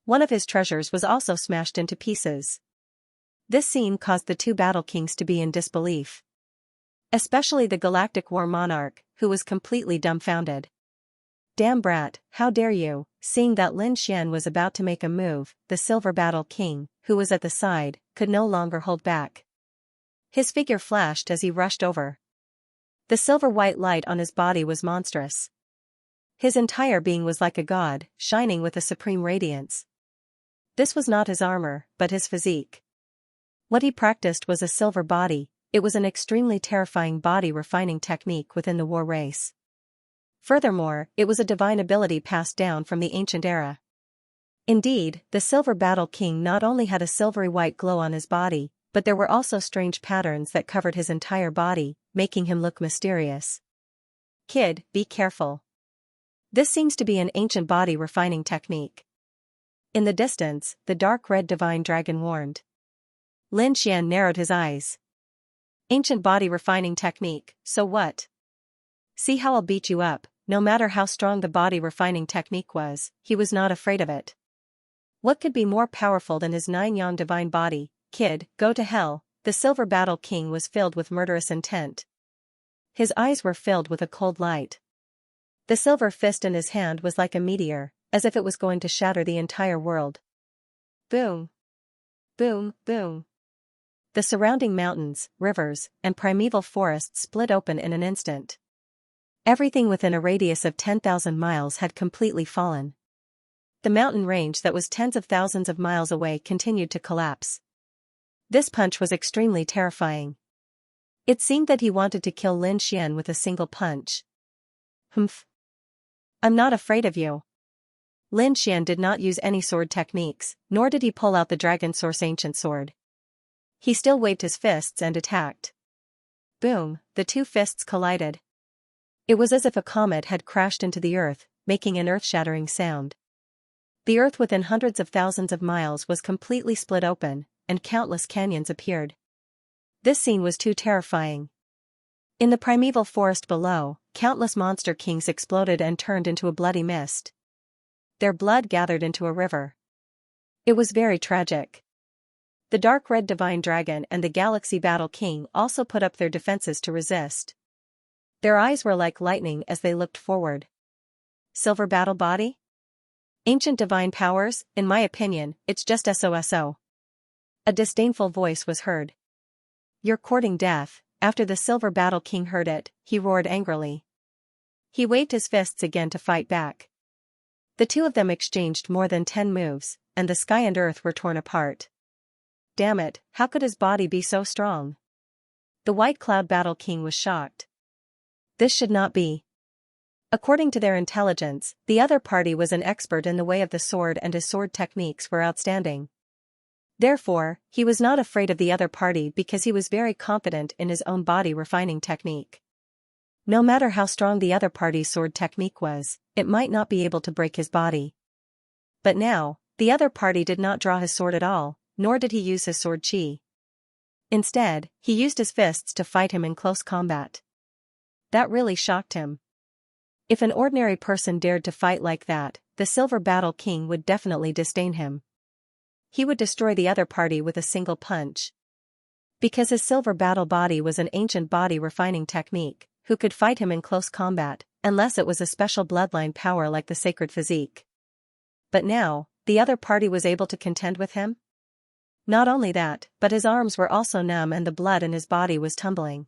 One of his treasures was also smashed into pieces. This scene caused the 2 battle kings to be in disbelief. Especially the galactic war monarch, who was completely dumbfounded. Damn brat, how dare you! Seeing that Lin Xian was about to make a move, the silver battle king, who was at the side, could no longer hold back. His figure flashed as he rushed over. The silver-white light on his body was monstrous. His entire being was like a god, shining with a supreme radiance. This was not his armor, but his physique. What he practiced was a silver body. It was an extremely terrifying body refining technique within the war race. Furthermore, it was a divine ability passed down from the ancient era. Indeed, the Silver Battle King not only had a silvery white glow on his body, but there were also strange patterns that covered his entire body, making him look mysterious. Kid, be careful. This seems to be an ancient body refining technique. In the distance, the dark red divine dragon warned. Lin Xian narrowed his eyes. Ancient body refining technique, so what? See how I'll beat you up. No matter how strong the body refining technique was, he was not afraid of it. What could be more powerful than his 9-yang divine body? Kid, go to hell. The Silver Battle King was filled with murderous intent. His eyes were filled with a cold light. The silver fist in his hand was like a meteor, as if it was going to shatter the entire world. Boom! Boom, boom! The surrounding mountains, rivers, and primeval forests split open in an instant. Everything within a radius of 10,000 miles had completely fallen. The mountain range that was tens of thousands of miles away continued to collapse. This punch was extremely terrifying. It seemed that he wanted to kill Lin Xian with a single punch. Humph. I'm not afraid of you. Lin Xian did not use any sword techniques, nor did he pull out the Dragon Source ancient sword. He still waved his fists and attacked. Boom, the 2 fists collided. It was as if a comet had crashed into the earth, making an earth-shattering sound. The earth within hundreds of thousands of miles was completely split open, and countless canyons appeared. This scene was too terrifying. In the primeval forest below, countless monster kings exploded and turned into a bloody mist. Their blood gathered into a river. It was very tragic. The dark red divine dragon and the galaxy battle king also put up their defenses to resist. Their eyes were like lightning as they looked forward. Silver battle body? Ancient divine powers, in my opinion, it's just SOSO. A disdainful voice was heard. You're courting death. After the Silver Battle King heard it, he roared angrily. He waved his fists again to fight back. The two of them exchanged more than 10 moves, and the sky and earth were torn apart. Damn it, how could his body be so strong? The White Cloud Battle King was shocked. This should not be. According to their intelligence, the other party was an expert in the way of the sword and his sword techniques were outstanding. Therefore, he was not afraid of the other party because he was very confident in his own body refining technique. No matter how strong the other party's sword technique was, it might not be able to break his body. But now, the other party did not draw his sword at all, nor did he use his sword chi. Instead, he used his fists to fight him in close combat. That really shocked him. If an ordinary person dared to fight like that, the Silver Battle King would definitely disdain him. He would destroy the other party with a single punch. Because his silver battle body was an ancient body refining technique, who could fight him in close combat, unless it was a special bloodline power like the sacred physique. But now, the other party was able to contend with him? Not only that, but his arms were also numb and the blood in his body was tumbling.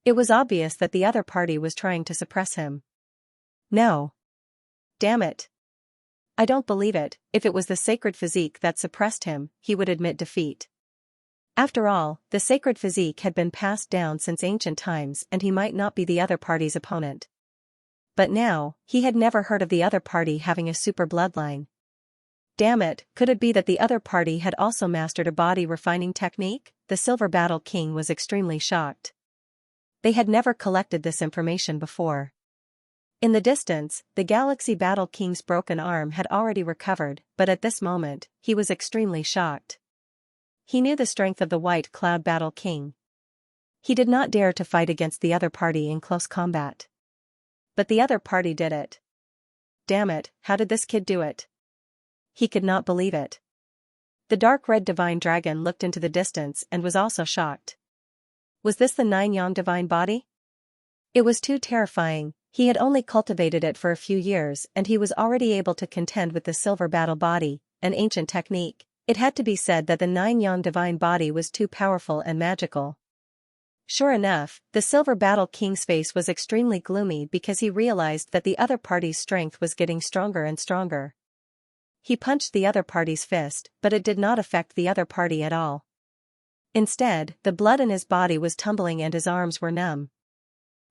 It was obvious that the other party was trying to suppress him. No. Damn it. I don't believe it. If it was the sacred physique that suppressed him, he would admit defeat. After all, the sacred physique had been passed down since ancient times and he might not be the other party's opponent. But now, he had never heard of the other party having a super bloodline. Damn it, could it be that the other party had also mastered a body refining technique? The Silver Battle King was extremely shocked. They had never collected this information before. In the distance, the Galaxy Battle King's broken arm had already recovered, but at this moment, he was extremely shocked. He knew the strength of the White Cloud Battle King. He did not dare to fight against the other party in close combat. But the other party did it. Damn it, how did this kid do it? He could not believe it. The dark red divine dragon looked into the distance and was also shocked. Was this the 9-yang divine body? It was too terrifying. He had only cultivated it for a few years and he was already able to contend with the silver battle body, an ancient technique. It had to be said that the 9-yang divine body was too powerful and magical. Sure enough, the Silver Battle King's face was extremely gloomy because he realized that the other party's strength was getting stronger and stronger. He punched the other party's fist, but it did not affect the other party at all. Instead, the blood in his body was tumbling and his arms were numb.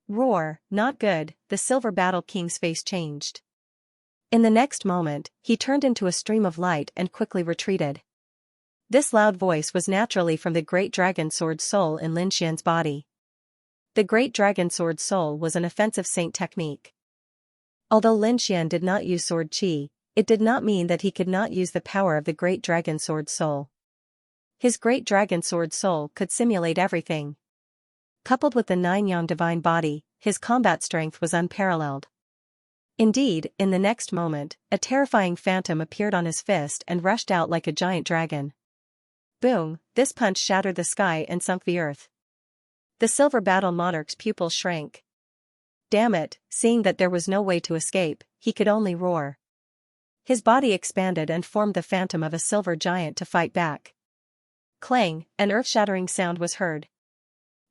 Roar, not good, the Silver Battle King's face changed. In the next moment, he turned into a stream of light and quickly retreated. This loud voice was naturally from the Great Dragon Sword Soul in Lin Xian's body. The Great Dragon Sword Soul was an offensive saint technique. Although Lin Xian did not use sword chi, it did not mean that he could not use the power of the Great Dragon Sword Soul. His Great Dragon Sword Soul could simulate everything. Coupled with the 9-yang divine body, his combat strength was unparalleled. Indeed, in the next moment, a terrifying phantom appeared on his fist and rushed out like a giant dragon. Boom, this punch shattered the sky and sunk the earth. The Silver Battle Monarch's pupils shrank. Damn it, seeing that there was no way to escape, he could only roar. His body expanded and formed the phantom of a silver giant to fight back. Clang, an earth-shattering sound was heard.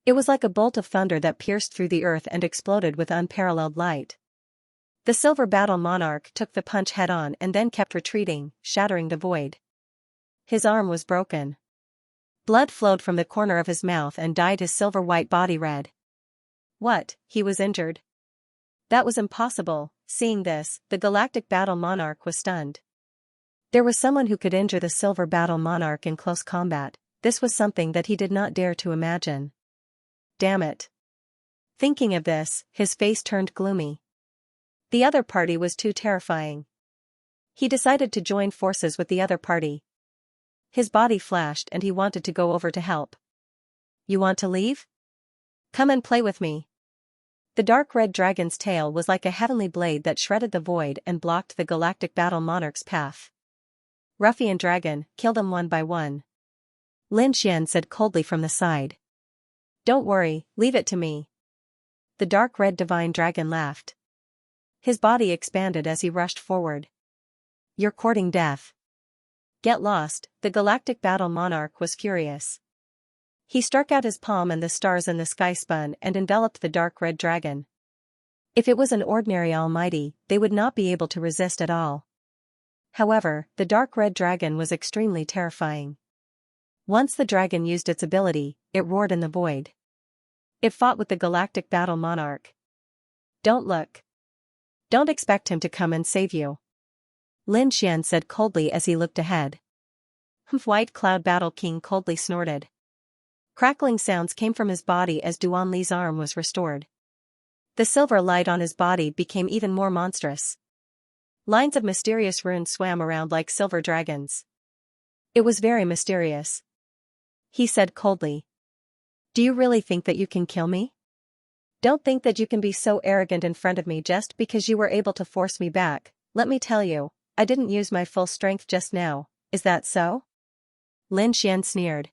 It was like a bolt of thunder that pierced through the earth and exploded with unparalleled light. The Silver Battle Monarch took the punch head-on and then kept retreating, shattering the void. His arm was broken. Blood flowed from the corner of his mouth and dyed his silver-white body red. What, he was injured? That was impossible. Seeing this, the Galactic Battle Monarch was stunned. There was someone who could injure the Silver Battle Monarch in close combat. This was something that he did not dare to imagine. Damn it. Thinking of this, his face turned gloomy. The other party was too terrifying. He decided to join forces with the other party. His body flashed and he wanted to go over to help. You want to leave? Come and play with me. The dark red dragon's tail was like a heavenly blade that shredded the void and blocked the Galactic Battle Monarch's path. Ruffian dragon, kill them one by one. Lin Xian said coldly from the side. Don't worry, leave it to me. The dark red divine dragon laughed. His body expanded as he rushed forward. You're courting death. Get lost, the galactic battle monarch was furious. He struck out his palm and the stars in the sky spun and enveloped the dark red dragon. If it was an ordinary almighty, they would not be able to resist at all. However, the dark red dragon was extremely terrifying. Once the dragon used its ability, it roared in the void. It fought with the galactic battle monarch. Don't look. Don't expect him to come and save you. Lin Xian said coldly as he looked ahead. White Cloud Battle King coldly snorted. Crackling sounds came from his body as Duan Li's arm was restored. The silver light on his body became even more monstrous. Lines of mysterious runes swam around like silver dragons. It was very mysterious. He said coldly. Do you really think that you can kill me? Don't think that you can be so arrogant in front of me just because you were able to force me back. Let me tell you, I didn't use my full strength just now, is that so? Lin Xian sneered.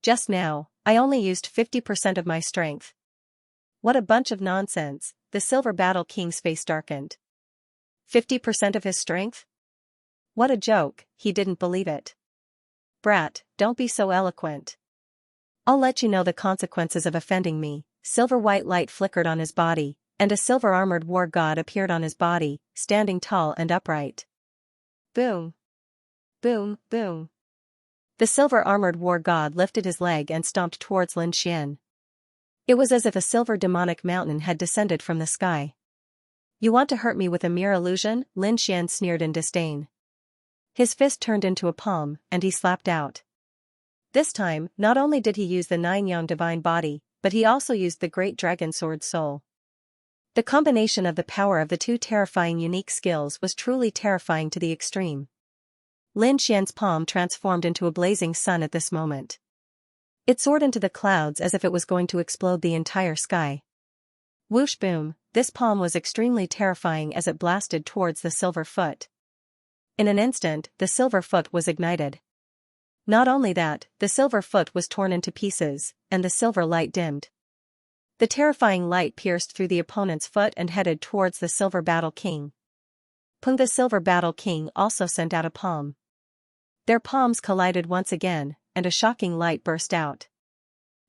Just now, I only used 50% of my strength. What a bunch of nonsense, the Silver Battle King's face darkened. 50% of his strength? What a joke, he didn't believe it. Brat, don't be so eloquent. I'll let you know the consequences of offending me. Silver-white light flickered on his body, and a silver-armored war god appeared on his body, standing tall and upright. Boom! Boom, boom. The silver-armored war god lifted his leg and stomped towards Lin Xian. It was as if a silver demonic mountain had descended from the sky. You want to hurt me with a mere illusion? Lin Xian sneered in disdain. His fist turned into a palm, and he slapped out. This time, not only did he use the nine-yang divine body, but he also used the great dragon sword soul. The combination of the power of the two terrifying unique skills was truly terrifying to the extreme. Lin Xian's palm transformed into a blazing sun at this moment. It soared into the clouds as if it was going to explode the entire sky. Whoosh boom, this palm was extremely terrifying as it blasted towards the silver foot. In an instant, the silver foot was ignited. Not only that, the silver foot was torn into pieces, and the silver light dimmed. The terrifying light pierced through the opponent's foot and headed towards the Silver Battle King. Pung the Silver Battle King also sent out a palm. Their palms collided once again, and a shocking light burst out.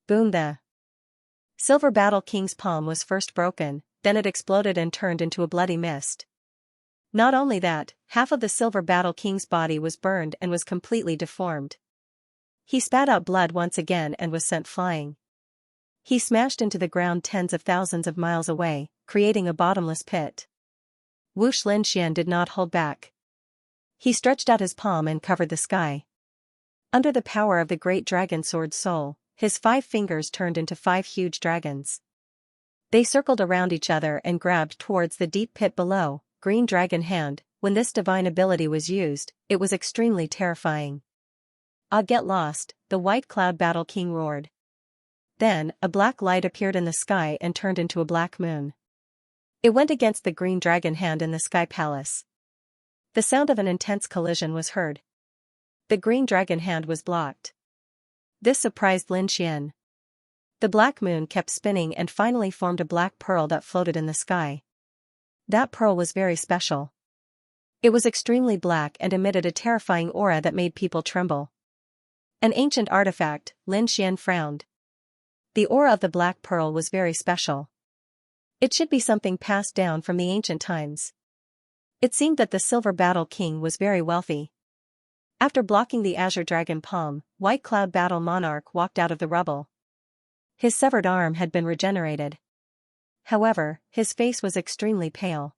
Boom! The Silver Battle King's palm was first broken, then it exploded and turned into a bloody mist. Not only that, half of the Silver Battle King's body was burned and was completely deformed. He spat out blood once again and was sent flying. He smashed into the ground tens of thousands of miles away, creating a bottomless pit. Whoosh! Lin Xian did not hold back. He stretched out his palm and covered the sky. Under the power of the great dragon sword soul, his 5 fingers turned into 5 huge dragons. They circled around each other and grabbed towards the deep pit below. Green Dragon Hand. When this divine ability was used, it was extremely terrifying. Ah, get lost, the White Cloud Battle King roared. Then, a black light appeared in the sky and turned into a black moon. It went against the Green Dragon Hand in the Sky Palace. The sound of an intense collision was heard. The Green Dragon Hand was blocked. This surprised Lin Xian. The black moon kept spinning and finally formed a black pearl that floated in the sky. That pearl was very special. It was extremely black and emitted a terrifying aura that made people tremble. An ancient artifact, Lin Xian frowned. The aura of the black pearl was very special. It should be something passed down from the ancient times. It seemed that the Silver Battle King was very wealthy. After blocking the Azure Dragon palm, White Cloud Battle Monarch walked out of the rubble. His severed arm had been regenerated. However, his face was extremely pale.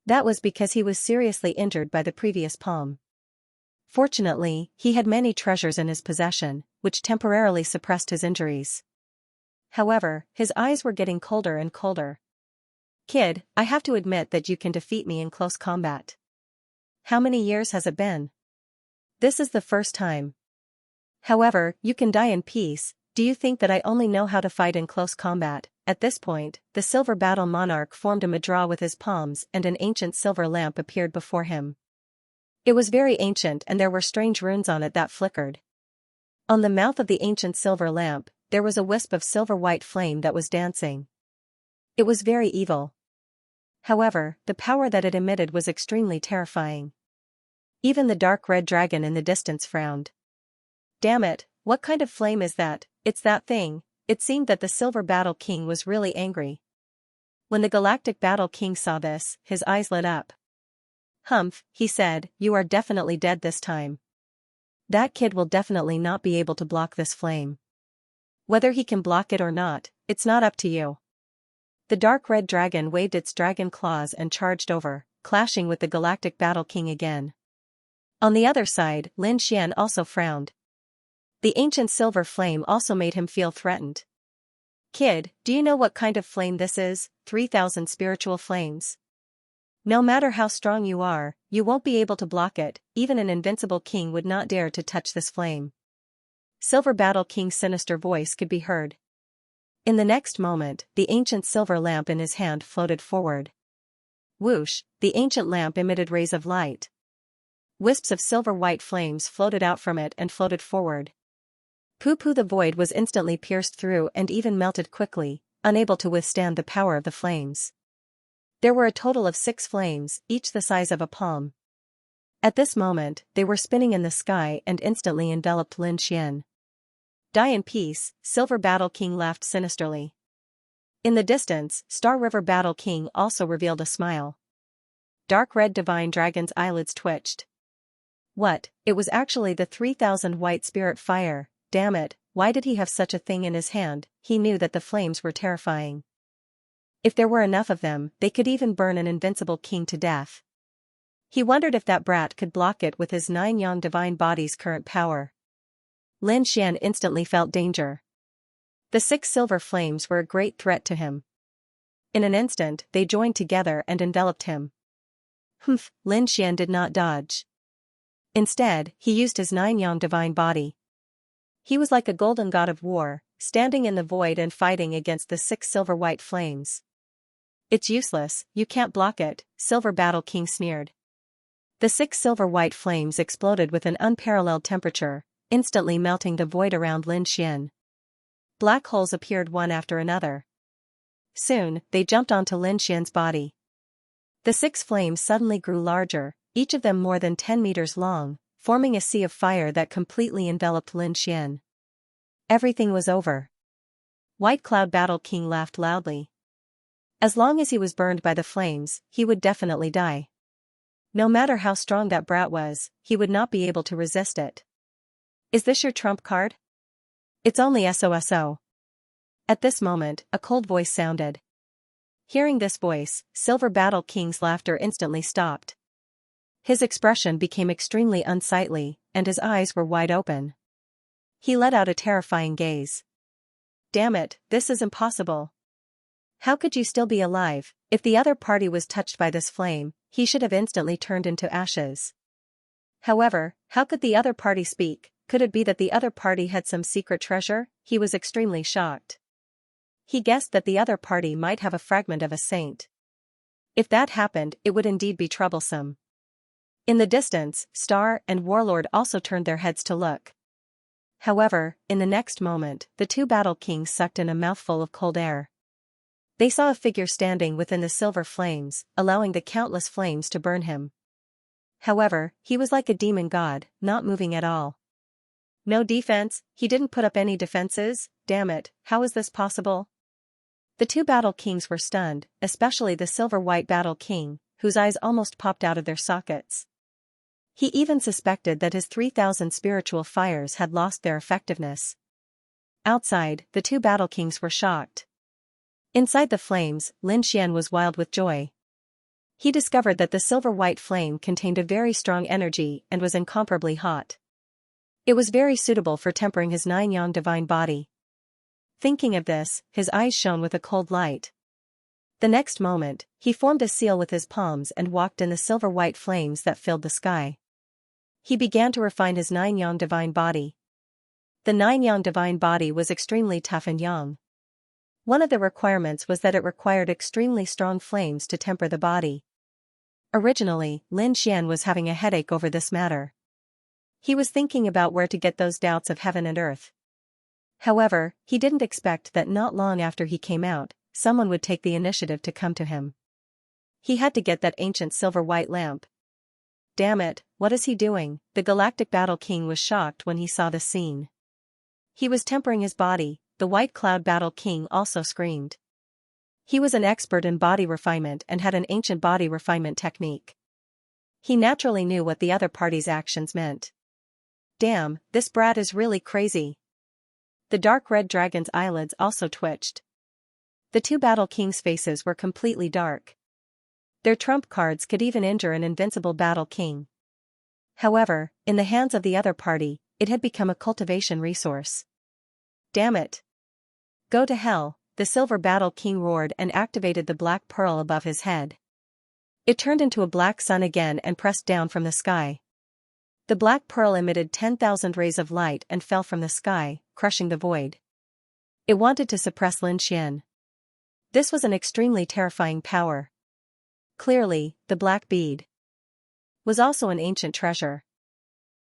That was because he was seriously injured by the previous palm. Fortunately, he had many treasures in his possession, which temporarily suppressed his injuries. However, his eyes were getting colder and colder. Kid, I have to admit that you can defeat me in close combat. How many years has it been? This is the first time. However, you can die in peace. Do you think that I only know how to fight in close combat? At this point, the Silver Battle Monarch formed a mudra with his palms and an ancient silver lamp appeared before him. It was very ancient and there were strange runes on it that flickered. On the mouth of the ancient silver lamp, there was a wisp of silver-white flame that was dancing. It was very evil. However, the power that it emitted was extremely terrifying. Even the dark red dragon in the distance frowned. Damn it, what kind of flame is that? It's that thing. It seemed that the Silver Battle King was really angry. When the Galactic Battle King saw this, his eyes lit up. Humph, he said, you are definitely dead this time. That kid will definitely not be able to block this flame. Whether he can block it or not, it's not up to you. The dark red dragon waved its dragon claws and charged over, clashing with the Galactic Battle King again. On the other side, Lin Xian also frowned. The ancient silver flame also made him feel threatened. Kid, do you know what kind of flame this is? 3,000 spiritual flames. No matter how strong you are, you won't be able to block it, even an invincible king would not dare to touch this flame. Silver Battle King's sinister voice could be heard. In the next moment, the ancient silver lamp in his hand floated forward. Whoosh, the ancient lamp emitted rays of light. Wisps of silver-white flames floated out from it and floated forward. Poo-poo, the void was instantly pierced through and even melted quickly, unable to withstand the power of the flames. There were a total of 6 flames, each the size of a palm. At this moment, they were spinning in the sky and instantly enveloped Lin Xian. Die in peace, Silver Battle King laughed sinisterly. In the distance, Star River Battle King also revealed a smile. Dark red divine dragon's eyelids twitched. What, it was actually the 3,000 white spirit fire, damn it, why did he have such a thing in his hand? He knew that the flames were terrifying. If there were enough of them, they could even burn an invincible king to death. He wondered if that brat could block it with his 9 yang divine body's current power. Lin Xian instantly felt danger. The 6 silver flames were a great threat to him. In an instant, they joined together and enveloped him. Humph, Lin Xian did not dodge. Instead, he used his 9 yang divine body. He was like a golden god of war, standing in the void and fighting against the 6 silver-white flames. It's useless, you can't block it, Silver Battle King sneered. The 6 silver-white flames exploded with an unparalleled temperature, instantly melting the void around Lin Xian. Black holes appeared one after another. Soon, they jumped onto Lin Xian's body. The 6 flames suddenly grew larger, each of them more than 10 meters long, forming a sea of fire that completely enveloped Lin Xian. Everything was over. White Cloud Battle King laughed loudly. As long as he was burned by the flames, he would definitely die. No matter how strong that brat was, he would not be able to resist it. Is this your trump card? It's only SOSO. At this moment, a cold voice sounded. Hearing this voice, Silver Battle King's laughter instantly stopped. His expression became extremely unsightly, and his eyes were wide open. He let out a terrifying gaze. Damn it, this is impossible. How could you still be alive? If the other party was touched by this flame, he should have instantly turned into ashes. However, how could the other party speak? Could it be that the other party had some secret treasure? He was extremely shocked. He guessed that the other party might have a fragment of a saint. If that happened, it would indeed be troublesome. In the distance, Star and Warlord also turned their heads to look. However, in the next moment, the 2 battle kings sucked in a mouthful of cold air. They saw a figure standing within the silver flames, allowing the countless flames to burn him. However, he was like a demon god, not moving at all. No defense, he didn't put up any defenses, damn it, how is this possible? The 2 battle kings were stunned, especially the silver-white battle king, whose eyes almost popped out of their sockets. He even suspected that his 3,000 spiritual fires had lost their effectiveness. Outside, the 2 battle kings were shocked. Inside the flames, Lin Xian was wild with joy. He discovered that the silver-white flame contained a very strong energy and was incomparably hot. It was very suitable for tempering his 9 yang divine body. Thinking of this, his eyes shone with a cold light. The next moment, he formed a seal with his palms and walked in the silver-white flames that filled the sky. He began to refine his 9 yang divine body. The 9 yang divine body was extremely tough and yang. One of the requirements was that it required extremely strong flames to temper the body. Originally, Lin Xian was having a headache over this matter. He was thinking about where to get those doubts of heaven and earth. However, he didn't expect that not long after he came out, someone would take the initiative to come to him. He had to get that ancient silver-white lamp. Damn it, what is he doing? The Galactic Battle King was shocked when he saw the scene. He was tempering his body, the White Cloud Battle King also screamed. He was an expert in body refinement and had an ancient body refinement technique. He naturally knew what the other party's actions meant. Damn, this brat is really crazy. The dark red dragon's eyelids also twitched. The two Battle Kings' faces were completely dark. Their trump cards could even injure an invincible Battle King. However, in the hands of the other party, it had become a cultivation resource. Damn it. Go to hell, the Silver Battle King roared and activated the black pearl above his head. It turned into a black sun again and pressed down from the sky. The black pearl emitted 10,000 rays of light and fell from the sky, crushing the void. It wanted to suppress Lin Xian. This was an extremely terrifying power. Clearly, the black bead was also an ancient treasure.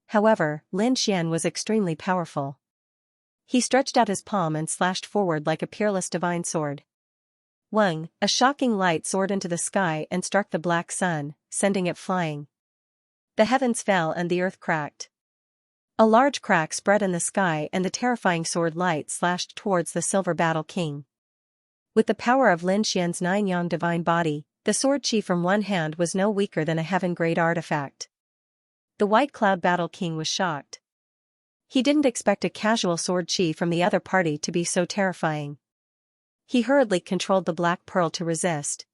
However, Lin Xian was extremely powerful. He stretched out his palm and slashed forward like a peerless divine sword. Wang, a shocking light soared into the sky and struck the black sun, sending it flying. The heavens fell and the earth cracked. A large crack spread in the sky and the terrifying sword light slashed towards the Silver Battle King. With the power of Lin Xian's 9-yang divine body, the sword chi from one hand was no weaker than a heaven-grade artifact. The White Cloud Battle King was shocked. He didn't expect a casual sword chi from the other party to be so terrifying. He hurriedly controlled the black pearl to resist.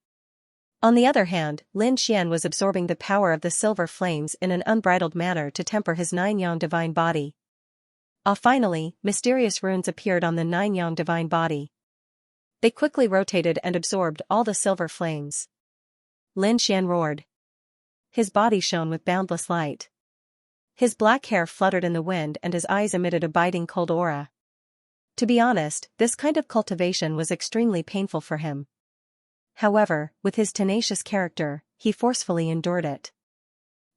On the other hand, Lin Xian was absorbing the power of the silver flames in an unbridled manner to temper his 9-yang divine body. Finally, mysterious runes appeared on the 9-yang divine body. They quickly rotated and absorbed all the silver flames. Lin Xian roared. His body shone with boundless light. His black hair fluttered in the wind and his eyes emitted a biting cold aura. To be honest, this kind of cultivation was extremely painful for him. However, with his tenacious character, he forcefully endured it.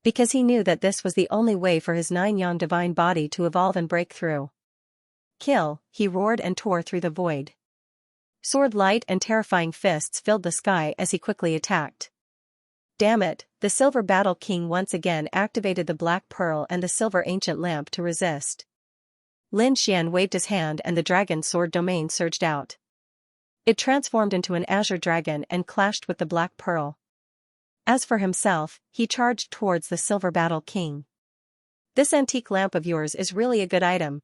Because he knew that this was the only way for his 9-yang divine body to evolve and break through. Kill, he roared and tore through the void. Sword light and terrifying fists filled the sky as he quickly attacked. Damn it, the Silver Battle King once again activated the Black Pearl and the Silver Ancient Lamp to resist. Lin Xian waved his hand and the dragon sword domain surged out. It transformed into an azure dragon and clashed with the Black Pearl. As for himself, he charged towards the Silver Battle King. This antique lamp of yours is really a good item.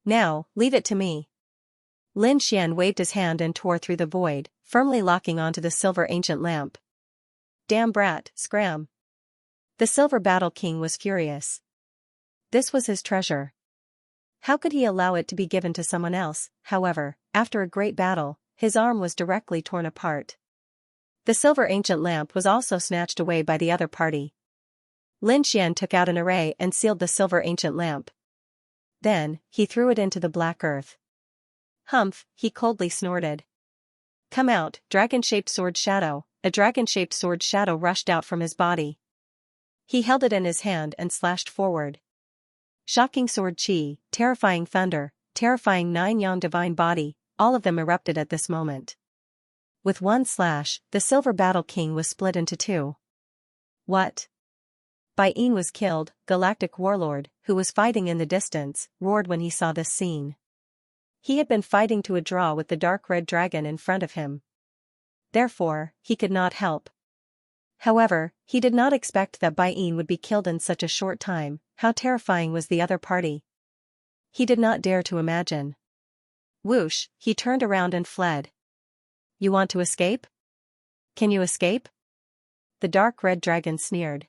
Now, leave it to me. Lin Xian waved his hand and tore through the void, firmly locking onto the Silver Ancient Lamp. Damn brat, scram. The Silver Battle King was furious. This was his treasure. How could he allow it to be given to someone else? However, after a great battle, his arm was directly torn apart. The Silver Ancient Lamp was also snatched away by the other party. Lin Xian took out an array and sealed the Silver Ancient Lamp. Then, he threw it into the black earth. Humph, he coldly snorted. Come out, dragon-shaped sword shadow. A dragon-shaped sword shadow rushed out from his body. He held it in his hand and slashed forward. Shocking sword chi, terrifying thunder, terrifying 9-yang divine body, all of them erupted at this moment. With one slash, the Silver Battle King was split into two. What? Bai Yin was killed, Galactic Warlord, who was fighting in the distance, roared when he saw this scene. He had been fighting to a draw with the dark red dragon in front of him. Therefore, he could not help. However, he did not expect that Bai Yin would be killed in such a short time. How terrifying was the other party? He did not dare to imagine. Whoosh, he turned around and fled. You want to escape? Can you escape? The dark red dragon sneered.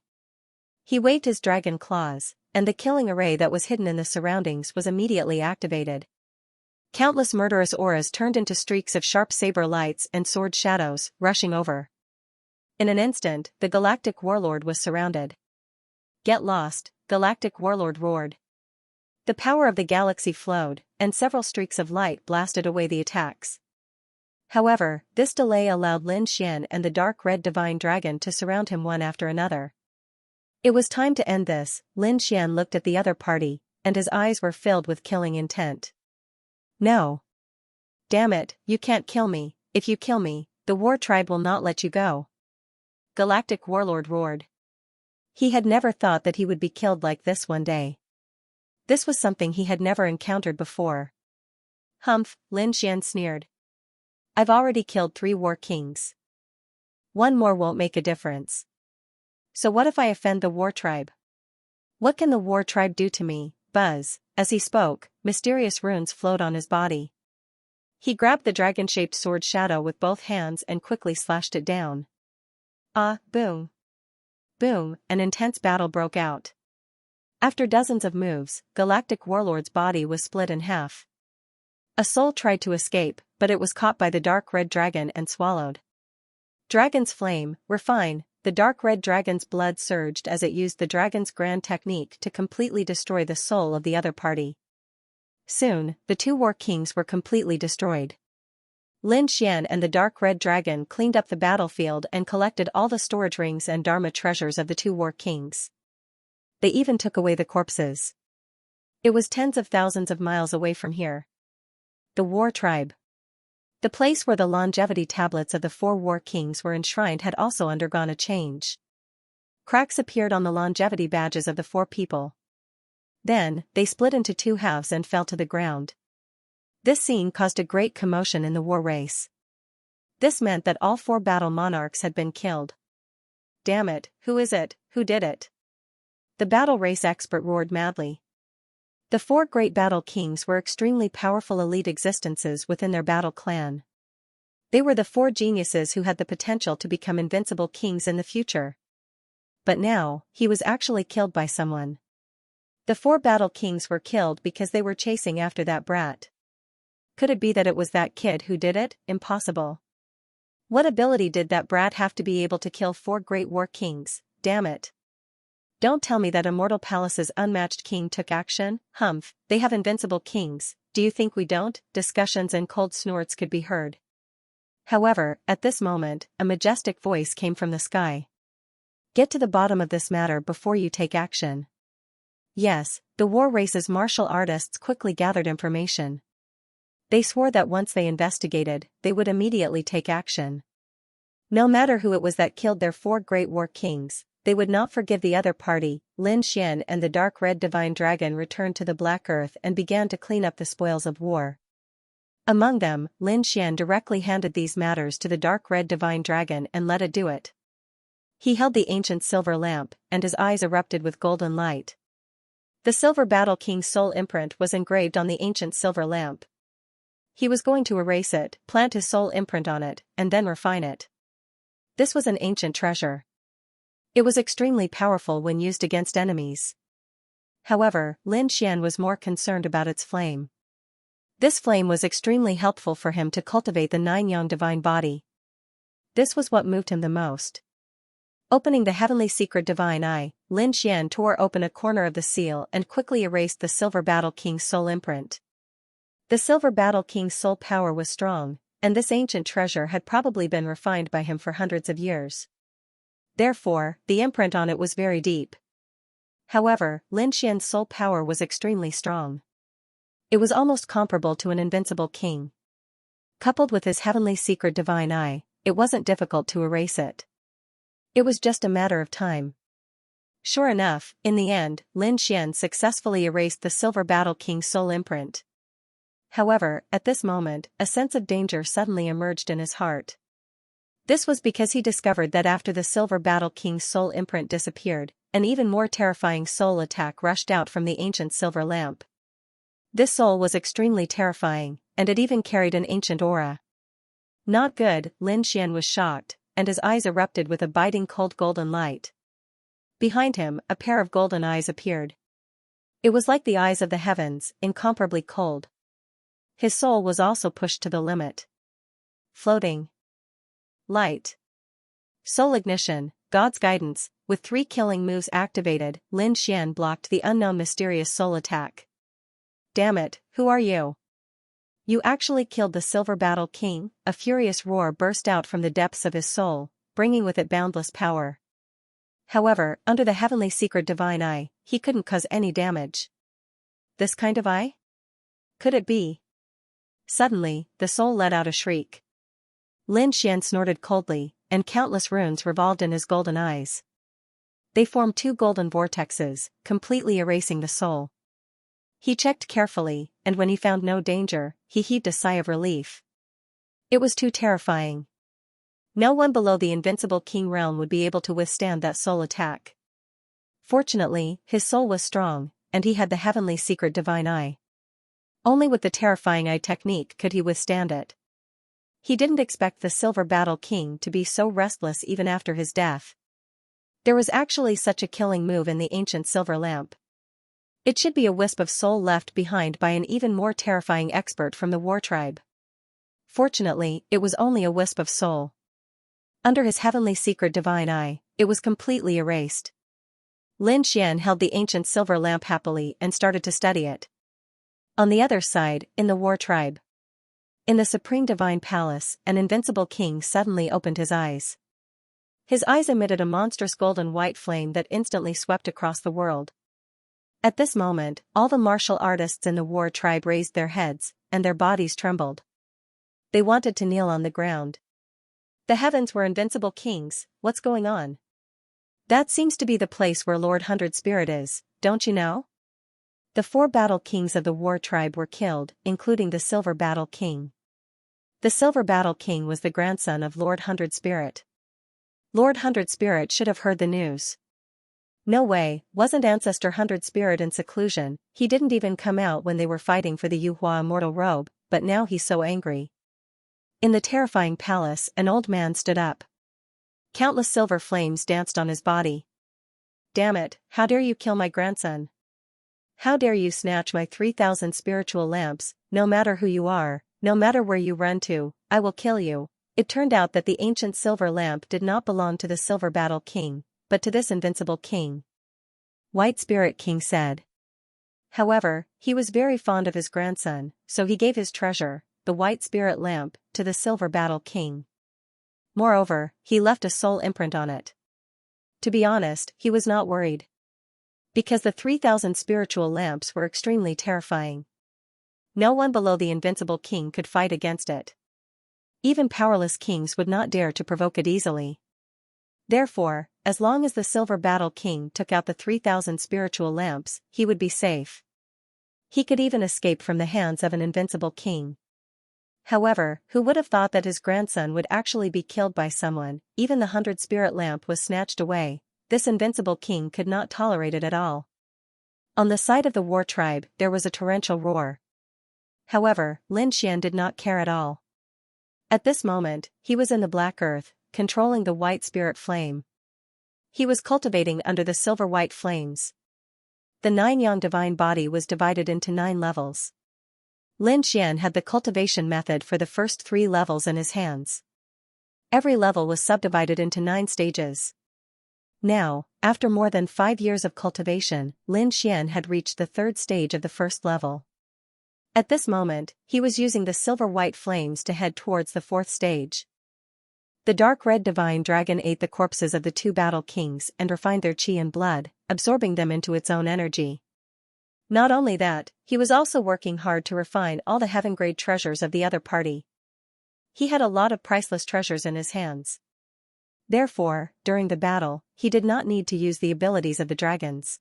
He waved his dragon claws, and the killing array that was hidden in the surroundings was immediately activated. Countless murderous auras turned into streaks of sharp saber lights and sword shadows, rushing over. In an instant, the Galactic Warlord was surrounded. Get lost, Galactic Warlord roared. The power of the galaxy flowed, and several streaks of light blasted away the attacks. However, this delay allowed Lin Xian and the dark red divine dragon to surround him one after another. It was time to end this. Lin Xian looked at the other party, and his eyes were filled with killing intent. No. Damn it, you can't kill me. If you kill me, the War Tribe will not let you go. Galactic Warlord roared. He had never thought that he would be killed like this one day. This was something he had never encountered before. Humph, Lin Xian sneered. I've already killed 3 war kings. One more won't make a difference. So what if I offend the war tribe? What can the war tribe do to me? Buzz. As he spoke, mysterious runes flowed on his body. He grabbed the dragon-shaped sword shadow with both hands and quickly slashed it down. Boom. Boom, an intense battle broke out. After dozens of moves, Galactic Warlord's body was split in half. A soul tried to escape, but it was caught by the dark red dragon and swallowed. Dragon's flame, refine. The dark red dragon's blood surged as it used the dragon's grand technique to completely destroy the soul of the other party. Soon, the 2 war kings were completely destroyed. Lin Xian and the dark red dragon cleaned up the battlefield and collected all the storage rings and dharma treasures of the 2 war kings. They even took away the corpses. It was tens of thousands of miles away from here. The war tribe. The place where the longevity tablets of the 4 war kings were enshrined had also undergone a change. Cracks appeared on the longevity badges of the 4 people. Then, they split into 2 halves and fell to the ground. This scene caused a great commotion in the war race. This meant that all 4 battle monarchs had been killed. Damn it, who is it, who did it? The battle race expert roared madly. The 4 great battle kings were extremely powerful elite existences within their battle clan. They were the 4 geniuses who had the potential to become invincible kings in the future. But now, he was actually killed by someone. The 4 battle kings were killed because they were chasing after that brat. Could it be that it was that kid who did it? Impossible. What ability did that brat have to be able to kill 4 great war kings? Damn it. Don't tell me that Immortal Palace's unmatched king took action. Humph, they have invincible kings, do you think we don't? Discussions and cold snorts could be heard. However, at this moment, a majestic voice came from the sky. Get to the bottom of this matter before you take action. Yes, the war race's martial artists quickly gathered information. They swore that once they investigated, they would immediately take action. No matter who it was that killed their 4 great war kings, they would not forgive the other party. Lin Xian and the dark red divine dragon returned to the Black Earth and began to clean up the spoils of war. Among them, Lin Xian directly handed these matters to the dark red divine dragon and let it do it. He held the ancient silver lamp, and his eyes erupted with golden light. The silver battle king's soul imprint was engraved on the ancient silver lamp. He was going to erase it, plant his soul imprint on it, and then refine it. This was an ancient treasure. It was extremely powerful when used against enemies. However, Lin Xian was more concerned about its flame. This flame was extremely helpful for him to cultivate the 9-yang divine body. This was what moved him the most. Opening the heavenly secret divine eye, Lin Xian tore open a corner of the seal and quickly erased the silver battle king's soul imprint. The silver battle king's soul power was strong, and this ancient treasure had probably been refined by him for hundreds of years. Therefore, the imprint on it was very deep. However, Lin Xian's soul power was extremely strong. It was almost comparable to an invincible king. Coupled with his heavenly secret divine eye, it wasn't difficult to erase it. It was just a matter of time. Sure enough, in the end, Lin Xian successfully erased the silver battle king's soul imprint. However, at this moment, a sense of danger suddenly emerged in his heart. This was because he discovered that after the silver battle king's soul imprint disappeared, an even more terrifying soul attack rushed out from the ancient silver lamp. This soul was extremely terrifying, and it even carried an ancient aura. Not good, Lin Xian was shocked, and his eyes erupted with a biting cold golden light. Behind him, a pair of golden eyes appeared. It was like the eyes of the heavens, incomparably cold. His soul was also pushed to the limit. Floating. Light. Soul ignition, God's guidance. With 3 killing moves activated, Lin Xian blocked the unknown mysterious soul attack. Damn it, who are you? You actually killed the Silver Battle King. A furious roar burst out from the depths of his soul, bringing with it boundless power. However, under the heavenly secret divine eye, he couldn't cause any damage. This kind of eye? Could it be? Suddenly, the soul let out a shriek. Lin Xian snorted coldly, and countless runes revolved in his golden eyes. They formed two golden vortexes, completely erasing the soul. He checked carefully, and when he found no danger, he heaved a sigh of relief. It was too terrifying. No one below the invincible king realm would be able to withstand that soul attack. Fortunately, his soul was strong, and he had the heavenly secret divine eye. Only with the terrifying eye technique could he withstand it. He didn't expect the Silver Battle King to be so restless even after his death. There was actually such a killing move in the ancient silver lamp. It should be a wisp of soul left behind by an even more terrifying expert from the war tribe. Fortunately, it was only a wisp of soul. Under his heavenly secret divine eye, it was completely erased. Lin Xian held the ancient silver lamp happily and started to study it. On the other side, in the war tribe. In the supreme divine palace, an invincible king suddenly opened his eyes. His eyes emitted a monstrous golden white flame that instantly swept across the world. At this moment, all the martial artists in the war tribe raised their heads, and their bodies trembled. They wanted to kneel on the ground. The heavens were invincible kings, what's going on? That seems to be the place where Lord Hundred Spirit is, don't you know? The 4 battle kings of the war tribe were killed, including the Silver Battle King. The Silver Battle King was the grandson of Lord Hundred Spirit. Lord Hundred Spirit should have heard the news. No way, wasn't Ancestor Hundred Spirit in seclusion, he didn't even come out when they were fighting for the Yuhua immortal robe, but now he's so angry. In the terrifying palace, an old man stood up. Countless silver flames danced on his body. Damn it, how dare you kill my grandson? How dare you snatch my 3,000 spiritual lamps, no matter who you are, no matter where you run to, I will kill you. It turned out that the ancient silver lamp did not belong to the Silver Battle King, but to this invincible king. White Spirit King said. However, he was very fond of his grandson, so he gave his treasure, the White Spirit lamp, to the Silver Battle King. Moreover, he left a soul imprint on it. To be honest, he was not worried. Because the 3,000 spiritual lamps were extremely terrifying. No one below the invincible king could fight against it. Even powerless kings would not dare to provoke it easily. Therefore, as long as the Silver Battle King took out the 3,000 spiritual lamps, he would be safe. He could even escape from the hands of an invincible king. However, who would have thought that his grandson would actually be killed by someone? Even the 100 spirit lamp was snatched away. This invincible king could not tolerate it at all. On the side of the war tribe, there was a torrential roar. However, Lin Xian did not care at all. At this moment, he was in the black earth, controlling the white spirit flame. He was cultivating under the silver-white flames. The 9-yang divine body was divided into 9 levels. Lin Xian had the cultivation method for the first 3 levels in his hands. Every level was subdivided into 9 stages. Now, after more than 5 years of cultivation, Lin Xian had reached the 3rd stage of the first level. At this moment, he was using the silver-white flames to head towards the 4th stage. The dark red divine dragon ate the corpses of the 2 battle kings and refined their qi and blood, absorbing them into its own energy. Not only that, he was also working hard to refine all the heaven-grade treasures of the other party. He had a lot of priceless treasures in his hands. Therefore, during the battle, he did not need to use the abilities of the dragons.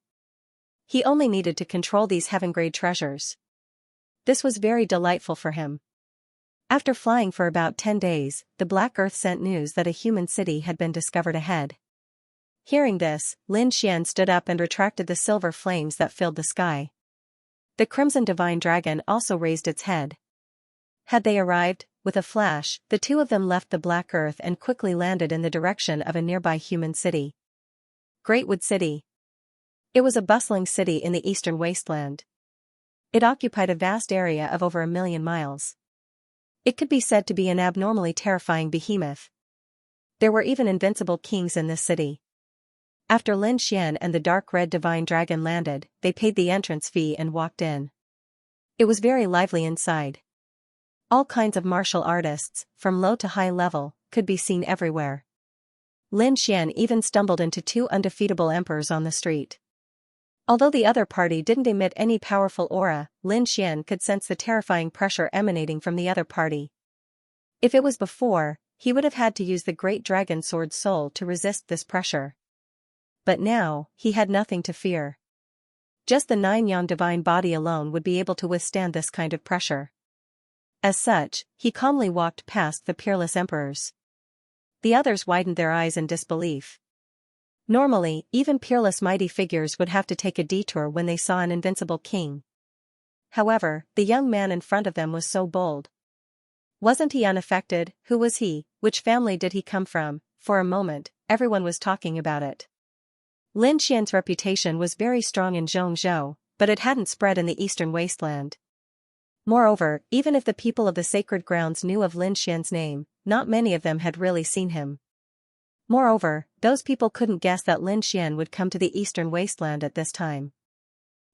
He only needed to control these heaven-grade treasures. This was very delightful for him. After flying for about 10 days, the Black Earth sent news that a human city had been discovered ahead. Hearing this, Lin Xian stood up and retracted the silver flames that filled the sky. The Crimson Divine Dragon also raised its head. Had they arrived? With a flash, the 2 of them left the Black Earth and quickly landed in the direction of a nearby human city. Greatwood City. It was a bustling city in the eastern wasteland. It occupied a vast area of over 1,000,000 miles. It could be said to be an abnormally terrifying behemoth. There were even invincible kings in this city. After Lin Xian and the dark red divine dragon landed, they paid the entrance fee and walked in. It was very lively inside. All kinds of martial artists, from low to high level, could be seen everywhere. Lin Xian even stumbled into 2 undefeatable emperors on the street. Although the other party didn't emit any powerful aura, Lin Xian could sense the terrifying pressure emanating from the other party. If it was before, he would have had to use the Great Dragon Sword Soul to resist this pressure. But now, he had nothing to fear. Just the 9-yang divine body alone would be able to withstand this kind of pressure. As such, he calmly walked past the peerless emperors. The others widened their eyes in disbelief. Normally, even peerless mighty figures would have to take a detour when they saw an invincible king. However, the young man in front of them was so bold. Wasn't he unaffected? Who was he? Which family did he come from? For a moment, everyone was talking about it. Lin Xian's reputation was very strong in Zhongzhou, but it hadn't spread in the eastern wasteland. Moreover, even if the people of the sacred grounds knew of Lin Xian's name, not many of them had really seen him. Moreover, those people couldn't guess that Lin Xian would come to the eastern wasteland at this time.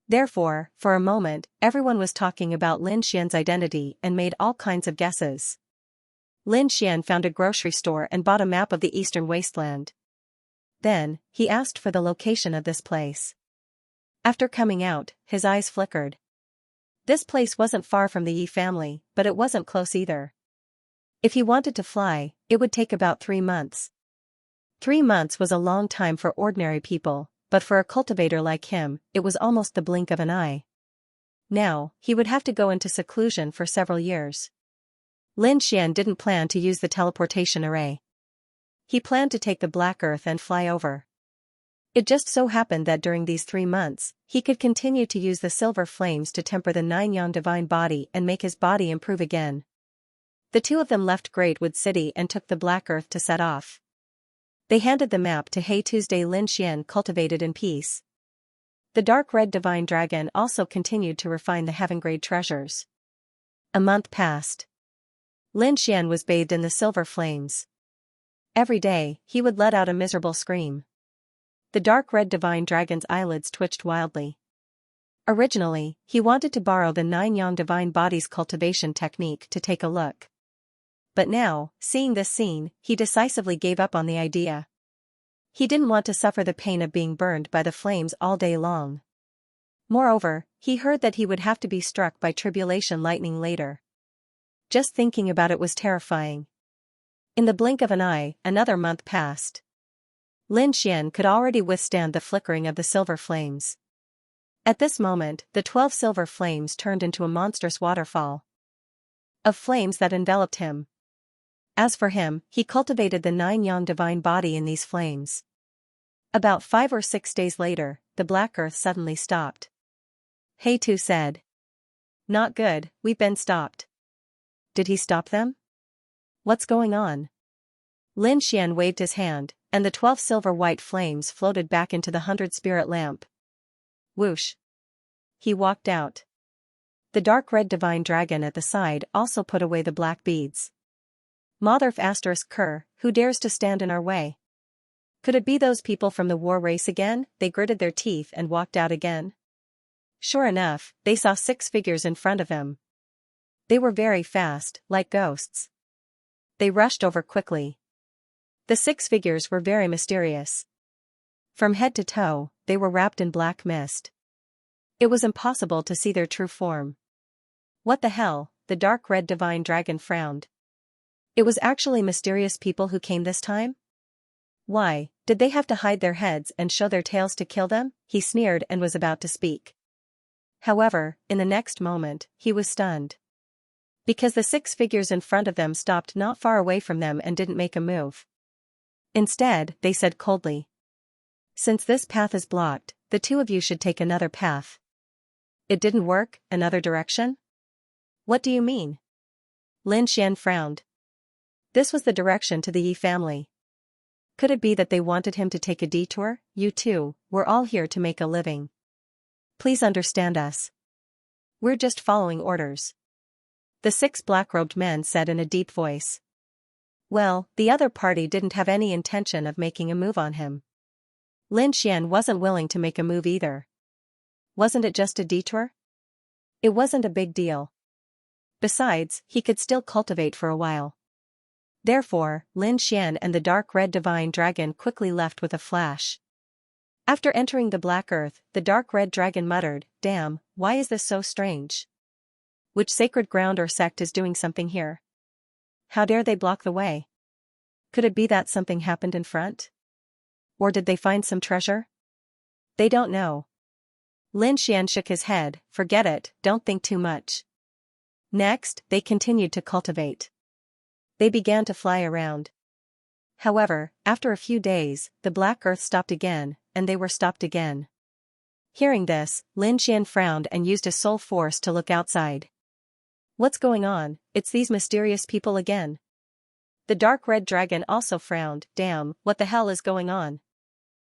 Therefore, for a moment, everyone was talking about Lin Xian's identity and made all kinds of guesses. Lin Xian found a grocery store and bought a map of the eastern wasteland. Then, he asked for the location of this place. After coming out, his eyes flickered. This place wasn't far from the Yi family, but it wasn't close either. If he wanted to fly, it would take about 3 months. 3 months was a long time for ordinary people, but for a cultivator like him, it was almost the blink of an eye. Now, he would have to go into seclusion for several years. Lin Xian didn't plan to use the teleportation array. He planned to take the Black Earth and fly over. It just so happened that during these 3 months, he could continue to use the silver flames to temper the 9-yang divine body and make his body improve again. The two of them left Great Wood City and took the Black Earth to set off. They handed the map to Hey Tuesday. Lin Xian cultivated in peace. The dark red divine dragon also continued to refine the heaven-grade treasures. A month passed. Lin Xian was bathed in the silver flames. Every day, he would let out a miserable scream. The dark red divine dragon's eyelids twitched wildly. Originally, he wanted to borrow the 9-yang divine body's cultivation technique to take a look. But now, seeing this scene, he decisively gave up on the idea. He didn't want to suffer the pain of being burned by the flames all day long. Moreover, he heard that he would have to be struck by tribulation lightning later. Just thinking about it was terrifying. In the blink of an eye, another month passed. Lin Xian could already withstand the flickering of the silver flames. At this moment, the 12 silver flames turned into a monstrous waterfall of flames that enveloped him. As for him, he cultivated the 9-yang divine body in these flames. About 5 or 6 days later, the Black Earth suddenly stopped. Hey Tu said. Not good, we've been stopped. Did he stop them? What's going on? Lin Xian waved his hand, and the 12 silver-white flames floated back into the 100-spirit lamp. Whoosh. He walked out. The dark red divine dragon at the side also put away the black beads. Motherf asterisk Kerr, who dares to stand in our way? Could it be those people from the war race again? They gritted their teeth and walked out again. Sure enough, they saw 6 figures in front of him. They were very fast, like ghosts. They rushed over quickly. The 6 figures were very mysterious. From head to toe, they were wrapped in black mist. It was impossible to see their true form. What the hell? The dark red divine dragon frowned. It was actually mysterious people who came this time? Why, did they have to hide their heads and show their tails to kill them? He sneered and was about to speak. However, in the next moment, he was stunned. Because the 6 figures in front of them stopped not far away from them and didn't make a move. Instead, they said coldly. Since this path is blocked, the 2 of you should take another path. It didn't work, another direction? What do you mean? Lin Xian frowned. This was the direction to the Yi family. Could it be that they wanted him to take a detour? You two, we're all here to make a living. Please understand us. We're just following orders. The 6 black-robed men said in a deep voice. Well, the other party didn't have any intention of making a move on him. Lin Xian wasn't willing to make a move either. Wasn't it just a detour? It wasn't a big deal. Besides, he could still cultivate for a while. Therefore, Lin Xian and the dark red divine dragon quickly left with a flash. After entering the Black Earth, the dark red dragon muttered, Damn, why is this so strange? Which sacred ground or sect is doing something here? How dare they block the way? Could it be that something happened in front? Or did they find some treasure? They don't know. Lin Xian shook his head, forget it, don't think too much. Next, they continued to cultivate. They began to fly around. However, after a few days, the black earth stopped again, and they were stopped again. Hearing this, Lin Xian frowned and used his soul force to look outside. What's going on? It's these mysterious people again. The dark red dragon also frowned, damn, what the hell is going on?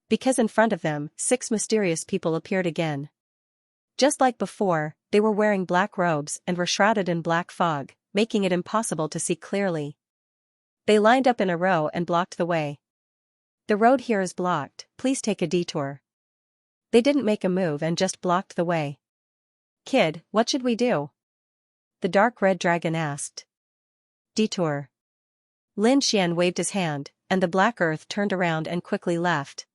Because in front of them, 6 mysterious people appeared again. Just like before, they were wearing black robes and were shrouded in black fog, making it impossible to see clearly. They lined up in a row and blocked the way. The road here is blocked, please take a detour. They didn't make a move and just blocked the way. Kid, what should we do? The dark red dragon asked. Detour. Lin Xian waved his hand, and the black earth turned around and quickly left.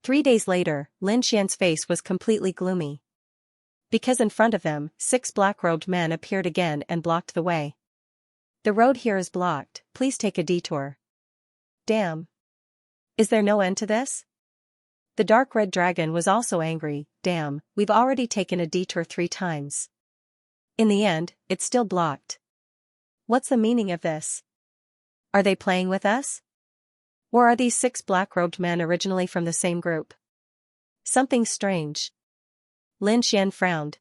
3 days later, Lin Xian's face was completely gloomy. Because in front of them, 6 black-robed men appeared again and blocked the way. The road here is blocked, please take a detour. Damn. Is there no end to this? The dark red dragon was also angry, damn, we've already taken a detour 3 times. In the end, it's still blocked. What's the meaning of this? Are they playing with us? Or are these 6 black-robed men originally from the same group? Something's strange. Lin Xian frowned.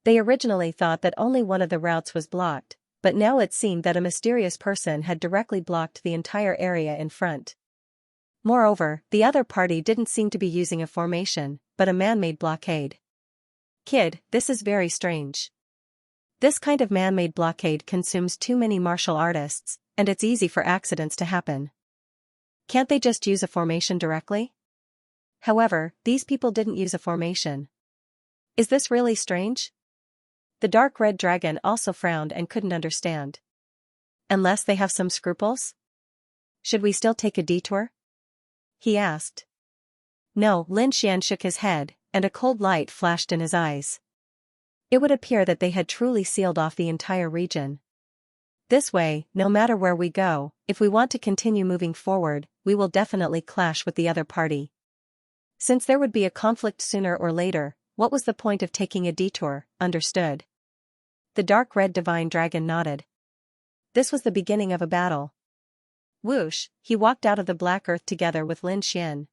They originally thought that only one of the routes was blocked, but now it seemed that a mysterious person had directly blocked the entire area in front. Moreover, the other party didn't seem to be using a formation, but a man-made blockade. Kid, this is very strange. This kind of man-made blockade consumes too many martial artists, and it's easy for accidents to happen. Can't they just use a formation directly? However, these people didn't use a formation. Is this really strange? The dark red dragon also frowned and couldn't understand. Unless they have some scruples? Should we still take a detour? He asked. No, Lin Xian shook his head, and a cold light flashed in his eyes. It would appear that they had truly sealed off the entire region. This way, no matter where we go, if we want to continue moving forward, we will definitely clash with the other party. Since there would be a conflict sooner or later, what was the point of taking a detour? Understood. The dark red divine dragon nodded. This was the beginning of a battle. Whoosh, he walked out of the black earth together with Lin Xian.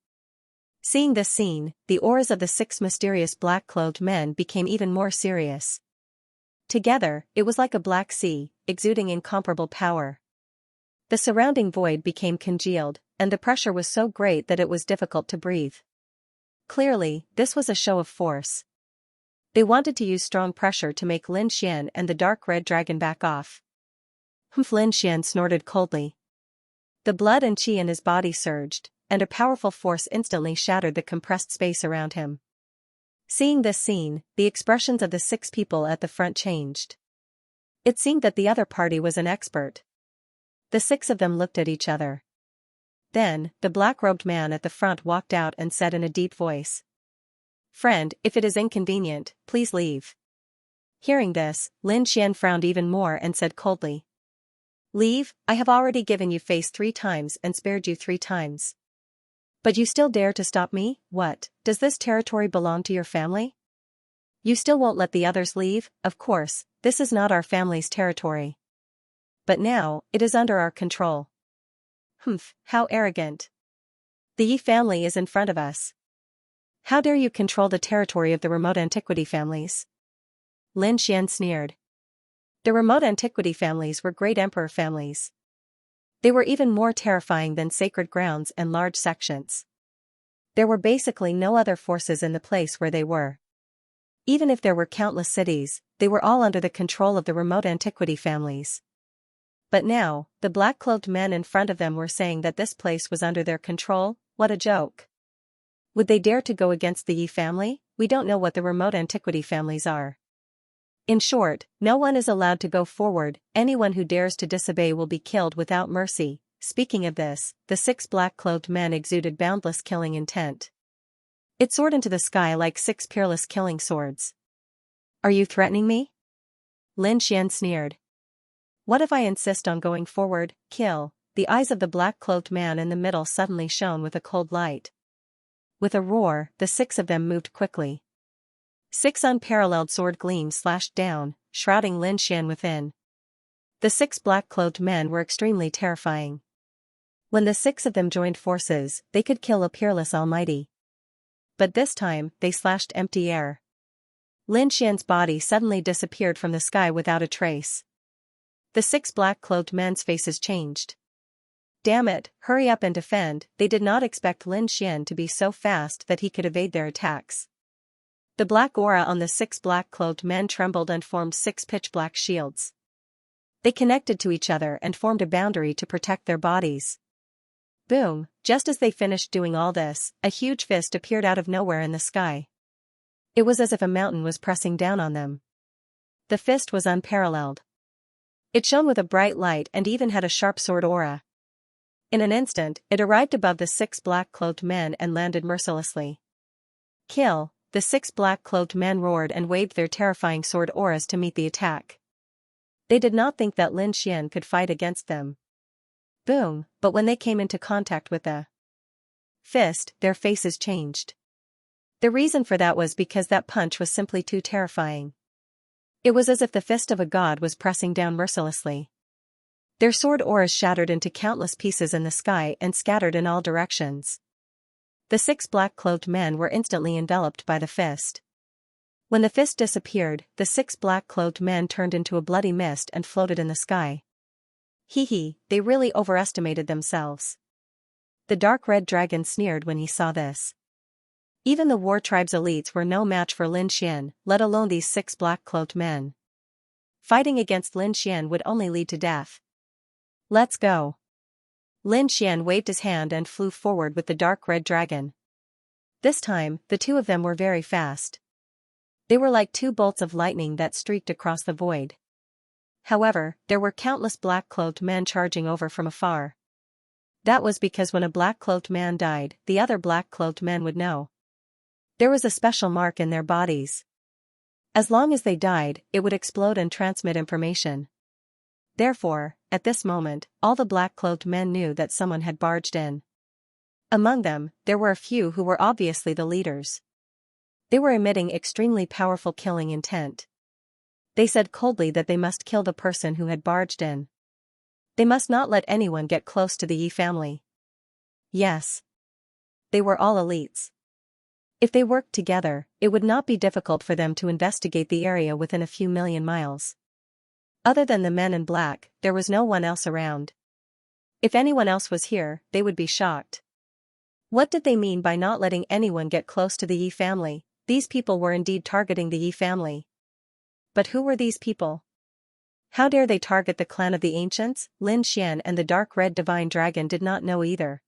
Seeing this scene, the auras of the 6 mysterious black-clothed men became even more serious. Together, it was like a black sea, exuding incomparable power. The surrounding void became congealed, and the pressure was so great that it was difficult to breathe. Clearly, this was a show of force. They wanted to use strong pressure to make Lin Xian and the dark red dragon back off. Humph! Lin Xian snorted coldly. The blood and qi in his body surged, and a powerful force instantly shattered the compressed space around him. Seeing this scene, the expressions of the 6 people at the front changed. It seemed that the other party was an expert. The 6 of them looked at each other. Then, the black-robed man at the front walked out and said in a deep voice. Friend, if it is inconvenient, please leave. Hearing this, Lin Xian frowned even more and said coldly. Leave, I have already given you face 3 times and spared you 3 times. But you still dare to stop me? What, does this territory belong to your family? You still won't let the others leave? Of course, this is not our family's territory. But now, it is under our control. Humph, how arrogant. The Yi family is in front of us. How dare you control the territory of the remote antiquity families? Lin Xian sneered. The remote antiquity families were great emperor families. They were even more terrifying than sacred grounds and large sections. There were basically no other forces in the place where they were. Even if there were countless cities, they were all under the control of the remote antiquity families. But now, the black-clothed men in front of them were saying that this place was under their control? What a joke. Would they dare to go against the Yi family? We don't know what the remote antiquity families are. In short, no one is allowed to go forward, anyone who dares to disobey will be killed without mercy. Speaking of this, the 6 black-clothed men exuded boundless killing intent. It soared into the sky like 6 peerless killing swords. Are you threatening me? Lin Xian sneered. What if I insist on going forward? Kill. the eyes of the black-cloaked man in the middle suddenly shone with a cold light. With a roar, the six of them moved quickly. 6 unparalleled sword gleams slashed down, shrouding Lin Xian within. The 6 black-cloaked men were extremely terrifying. When the 6 of them joined forces, they could kill a peerless almighty. But this time, they slashed empty air. Lin Xian's body suddenly disappeared from the sky without a trace. The 6 black-cloaked men's faces changed. Damn it, hurry up and defend. They did not expect Lin Xian to be so fast that he could evade their attacks. The black aura on the 6 black-cloaked men trembled and formed 6 pitch-black shields. They connected to each other and formed a boundary to protect their bodies. Boom, just as they finished doing all this, a huge fist appeared out of nowhere in the sky. It was as if a mountain was pressing down on them. The fist was unparalleled. It shone with a bright light and even had a sharp sword aura. In an instant, it arrived above the 6 black-cloaked men and landed mercilessly. Kill! The 6 black-cloaked men roared and waved their terrifying sword auras to meet the attack. They did not think that Lin Xian could fight against them. Boom, but when they came into contact with the fist, their faces changed. The reason for that was because that punch was simply too terrifying. It was as if the fist of a god was pressing down mercilessly. Their sword auras shattered into countless pieces in the sky and scattered in all directions. The 6 black-cloaked men were instantly enveloped by the fist. When the fist disappeared, the 6 black-cloaked men turned into a bloody mist and floated in the sky. Hee, they really overestimated themselves. The dark red dragon sneered when he saw this. Even the war tribe's elites were no match for Lin Xian, let alone these 6 black-cloaked men. Fighting against Lin Xian would only lead to death. Let's go. Lin Xian waved his hand and flew forward with the dark red dragon. This time, the 2 of them were very fast. They were like 2 bolts of lightning that streaked across the void. However, there were countless black-cloaked men charging over from afar. That was because when a black-cloaked man died, the other black-cloaked men would know. There was a special mark in their bodies. As long as they died, it would explode and transmit information. Therefore, at this moment, all the black-cloaked men knew that someone had barged in. Among them, there were a few who were obviously the leaders. They were emitting extremely powerful killing intent. They said coldly that they must kill the person who had barged in. They must not let anyone get close to the Yi family. Yes. They were all elites. If they worked together, it would not be difficult for them to investigate the area within a few million miles. Other than the men in black, there was no one else around. If anyone else was here, they would be shocked. What did they mean by not letting anyone get close to the Yi family? These people were indeed targeting the Yi family. But who were these people? How dare they target the clan of the ancients? Lin Xian and the dark red divine dragon did not know either.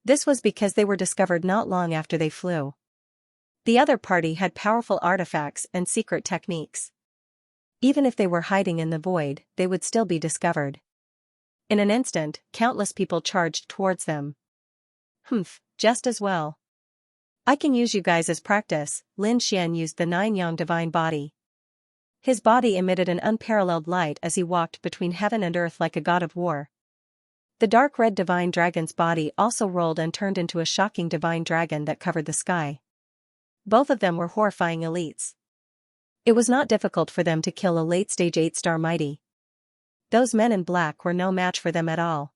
This was because they were discovered not long after they flew. The other party had powerful artifacts and secret techniques. Even if they were hiding in the void, they would still be discovered. In an instant, countless people charged towards them. Just as well. I can use you guys as practice. Lin Xian used the 9-yang divine body. His body emitted an unparalleled light as he walked between heaven and earth like a god of war. The dark red divine dragon's body also rolled and turned into a shocking divine dragon that covered the sky. Both of them were horrifying elites. It was not difficult for them to kill a late-stage 8-star mighty. Those men in black were no match for them at all.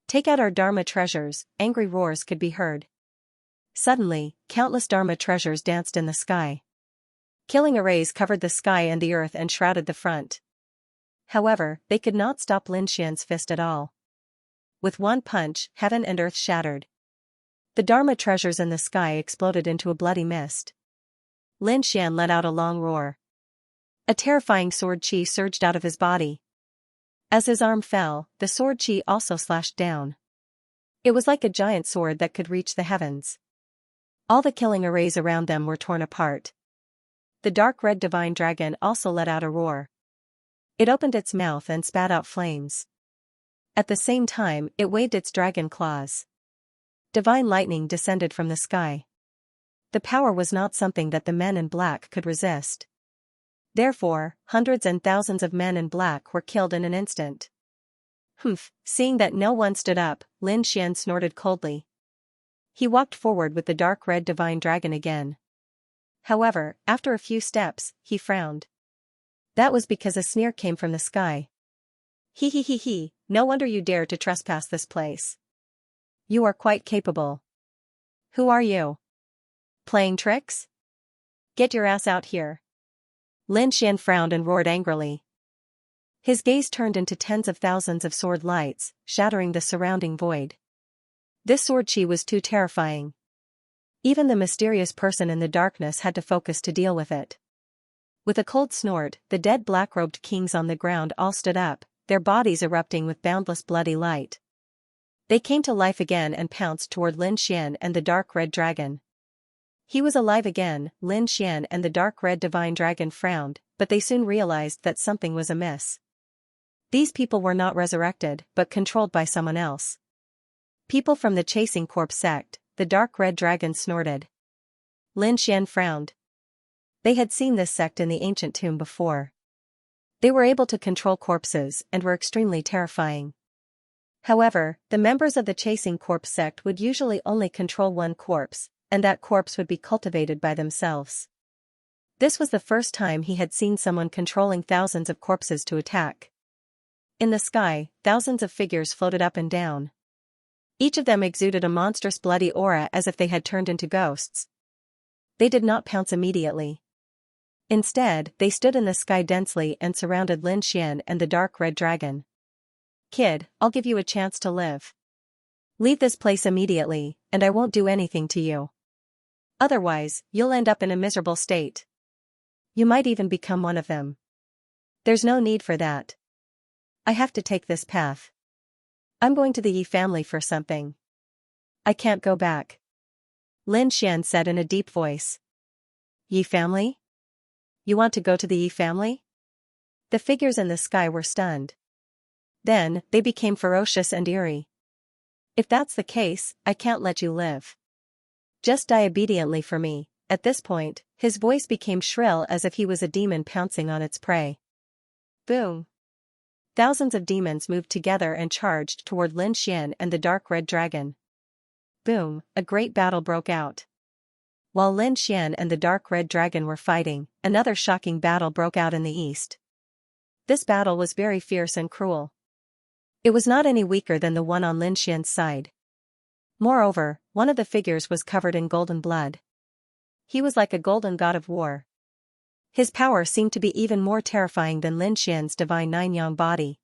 Take out our Dharma treasures, angry roars could be heard. Suddenly, countless Dharma treasures danced in the sky. Killing arrays covered the sky and the earth and shrouded the front. However, they could not stop Lin Xian's fist at all. With one punch, heaven and earth shattered. The Dharma treasures in the sky exploded into a bloody mist. Lin Xian let out a long roar. A terrifying sword chi surged out of his body. As his arm fell, the sword chi also slashed down. It was like a giant sword that could reach the heavens. All the killing arrays around them were torn apart. The dark red divine dragon also let out a roar. It opened its mouth and spat out flames. At the same time, it waved its dragon claws. Divine lightning descended from the sky. The power was not something that the men in black could resist. Therefore, hundreds and thousands of men in black were killed in an instant. Humph, seeing that no one stood up, Lin Xian snorted coldly. He walked forward with the dark red divine dragon again. However, after a few steps, he frowned. That was because a sneer came from the sky. He, no wonder you dare to trespass this place. You are quite capable. Who are you? Playing tricks? Get your ass out here. Lin Xian frowned and roared angrily. His gaze turned into tens of thousands of sword lights, shattering the surrounding void. This sword chi was too terrifying. Even the mysterious person in the darkness had to focus to deal with it. With a cold snort, the dead black-robed kings on the ground all stood up, their bodies erupting with boundless bloody light. They came to life again and pounced toward Lin Xian and the dark red dragon. He was alive again. Lin Xian and the dark red divine dragon frowned, but they soon realized that something was amiss. These people were not resurrected, but controlled by someone else. People from the Chasing Corpse sect, the dark red dragon snorted. Lin Xian frowned. They had seen this sect in the ancient tomb before. They were able to control corpses and were extremely terrifying. However, the members of the Chasing Corpse sect would usually only control one corpse, and that corpse would be cultivated by themselves. This was the first time he had seen someone controlling thousands of corpses to attack. In the sky, thousands of figures floated up and down. Each of them exuded a monstrous bloody aura as if they had turned into ghosts. They did not pounce immediately. Instead, they stood in the sky densely and surrounded Lin Xian and the dark red dragon. Kid, I'll give you a chance to live. Leave this place immediately, and I won't do anything to you. Otherwise, you'll end up in a miserable state. You might even become one of them. There's no need for that. I have to take this path. I'm going to the Yi family for something. I can't go back. Lin Xian said in a deep voice. Yi family? You want to go to the Yi family? The figures in the sky were stunned. Then, they became ferocious and eerie. If that's the case, I can't let you live. Just die obediently for me. At this point, his voice became shrill as if he was a demon pouncing on its prey. Boom! Thousands of demons moved together and charged toward Lin Xian and the dark red dragon. Boom, a great battle broke out. While Lin Xian and the dark red dragon were fighting, another shocking battle broke out in the east. This battle was very fierce and cruel. It was not any weaker than the one on Lin Xian's side. Moreover, one of the figures was covered in golden blood. He was like a golden god of war. His power seemed to be even more terrifying than Lin Xian's divine nine-yang body.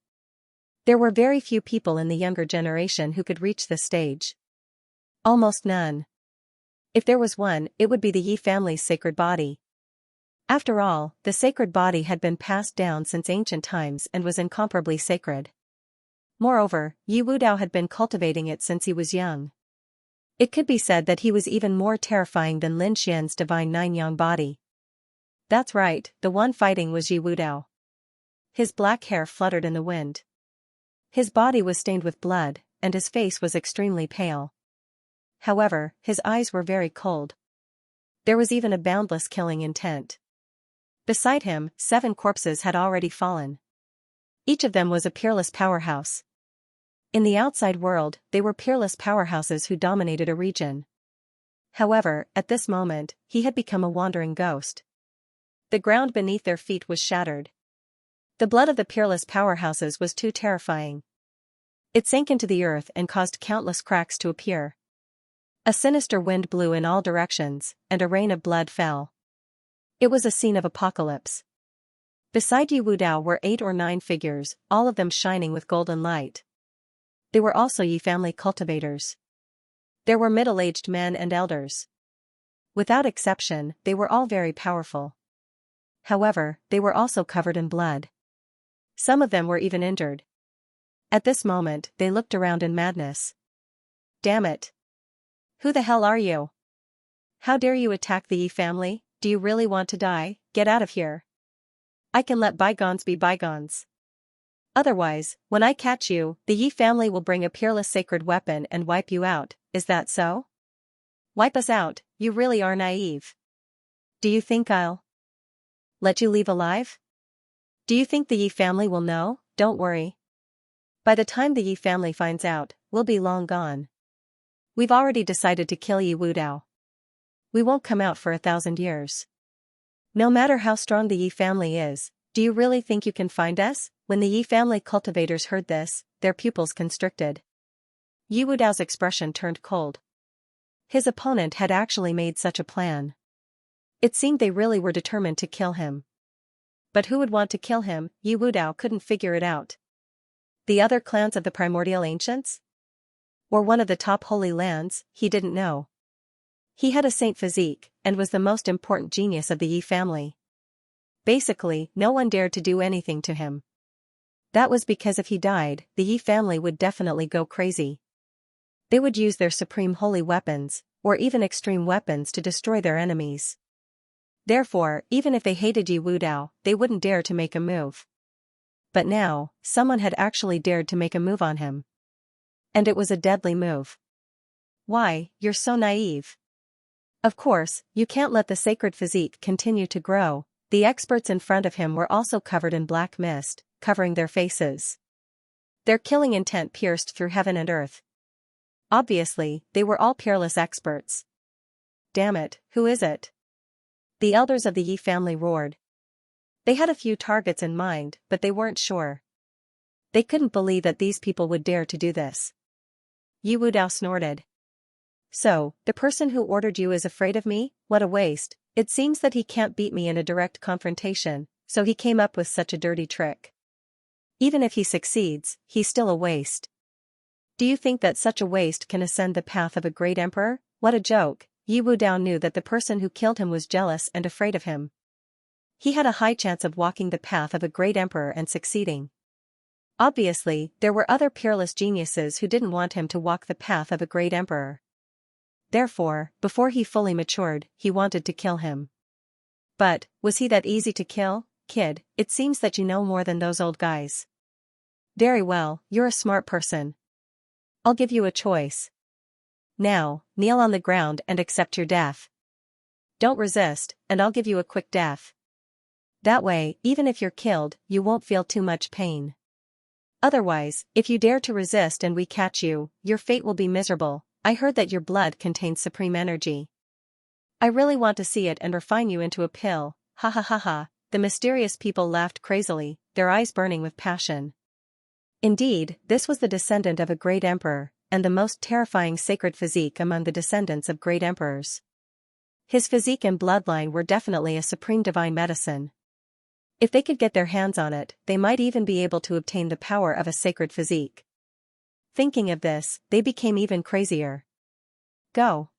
There were very few people in the younger generation who could reach this stage. Almost none. If there was one, it would be the Yi family's sacred body. After all, the sacred body had been passed down since ancient times and was incomparably sacred. Moreover, Yi Wudao had been cultivating it since he was young. It could be said that he was even more terrifying than Lin Xian's divine nine-yang body. That's right, the one fighting was Yi Wudao. His black hair fluttered in the wind. His body was stained with blood, and his face was extremely pale. However, his eyes were very cold. There was even a boundless killing intent. Beside him, 7 corpses had already fallen. Each of them was a peerless powerhouse. In the outside world, they were peerless powerhouses who dominated a region. However, at this moment, he had become a wandering ghost. The ground beneath their feet was shattered. The blood of the peerless powerhouses was too terrifying. It sank into the earth and caused countless cracks to appear. A sinister wind blew in all directions, and a rain of blood fell. It was a scene of apocalypse. Beside Yi Wudao were 8 or 9 figures, all of them shining with golden light. They were also Yi family cultivators. There were middle-aged men and elders. Without exception, they were all very powerful. However, they were also covered in blood. Some of them were even injured. At this moment, they looked around in madness. Damn it! Who the hell are you? How dare you attack the Yi family? Do you really want to die? Get out of here. I can let bygones be bygones. Otherwise, when I catch you, the Yi family will bring a peerless sacred weapon and wipe you out, is that so? Wipe us out, you really are naive. Do you think I'll let you leave alive? Do you think the Yi family will know? Don't worry. By the time the Yi family finds out, we'll be long gone. We've already decided to kill Yi Wudao. We won't come out for 1,000 years. No matter how strong the Yi family is, do you really think you can find us? When the Yi family cultivators heard this, their pupils constricted. Yi Wudao's expression turned cold. His opponent had actually made such a plan. It seemed they really were determined to kill him. But who would want to kill him? Yi Wudao couldn't figure it out. The other clans of the primordial ancients? Or one of the top holy lands? He didn't know. He had a saint physique, and was the most important genius of the Yi family. Basically, no one dared to do anything to him. That was because if he died, the Yi family would definitely go crazy. They would use their supreme holy weapons, or even extreme weapons to destroy their enemies. Therefore, even if they hated Yi Wudao, they wouldn't dare to make a move. But now, someone had actually dared to make a move on him. And it was a deadly move. Why, you're so naive. Of course, you can't let the sacred physique continue to grow. The experts in front of him were also covered in black mist, covering their faces. Their killing intent pierced through heaven and earth. Obviously, they were all peerless experts. Damn it, who is it? The elders of the Yi family roared. They had a few targets in mind, but they weren't sure. They couldn't believe that these people would dare to do this. Yi Wudao snorted. So, the person who ordered you is afraid of me? What a waste. It seems that he can't beat me in a direct confrontation, so he came up with such a dirty trick. Even if he succeeds, he's still a waste. Do you think that such a waste can ascend the path of a great emperor? What a joke. Yi Wudao knew that the person who killed him was jealous and afraid of him. He had a high chance of walking the path of a great emperor and succeeding. Obviously, there were other peerless geniuses who didn't want him to walk the path of a great emperor. Therefore, before he fully matured, he wanted to kill him. But, was he that easy to kill? Kid, it seems that you know more than those old guys. Very well, you're a smart person. I'll give you a choice. Now, kneel on the ground and accept your death. Don't resist, and I'll give you a quick death. That way, even if you're killed, you won't feel too much pain. Otherwise, if you dare to resist and we catch you, your fate will be miserable. I heard that your blood contains supreme energy. I really want to see it and refine you into a pill. Ha ha ha ha. The mysterious people laughed crazily, their eyes burning with passion. Indeed, this was the descendant of a great emperor, and the most terrifying sacred physique among the descendants of great emperors. His physique and bloodline were definitely a supreme divine medicine. If they could get their hands on it, they might even be able to obtain the power of a sacred physique. Thinking of this, they became even crazier. Go.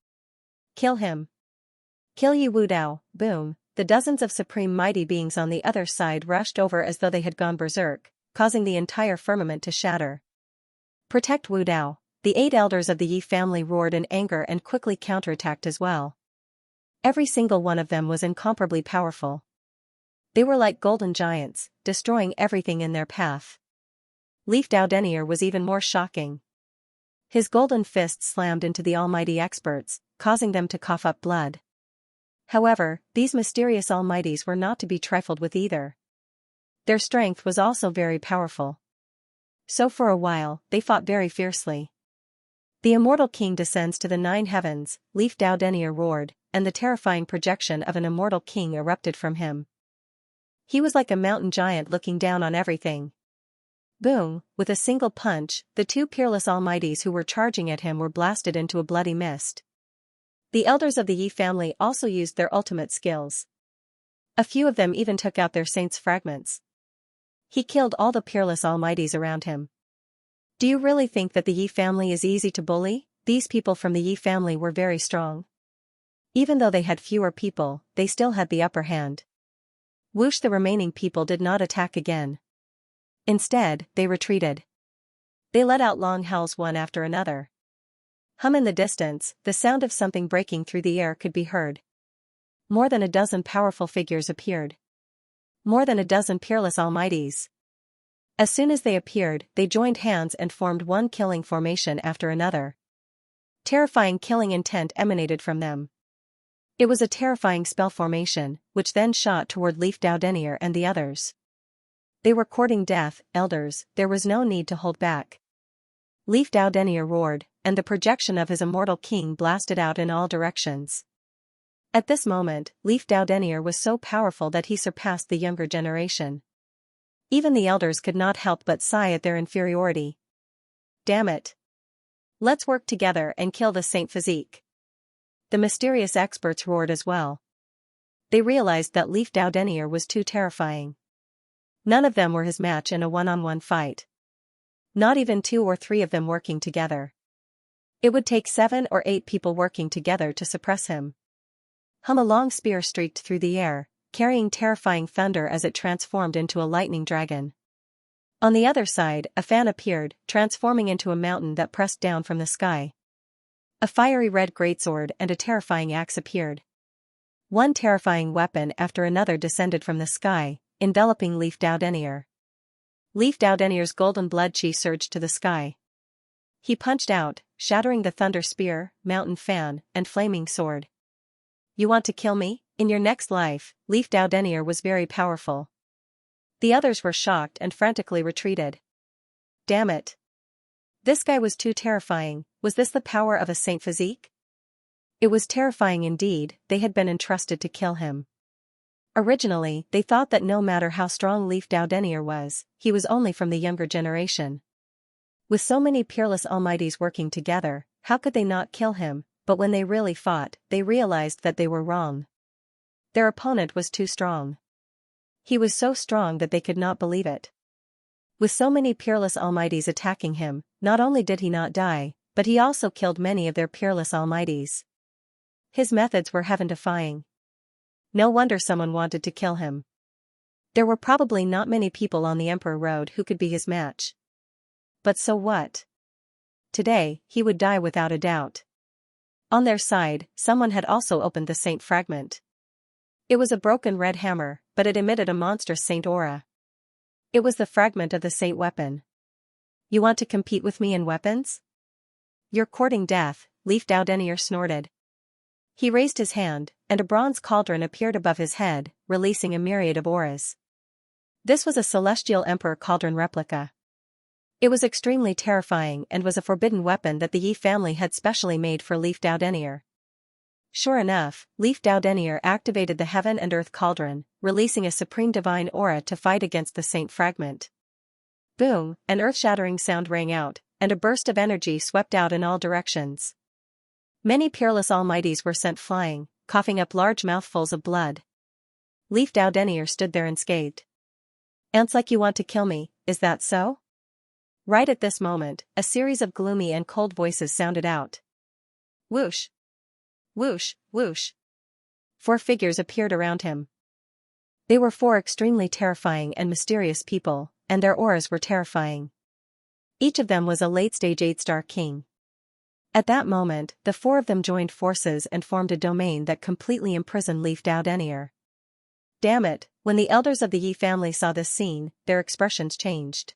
Kill him. Kill Yi Wudao. Boom. The dozens of supreme mighty beings on the other side rushed over as though they had gone berserk, causing the entire firmament to shatter. Protect Wudao. The 8 elders of the Yi family roared in anger and quickly counterattacked as well. Every single one of them was incomparably powerful. They were like golden giants, destroying everything in their path. Leaf Dao Denier was even more shocking. His golden fist slammed into the almighty experts, causing them to cough up blood. However, these mysterious almighties were not to be trifled with either. Their strength was also very powerful. So for a while, they fought very fiercely. The immortal king descends to the 9 heavens, Leaf Dao Denier roared, and the terrifying projection of an immortal king erupted from him. He was like a mountain giant looking down on everything. Boom, with a single punch, the 2 peerless almighties who were charging at him were blasted into a bloody mist. The elders of the Yi family also used their ultimate skills. A few of them even took out their saints' fragments. He killed all the peerless almighties around him. Do you really think that the Yi family is easy to bully? These people from the Yi family were very strong. Even though they had fewer people, they still had the upper hand. Whoosh, the remaining people did not attack again. Instead, they retreated. They let out long howls one after another. Hum in the distance, the sound of something breaking through the air could be heard. More than a dozen powerful figures appeared. More than a dozen peerless almighties. As soon as they appeared, they joined hands and formed one killing formation after another. Terrifying killing intent emanated from them. It was a terrifying spell formation, which then shot toward Leaf Dao Denier and the others. They were courting death, elders, there was no need to hold back. Leaf Dao Denier roared, and the projection of his immortal king blasted out in all directions. At this moment, Leaf Dao Denier was so powerful that he surpassed the younger generation. Even the elders could not help but sigh at their inferiority. Damn it! Let's work together and kill the Saint Physique. The mysterious experts roared as well. They realized that Leaf Dao Denier was too terrifying. None of them were his match in a one-on-one fight. Not even 2 or 3 of them working together. It would take 7 or 8 people working together to suppress him. A long spear streaked through the air, carrying terrifying thunder as it transformed into a lightning dragon. On the other side, a fan appeared, transforming into a mountain that pressed down from the sky. A fiery red greatsword and a terrifying axe appeared. One terrifying weapon after another descended from the sky, enveloping Leaf Dao Denier. Leaf Dao Denier's golden blood chi surged to the sky. He punched out, shattering the thunder spear, mountain fan, and flaming sword. You want to kill me? In your next life, Leaf Dao Denier was very powerful. The others were shocked and frantically retreated. Damn it! This guy was too terrifying. Was this the power of a Saint Physique? It was terrifying indeed. They had been entrusted to kill him. Originally, they thought that no matter how strong Leaf Dao Denier was, he was only from the younger generation. With so many peerless almighties working together, how could they not kill him? But when they really fought, they realized that they were wrong. Their opponent was too strong. He was so strong that they could not believe it. With so many peerless almighties attacking him, not only did he not die, but he also killed many of their peerless almighties. His methods were heaven-defying. No wonder someone wanted to kill him. There were probably not many people on the Emperor Road who could be his match. But so what? Today, he would die without a doubt. On their side, someone had also opened the Saint fragment. It was a broken red hammer, but it emitted a monstrous Saint aura. It was the fragment of the Saint weapon. You want to compete with me in weapons? You're courting death, Leaf Dao Denier snorted. He raised his hand, and a bronze cauldron appeared above his head, releasing a myriad of auras. This was a celestial emperor cauldron replica. It was extremely terrifying and was a forbidden weapon that the Yi family had specially made for Leaf Dao Denier. Sure enough, Leaf Dao Denier activated the heaven and earth cauldron, releasing a supreme divine aura to fight against the Saint fragment. Boom, an earth-shattering sound rang out, and a burst of energy swept out in all directions. Many peerless almighties were sent flying, coughing up large mouthfuls of blood. Leaf Dao Denier stood there unscathed. Ants like you want to kill me, is that so? Right at this moment, a series of gloomy and cold voices sounded out. Whoosh! Whoosh, whoosh! 4 figures appeared around him. They were 4 extremely terrifying and mysterious people, and their auras were terrifying. Each of them was a late-stage 8-star king. At that moment, the 4 of them joined forces and formed a domain that completely imprisoned Leaf Dao Denier. Damn it, when the elders of the Yi family saw this scene, their expressions changed.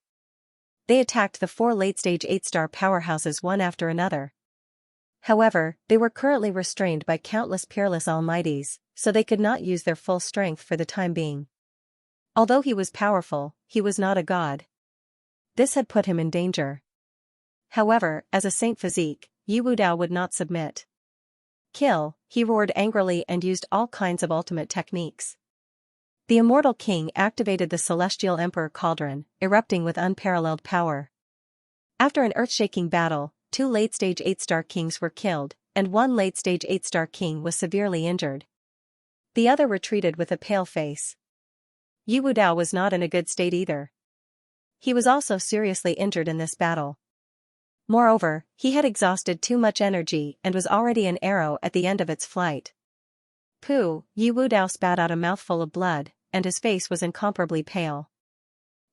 They attacked the 4 late-stage 8-star powerhouses one after another. However, they were currently restrained by countless peerless almighties, so they could not use their full strength for the time being. Although he was powerful, he was not a god. This had put him in danger. However, as a Saint Physique, Yi Wudao would not submit. Kill, he roared angrily and used all kinds of ultimate techniques. The immortal king activated the celestial emperor cauldron, erupting with unparalleled power. After an earth-shaking battle, 2 late-stage 8-star kings were killed, and 1 late-stage 8-star king was severely injured. The other retreated with a pale face. Yi Wudao was not in a good state either. He was also seriously injured in this battle. Moreover, he had exhausted too much energy and was already an arrow at the end of its flight. Pooh, Yi Wudao spat out a mouthful of blood, and his face was incomparably pale.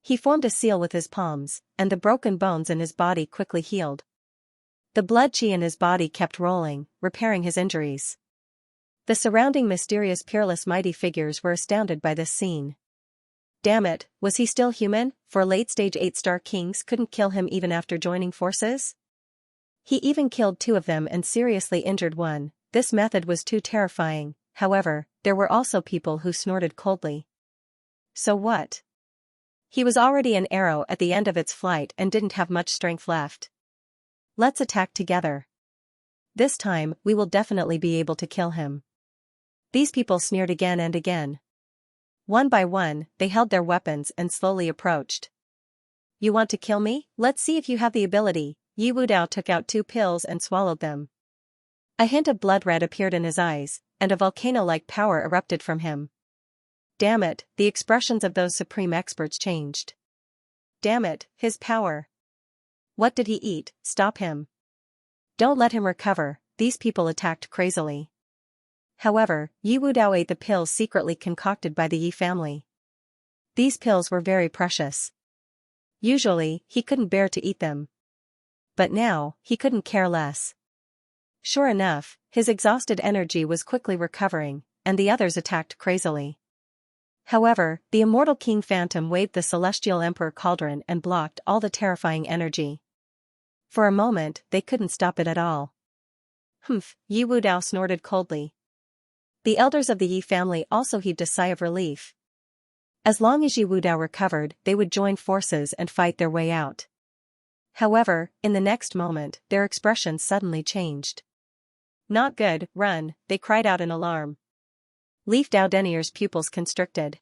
He formed a seal with his palms, and the broken bones in his body quickly healed. The blood chi in his body kept rolling, repairing his injuries. The surrounding mysterious peerless mighty figures were astounded by this scene. Damn it, was he still human? For late-stage 8-star kings couldn't kill him even after joining forces? He even killed 2 of them and seriously injured 1. This method was too terrifying. However, there were also people who snorted coldly. So what? He was already an arrow at the end of its flight and didn't have much strength left. Let's attack together. This time, we will definitely be able to kill him. These people sneered again and again. One by one, they held their weapons and slowly approached. You want to kill me? Let's see if you have the ability. Yi Wudao took out 2 pills and swallowed them. A hint of blood red appeared in his eyes, and a volcano-like power erupted from him. Damn it, the expressions of those supreme experts changed. Damn it, his power. What did he eat? Stop him. Don't let him recover, these people attacked crazily. However, Yi Wudao ate the pills secretly concocted by the Yi family. These pills were very precious. Usually, he couldn't bear to eat them. But now, he couldn't care less. Sure enough, his exhausted energy was quickly recovering, and the others attacked crazily. However, the immortal King Phantom waved the Celestial Emperor Cauldron and blocked all the terrifying energy. For a moment, they couldn't stop it at all. Humph, Yi Wudao snorted coldly. The elders of the Yi family also heaved a sigh of relief. As long as Yi Wudao recovered, they would join forces and fight their way out. However, in the next moment, their expressions suddenly changed. Not good, run, they cried out in alarm. Leaf Dao Denier's pupils constricted.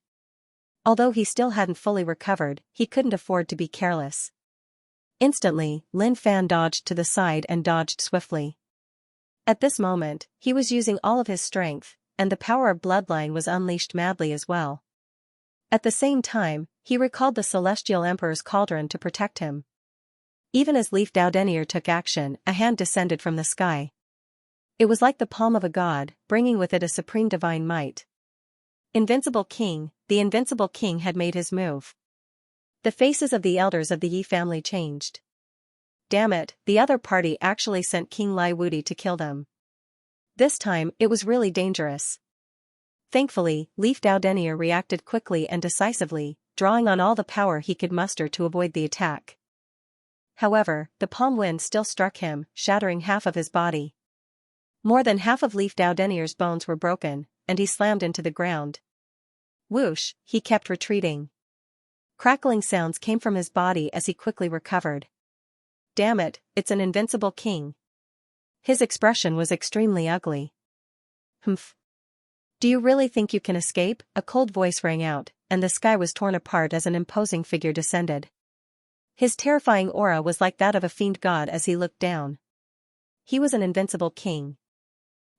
Although he still hadn't fully recovered, he couldn't afford to be careless. Instantly, Lin Fan dodged to the side and dodged swiftly. At this moment, he was using all of his strength, and the power of bloodline was unleashed madly as well. At the same time, he recalled the Celestial Emperor's cauldron to protect him. Even as Leaf Dao Denier took action, a hand descended from the sky. It was like the palm of a god, bringing with it a supreme divine might. Invincible King, the Invincible King had made his move. The faces of the elders of the Yi family changed. Damn it, the other party actually sent King Lai Wudi to kill them. This time, it was really dangerous. Thankfully, Leaf Dao Denier reacted quickly and decisively, drawing on all the power he could muster to avoid the attack. However, the palm wind still struck him, shattering half of his body. More than half of Leaf Dao Denier's bones were broken, and he slammed into the ground. Whoosh, he kept retreating. Crackling sounds came from his body as he quickly recovered. Damn it, it's an invincible king. His expression was extremely ugly. Humph. Do you really think you can escape? A cold voice rang out, and the sky was torn apart as an imposing figure descended. His terrifying aura was like that of a fiend god as he looked down. He was an invincible king.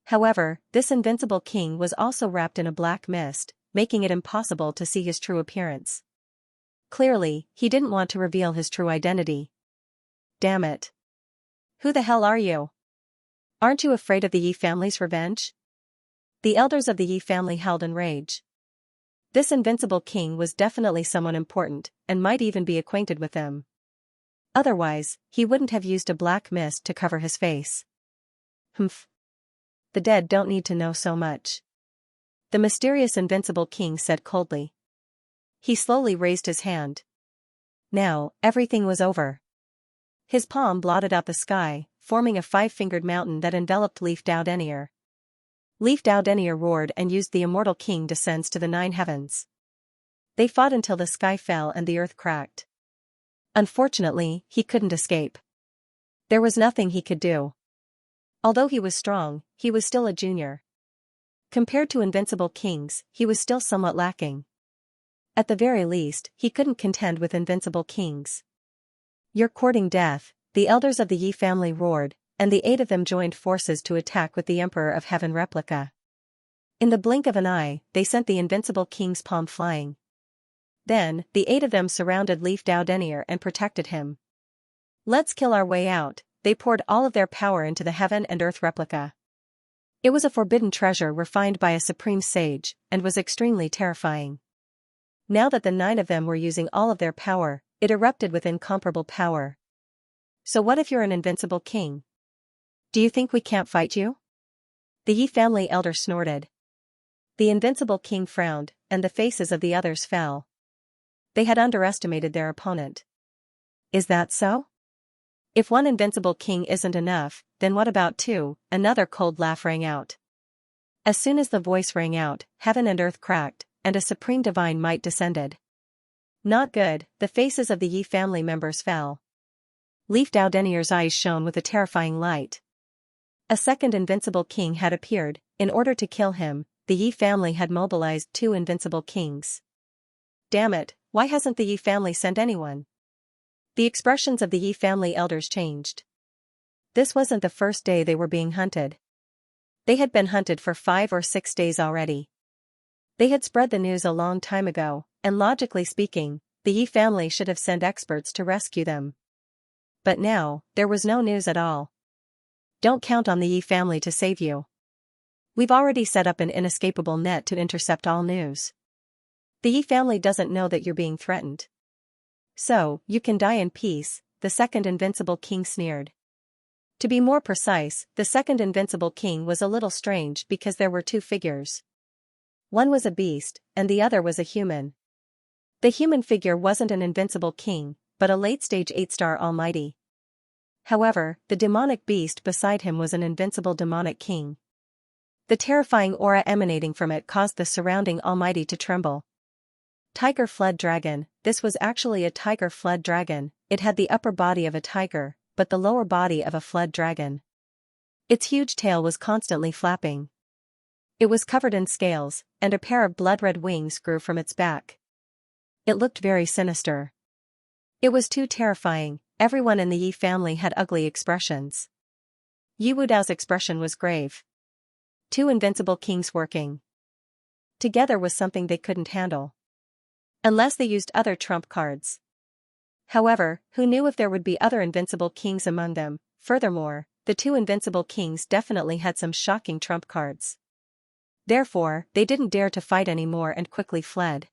However, this invincible king was also wrapped in a black mist, making it impossible to see his true appearance. Clearly, he didn't want to reveal his true identity. Damn it. Who the hell are you? Aren't you afraid of the Yi family's revenge? The elders of the Yi family howled in rage. This invincible king was definitely someone important, and might even be acquainted with them. Otherwise, he wouldn't have used a black mist to cover his face. Humph. The dead don't need to know so much. The mysterious invincible king said coldly. He slowly raised his hand. Now, everything was over. His palm blotted out the sky, forming a 5-fingered mountain that enveloped Leaf Dao Denier. Leaf Dao Denier roared and used the immortal king descends to the 9 heavens. They fought until the sky fell and the earth cracked. Unfortunately, he couldn't escape. There was nothing he could do. Although he was strong, he was still a junior. Compared to invincible kings, he was still somewhat lacking. At the very least, he couldn't contend with invincible kings. You're courting death, the elders of the Yi family roared, and the 8 of them joined forces to attack with the Emperor of Heaven replica. In the blink of an eye, they sent the invincible king's palm flying. Then, the 8 of them surrounded Leaf Dao Denier and protected him. Let's kill our way out, they poured all of their power into the heaven and earth replica. It was a forbidden treasure refined by a supreme sage, and was extremely terrifying. Now that the 9 of them were using all of their power, it erupted with incomparable power. So what if you're an invincible king? Do you think we can't fight you? The Yi family elder snorted. The invincible king frowned, and the faces of the others fell. They had underestimated their opponent. Is that so? If one invincible king isn't enough, then what about 2? Another cold laugh rang out. As soon as the voice rang out, heaven and earth cracked, and a supreme divine might descended. Not good, the faces of the Yi family members fell. Leaf Dao Denier's eyes shone with a terrifying light. A second invincible king had appeared. In order to kill him, the Yi family had mobilized 2 invincible kings. Damn it, why hasn't the Yi family sent anyone? The expressions of the Yi family elders changed. This wasn't the first day they were being hunted. They had been hunted for 5 or 6 days already. They had spread the news a long time ago, and logically speaking, the Yi family should have sent experts to rescue them. But now, there was no news at all. Don't count on the Yi family to save you. We've already set up an inescapable net to intercept all news. The Yi family doesn't know that you're being threatened. So, you can die in peace, the second invincible king sneered. To be more precise, the second invincible king was a little strange because there were 2 figures. One was a beast, and the other was a human. The human figure wasn't an invincible king, but a late-stage 8-star almighty. However, the demonic beast beside him was an invincible demonic king. The terrifying aura emanating from it caused the surrounding almighty to tremble. Tiger Flood Dragon. This was actually a tiger flood dragon. It had the upper body of a tiger, but the lower body of a flood dragon. Its huge tail was constantly flapping. It was covered in scales, and a pair of blood-red wings grew from its back. It looked very sinister. It was too terrifying. Everyone in the Yi family had ugly expressions. Yi Wudao's expression was grave. 2 invincible kings working together was something they couldn't handle. Unless they used other trump cards. However, who knew if there would be other invincible kings among them? Furthermore, the 2 invincible kings definitely had some shocking trump cards. Therefore, they didn't dare to fight anymore and quickly fled.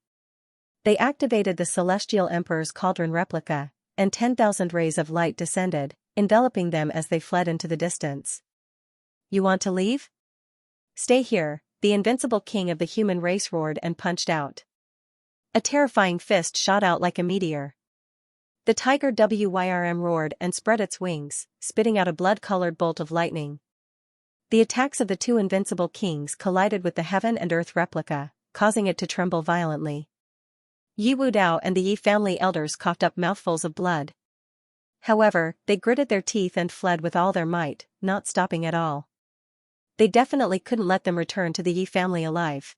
They activated the Celestial Emperor's Cauldron replica, and 10,000 rays of light descended, enveloping them as they fled into the distance. You want to leave? Stay here, the invincible king of the human race roared and punched out. A terrifying fist shot out like a meteor. The tiger Wyrm roared and spread its wings, spitting out a blood-colored bolt of lightning. The attacks of the 2 invincible kings collided with the heaven and earth replica, causing it to tremble violently. Yi Wudao and the Yi family elders coughed up mouthfuls of blood. However, they gritted their teeth and fled with all their might, not stopping at all. They definitely couldn't let them return to the Yi family alive.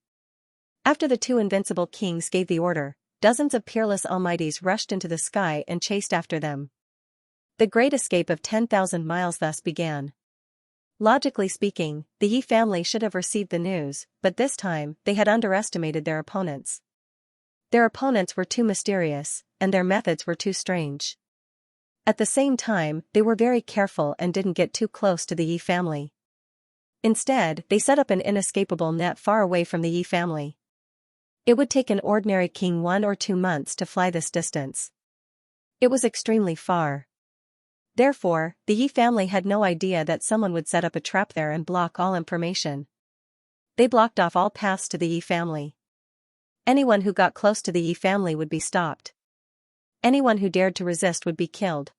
After the 2 invincible kings gave the order, dozens of peerless almighties rushed into the sky and chased after them. The great escape of 10,000 miles thus began. Logically speaking, the Yi family should have received the news, but this time, they had underestimated their opponents. Their opponents were too mysterious, and their methods were too strange. At the same time, they were very careful and didn't get too close to the Yi family. Instead, they set up an inescapable net far away from the Yi family. It would take an ordinary king 1 or 2 months to fly this distance. It was extremely far. Therefore, the Yi family had no idea that someone would set up a trap there and block all information. They blocked off all paths to the Yi family. Anyone who got close to the Yi family would be stopped. Anyone who dared to resist would be killed.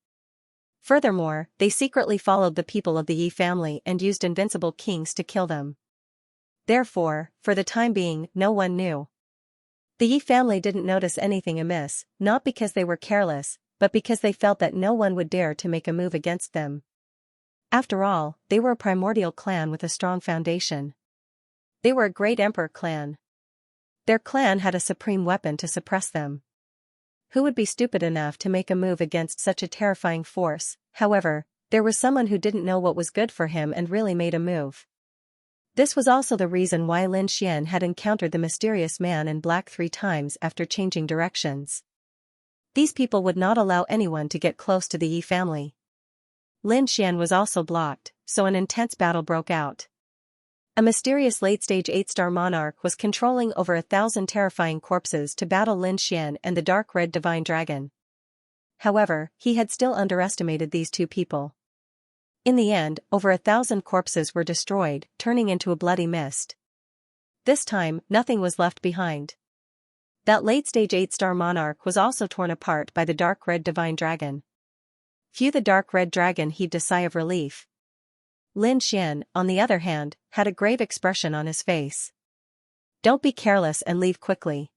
Furthermore, they secretly followed the people of the Yi family and used invincible kings to kill them. Therefore, for the time being, no one knew. The Yi family didn't notice anything amiss, not because they were careless, but because they felt that no one would dare to make a move against them. After all, they were a primordial clan with a strong foundation. They were a great emperor clan. Their clan had a supreme weapon to suppress them. Who would be stupid enough to make a move against such a terrifying force? However, there was someone who didn't know what was good for him and really made a move. This was also the reason why Lin Xian had encountered the mysterious man in black 3 times after changing directions. These people would not allow anyone to get close to the Yi family. Lin Xian was also blocked, so an intense battle broke out. A mysterious late-stage 8-star monarch was controlling over 1,000 terrifying corpses to battle Lin Xian and the dark red divine dragon. However, he had still underestimated these 2 people. In the end, over 1,000 corpses were destroyed, turning into a bloody mist. This time, nothing was left behind. That late-stage 8-star monarch was also torn apart by the dark red divine dragon. Phew, the dark red dragon heaved a sigh of relief. Lin Xian, on the other hand, had a grave expression on his face. Don't be careless and leave quickly.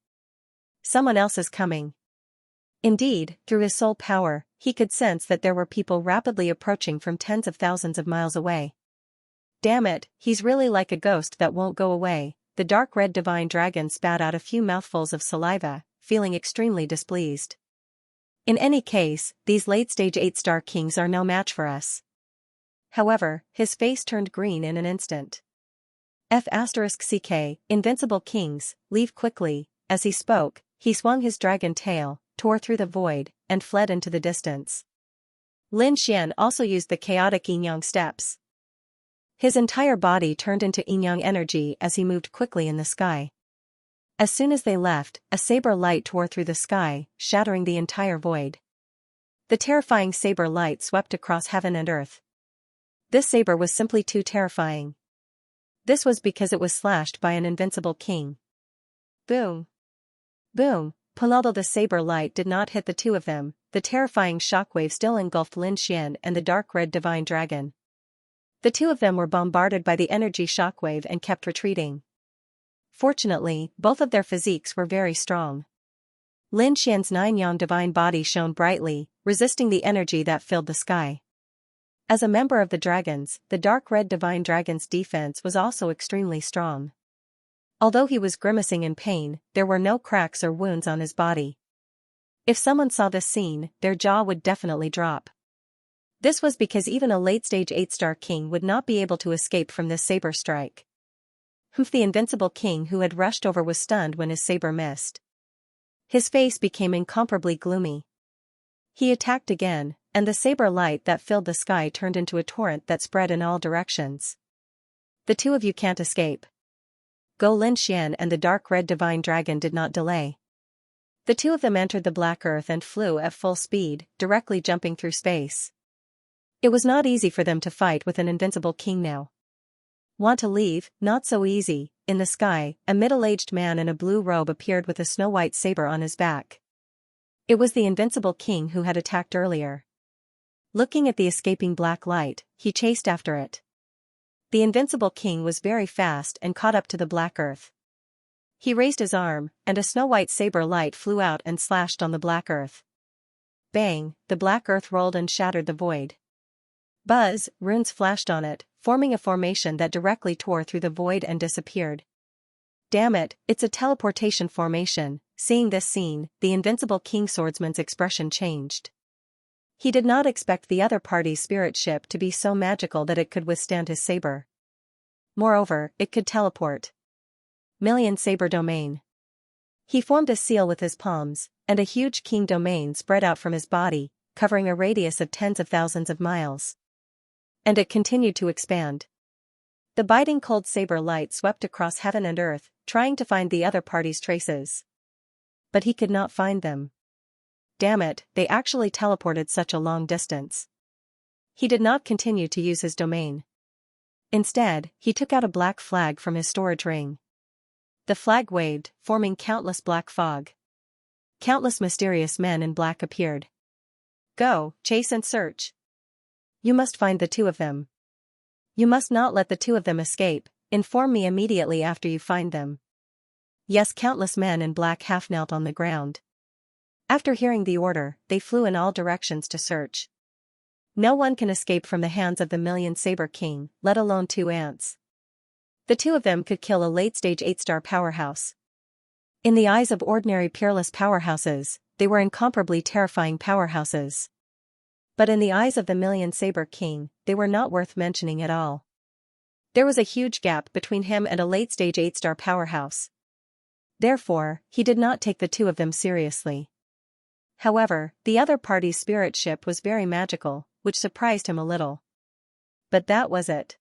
Someone else is coming. Indeed, through his soul power, he could sense that there were people rapidly approaching from tens of thousands of miles away. Damn it, he's really like a ghost that won't go away. The dark red divine dragon spat out a few mouthfuls of saliva, feeling extremely displeased. In any case, these late-stage 8-star kings are no match for us. However, his face turned green in an instant. F*CK, invincible kings, leave quickly. As he spoke, he swung his dragon tail, tore through the void, and fled into the distance. Lin Xian also used the chaotic yin-yang steps. His entire body turned into yin-yang energy as he moved quickly in the sky. As soon as they left, a saber light tore through the sky, shattering the entire void. The terrifying saber light swept across heaven and earth. This saber was simply too terrifying. This was because it was slashed by an invincible king. Boom! Boom! Although the saber light did not hit the two of them, the terrifying shockwave still engulfed Lin Xian and the dark red divine dragon. The two of them were bombarded by the energy shockwave and kept retreating. Fortunately, both of their physiques were very strong. Lin Xian's 9-yang divine body shone brightly, resisting the energy that filled the sky. As a member of the dragons, the dark red divine dragon's defense was also extremely strong. Although he was grimacing in pain, there were no cracks or wounds on his body. If someone saw this scene, their jaw would definitely drop. This was because even a late-stage 8-star king would not be able to escape from this saber strike. The invincible king who had rushed over was stunned when his saber missed. His face became incomparably gloomy. He attacked again, and the saber light that filled the sky turned into a torrent that spread in all directions. The two of you can't escape. Go! Lin Xian and the dark red divine dragon did not delay. The two of them entered the black earth and flew at full speed, directly jumping through space. It was not easy for them to fight with an invincible king now. Want to leave? Not so easy. In the sky, a middle-aged man in a blue robe appeared with a snow-white saber on his back. It was the invincible king who had attacked earlier. Looking at the escaping black light, he chased after it. The invincible king was very fast and caught up to the black earth. He raised his arm, and a snow-white saber light flew out and slashed on the black earth. Bang! The black earth rolled and shattered the void. Buzz! Runes flashed on it, forming a formation that directly tore through the void and disappeared. Damn it, it's a teleportation formation. Seeing this scene, the invincible king swordsman's expression changed. He did not expect the other party's spirit ship to be so magical that it could withstand his saber. Moreover, it could teleport. Million Saber Domain. He formed a seal with his palms, and a huge king domain spread out from his body, covering a radius of tens of thousands of miles. And it continued to expand. The biting cold saber light swept across heaven and earth, trying to find the other party's traces. But he could not find them. Damn it, they actually teleported such a long distance. He did not continue to use his domain. Instead, he took out a black flag from his storage ring. The flag waved, forming countless black fog. Countless mysterious men in black appeared. Go, chase and search. You must find the two of them. You must not let the two of them escape. Inform me immediately after you find them. Yes, countless men in black half knelt on the ground. After hearing the order, they flew in all directions to search. No one can escape from the hands of the Million Saber King, let alone two ants. The two of them could kill a late-stage 8-star powerhouse. In the eyes of ordinary peerless powerhouses, they were incomparably terrifying powerhouses. But in the eyes of the Million Saber King, they were not worth mentioning at all. There was a huge gap between him and a late-stage 8-star powerhouse. Therefore, he did not take the two of them seriously. However, the other party's spirit ship was very magical, which surprised him a little. But that was it.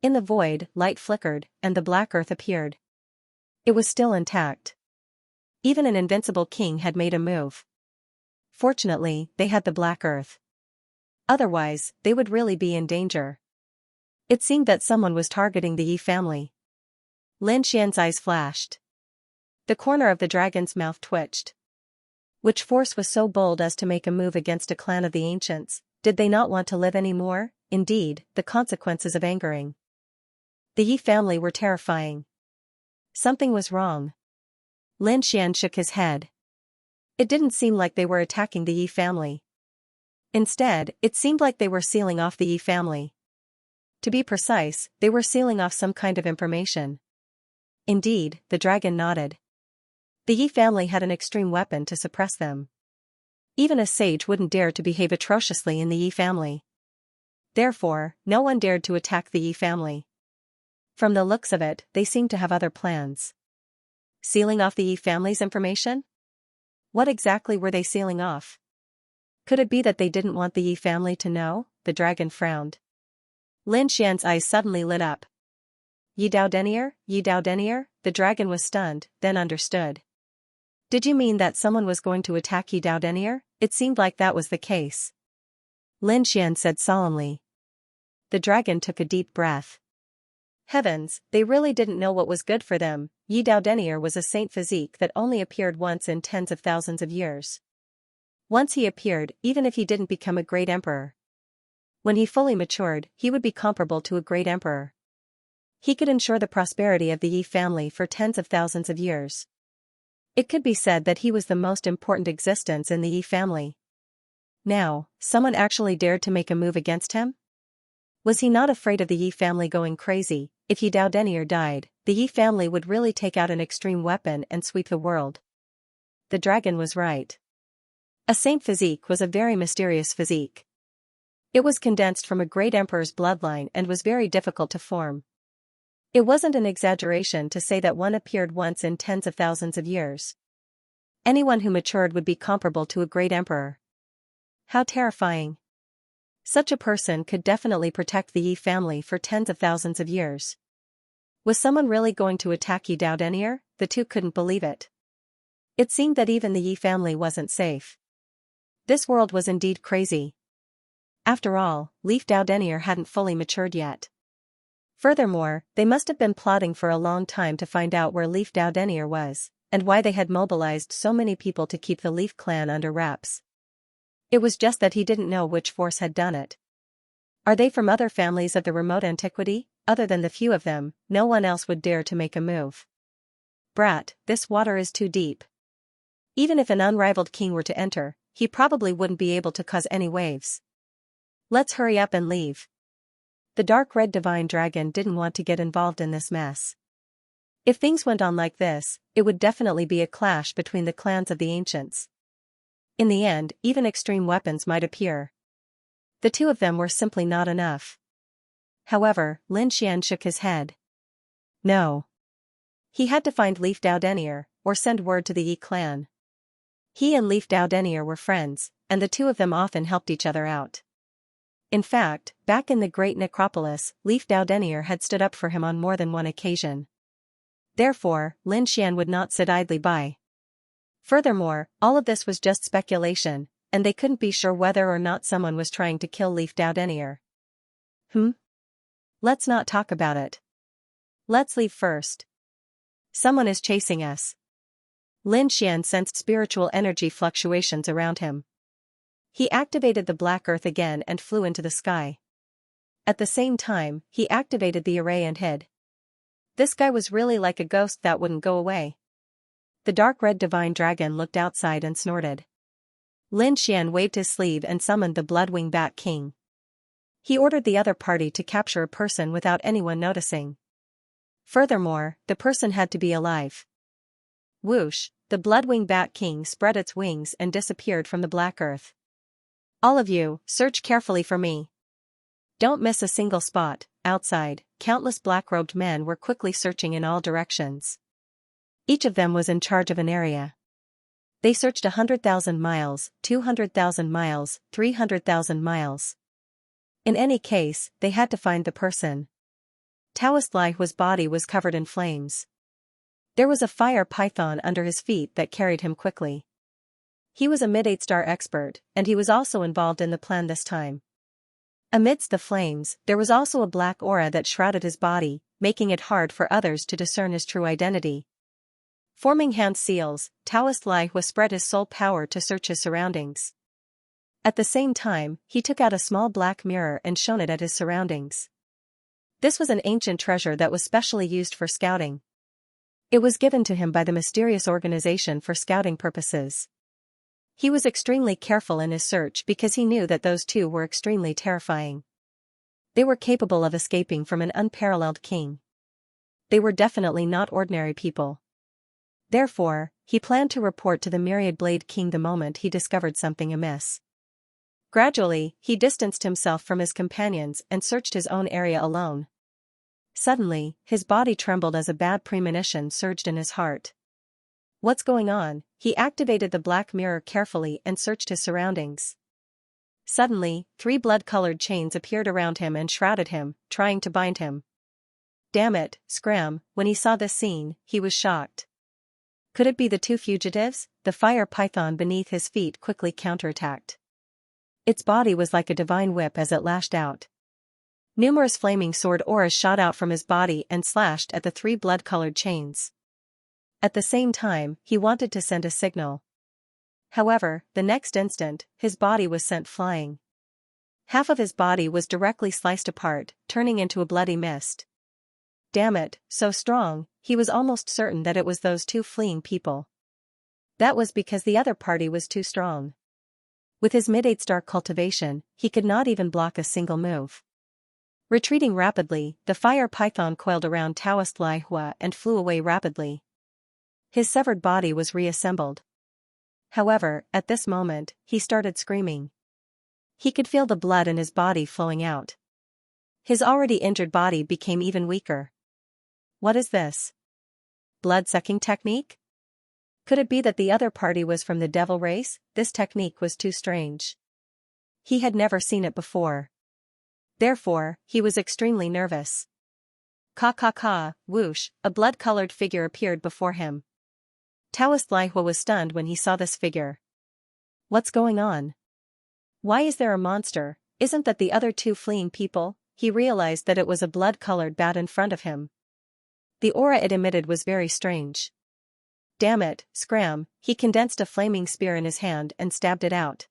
In the void, light flickered, and the black earth appeared. It was still intact. Even an invincible king had made a move. Fortunately, they had the black earth. Otherwise, they would really be in danger. It seemed that someone was targeting the Yi family. Lin Xian's eyes flashed. The corner of the dragon's mouth twitched. Which force was so bold as to make a move against a clan of the ancients? Did they not want to live anymore? Indeed, the consequences of angering the Yi family were terrifying. Something was wrong. Lin Xian shook his head. It didn't seem like they were attacking the Yi family. Instead, it seemed like they were sealing off the Yi family. To be precise, they were sealing off some kind of information. Indeed, the dragon nodded. The Yi family had an extreme weapon to suppress them. Even a sage wouldn't dare to behave atrociously in the Yi family. Therefore, no one dared to attack the Yi family. From the looks of it, they seemed to have other plans. Sealing off the Yi family's information? What exactly were they sealing off? Could it be that they didn't want the Yi family to know? The dragon frowned. Lin Xian's eyes suddenly lit up. Yi Dao Denier? Yi Dao Denier? The dragon was stunned, then understood. Did you mean that someone was going to attack Yi Dao Denier? It seemed like that was the case. Lin Xian said solemnly. The dragon took a deep breath. Heavens, they really didn't know what was good for them. Yi Dao Denier was a saint physique that only appeared once in tens of thousands of years. Once he appeared, even if he didn't become a great emperor. When he fully matured, he would be comparable to a great emperor. He could ensure the prosperity of the Yi family for tens of thousands of years. It could be said that he was the most important existence in the Yi family. Now, someone actually dared to make a move against him? Was he not afraid of the Yi family going crazy? If Yi Dao Denier died, the Yi family would really take out an extreme weapon and sweep the world. The dragon was right. A saint physique was a very mysterious physique. It was condensed from a great emperor's bloodline and was very difficult to form. It wasn't an exaggeration to say that one appeared once in tens of thousands of years. Anyone who matured would be comparable to a great emperor. How terrifying. Such a person could definitely protect the Yi family for tens of thousands of years. Was someone really going to attack Yi Dao Denier? The two couldn't believe it. It seemed that even the Yi family wasn't safe. This world was indeed crazy. After all, Leaf Dao Denier hadn't fully matured yet. Furthermore, they must have been plotting for a long time to find out where Leaf Dao Denier was, and why they had mobilized so many people to keep the Leaf clan under wraps. It was just that he didn't know which force had done it. Are they from other families of the remote antiquity? Other than the few of them, no one else would dare to make a move. Brat, this water is too deep. Even if an unrivaled king were to enter, he probably wouldn't be able to cause any waves. Let's hurry up and leave. The dark red divine dragon didn't want to get involved in this mess. If things went on like this, it would definitely be a clash between the clans of the ancients. In the end, even extreme weapons might appear. The two of them were simply not enough. However, Lin Xian shook his head. No. He had to find Leaf Dao Denier, or send word to the Yi clan. He and Leaf Dao Denier were friends, and the two of them often helped each other out. In fact, back in the Great Necropolis, Leaf Dao Denier had stood up for him on more than one occasion. Therefore, Lin Xian would not sit idly by. Furthermore, all of this was just speculation, and they couldn't be sure whether or not someone was trying to kill Leaf Dao Denier. Let's not talk about it. Let's leave first. Someone is chasing us. Lin Xian sensed spiritual energy fluctuations around him. He activated the black earth again and flew into the sky. At the same time, he activated the array and hid. This guy was really like a ghost that wouldn't go away. The dark red divine dragon looked outside and snorted. Lin Xian waved his sleeve and summoned the Bloodwing Bat King. He ordered the other party to capture a person without anyone noticing. Furthermore, the person had to be alive. Whoosh, the Bloodwing Bat King spread its wings and disappeared from the black earth. All of you, search carefully for me. Don't miss a single spot. Outside, countless black-robed men were quickly searching in all directions. Each of them was in charge of an area. They searched 100,000 miles, 200,000 miles, 300,000 miles. In any case, they had to find the person. Taoist Lai Hua's body was covered in flames. There was a fire python under his feet that carried him quickly. He was a mid-8-star expert, and he was also involved in the plan this time. Amidst the flames, there was also a black aura that shrouded his body, making it hard for others to discern his true identity. Forming hand seals, Taoist Lai Hua spread his soul power to search his surroundings. At the same time, he took out a small black mirror and shone it at his surroundings. This was an ancient treasure that was specially used for scouting. It was given to him by the mysterious organization for scouting purposes. He was extremely careful in his search because he knew that those two were extremely terrifying. They were capable of escaping from an unparalleled king. They were definitely not ordinary people. Therefore, he planned to report to the Myriad Blade King the moment he discovered something amiss. Gradually, he distanced himself from his companions and searched his own area alone. Suddenly, his body trembled as a bad premonition surged in his heart. What's going on? He activated the black mirror carefully and searched his surroundings. Suddenly, 3 blood-colored chains appeared around him and shrouded him, trying to bind him. Damn it, Scram, when he saw this scene, he was shocked. Could it be the 2 fugitives? The fire python beneath his feet quickly counterattacked. Its body was like a divine whip as it lashed out. Numerous flaming sword auras shot out from his body and slashed at the 3 blood-colored chains. At the same time, he wanted to send a signal. However, the next instant, his body was sent flying. Half of his body was directly sliced apart, turning into a bloody mist. Damn it, so strong, he was almost certain that it was those 2 fleeing people. That was because the other party was too strong. With his mid-8-star cultivation, he could not even block a single move. Retreating rapidly, the fire python coiled around Taoist Lai Hua and flew away rapidly. His severed body was reassembled. However, at this moment, he started screaming. He could feel the blood in his body flowing out. His already injured body became even weaker. What is this? Blood-sucking technique? Could it be that the other party was from the devil race? This technique was too strange. He had never seen it before. Therefore, he was extremely nervous. Whoosh, a blood-colored figure appeared before him. Taoist Lai Hua was stunned when he saw this figure. What's going on? Why is there a monster? Isn't that the other 2 fleeing people? He realized that it was a blood-colored bat in front of him. The aura it emitted was very strange. Damn it, Scram, he condensed a flaming spear in his hand and stabbed it out.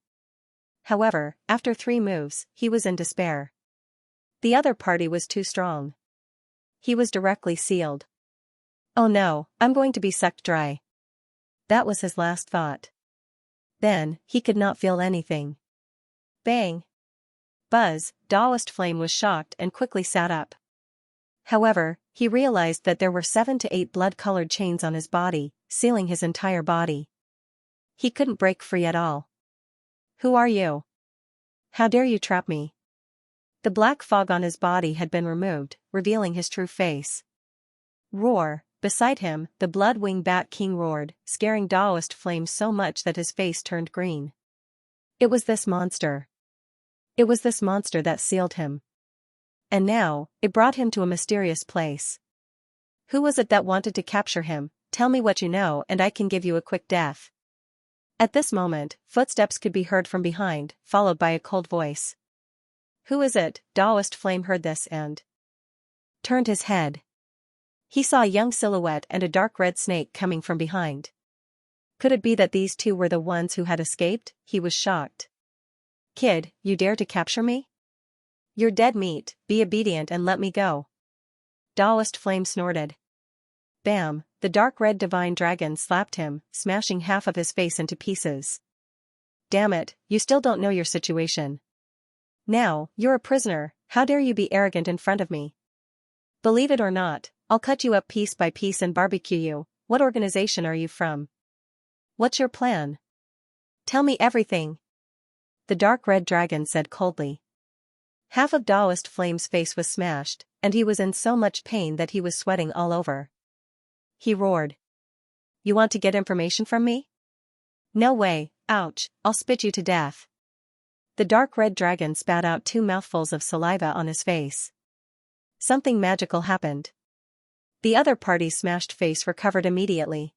However, after 3 moves, he was in despair. The other party was too strong. He was directly sealed. Oh no, I'm going to be sucked dry. That was his last thought. Then, he could not feel anything. Bang! Buzz, Taoist Flame was shocked and quickly sat up. However, he realized that there were 7 to 8 blood-colored chains on his body, sealing his entire body. He couldn't break free at all. Who are you? How dare you trap me? The black fog on his body had been removed, revealing his true face. Roar! Beside him, the Blood-Wing Bat King roared, scaring Taoist Flame so much that his face turned green. It was this monster. It was this monster that sealed him. And now, it brought him to a mysterious place. Who was it that wanted to capture him? Tell me what you know and I can give you a quick death. At this moment, footsteps could be heard from behind, followed by a cold voice. Who is it? Taoist Flame heard this and turned his head. He saw a young silhouette and a dark red snake coming from behind. Could it be that these 2 were the ones who had escaped? He was shocked. Kid, you dare to capture me? You're dead meat, be obedient and let me go. Taoist Flame snorted. Bam, the dark red divine dragon slapped him, smashing half of his face into pieces. Damn it, you still don't know your situation. Now, you're a prisoner, how dare you be arrogant in front of me? Believe it or not, I'll cut you up piece by piece and barbecue you. What organization are you from? What's your plan? Tell me everything. The dark red dragon said coldly. Half of Taoist Flame's face was smashed, and he was in so much pain that he was sweating all over. He roared. You want to get information from me? No way, ouch, I'll spit you to death. The dark red dragon spat out 2 mouthfuls of saliva on his face. Something magical happened. The other party's smashed face recovered immediately.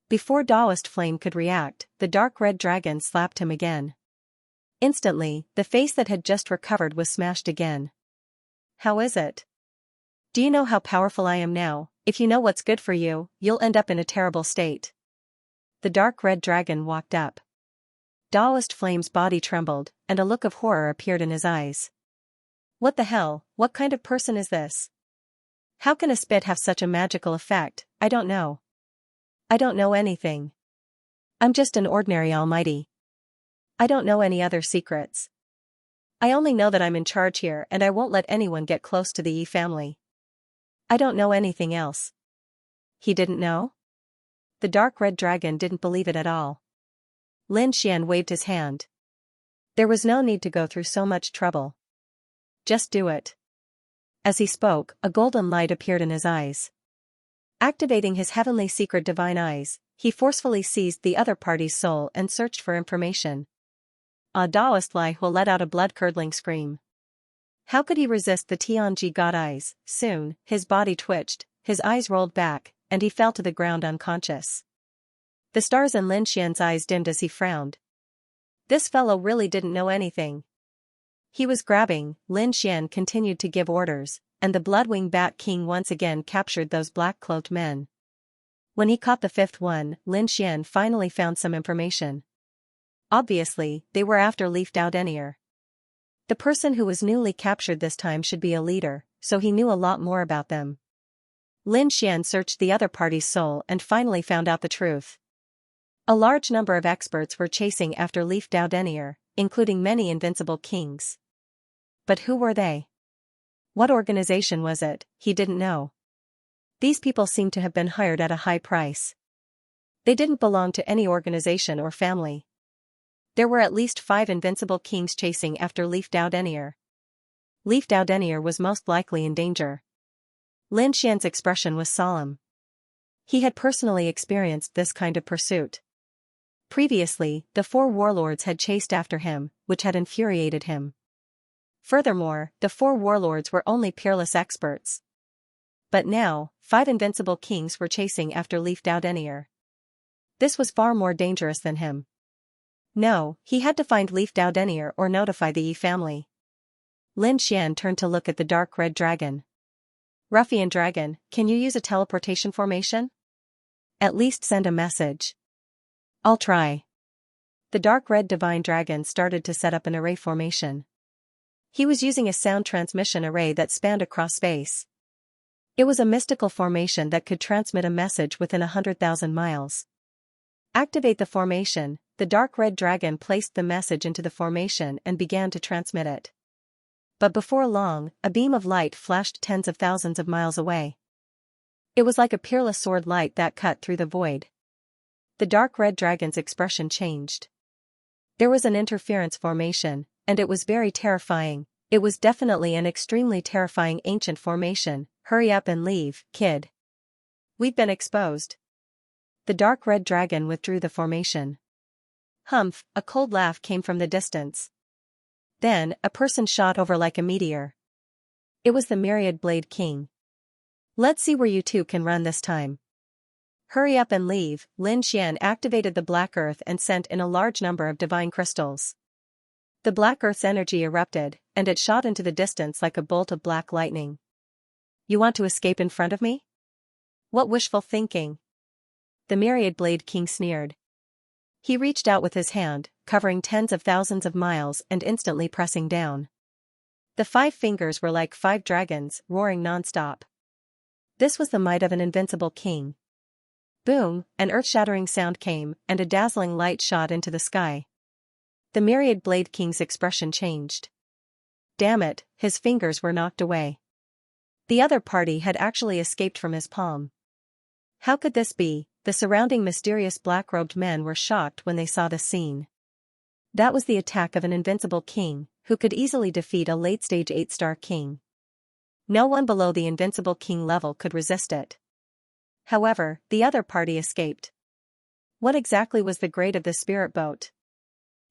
Before Taoist Flame could react, the dark red dragon slapped him again. Instantly, the face that had just recovered was smashed again. How is it? Do you know how powerful I am now? If you know what's good for you, you'll end up in a terrible state. The dark red dragon walked up. Taoist Flame's body trembled, and a look of horror appeared in his eyes. What the hell, what kind of person is this? How can a spit have such a magical effect? I don't know. I don't know anything. I'm just an ordinary almighty. I don't know any other secrets. I only know that I'm in charge here and I won't let anyone get close to the Yi family. I don't know anything else. He didn't know? The dark red dragon didn't believe it at all. Lin Xian waved his hand. There was no need to go through so much trouble. Just do it. As he spoke, a golden light appeared in his eyes. Activating his heavenly secret divine eyes, he forcefully seized the other party's soul and searched for information. A Taoist Lai Hu let out a blood-curdling scream. How could he resist the Tianji god eyes? Soon, his body twitched, his eyes rolled back, and he fell to the ground unconscious. The stars in Lin Xian's eyes dimmed as he frowned. This fellow really didn't know anything. He was grabbing. Lin Xian continued to give orders, and the Bloodwing Bat King once again captured those black-cloaked men. When he caught the fifth one, Lin Xian finally found some information. Obviously, they were after Leaf Dao Denier. The person who was newly captured this time should be a leader, so he knew a lot more about them. Lin Xian searched the other party's soul and finally found out the truth. A large number of experts were chasing after Leaf Dao Denier, including many invincible kings. But who were they? What organization was it? He didn't know. These people seemed to have been hired at a high price. They didn't belong to any organization or family. There were at least 5 invincible kings chasing after Leaf Dao Denier. Leaf Dao Denier was most likely in danger. Lin Xian's expression was solemn. He had personally experienced this kind of pursuit. Previously, the 4 warlords had chased after him, which had infuriated him. Furthermore, the 4 warlords were only peerless experts. But now, 5 invincible kings were chasing after Leaf Dao Denier. This was far more dangerous than him. No, he had to find Leaf Dao Denier or notify the Yi family. Lin Xian turned to look at the dark red dragon. Ruffian dragon, can you use a teleportation formation? At least send a message. I'll try. The dark red divine dragon started to set up an array formation. He was using a sound transmission array that spanned across space. It was a mystical formation that could transmit a message within 100,000 miles. Activate the formation. The dark red dragon placed the message into the formation and began to transmit it. But before long, a beam of light flashed tens of thousands of miles away. It was like a peerless sword light that cut through the void. The dark red dragon's expression changed. There was an interference formation, and it was very terrifying. It was definitely an extremely terrifying ancient formation. Hurry up and leave, kid. We've been exposed. The dark red dragon withdrew the formation. Humph, a cold laugh came from the distance. Then, a person shot over like a meteor. It was the Myriad Blade King. Let's see where you two can run this time. Hurry up and leave. Lin Xian activated the Black Earth and sent in a large number of divine crystals. The Black Earth's energy erupted, and it shot into the distance like a bolt of black lightning. You want to escape in front of me? What wishful thinking! The Myriad Blade King sneered. He reached out with his hand, covering tens of thousands of miles and instantly pressing down. The 5 fingers were like 5 dragons, roaring non-stop. This was the might of an invincible king. Boom, an earth-shattering sound came, and a dazzling light shot into the sky. The Myriad Blade King's expression changed. Damn it, his fingers were knocked away. The other party had actually escaped from his palm. How could this be? The surrounding mysterious black-robed men were shocked when they saw the scene. That was the attack of an invincible king, who could easily defeat a late-stage 8-star king. No one below the invincible king level could resist it. However, the other party escaped. What exactly was the grade of the spirit boat?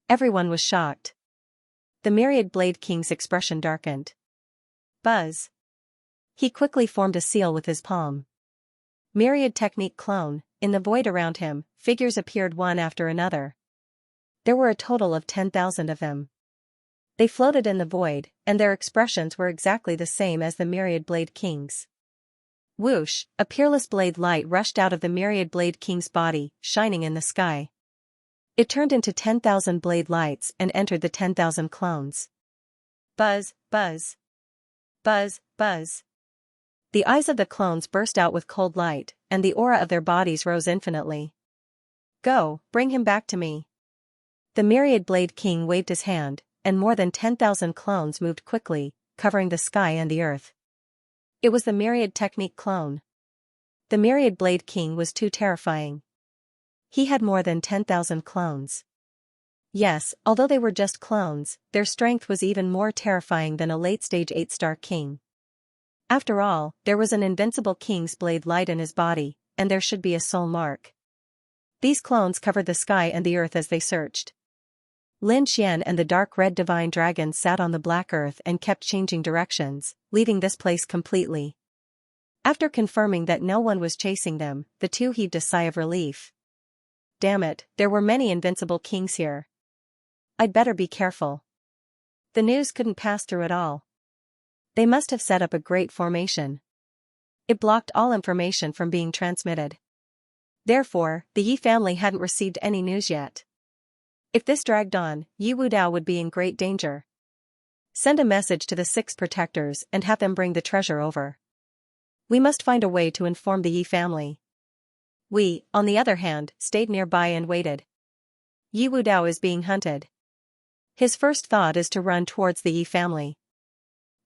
Everyone was shocked. The Myriad Blade King's expression darkened. Buzz. He quickly formed a seal with his palm. Myriad Technique Clone. In the void around him, figures appeared one after another. There were a total of 10,000 of them. They floated in the void, and their expressions were exactly the same as the Myriad Blade King's. Whoosh, a peerless blade light rushed out of the Myriad Blade King's body, shining in the sky. It turned into 10,000 blade lights and entered the 10,000 clones. Buzz, buzz. Buzz, buzz. The eyes of the clones burst out with cold light, and the aura of their bodies rose infinitely. Go, bring him back to me. The myriad blade king waved his hand, and more than 10,000 clones moved quickly, covering the sky and the earth. It was the myriad technique clone. The myriad blade king was too terrifying. He had more than 10,000 clones. Yes, although they were just clones, their strength was even more terrifying than a late-stage 8-star king. After all, there was an invincible king's blade light in his body, and there should be a soul mark. These clones covered the sky and the earth as they searched. Lin Xian and the dark red divine dragon sat on the black earth and kept changing directions, leaving this place completely. After confirming that no one was chasing them, the two heaved a sigh of relief. Damn it, there were many invincible kings here. I'd better be careful. The news couldn't pass through at all. They must have set up a great formation. It blocked all information from being transmitted. Therefore, the Yi family hadn't received any news yet. If this dragged on, Yi Wudao would be in great danger. Send a message to the 6 protectors and have them bring the treasure over. We must find a way to inform the Yi family. We, on the other hand, stayed nearby and waited. Yi Wudao is being hunted. His first thought is to run towards the Yi family.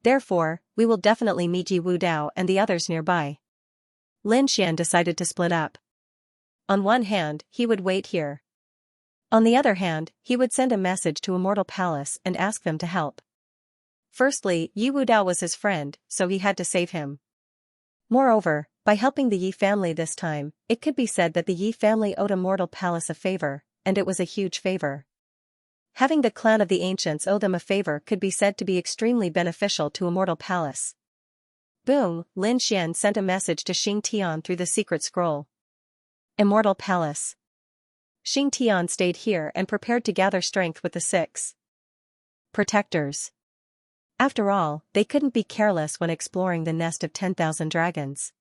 Therefore, we will definitely meet Yi Wudao and the others nearby. Lin Xian decided to split up. On one hand, he would wait here. On the other hand, he would send a message to Immortal Palace and ask them to help. Firstly, Yi Wudao was his friend, so he had to save him. Moreover, by helping the Yi family this time, it could be said that the Yi family owed Immortal Palace a favor, and it was a huge favor. Having the clan of the ancients owe them a favor could be said to be extremely beneficial to Immortal Palace. Boom, Lin Xian sent a message to Xing Tian through the secret scroll. Immortal Palace. Xing Tian stayed here and prepared to gather strength with the 6 protectors. After all, they couldn't be careless when exploring the nest of 10,000 dragons.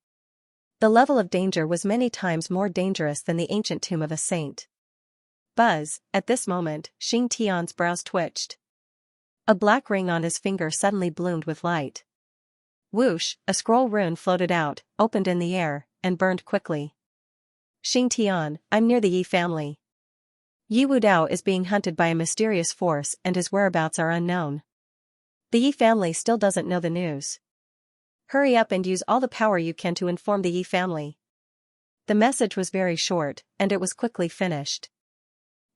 The level of danger was many times more dangerous than the ancient tomb of a saint. Buzz, at this moment, Xing Tian's brows twitched. A black ring on his finger suddenly bloomed with light. Whoosh, a scroll rune floated out, opened in the air, and burned quickly. Xing Tian, I'm near the Yi family. Yi Wudao is being hunted by a mysterious force and his whereabouts are unknown. The Yi family still doesn't know the news. Hurry up and use all the power you can to inform the Yi family. The message was very short, and it was quickly finished.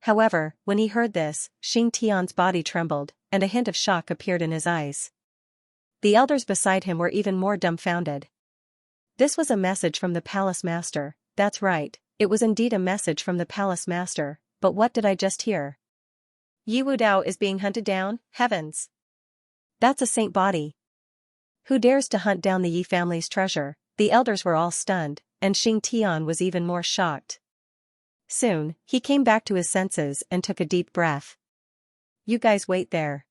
However, when he heard this, Xing Tian's body trembled, and a hint of shock appeared in his eyes. The elders beside him were even more dumbfounded. This was a message from the palace master. That's right, it was indeed a message from the palace master, but what did I just hear? Yi Wudao is being hunted down, heavens! That's a saint body. Who dares to hunt down the Yi family's treasure? The elders were all stunned, and Xing Tian was even more shocked. Soon, he came back to his senses and took a deep breath. You guys wait there.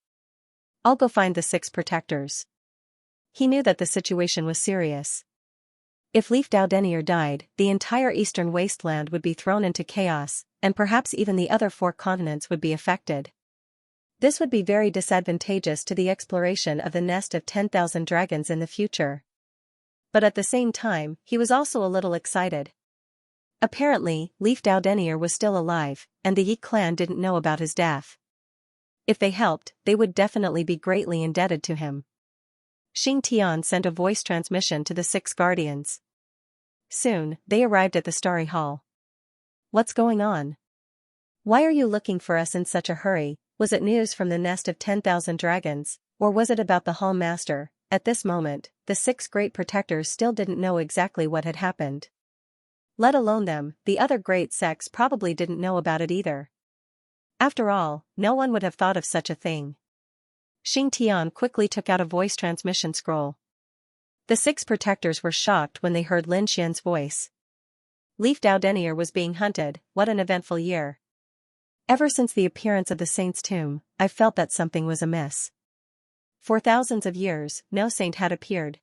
I'll go find the 6 protectors. He knew that the situation was serious. If Leaf Dao Denier died, the entire eastern wasteland would be thrown into chaos, and perhaps even the other 4 continents would be affected. This would be very disadvantageous to the exploration of the nest of 10,000 dragons in the future. But at the same time, he was also a little excited. Apparently, Leaf Dao Denier was still alive, and the Yi clan didn't know about his death. If they helped, they would definitely be greatly indebted to him. Xing Tian sent a voice transmission to the 6 guardians. Soon, they arrived at the Starry Hall. What's going on? Why are you looking for us in such a hurry? Was it news from the nest of 10,000 dragons, or was it about the Hall Master? At this moment, the 6 great protectors still didn't know exactly what had happened. Let alone them, the other great sects probably didn't know about it either. After all, no one would have thought of such a thing. Xing Tian quickly took out a voice transmission scroll. The 6 protectors were shocked when they heard Lin Xian's voice. Leaf Dao Denier was being hunted. What an eventful year. Ever since the appearance of the saint's tomb, I felt that something was amiss. For thousands of years, no saint had appeared.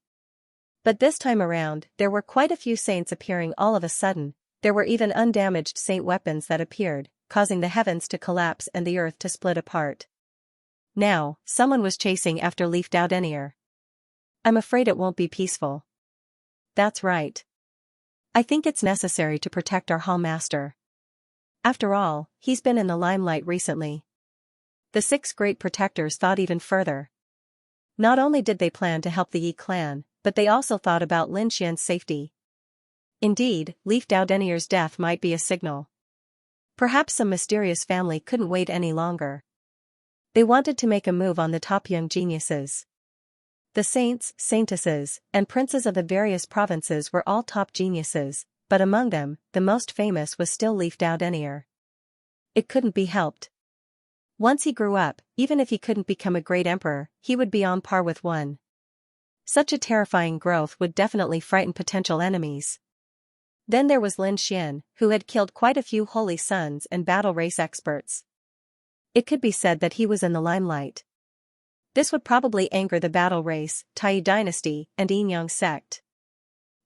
But this time around, there were quite a few saints appearing all of a sudden. There were even undamaged saint weapons that appeared, causing the heavens to collapse and the earth to split apart. Now, someone was chasing after Leaf Dao Denier. I'm afraid it won't be peaceful. That's right. I think it's necessary to protect our Hall Master. After all, he's been in the limelight recently. The six great protectors thought even further. Not only did they plan to help the Yi clan, but they also thought about Lin Xian's safety. Indeed, Leaf Dao Denier's death might be a signal. Perhaps some mysterious family couldn't wait any longer. They wanted to make a move on the top young geniuses. The saints, saintesses, and princes of the various provinces were all top geniuses, but among them, the most famous was still Leaf Dao Denier. It couldn't be helped. Once he grew up, even if he couldn't become a great emperor, he would be on par with one. Such a terrifying growth would definitely frighten potential enemies. Then there was Lin Xian, who had killed quite a few holy sons and battle race experts. It could be said that he was in the limelight. This would probably anger the battle race, Tai dynasty, and Yin Yang sect.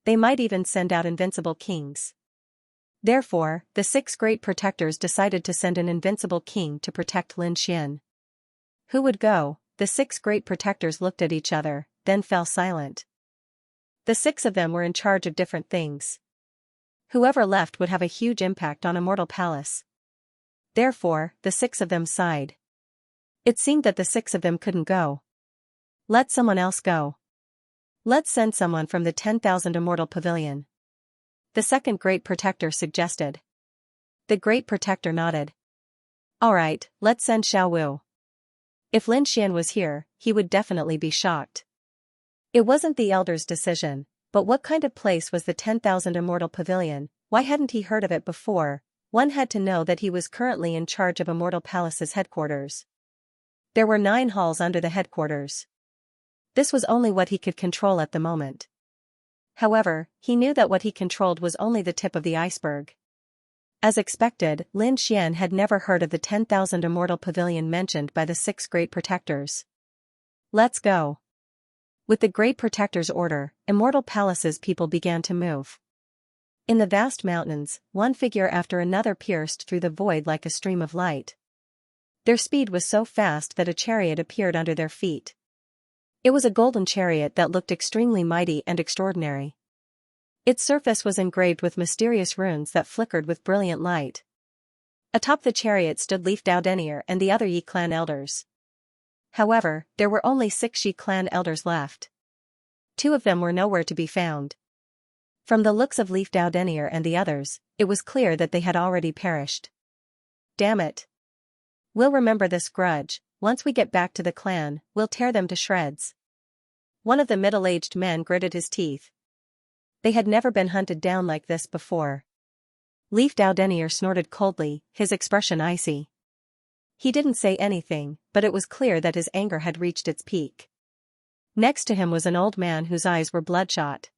They might even send out invincible kings. Therefore, the six great protectors decided to send an invincible king to protect Lin Xian. Who would go? The six great protectors looked at each other, then fell silent. The six of them were in charge of different things. Whoever left would have a huge impact on Immortal Palace. Therefore, the six of them sighed. It seemed that the six of them couldn't go. Let someone else go. Let's send someone from the 10,000 Immortal Pavilion. The second great protector suggested. The great protector nodded. Alright, let's send Xiao Wu. If Lin Xian was here, he would definitely be shocked. It wasn't the elder's decision, but what kind of place was the 10,000 Immortal Pavilion? Why hadn't he heard of it before? One had to know that he was currently in charge of Immortal Palace's headquarters. There were 9 halls under the headquarters. This was only what he could control at the moment. However, he knew that what he controlled was only the tip of the iceberg. As expected, Lin Xian had never heard of the 10,000 Immortal Pavilion mentioned by the 6 great protectors. Let's go. With the great protector's order, Immortal Palace's people began to move. In the vast mountains, one figure after another pierced through the void like a stream of light. Their speed was so fast that a chariot appeared under their feet. It was a golden chariot that looked extremely mighty and extraordinary. Its surface was engraved with mysterious runes that flickered with brilliant light. Atop the chariot stood Leaf Dao Denier and the other Yi clan elders. However, there were only 6 Yi clan elders left. 2 of them were nowhere to be found. From the looks of Leaf Dao Denier and the others, it was clear that they had already perished. Damn it. We'll remember this grudge. Once we get back to the clan, we'll tear them to shreds. One of the middle-aged men gritted his teeth. They had never been hunted down like this before. Leaf Dao Denier snorted coldly, his expression icy. He didn't say anything, but it was clear that his anger had reached its peak. Next to him was an old man whose eyes were bloodshot.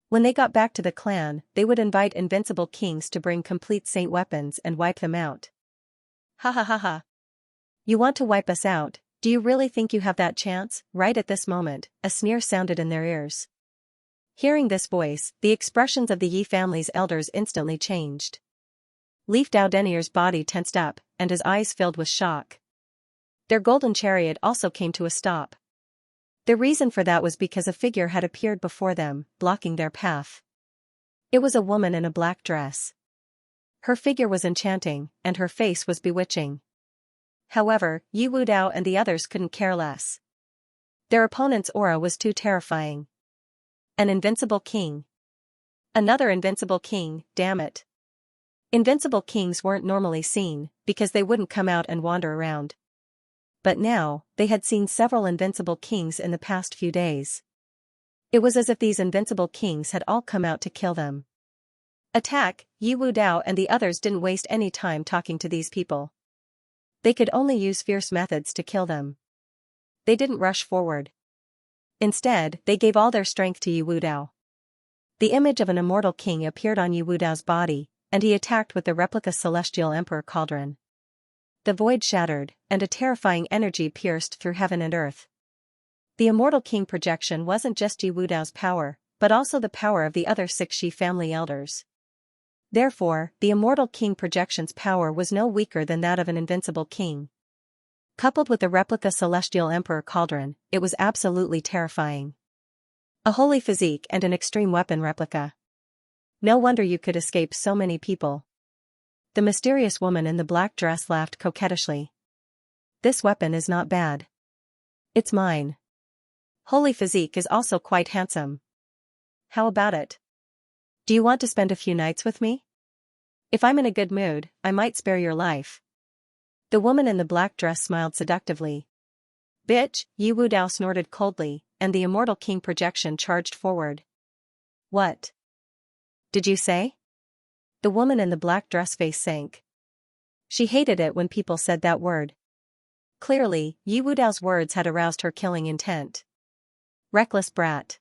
When they got back to the clan, they would invite invincible kings to bring complete saint weapons and wipe them out. Ha ha ha ha. You want to wipe us out? Do you really think you have that chance? Right at this moment, a sneer sounded in their ears. Hearing this voice, the expressions of the Yi family's elders instantly changed. Leaf Dao Denier's body tensed up, and his eyes filled with shock. Their golden chariot also came to a stop. The reason for that was because a figure had appeared before them, blocking their path. It was a woman in a black dress. Her figure was enchanting, and her face was bewitching. However, Yi Wudao and the others couldn't care less. Their opponent's aura was too terrifying. An invincible king. Another invincible king, damn it. Invincible kings weren't normally seen, because they wouldn't come out and wander around. But now, they had seen several invincible kings in the past few days. It was as if these invincible kings had all come out to kill them. Attack! Yi Wudao and the others didn't waste any time talking to these people. They could only use fierce methods to kill them. They didn't rush forward. Instead, they gave all their strength to Yi Wudao. The image of an immortal king appeared on Yi Wudao's body, and he attacked with the replica Celestial Emperor Cauldron. The void shattered, and a terrifying energy pierced through heaven and earth. The immortal king projection wasn't just Yi Wudao's power, but also the power of the other 6 Shi family elders. Therefore, the immortal king projection's power was no weaker than that of an invincible king. Coupled with the replica Celestial Emperor Cauldron, it was absolutely terrifying. A holy physique and an extreme weapon replica. No wonder you could escape so many people. The mysterious woman in the black dress laughed coquettishly. This weapon is not bad. It's mine. Holy physique is also quite handsome. How about it? Do you want to spend a few nights with me? If I'm in a good mood, I might spare your life. The woman in the black dress smiled seductively. Bitch, Yi Wudao snorted coldly, and the immortal king projection charged forward. What did you say? The woman in the black dress face sank. She hated it when people said that word. Clearly, Yi Wudao's words had aroused her killing intent. Reckless brat.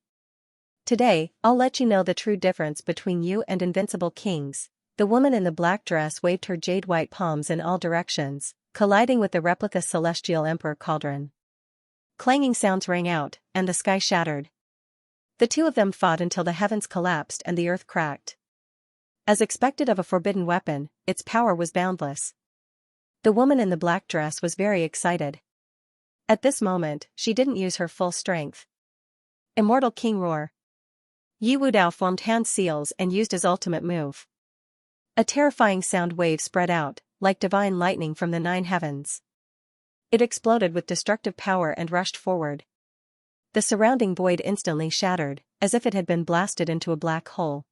Today, I'll let you know the true difference between you and invincible kings. The woman in the black dress waved her jade-white palms in all directions, colliding with the replica celestial emperor cauldron. Clanging sounds rang out, and the sky shattered. The two of them fought until the heavens collapsed and the earth cracked. As expected of a forbidden weapon, its power was boundless. The woman in the black dress was very excited. At this moment, she didn't use her full strength. Immortal King Roar. Yi Wudao formed hand seals and used his ultimate move. A terrifying sound wave spread out, like divine lightning from the 9 heavens. It exploded with destructive power and rushed forward. The surrounding void instantly shattered, as if it had been blasted into a black hole.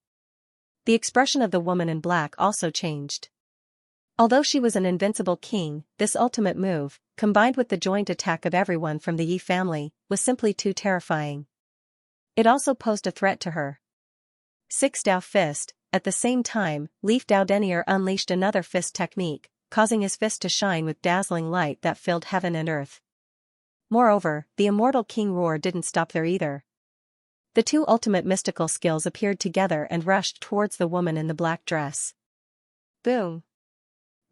The expression of the woman in black also changed. Although she was an invincible king, this ultimate move, combined with the joint attack of everyone from the Yi family, was simply too terrifying. It also posed a threat to her. Six Dao Fist. At the same time, Leaf Dao Denier unleashed another fist technique, causing his fist to shine with dazzling light that filled heaven and earth. Moreover, the immortal King Roar didn't stop there either. The two ultimate mystical skills appeared together and rushed towards the woman in the black dress. Boom!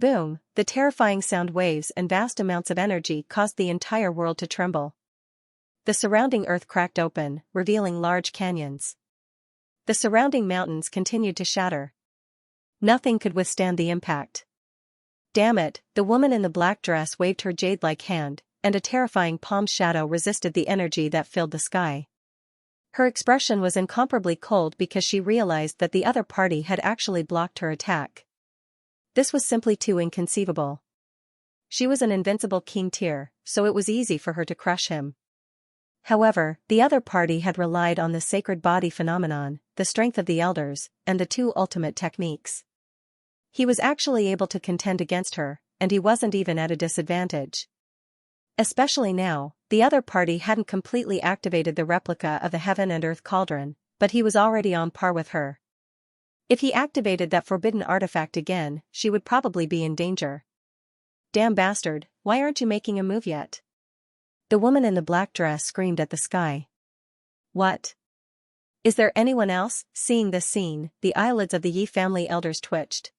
Boom! The terrifying sound waves and vast amounts of energy caused the entire world to tremble. The surrounding earth cracked open, revealing large canyons. The surrounding mountains continued to shatter. Nothing could withstand the impact. Damn it, the woman in the black dress waved her jade-like hand, and a terrifying palm shadow resisted the energy that filled the sky. Her expression was incomparably cold because she realized that the other party had actually blocked her attack. This was simply too inconceivable. She was an invincible king tier, so it was easy for her to crush him. However, the other party had relied on the sacred body phenomenon, the strength of the elders, and the two ultimate techniques. He was actually able to contend against her, and he wasn't even at a disadvantage. Especially now, the other party hadn't completely activated the replica of the Heaven and Earth Cauldron, but he was already on par with her. If he activated that forbidden artifact again, she would probably be in danger. Damn bastard, why aren't you making a move yet? The woman in the black dress screamed at the sky. What? Is there anyone else? Seeing this scene, the eyelids of the Yi family elders twitched.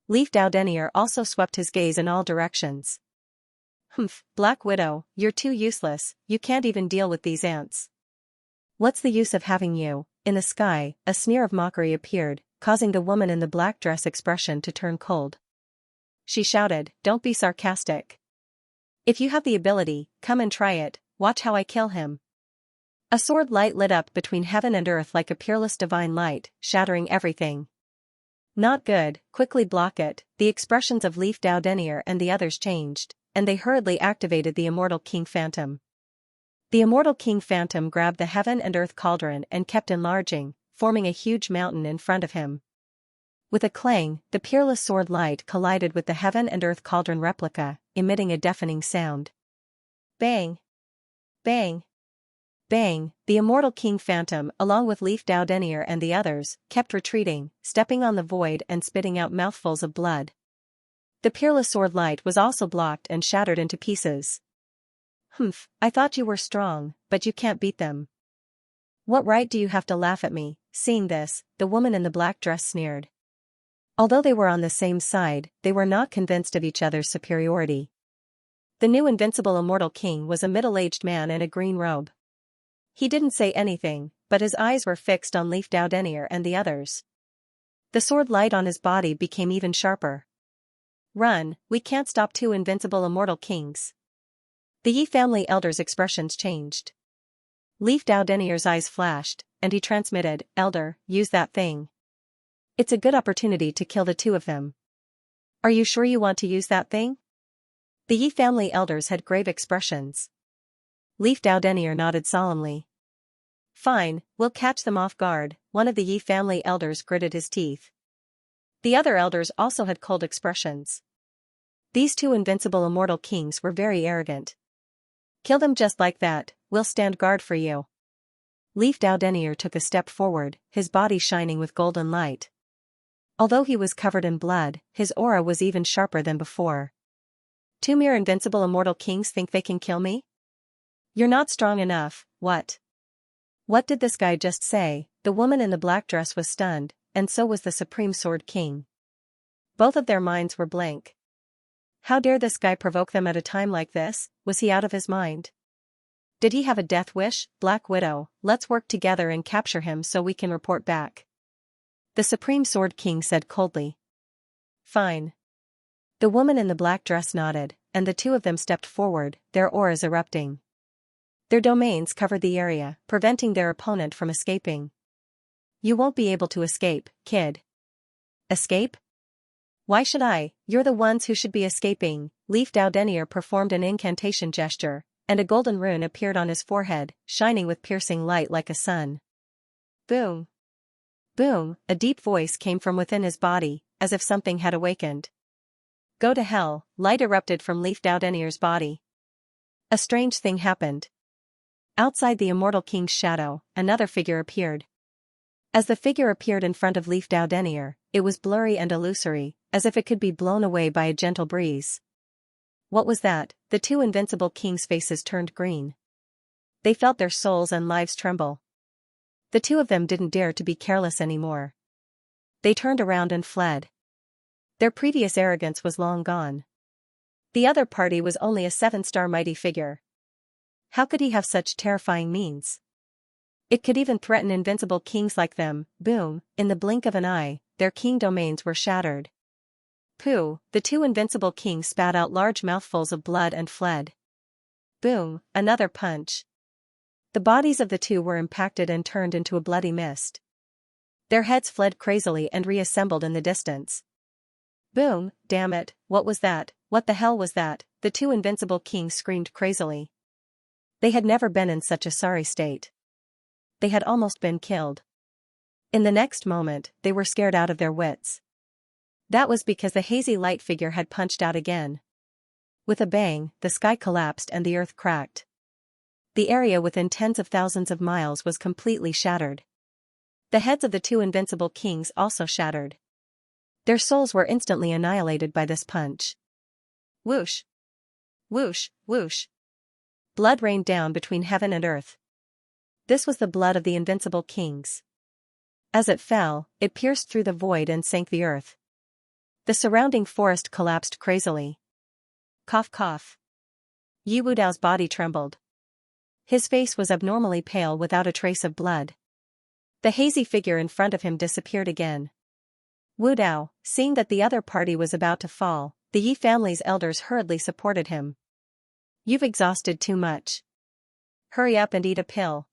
Leaf Dao Denier also swept his gaze in all directions. Humph, Black Widow, you're too useless, you can't even deal with these ants. What's the use of having you? In the sky, a sneer of mockery appeared, causing the woman in the black dress expression to turn cold. She shouted, don't be sarcastic. If you have the ability, come and try it, watch how I kill him. A sword light lit up between heaven and earth like a peerless divine light, shattering everything. Not good, quickly block it. The expressions of Leaf Dao Denier and the others changed, and they hurriedly activated the Immortal King Phantom. The Immortal King Phantom grabbed the Heaven and Earth Cauldron and kept enlarging, forming a huge mountain in front of him. With a clang, the peerless sword light collided with the Heaven and Earth Cauldron replica, emitting a deafening sound. Bang! Bang! Bang! The Immortal King Phantom, along with Leaf Dao Denier and the others, kept retreating, stepping on the void and spitting out mouthfuls of blood. The peerless sword light was also blocked and shattered into pieces. Humph, I thought you were strong, but you can't beat them. What right do you have to laugh at me? Seeing this, the woman in the black dress sneered. Although they were on the same side, they were not convinced of each other's superiority. The new invincible immortal king was a middle-aged man in a green robe. He didn't say anything, but his eyes were fixed on Leaf Dao Denier and the others. The sword light on his body became even sharper. Run, we can't stop two invincible immortal kings. The Yi family elders' expressions changed. Leaf Dao Denier's eyes flashed, and he transmitted, Elder, use that thing. It's a good opportunity to kill the two of them. Are you sure you want to use that thing? The Yi family elders had grave expressions. Leaf Dao Denier nodded solemnly. Fine, we'll catch them off guard. One of the Yi family elders gritted his teeth. The other elders also had cold expressions. These two invincible immortal kings were very arrogant. Kill them just like that, we'll stand guard for you. Leaf Dao Denier took a step forward, his body shining with golden light. Although he was covered in blood, his aura was even sharper than before. Two mere invincible immortal kings think they can kill me? You're not strong enough, what? What did this guy just say? The woman in the black dress was stunned, and so was the Supreme Sword King. Both of their minds were blank. How dare this guy provoke them at a time like this? Was he out of his mind? Did he have a death wish? Black Widow, let's work together and capture him so we can report back. The Supreme Sword King said coldly. Fine. The woman in the black dress nodded, and the two of them stepped forward, their auras erupting. Their domains covered the area, preventing their opponent from escaping. You won't be able to escape, kid. Escape? Why should I? You're the ones who should be escaping. Leaf Dao Denier performed an incantation gesture, and a golden rune appeared on his forehead, shining with piercing light like a sun. Boom. Boom, a deep voice came from within his body, as if something had awakened. Go to hell, light erupted from Leaf Dao Denier's body. A strange thing happened. Outside the immortal king's shadow, another figure appeared. As the figure appeared in front of Leaf Dao Denier, it was blurry and illusory, as if it could be blown away by a gentle breeze. What was that? The two invincible kings' faces turned green. They felt their souls and lives tremble. The two of them didn't dare to be careless anymore. They turned around and fled. Their previous arrogance was long gone. The other party was only a 7-star mighty figure. How could he have such terrifying means? It could even threaten invincible kings like them. Boom, in the blink of an eye, their king domains were shattered. Pooh, the two invincible kings spat out large mouthfuls of blood and fled. Boom, another punch. The bodies of the two were impacted and turned into a bloody mist. Their heads fled crazily and reassembled in the distance. Boom, damn it, what was that? What the hell was that? The two invincible kings screamed crazily. They had never been in such a sorry state. They had almost been killed. In the next moment, they were scared out of their wits. That was because the hazy light figure had punched out again. With a bang, the sky collapsed and the earth cracked. The area within tens of thousands of miles was completely shattered. The heads of the two invincible kings also shattered. Their souls were instantly annihilated by this punch. Whoosh! Whoosh, whoosh! Blood rained down between heaven and earth. This was the blood of the invincible kings. As it fell, it pierced through the void and sank the earth. The surrounding forest collapsed crazily. Cough cough. Yi Wudao's body trembled. His face was abnormally pale without a trace of blood. The hazy figure in front of him disappeared again. Wudao, seeing that the other party was about to fall, the Yi family's elders hurriedly supported him. You've exhausted too much. Hurry up and eat a pill.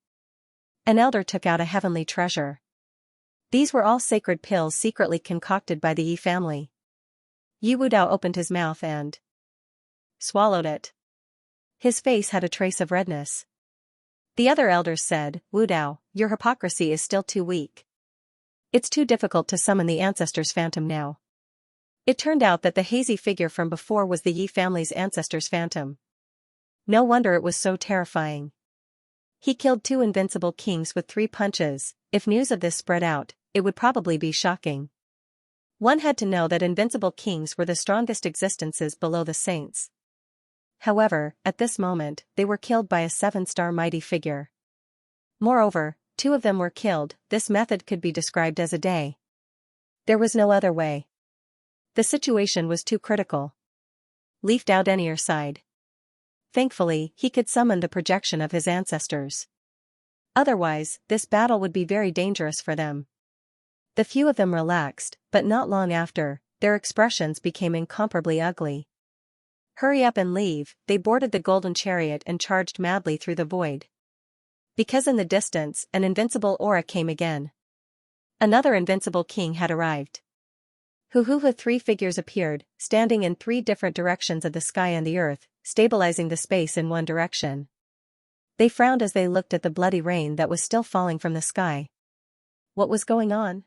An elder took out a heavenly treasure. These were all sacred pills secretly concocted by the Yi family. Yi Wudao opened his mouth and swallowed it. His face had a trace of redness. The other elders said, Wudao, your hypocrisy is still too weak. It's too difficult to summon the ancestors' phantom now. It turned out that the hazy figure from before was the Yi family's ancestors' phantom. No wonder it was so terrifying. He killed two invincible kings with 3 punches. If news of this spread out, it would probably be shocking. One had to know that invincible kings were the strongest existences below the saints. However, at this moment, they were killed by a 7-star mighty figure. Moreover, 2 of them were killed. This method could be described as a day. There was no other way. The situation was too critical. Leaf Dao Denier sighed. Thankfully, he could summon the projection of his ancestors. Otherwise, this battle would be very dangerous for them. The few of them relaxed, but not long after, their expressions became incomparably ugly. Hurry up and leave, they boarded the golden chariot and charged madly through the void. Because in the distance, an invincible aura came again. Another invincible king had arrived. Hoo-hoo-hoo, 3 figures appeared, standing in 3 different directions of the sky and the earth, stabilizing the space in one direction. They frowned as they looked at the bloody rain that was still falling from the sky. What was going on?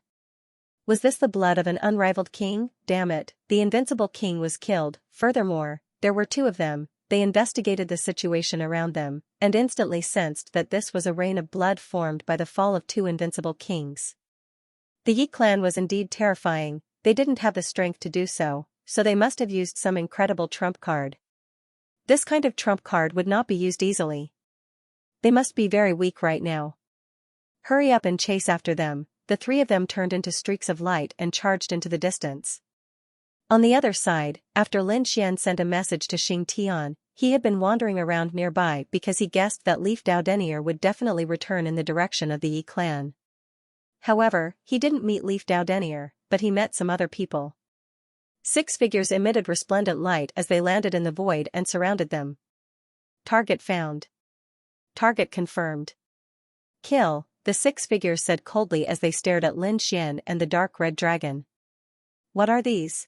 Was this the blood of an unrivaled king? Damn it, the invincible king was killed. Furthermore, there were 2 of them. They investigated the situation around them, and instantly sensed that this was a rain of blood formed by the fall of 2 invincible kings. The Yi clan was indeed terrifying. They didn't have the strength to do so, so they must have used some incredible trump card. This kind of trump card would not be used easily. They must be very weak right now. Hurry up and chase after them. The 3 of them turned into streaks of light and charged into the distance. On the other side, after Lin Xian sent a message to Xing Tian, he had been wandering around nearby because he guessed that Leaf Dao Denier would definitely return in the direction of the Yi clan. However, he didn't meet Leaf Dao Denier, but he met some other people. 6 figures emitted resplendent light as they landed in the void and surrounded them. Target found. Target confirmed. Kill, the 6 figures said coldly as they stared at Lin Xian and the dark red dragon. What are these?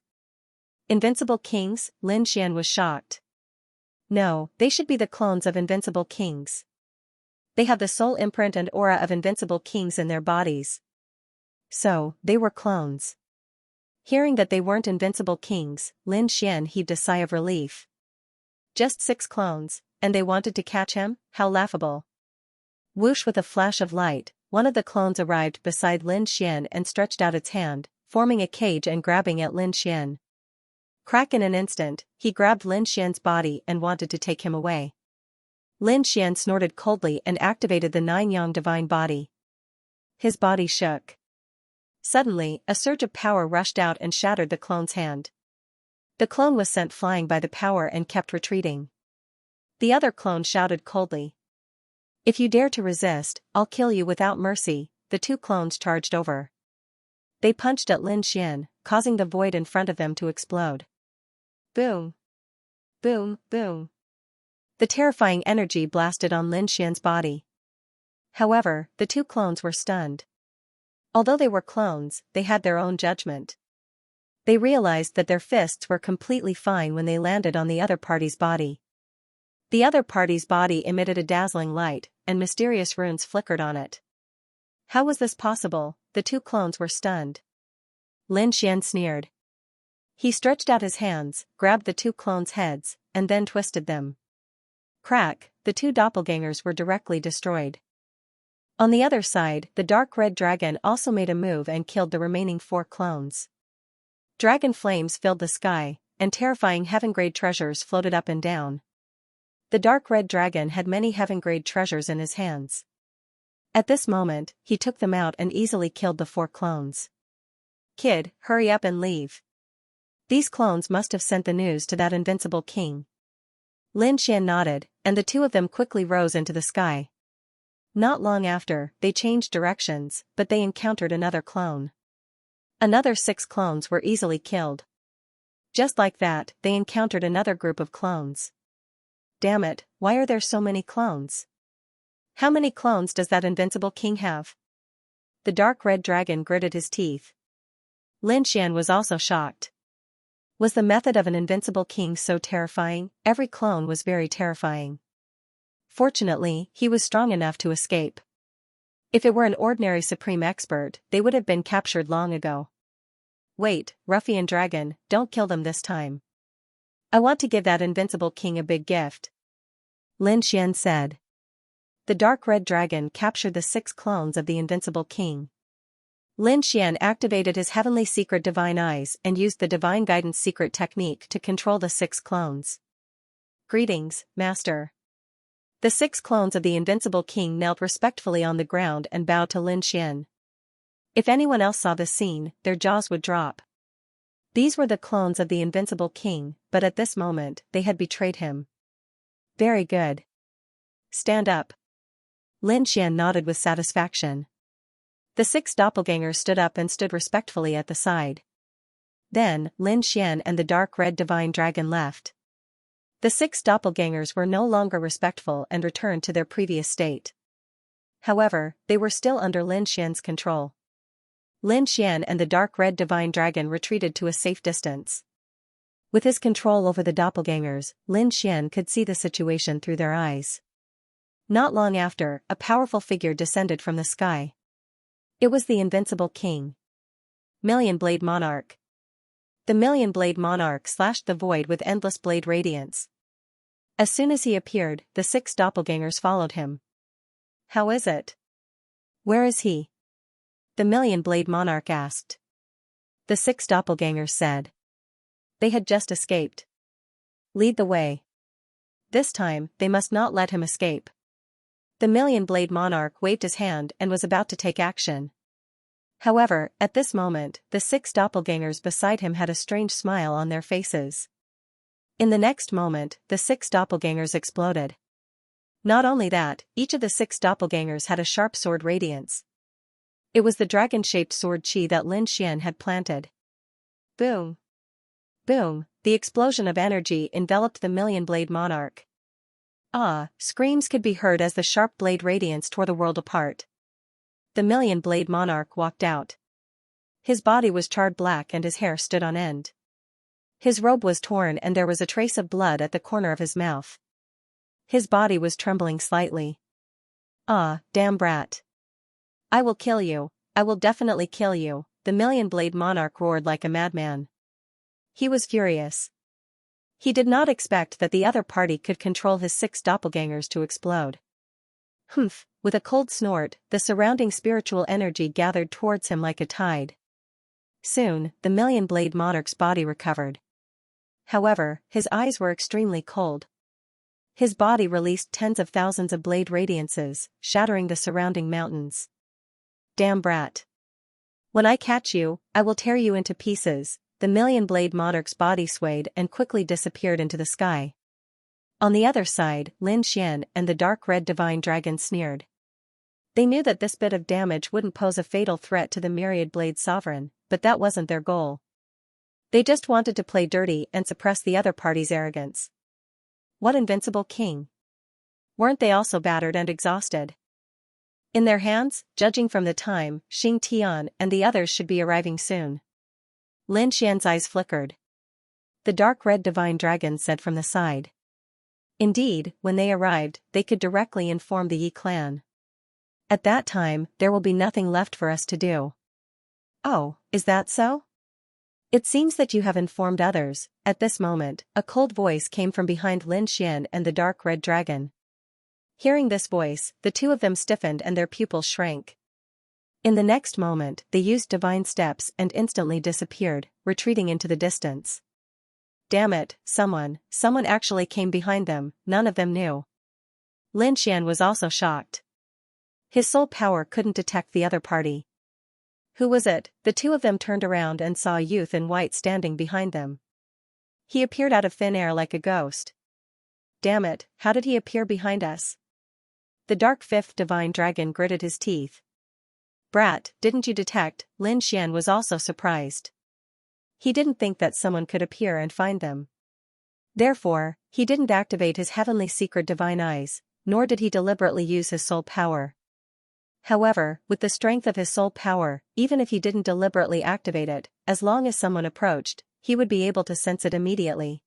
Invincible kings? Lin Xian was shocked. No, they should be the clones of invincible kings. They have the soul imprint and aura of invincible kings in their bodies. So, they were clones. Hearing that they weren't invincible kings, Lin Xian heaved a sigh of relief. Just 6 clones, and they wanted to catch him? How laughable. Whoosh, with a flash of light, one of the clones arrived beside Lin Xian and stretched out its hand, forming a cage and grabbing at Lin Xian. Crack, in an instant, he grabbed Lin Xian's body and wanted to take him away. Lin Xian snorted coldly and activated the 9-yang divine body. His body shook. Suddenly, a surge of power rushed out and shattered the clone's hand. The clone was sent flying by the power and kept retreating. The other clone shouted coldly. If you dare to resist, I'll kill you without mercy. The 2 clones charged over. They punched at Lin Xian, causing the void in front of them to explode. Boom. Boom, boom. The terrifying energy blasted on Lin Xian's body. However, the 2 clones were stunned. Although they were clones, they had their own judgment. They realized that their fists were completely fine when they landed on the other party's body. The other party's body emitted a dazzling light, and mysterious runes flickered on it. How was this possible? The 2 clones were stunned. Lin Xian sneered. He stretched out his hands, grabbed the 2 clones' heads, and then twisted them. Crack, the 2 doppelgangers were directly destroyed. On the other side, the dark red dragon also made a move and killed the remaining 4 clones. Dragon flames filled the sky, and terrifying heaven-grade treasures floated up and down. The dark red dragon had many heaven-grade treasures in his hands. At this moment, he took them out and easily killed the 4 clones. Kid, hurry up and leave. These clones must have sent the news to that invincible king. Lin Xian nodded, and the 2 of them quickly rose into the sky. Not long after, they changed directions, but they encountered another clone. Another 6 clones were easily killed. Just like that, they encountered another group of clones. Damn it, why are there so many clones? How many clones does that invincible king have? The dark red dragon gritted his teeth. Lin Xian was also shocked. Was the method of an invincible king so terrifying? Every clone was very terrifying. Fortunately, he was strong enough to escape. If it were an ordinary supreme expert, they would have been captured long ago. Wait, ruffian dragon, don't kill them this time. I want to give that invincible king a big gift. Lin Xian said. The dark red dragon captured the 6 clones of the invincible king. Lin Xian activated his heavenly secret divine eyes and used the divine guidance secret technique to control the 6 clones. Greetings, master. The 6 clones of the invincible king knelt respectfully on the ground and bowed to Lin Xian. If anyone else saw this scene, their jaws would drop. These were the clones of the invincible king, but at this moment, they had betrayed him. Very good. Stand up. Lin Xian nodded with satisfaction. The 6 doppelgangers stood up and stood respectfully at the side. Then, Lin Xian and the dark red divine dragon left. The 6 doppelgangers were no longer respectful and returned to their previous state. However, they were still under Lin Xian's control. Lin Xian and the dark red divine dragon retreated to a safe distance. With his control over the doppelgangers, Lin Xian could see the situation through their eyes. Not long after, a powerful figure descended from the sky. It was the invincible king. Million Blade Monarch. The Million Blade Monarch slashed the void with endless blade radiance. As soon as he appeared, the 6 doppelgangers followed him. How is it? Where is he? The Million Blade Monarch asked. The 6 doppelgangers said. They had just escaped. Lead the way. This time, they must not let him escape. The Million Blade Monarch waved his hand and was about to take action. However, at this moment, the 6 doppelgangers beside him had a strange smile on their faces. In the next moment, the 6 doppelgangers exploded. Not only that, each of the 6 doppelgangers had a sharp sword radiance. It was the dragon-shaped sword chi that Lin Xian had planted. Boom! Boom! The explosion of energy enveloped the Million Blade Monarch. Ah! Screams could be heard as the sharp blade radiance tore the world apart. The Million Blade Monarch walked out. His body was charred black and his hair stood on end. His robe was torn and there was a trace of blood at the corner of his mouth. His body was trembling slightly. Ah, damn brat. I will kill you, I will definitely kill you, the Million Blade Monarch roared like a madman. He was furious. He did not expect that the other party could control his 6 doppelgangers to explode. Humph, with a cold snort, the surrounding spiritual energy gathered towards him like a tide. Soon, the Million Blade Monarch's body recovered. However, his eyes were extremely cold. His body released tens of thousands of blade radiances, shattering the surrounding mountains. Damn brat. When I catch you, I will tear you into pieces. The Million Blade Monarch's body swayed and quickly disappeared into the sky. On the other side, Lin Xian and the dark red divine dragon sneered. They knew that this bit of damage wouldn't pose a fatal threat to the Myriad Blade Sovereign, but that wasn't their goal. They just wanted to play dirty and suppress the other party's arrogance. What invincible king! Weren't they also battered and exhausted? In their hands, judging from the time, Xing Tian and the others should be arriving soon. Lin Xian's eyes flickered. The dark red divine dragon said from the side. Indeed, when they arrived, they could directly inform the Yi clan. At that time, there will be nothing left for us to do. Oh, is that so? It seems that you have informed others. At this moment, a cold voice came from behind Lin Xian and the dark red dragon. Hearing this voice, the two of them stiffened and their pupils shrank. In the next moment, they used divine steps and instantly disappeared, retreating into the distance. Damn it, someone actually came behind them, none of them knew. Lin Xian was also shocked. His soul power couldn't detect the other party. Who was it? The two of them turned around and saw a youth in white standing behind them. He appeared out of thin air like a ghost. Damn it, how did he appear behind us? The dark fifth divine dragon gritted his teeth. Brat, didn't you detect? Lin Xian was also surprised. He didn't think that someone could appear and find them. Therefore, he didn't activate his heavenly secret divine eyes, nor did he deliberately use his soul power. However, with the strength of his soul power, even if he didn't deliberately activate it, as long as someone approached, he would be able to sense it immediately.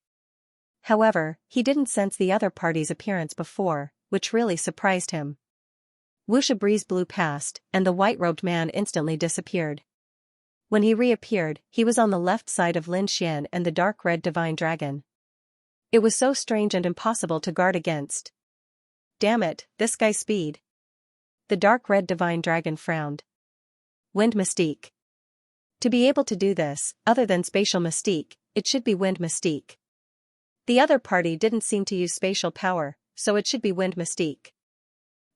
However, he didn't sense the other party's appearance before, which really surprised him. Whoosh, a breeze blew past, and the white-robed man instantly disappeared. When he reappeared, he was on the left side of Lin Xian and the dark red divine dragon. It was so strange and impossible to guard against. Damn it, this guy's speed. The dark red divine dragon frowned. Wind mystique. To be able to do this, other than spatial mystique, it should be wind mystique. The other party didn't seem to use spatial power, so it should be wind mystique.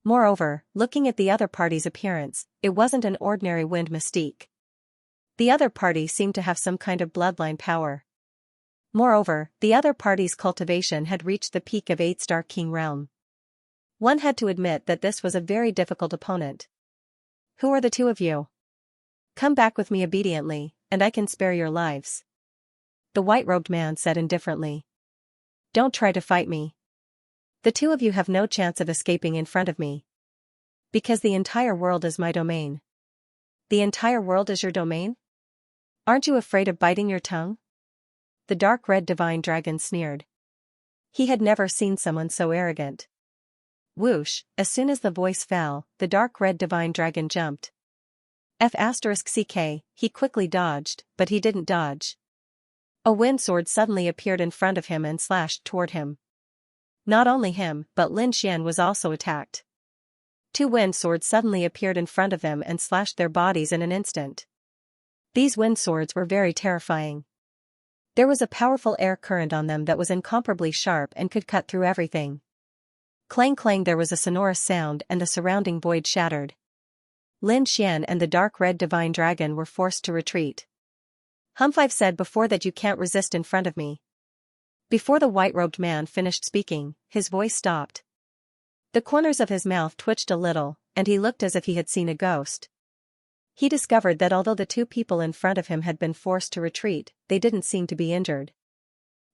Moreover, looking at the other party's appearance, it wasn't an ordinary wind mystique. The other party seemed to have some kind of bloodline power. Moreover, the other party's cultivation had reached the peak of 8-star king realm. One had to admit that this was a very difficult opponent. Who are the two of you? Come back with me obediently, and I can spare your lives. The white-robed man said indifferently. Don't try to fight me. The two of you have no chance of escaping in front of me. Because the entire world is my domain. The entire world is your domain? Aren't you afraid of biting your tongue? The dark red divine dragon sneered. He had never seen someone so arrogant. Whoosh, as soon as the voice fell, the dark red divine dragon jumped. F***ck, he quickly dodged, but he didn't dodge. A wind sword suddenly appeared in front of him and slashed toward him. Not only him, but Lin Xian was also attacked. Two wind swords suddenly appeared in front of them and slashed their bodies in an instant. These wind swords were very terrifying. There was a powerful air current on them that was incomparably sharp and could cut through everything. Clang clang, there was a sonorous sound and the surrounding void shattered. Lin Xian and the dark red divine dragon were forced to retreat. I've said before that you can't resist in front of me. Before the white-robed man finished speaking, his voice stopped. The corners of his mouth twitched a little, and he looked as if he had seen a ghost. He discovered that although the two people in front of him had been forced to retreat, they didn't seem to be injured.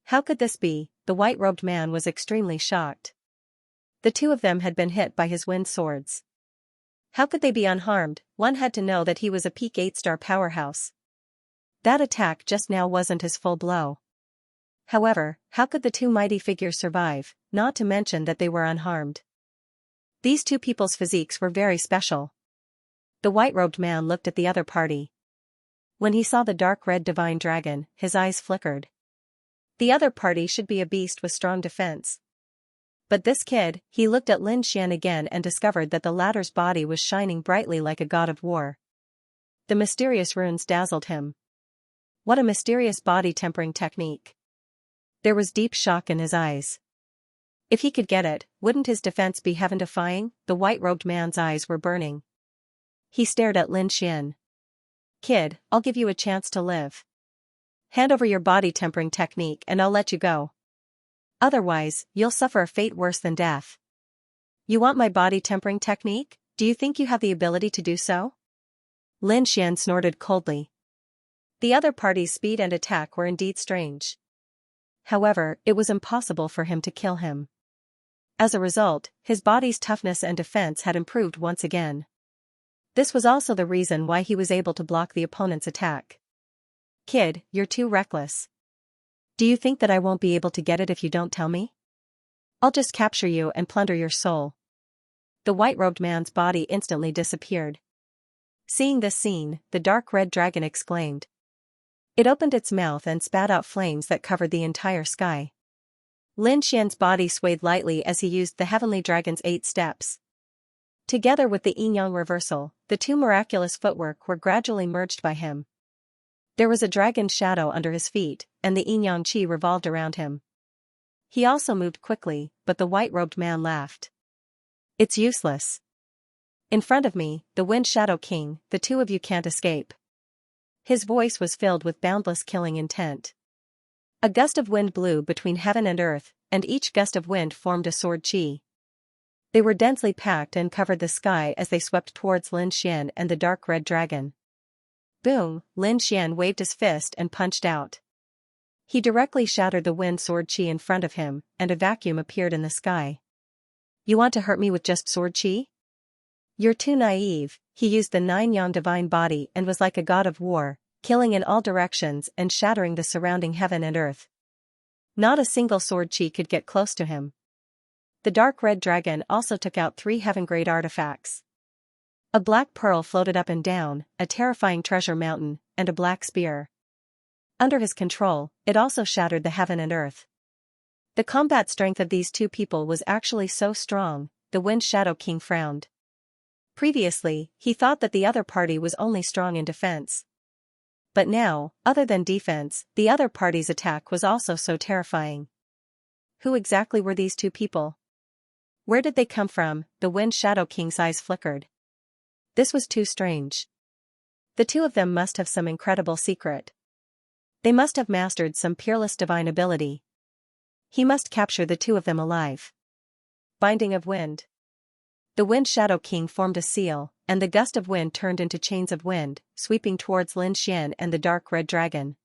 How could this be? The white-robed man was extremely shocked. The two of them had been hit by his wind swords. How could they be unharmed? One had to know that he was a peak 8-star powerhouse. That attack just now wasn't his full blow. However, how could the two mighty figures survive, not to mention that they were unharmed? These two people's physiques were very special. The white-robed man looked at the other party. When he saw the dark red divine dragon, his eyes flickered. The other party should be a beast with strong defense. But this kid, he looked at Lin Xian again and discovered that the latter's body was shining brightly like a god of war. The mysterious runes dazzled him. What a mysterious body tempering technique. There was deep shock in his eyes. If he could get it, wouldn't his defense be heaven-defying? The white-robed man's eyes were burning. He stared at Lin Xian. Kid, I'll give you a chance to live. Hand over your body tempering technique and I'll let you go. Otherwise, you'll suffer a fate worse than death. You want my body tempering technique? Do you think you have the ability to do so? Lin Xian snorted coldly. The other party's speed and attack were indeed strange. However, it was impossible for him to kill him. As a result, his body's toughness and defense had improved once again. This was also the reason why he was able to block the opponent's attack. Kid, you're too reckless. Do you think that I won't be able to get it if you don't tell me? I'll just capture you and plunder your soul. The white-robed man's body instantly disappeared. Seeing this scene, the dark red dragon exclaimed. It opened its mouth and spat out flames that covered the entire sky. Lin Xian's body swayed lightly as he used the heavenly dragon's 8 steps. Together with the yin-yang reversal, the two miraculous footwork were gradually merged by him. There was a dragon's shadow under his feet, and the yin-yang qi revolved around him. He also moved quickly, but the white-robed man laughed. It's useless. In front of me, the Wind Shadow King, the two of you can't escape. His voice was filled with boundless killing intent. A gust of wind blew between heaven and earth, and each gust of wind formed a sword qi. They were densely packed and covered the sky as they swept towards Lin Xian and the dark red dragon. Boom! Lin Xian waved his fist and punched out. He directly shattered the wind sword qi in front of him, and a vacuum appeared in the sky. You want to hurt me with just sword qi? You're too naive. He used the 9-yang divine body and was like a god of war, killing in all directions and shattering the surrounding heaven and earth. Not a single sword qi could get close to him. The dark red dragon also took out 3 heaven-grade artifacts. A black pearl floated up and down, a terrifying treasure mountain, and a black spear. Under his control, it also shattered the heaven and earth. The combat strength of these two people was actually so strong, the Wind Shadow King frowned. Previously, he thought that the other party was only strong in defense. But now, other than defense, the other party's attack was also so terrifying. Who exactly were these two people? Where did they come from? The Wind Shadow King's eyes flickered. This was too strange. The two of them must have some incredible secret. They must have mastered some peerless divine ability. He must capture the two of them alive. Binding of wind. The Wind Shadow King formed a seal, and the gust of wind turned into chains of wind, sweeping towards Lin Xian and the dark red dragon.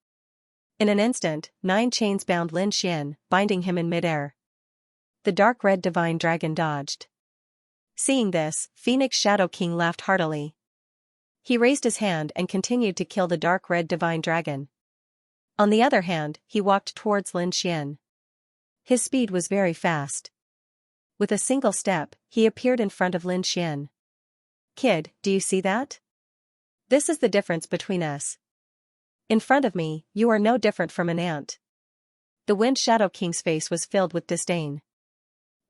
In an instant, 9 chains bound Lin Xian, binding him in midair. The dark red divine dragon dodged. Seeing this, Phoenix Shadow King laughed heartily. He raised his hand and continued to kill the dark red divine dragon. On the other hand, he walked towards Lin Xian. His speed was very fast. With a single step, he appeared in front of Lin Xian. "Kid, do you see that? This is the difference between us. In front of me, you are no different from an ant." The Wind Shadow King's face was filled with disdain.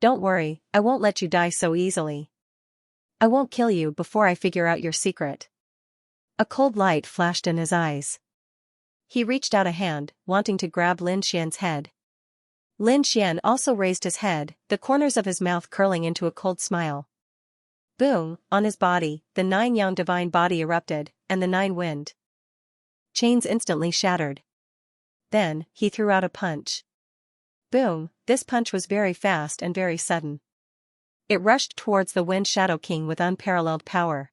"Don't worry, I won't let you die so easily. I won't kill you before I figure out your secret." A cold light flashed in his eyes. He reached out a hand, wanting to grab Lin Xian's head. Lin Xian also raised his head, the corners of his mouth curling into a cold smile. Boom, on his body, the 9 yang divine body erupted, and the 9 wind chains instantly shattered. Then, he threw out a punch. Boom, this punch was very fast and very sudden. It rushed towards the Wind Shadow King with unparalleled power.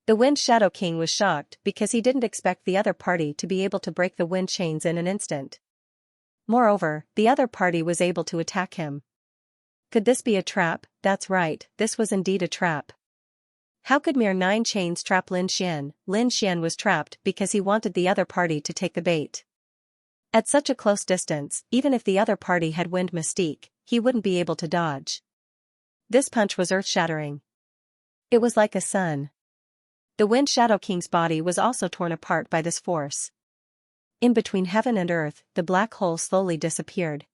The Wind Shadow King was shocked because he didn't expect the other party to be able to break the wind chains in an instant. Moreover, the other party was able to attack him. Could this be a trap? That's right, this was indeed a trap. How could mere 9 chains trap Lin Xian? Lin Xian was trapped because he wanted the other party to take the bait. At such a close distance, even if the other party had wind mystique, he wouldn't be able to dodge. This punch was earth-shattering. It was like a sun. The Wind Shadow King's body was also torn apart by this force. In between heaven and earth, the black hole slowly disappeared.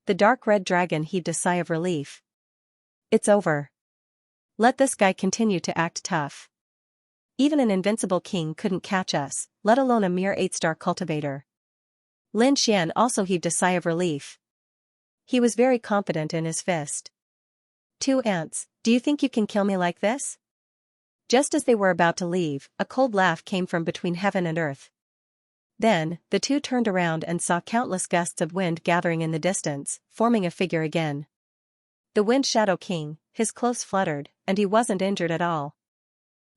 The dark red dragon heaved a sigh of relief. "It's over. Let this guy continue to act tough. Even an invincible king couldn't catch us, let alone a mere 8-star cultivator." Lin Xian also heaved a sigh of relief. He was very confident in his fist. "2 ants, do you think you can kill me like this?" Just as they were about to leave, a cold laugh came from between heaven and earth. Then, the two turned around and saw countless gusts of wind gathering in the distance, forming a figure again. The Wind Shadow King, his clothes fluttered, and he wasn't injured at all.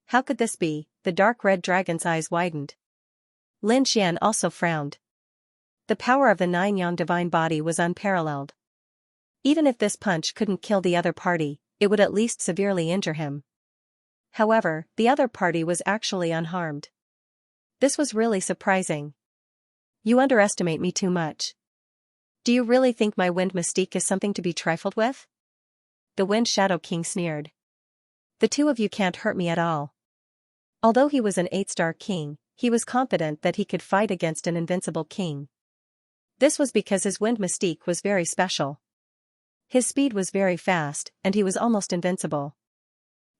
How could this be? The dark red dragon's eyes widened. Lin Xian also frowned. The power of the 9 yang divine body was unparalleled. Even if this punch couldn't kill the other party, it would at least severely injure him. However, the other party was actually unharmed. This was really surprising. "You underestimate me too much. Do you really think my wind mystique is something to be trifled with?" The Wind Shadow King sneered. "The two of you can't hurt me at all." Although he was an 8-star king, he was confident that he could fight against an invincible king. This was because his wind mystique was very special. His speed was very fast, and he was almost invincible.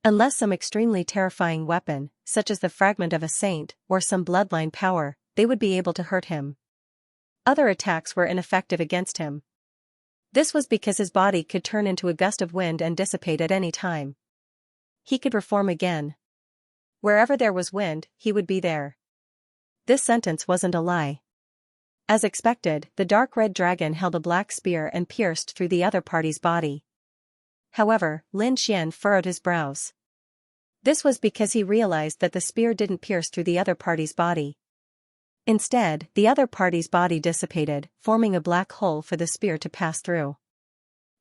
Unless some extremely terrifying weapon, such as the fragment of a saint, or some bloodline power, they would be able to hurt him. Other attacks were ineffective against him. This was because his body could turn into a gust of wind and dissipate at any time. He could reform again. Wherever there was wind, he would be there. This sentence wasn't a lie. As expected, the dark red dragon held a black spear and pierced through the other party's body. However, Lin Xian furrowed his brows. This was because he realized that the spear didn't pierce through the other party's body. Instead, the other party's body dissipated, forming a black hole for the spear to pass through.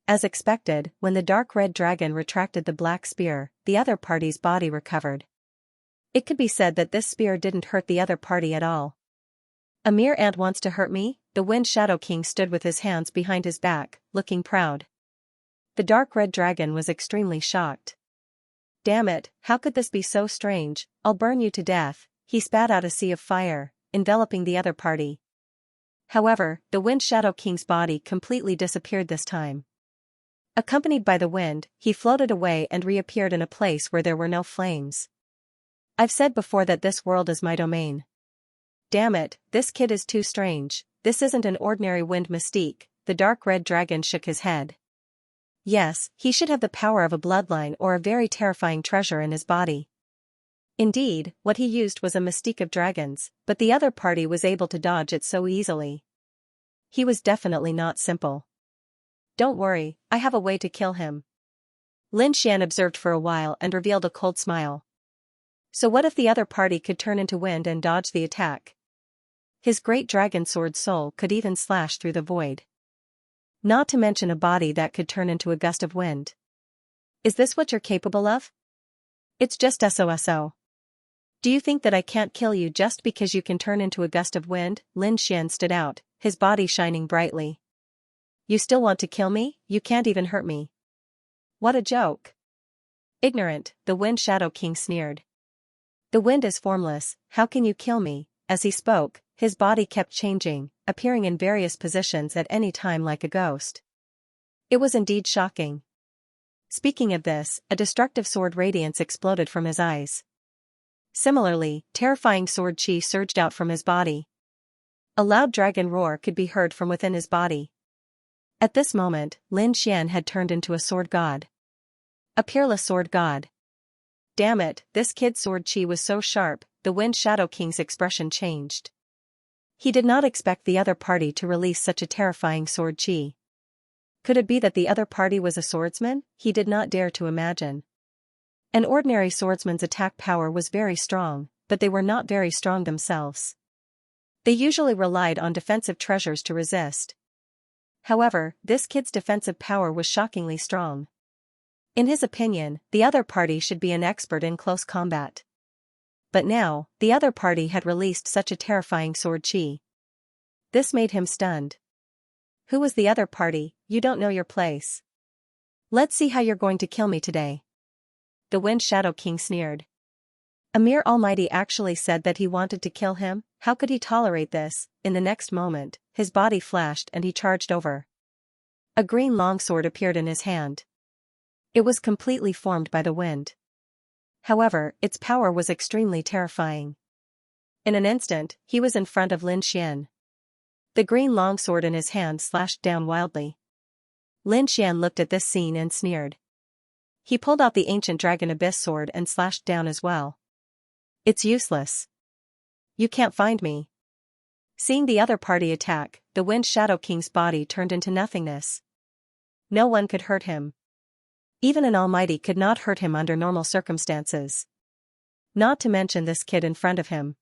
As expected, when the dark red dragon retracted the black spear, the other party's body recovered. It could be said that this spear didn't hurt the other party at all. "A mere ant wants to hurt me?" The Wind Shadow King stood with his hands behind his back, looking proud. The dark red dragon was extremely shocked. "Damn it, how could this be so strange? I'll burn you to death." He spat out a sea of fire, enveloping the other party. However, the Wind Shadow King's body completely disappeared this time. Accompanied by the wind, he floated away and reappeared in a place where there were no flames. "I've said before that this world is my domain. Damn it, this kid is too strange. This isn't an ordinary wind mystique." The dark red dragon shook his head. Yes, he should have the power of a bloodline or a very terrifying treasure in his body. Indeed, what he used was a mystique of dragons, but the other party was able to dodge it so easily. He was definitely not simple. "Don't worry, I have a way to kill him." Lin Xian observed for a while and revealed a cold smile. So what if the other party could turn into wind and dodge the attack? His great dragon sword soul could even slash through the void. Not to mention a body that could turn into a gust of wind. Is this what you're capable of? It's just SOSO. Do you think that I can't kill you just because you can turn into a gust of wind? Lin Xian stood out, his body shining brightly. You still want to kill me? You can't even hurt me. What a joke. Ignorant, the Wind Shadow King sneered. The wind is formless, how can you kill me? As he spoke, his body kept changing, appearing in various positions at any time like a ghost. It was indeed shocking. Speaking of this, a destructive sword radiance exploded from his eyes. Similarly, terrifying sword chi surged out from his body. A loud dragon roar could be heard from within his body. At this moment, Lin Xian had turned into a sword god. A peerless sword god. Damn it, this kid's sword chi was so sharp, the Wind Shadow King's expression changed. He did not expect the other party to release such a terrifying sword chi. Could it be that the other party was a swordsman? He did not dare to imagine. An ordinary swordsman's attack power was very strong, but they were not very strong themselves. They usually relied on defensive treasures to resist. However, this kid's defensive power was shockingly strong. In his opinion, the other party should be an expert in close combat. But now, the other party had released such a terrifying sword chi. This made him stunned. Who was the other party? You don't know your place. Let's see how you're going to kill me today. The Wind Shadow King sneered. Amir Almighty actually said that he wanted to kill him? How could he tolerate this? In the next moment, his body flashed and he charged over. A green longsword appeared in his hand. It was completely formed by the wind. However, its power was extremely terrifying. In an instant, he was in front of Lin Xian. The green longsword in his hand slashed down wildly. Lin Xian looked at this scene and sneered. He pulled out the ancient dragon abyss sword and slashed down as well. It's useless. You can't find me. Seeing the other party attack, the Wind Shadow King's body turned into nothingness. No one could hurt him. Even an almighty could not hurt him under normal circumstances. Not to mention this kid in front of him.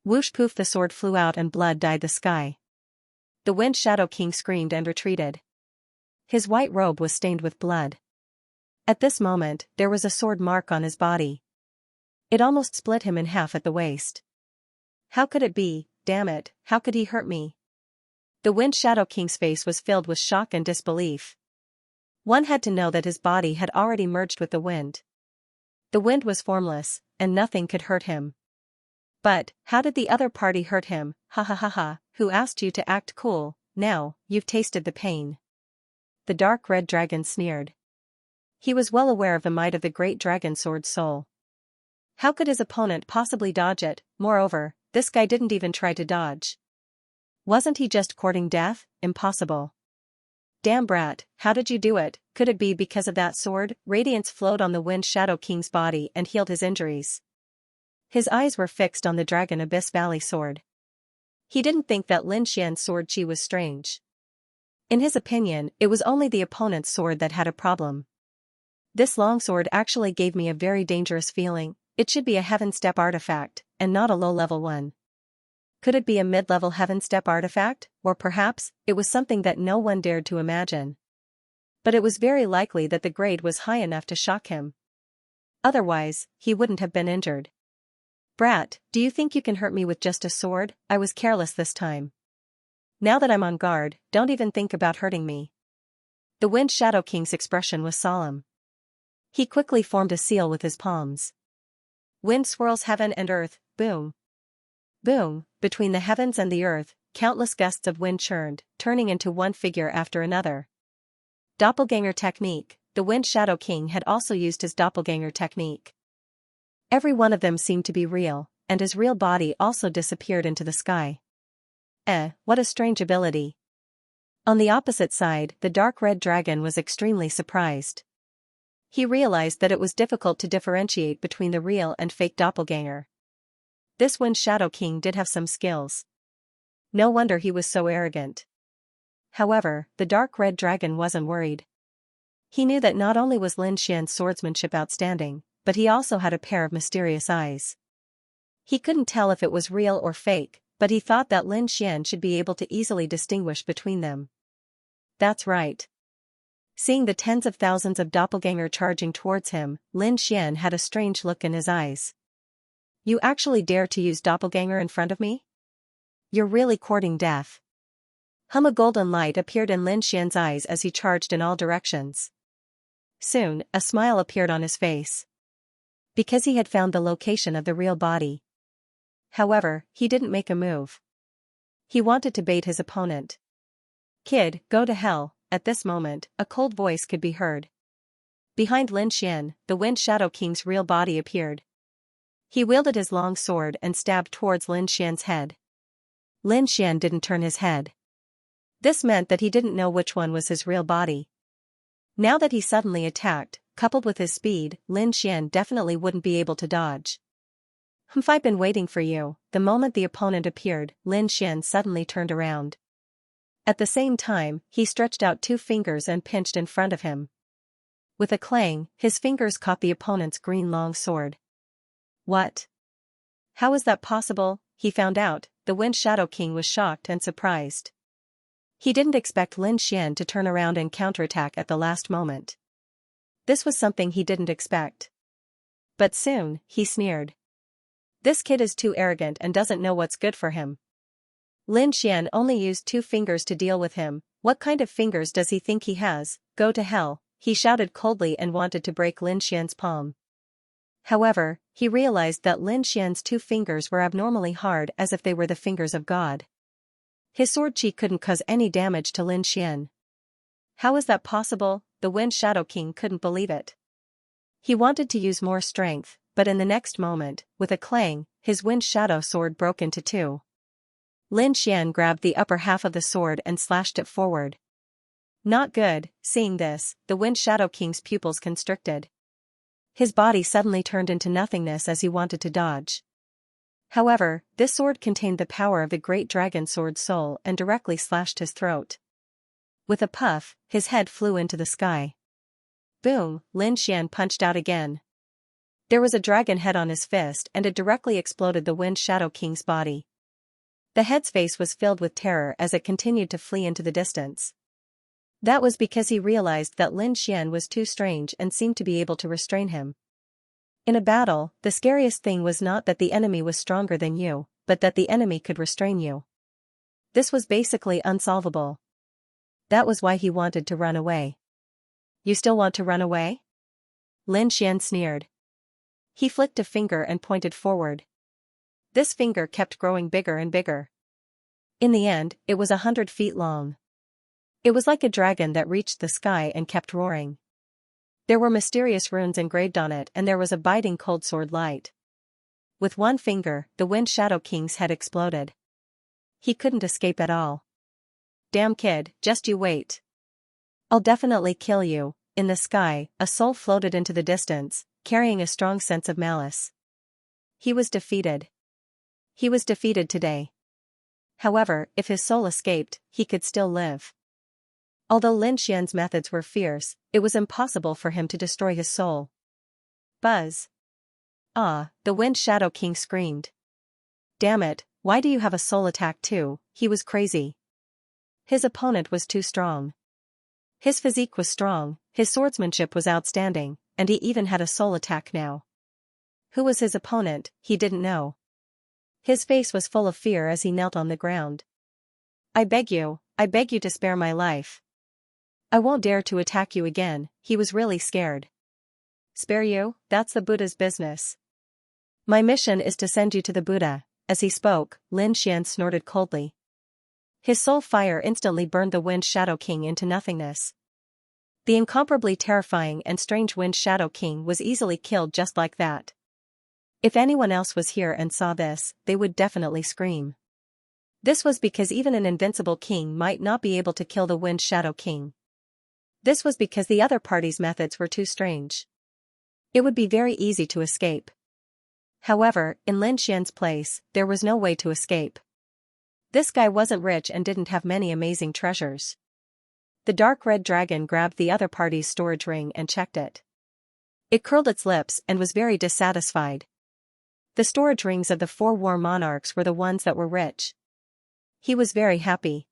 Whoosh poof, the sword flew out and blood dyed the sky. The Wind Shadow King screamed and retreated. His white robe was stained with blood. At this moment, there was a sword mark on his body. It almost split him in half at the waist. How could it be? Damn it, how could he hurt me? The Wind Shadow King's face was filled with shock and disbelief. One had to know that his body had already merged with the wind. The wind was formless, and nothing could hurt him. But, how did the other party hurt him? Ha ha ha ha, who asked you to act cool? Now, you've tasted the pain. The dark red dragon sneered. He was well aware of the might of the great dragon sword soul. How could his opponent possibly dodge it? Moreover, this guy didn't even try to dodge. Wasn't he just courting death? Impossible. Damn brat, how did you do it? Could it be because of that sword? Radiance flowed on the Wind Shadow King's body and healed his injuries. His eyes were fixed on the Dragon Abyss Valley sword. He didn't think that Lin Xian's sword chi was strange. In his opinion, it was only the opponent's sword that had a problem. This longsword actually gave me a very dangerous feeling. It should be a Heaven Step artifact, and not a low-level one. Could it be a mid-level Heaven Step artifact, or perhaps, it was something that no one dared to imagine. But it was very likely that the grade was high enough to shock him. Otherwise, he wouldn't have been injured. Brat, do you think you can hurt me with just a sword? I was careless this time. Now that I'm on guard, don't even think about hurting me. The Wind Shadow King's expression was solemn. He quickly formed a seal with his palms. Wind swirls heaven and earth, boom. Boom, between the heavens and the earth, countless gusts of wind churned, turning into one figure after another. Doppelganger technique. The Wind Shadow King had also used his doppelganger technique. Every one of them seemed to be real, and his real body also disappeared into the sky. What a strange ability. On the opposite side, the dark red dragon was extremely surprised. He realized that it was difficult to differentiate between the real and fake doppelganger. This Wind Shadow King did have some skills. No wonder he was so arrogant. However, the dark red dragon wasn't worried. He knew that not only was Lin Xian's swordsmanship outstanding, but he also had a pair of mysterious eyes. He couldn't tell if it was real or fake, but he thought that Lin Xian should be able to easily distinguish between them. That's right. Seeing the tens of thousands of doppelganger charging towards him, Lin Xian had a strange look in his eyes. You actually dare to use doppelganger in front of me? You're really courting death. A golden light appeared in Lin Xian's eyes as he charged in all directions. Soon, a smile appeared on his face. Because he had found the location of the real body. However, he didn't make a move. He wanted to bait his opponent. Kid, go to hell. At this moment, a cold voice could be heard. Behind Lin Xian, the Wind Shadow King's real body appeared. He wielded his long sword and stabbed towards Lin Xian's head. Lin Xian didn't turn his head. This meant that he didn't know which one was his real body. Now that he suddenly attacked, coupled with his speed, Lin Xian definitely wouldn't be able to dodge. I've been waiting for you." The moment the opponent appeared, Lin Xian suddenly turned around. At the same time, he stretched out 2 fingers and pinched in front of him. With a clang, his fingers caught the opponent's green long sword. What? How is that possible? He found out. The Wind Shadow King was shocked and surprised. He didn't expect Lin Xian to turn around and counterattack at the last moment. This was something he didn't expect. But soon, he sneered. This kid is too arrogant and doesn't know what's good for him. Lin Xian only used 2 fingers to deal with him. What kind of fingers does he think he has? Go to hell, he shouted coldly and wanted to break Lin Xian's palm. However, he realized that Lin Xian's 2 fingers were abnormally hard, as if they were the fingers of God. His sword chi couldn't cause any damage to Lin Xian. How is that possible? The Wind Shadow King couldn't believe it. He wanted to use more strength, but in the next moment, with a clang, his Wind Shadow sword broke into 2. Lin Xian grabbed the upper half of the sword and slashed it forward. Not good. Seeing this, the Wind Shadow King's pupils constricted. His body suddenly turned into nothingness as he wanted to dodge. However, this sword contained the power of the great dragon sword soul and directly slashed his throat. With a puff, his head flew into the sky. Boom, Lin Xian punched out again. There was a dragon head on his fist and it directly exploded the Wind Shadow King's body. The head's face was filled with terror as it continued to flee into the distance. That was because he realized that Lin Xian was too strange and seemed to be able to restrain him. In a battle, the scariest thing was not that the enemy was stronger than you, but that the enemy could restrain you. This was basically unsolvable. That was why he wanted to run away. You still want to run away? Lin Xian sneered. He flicked a finger and pointed forward. This finger kept growing bigger and bigger. In the end, it was 100 feet long. It was like a dragon that reached the sky and kept roaring. There were mysterious runes engraved on it and there was a biting cold sword light. With one finger, the Wind Shadow King's head exploded. He couldn't escape at all. Damn kid, just you wait. I'll definitely kill you. In the sky, a soul floated into the distance, carrying a strong sense of malice. He was defeated. He was defeated today. However, if his soul escaped, he could still live. Although Lin Xian's methods were fierce, it was impossible for him to destroy his soul. Buzz. Ah, the Wind Shadow King screamed. Damn it, why do you have a soul attack too? He was crazy. His opponent was too strong. His physique was strong, his swordsmanship was outstanding, and he even had a soul attack now. Who was his opponent? He didn't know. His face was full of fear as he knelt on the ground. I beg you to spare my life. I won't dare to attack you again. He was really scared. Spare you? That's the Buddha's business. My mission is to send you to the Buddha. As he spoke, Lin Xian snorted coldly. His soul fire instantly burned the Wind Shadow King into nothingness. The incomparably terrifying and strange Wind Shadow King was easily killed just like that. If anyone else was here and saw this, they would definitely scream. This was because even an invincible king might not be able to kill the Wind Shadow King. This was because the other party's methods were too strange. It would be very easy to escape. However, in Lin Xian's place, there was no way to escape. This guy wasn't rich and didn't have many amazing treasures. The dark red dragon grabbed the other party's storage ring and checked it. It curled its lips and was very dissatisfied. The storage rings of the 4 war monarchs were the ones that were rich. He was very happy.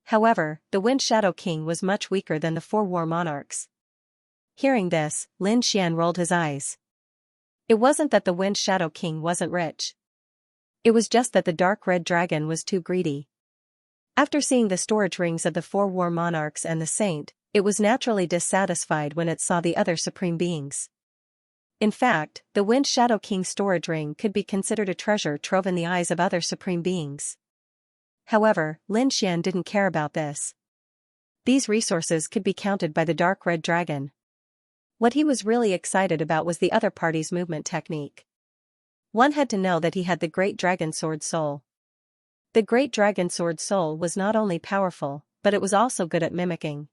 However, the Wind Shadow King was much weaker than the 4 war monarchs. Hearing this, Lin Xian rolled his eyes. It wasn't that the Wind Shadow King wasn't rich. It was just that the dark red dragon was too greedy. After seeing the storage rings of the 4 war monarchs and the saint, it was naturally dissatisfied when it saw the other supreme beings. In fact, the Wind Shadow King's storage ring could be considered a treasure trove in the eyes of other supreme beings. However, Lin Xian didn't care about this. These resources could be counted by the dark red dragon. What he was really excited about was the other party's movement technique. One had to know that he had the Great Dragon Sword Soul. The Great Dragon Sword Soul was not only powerful, but it was also good at mimicking.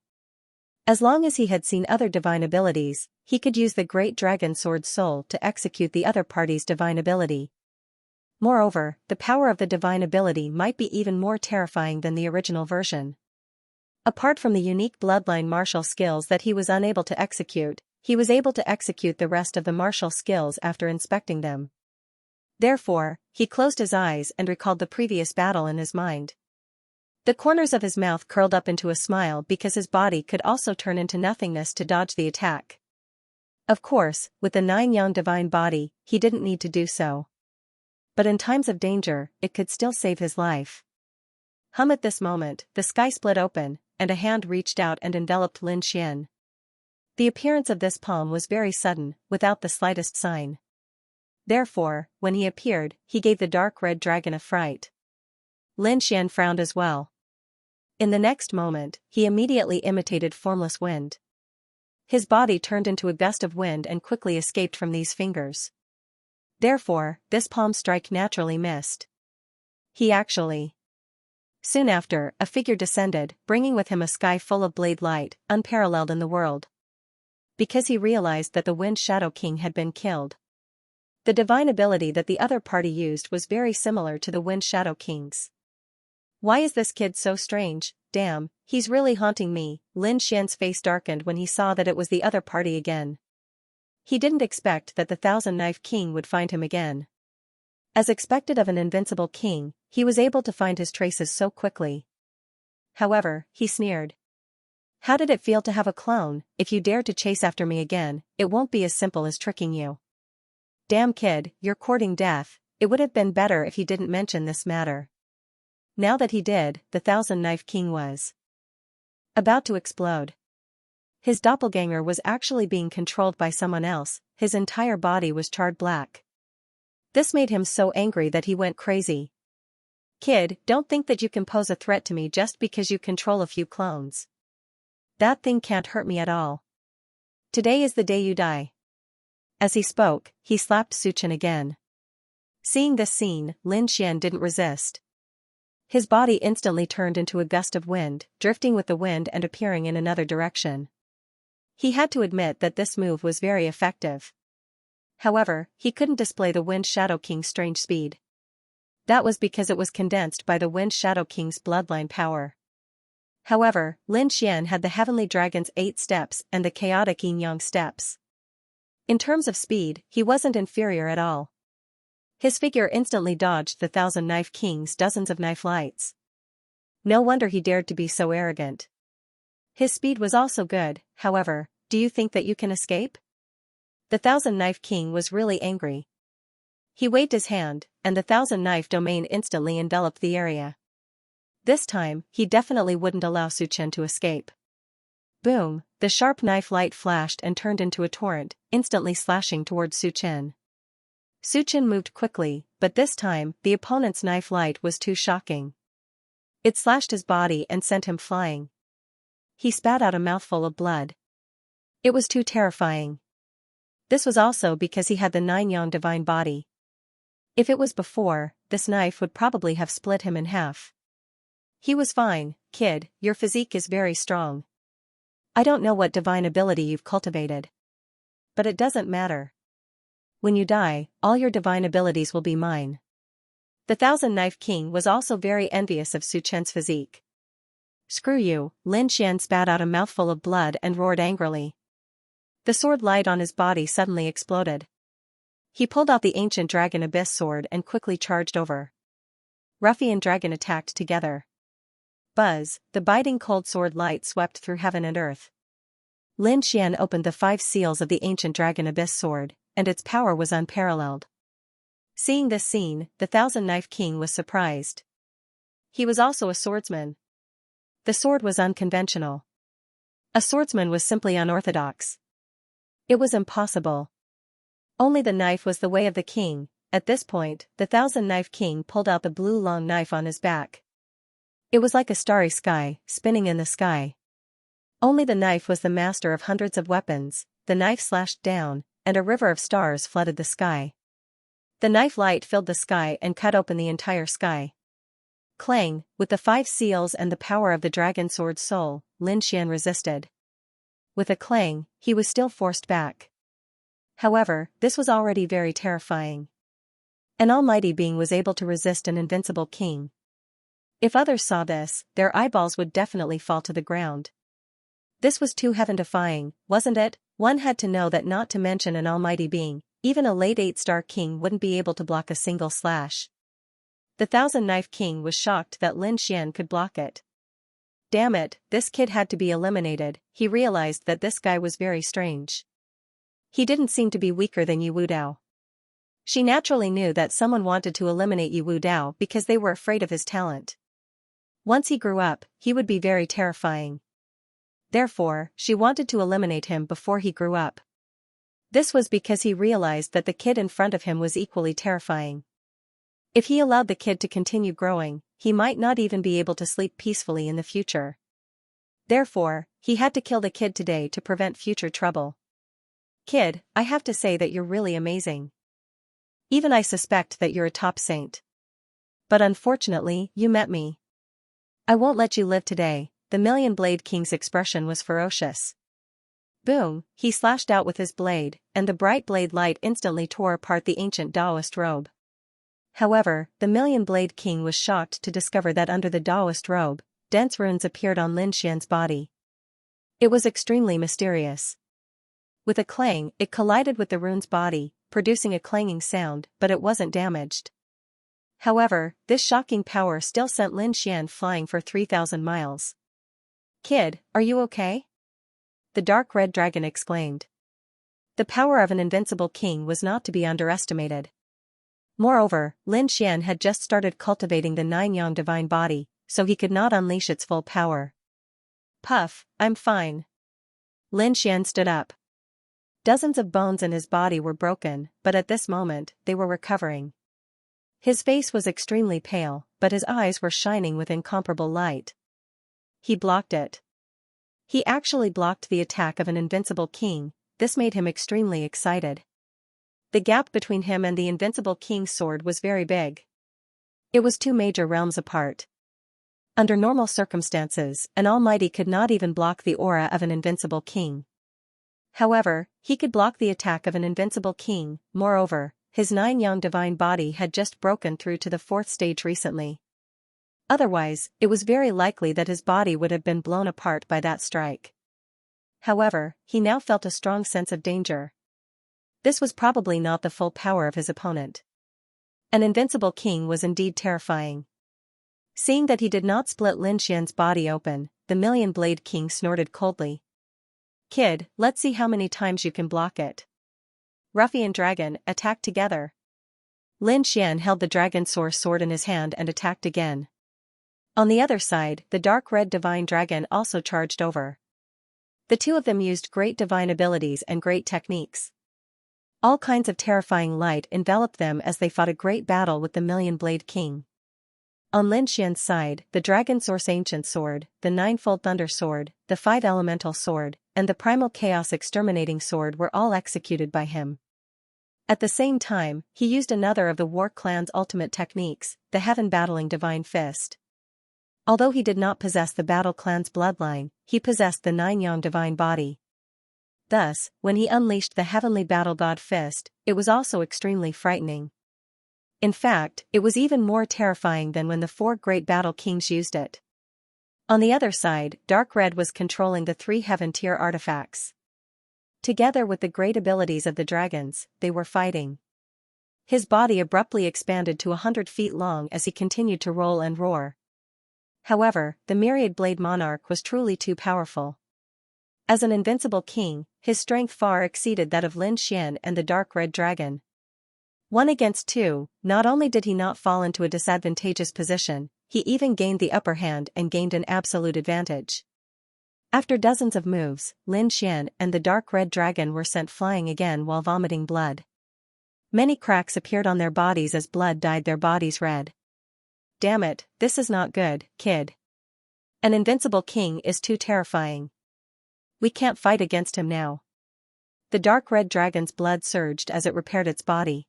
As long as he had seen other divine abilities, he could use the Great Dragon Sword Soul to execute the other party's divine ability. Moreover, the power of the divine ability might be even more terrifying than the original version. Apart from the unique bloodline martial skills that he was unable to execute, he was able to execute the rest of the martial skills after inspecting them. Therefore, he closed his eyes and recalled the previous battle in his mind. The corners of his mouth curled up into a smile because his body could also turn into nothingness to dodge the attack. Of course, with the 9-yang divine body, he didn't need to do so. But in times of danger, it could still save his life. At this moment, the sky split open, and a hand reached out and enveloped Lin Xian. The appearance of this palm was very sudden, without the slightest sign. Therefore, when he appeared, he gave the dark red dragon a fright. Lin Xian frowned as well. In the next moment, he immediately imitated formless wind. His body turned into a gust of wind and quickly escaped from these fingers. Therefore, this palm strike naturally missed. Soon after, a figure descended, bringing with him a sky full of blade light, unparalleled in the world. Because he realized that the Wind Shadow King had been killed. The divine ability that the other party used was very similar to the Wind Shadow King's. Why is this kid so strange? Damn, he's really haunting me. Lin Xian's face darkened when he saw that it was the other party again. He didn't expect that the Thousand-Knife King would find him again. As expected of an invincible king, he was able to find his traces so quickly. However, he sneered. How did it feel to have a clone? If you dare to chase after me again, it won't be as simple as tricking you. Damn kid, you're courting death. It would have been better if he didn't mention this matter. Now that he did, the Thousand-Knife King was about to explode. His doppelganger was actually being controlled by someone else, his entire body was charred black. This made him so angry that he went crazy. Kid, don't think that you can pose a threat to me just because you control a few clones. That thing can't hurt me at all. Today is the day you die. As he spoke, he slapped Suchen again. Seeing this scene, Lin Xian didn't resist. His body instantly turned into a gust of wind, drifting with the wind and appearing in another direction. He had to admit that this move was very effective. However, he couldn't display the Wind Shadow King's strange speed. That was because it was condensed by the Wind Shadow King's bloodline power. However, Lin Xian had the Heavenly Dragon's 8 steps and the chaotic yin-yang steps. In terms of speed, he wasn't inferior at all. His figure instantly dodged the Thousand-Knife King's dozens of knife lights. No wonder he dared to be so arrogant. His speed was also good, however, do you think that you can escape? The Thousand-Knife King was really angry. He waved his hand, and the Thousand-Knife domain instantly enveloped the area. This time, he definitely wouldn't allow Suchen to escape. Boom, the sharp knife light flashed and turned into a torrent, instantly slashing towards Suchen. Suchen moved quickly, but this time, the opponent's knife light was too shocking. It slashed his body and sent him flying. He spat out a mouthful of blood. It was too terrifying. This was also because he had the 9-yang divine body. If it was before, this knife would probably have split him in half. He was fine, kid, your physique is very strong. I don't know what divine ability you've cultivated. But it doesn't matter. When you die, all your divine abilities will be mine. The Thousand-Knife King was also very envious of Suchen's physique. Screw you, Lin Xian spat out a mouthful of blood and roared angrily. The sword light on his body suddenly exploded. He pulled out the ancient dragon abyss sword and quickly charged over. Ruffian dragon attacked together. Buzz, the biting cold sword light swept through heaven and earth. Lin Xian opened the 5 seals of the ancient dragon abyss sword, and its power was unparalleled. Seeing this scene, the Thousand-Knife King was surprised. He was also a swordsman. The sword was unconventional. A swordsman was simply unorthodox. It was impossible. Only the knife was the way of the king. At this point, the Thousand-Knife King pulled out the blue long knife on his back. It was like a starry sky, spinning in the sky. Only the knife was the master of hundreds of weapons. The knife slashed down, and a river of stars flooded the sky. The knife light filled the sky and cut open the entire sky. Clang, with the 5 seals and the power of the dragon sword soul, Lin Xian resisted. With a clang, he was still forced back. However, this was already very terrifying. An almighty being was able to resist an invincible king. If others saw this, their eyeballs would definitely fall to the ground. This was too heaven-defying, wasn't it? One had to know that, not to mention an almighty being, even a late 8-star king wouldn't be able to block a single slash. The Thousand-Knife King was shocked that Lin Xian could block it. Damn it, this kid had to be eliminated. He realized that this guy was very strange. He didn't seem to be weaker than Yu Wudao. She naturally knew that someone wanted to eliminate Yu Wudao because they were afraid of his talent. Once he grew up, he would be very terrifying. Therefore, she wanted to eliminate him before he grew up. This was because he realized that the kid in front of him was equally terrifying. If he allowed the kid to continue growing, he might not even be able to sleep peacefully in the future. Therefore, he had to kill the kid today to prevent future trouble. Kid, I have to say that you're really amazing. Even I suspect that you're a top saint. But unfortunately, you met me. I won't let you live today. The Million-Blade King's expression was ferocious. Boom, he slashed out with his blade, and the bright blade light instantly tore apart the ancient Taoist robe. However, the Million-Blade King was shocked to discover that under the Taoist robe, dense runes appeared on Lin Xian's body. It was extremely mysterious. With a clang, it collided with the rune's body, producing a clanging sound, but it wasn't damaged. However, this shocking power still sent Lin Xian flying for 3,000 miles. Kid, are you okay? The dark red dragon exclaimed. The power of an invincible king was not to be underestimated. Moreover, Lin Xian had just started cultivating the 9-yang divine body, so he could not unleash its full power. Puff, I'm fine. Lin Xian stood up. Dozens of bones in his body were broken, but at this moment, they were recovering. His face was extremely pale, but his eyes were shining with incomparable light. He blocked it. He actually blocked the attack of an invincible king. This made him extremely excited. The gap between him and the invincible king's sword was very big. It was 2 major realms apart. Under normal circumstances, an almighty could not even block the aura of an invincible king. However, he could block the attack of an invincible king. Moreover, his 9-yang divine body had just broken through to the 4th stage recently. Otherwise, it was very likely that his body would have been blown apart by that strike. However, he now felt a strong sense of danger. This was probably not the full power of his opponent. An invincible king was indeed terrifying. Seeing that he did not split Lin Xian's body open, the Million-Blade King snorted coldly. Kid, let's see how many times you can block it. Ruffian dragon, attack together. Lin Xian held the dragon sword in his hand and attacked again. On the other side, the dark red divine dragon also charged over. The two of them used great divine abilities and great techniques. All kinds of terrifying light enveloped them as they fought a great battle with the Million-Blade King. On Lin Xian's side, the Dragon Source Ancient Sword, the Ninefold Thunder Sword, the 5 Elemental Sword, and the Primal Chaos Exterminating Sword were all executed by him. At the same time, he used another of the War Clan's ultimate techniques, the Heaven Battling Divine Fist. Although he did not possess the Battle Clan's bloodline, he possessed the 9-yang divine body. Thus, when he unleashed the Heavenly Battle God Fist, it was also extremely frightening. In fact, it was even more terrifying than when the 4 great battle kings used it. On the other side, Dark Red was controlling the 3 Heaven-tier artifacts. Together with the great abilities of the dragons, they were fighting. His body abruptly expanded to 100 feet long as he continued to roll and roar. However, the Myriad Blade Monarch was truly too powerful. As an invincible king, his strength far exceeded that of Lin Xian and the dark red dragon. 1 against 2, not only did he not fall into a disadvantageous position, he even gained the upper hand and gained an absolute advantage. After dozens of moves, Lin Xian and the dark red dragon were sent flying again while vomiting blood. Many cracks appeared on their bodies as blood dyed their bodies red. Damn it, this is not good, kid. An invincible king is too terrifying. We can't fight against him now. The dark red dragon's blood surged as it repaired its body.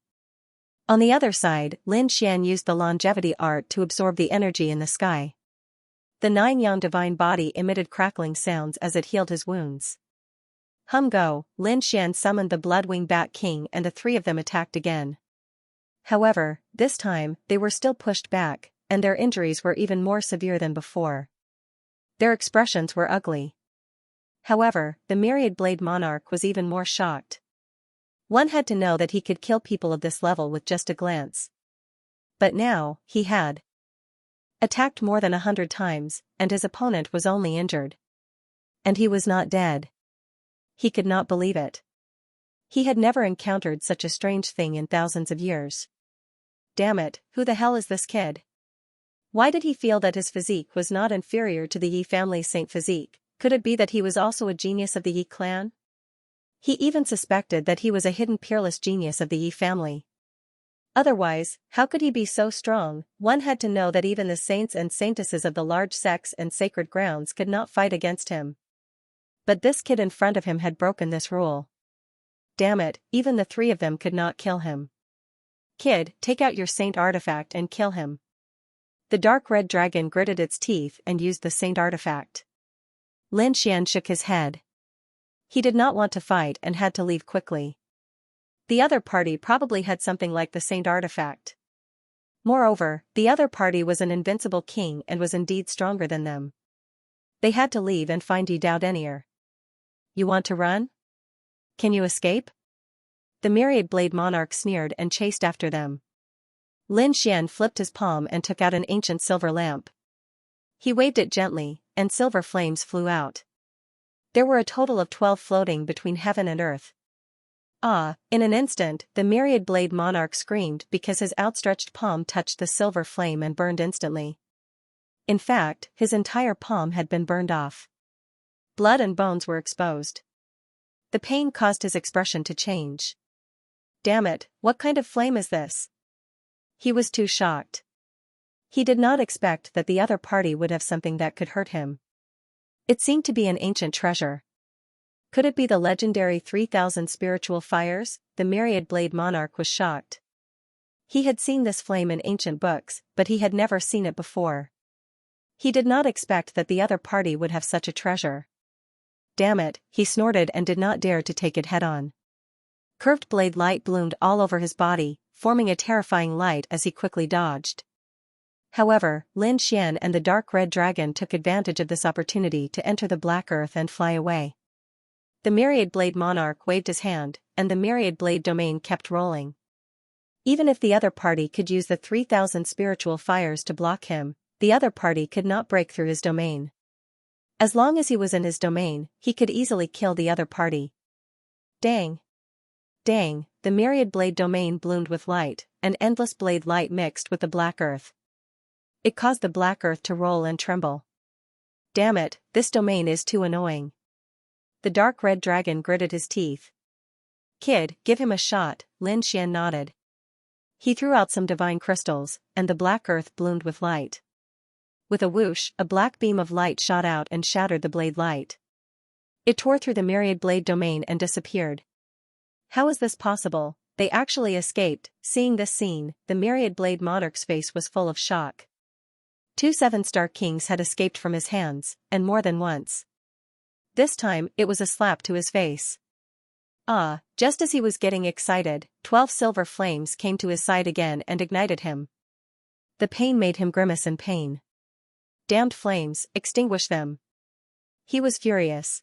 On the other side, Lin Xian used the longevity art to absorb the energy in the sky. The nine-yang divine body emitted crackling sounds as it healed his wounds. Go, Lin Xian summoned the Bloodwing Bat King and the three of them attacked again. However, this time, they were still pushed back, and their injuries were even more severe than before. Their expressions were ugly. However, the Myriad Blade Monarch was even more shocked. One had to know that he could kill people of this level with just a glance. But now, he had attacked more than 100 times, and his opponent was only injured. And he was not dead. He could not believe it. He had never encountered such a strange thing in thousands of years. Damn it, who the hell is this kid? Why did he feel that his physique was not inferior to the Yi family's saint physique? Could it be that he was also a genius of the Yi clan? He even suspected that he was a hidden peerless genius of the Yi family. Otherwise, how could he be so strong? One had to know that even the saints and saintesses of the large sects and sacred grounds could not fight against him. But this kid in front of him had broken this rule. Damn it, even the three of them could not kill him. Kid, take out your saint artifact and kill him. The dark red dragon gritted its teeth and used the saint artifact. Lin Xian shook his head. He did not want to fight and had to leave quickly. The other party probably had something like the saint artifact. Moreover, the other party was an invincible king and was indeed stronger than them. They had to leave and find Yi Dao. You want to run? Can you escape? The Myriad Blade Monarch sneered and chased after them. Lin Xian flipped his palm and took out an ancient silver lamp. He waved it gently, and silver flames flew out. There were a total of 12 floating between heaven and earth. In an instant, the Myriad Blade Monarch screamed because his outstretched palm touched the silver flame and burned instantly. In fact, his entire palm had been burned off. Blood and bones were exposed. The pain caused his expression to change. Damn it, what kind of flame is this? He was too shocked. He did not expect that the other party would have something that could hurt him. It seemed to be an ancient treasure. Could it be the legendary 3,000 spiritual fires? The Myriad Blade Monarch was shocked. He had seen this flame in ancient books, but he had never seen it before. He did not expect that the other party would have such a treasure. Damn it, he snorted and did not dare to take it head-on. Curved blade light bloomed all over his body, forming a terrifying light as he quickly dodged. However, Lin Xian and the dark red dragon took advantage of this opportunity to enter the black earth and fly away. The Myriad Blade Monarch waved his hand, and the Myriad Blade domain kept rolling. Even if the other party could use the 3,000 spiritual fires to block him, the other party could not break through his domain. As long as he was in his domain, he could easily kill the other party. Dang! Dang, the Myriad Blade domain bloomed with light, and endless blade light mixed with the black earth. It caused the black earth to roll and tremble. Damn it, this domain is too annoying. The dark red dragon gritted his teeth. Kid, give him a shot, Lin Xian nodded. He threw out some divine crystals, and the black earth bloomed with light. With a whoosh, a black beam of light shot out and shattered the blade light. It tore through the Myriad Blade domain and disappeared. How is this possible? They actually escaped. Seeing this scene, the Myriad Blade Monarch's face was full of shock. 2 7-star kings had escaped from his hands, and more than once. This time, it was a slap to his face. Just as he was getting excited, 12 silver flames came to his side again and ignited him. The pain made him grimace in pain. Damned flames, extinguish them. He was furious.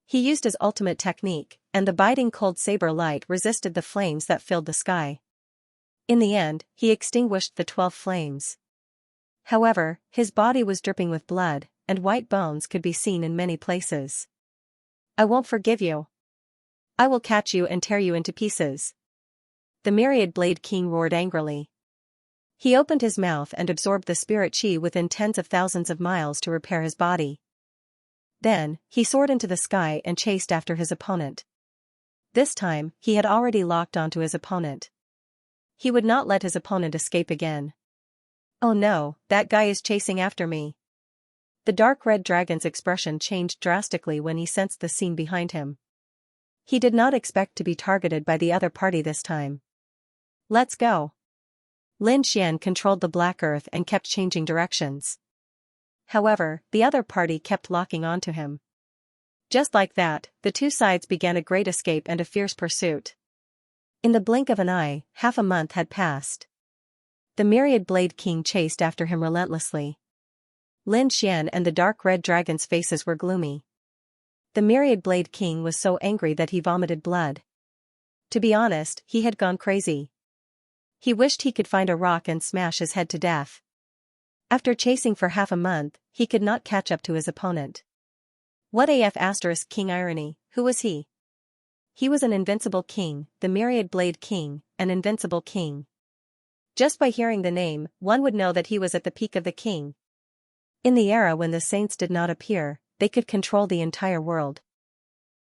He used his ultimate technique, and the biting cold saber light resisted the flames that filled the sky. In the end, he extinguished the 12 flames. However, his body was dripping with blood, and white bones could be seen in many places. I won't forgive you. I will catch you and tear you into pieces. The Myriad Blade King roared angrily. He opened his mouth and absorbed the spirit chi within tens of thousands of miles to repair his body. Then, he soared into the sky and chased after his opponent. This time, he had already locked onto his opponent. He would not let his opponent escape again. Oh no, that guy is chasing after me. The dark red dragon's expression changed drastically when he sensed the scene behind him. He did not expect to be targeted by the other party this time. Let's go. Lin Xian controlled the black earth and kept changing directions. However, the other party kept locking onto him. Just like that, the two sides began a great escape and a fierce pursuit. In the blink of an eye, half a month had passed. The Myriad Blade King chased after him relentlessly. Lin Xian and the dark red dragon's faces were gloomy. The Myriad Blade King was so angry that he vomited blood. To be honest, he had gone crazy. He wished he could find a rock and smash his head to death. After chasing for half a month, he could not catch up to his opponent. What AF * King irony, who was he? He was an invincible king, the Myriad Blade King, an invincible king. Just by hearing the name, one would know that he was at the peak of the king. In the era when the saints did not appear, they could control the entire world.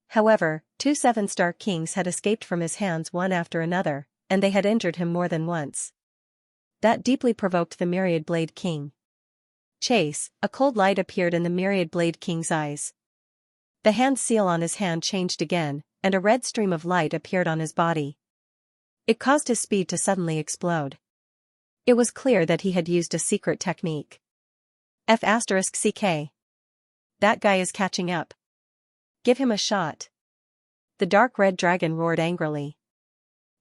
However, 2 7-star kings had escaped from his hands one after another, and they had injured him more than once. That deeply provoked the Myriad Blade King. Chase, a cold light appeared in the Myriad Blade King's eyes. The hand seal on his hand changed again, and a red stream of light appeared on his body. It caused his speed to suddenly explode. It was clear that he had used a secret technique. F** CK. That guy is catching up. Give him a shot. The dark red dragon roared angrily.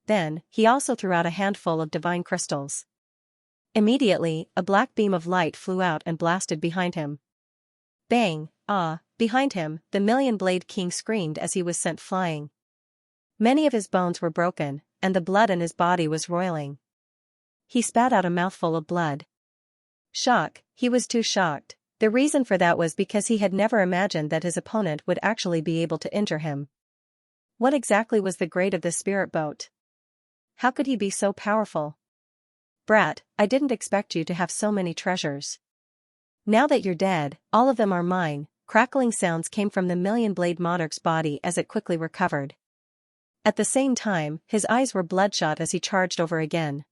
Then, he also threw out a handful of divine crystals. Immediately, a black beam of light flew out and blasted behind him. Bang, ah, behind him, the Million Blade King screamed as he was sent flying. Many of his bones were broken, and the blood in his body was roiling. He spat out a mouthful of blood. Shock, he was too shocked. The reason for that was because he had never imagined that his opponent would actually be able to injure him. What exactly was the grade of the spirit boat? How could he be so powerful? Brat, I didn't expect you to have so many treasures. Now that you're dead, all of them are mine. Crackling sounds came from the Million Blade Monarch's body as it quickly recovered. At the same time, his eyes were bloodshot as he charged over again.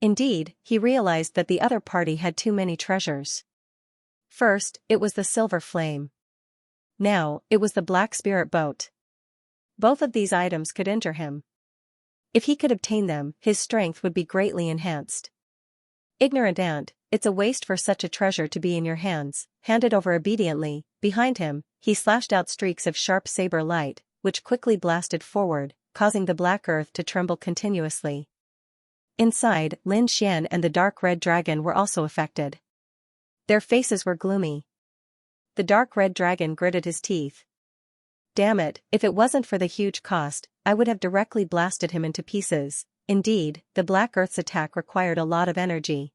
Indeed, he realized that the other party had too many treasures. First, it was the silver flame. Now, it was the black spirit boat. Both of these items could injure him. If he could obtain them, his strength would be greatly enhanced. Ignorant ant, it's a waste for such a treasure to be in your hands. Hand it over obediently. Behind him, he slashed out streaks of sharp saber light, which quickly blasted forward, causing the black earth to tremble continuously. Inside, Lin Xian and the dark red dragon were also affected. Their faces were gloomy. The dark red dragon gritted his teeth. Damn it, if it wasn't for the huge cost, I would have directly blasted him into pieces. Indeed, the Black Earth's attack required a lot of energy.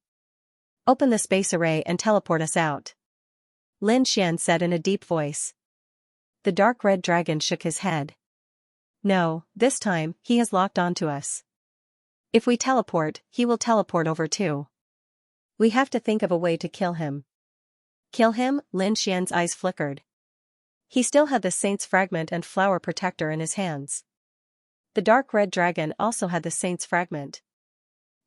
Open the space array and teleport us out. Lin Xian said in a deep voice. The dark red dragon shook his head. No, this time, he has locked onto us. If we teleport, he will teleport over too. We have to think of a way to kill him. Kill him? Lin Xian's eyes flickered. He still had the Saint's Fragment and Flower Protector in his hands. The dark red dragon also had the Saint's Fragment.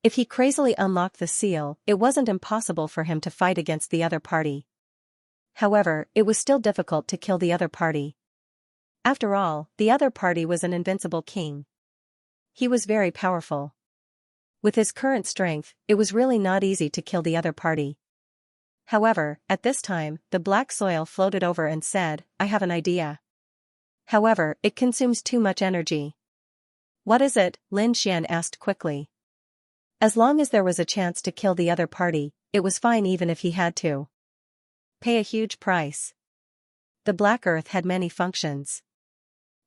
If he crazily unlocked the seal, it wasn't impossible for him to fight against the other party. However, it was still difficult to kill the other party. After all, the other party was an invincible king. He was very powerful. With his current strength, it was really not easy to kill the other party. However, at this time, the black soil floated over and said, I have an idea. However, it consumes too much energy. What is it? Lin Xian asked quickly. As long as there was a chance to kill the other party, it was fine even if he had to pay a huge price. The Black Earth had many functions.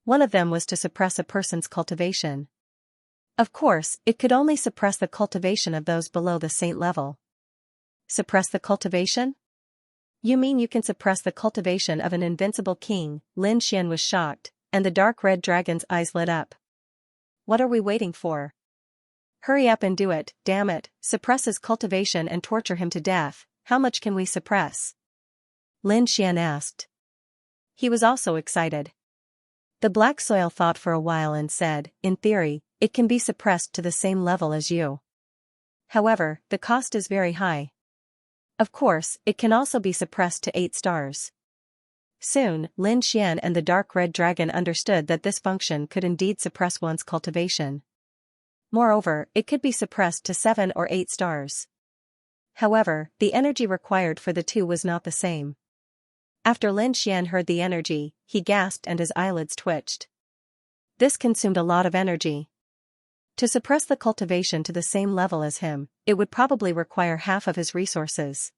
One of them was to suppress a person's cultivation. Of course, it could only suppress the cultivation of those below the saint level. Suppress the cultivation? You mean you can suppress the cultivation of an invincible king? Lin Xian was shocked. and the dark red dragon's eyes lit up. What are we waiting for? Hurry up and do it, damn it, suppress his cultivation and torture him to death. How much can we suppress? Lin Xian asked. He was also excited. The black soil thought for a while and said, in theory, it can be suppressed to the same level as you. However, the cost is very high. Of course, it can also be suppressed to 8 stars. Soon, Lin Xian and the dark red dragon understood that this function could indeed suppress one's cultivation. Moreover, it could be suppressed to 7 or 8 stars. However, the energy required for the two was not the same. After Lin Xian heard the energy, he gasped and his eyelids twitched. This consumed a lot of energy. To suppress the cultivation to the same level as him, it would probably require half of his resources.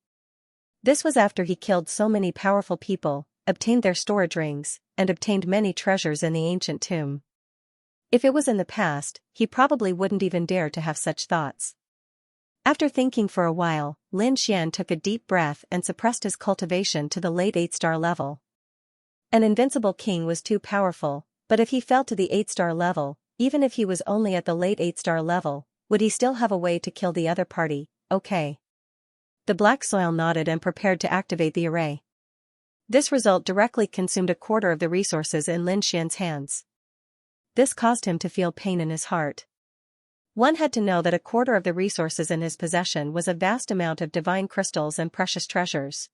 This was after he killed so many powerful people, obtained their storage rings, and obtained many treasures in the ancient tomb. If it was in the past, he probably wouldn't even dare to have such thoughts. After thinking for a while, Lin Xian took a deep breath and suppressed his cultivation to the late 8-star level. An invincible king was too powerful, but if he fell to the 8-star level, even if he was only at the late 8-star level, would he still have a way to kill the other party? Okay. The black soil nodded and prepared to activate the array. This result directly consumed a quarter of the resources in Lin Xian's hands. This caused him to feel pain in his heart. One had to know that a quarter of the resources in his possession was a vast amount of divine crystals and precious treasures.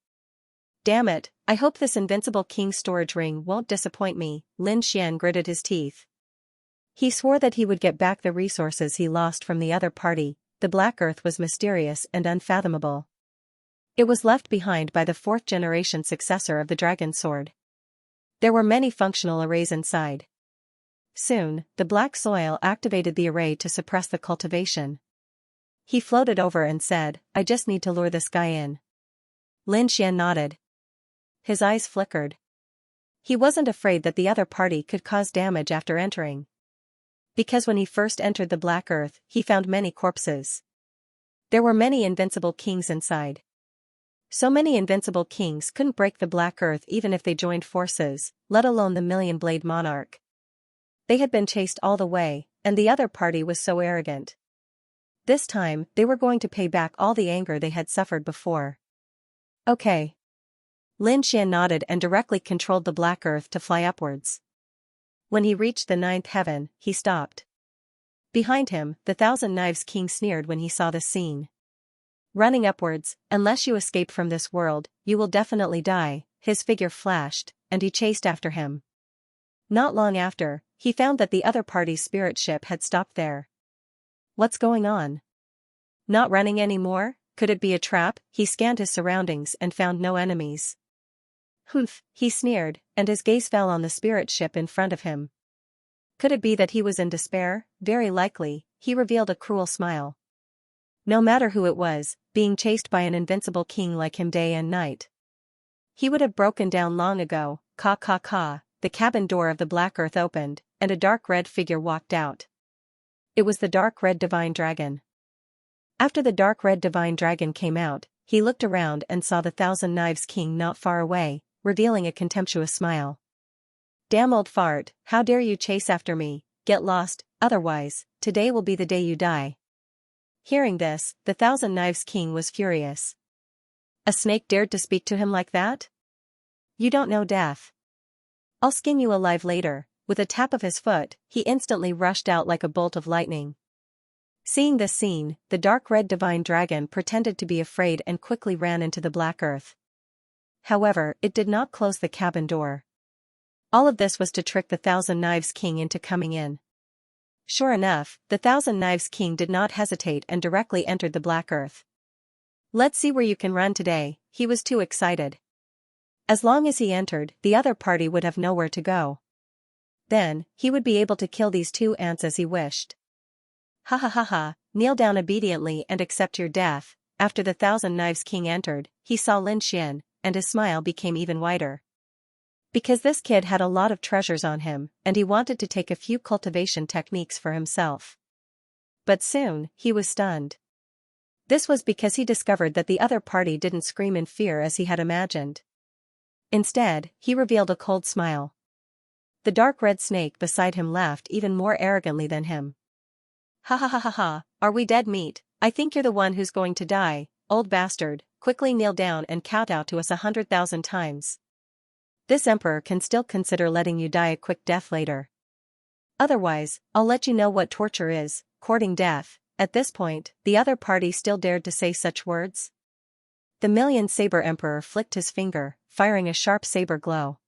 Damn it, I hope this invincible king's storage ring won't disappoint me, Lin Xian gritted his teeth. He swore that he would get back the resources he lost from the other party. The Black Earth was mysterious and unfathomable. It was left behind by the 4th-generation successor of the Dragon Sword. There were many functional arrays inside. Soon, the black soil activated the array to suppress the cultivation. He floated over and said, I just need to lure this guy in. Lin Xian nodded. His eyes flickered. He wasn't afraid that the other party could cause damage after entering. Because when he first entered the Black Earth, he found many corpses. There were many invincible kings inside. So many invincible kings couldn't break the Black Earth even if they joined forces, let alone the Million-Blade Monarch. They had been chased all the way, and the other party was so arrogant. This time, they were going to pay back all the anger they had suffered before. Okay. Lin Xian nodded and directly controlled the Black Earth to fly upwards. When he reached the 9th heaven, he stopped. Behind him, the Thousand Knives King sneered when he saw this scene. Running upwards, unless you escape from this world, you will definitely die, his figure flashed, and he chased after him. Not long after, he found that the other party's spirit ship had stopped there. What's going on? Not running anymore? Could it be a trap? He scanned his surroundings and found no enemies. Humph, he sneered, and his gaze fell on the spirit ship in front of him. Could it be that he was in despair? Very likely, he revealed a cruel smile. No matter who it was, being chased by an invincible king like him day and night. He would have broken down long ago. Ka ka ka. The cabin door of the Black Earth opened, and a dark red figure walked out. It was the dark red divine dragon. After the dark red divine dragon came out, he looked around and saw the Thousand Knives King not far away, revealing a contemptuous smile. Damn old fart, how dare you chase after me? Get lost, otherwise, today will be the day you die. Hearing this, the Thousand Knives King was furious. A snake dared to speak to him like that? You don't know death. I'll skin you alive later. With a tap of his foot, he instantly rushed out like a bolt of lightning. Seeing this scene, the dark red divine dragon pretended to be afraid and quickly ran into the Black Earth. However, it did not close the cabin door. All of this was to trick the Thousand Knives King into coming in. Sure enough, the Thousand Knives King did not hesitate and directly entered the Black Earth. Let's see where you can run today, he was too excited. As long as he entered, the other party would have nowhere to go. Then, he would be able to kill these two ants as he wished. Ha ha ha ha, kneel down obediently and accept your death. After the Thousand Knives King entered, he saw Lin Xian, and his smile became even wider. Because this kid had a lot of treasures on him, and he wanted to take a few cultivation techniques for himself. But soon, he was stunned. This was because he discovered that the other party didn't scream in fear as he had imagined. Instead, he revealed a cold smile. The dark red snake beside him laughed even more arrogantly than him. Ha ha ha ha ha, are we dead meat? I think you're the one who's going to die, old bastard, quickly kneel down and kowtow to us 100,000 times. This emperor can still consider letting you die a quick death later. Otherwise, I'll let you know what torture is, courting death. At this point, the other party still dared to say such words. The Million Saber Emperor flicked his finger, firing a sharp saber glow.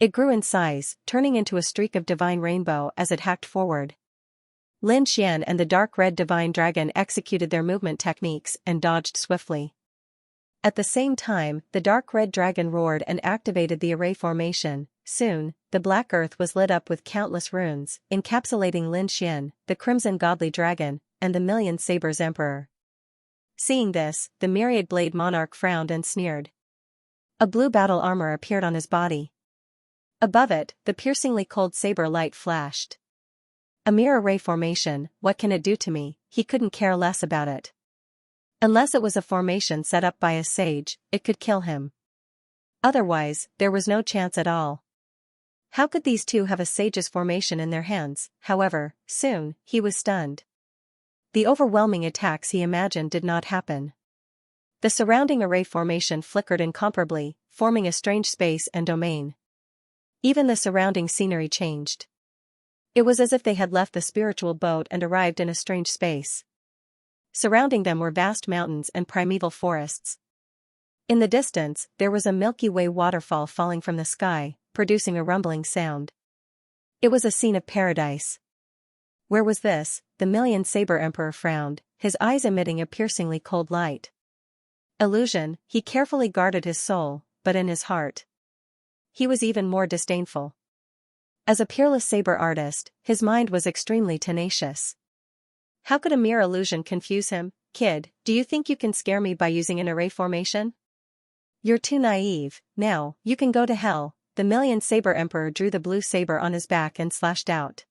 It grew in size, turning into a streak of divine rainbow as it hacked forward. Lin Xian and the dark red divine dragon executed their movement techniques and dodged swiftly. At the same time, the dark red dragon roared and activated the array formation. Soon, the black earth was lit up with countless runes, encapsulating Lin Xian, the crimson godly dragon, and the Million Sabers Emperor. Seeing this, the myriad blade monarch frowned and sneered. A blue battle armor appeared on his body. Above it, the piercingly cold saber light flashed. A mere array formation, what can it do to me? He couldn't care less about it. Unless it was a formation set up by a sage, it could kill him. Otherwise, there was no chance at all. How could these two have a sage's formation in their hands? However, soon, he was stunned. The overwhelming attacks he imagined did not happen. The surrounding array formation flickered incomparably, forming a strange space and domain. Even the surrounding scenery changed. It was as if they had left the spiritual boat and arrived in a strange space. Surrounding them were vast mountains and primeval forests. In the distance, there was a Milky Way waterfall falling from the sky, producing a rumbling sound. It was a scene of paradise. Where was this? The Million Saber Emperor frowned, his eyes emitting a piercingly cold light. Illusion, he carefully guarded his soul, but in his heart, he was even more disdainful. As a peerless saber artist, his mind was extremely tenacious. How could a mere illusion confuse him? Kid, do you think you can scare me by using an array formation? You're too naive. Now, you can go to hell. The Million Saber Emperor drew the blue saber on his back and slashed out.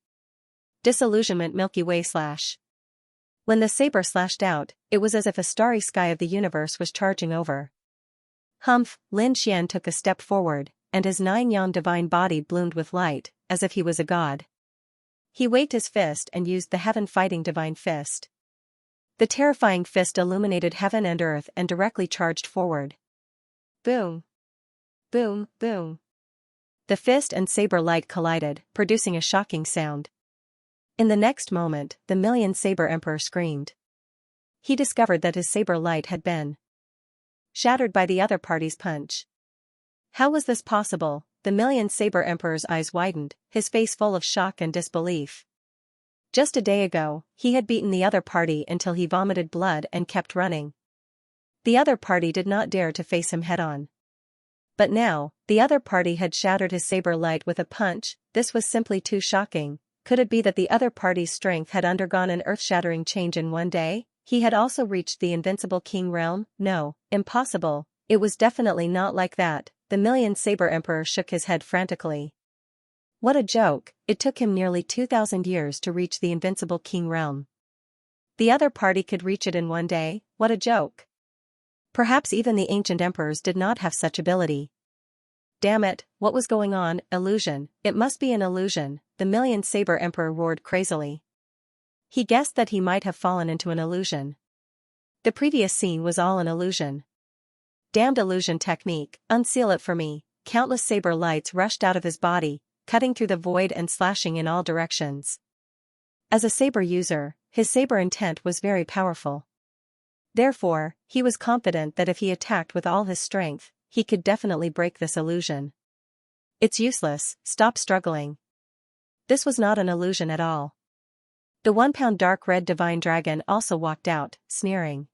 Disillusionment Milky Way slash. When the saber slashed out, it was as if a starry sky of the universe was charging over. Humph, Lin Xian took a step forward, and his 9-yang divine body bloomed with light, as if he was a god. He waved his fist and used the heaven-fighting divine fist. The terrifying fist illuminated heaven and earth and directly charged forward. Boom! Boom, boom! The fist and saber light collided, producing a shocking sound. In the next moment, the Million Saber Emperor screamed. He discovered that his saber light had been shattered by the other party's punch. How was this possible? The Million Saber Emperor's eyes widened, his face full of shock and disbelief. Just a day ago, he had beaten the other party until he vomited blood and kept running. The other party did not dare to face him head-on. But now, the other party had shattered his saber light with a punch. This was simply too shocking. Could it be that the other party's strength had undergone an earth-shattering change in one day? He had also reached the invincible king realm? No, impossible. It was definitely not like that. The Million Saber Emperor shook his head frantically. What a joke, it took him nearly 2,000 years to reach the invincible king realm. The other party could reach it in one day, what a joke. Perhaps even the ancient emperors did not have such ability. Damn it, what was going on? Illusion, it must be an illusion, the Million Saber Emperor roared crazily. He guessed that he might have fallen into an illusion. The previous scene was all an illusion. Damned illusion technique, unseal it for me. Countless saber lights rushed out of his body, cutting through the void and slashing in all directions. As a saber user, his saber intent was very powerful. Therefore, he was confident that if he attacked with all his strength, he could definitely break this illusion. It's useless, stop struggling. This was not an illusion at all. The 1-pound dark red divine dragon also walked out, sneering.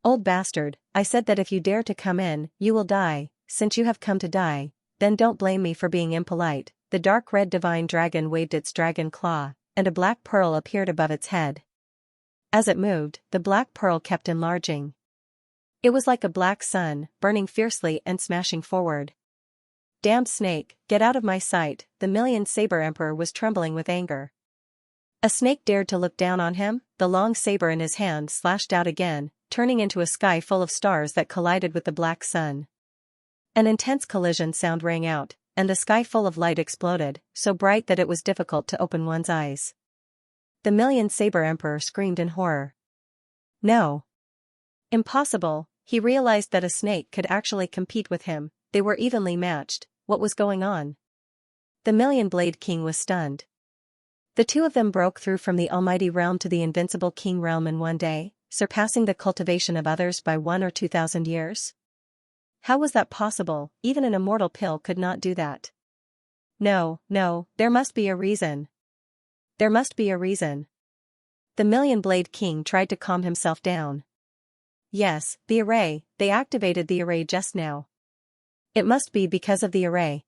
Old bastard, I said that if you dare to come in, you will die. Since you have come to die, then don't blame me for being impolite. The dark red divine dragon waved its dragon claw, and a black pearl appeared above its head. As it moved, the black pearl kept enlarging. It was like a black sun, burning fiercely and smashing forward. Damned snake, get out of my sight, the Million Saber Emperor was trembling with anger. A snake dared to look down on him, the long saber in his hand slashed out again, turning into a sky full of stars that collided with the black sun. An intense collision sound rang out, and the sky full of light exploded, so bright that it was difficult to open one's eyes. The Million Saber Emperor screamed in horror. No. Impossible. He realized that a snake could actually compete with him. They were evenly matched. What was going on? The Million Blade King was stunned. The two of them broke through from the Almighty Realm to the Invincible King Realm in one day, surpassing the cultivation of others by 1 or 2,000 years? How was that possible? Even an immortal pill could not do that. No, there must be a reason. There must be a reason. The Million Blade King tried to calm himself down. Yes, the array, they activated the array just now. It must be because of the array.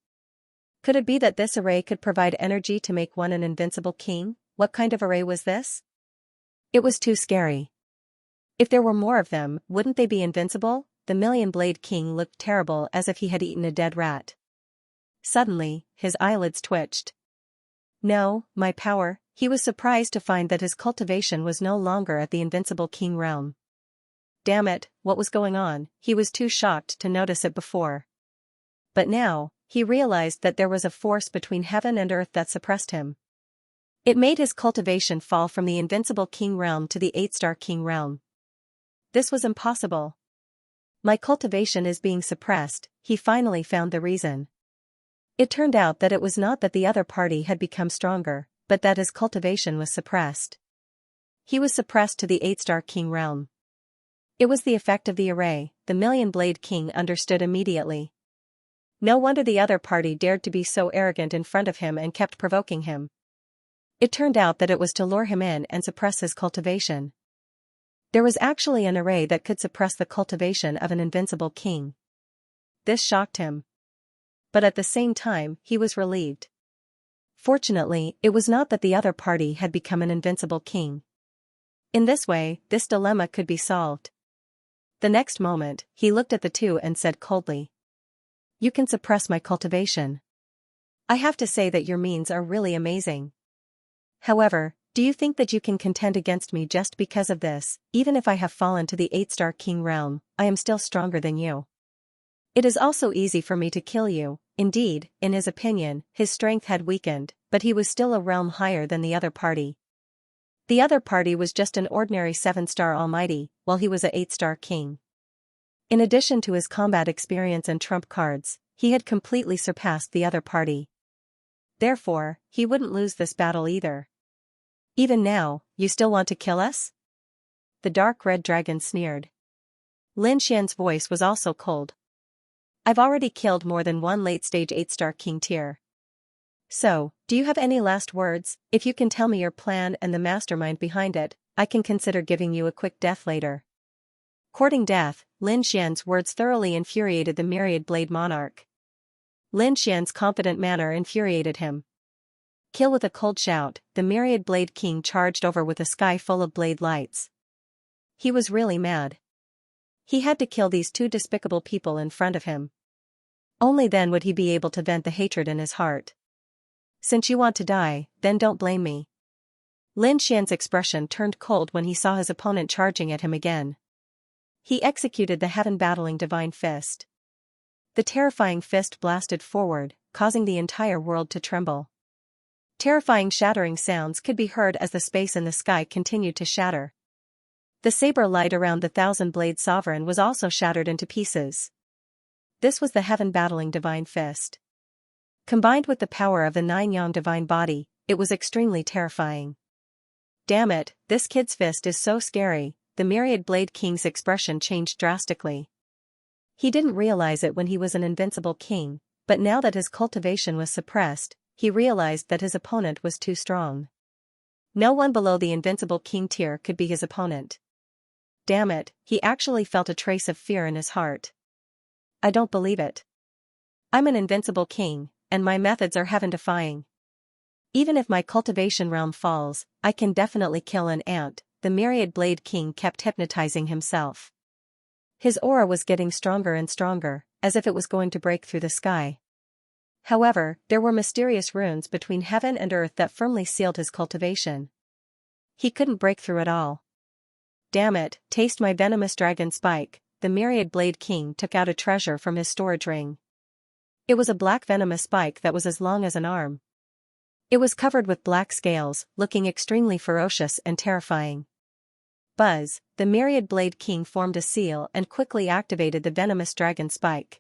Could it be that this array could provide energy to make one an invincible king? What kind of array was this? It was too scary. If there were more of them, wouldn't they be invincible? The Million Blade King looked terrible, as if he had eaten a dead rat. Suddenly, his eyelids twitched. No, my power. He was surprised to find that his cultivation was no longer at the Invincible King realm. Damn it, what was going on? He was too shocked to notice it before. But now, he realized that there was a force between heaven and earth that suppressed him. It made his cultivation fall from the Invincible King realm to the 8-star King realm. This was impossible. My cultivation is being suppressed. He finally found the reason. It turned out that it was not that the other party had become stronger, but that his cultivation was suppressed. He was suppressed to the 8-star King realm. It was the effect of the array. The Million Blade King understood immediately. No wonder the other party dared to be so arrogant in front of him and kept provoking him. It turned out that it was to lure him in and suppress his cultivation. There was actually an array that could suppress the cultivation of an invincible king. This shocked him. But at the same time, he was relieved. Fortunately, it was not that the other party had become an invincible king. In this way, this dilemma could be solved. The next moment, he looked at the two and said coldly, "You can suppress my cultivation. I have to say that your means are really amazing. However, do you think that you can contend against me just because of this? Even if I have fallen to the 8-star King realm, I am still stronger than you. It is also easy for me to kill you." Indeed, in his opinion, his strength had weakened, but he was still a realm higher than the other party. The other party was just an ordinary 7-star Almighty, while he was a 8-star King. In addition to his combat experience and trump cards, he had completely surpassed the other party. Therefore, he wouldn't lose this battle either. "Even now, you still want to kill us?" The dark red dragon sneered. Lin Xian's voice was also cold. "I've already killed more than one late-stage 8-star King tier. So, do you have any last words? If you can tell me your plan and the mastermind behind it, I can consider giving you a quick death later." Courting death, Lin Xian's words thoroughly infuriated the Myriad Blade Monarch. Lin Xian's confident manner infuriated him. Kill with a cold shout, the Myriad Blade King charged over with a sky full of blade lights. He was really mad. He had to kill these two despicable people in front of him. Only then would he be able to vent the hatred in his heart. "Since you want to die, then don't blame me." Lin Xian's expression turned cold when he saw his opponent charging at him again. He executed the heaven-battling divine fist. The terrifying fist blasted forward, causing the entire world to tremble. Terrifying shattering sounds could be heard as the space in the sky continued to shatter. The saber light around the 1,000-blade sovereign was also shattered into pieces. This was the heaven-battling divine fist. Combined with the power of the 9-yang divine body, it was extremely terrifying. "Damn it, this kid's fist is so scary." The Myriad Blade King's expression changed drastically. He didn't realize it when he was an invincible king, but now that his cultivation was suppressed, he realized that his opponent was too strong. No one below the invincible king tier could be his opponent. Damn it, he actually felt a trace of fear in his heart. "I don't believe it. I'm an invincible king, and my methods are heaven-defying. Even if my cultivation realm falls, I can definitely kill an ant." The Myriad Blade King kept hypnotizing himself. His aura was getting stronger and stronger, as if it was going to break through the sky. However, there were mysterious runes between heaven and earth that firmly sealed his cultivation. He couldn't break through at all. "Damn it, taste my venomous dragon spike." The Myriad Blade King took out a treasure from his storage ring. It was a black venomous spike that was as long as an arm. It was covered with black scales, looking extremely ferocious and terrifying. Buzz, the myriad blade king formed a seal and quickly activated the venomous dragon spike.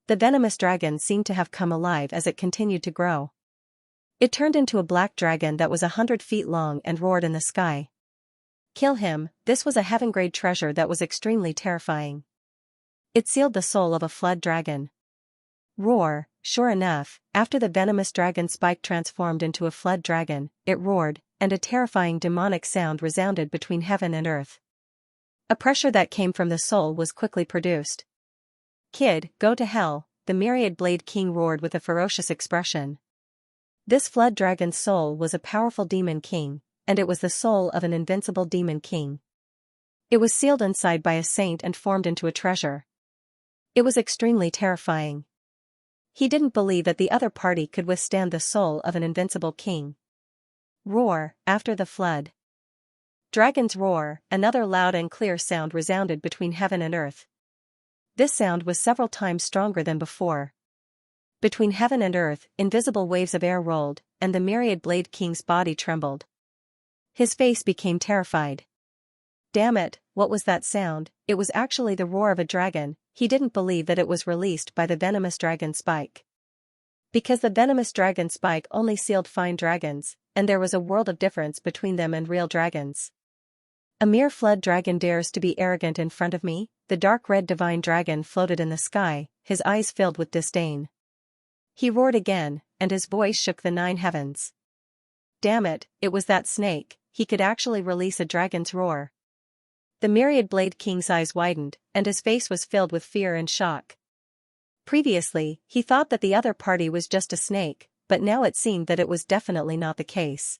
The venomous dragon seemed to have come alive as it continued to grow. It turned into a black dragon that was 100 feet long and roared in the sky. Kill him, this was a heaven-grade treasure that was extremely terrifying. It sealed the soul of a flood dragon. Roar, sure enough, after the venomous dragon spike transformed into a flood dragon, it roared, and a terrifying demonic sound resounded between heaven and earth. A pressure that came from the soul was quickly produced. Kid, go to hell, the myriad blade king roared with a ferocious expression. This flood dragon's soul was a powerful demon king, and it was the soul of an invincible demon king. It was sealed inside by a saint and formed into a treasure. It was extremely terrifying. He didn't believe that the other party could withstand the soul of an invincible king. Roar, after the flood. Dragon's roar, another loud and clear sound resounded between heaven and earth. This sound was several times stronger than before. Between heaven and earth, invisible waves of air rolled, and the myriad blade king's body trembled. His face became terrified. Damn it, what was that sound? It was actually the roar of a dragon. He didn't believe that it was released by the venomous dragon spike. Because the venomous dragon spike only sealed fine dragons, and there was a world of difference between them and real dragons. A mere flood dragon dares to be arrogant in front of me? The dark red divine dragon floated in the sky, his eyes filled with disdain. He roared again, and his voice shook the 9 heavens. Damn it, it was that snake, he could actually release a dragon's roar. The myriad blade king's eyes widened, and his face was filled with fear and shock. Previously, he thought that the other party was just a snake, but now it seemed that it was definitely not the case.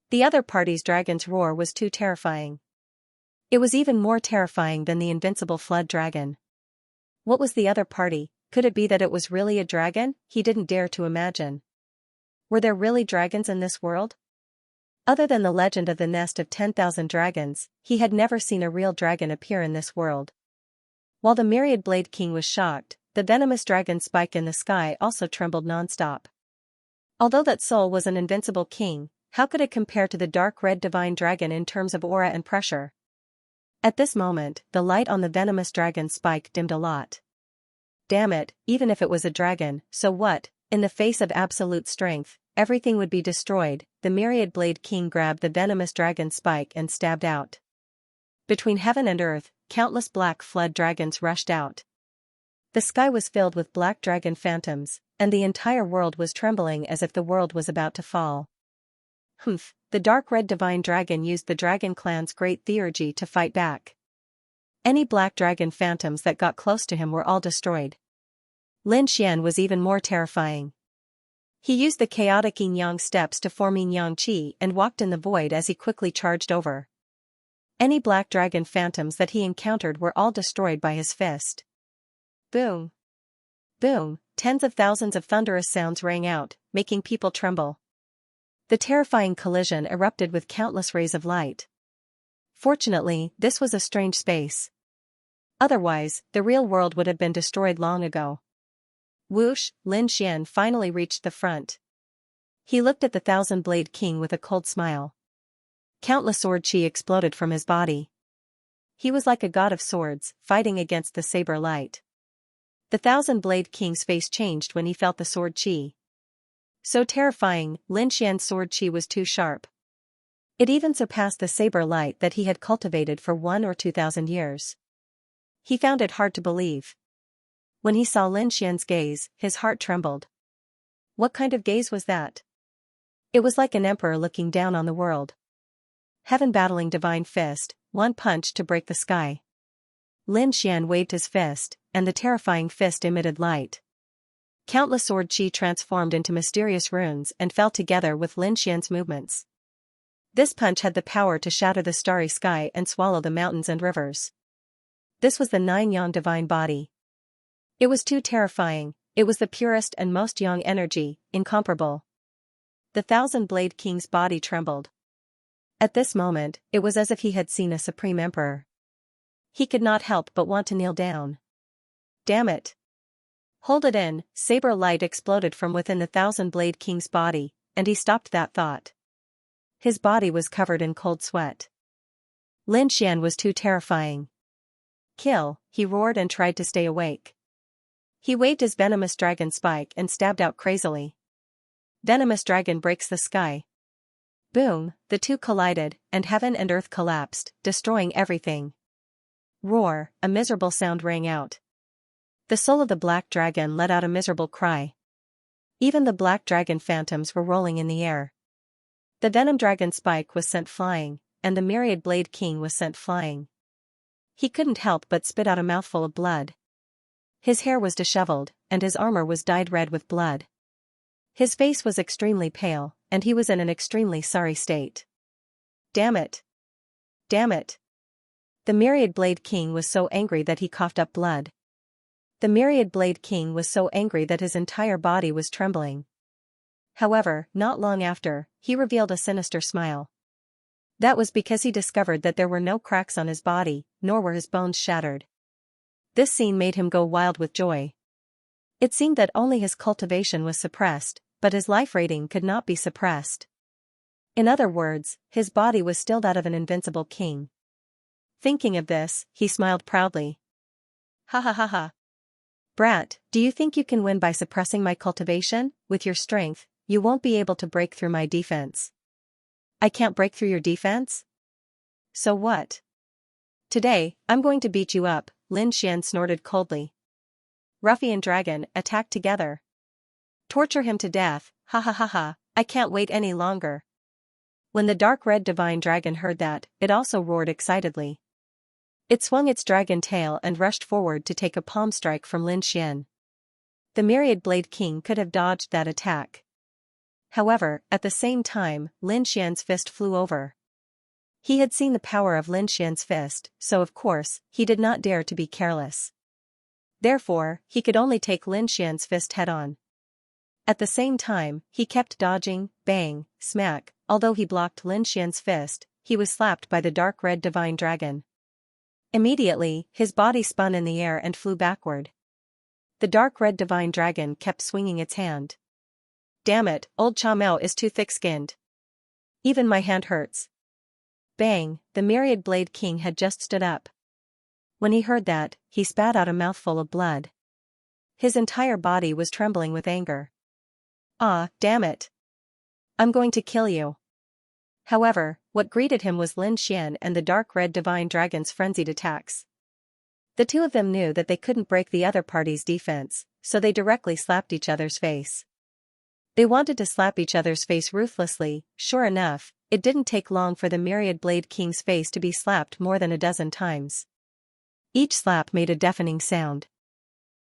The other party's dragon's roar was too terrifying. It was even more terrifying than the invincible flood dragon. What was the other party? Could it be that it was really a dragon? He didn't dare to imagine. Were there really dragons in this world? Other than the legend of the nest of 10,000 dragons, he had never seen a real dragon appear in this world. While the myriad blade king was shocked, the venomous dragon spike in the sky also trembled non-stop. Although that soul was an invincible king, how could it compare to the dark red divine dragon in terms of aura and pressure? At this moment, the light on the venomous dragon spike dimmed a lot. Damn it, even if it was a dragon, so what? In the face of absolute strength, everything would be destroyed. The myriad blade king grabbed the venomous dragon spike and stabbed out. Between heaven and earth, countless black flood dragons rushed out. The sky was filled with black dragon phantoms, and the entire world was trembling as if the world was about to fall. Humph, the dark red divine dragon used the dragon clan's great theurgy to fight back. Any black dragon phantoms that got close to him were all destroyed. Lin Xian was even more terrifying. He used the chaotic yin-yang steps to form yin-yang qi and walked in the void as he quickly charged over. Any black dragon phantoms that he encountered were all destroyed by his fist. Boom! Boom! Tens of thousands of thunderous sounds rang out, making people tremble. The terrifying collision erupted with countless rays of light. Fortunately, this was a strange space. Otherwise, the real world would have been destroyed long ago. Whoosh, Lin Xian finally reached the front. He looked at the thousand-blade king with a cold smile. Countless sword chi exploded from his body. He was like a god of swords, fighting against the saber light. The thousand-blade king's face changed when he felt the sword chi. So terrifying, Lin Xian's sword chi was too sharp. It even surpassed the saber light that he had cultivated for 1,000 or 2,000 years. He found it hard to believe. When he saw Lin Xian's gaze, his heart trembled. What kind of gaze was that? It was like an emperor looking down on the world. Heaven battling divine fist, one punch to break the sky. Lin Xian waved his fist, and the terrifying fist emitted light. Countless sword chi transformed into mysterious runes and fell together with Lin Xian's movements. This punch had the power to shatter the starry sky and swallow the mountains and rivers. This was the 9-yang divine body. It was too terrifying. It was the purest and most yang energy, incomparable. The thousand-blade king's body trembled. At this moment, it was as if he had seen a supreme emperor. He could not help but want to kneel down. Damn it! Hold it in, saber light exploded from within the Thousand-Blade King's body, and he stopped that thought. His body was covered in cold sweat. Lin Xian was too terrifying. Kill, he roared and tried to stay awake. He waved his venomous dragon spike and stabbed out crazily. Venomous dragon breaks the sky. Boom, the two collided, and heaven and earth collapsed, destroying everything. Roar, a miserable sound rang out. The soul of the black dragon let out a miserable cry. Even the black dragon phantoms were rolling in the air. The venom dragon spike was sent flying, and the myriad blade king was sent flying. He couldn't help but spit out a mouthful of blood. His hair was disheveled, and his armor was dyed red with blood. His face was extremely pale, and he was in an extremely sorry state. Damn it! Damn it! The myriad blade king was so angry that he coughed up blood. The myriad blade king was so angry that his entire body was trembling. However, not long after, he revealed a sinister smile. That was because he discovered that there were no cracks on his body, nor were his bones shattered. This scene made him go wild with joy. It seemed that only his cultivation was suppressed, but his life rating could not be suppressed. In other words, his body was still that of an invincible king. Thinking of this, he smiled proudly. Ha ha ha ha. Brat, do you think you can win by suppressing my cultivation? With your strength, you won't be able to break through my defense. I can't break through your defense? So what? Today, I'm going to beat you up, Lin Xian snorted coldly. Ruffian dragon, attack together. Torture him to death, ha ha ha ha, I can't wait any longer. When the dark red divine dragon heard that, it also roared excitedly. It swung its dragon tail and rushed forward to take a palm strike from Lin Xian. The myriad blade king could have dodged that attack. However, at the same time, Lin Xian's fist flew over. He had seen the power of Lin Xian's fist, so of course, he did not dare to be careless. Therefore, he could only take Lin Xian's fist head-on. At the same time, he kept dodging, bang, smack, although he blocked Lin Xian's fist, he was slapped by the dark red divine dragon. Immediately, his body spun in the air and flew backward. The dark red divine dragon kept swinging its hand. Damn it, old Chamao is too thick-skinned. Even my hand hurts. Bang, the myriad blade king had just stood up. When he heard that, he spat out a mouthful of blood. His entire body was trembling with anger. Ah, damn it. I'm going to kill you. However, what greeted him was Lin Xian and the dark red divine dragon's frenzied attacks. The two of them knew that they couldn't break the other party's defense, so they directly slapped each other's face. They wanted to slap each other's face ruthlessly. Sure enough, it didn't take long for the myriad blade king's face to be slapped more than a dozen times. Each slap made a deafening sound.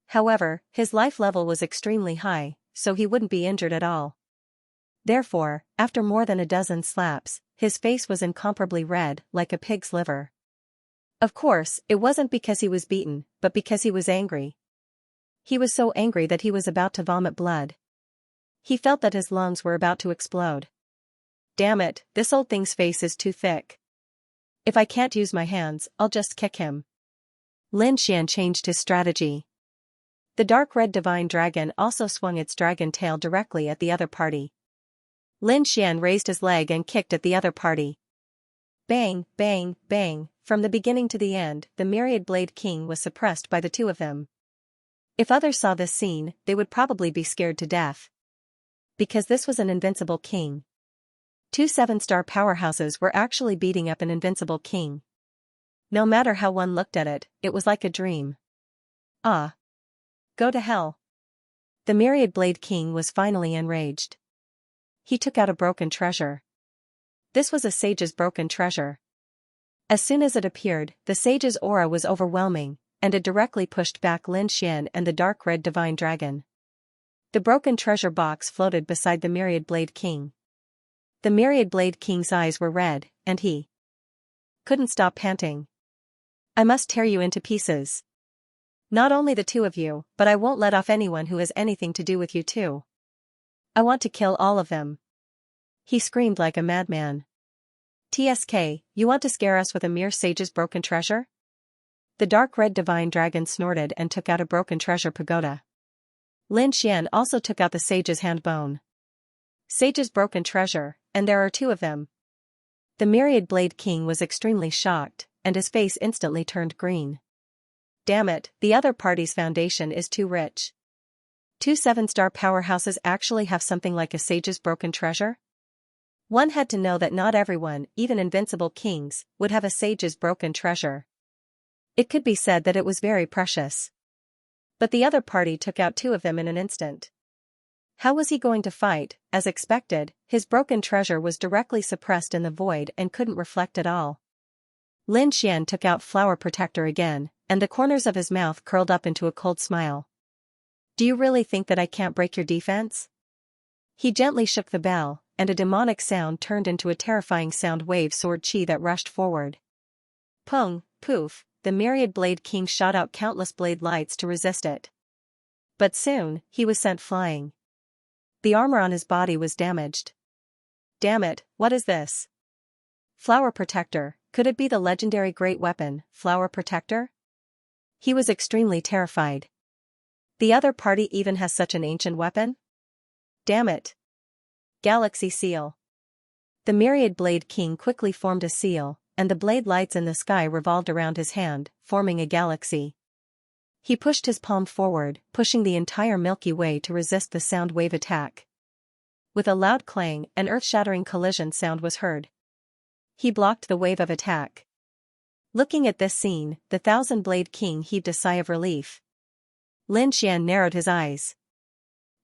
However, his life level was extremely high, so he wouldn't be injured at all. Therefore, after more than a dozen slaps, his face was incomparably red, like a pig's liver. Of course, it wasn't because he was beaten, but because he was angry. He was so angry that he was about to vomit blood. He felt that his lungs were about to explode. Damn it, this old thing's face is too thick. If I can't use my hands, I'll just kick him. Lin Xian changed his strategy. The dark red divine dragon also swung its dragon tail directly at the other party. Lin Xian raised his leg and kicked at the other party. Bang, bang, bang, from the beginning to the end, the myriad blade king was suppressed by the two of them. If others saw this scene, they would probably be scared to death. Because this was an invincible king. Two 7-star powerhouses were actually beating up an invincible king. No matter how one looked at it, it was like a dream. Ah. Go to hell. The myriad blade king was finally enraged. He took out a broken treasure. This was a sage's broken treasure. As soon as it appeared, the sage's aura was overwhelming, and it directly pushed back Lin Xian and the dark red divine dragon. The broken treasure box floated beside the myriad blade king. The myriad blade king's eyes were red, and he couldn't stop panting. I must tear you into pieces. Not only the two of you, but I won't let off anyone who has anything to do with you too. I want to kill all of them. He screamed like a madman. TSK, you want to scare us with a mere sage's broken treasure? The dark red divine dragon snorted and took out a broken treasure pagoda. Lin Xian also took out the sage's hand bone. Sage's broken treasure, and there are two of them. The Myriad Blade King was extremely shocked, and his face instantly turned green. Damn it, the other party's foundation is too rich. Two 7-star powerhouses actually have something like a sage's broken treasure? One had to know that not everyone, even invincible kings, would have a sage's broken treasure. It could be said that it was very precious. But the other party took out two of them in an instant. How was he going to fight? As expected, his broken treasure was directly suppressed in the void and couldn't reflect at all. Lin Xian took out Flower Protector again, and the corners of his mouth curled up into a cold smile. Do you really think that I can't break your defense? He gently shook the bell, and a demonic sound turned into a terrifying sound wave sword chi that rushed forward. Pung, poof, the Myriad Blade King shot out countless blade lights to resist it. But soon, he was sent flying. The armor on his body was damaged. Damn it, what is this? Flower Protector, could it be the legendary great weapon, Flower Protector? He was extremely terrified. The other party even has such an ancient weapon? Damn it. Galaxy Seal. The Myriad Blade King quickly formed a seal, and the blade lights in the sky revolved around his hand, forming a galaxy. He pushed his palm forward, pushing the entire Milky Way to resist the sound wave attack. With a loud clang, an earth-shattering collision sound was heard. He blocked the wave of attack. Looking at this scene, the Thousand-Blade King heaved a sigh of relief. Lin Xian narrowed his eyes.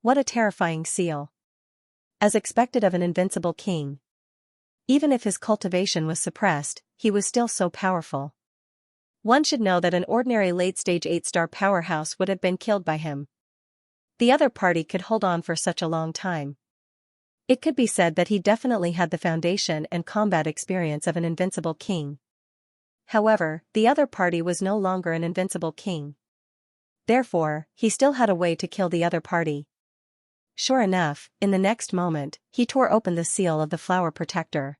What a terrifying seal. As expected of an invincible king. Even if his cultivation was suppressed, he was still so powerful. One should know that an ordinary late-stage 8-star powerhouse would have been killed by him. The other party could hold on for such a long time. It could be said that he definitely had the foundation and combat experience of an invincible king. However, the other party was no longer an invincible king. Therefore, he still had a way to kill the other party. Sure enough, in the next moment, he tore open the seal of the Flower Protector.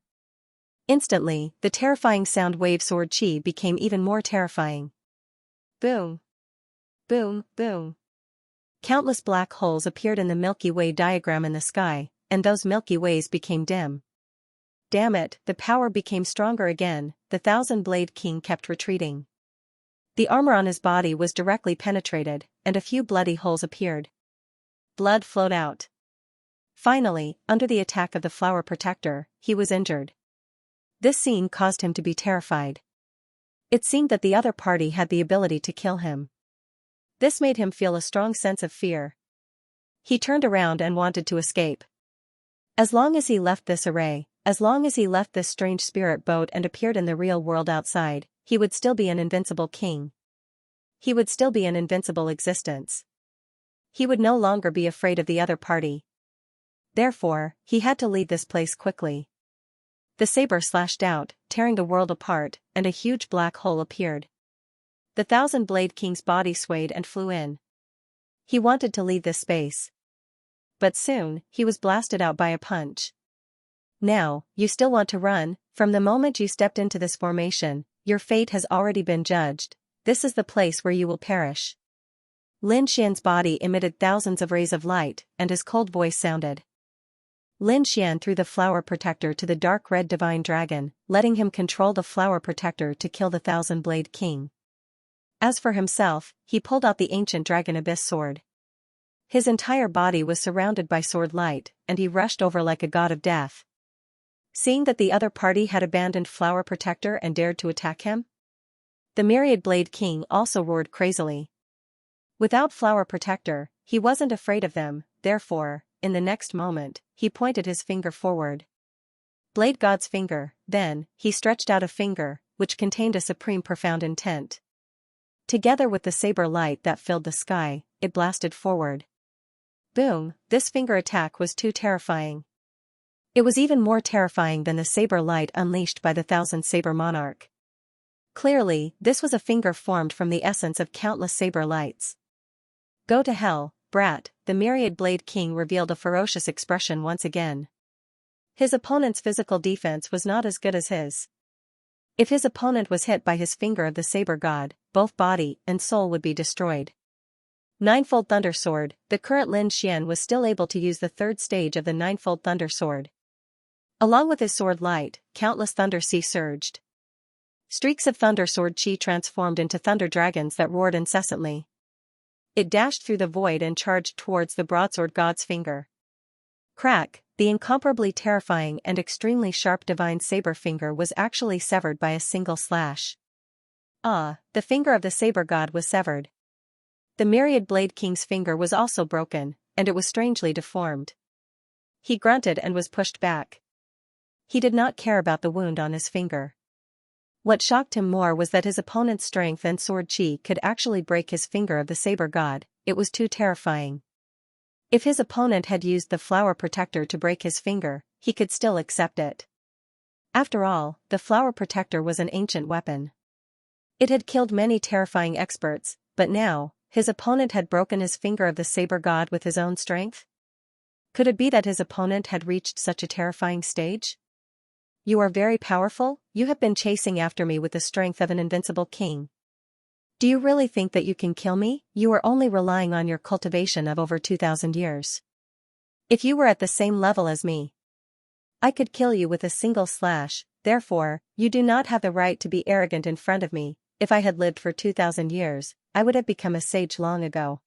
Instantly, the terrifying sound wave sword chi became even more terrifying. Boom! Boom, boom! Countless black holes appeared in the Milky Way diagram in the sky, and those Milky Ways became dim. Damn it, the power became stronger again, the Thousand-Blade King kept retreating. The armor on his body was directly penetrated, and a few bloody holes appeared. Blood flowed out. Finally, under the attack of the Flower Protector, he was injured. This scene caused him to be terrified. It seemed that the other party had the ability to kill him. This made him feel a strong sense of fear. He turned around and wanted to escape. As long as he left this array, as long as he left this strange spirit boat and appeared in the real world outside, he would still be an invincible king. He would still be an invincible existence. He would no longer be afraid of the other party. Therefore, he had to leave this place quickly. The saber slashed out, tearing the world apart, and a huge black hole appeared. The Thousand-Blade King's body swayed and flew in. He wanted to leave this space. But soon, he was blasted out by a punch. Now, you still want to run? From the moment you stepped into this formation, your fate has already been judged. This is the place where you will perish. Lin Xian's body emitted thousands of rays of light, and his cold voice sounded. Lin Xian threw the Flower Protector to the dark red divine dragon, letting him control the Flower Protector to kill the Thousand-Blade King. As for himself, he pulled out the ancient Dragon Abyss sword. His entire body was surrounded by sword light, and he rushed over like a god of death. Seeing that the other party had abandoned Flower Protector and dared to attack him, the Myriad Blade King also roared crazily. Without Flower Protector, he wasn't afraid of them, therefore, in the next moment, he pointed his finger forward. Blade God's finger, then, he stretched out a finger, which contained a supreme profound intent. Together with the saber light that filled the sky, it blasted forward. Boom, this finger attack was too terrifying. It was even more terrifying than the saber light unleashed by the Thousand Saber Monarch. Clearly, this was a finger formed from the essence of countless saber lights. Go to hell, brat, the Myriad Blade King revealed a ferocious expression once again. His opponent's physical defense was not as good as his. If his opponent was hit by his finger of the saber god, both body and soul would be destroyed. Ninefold Thunder Sword. The current Lin Xian was still able to use the third stage of the Ninefold Thunder Sword. Along with his sword light, countless thunder sea surged. Streaks of thunder sword chi transformed into thunder dragons that roared incessantly. It dashed through the void and charged towards the broadsword god's finger. Crack, the incomparably terrifying and extremely sharp divine saber finger was actually severed by a single slash. Ah, the finger of the saber god was severed. The myriad blade king's finger was also broken, and it was strangely deformed. He grunted and was pushed back. He did not care about the wound on his finger. What shocked him more was that his opponent's strength and sword chi could actually break his finger of the saber god. It was too terrifying. If his opponent had used the flower protector to break his finger, he could still accept it. After all, the flower protector was an ancient weapon. It had killed many terrifying experts, but now, his opponent had broken his finger of the saber god with his own strength? Could it be that his opponent had reached such a terrifying stage? You are very powerful, you have been chasing after me with the strength of an invincible king. Do you really think that you can kill me? You are only relying on your cultivation of over 2,000 years. If you were at the same level as me, I could kill you with a single slash. Therefore, you do not have the right to be arrogant in front of me. If I had lived for 2,000 years, I would have become a sage long ago.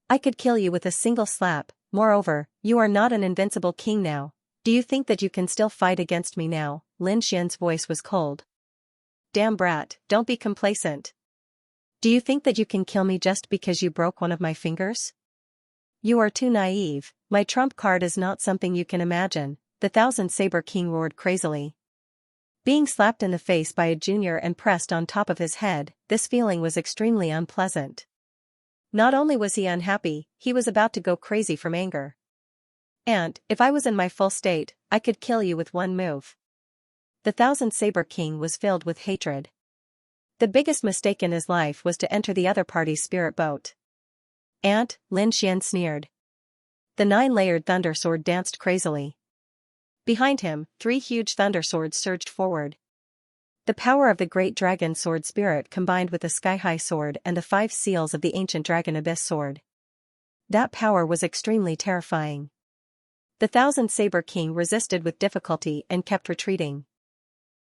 I could kill you with a single slap. Moreover, you are not an invincible king now. Do you think that you can still fight against me now? Lin Xian's voice was cold. Damn brat, don't be complacent. Do you think that you can kill me just because you broke one of my fingers? You are too naive. My trump card is not something you can imagine. The Thousand Saber King roared crazily. Being slapped in the face by a junior and pressed on top of his head, this feeling was extremely unpleasant. Not only was he unhappy, he was about to go crazy from anger. And, if I was in my full state, I could kill you with one move. The Thousand Saber King was filled with hatred. The biggest mistake in his life was to enter the other party's spirit boat. Ant, Lin Xian sneered. The nine-layered thunder sword danced crazily. Behind him, 3 huge thunder swords surged forward. The power of the great dragon sword spirit combined with the sky-high sword and the 5 seals of the ancient dragon abyss sword. That power was extremely terrifying. The Thousand Saber King resisted with difficulty and kept retreating.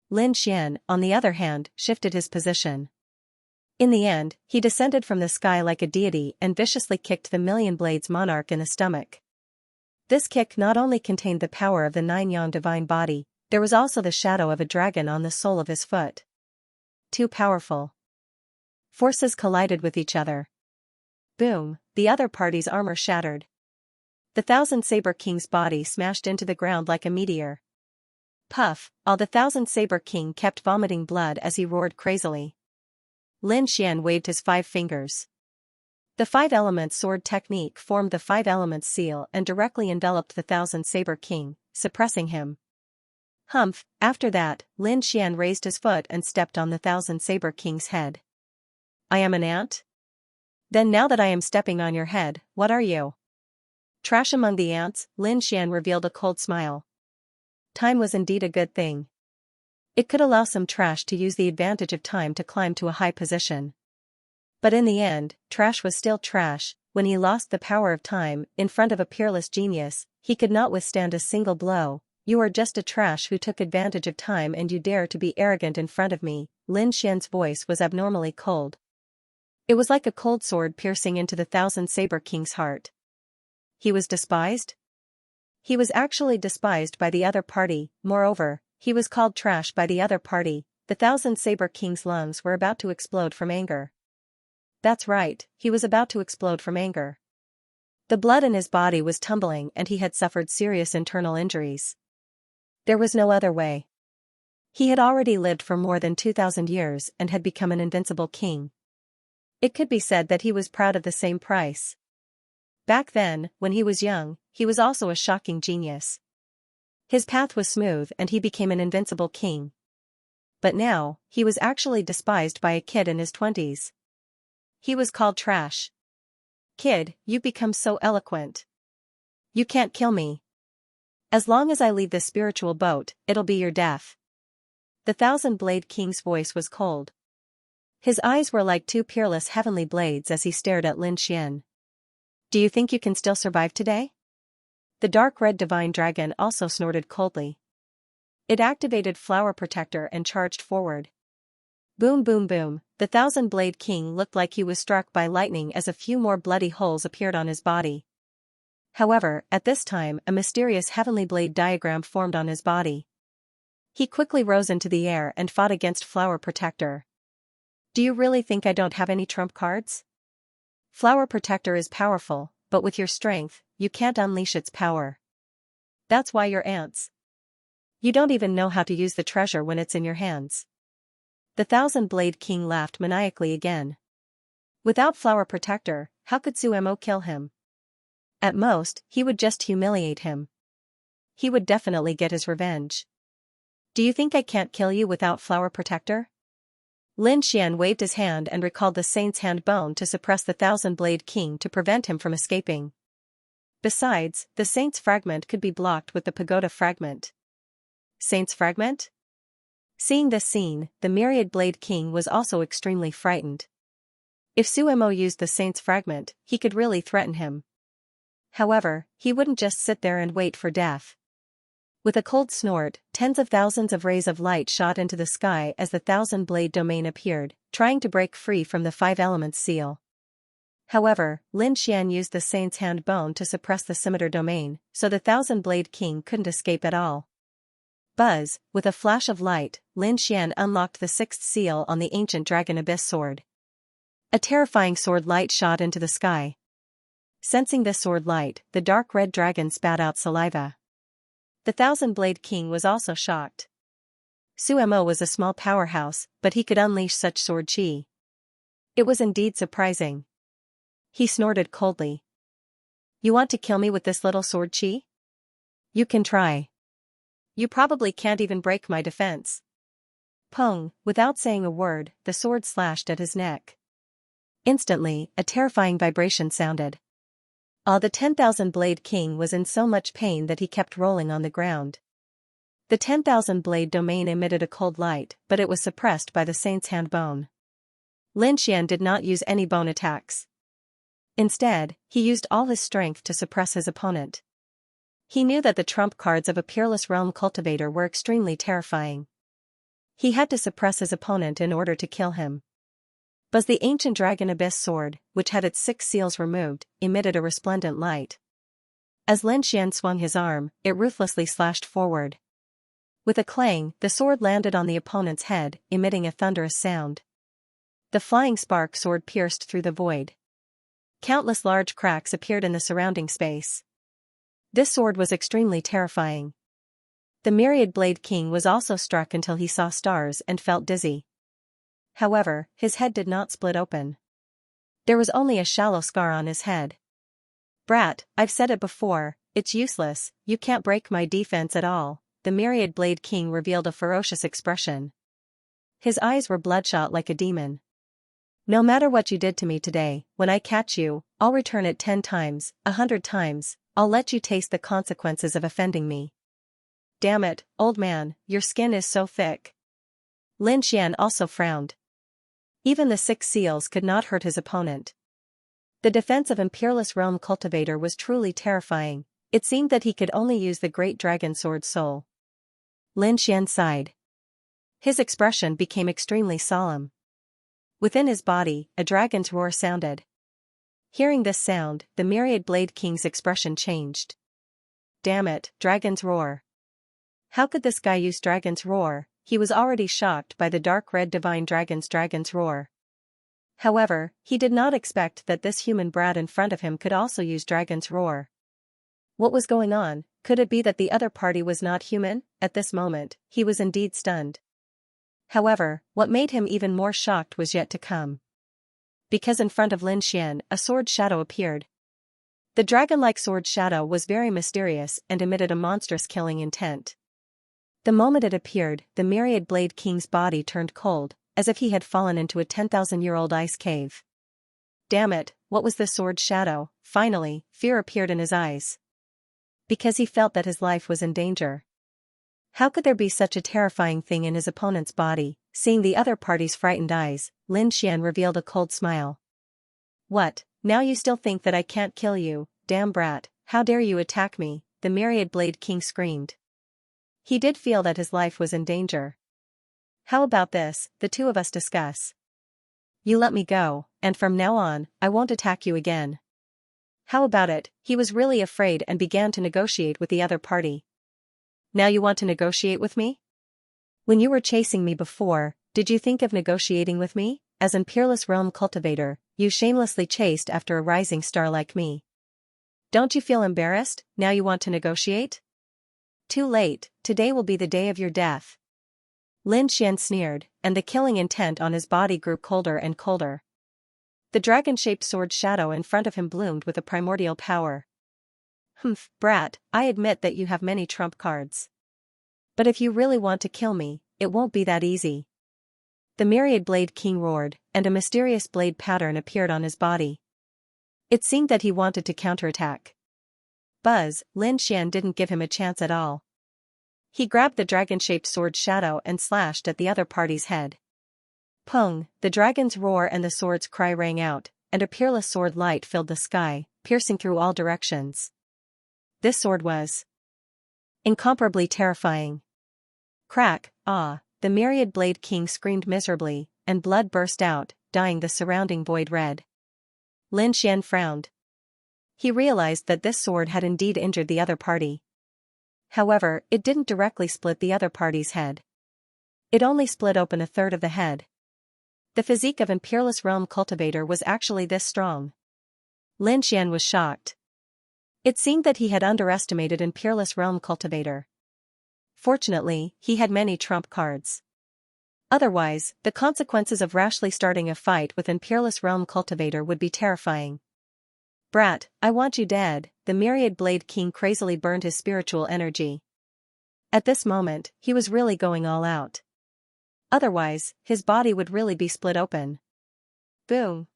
Lin Xian, on the other hand, shifted his position. In the end, he descended from the sky like a deity and viciously kicked the Million Blades monarch in the stomach. This kick not only contained the power of the Nine-Yang divine body, there was also the shadow of a dragon on the sole of his foot. Too powerful. Forces collided with each other. Boom, the other party's armor shattered. The Thousand Saber King's body smashed into the ground like a meteor. Puff, all the Thousand Saber King kept vomiting blood as he roared crazily. Lin Xian waved his 5 fingers. The 5 elements sword technique formed the 5 elements seal and directly enveloped the Thousand Saber King, suppressing him. Humph, after that, Lin Xian raised his foot and stepped on the Thousand Saber King's head. I am an ant? Then now that I am stepping on your head, what are you? Trash among the ants, Lin Xian revealed a cold smile. Time was indeed a good thing. It could allow some trash to use the advantage of time to climb to a high position. But in the end, trash was still trash. When he lost the power of time in front of a peerless genius, he could not withstand a single blow. You are just a trash who took advantage of time and you dare to be arrogant in front of me. Lin Xian's voice was abnormally cold. It was like a cold sword piercing into the Thousand Saber King's heart. He was despised? He was actually despised by the other party. Moreover, he was called trash by the other party. The Thousand Saber King's lungs were about to explode from anger. That's right, he was about to explode from anger. The blood in his body was tumbling and he had suffered serious internal injuries. There was no other way. He had already lived for more than 2,000 years and had become an invincible king. It could be said that he was proud of the same price. Back then, when he was young, he was also a shocking genius. His path was smooth and he became an invincible king. But now, he was actually despised by a kid in his 20s. He was called trash. Kid, you become so eloquent. You can't kill me. As long as I leave this spiritual boat, it'll be your death. The Thousand Blade King's voice was cold. His eyes were like 2 peerless heavenly blades as he stared at Lin Xian. Do you think you can still survive today? The dark red divine dragon also snorted coldly. It activated Flower Protector and charged forward. Boom boom boom, the Thousand-Blade King looked like he was struck by lightning as a few more bloody holes appeared on his body. However, at this time a mysterious heavenly blade diagram formed on his body. He quickly rose into the air and fought against Flower Protector. Do you really think I don't have any trump cards? Flower Protector is powerful, but with your strength, you can't unleash its power. That's why you're ants. You don't even know how to use the treasure when it's in your hands. The Thousand-Blade King laughed maniacally again. Without Flower Protector, how could Suemo kill him? At most, he would just humiliate him. He would definitely get his revenge. Do you think I can't kill you without Flower Protector? Lin Xian waved his hand and recalled the Saint's Hand Bone to suppress the Thousand-Blade King to prevent him from escaping. Besides, the Saint's Fragment could be blocked with the Pagoda Fragment. Saint's Fragment? Seeing this scene, the Myriad Blade King was also extremely frightened. If Suemo used the Saint's Fragment, he could really threaten him. However, he wouldn't just sit there and wait for death. With a cold snort, tens of thousands of rays of light shot into the sky as the Thousand-Blade Domain appeared, trying to break free from the Five Elements seal. However, Lin Xian used the Saint's Hand Bone to suppress the Scimitar Domain, so the Thousand-Blade King couldn't escape at all. Buzz, with a flash of light, Lin Xian unlocked the sixth seal on the ancient Dragon Abyss sword. A terrifying sword light shot into the sky. Sensing this sword light, the dark red dragon spat out saliva. The Thousand-Blade King was also shocked. Suemo was a small powerhouse, but he could unleash such sword chi. It was indeed surprising. He snorted coldly. You want to kill me with this little sword chi? You can try. You probably can't even break my defense. Pong, without saying a word, the sword slashed at his neck. Instantly, a terrifying vibration sounded. The 10,000-Blade King was in so much pain that he kept rolling on the ground. The 10,000-Blade Domain emitted a cold light, but it was suppressed by the Saint's Hand Bone. Lin Xian did not use any bone attacks. Instead, he used all his strength to suppress his opponent. He knew that the trump cards of a peerless realm cultivator were extremely terrifying. He had to suppress his opponent in order to kill him. But the ancient Dragon Abyss sword, which had its 6 seals removed, emitted a resplendent light. As Lin Xian swung his arm, it ruthlessly slashed forward. With a clang, the sword landed on the opponent's head, emitting a thunderous sound. The flying spark sword pierced through the void. Countless large cracks appeared in the surrounding space. This sword was extremely terrifying. The Myriad Blade King was also struck until he saw stars and felt dizzy. However, his head did not split open. There was only a shallow scar on his head. Brat, I've said it before, it's useless, you can't break my defense at all. The Myriad Blade King revealed a ferocious expression. His eyes were bloodshot like a demon. No matter what you did to me today, when I catch you, I'll return it 10 times, 100 times, I'll let you taste the consequences of offending me. Damn it, old man, your skin is so thick. Lin Xian also frowned. Even the 6 seals could not hurt his opponent. The defense of Imperialist Realm Cultivator was truly terrifying. It seemed that he could only use the Great Dragon Sword Soul. Lin Xian sighed. His expression became extremely solemn. Within his body, a dragon's roar sounded. Hearing this sound, the Myriad Blade King's expression changed. Damn it, Dragon's Roar. How could this guy use Dragon's Roar? He was already shocked by the dark red divine dragon's roar. However, he did not expect that this human brat in front of him could also use Dragon's Roar. What was going on? Could it be that the other party was not human? At this moment, he was indeed stunned. However, what made him even more shocked was yet to come. Because in front of Lin Xian, a sword shadow appeared. The dragon-like sword shadow was very mysterious and emitted a monstrous killing intent. The moment it appeared, the Myriad Blade King's body turned cold, as if he had fallen into a 10,000-year-old ice cave. Damn it, what was this sword shadow? Finally, fear appeared in his eyes. Because he felt that his life was in danger. How could there be such a terrifying thing in his opponent's body? Seeing the other party's frightened eyes, Lin Xian revealed a cold smile. What, now you still think that I can't kill you, damn brat, how dare you attack me, the Myriad Blade King screamed. He did feel that his life was in danger. How about this, the two of us discuss. You let me go, and from now on, I won't attack you again. How about it? He was really afraid and began to negotiate with the other party. Now you want to negotiate with me? When you were chasing me before, did you think of negotiating with me? As an peerless realm cultivator, you shamelessly chased after a rising star like me. Don't you feel embarrassed, now you want to negotiate? Too late, today will be the day of your death. Lin Xian sneered, and the killing intent on his body grew colder and colder. The dragon-shaped sword shadow in front of him bloomed with a primordial power. Humph, brat, I admit that you have many trump cards. But if you really want to kill me, it won't be that easy. The Myriad Blade King roared, and a mysterious blade pattern appeared on his body. It seemed that he wanted to counterattack. Buzz, Lin Xian didn't give him a chance at all. He grabbed the dragon-shaped sword shadow and slashed at the other party's head. Pung, the dragon's roar and the sword's cry rang out, and a peerless sword light filled the sky, piercing through all directions. This sword was incomparably terrifying. Crack, ah, the Myriad Blade King screamed miserably, and blood burst out, dyeing the surrounding void red. Lin Xian frowned. He realized that this sword had indeed injured the other party. However, it didn't directly split the other party's head. It only split open a third of the head. The physique of an peerless realm cultivator was actually this strong. Lin Xian was shocked. It seemed that he had underestimated an peerless realm cultivator. Fortunately, he had many trump cards. Otherwise, the consequences of rashly starting a fight with an peerless realm cultivator would be terrifying. Brat, I want you dead, the Myriad Blade King crazily burned his spiritual energy. At this moment, he was really going all out. Otherwise, his body would really be split open. Boom.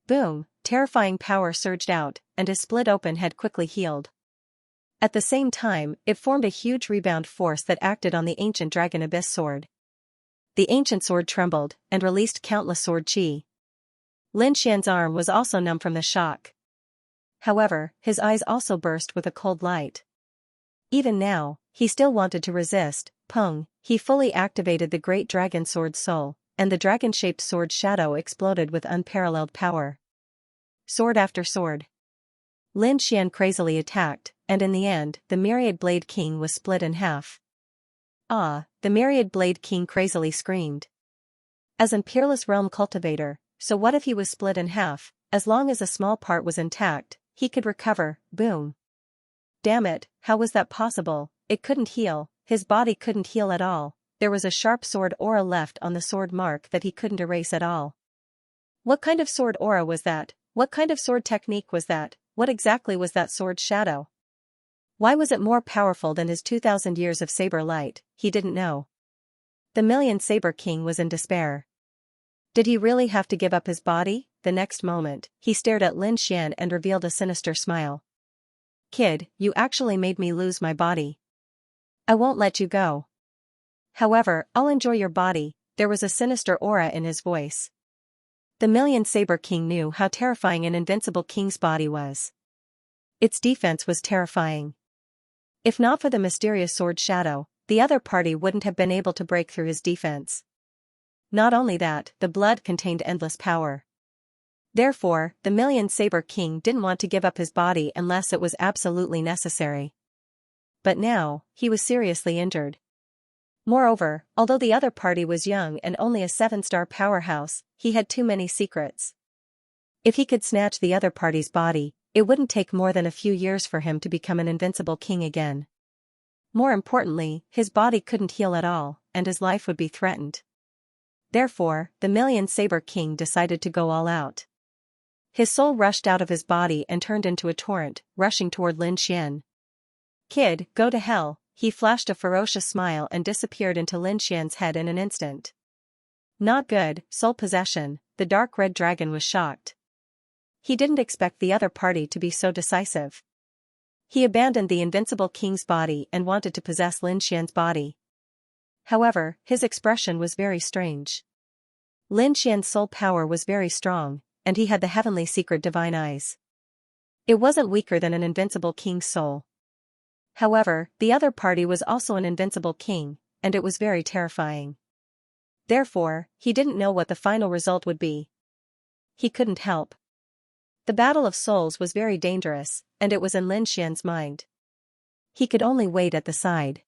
Boom, terrifying power surged out, and his split open head quickly healed. At the same time, it formed a huge rebound force that acted on the ancient Dragon Abyss sword. The ancient sword trembled, and released countless sword chi. Lin Xian's arm was also numb from the shock. However, his eyes also burst with a cold light. Even now, he still wanted to resist. Pung, he fully activated the great dragon sword soul, and the dragon-shaped sword shadow exploded with unparalleled power. Sword after sword. Lin Xian crazily attacked, and in the end, the Myriad Blade King was split in half. Ah, the Myriad Blade King crazily screamed. As an peerless realm cultivator, so what if he was split in half? As long as a small part was intact, he could recover. Boom. Damn it, how was that possible? It couldn't heal, his body couldn't heal at all. There was a sharp sword aura left on the sword mark that he couldn't erase at all. What kind of sword aura was that? What kind of sword technique was that? What exactly was that sword shadow? Why was it more powerful than his 2,000 years of saber light? He didn't know. The Million Saber King was in despair. Did he really have to give up his body? The next moment, he stared at Lin Xian and revealed a sinister smile. Kid, you actually made me lose my body. I won't let you go. However, I'll enjoy your body. There was a sinister aura in his voice. The Million Saber King knew how terrifying an invincible king's body was. Its defense was terrifying. If not for the mysterious sword shadow, the other party wouldn't have been able to break through his defense. Not only that, the blood contained endless power. Therefore, the Million Saber King didn't want to give up his body unless it was absolutely necessary. But now, he was seriously injured. Moreover, although the other party was young and only a 7-star powerhouse, he had too many secrets. If he could snatch the other party's body, it wouldn't take more than a few years for him to become an invincible king again. More importantly, his body couldn't heal at all, and his life would be threatened. Therefore, the Million Saber King decided to go all out. His soul rushed out of his body and turned into a torrent, rushing toward Lin Xian. Kid, go to hell. He flashed a ferocious smile and disappeared into Lin Xian's head in an instant. Not good, soul possession, the dark red dragon was shocked. He didn't expect the other party to be so decisive. He abandoned the invincible king's body and wanted to possess Lin Xian's body. However, his expression was very strange. Lin Xian's soul power was very strong, and he had the heavenly secret divine eyes. It wasn't weaker than an invincible king's soul. However, the other party was also an invincible king, and it was very terrifying. Therefore, he didn't know what the final result would be. He couldn't help. The battle of souls was very dangerous, and it was in Lin Xian's mind. He could only wait at the side.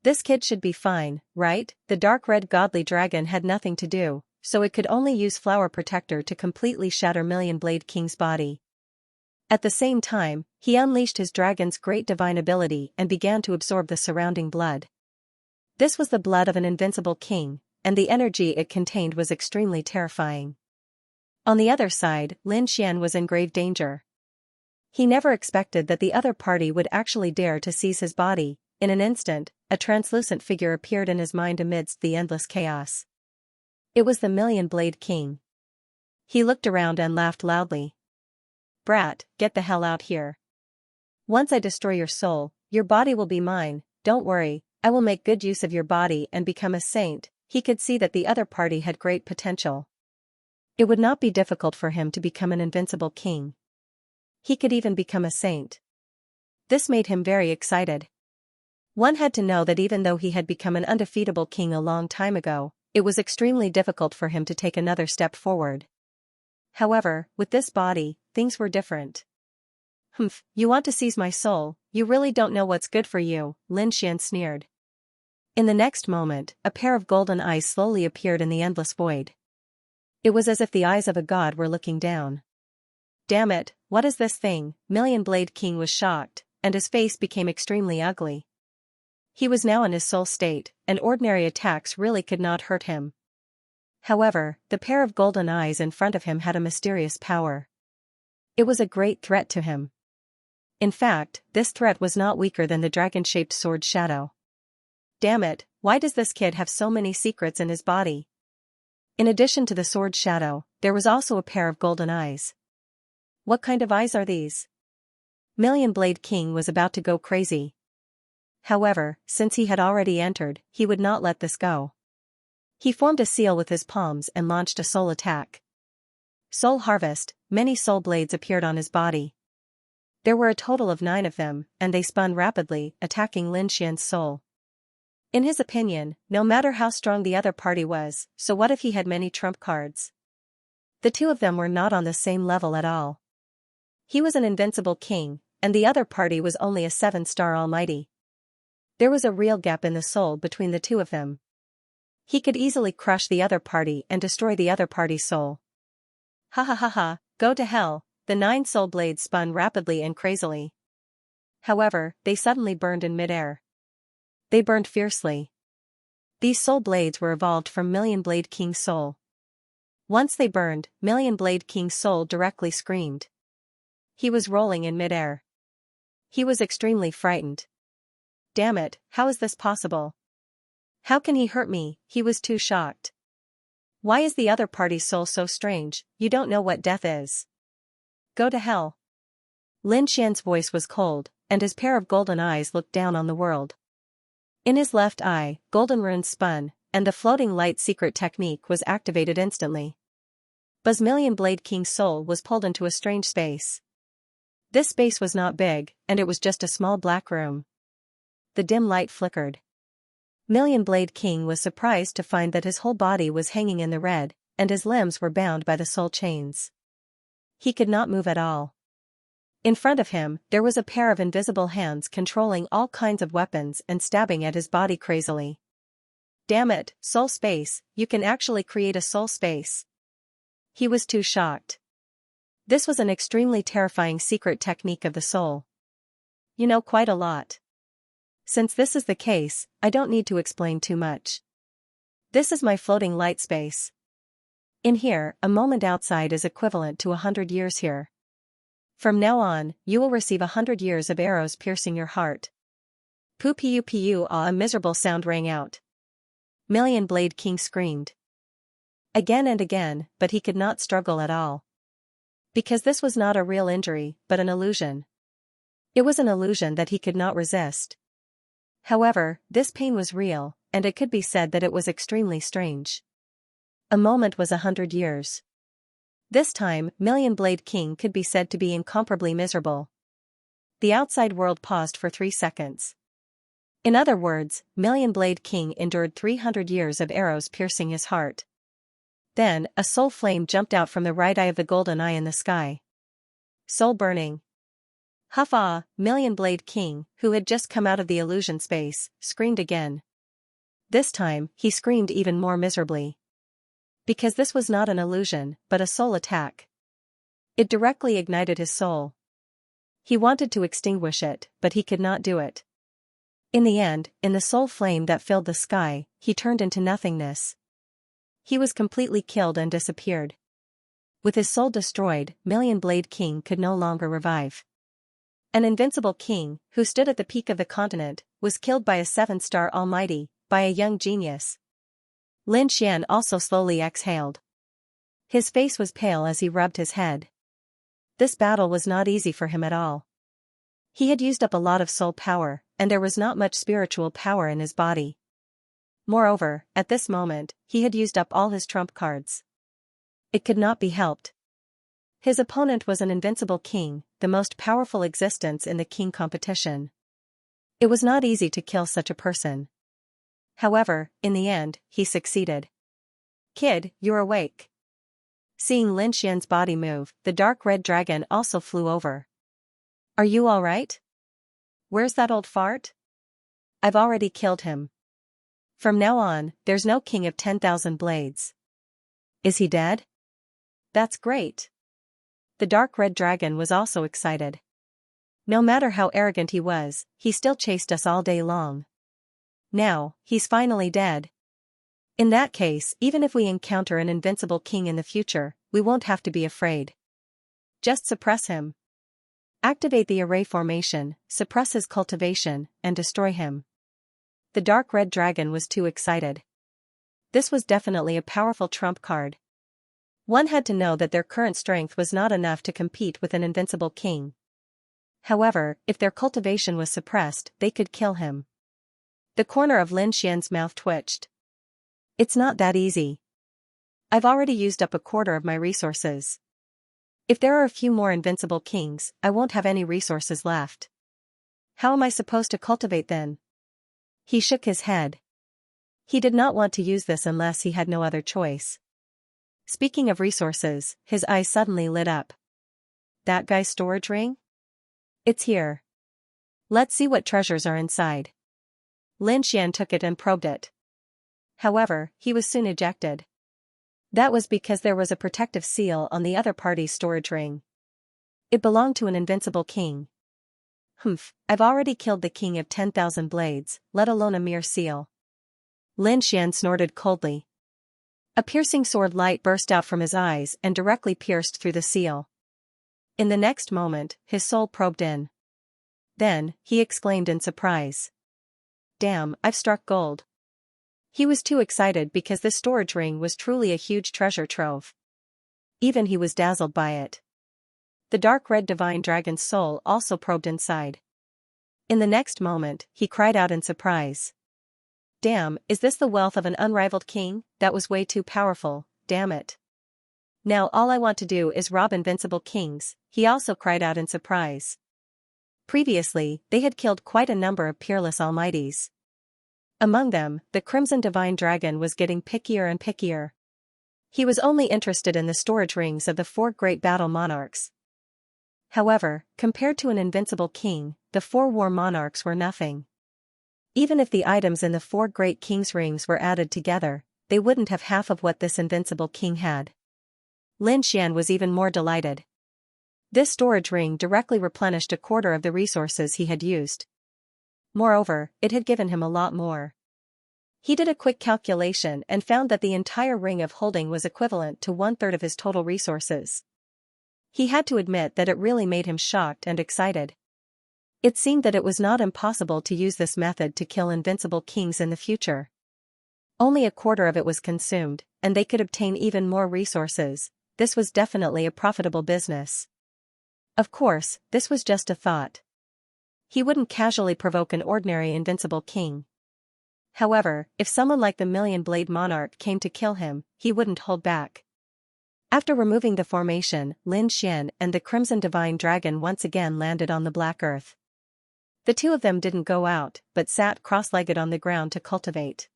This kid should be fine, right? The dark red godly dragon had nothing to do, so it could only use Flower Protector to completely shatter Million Blade King's body. At the same time, he unleashed his dragon's great divine ability and began to absorb the surrounding blood. This was the blood of an invincible king, and the energy it contained was extremely terrifying. On the other side, Lin Xian was in grave danger. He never expected that the other party would actually dare to seize his body. In an instant, a translucent figure appeared in his mind amidst the endless chaos. It was the Million Blade King. He looked around and laughed loudly. "Brat, get the hell out here. Once I destroy your soul, your body will be mine. Don't worry, I will make good use of your body and become a saint." He could see that the other party had great potential. It would not be difficult for him to become an invincible king. He could even become a saint. This made him very excited. One had to know that even though he had become an undefeatable king a long time ago, it was extremely difficult for him to take another step forward. However, with this body, things were different. "Humph, you want to seize my soul, you really don't know what's good for you," Lin Xian sneered. In the next moment, a pair of golden eyes slowly appeared in the endless void. It was as if the eyes of a god were looking down. "Damn it, what is this thing?" Million Blade King was shocked, and his face became extremely ugly. He was now in his soul state, and ordinary attacks really could not hurt him. However, the pair of golden eyes in front of him had a mysterious power. It was a great threat to him. In fact, this threat was not weaker than the dragon-shaped sword shadow. Damn it, why does this kid have so many secrets in his body? In addition to the sword shadow, there was also a pair of golden eyes. What kind of eyes are these? Million Blade King was about to go crazy. However, since he had already entered, he would not let this go. He formed a seal with his palms and launched a soul attack. Soul Harvest, many soul blades appeared on his body. There were a total of 9 of them, and they spun rapidly, attacking Lin Xian's soul. In his opinion, no matter how strong the other party was, so what if he had many trump cards? The two of them were not on the same level at all. He was an invincible king, and the other party was only a 7-star almighty. There was a real gap in the soul between the two of them. He could easily crush the other party and destroy the other party's soul. Ha ha ha ha, go to hell. The 9 soul blades spun rapidly and crazily. However, they suddenly burned in midair. They burned fiercely. These soul blades were evolved from Million Blade King's soul. Once they burned, Million Blade King's soul directly screamed. He was rolling in midair. He was extremely frightened. Damn it, how is this possible? How can he hurt me? He was too shocked. Why is the other party's soul so strange? You don't know what death is. Go to hell. Lin Xian's voice was cold, and his pair of golden eyes looked down on the world. In his left eye, golden runes spun, and the floating light secret technique was activated instantly. Buzz Million Blade King's soul was pulled into a strange space. This space was not big, and it was just a small black room. The dim light flickered. Million Blade King was surprised to find that his whole body was hanging in the red, and his limbs were bound by the soul chains. He could not move at all. In front of him, there was a pair of invisible hands controlling all kinds of weapons and stabbing at his body crazily. Damn it, soul space, you can actually create a soul space. He was too shocked. This was an extremely terrifying secret technique of the soul. You know quite a lot. Since this is the case, I don't need to explain too much. This is my floating light space. In here, a moment outside is equivalent to 100 years here. From now on, you will receive 100 years of arrows piercing your heart. Pu a miserable sound rang out. Million Blade King screamed. Again and again, but he could not struggle at all. Because this was not a real injury, but an illusion. It was an illusion that he could not resist. However, this pain was real, and it could be said that it was extremely strange. A moment was 100 years. This time, Million Blade King could be said to be incomparably miserable. The outside world paused for 3 seconds. In other words, Million Blade King endured 300 years of arrows piercing his heart. Then, a soul flame jumped out from the right eye of the golden eye in the sky. Soul burning. Huff-ah, Million Blade King, who had just come out of the illusion space, screamed again. This time, he screamed even more miserably. Because this was not an illusion, but a soul attack. It directly ignited his soul. He wanted to extinguish it, but he could not do it. In the end, in the soul flame that filled the sky, he turned into nothingness. He was completely killed and disappeared. With his soul destroyed, Million Blade King could no longer revive. An invincible king, who stood at the peak of the continent, was killed by a 7-star almighty, by a young genius. Lin Xian also slowly exhaled. His face was pale as he rubbed his head. This battle was not easy for him at all. He had used up a lot of soul power, and there was not much spiritual power in his body. Moreover, at this moment, he had used up all his trump cards. It could not be helped. His opponent was an invincible king, the most powerful existence in the king competition. It was not easy to kill such a person. However, in the end, he succeeded. "Kid, you're awake." Seeing Lin Xian's body move, the dark red dragon also flew over. "Are you all right? Where's that old fart?" "I've already killed him. From now on, there's no king of 10,000 blades." "Is he dead?" "That's great." The dark red dragon was also excited. No matter how arrogant he was, he still chased us all day long. Now, he's finally dead. In that case, even if we encounter an invincible king in the future, we won't have to be afraid. Just suppress him. Activate the array formation, suppress his cultivation, and destroy him. The dark red dragon was too excited. This was definitely a powerful trump card. One had to know that their current strength was not enough to compete with an invincible king. However, if their cultivation was suppressed, they could kill him. The corner of Lin Xian's mouth twitched. "It's not that easy. I've already used up a quarter of my resources. If there are a few more invincible kings, I won't have any resources left. How am I supposed to cultivate then?" He shook his head. He did not want to use this unless he had no other choice. Speaking of resources, his eyes suddenly lit up. "That guy's storage ring? It's here. Let's see what treasures are inside." Lin Xian took it and probed it. However, he was soon ejected. That was because there was a protective seal on the other party's storage ring. It belonged to an invincible king. "Humph, I've already killed the king of 10,000 blades, let alone a mere seal." Lin Xian snorted coldly. A piercing sword light burst out from his eyes and directly pierced through the seal. In the next moment, his soul probed in. Then, he exclaimed in surprise. "Damn, I've struck gold." He was too excited because this storage ring was truly a huge treasure trove. Even he was dazzled by it. The dark red divine dragon's soul also probed inside. In the next moment, he cried out in surprise. "Damn, is this the wealth of an unrivaled king? That was way too powerful, damn it. Now all I want to do is rob invincible kings," he also cried out in surprise. Previously, they had killed quite a number of peerless almighties. Among them, the Crimson Divine Dragon was getting pickier and pickier. He was only interested in the storage rings of the 4 great battle monarchs. However, compared to an invincible king, the 4 war monarchs were nothing. Even if the items in the 4 great kings' rings were added together, they wouldn't have half of what this invincible king had. Lin Xian was even more delighted. This storage ring directly replenished a quarter of the resources he had used. Moreover, it had given him a lot more. He did a quick calculation and found that the entire ring of holding was equivalent to 1/3 of his total resources. He had to admit that it really made him shocked and excited. It seemed that it was not impossible to use this method to kill invincible kings in the future. Only a quarter of it was consumed, and they could obtain even more resources. This was definitely a profitable business. Of course, this was just a thought. He wouldn't casually provoke an ordinary invincible king. However, if someone like the Million Blade Monarch came to kill him, he wouldn't hold back. After removing the formation, Lin Xian and the Crimson Divine Dragon once again landed on the Black Earth. The two of them didn't go out, but sat cross-legged on the ground to cultivate.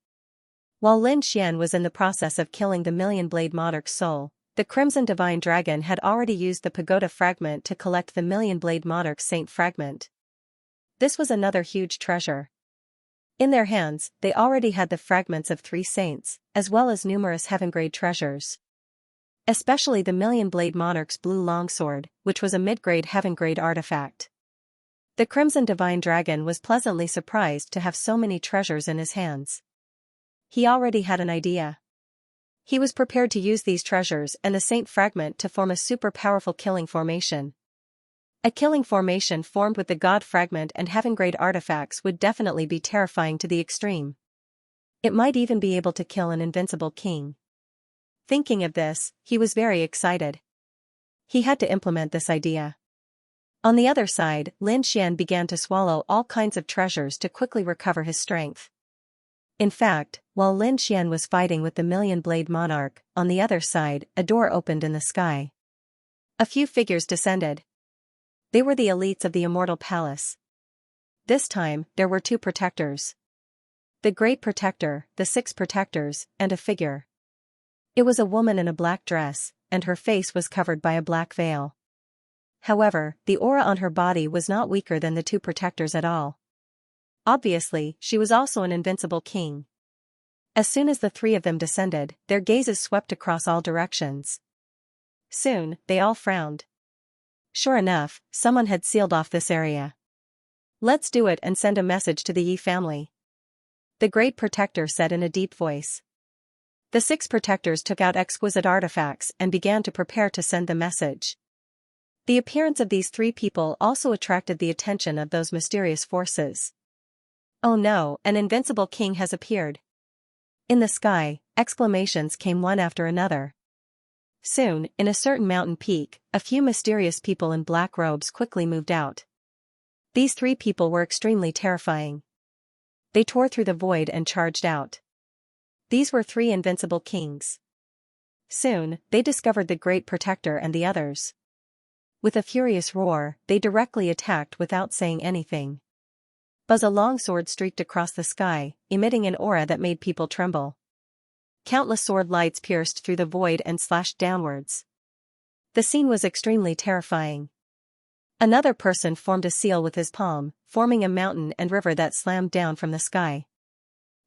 While Lin Xian was in the process of killing the Million-Blade Monarch's soul, the Crimson Divine Dragon had already used the Pagoda Fragment to collect the Million-Blade Monarch's Saint Fragment. This was another huge treasure. In their hands, they already had the fragments of 3 saints, as well as numerous heaven-grade treasures. Especially the Million-Blade Monarch's blue longsword, which was a mid-grade heaven-grade artifact. The Crimson Divine Dragon was pleasantly surprised to have so many treasures in his hands. He already had an idea. He was prepared to use these treasures and the Saint Fragment to form a super powerful killing formation. A killing formation formed with the God Fragment and heaven-grade artifacts would definitely be terrifying to the extreme. It might even be able to kill an invincible king. Thinking of this, he was very excited. He had to implement this idea. On the other side, Lin Xian began to swallow all kinds of treasures to quickly recover his strength. In fact, while Lin Xian was fighting with the Million-Blade Monarch, on the other side, a door opened in the sky. A few figures descended. They were the elites of the Immortal Palace. This time, there were 2 protectors. The Great Protector, the 6 protectors, and a figure. It was a woman in a black dress, and her face was covered by a black veil. However, the aura on her body was not weaker than the 2 protectors at all. Obviously, she was also an invincible king. As soon as the 3 of them descended, their gazes swept across all directions. Soon, they all frowned. Sure enough, someone had sealed off this area. Let's do it and send a message to the Yi family. The Great Protector said in a deep voice. The 6 protectors took out exquisite artifacts and began to prepare to send the message. The appearance of these 3 people also attracted the attention of those mysterious forces. Oh no, an invincible king has appeared. In the sky, exclamations came one after another. Soon, in a certain mountain peak, a few mysterious people in black robes quickly moved out. These 3 people were extremely terrifying. They tore through the void and charged out. These were 3 invincible kings. Soon, they discovered the Great Protector and the others. With a furious roar, they directly attacked without saying anything. Buzz, a long sword streaked across the sky, emitting an aura that made people tremble. Countless sword lights pierced through the void and slashed downwards. The scene was extremely terrifying. Another person formed a seal with his palm, forming a mountain and river that slammed down from the sky.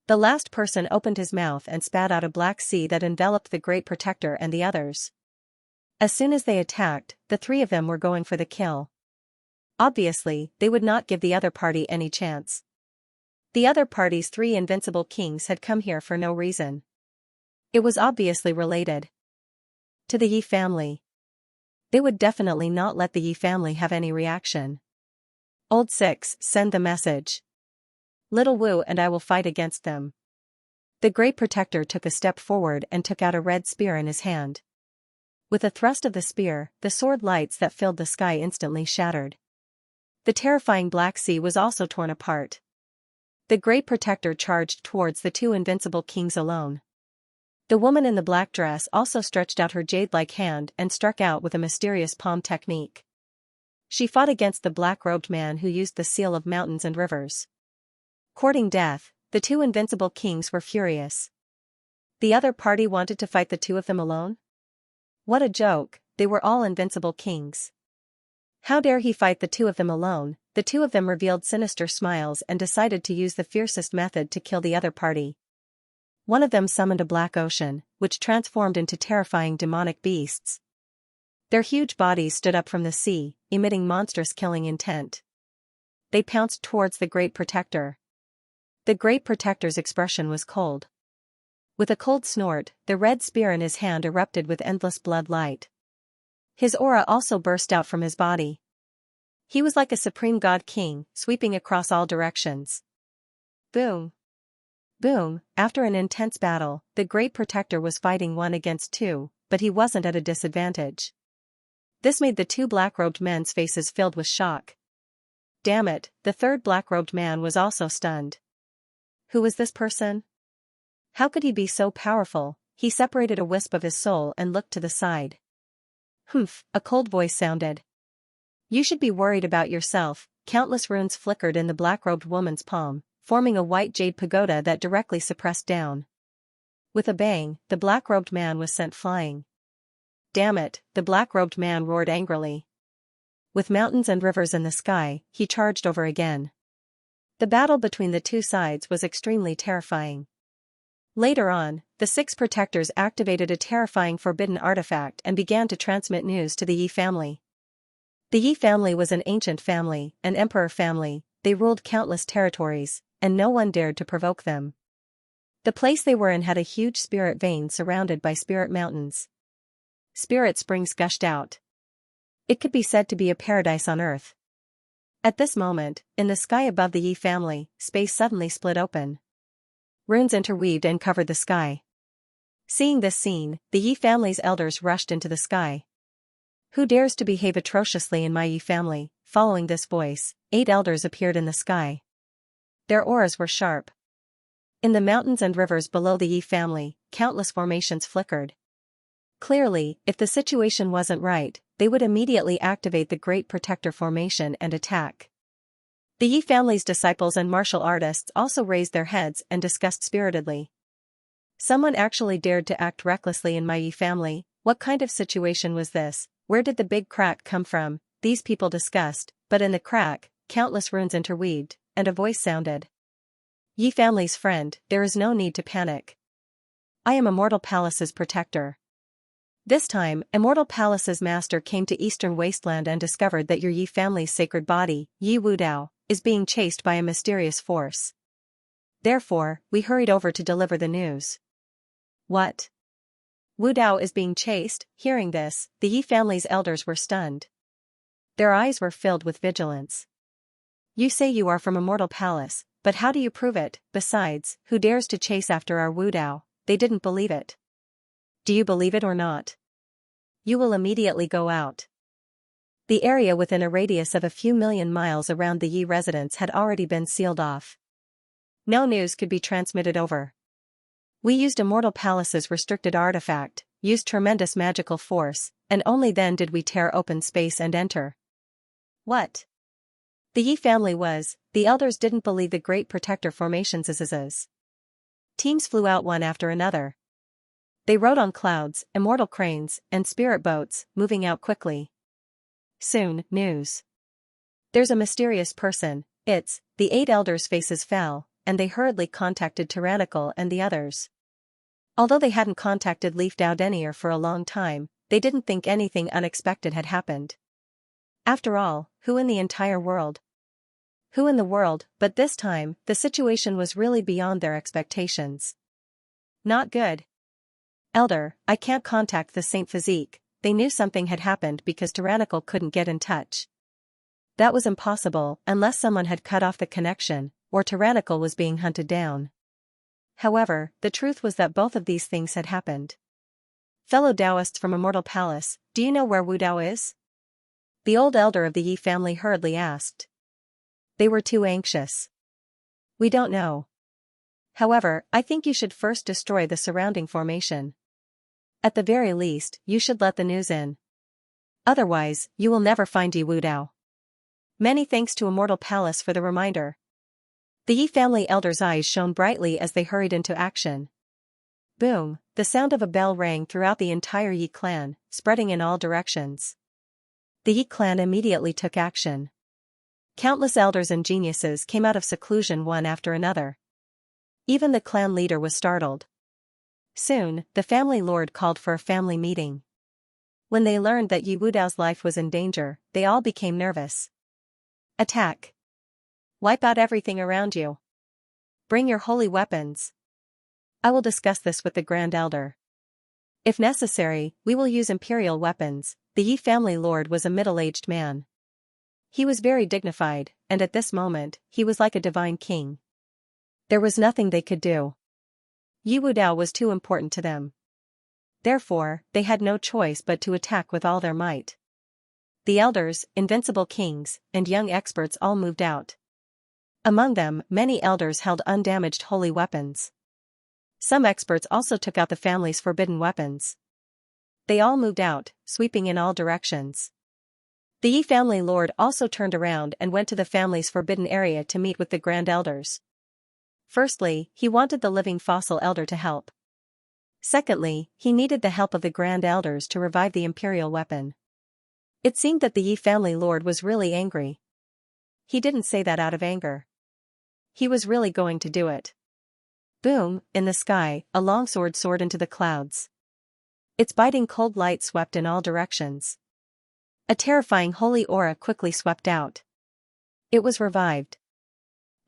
The last person opened his mouth and spat out a black sea that enveloped the Great Protector and the others. As soon as they attacked, the 3 of them were going for the kill. Obviously, they would not give the other party any chance. The other party's 3 invincible kings had come here for no reason. It was obviously related to the Yi family. They would definitely not let the Yi family have any reaction. Old 6, send the message. Little Wu and I will fight against them. The Great Protector took a step forward and took out a red spear in his hand. With a thrust of the spear, the sword lights that filled the sky instantly shattered. The terrifying Black Sea was also torn apart. The Great Protector charged towards the 2 invincible kings alone. The woman in the black dress also stretched out her jade-like hand and struck out with a mysterious palm technique. She fought against the black-robed man who used the seal of mountains and rivers. Courting death, the 2 invincible kings were furious. The other party wanted to fight the 2 of them alone? What a joke, they were all invincible kings. How dare he fight the 2 of them alone? The 2 of them revealed sinister smiles and decided to use the fiercest method to kill the other party. One of them summoned a black ocean, which transformed into terrifying demonic beasts. Their huge bodies stood up from the sea, emitting monstrous killing intent. They pounced towards the Great Protector. The Great Protector's expression was cold. With a cold snort, the red spear in his hand erupted with endless blood light. His aura also burst out from his body. He was like a supreme god king, sweeping across all directions. Boom! Boom! After an intense battle, the Great Protector was fighting 1 against 2, but he wasn't at a disadvantage. This made the 2 black-robed men's faces filled with shock. Damn it, the 3rd black-robed man was also stunned. Who was this person? How could he be so powerful? he separated a wisp of his soul and looked to the side. Humph, a cold voice sounded. You should be worried about yourself. Countless runes flickered in the black-robed woman's palm, forming a white jade pagoda that directly suppressed down. With a bang, the black-robed man was sent flying. Damn it, the black-robed man roared angrily. With mountains and rivers in the sky, he charged over again. The battle between the two sides was extremely terrifying. Later on, the 6 protectors activated a terrifying forbidden artifact and began to transmit news to the Yi family. The Yi family was an ancient family, an emperor family. They ruled countless territories, and no one dared to provoke them. The place they were in had a huge spirit vein surrounded by spirit mountains. Spirit springs gushed out. It could be said to be a paradise on earth. At this moment, in the sky above the Yi family, space suddenly split open. Runes interweaved and covered the sky. Seeing this scene, the Yi family's elders rushed into the sky. Who dares to behave atrociously in my Yi family? Following this voice, 8 elders appeared in the sky. Their auras were sharp. In the mountains and rivers below the Yi family, countless formations flickered. Clearly, if the situation wasn't right, they would immediately activate the Great Protector formation and attack. The Yi family's disciples and martial artists also raised their heads and discussed spiritedly. Someone actually dared to act recklessly in my Yi family. What kind of situation was this? Where did the big crack come from? These people discussed, but in the crack, countless runes interweaved, and a voice sounded. Yi family's friend, there is no need to panic. I am Immortal Palace's protector. This time, Immortal Palace's master came to Eastern Wasteland and discovered that your Yi family's sacred body, Yi Wudao, is being chased by a mysterious force. Therefore, we hurried over to deliver the news. What? Wudao is being chased? Hearing this, the Yi family's elders were stunned. Their eyes were filled with vigilance. You say you are from Immortal Palace, but how do you prove it? Besides, who dares to chase after our Wudao? They didn't believe it. Do you believe it or not? You will immediately go out. The area within a radius of a few million miles around the Yi residence had already been sealed off. No news could be transmitted over. We used Immortal Palace's restricted artifact, used tremendous magical force, and only then did we tear open space and enter. What? The Yi family was, the elders didn't believe the Great Protector formations as. Teams flew out one after another. They rode on clouds, immortal cranes, and spirit boats, moving out quickly. Soon, news. There's a mysterious person, the 8 elders' faces fell, and they hurriedly contacted Tyrannical and the others. Although they hadn't contacted Leaf Dowdenier for a long time, they didn't think anything unexpected had happened. After all, who in the entire world? Who in the world? But this time, the situation was really beyond their expectations. Not good. Elder, I can't contact the Saint Physique. They knew something had happened because Tyrannical couldn't get in touch. That was impossible unless someone had cut off the connection, or Tyrannical was being hunted down. However, the truth was that both of these things had happened. Fellow Taoists from Immortal Palace, do you know where Wudao is? The old elder of the Yi family hurriedly asked. They were too anxious. We don't know. However, I think you should first destroy the surrounding formation. At the very least, you should let the news in. Otherwise, you will never find Yi Wudao. Many thanks to Immortal Palace for the reminder. The Yi family elders' eyes shone brightly as they hurried into action. Boom, the sound of a bell rang throughout the entire Yi clan, spreading in all directions. The Yi clan immediately took action. Countless elders and geniuses came out of seclusion one after another. Even the clan leader was startled. Soon, the family lord called for a family meeting. When they learned that Yi Wudao's life was in danger, they all became nervous. Attack. Wipe out everything around you. Bring your holy weapons. I will discuss this with the Grand Elder. If necessary, we will use imperial weapons. The Yi family lord was a middle-aged man. He was very dignified, and at this moment, he was like a divine king. There was nothing they could do. Yi Wudao was too important to them. Therefore, they had no choice but to attack with all their might. The elders, invincible kings, and young experts all moved out. Among them, many elders held undamaged holy weapons. Some experts also took out the family's forbidden weapons. They all moved out, sweeping in all directions. The Yi family lord also turned around and went to the family's forbidden area to meet with the Grand Elders. Firstly, he wanted the living fossil elder to help. Secondly, he needed the help of the Grand Elders to revive the imperial weapon. It seemed that the Yi family lord was really angry. He didn't say that out of anger. He was really going to do it. Boom, in the sky, a longsword soared into the clouds. Its biting cold light swept in all directions. A terrifying holy aura quickly swept out. It was revived.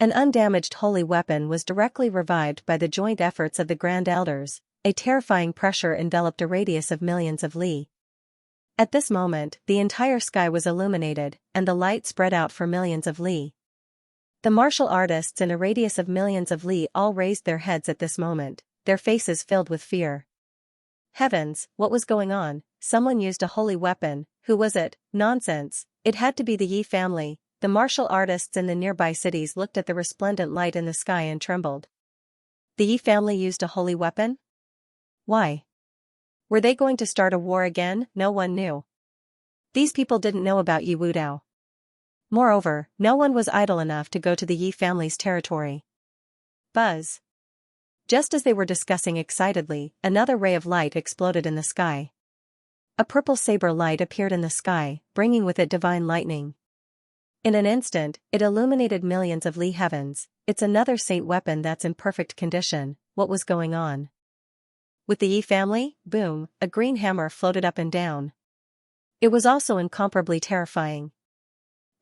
An undamaged holy weapon was directly revived by the joint efforts of the Grand Elders. A terrifying pressure enveloped a radius of millions of li. At this moment, the entire sky was illuminated, and the light spread out for millions of li. The martial artists in a radius of millions of li all raised their heads at this moment, their faces filled with fear. Heavens, what was going on? Someone used a holy weapon. Who was it? Nonsense, it had to be the Yi family. The martial artists in the nearby cities looked at the resplendent light in the sky and trembled. The Yi family used a holy weapon? Why? Were they going to start a war again? No one knew. These people didn't know about Yi Wudao. Moreover, no one was idle enough to go to the Yi family's territory. Buzz. Just as they were discussing excitedly, another ray of light exploded in the sky. A purple saber light appeared in the sky, bringing with it divine lightning. In an instant, it illuminated millions of li heavens. It's another saint weapon that's in perfect condition. What was going on? With the Yi family, boom, a green hammer floated up and down. It was also incomparably terrifying.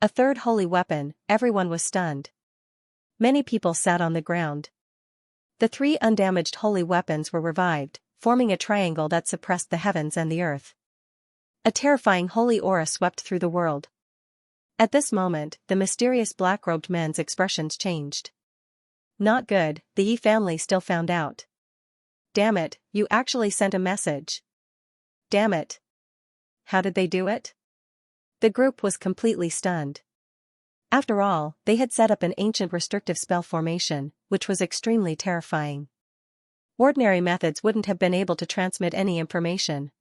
A third holy weapon, everyone was stunned. Many people sat on the ground. The three undamaged holy weapons were revived, forming a triangle that suppressed the heavens and the earth. A terrifying holy aura swept through the world. At this moment, the mysterious black-robed men's expressions changed. Not good, the Yi family still found out. Damn it, you actually sent a message. Damn it. How did they do it? The group was completely stunned. After all, they had set up an ancient restrictive spell formation, which was extremely terrifying. Ordinary methods wouldn't have been able to transmit any information.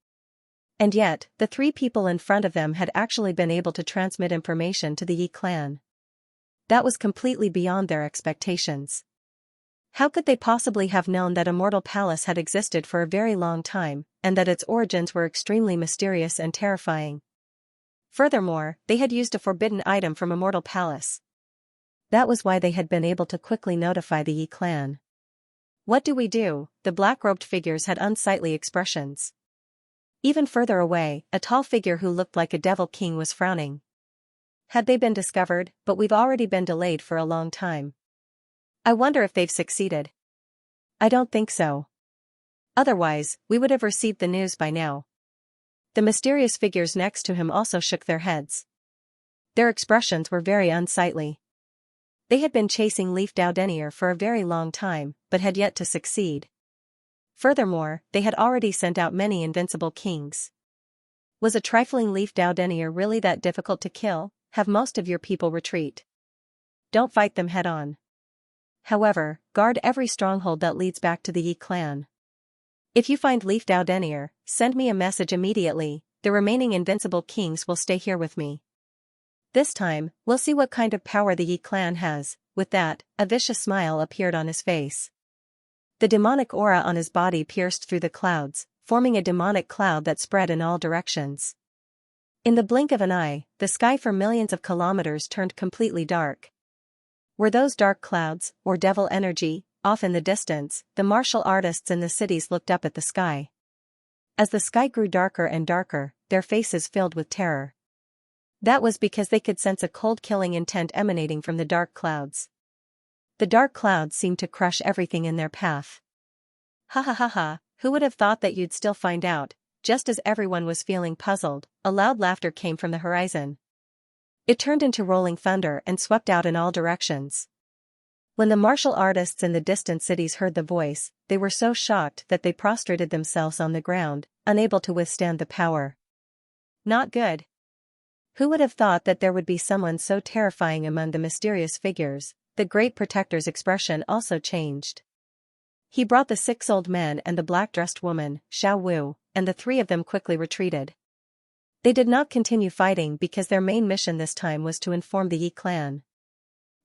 And yet, the three people in front of them had actually been able to transmit information to the Yi clan. That was completely beyond their expectations. How could they possibly have known that a mortal palace had existed for a very long time, and that its origins were extremely mysterious and terrifying? Furthermore, they had used a forbidden item from a mortal palace. That was why they had been able to quickly notify the Yi clan. What do we do? The black-robed figures had unsightly expressions. Even further away, a tall figure who looked like a devil king was frowning. Had they been discovered? But we've already been delayed for a long time. I wonder if they've succeeded. I don't think so. Otherwise, we would have received the news by now. The mysterious figures next to him also shook their heads. Their expressions were very unsightly. They had been chasing Leaf Dao Denier for a very long time, but had yet to succeed. Furthermore, they had already sent out many invincible kings. Was a trifling Leaf Dao Denier really that difficult to kill? Have most of your people retreat. Don't fight them head-on. However, guard every stronghold that leads back to the Yi clan. If you find Leaf Dao Denier, send me a message immediately. The remaining invincible kings will stay here with me. This time, we'll see what kind of power the Yi clan has. With that, a vicious smile appeared on his face. The demonic aura on his body pierced through the clouds, forming a demonic cloud that spread in all directions. In the blink of an eye, the sky for millions of kilometers turned completely dark. Were those dark clouds, or devil energy? Off in the distance, the martial artists in the cities looked up at the sky. As the sky grew darker and darker, their faces filled with terror. That was because they could sense a cold killing intent emanating from the dark clouds. The dark clouds seemed to crush everything in their path. Ha ha ha ha, who would have thought that you'd still find out? Just as everyone was feeling puzzled, a loud laughter came from the horizon. It turned into rolling thunder and swept out in all directions. When the martial artists in the distant cities heard the voice, they were so shocked that they prostrated themselves on the ground, unable to withstand the power. Not good. Who would have thought that there would be someone so terrifying among the mysterious figures? The Great Protector's expression also changed. He brought the 6 old men and the black-dressed woman, Xiao Wu, and the 3 of them quickly retreated. They did not continue fighting because their main mission this time was to inform the Yi clan.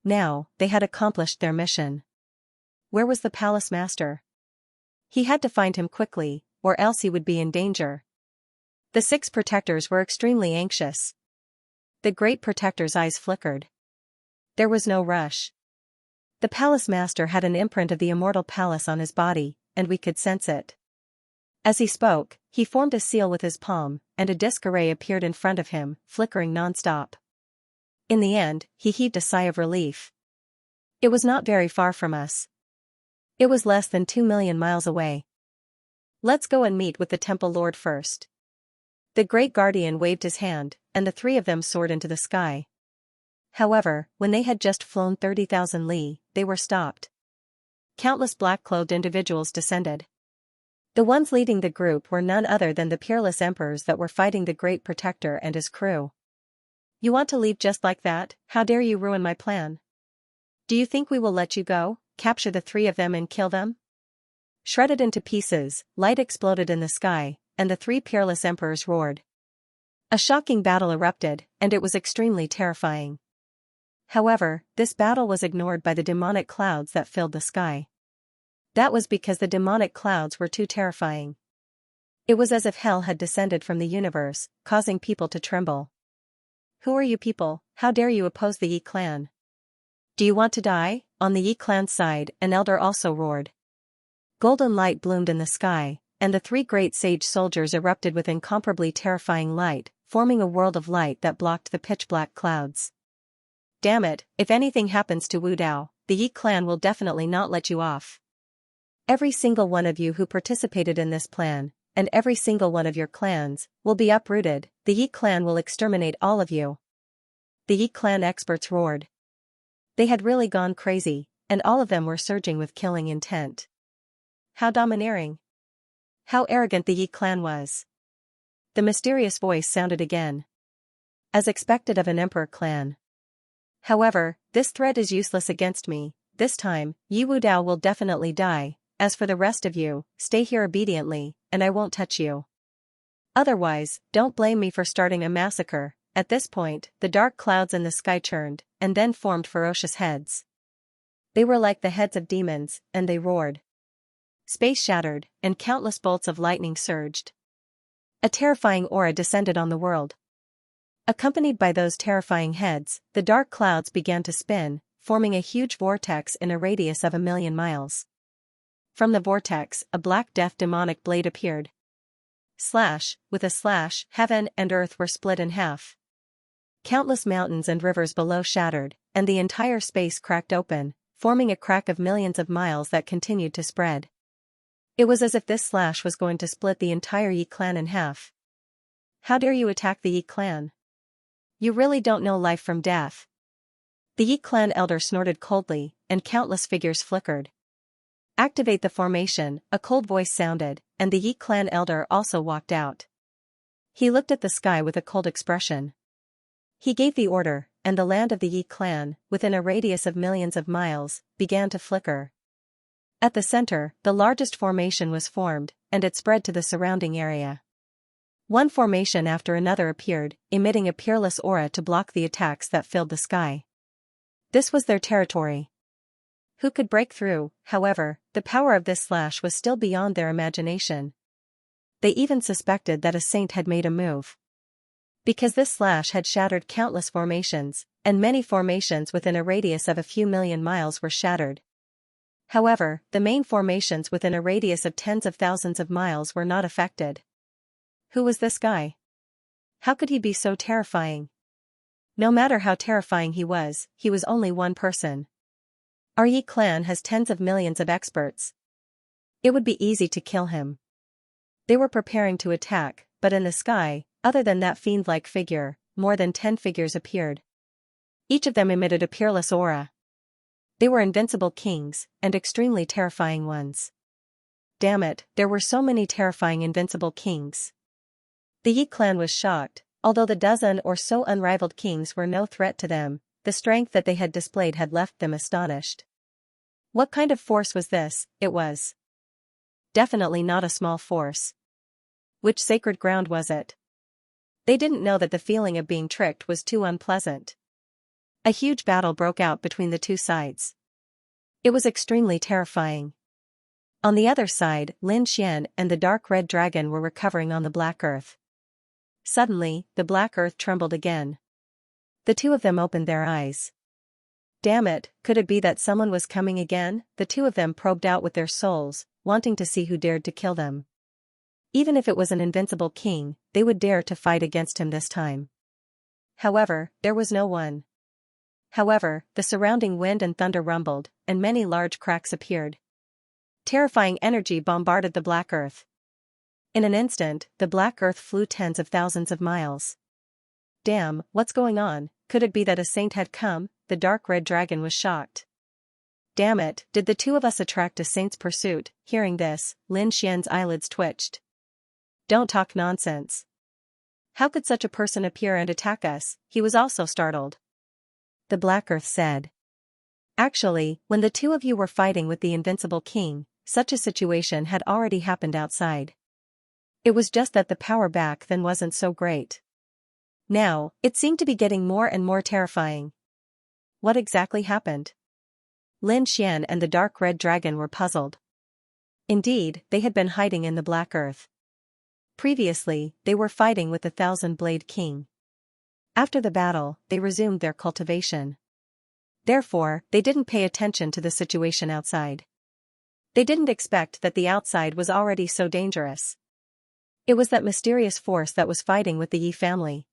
Now, they had accomplished their mission. Where was the palace master? He had to find him quickly, or else he would be in danger. The 6 protectors were extremely anxious. The great protector's eyes flickered. There was no rush. The palace master had an imprint of the immortal palace on his body, and we could sense it. As he spoke, he formed a seal with his palm, and a disc array appeared in front of him, flickering non-stop. In the end, he heaved a sigh of relief. It was not very far from us. It was less than 2 million miles away. Let's go and meet with the temple lord first. The great guardian waved his hand, and the 3 of them soared into the sky. However, when they had just flown 30,000 li, they were stopped. Countless black-clothed individuals descended. The ones leading the group were none other than the peerless emperors that were fighting the great protector and his crew. You want to leave just like that? How dare you ruin my plan? Do you think we will let you go, capture the 3 of them and kill them? Shredded into pieces, light exploded in the sky, and the 3 peerless emperors roared. A shocking battle erupted, and it was extremely terrifying. However, this battle was ignored by the demonic clouds that filled the sky. That was because the demonic clouds were too terrifying. It was as if hell had descended from the universe, causing people to tremble. Who are you people? How dare you oppose the Yi clan? Do you want to die? On the Yi clan's side, an elder also roared. Golden light bloomed in the sky, and the 3 great sage soldiers erupted with incomparably terrifying light, forming a world of light that blocked the pitch-black clouds. Damn it, if anything happens to Wu Dao, the Yi clan will definitely not let you off. Every single one of you who participated in this plan, and every single one of your clans, will be uprooted. The Yi clan will exterminate all of you. The Yi clan experts roared. They had really gone crazy, and all of them were surging with killing intent. How domineering. How arrogant the Yi clan was. The mysterious voice sounded again. As expected of an emperor clan. However, this threat is useless against me. This time, Yi Wu Dao will definitely die. As for the rest of you, stay here obediently, and I won't touch you. Otherwise, don't blame me for starting a massacre. At this point, the dark clouds in the sky churned, and then formed ferocious heads. They were like the heads of demons, and they roared. Space shattered, and countless bolts of lightning surged. A terrifying aura descended on the world. Accompanied by those terrifying heads, the dark clouds began to spin, forming a huge vortex in a radius of 1,000,000 miles. From the vortex, a black death demonic blade appeared. Slash, with a slash, heaven and earth were split in half. Countless mountains and rivers below shattered, and the entire space cracked open, forming a crack of millions of miles that continued to spread. It was as if this slash was going to split the entire Yi clan in half. How dare you attack the Yi clan? You really don't know life from death. The Yi clan elder snorted coldly, and countless figures flickered. Activate the formation, a cold voice sounded, and the Yi clan elder also walked out. He looked at the sky with a cold expression. He gave the order, and the land of the Yi clan, within a radius of millions of miles, began to flicker. At the center, the largest formation was formed, and it spread to the surrounding area. One formation after another appeared, emitting a peerless aura to block the attacks that filled the sky. This was their territory. Who could break through? However, the power of this slash was still beyond their imagination. They even suspected that a saint had made a move. Because this slash had shattered countless formations, and many formations within a radius of a few million miles were shattered. However, the main formations within a radius of tens of thousands of miles were not affected. Who was this guy? How could he be so terrifying? No matter how terrifying he was only one person. Our Yi clan has tens of millions of experts. It would be easy to kill him. They were preparing to attack, but in the sky, other than that fiend-like figure, more than 10 figures appeared. Each of them emitted a peerless aura. They were invincible kings, and extremely terrifying ones. Damn it, there were so many terrifying invincible kings. The Yi clan was shocked. Although the dozen or so unrivaled kings were no threat to them, the strength that they had displayed had left them astonished. What kind of force was this? It was Definitely not a small force. Which sacred ground was it? They didn't know that the feeling of being tricked was too unpleasant. A huge battle broke out between the two sides. It was extremely terrifying. On the other side, Lin Xian and the dark red dragon were recovering on the black earth. Suddenly, the black earth trembled again. The two of them opened their eyes. Damn it, could it be that someone was coming again? The two of them probed out with their souls, wanting to see who dared to kill them. Even if it was an invincible king, they would dare to fight against him this time. However, there was no one. However, the surrounding wind and thunder rumbled, and many large cracks appeared. Terrifying energy bombarded the black earth. In an instant, the black earth flew tens of thousands of miles. Damn, what's going on? Could it be that a saint had come? The dark red dragon was shocked. Damn it, did the two of us attract a saint's pursuit? Hearing this, Lin Xian's eyelids twitched. Don't talk nonsense. How could such a person appear and attack us? He was also startled. The Black Earth said. Actually, when the two of you were fighting with the invincible king, such a situation had already happened outside. It was just that the power back then wasn't so great. Now, it seemed to be getting more and more terrifying. What exactly happened? Lin Xian and the dark red dragon were puzzled. Indeed, they had been hiding in the Black Earth. Previously, they were fighting with the Thousand-Blade King. After the battle, they resumed their cultivation. Therefore, they didn't pay attention to the situation outside. They didn't expect that the outside was already so dangerous. It was that mysterious force that was fighting with the Yi family.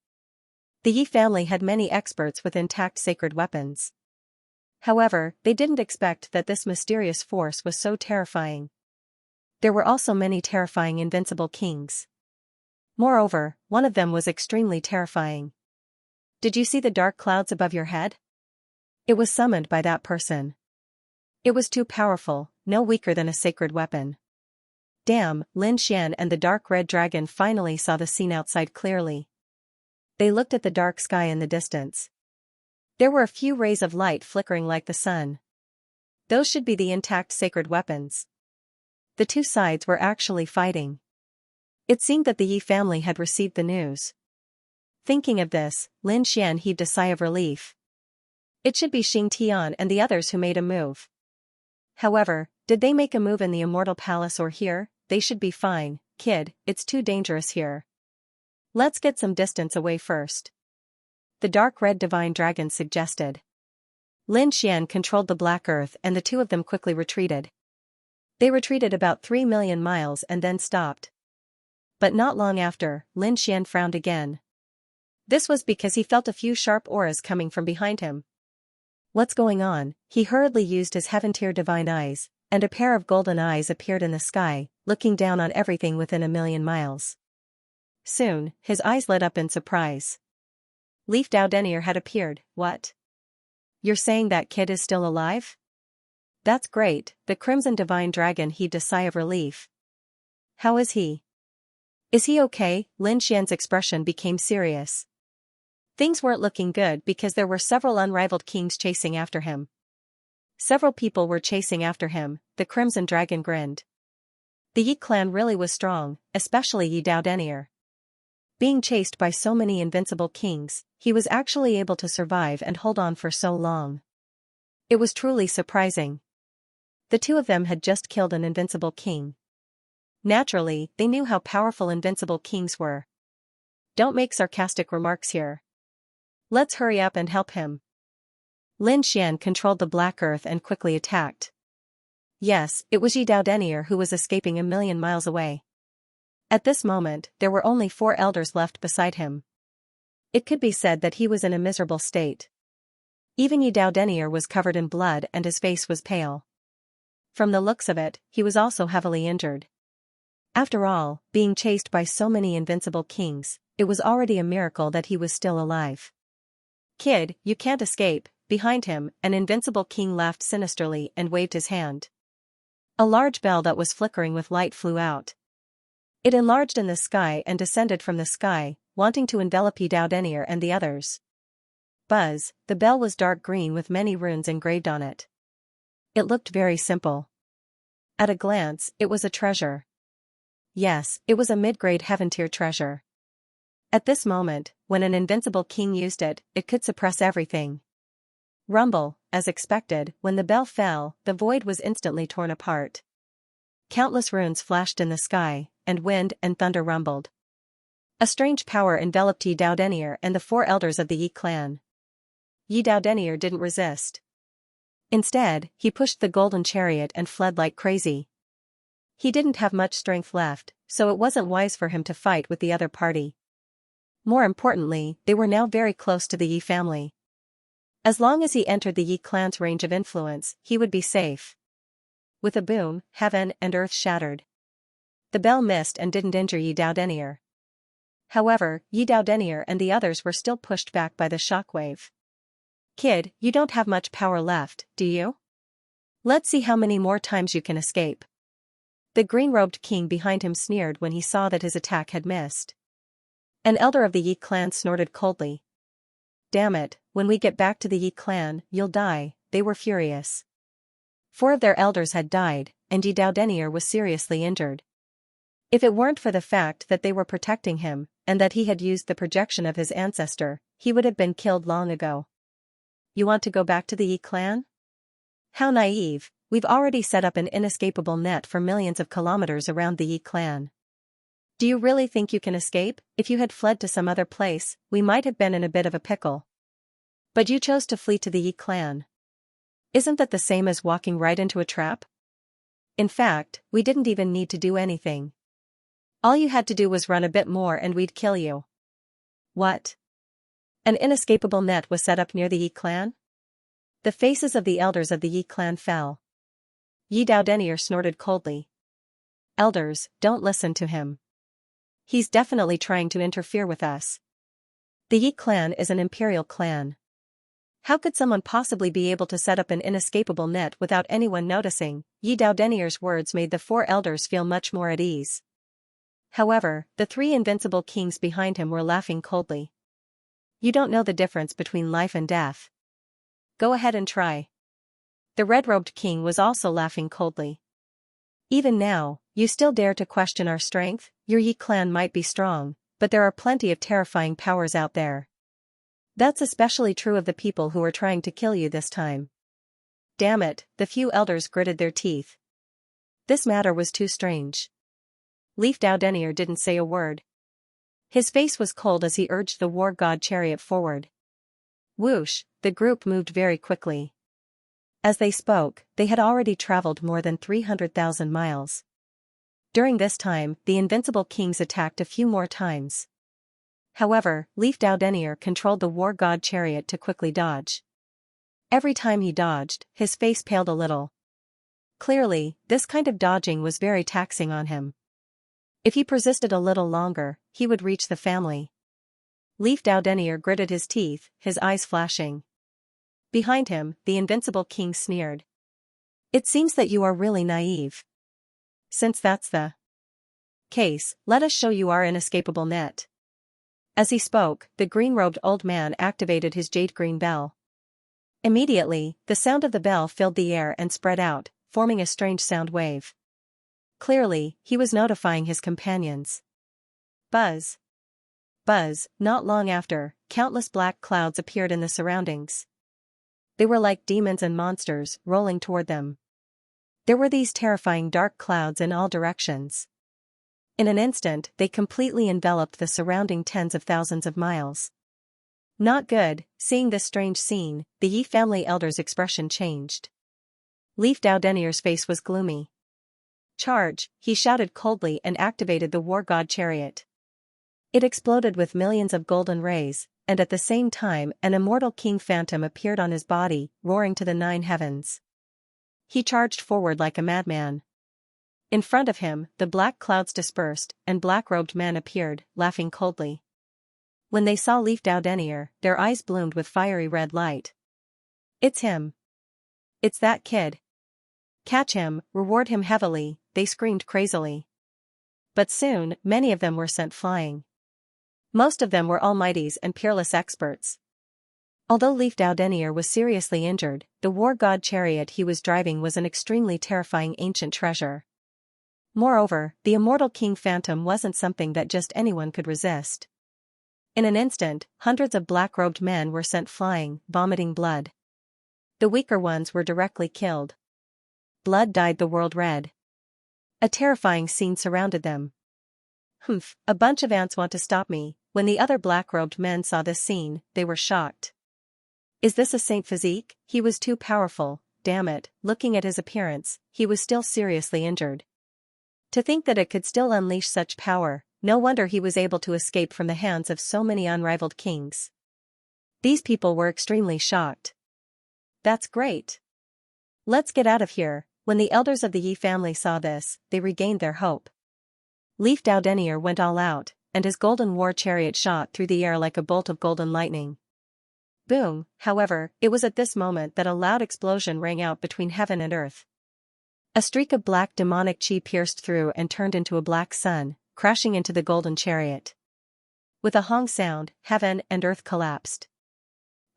The Yi family had many experts with intact sacred weapons. However, they didn't expect that this mysterious force was so terrifying. There were also many terrifying invincible kings. Moreover, one of them was extremely terrifying. Did you see the dark clouds above your head? It was summoned by that person. It was too powerful, no weaker than a sacred weapon. Damn, Lin Xian and the dark red dragon finally saw the scene outside clearly. They looked at the dark sky in the distance. There were a few rays of light flickering like the sun. Those should be the intact sacred weapons. The two sides were actually fighting. It seemed that the Yi family had received the news. Thinking of this, Lin Xian heaved a sigh of relief. It should be Xianxia and the others who made a move. However, did they make a move in the Immortal Palace or here? They should be fine, kid, it's too dangerous here. Let's get some distance away first. The dark red divine dragon suggested. Lin Xian controlled the Black Earth and the two of them quickly retreated. They retreated about 3 million miles and then stopped. But not long after, Lin Xian frowned again. This was because he felt a few sharp auras coming from behind him. What's going on? He hurriedly used his heaven-tier divine eyes, and a pair of golden eyes appeared in the sky, looking down on everything within 1,000,000 miles. Soon, his eyes lit up in surprise. Leaf Dao Denier had appeared. What? You're saying that kid is still alive? That's great, the Crimson Divine Dragon heaved a sigh of relief. How is he? Is he okay? Lin Xian's expression became serious. Things weren't looking good because there were several unrivaled kings chasing after him. Several people were chasing after him, the Crimson Dragon grinned. The Yi clan really was strong, especially Yi Dao Denier. Being chased by so many invincible kings, he was actually able to survive and hold on for so long. It was truly surprising. The two of them had just killed an invincible king. Naturally, they knew how powerful invincible kings were. Don't make sarcastic remarks here. Let's hurry up and help him. Lin Xian controlled the Black Earth and quickly attacked. Yes, it was Yi Dao Denier who was escaping 1,000,000 miles away. At this moment, there were only 4 elders left beside him. It could be said that he was in a miserable state. Even Yi Dao Denier was covered in blood and his face was pale. From the looks of it, he was also heavily injured. After all, being chased by so many invincible kings, it was already a miracle that he was still alive. Kid, you can't escape. Behind him, an invincible king laughed sinisterly and waved his hand. A large bell that was flickering with light flew out. It enlarged in the sky and descended from the sky, wanting to envelop Yi Dao Denier and the others. Buzz, the bell was dark green with many runes engraved on it. It looked very simple. At a glance, it was a treasure. Yes, it was a mid-grade heaven-tier treasure. At this moment, when an invincible king used it, it could suppress everything. Rumble, as expected, when the bell fell, the void was instantly torn apart. Countless runes flashed in the sky, and wind and thunder rumbled. A strange power enveloped Yi Daodenier and the 4 elders of the Yi clan. Yi Daodenier didn't resist. Instead, he pushed the golden chariot and fled like crazy. He didn't have much strength left, so it wasn't wise for him to fight with the other party. More importantly, they were now very close to the Yi family. As long as he entered the Yi clan's range of influence, he would be safe. With a boom, heaven and earth shattered. The bell missed and didn't injure Yi Daodenier. However, Yi Daodenier and the others were still pushed back by the shockwave. Kid, you don't have much power left, do you? Let's see how many more times you can escape. The green-robed king behind him sneered when he saw that his attack had missed. An elder of the Yi clan snorted coldly. Damn it, when we get back to the Yi clan, you'll die. They were furious. 4 of their elders had died, and Yi Daodenier was seriously injured. If it weren't for the fact that they were protecting him, and that he had used the projection of his ancestor, he would have been killed long ago. You want to go back to the Yi clan? How naive, we've already set up an inescapable net for millions of kilometers around the Yi clan. Do you really think you can escape? If you had fled to some other place, we might have been in a bit of a pickle. But you chose to flee to the Yi clan. Isn't that the same as walking right into a trap? In fact, we didn't even need to do anything. All you had to do was run a bit more and we'd kill you. What? An inescapable net was set up near the Yi clan? The faces of the elders of the Yi clan fell. Yi Daodenier snorted coldly. Elders, don't listen to him. He's definitely trying to interfere with us. The Yi clan is an imperial clan. How could someone possibly be able to set up an inescapable net without anyone noticing? Yi Daodenier's words made the 4 elders feel much more at ease. However, the 3 invincible kings behind him were laughing coldly. You don't know the difference between life and death. Go ahead and try. The red-robed king was also laughing coldly. Even now, you still dare to question our strength? Your Yi clan might be strong, but there are plenty of terrifying powers out there. That's especially true of the people who are trying to kill you this time. Damn it, the few elders gritted their teeth. This matter was too strange. Leaf Daodenier didn't say a word. His face was cold as he urged the war god chariot forward. Whoosh, the group moved very quickly. As they spoke, they had already traveled more than 300,000 miles. During this time, the invincible kings attacked a few more times. However, Leaf Daodenier controlled the war god chariot to quickly dodge. Every time he dodged, his face paled a little. Clearly, this kind of dodging was very taxing on him. If he persisted a little longer, he would reach the family. Leaf Daodenier gritted his teeth, his eyes flashing. Behind him, the invincible king sneered. It seems that you are really naive. Since that's the case, let us show you our inescapable net. As he spoke, the green-robed old man activated his jade-green bell. Immediately, the sound of the bell filled the air and spread out, forming a strange sound wave. Clearly, he was notifying his companions. Buzz. Buzz. Not long after, countless black clouds appeared in the surroundings. They were like demons and monsters, rolling toward them. There were these terrifying dark clouds in all directions. In an instant, they completely enveloped the surrounding tens of thousands of miles. Not good. Seeing this strange scene, the Yi family elder's expression changed. Leaf Daodenier's face was gloomy. Charge, he shouted coldly and activated the war god chariot. It exploded with millions of golden rays, and at the same time an immortal king phantom appeared on his body, roaring to the 9 heavens. He charged forward like a madman. In front of him, the black clouds dispersed, and black-robed men appeared, laughing coldly. When they saw Leaf Daodenier, their eyes bloomed with fiery red light. It's him. It's that kid. Catch him, reward him heavily, they screamed crazily. But soon, many of them were sent flying. Most of them were almighties and peerless experts. Although Leif Daudenier was seriously injured, the war god chariot he was driving was an extremely terrifying ancient treasure. Moreover, the immortal King Phantom wasn't something that just anyone could resist. In an instant, hundreds of black-robed men were sent flying, vomiting blood. The weaker ones were directly killed. Blood dyed the world red. A terrifying scene surrounded them. "Humph, a bunch of ants want to stop me." When the other black-robed men saw this scene, they were shocked. Is this a saint physique? He was too powerful, damn it. Looking at his appearance, he was still seriously injured. To think that it could still unleash such power, no wonder he was able to escape from the hands of so many unrivaled kings. These people were extremely shocked. That's great. Let's get out of here. When the elders of the Yi family saw this, they regained their hope. Leif Daudenier went all out, and his golden war chariot shot through the air like a bolt of golden lightning. Boom. However, it was at this moment that a loud explosion rang out between heaven and earth. A streak of black demonic chi pierced through and turned into a black sun, crashing into the golden chariot. With a hong sound, heaven and earth collapsed.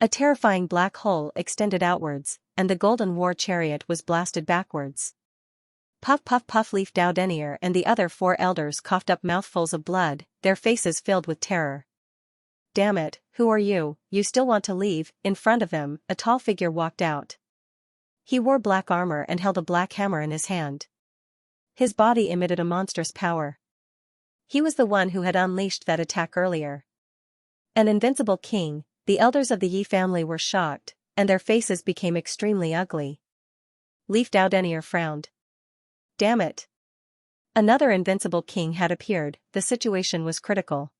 A terrifying black hole extended outwards, and the golden war chariot was blasted backwards. Puff puff puff. Leif Daudenier and the other 4 elders coughed up mouthfuls of blood, their faces filled with terror. Damn it, who are you? You still want to leave? In front of them, a tall figure walked out. He wore black armor and held a black hammer in his hand. His body emitted a monstrous power. He was the one who had unleashed that attack earlier. An invincible king. The elders of the Yi family were shocked, and their faces became extremely ugly. Leif Daudenier frowned. Damn it. Another invincible king had appeared. The situation was critical.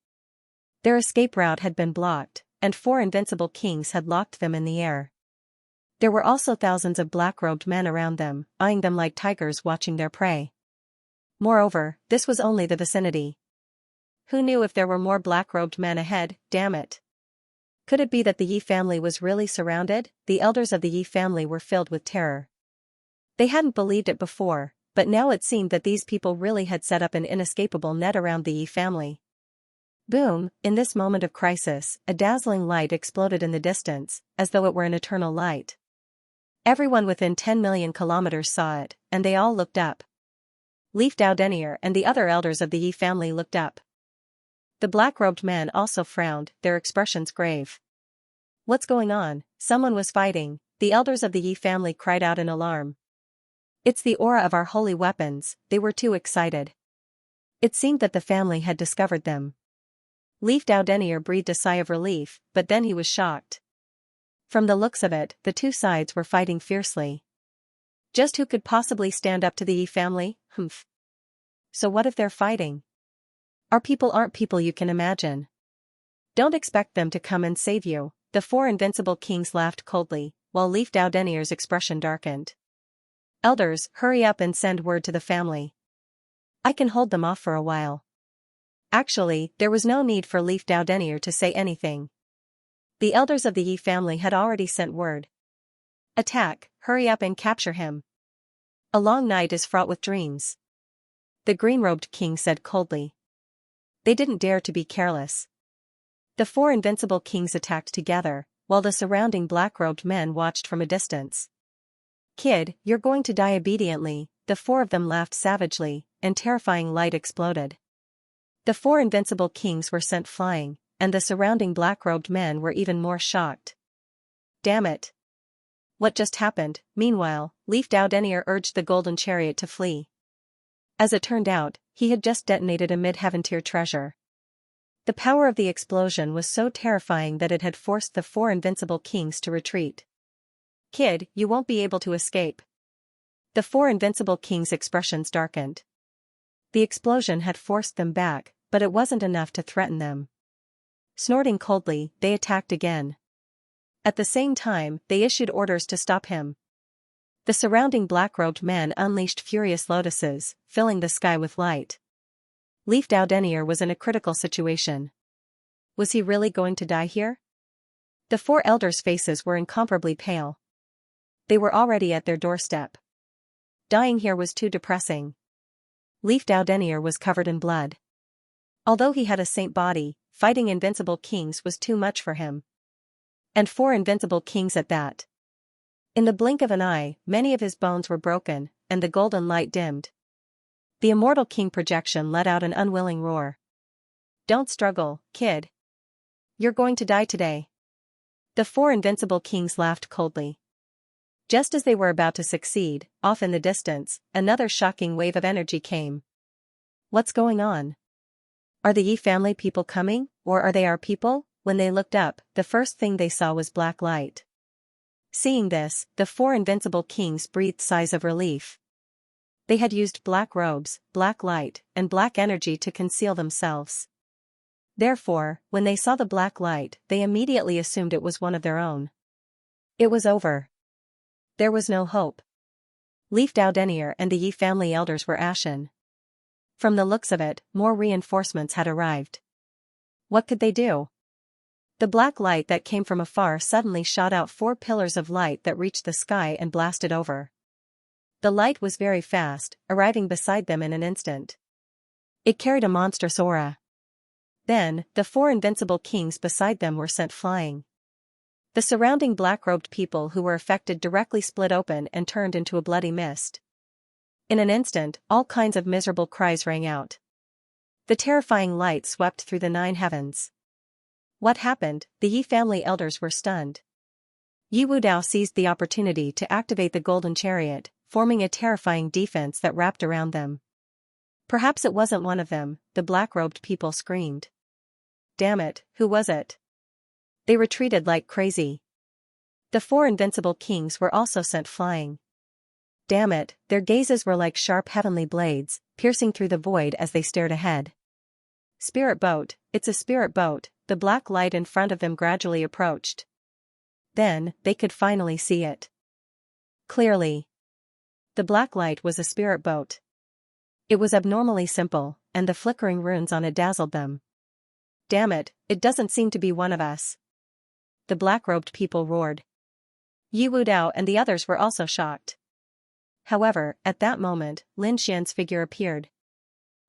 Their escape route had been blocked, and 4 invincible kings had locked them in the air. There were also thousands of black-robed men around them, eyeing them like tigers watching their prey. Moreover, this was only the vicinity. Who knew if there were more black-robed men ahead? Damn it. Could it be that the Yi family was really surrounded? The elders of the Yi family were filled with terror. They hadn't believed it before, but now it seemed that these people really had set up an inescapable net around the Yi family. Boom. In this moment of crisis, a dazzling light exploded in the distance, as though it were an eternal light. Everyone within 10 million kilometers saw it, and they all looked up. Leif Daudenier and the other elders of the Yi family looked up. The black-robed men also frowned, their expressions grave. What's going on? Someone was fighting. The elders of the Yi family cried out in alarm. It's the aura of our holy weapons. They were too excited. It seemed that the family had discovered them. Leif Daudenier breathed a sigh of relief, but then he was shocked. From the looks of it, the 2 sides were fighting fiercely. Just who could possibly stand up to the Yi family? Humph. So what if they're fighting? Our people aren't people you can imagine. Don't expect them to come and save you. The 4 invincible kings laughed coldly, while Leif Daudenier's expression darkened. Elders, hurry up and send word to the family. I can hold them off for a while. Actually, there was no need for Leif Daudenier to say anything. The elders of the Yi family had already sent word. Attack, hurry up and capture him. A long night is fraught with dreams. The green-robed king said coldly. They didn't dare to be careless. The 4 invincible kings attacked together, while the surrounding black-robed men watched from a distance. Kid, you're going to die obediently. The 4 of them laughed savagely, and terrifying light exploded. The 4 invincible kings were sent flying, and the surrounding black-robed men were even more shocked. Damn it. What just happened? Meanwhile, Leif Daudenier urged the golden chariot to flee. As it turned out, he had just detonated a mid-heaven tier treasure. The power of the explosion was so terrifying that it had forced the 4 invincible kings to retreat. Kid, you won't be able to escape. The 4 invincible kings' expressions darkened. The explosion had forced them back, but it wasn't enough to threaten them. Snorting coldly, they attacked again. At the same time, they issued orders to stop him. The surrounding black-robed men unleashed furious lotuses, filling the sky with light. Leif Daudenier was in a critical situation. Was he really going to die here? The 4 elders' faces were incomparably pale. They were already at their doorstep. Dying here was too depressing. Leif Daudenier was covered in blood. Although he had a saint body, fighting invincible kings was too much for him. And 4 invincible kings at that. In the blink of an eye, many of his bones were broken, and the golden light dimmed. The immortal king projection let out an unwilling roar. Don't struggle, kid. You're going to die today. The 4 invincible kings laughed coldly. Just as they were about to succeed, off in the distance, another shocking wave of energy came. What's going on? Are the Yi family people coming, or are they our people? When they looked up, the first thing they saw was black light. Seeing this, the 4 invincible kings breathed sighs of relief. They had used black robes, black light, and black energy to conceal themselves. Therefore, when they saw the black light, they immediately assumed it was one of their own. It was over. There was no hope. Leaf Dao Denier and the Yi family elders were ashen. From the looks of it, more reinforcements had arrived. What could they do? The black light that came from afar suddenly shot out 4 pillars of light that reached the sky and blasted over. The light was very fast, arriving beside them in an instant. It carried a monstrous aura. Then, the 4 invincible kings beside them were sent flying. The surrounding black-robed people who were affected directly split open and turned into a bloody mist. In an instant, all kinds of miserable cries rang out. The terrifying light swept through the 9 heavens. What happened? The Yi family elders were stunned. Yi Wudao seized the opportunity to activate the golden chariot, forming a terrifying defense that wrapped around them. Perhaps it wasn't one of them, the black-robed people screamed. Damn it, who was it? They retreated like crazy. The 4 invincible kings were also sent flying. Damn it, their gazes were like sharp heavenly blades, piercing through the void as they stared ahead. Spirit boat, it's a spirit boat, the black light in front of them gradually approached. Then, they could finally see it. Clearly. The black light was a spirit boat. It was abnormally simple, and the flickering runes on it dazzled them. Damn it, it doesn't seem to be one of us. The black-robed people roared. Yi Wudao and the others were also shocked. However, at that moment, Lin Xian's figure appeared.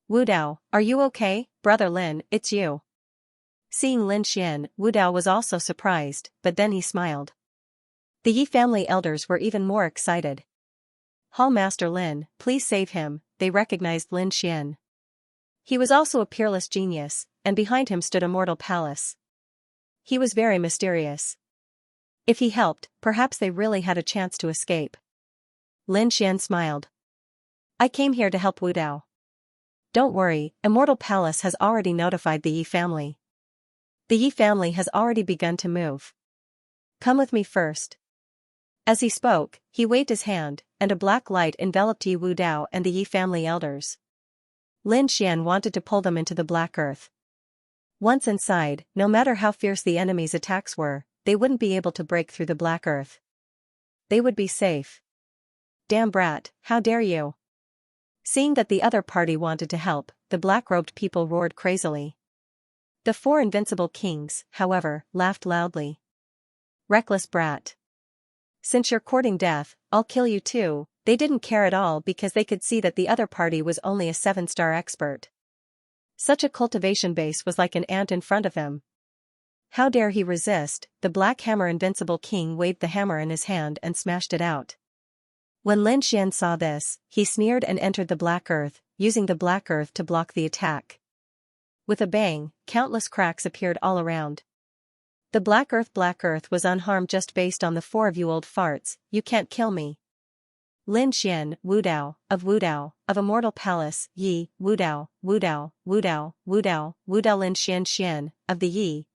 Wudao, are you okay, brother Lin? It's you. Seeing Lin Xian, Wudao was also surprised, but then he smiled. The Yi family elders were even more excited. Hall Master Lin, please save him, they recognized Lin Xian. He was also a peerless genius, and behind him stood a mortal palace. He was very mysterious. If he helped, perhaps they really had a chance to escape. Lin Xian smiled. I came here to help Wudao. Don't worry, Immortal Palace has already notified the Yi family. The Yi family has already begun to move. Come with me first. As he spoke, he waved his hand, and a black light enveloped Yi Wudao and the Yi family elders. Lin Xian wanted to pull them into the black earth. Once inside, no matter how fierce the enemy's attacks were, they wouldn't be able to break through the black earth. They would be safe. Damn brat, how dare you! Seeing that the other party wanted to help, the black-robed people roared crazily. The 4 invincible kings, however, laughed loudly. Reckless brat. Since you're courting death, I'll kill you too. They didn't care at all because they could see that the other party was only a 7-star expert. Such a cultivation base was like an ant in front of them. How dare he resist? The Black Hammer Invincible King waved the hammer in his hand and smashed it out. When Lin Xian saw this, he sneered and entered the black earth, using the black earth to block the attack. With a bang, countless cracks appeared all around. The black earth was unharmed just based on the 4 of you old farts. You can't kill me. Lin Xian, Wudao, of Immortal Palace, Yi, Wudao, Lin Xian, of the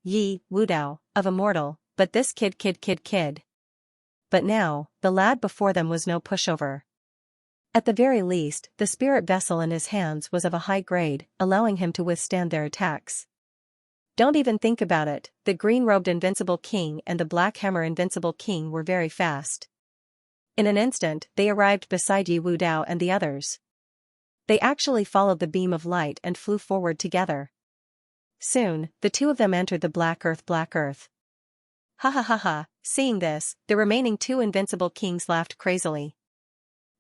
Yi, Wudao, of Immortal, but this kid. But now, the lad before them was no pushover. At the very least, the spirit vessel in his hands was of a high grade, allowing him to withstand their attacks. Don't even think about it, the green-robed Invincible King and the Black Hammer Invincible King were very fast. In an instant, they arrived beside Yi Wudao and the others. They actually followed the beam of light and flew forward together. Soon, the 2 of them entered the black earth. Ha ha ha ha, seeing this, the remaining 2 invincible kings laughed crazily.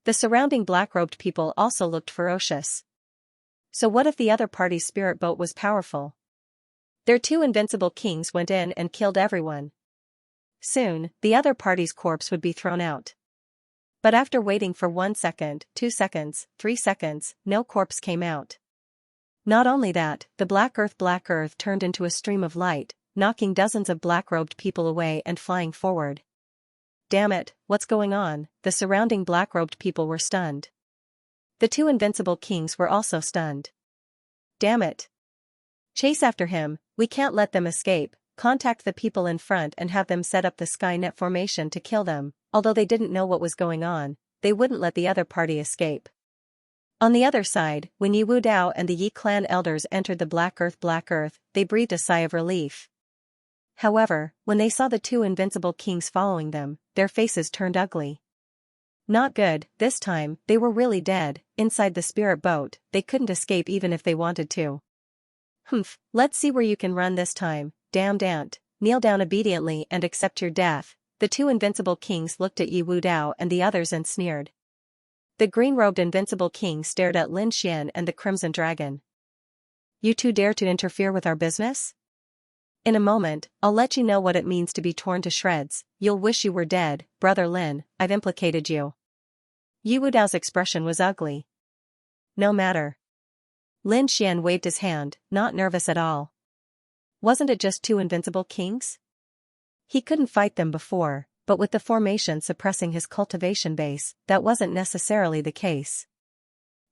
The surrounding black-robed people also looked ferocious. So what if the other party's spirit boat was powerful? Their 2 invincible kings went in and killed everyone. Soon, the other party's corpse would be thrown out. But after waiting for 1 second, 2 seconds, 3 seconds, no corpse came out. Not only that, the black earth turned into a stream of light, knocking dozens of black-robed people away and flying forward. Damn it, what's going on? The surrounding black-robed people were stunned. The two invincible kings were also stunned. Damn it. Chase after him, we can't let them escape. Contact the people in front and have them set up the Skynet formation to kill them. Although they didn't know what was going on, they wouldn't let the other party escape. On the other side, when Yi Wu Dao and the Yi clan elders entered the Black Earth, they breathed a sigh of relief. However, when they saw the two invincible kings following them, their faces turned ugly. Not good, this time, they were really dead. Inside the spirit boat, they couldn't escape even if they wanted to. Humph, let's see where you can run this time, damned ant. Kneel down obediently and accept your death. The two invincible kings looked at Yi Wu Dao and the others and sneered. The green-robed invincible king stared at Lin Xian and the Crimson Dragon. You two dare to interfere with our business? In a moment, I'll let you know what it means to be torn to shreds. You'll wish you were dead, Brother Lin, I've implicated you. Yi Wu Dao's expression was ugly. No matter. Lin Xian waved his hand, not nervous at all. Wasn't it just two invincible kings? He couldn't fight them before, but with the formation suppressing his cultivation base, that wasn't necessarily the case.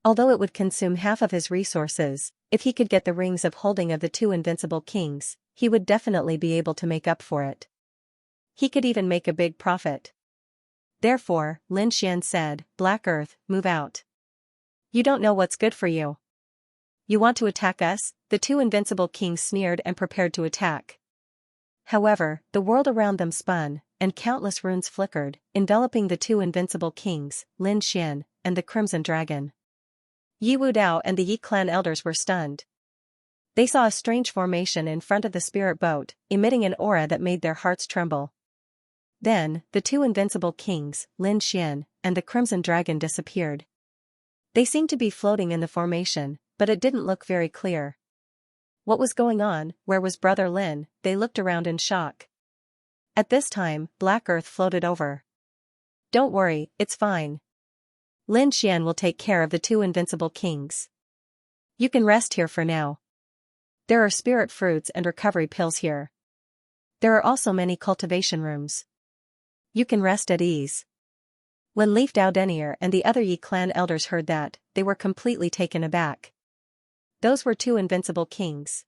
Although it would consume half of his resources, if he could get the rings of holding of the two invincible kings, he would definitely be able to make up for it. He could even make a big profit. Therefore, Lin Xian said, Black Earth, move out. You don't know what's good for you. You want to attack us? The two invincible kings sneered and prepared to attack. However, the world around them spun, and countless runes flickered, enveloping the two invincible kings, Lin Xian, and the Crimson Dragon. Yi Wu Dao and the Yi clan elders were stunned. They saw a strange formation in front of the spirit boat, emitting an aura that made their hearts tremble. Then, the two invincible kings, Lin Xian, and the Crimson Dragon disappeared. They seemed to be floating in the formation, but it didn't look very clear. What was going on? Where was Brother Lin? They looked around in shock. At this time, Black Earth floated over. Don't worry, it's fine. Lin Xian will take care of the two invincible kings. You can rest here for now. There are spirit fruits and recovery pills here. There are also many cultivation rooms. You can rest at ease. When Leaf Dao Denier and the other Yi clan elders heard that, they were completely taken aback. Those were two invincible kings.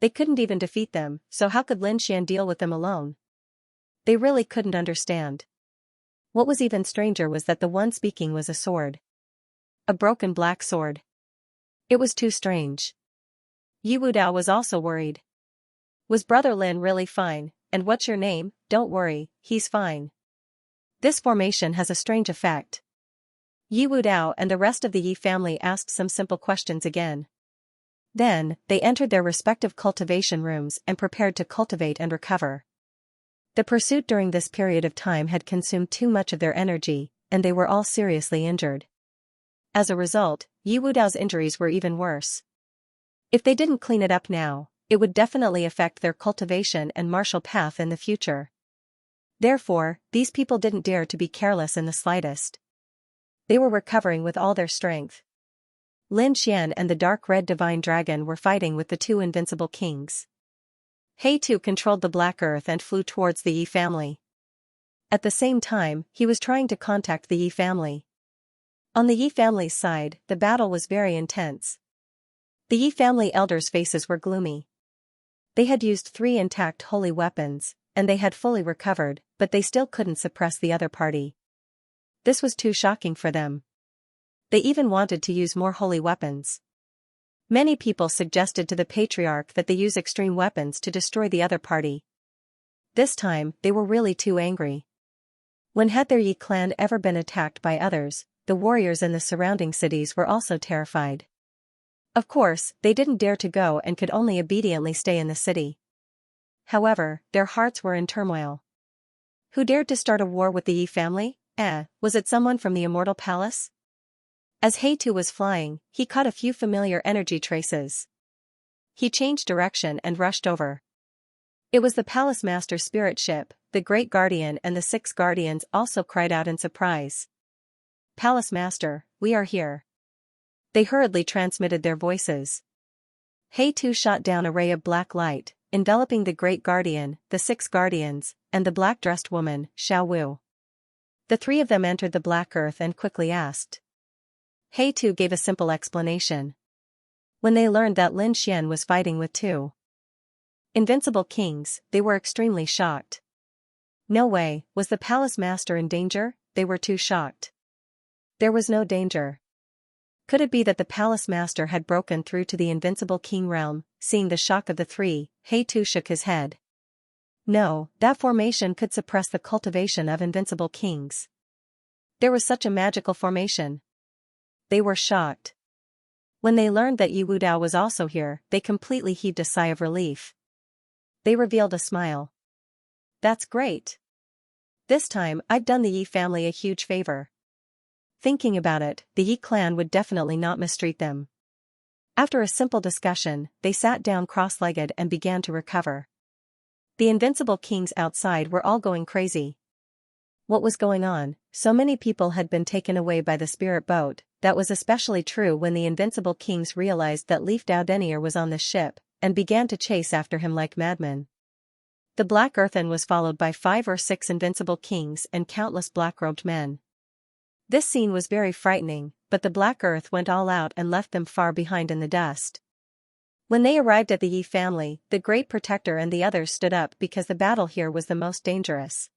They couldn't even defeat them, so how could Lin Xian deal with them alone? They really couldn't understand. What was even stranger was that the one speaking was a sword. A broken black sword. It was too strange. Yi Wu Dao was also worried. Was Brother Lin really fine? And what's your name? Don't worry, he's fine. This formation has a strange effect. Yi Wu Dao and the rest of the Yi family asked some simple questions again. Then, they entered their respective cultivation rooms and prepared to cultivate and recover. The pursuit during this period of time had consumed too much of their energy, and they were all seriously injured. As a result, Yi Wu Dao's injuries were even worse. If they didn't clean it up now, it would definitely affect their cultivation and martial path in the future. Therefore, these people didn't dare to be careless in the slightest. They were recovering with all their strength. Lin Xian and the dark red divine dragon were fighting with the two invincible kings. He too controlled the Black Earth and flew towards the Yi family. At the same time, he was trying to contact the Yi family. On the Yi family's side, the battle was very intense. The Yi family elders' faces were gloomy. They had used 3 intact holy weapons, and they had fully recovered, but they still couldn't suppress the other party. This was too shocking for them. They even wanted to use more holy weapons. Many people suggested to the patriarch that they use extreme weapons to destroy the other party. This time, they were really too angry. When had their Yi clan ever been attacked by others, the warriors in the surrounding cities were also terrified. Of course, they didn't dare to go and could only obediently stay in the city. However, their hearts were in turmoil. Who dared to start a war with the Yi family? Was it someone from the Immortal Palace? As He-Tu was flying, he caught a few familiar energy traces. He changed direction and rushed over. It was the palace master's spirit ship. The great guardian and the 6 guardians also cried out in surprise. "Palace master, we are here." They hurriedly transmitted their voices. He too shot down a ray of black light, enveloping the great guardian, the 6 guardians, and the black-dressed woman, Xiao Wu. The 3 of them entered the black earth and quickly asked. He too gave a simple explanation. When they learned that Lin Xian was fighting with 2 invincible kings, they were extremely shocked. No way, was the palace master in danger? They were too shocked. There was no danger. Could it be that the palace master had broken through to the invincible king realm? Seeing the shock of the 3, He too shook his head. No, that formation could suppress the cultivation of invincible kings. There was such a magical formation. They were shocked. When they learned that Yi Wudao was also here, they completely heaved a sigh of relief. They revealed a smile. That's great. This time, I've done the Yi family a huge favor. Thinking about it, the Yi clan would definitely not mistreat them. After a simple discussion, they sat down cross-legged and began to recover. The invincible kings outside were all going crazy. What was going on? So many people had been taken away by the spirit boat. That was especially true when the invincible kings realized that Leaf Dao Denier was on the ship, and began to chase after him like madmen. The Black Earthen was followed by 5 or 6 invincible kings and countless black-robed men. This scene was very frightening, but the Black Earth went all out and left them far behind in the dust. When they arrived at the Yi family, the Great Protector and the others stood up because the battle here was the most dangerous.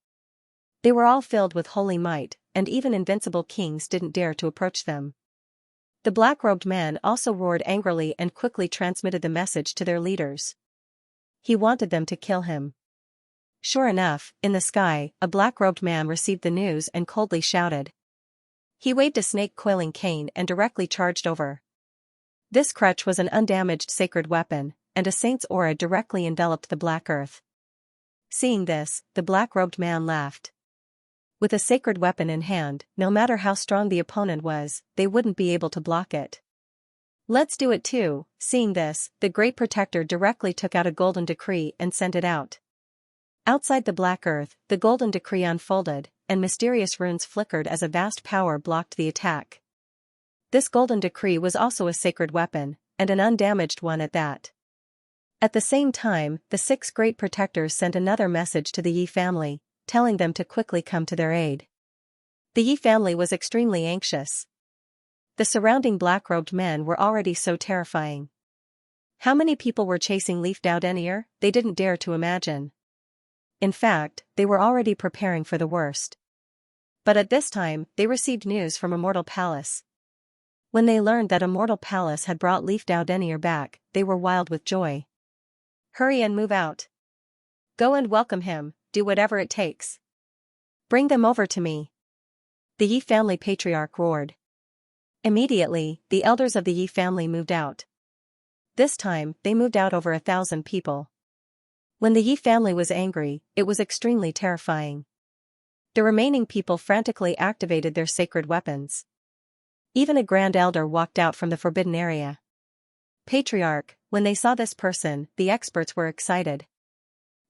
They were all filled with holy might, and even invincible kings didn't dare to approach them. The black-robed man also roared angrily and quickly transmitted the message to their leaders. He wanted them to kill him. Sure enough, in the sky, a black-robed man received the news and coldly shouted. He waved a snake-coiling cane and directly charged over. This crutch was an undamaged sacred weapon, and a saint's aura directly enveloped the black earth. Seeing this, the black-robed man laughed. With a sacred weapon in hand, no matter how strong the opponent was, they wouldn't be able to block it. Let's do it too. Seeing this, the Great Protector directly took out a golden decree and sent it out. Outside the black earth, the golden decree unfolded, and mysterious runes flickered as a vast power blocked the attack. This golden decree was also a sacred weapon, and an undamaged one at that. At the same time, the 6 Great Protectors sent another message to the Yi family, telling them to quickly come to their aid. The Yi family was extremely anxious. The surrounding black-robed men were already so terrifying. How many people were chasing Leaf Dao Denier? They didn't dare to imagine. In fact, they were already preparing for the worst. But at this time, they received news from Immortal Palace. When they learned that Immortal Palace had brought Leaf Dao Denier back, they were wild with joy. Hurry and move out. Go and welcome him, do whatever it takes. Bring them over to me. The Yi family patriarch roared. Immediately, the elders of the Yi family moved out. This time, they moved out over 1,000 people. When the Yi family was angry, it was extremely terrifying. The remaining people frantically activated their sacred weapons. Even a grand elder walked out from the forbidden area. Patriarch, when they saw this person, the experts were excited.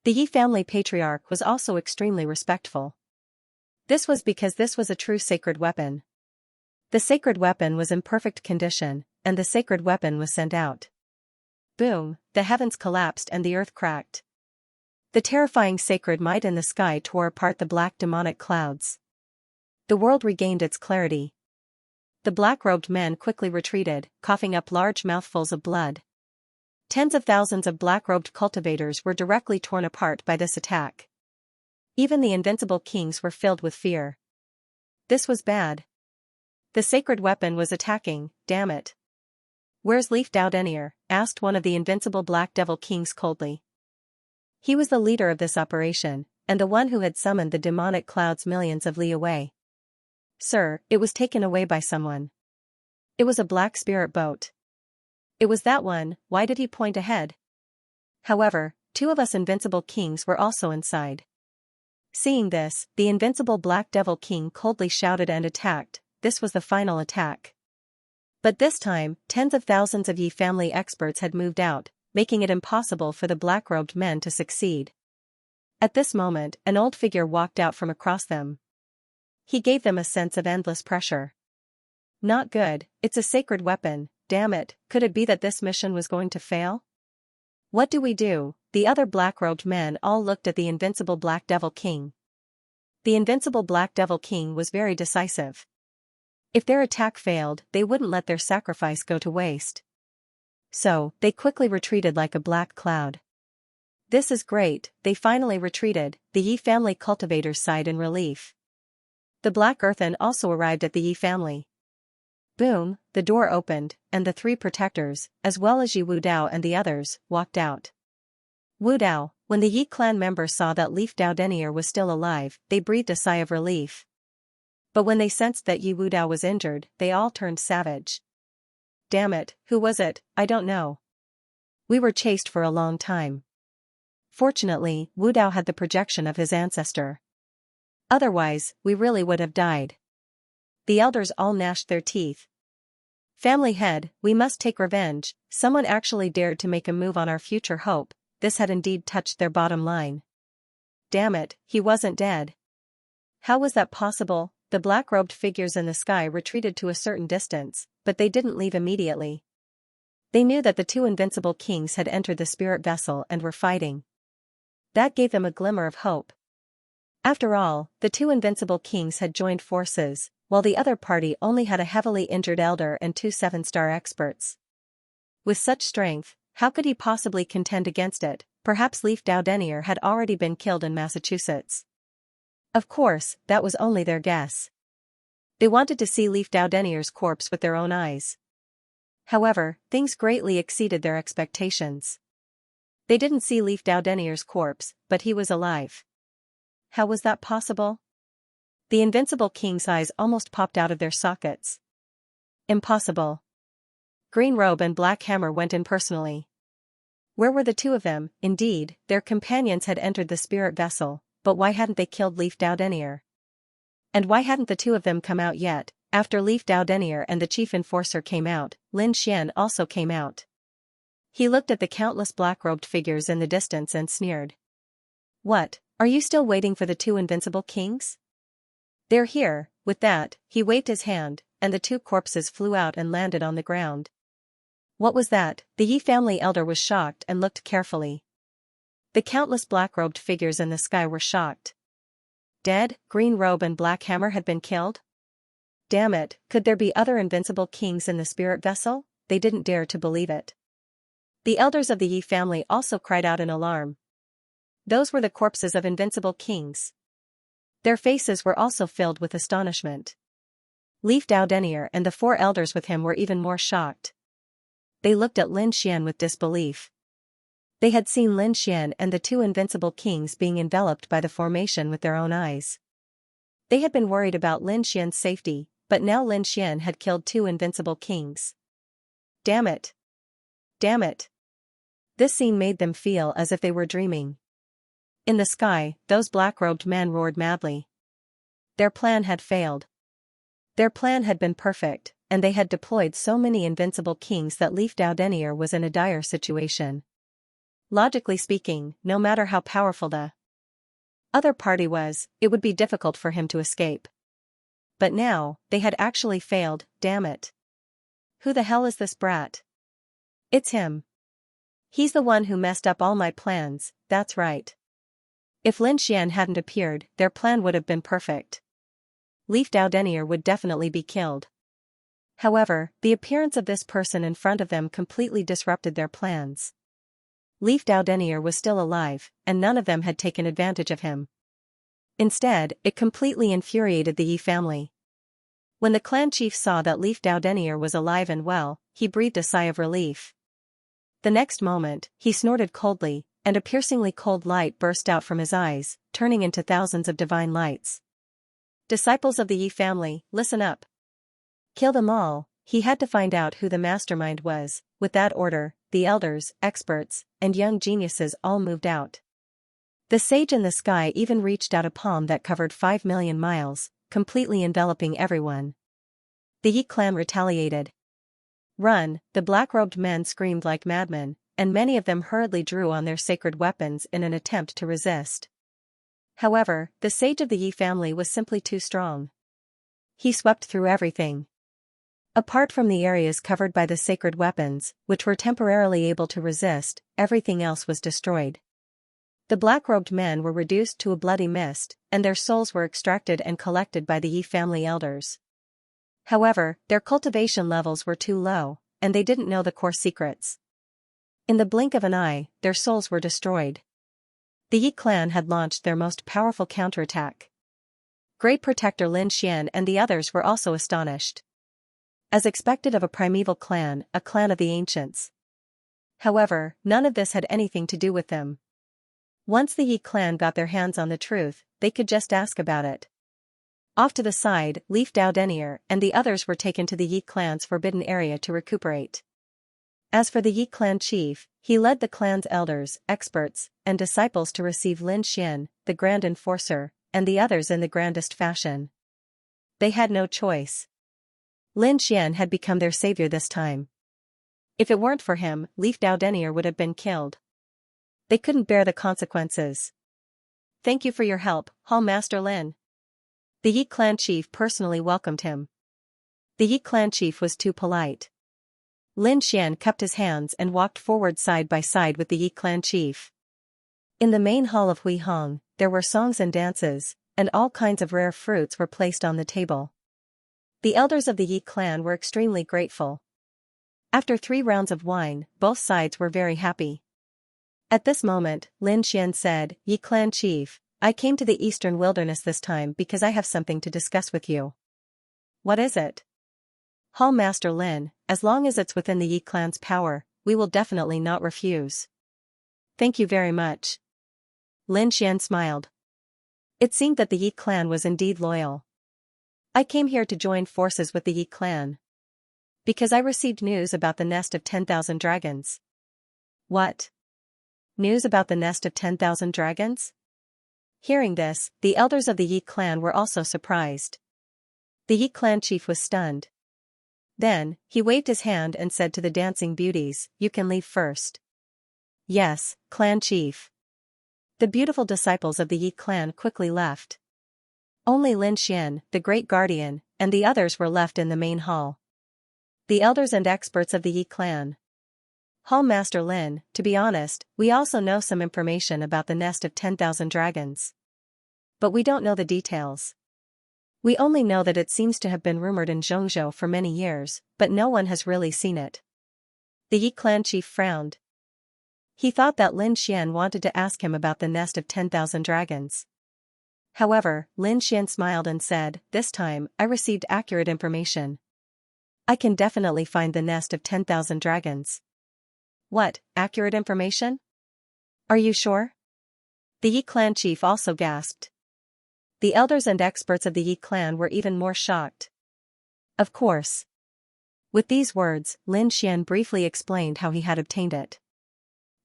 The Yi family patriarch was also extremely respectful. This was because this was a true sacred weapon. The sacred weapon was in perfect condition, and the sacred weapon was sent out. Boom, the heavens collapsed and the earth cracked. The terrifying sacred might in the sky tore apart the black demonic clouds. The world regained its clarity. The black-robed men quickly retreated, coughing up large mouthfuls of blood. Tens of thousands of black-robed cultivators were directly torn apart by this attack. Even the invincible kings were filled with fear. This was bad. The sacred weapon was attacking, damn it. Where's Leaf Dao Denier? Asked one of the invincible Black Devil kings coldly. He was the leader of this operation, and the one who had summoned the demonic clouds millions of li away. Sir, it was taken away by someone. It was a black spirit boat. It was that one. Why did he point ahead? However, 2 of us invincible kings were also inside. Seeing this, the invincible Black Devil king coldly shouted and attacked. This was the final attack. But this time, tens of thousands of Yi family experts had moved out, making it impossible for the black-robed men to succeed. At this moment, an old figure walked out from across them. He gave them a sense of endless pressure. Not good, it's a sacred weapon, damn it, could it be that this mission was going to fail? What do we do? The other black-robed men all looked at the invincible Black Devil King. The invincible Black Devil King was very decisive. If their attack failed, they wouldn't let their sacrifice go to waste. So, they quickly retreated like a black cloud. This is great, they finally retreated, the Yi family cultivators sighed in relief. The Black Earthen also arrived at the Yi family. Boom, the door opened, and the three protectors, as well as Yi Wudao and the others, walked out. Wudao, when the Yi clan members saw that Leaf Dao Denier was still alive, they breathed a sigh of relief. But when they sensed that Yi Wudao was injured, they all turned savage. Damn it, who was it? I don't know. We were chased for a long time. Fortunately, Wudao had the projection of his ancestor. Otherwise, we really would have died. The elders all gnashed their teeth. Family head, we must take revenge, someone actually dared to make a move on our future hope, this had indeed touched their bottom line. Damn it, he wasn't dead. How was that possible? The black-robed figures in the sky retreated to a certain distance, but they didn't leave immediately. They knew that the two invincible kings had entered the spirit vessel and were fighting. That gave them a glimmer of hope. After all, the two invincible kings had joined forces, while the other party only had a heavily injured elder and two 7-star experts. With such strength, how could he possibly contend against it? Perhaps Leaf Dao Denier had already been killed in Massachusetts. Of course, that was only their guess. They wanted to see Leaf Dao Denier's corpse with their own eyes. However, things greatly exceeded their expectations. They didn't see Leaf Dao Denier's corpse, but he was alive. How was that possible? The invincible king's eyes almost popped out of their sockets. Impossible. Green Robe and Black Hammer went in personally. Where were the two of them? Indeed, their companions had entered the spirit vessel, but why hadn't they killed Leaf Dao Denier? And why hadn't the two of them come out yet? After Leaf Dao Denier and the chief enforcer came out, Lin Xian also came out. He looked at the countless black-robed figures in the distance and sneered. What, are you still waiting for the two invincible kings? They're here. With that, he waved his hand, and the two corpses flew out and landed on the ground. What was that? The Yi family elder was shocked and looked carefully. The countless black-robed figures in the sky were shocked. Dead, Green Robe and Black Hammer had been killed? Damn it, could there be other invincible kings in the spirit vessel? They didn't dare to believe it. The elders of the Yi family also cried out in alarm. Those were the corpses of invincible kings. Their faces were also filled with astonishment. Leaf Dao Denier and the four elders with him were even more shocked. They looked at Lin Xian with disbelief. They had seen Lin Xian and the two invincible kings being enveloped by the formation with their own eyes. They had been worried about Lin Xian's safety, but now Lin Xian had killed two invincible kings. Damn it! Damn it! This scene made them feel as if they were dreaming. In the sky, those black-robed men roared madly. Their plan had failed. Their plan had been perfect, and they had deployed so many invincible kings that Leaf Dao Denier was in a dire situation. Logically speaking, no matter how powerful the other party was, it would be difficult for him to escape. But now, they had actually failed, damn it. Who the hell is this brat? It's him. He's the one who messed up all my plans, that's right. If Lin Xian hadn't appeared, their plan would have been perfect. Leaf Dao Denier would definitely be killed. However, the appearance of this person in front of them completely disrupted their plans. Leaf Dao Denier was still alive, and none of them had taken advantage of him. Instead, it completely infuriated the Yi family. When the clan chief saw that Leaf Dao Denier was alive and well, he breathed a sigh of relief. The next moment, he snorted coldly, and a piercingly cold light burst out from his eyes, turning into thousands of divine lights. Disciples of the Yi family, listen up. Kill them all. He had to find out who the mastermind was. With that order, the elders, experts, and young geniuses all moved out. The sage in the sky even reached out a palm that covered 5 million miles, completely enveloping everyone. The Yi clan retaliated. Run, the black-robed men screamed like madmen, and many of them hurriedly drew on their sacred weapons in an attempt to resist. However, the sage of the Yi family was simply too strong. He swept through everything. Apart from the areas covered by the sacred weapons, which were temporarily able to resist, everything else was destroyed. The black-robed men were reduced to a bloody mist, and their souls were extracted and collected by the Yi family elders. However, their cultivation levels were too low, and they didn't know the core secrets. In the blink of an eye, their souls were destroyed. The Yi clan had launched their most powerful counterattack. Great Protector Lin Xian and the others were also astonished. As expected of a primeval clan, a clan of the ancients. However, none of this had anything to do with them. Once the Yi clan got their hands on the truth, they could just ask about it. Off to the side, Leaf Dao Denier and the others were taken to the Yi clan's forbidden area to recuperate. As for the Yi clan chief, he led the clan's elders, experts, and disciples to receive Lin Xian, the Grand Enforcer, and the others in the grandest fashion. They had no choice. Lin Xian had become their savior this time. If it weren't for him, Leaf Dao Denier would have been killed. They couldn't bear the consequences. Thank you for your help, Hall Master Lin. The Yi clan chief personally welcomed him. The Yi clan chief was too polite. Lin Xian cupped his hands and walked forward side by side with the Yi clan chief. In the main hall of Hui Hong, there were songs and dances, and all kinds of rare fruits were placed on the table. The elders of the Yi clan were extremely grateful. After 3 rounds of wine, both sides were very happy. At this moment, Lin Xian said, Yi clan chief, I came to the eastern wilderness this time because I have something to discuss with you. What is it? Hall Master Lin, as long as it's within the Yi clan's power, we will definitely not refuse. Thank you very much. Lin Xian smiled. It seemed that the Yi clan was indeed loyal. I came here to join forces with the Yi clan. Because I received news about the nest of 10,000 dragons. What? News about the nest of 10,000 dragons? Hearing this, the elders of the Yi clan were also surprised. The Yi clan chief was stunned. Then, he waved his hand and said to the dancing beauties, you can leave first. Yes, clan chief. The beautiful disciples of the Yi clan quickly left. Only Lin Xian, the great guardian, and the others were left in the main hall. The elders and experts of the Yi clan. Hall Master Lin, to be honest, we also know some information about the nest of 10,000 dragons. But we don't know the details. We only know that it seems to have been rumored in Zhongzhou for many years, but no one has really seen it. The Yi clan chief frowned. He thought that Lin Xian wanted to ask him about the nest of 10,000 dragons. However, Lin Xian smiled and said, this time, I received accurate information. I can definitely find the nest of 10,000 dragons. What, accurate information? Are you sure? The Yi clan chief also gasped. The elders and experts of the Yi clan were even more shocked. Of course. With these words, Lin Xian briefly explained how he had obtained it.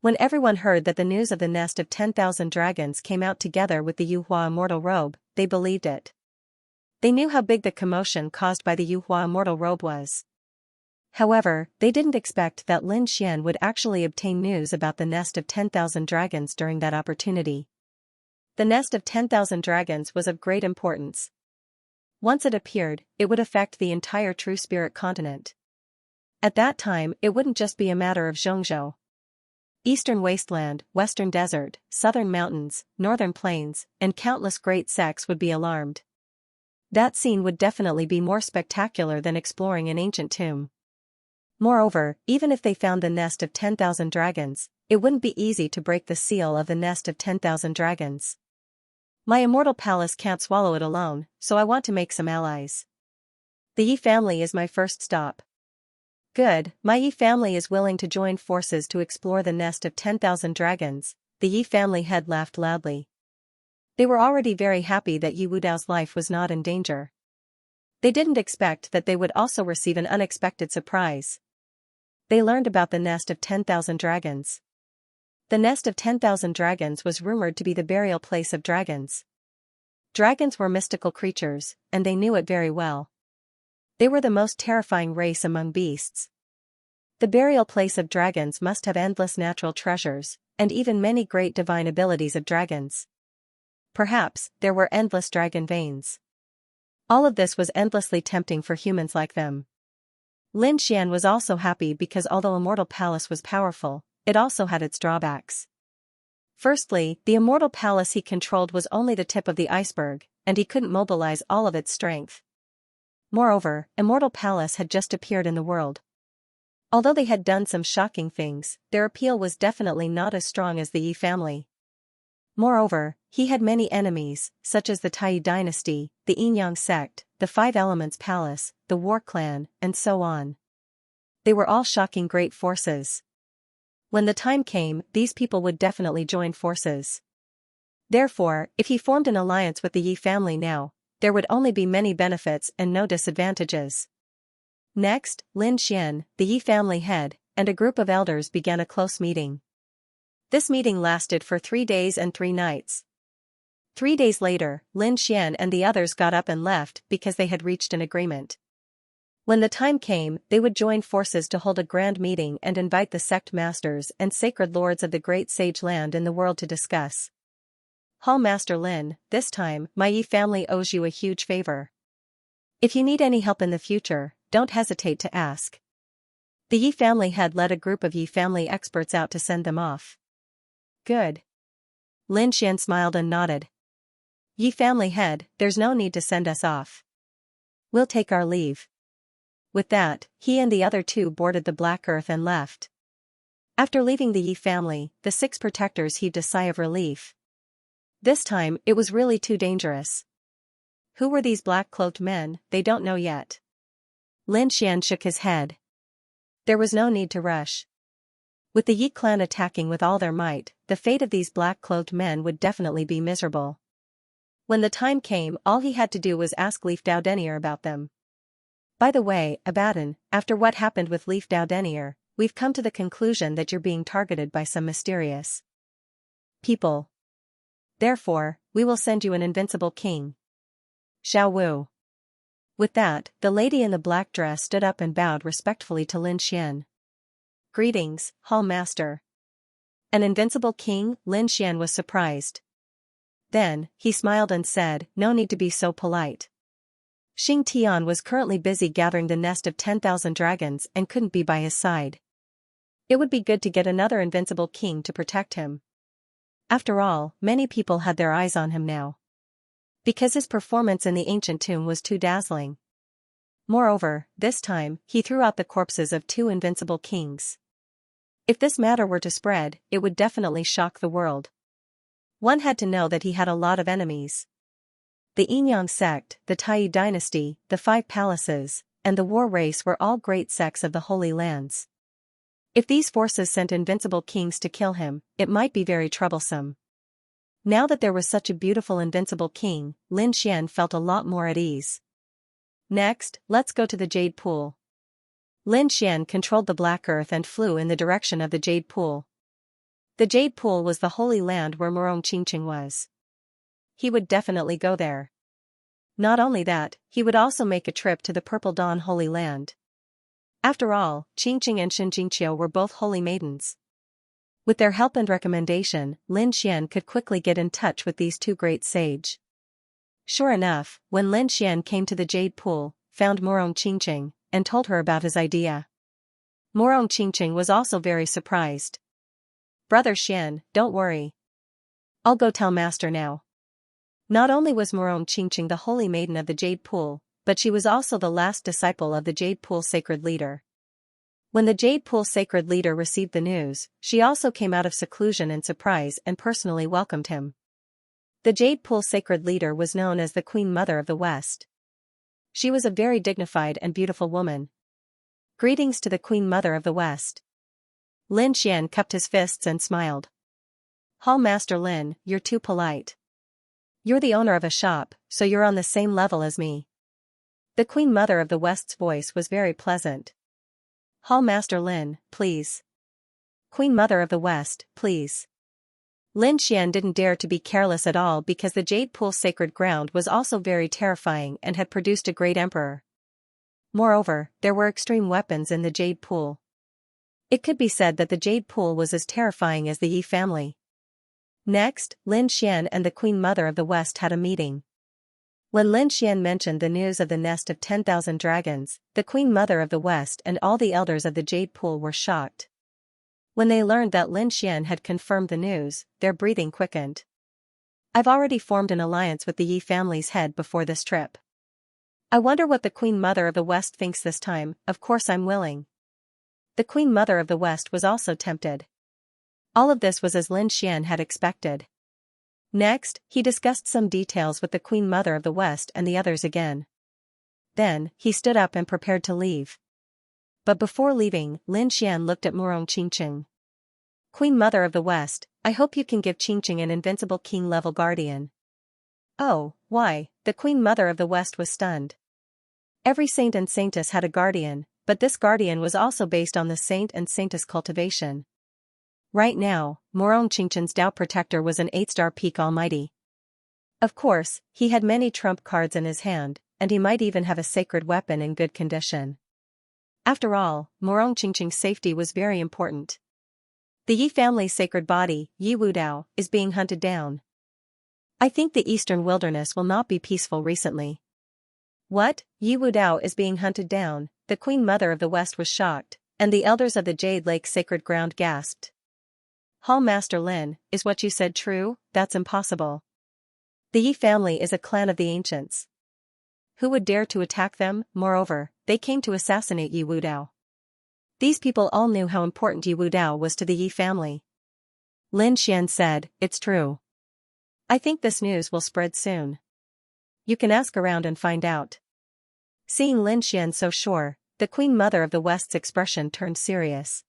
When everyone heard that the news of the nest of 10,000 dragons came out together with the Yuhua immortal robe, they believed it. They knew how big the commotion caused by the Yuhua immortal robe was. However, they didn't expect that Lin Xian would actually obtain news about the nest of 10,000 dragons during that opportunity. The nest of 10,000 dragons was of great importance. Once it appeared, it would affect the entire True Spirit continent. At that time, it wouldn't just be a matter of Zhongzhou. Eastern wasteland, western desert, southern mountains, northern plains, and countless great sects would be alarmed. That scene would definitely be more spectacular than exploring an ancient tomb. Moreover, even if they found the nest of 10,000 dragons, it wouldn't be easy to break the seal of the nest of 10,000 dragons. My immortal palace can't swallow it alone, so I want to make some allies. The Yi family is my first stop. Good, my Yi family is willing to join forces to explore the nest of 10,000 dragons, the Yi family head laughed loudly. They were already very happy that Yi Wudao's life was not in danger. They didn't expect that they would also receive an unexpected surprise. They learned about the nest of 10,000 dragons. The nest of 10,000 dragons was rumored to be the burial place of dragons. Dragons were mystical creatures, and they knew it very well. They were the most terrifying race among beasts. The burial place of dragons must have endless natural treasures, and even many great divine abilities of dragons. Perhaps there were endless dragon veins. All of this was endlessly tempting for humans like them. Lin Xian was also happy because although Immortal Palace was powerful, it also had its drawbacks. Firstly, the Immortal Palace he controlled was only the tip of the iceberg, and he couldn't mobilize all of its strength. Moreover, Immortal Palace had just appeared in the world. Although they had done some shocking things, their appeal was definitely not as strong as the Yi family. Moreover, he had many enemies, such as the Tai dynasty, the Xianxia sect, the Five Elements Palace, the War Clan, and so on. They were all shocking great forces. When the time came, these people would definitely join forces. Therefore, if he formed an alliance with the Yi family now, there would only be many benefits and no disadvantages. Next, Lin Xian, the Yi family head, and a group of elders began a close meeting. This meeting lasted for 3 days and 3 nights. 3 days later, Lin Xian and the others got up and left because they had reached an agreement. When the time came, they would join forces to hold a grand meeting and invite the sect masters and sacred lords of the great sage land in the world to discuss. Hall Master Lin, this time, my Yi family owes you a huge favor. If you need any help in the future, don't hesitate to ask. The Yi family head led a group of Yi family experts out to send them off. Good. Lin Xian smiled and nodded. Yi family head, there's no need to send us off. We'll take our leave. With that, he and the other 2 boarded the Black Earth and left. After leaving the Yi family, the 6 protectors heaved a sigh of relief. This time, it was really too dangerous. Who were these black-cloaked men? They don't know yet. Lin Xian shook his head. There was no need to rush. With the Yi clan attacking with all their might, the fate of these black-cloaked men would definitely be miserable. When the time came, all he had to do was ask Leaf Dao about them. By the way, Abaddon, after what happened with Leaf Dao, we've come to the conclusion that you're being targeted by some mysterious people. Therefore, we will send you an invincible king. Xiao Wu. With that, the lady in the black dress stood up and bowed respectfully to Lin Xian. Greetings, Hall Master. An invincible king? Lin Xian was surprised. Then, he smiled and said, no need to be so polite. Xing Tian was currently busy gathering the nest of 10,000 dragons and couldn't be by his side. It would be good to get another invincible king to protect him. After all, many people had their eyes on him now. Because his performance in the ancient tomb was too dazzling. Moreover, this time, he threw out the corpses of 2 invincible kings. If this matter were to spread, it would definitely shock the world. One had to know that he had a lot of enemies. The Xianxia sect, the Tai dynasty, the 5 palaces, and the war race were all great sects of the Holy Lands. If these forces sent invincible kings to kill him, it might be very troublesome. Now that there was such a beautiful invincible king, Lin Xian felt a lot more at ease. Next, let's go to the Jade Pool. Lin Xian controlled the Black Earth and flew in the direction of the Jade Pool. The Jade Pool was the holy land where Murong Qingqing was. He would definitely go there. Not only that, he would also make a trip to the Purple Dawn Holy Land. After all, Qingqing and Xianxia were both holy maidens. With their help and recommendation, Lin Xian could quickly get in touch with these 2 great sage. Sure enough, when Lin Xian came to the Jade Pool, found Murong Qingqing, and told her about his idea. Murong Qingqing was also very surprised. Brother Xian, don't worry. I'll go tell Master now. Not only was Murong Qingqing the holy maiden of the Jade Pool, but she was also the last disciple of the Jade Pool sacred leader. When the Jade Pool sacred leader received the news, she also came out of seclusion in surprise and personally welcomed him. The Jade Pool sacred leader was known as the Queen Mother of the West. She was a very dignified and beautiful woman. Greetings to the Queen Mother of the West. Lin Xian cupped his fists and smiled. Hall Master Lin, you're too polite. You're the owner of a shop, so you're on the same level as me. The Queen Mother of the West's voice was very pleasant. Hall Master Lin, please. Queen Mother of the West, please. Lin Xian didn't dare to be careless at all because the Jade Pool sacred ground was also very terrifying and had produced a great emperor. Moreover, there were extreme weapons in the Jade Pool. It could be said that the Jade Pool was as terrifying as the Yi family. Next, Lin Xian and the Queen Mother of the West had a meeting. When Lin Xian mentioned the news of the nest of 10,000 dragons, the Queen Mother of the West and all the elders of the Jade Pool were shocked. When they learned that Lin Xian had confirmed the news, their breathing quickened. I've already formed an alliance with the Yi family's head before this trip. I wonder what the Queen Mother of the West thinks this time. Of course I'm willing. The Queen Mother of the West was also tempted. All of this was as Lin Xian had expected. Next, he discussed some details with the Queen Mother of the West and the others again. Then, he stood up and prepared to leave. But before leaving, Lin Xian looked at Murong Qingqing. Queen Mother of the West, I hope you can give Qingqing an invincible king-level guardian. Oh, why? The Queen Mother of the West was stunned. Every saint and saintess had a guardian, but this guardian was also based on the saint and saintess cultivation. Right now, Murong Qingqing's Tao protector was an 8-star peak almighty. Of course, he had many trump cards in his hand, and he might even have a sacred weapon in good condition. After all, Murong Qingqing's safety was very important. The Yi family's sacred body, Yi Wudao, is being hunted down. I think the eastern wilderness will not be peaceful recently. What? Yi Wudao is being hunted down? The Queen Mother of the West was shocked, and the elders of the Jade Lake Sacred Ground gasped. Hall Master Lin, is what you said true? That's impossible. The Yi family is a clan of the ancients. Who would dare to attack them? Moreover, they came to assassinate Yi Wudao. These people all knew how important Yi Wudao was to the Yi family. Lin Xian said, it's true. I think this news will spread soon. You can ask around and find out. Seeing Lin Xian so sure, the Queen Mother of the West's expression turned serious.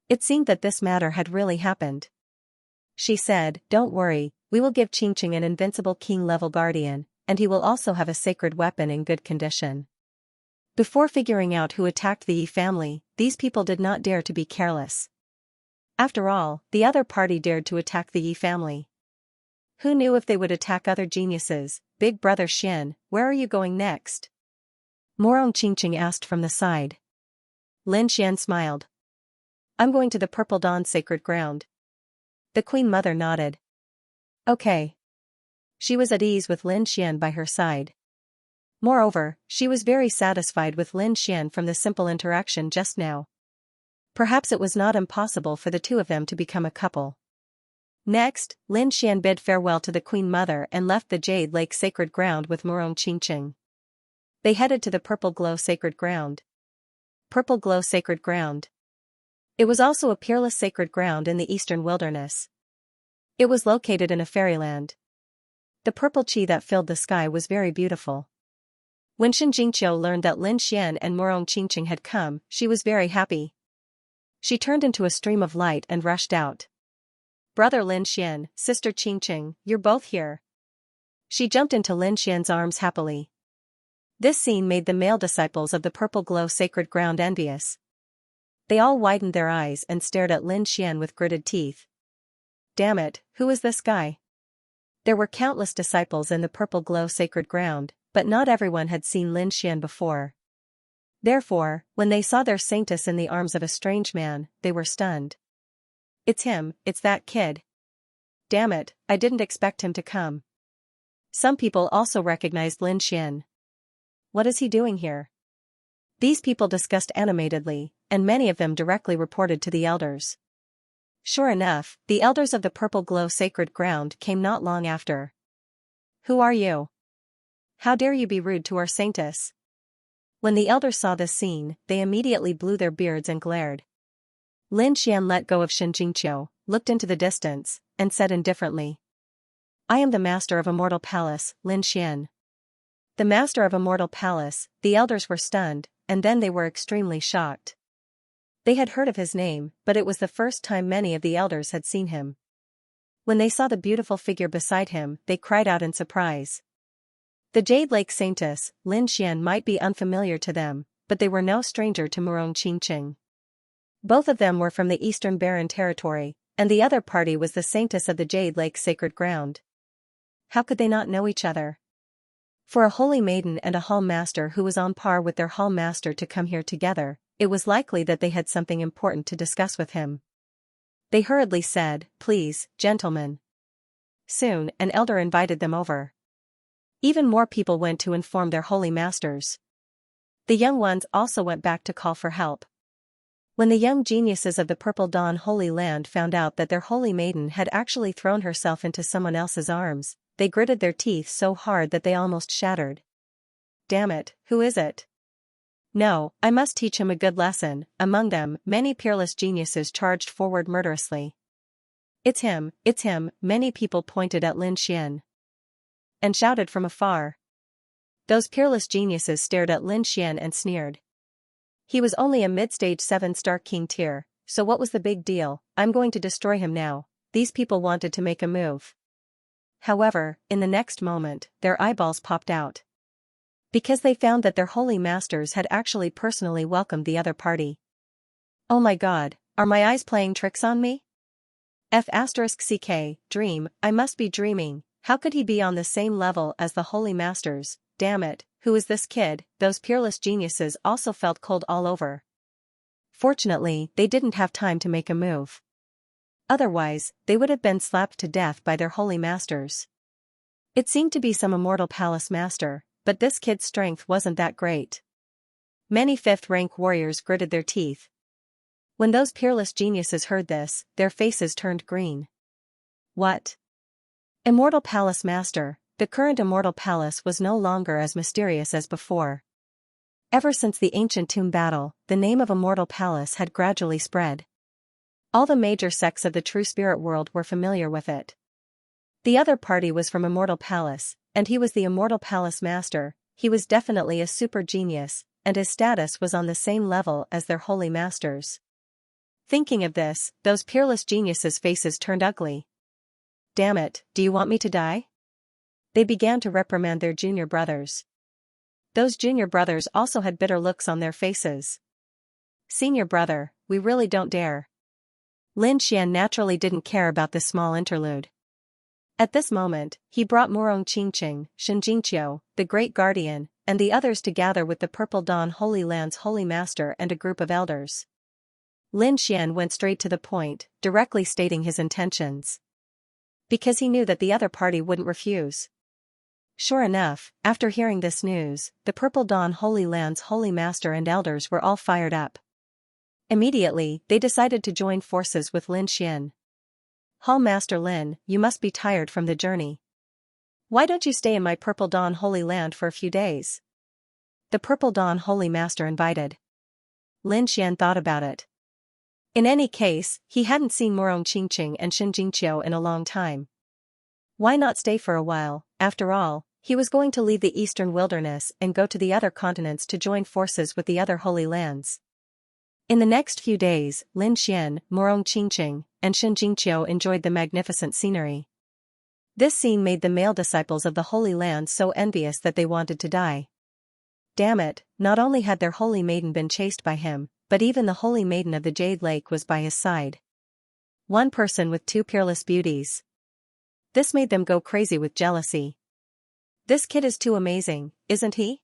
It seemed that this matter had really happened. She said, don't worry, we will give Qingqing an invincible king-level guardian, and he will also have a sacred weapon in good condition. Before figuring out who attacked the Yi family, these people did not dare to be careless. After all, the other party dared to attack the Yi family. Who knew if they would attack other geniuses? Big brother Xin, where are you going next? Murong Qingqing asked from the side. Lin Xian smiled. I'm going to the Purple Dawn Sacred Ground. The Queen Mother nodded. Okay. She was at ease with Lin Xian by her side. Moreover, she was very satisfied with Lin Xian from the simple interaction just now. Perhaps it was not impossible for the two of them to become a couple. Next, Lin Xian bid farewell to the Queen Mother and left the Jade Lake Sacred Ground with Murong Qingqing. They headed to the Purple Glow Sacred Ground. Purple Glow Sacred Ground. It was also a peerless sacred ground in the eastern wilderness. It was located in a fairyland. The purple chi that filled the sky was very beautiful. When Xianxia learned that Lin Xian and Murong Qingqing had come, she was very happy. She turned into a stream of light and rushed out. Brother Lin Xian, sister Qingqing, you're both here. She jumped into Lin Xian's arms happily. This scene made the male disciples of the Purple Glow Sacred Ground envious. They all widened their eyes and stared at Lin Xian with gritted teeth. Damn it, who is this guy? There were countless disciples in the Purple Glow Sacred Ground, but not everyone had seen Lin Xian before. Therefore, when they saw their saintess in the arms of a strange man, they were stunned. It's him, it's that kid. Damn it, I didn't expect him to come. Some people also recognized Lin Xian. What is he doing here? These people discussed animatedly, and many of them directly reported to the elders. Sure enough, the elders of the Purple Glow Sacred Ground came not long after. Who are you? How dare you be rude to our saintess? When the elders saw this scene, they immediately blew their beards and glared. Lin Xian let go of Xianxia, looked into the distance, and said indifferently. I am the master of Immortal Palace, Lin Xian. The master of Immortal Palace, the elders were stunned, and then they were extremely shocked. They had heard of his name, but it was the first time many of the elders had seen him. When they saw the beautiful figure beside him, they cried out in surprise. The Jade Lake Saintess, Lin Xian might be unfamiliar to them, but they were no stranger to Murong Qingqing. Both of them were from the Eastern Barren Territory, and the other party was the Saintess of the Jade Lake Sacred Ground. How could they not know each other? For a holy maiden and a hall master who was on par with their hall master to come here together, it was likely that they had something important to discuss with him. They hurriedly said, "Please, gentlemen." Soon, an elder invited them over. Even more people went to inform their holy masters. The young ones also went back to call for help. When the young geniuses of the Purple Dawn Holy Land found out that their holy maiden had actually thrown herself into someone else's arms, they gritted their teeth so hard that they almost shattered. "Damn it, who is it? No, I must teach him a good lesson." Among them, many peerless geniuses charged forward murderously. It's him, many people pointed at Lin Xian and shouted from afar. Those peerless geniuses stared at Lin Xian and sneered. He was only a mid-stage 7-star king tier, so what was the big deal? "I'm going to destroy him now." These people wanted to make a move. However, in the next moment, their eyeballs popped out. Because they found that their holy masters had actually personally welcomed the other party. "Oh my god, are my eyes playing tricks on me? F***ck, dream, I must be dreaming. How could he be on the same level as the holy masters? Damn it, who is this kid?" Those peerless geniuses also felt cold all over. Fortunately, they didn't have time to make a move. Otherwise, they would have been slapped to death by their holy masters. It seemed to be some immortal palace master, but this kid's strength wasn't that great. Many 5th-rank warriors gritted their teeth. When those peerless geniuses heard this, their faces turned green. What? Immortal Palace Master? The current Immortal Palace was no longer as mysterious as before. Ever since the ancient tomb battle, the name of Immortal Palace had gradually spread. All the major sects of the true spirit world were familiar with it. The other party was from Immortal Palace, and he was the Immortal Palace Master. He was definitely a super genius, and his status was on the same level as their holy masters. Thinking of this, those peerless geniuses' faces turned ugly. "Damn it, do you want me to die?" They began to reprimand their junior brothers. Those junior brothers also had bitter looks on their faces. "Senior brother, we really don't dare." Lin Xian naturally didn't care about this small interlude. At this moment, he brought Murong Qingqing, Xianxia, the Great Guardian, and the others to gather with the Purple Dawn Holy Land's Holy Master and a group of elders. Lin Xian went straight to the point, directly stating his intentions. Because he knew that the other party wouldn't refuse. Sure enough, after hearing this news, the Purple Dawn Holy Land's Holy Master and elders were all fired up. Immediately, they decided to join forces with Lin Xian. "Hall Master Lin, you must be tired from the journey. Why don't you stay in my Purple Dawn Holy Land for a few days?" The Purple Dawn Holy Master invited. Lin Xian thought about it. In any case, he hadn't seen Murong Qingqing and Xianxia in a long time. Why not stay for a while? After all, he was going to leave the eastern wilderness and go to the other continents to join forces with the other holy lands. In the next few days, Lin Xian, Murong Qingqing, and Xianxia enjoyed the magnificent scenery. This scene made the male disciples of the Holy Land so envious that they wanted to die. Damn it, not only had their holy maiden been chased by him, but even the holy maiden of the Jade Lake was by his side. One person with two peerless beauties. This made them go crazy with jealousy. "This kid is too amazing, isn't he?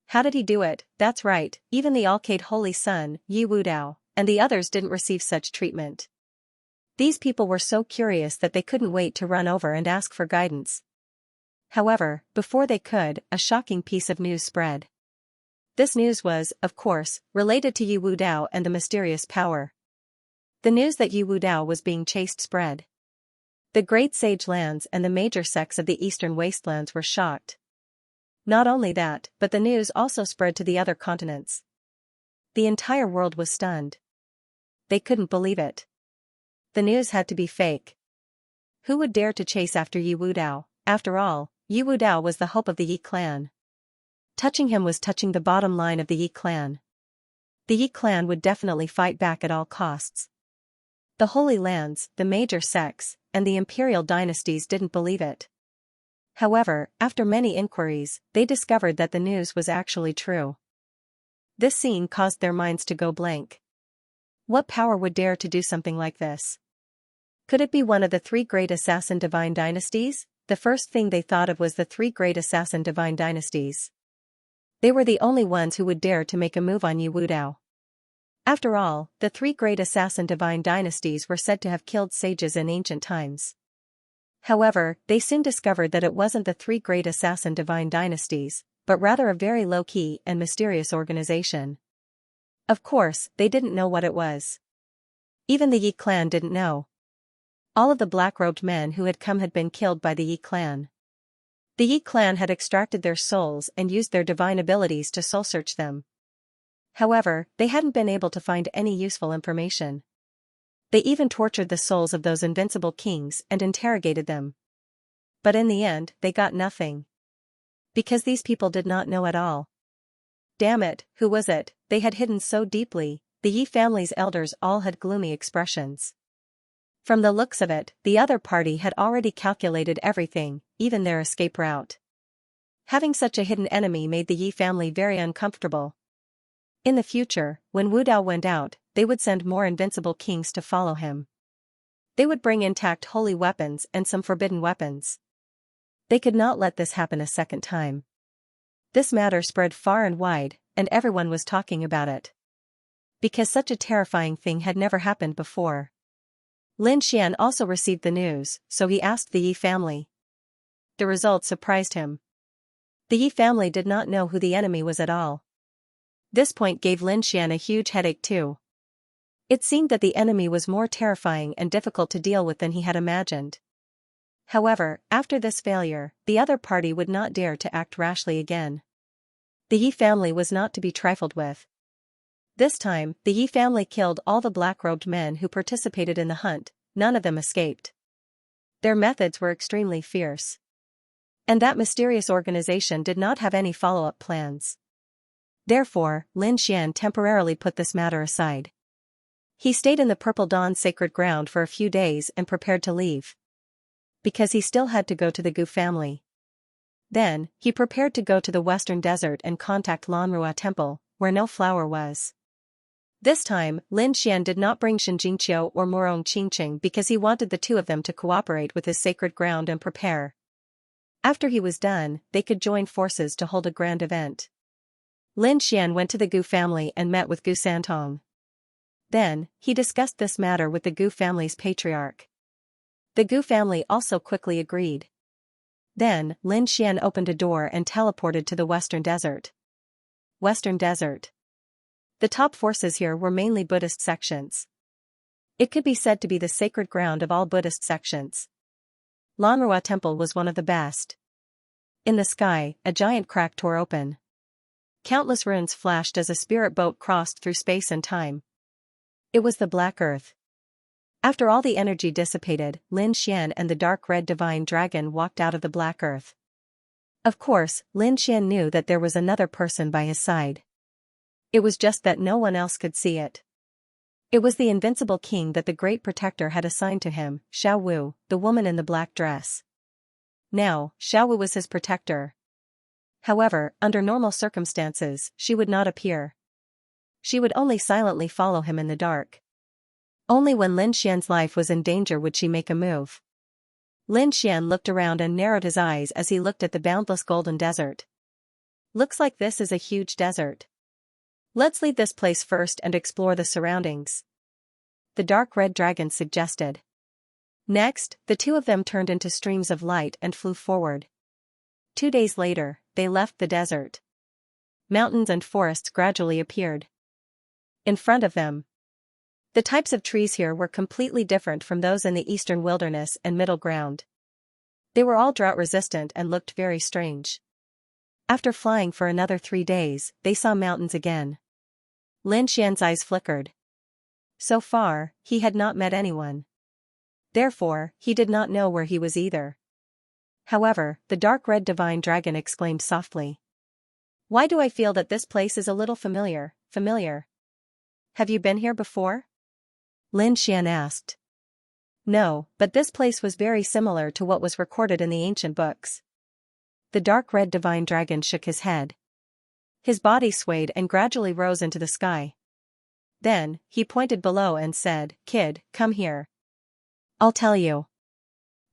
How did he do it?" That's right, even the Alcade Holy Son, Yi Wudao, and the others didn't receive such treatment. These people were so curious that they couldn't wait to run over and ask for guidance. However, before they could, a shocking piece of news spread. This news was, of course, related to Yi Wudao and the mysterious power. The news that Yi Wudao was being chased spread. The Great Sage Lands and the major sects of the Eastern Wastelands were shocked. Not only that, but the news also spread to the other continents. The entire world was stunned. They couldn't believe it. The news had to be fake. Who would dare to chase after Yi Wudao? After all, Yi Wudao was the hope of the Yi clan. Touching him was touching the bottom line of the Yi clan. The Yi clan would definitely fight back at all costs. The Holy Lands, the major sects, and the imperial dynasties didn't believe it. However, after many inquiries, they discovered that the news was actually true. This scene caused their minds to go blank. What power would dare to do something like this? Could it be one of the three great assassin divine dynasties? The first thing they thought of was the three great assassin divine dynasties. They were the only ones who would dare to make a move on Yi Wudao. After all, the three great assassin divine dynasties were said to have killed sages in ancient times. However, they soon discovered that it wasn't the three great assassin divine dynasties, but rather a very low-key and mysterious organization. Of course, they didn't know what it was. Even the Yi clan didn't know. All of the black-robed men who had come had been killed by the Yi clan. The Yi clan had extracted their souls and used their divine abilities to soul-search them. However, they hadn't been able to find any useful information. They even tortured the souls of those invincible kings and interrogated them. But in the end, they got nothing. Because these people did not know at all. Damn it, who was it? They had hidden so deeply. The Yi family's elders all had gloomy expressions. From the looks of it, the other party had already calculated everything, even their escape route. Having such a hidden enemy made the Yi family very uncomfortable. In the future, when Wu Dao went out, they would send more invincible kings to follow him. They would bring intact holy weapons and some forbidden weapons. They could not let this happen a second time. This matter spread far and wide, and everyone was talking about it. Because such a terrifying thing had never happened before. Lin Xian also received the news, so he asked the Yi family. The result surprised him. The Yi family did not know who the enemy was at all. This point gave Lin Xian a huge headache too. It seemed that the enemy was more terrifying and difficult to deal with than he had imagined. However, after this failure, the other party would not dare to act rashly again. The Yi family was not to be trifled with. This time, the Yi family killed all the black-robed men who participated in the hunt. None of them escaped. Their methods were extremely fierce. And that mysterious organization did not have any follow-up plans. Therefore, Lin Xian temporarily put this matter aside. He stayed in the Purple Dawn sacred ground for a few days and prepared to leave. Because he still had to go to the Gu family. Then, he prepared to go to the western desert and contact Lanrua Temple, where no flower was. This time, Lin Xian did not bring Xianxia or Morong Qingqing because he wanted the two of them to cooperate with his sacred ground and prepare. After he was done, they could join forces to hold a grand event. Lin Xian went to the Gu family and met with Gu Santong. Then, he discussed this matter with the Gu family's patriarch. The Gu family also quickly agreed. Then, Lin Xian opened a door and teleported to the western desert. Western Desert. The top forces here were mainly Buddhist sections. It could be said to be the sacred ground of all Buddhist sections. Lanrua Temple was one of the best. In the sky, a giant crack tore open. Countless runes flashed as a spirit boat crossed through space and time. It was the Black Earth. After all the energy dissipated, Lin Xian and the dark red divine dragon walked out of the Black Earth. Of course, Lin Xian knew that there was another person by his side. It was just that no one else could see it. It was the invincible king that the great protector had assigned to him, Xiao Wu, the woman in the black dress. Now, Xiao Wu was his protector. However, under normal circumstances, she would not appear. She would only silently follow him in the dark. Only when Lin Xian's life was in danger would she make a move. Lin Xian looked around and narrowed his eyes as he looked at the boundless golden desert. Looks like this is a huge desert. Let's leave this place first and explore the surroundings. The dark red dragon suggested. Next, the two of them turned into streams of light and flew forward. 2 days later, they left the desert. Mountains and forests gradually appeared. In front of them. The types of trees here were completely different from those in the eastern wilderness and middle ground. They were all drought-resistant and looked very strange. After flying for another 3 days, they saw mountains again. Lin Xian's eyes flickered. So far, he had not met anyone. Therefore, he did not know where he was either. However, the dark red divine dragon exclaimed softly. Why do I feel that this place is a little familiar? Have you been here before? Lin Xian asked. No, but this place was very similar to what was recorded in the ancient books. The dark red divine dragon shook his head. His body swayed and gradually rose into the sky. Then, he pointed below and said, Kid, come here. I'll tell you.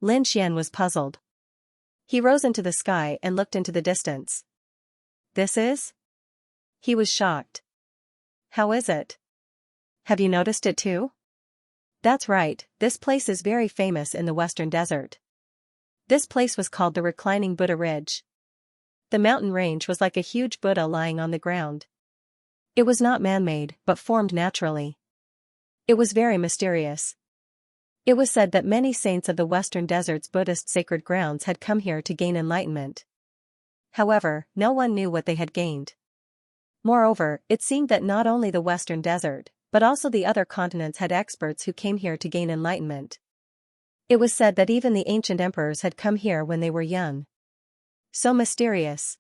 Lin Xian was puzzled. He rose into the sky and looked into the distance. This is? He was shocked. How is it? Have you noticed it too? That's right, this place is very famous in the Western Desert. This place was called the Reclining Buddha Ridge. The mountain range was like a huge Buddha lying on the ground. It was not man-made, but formed naturally. It was very mysterious. It was said that many saints of the Western Desert's Buddhist sacred grounds had come here to gain enlightenment. However, no one knew what they had gained. Moreover, it seemed that not only the Western Desert, but also the other continents had experts who came here to gain enlightenment. It was said that even the ancient emperors had come here when they were young. So mysterious.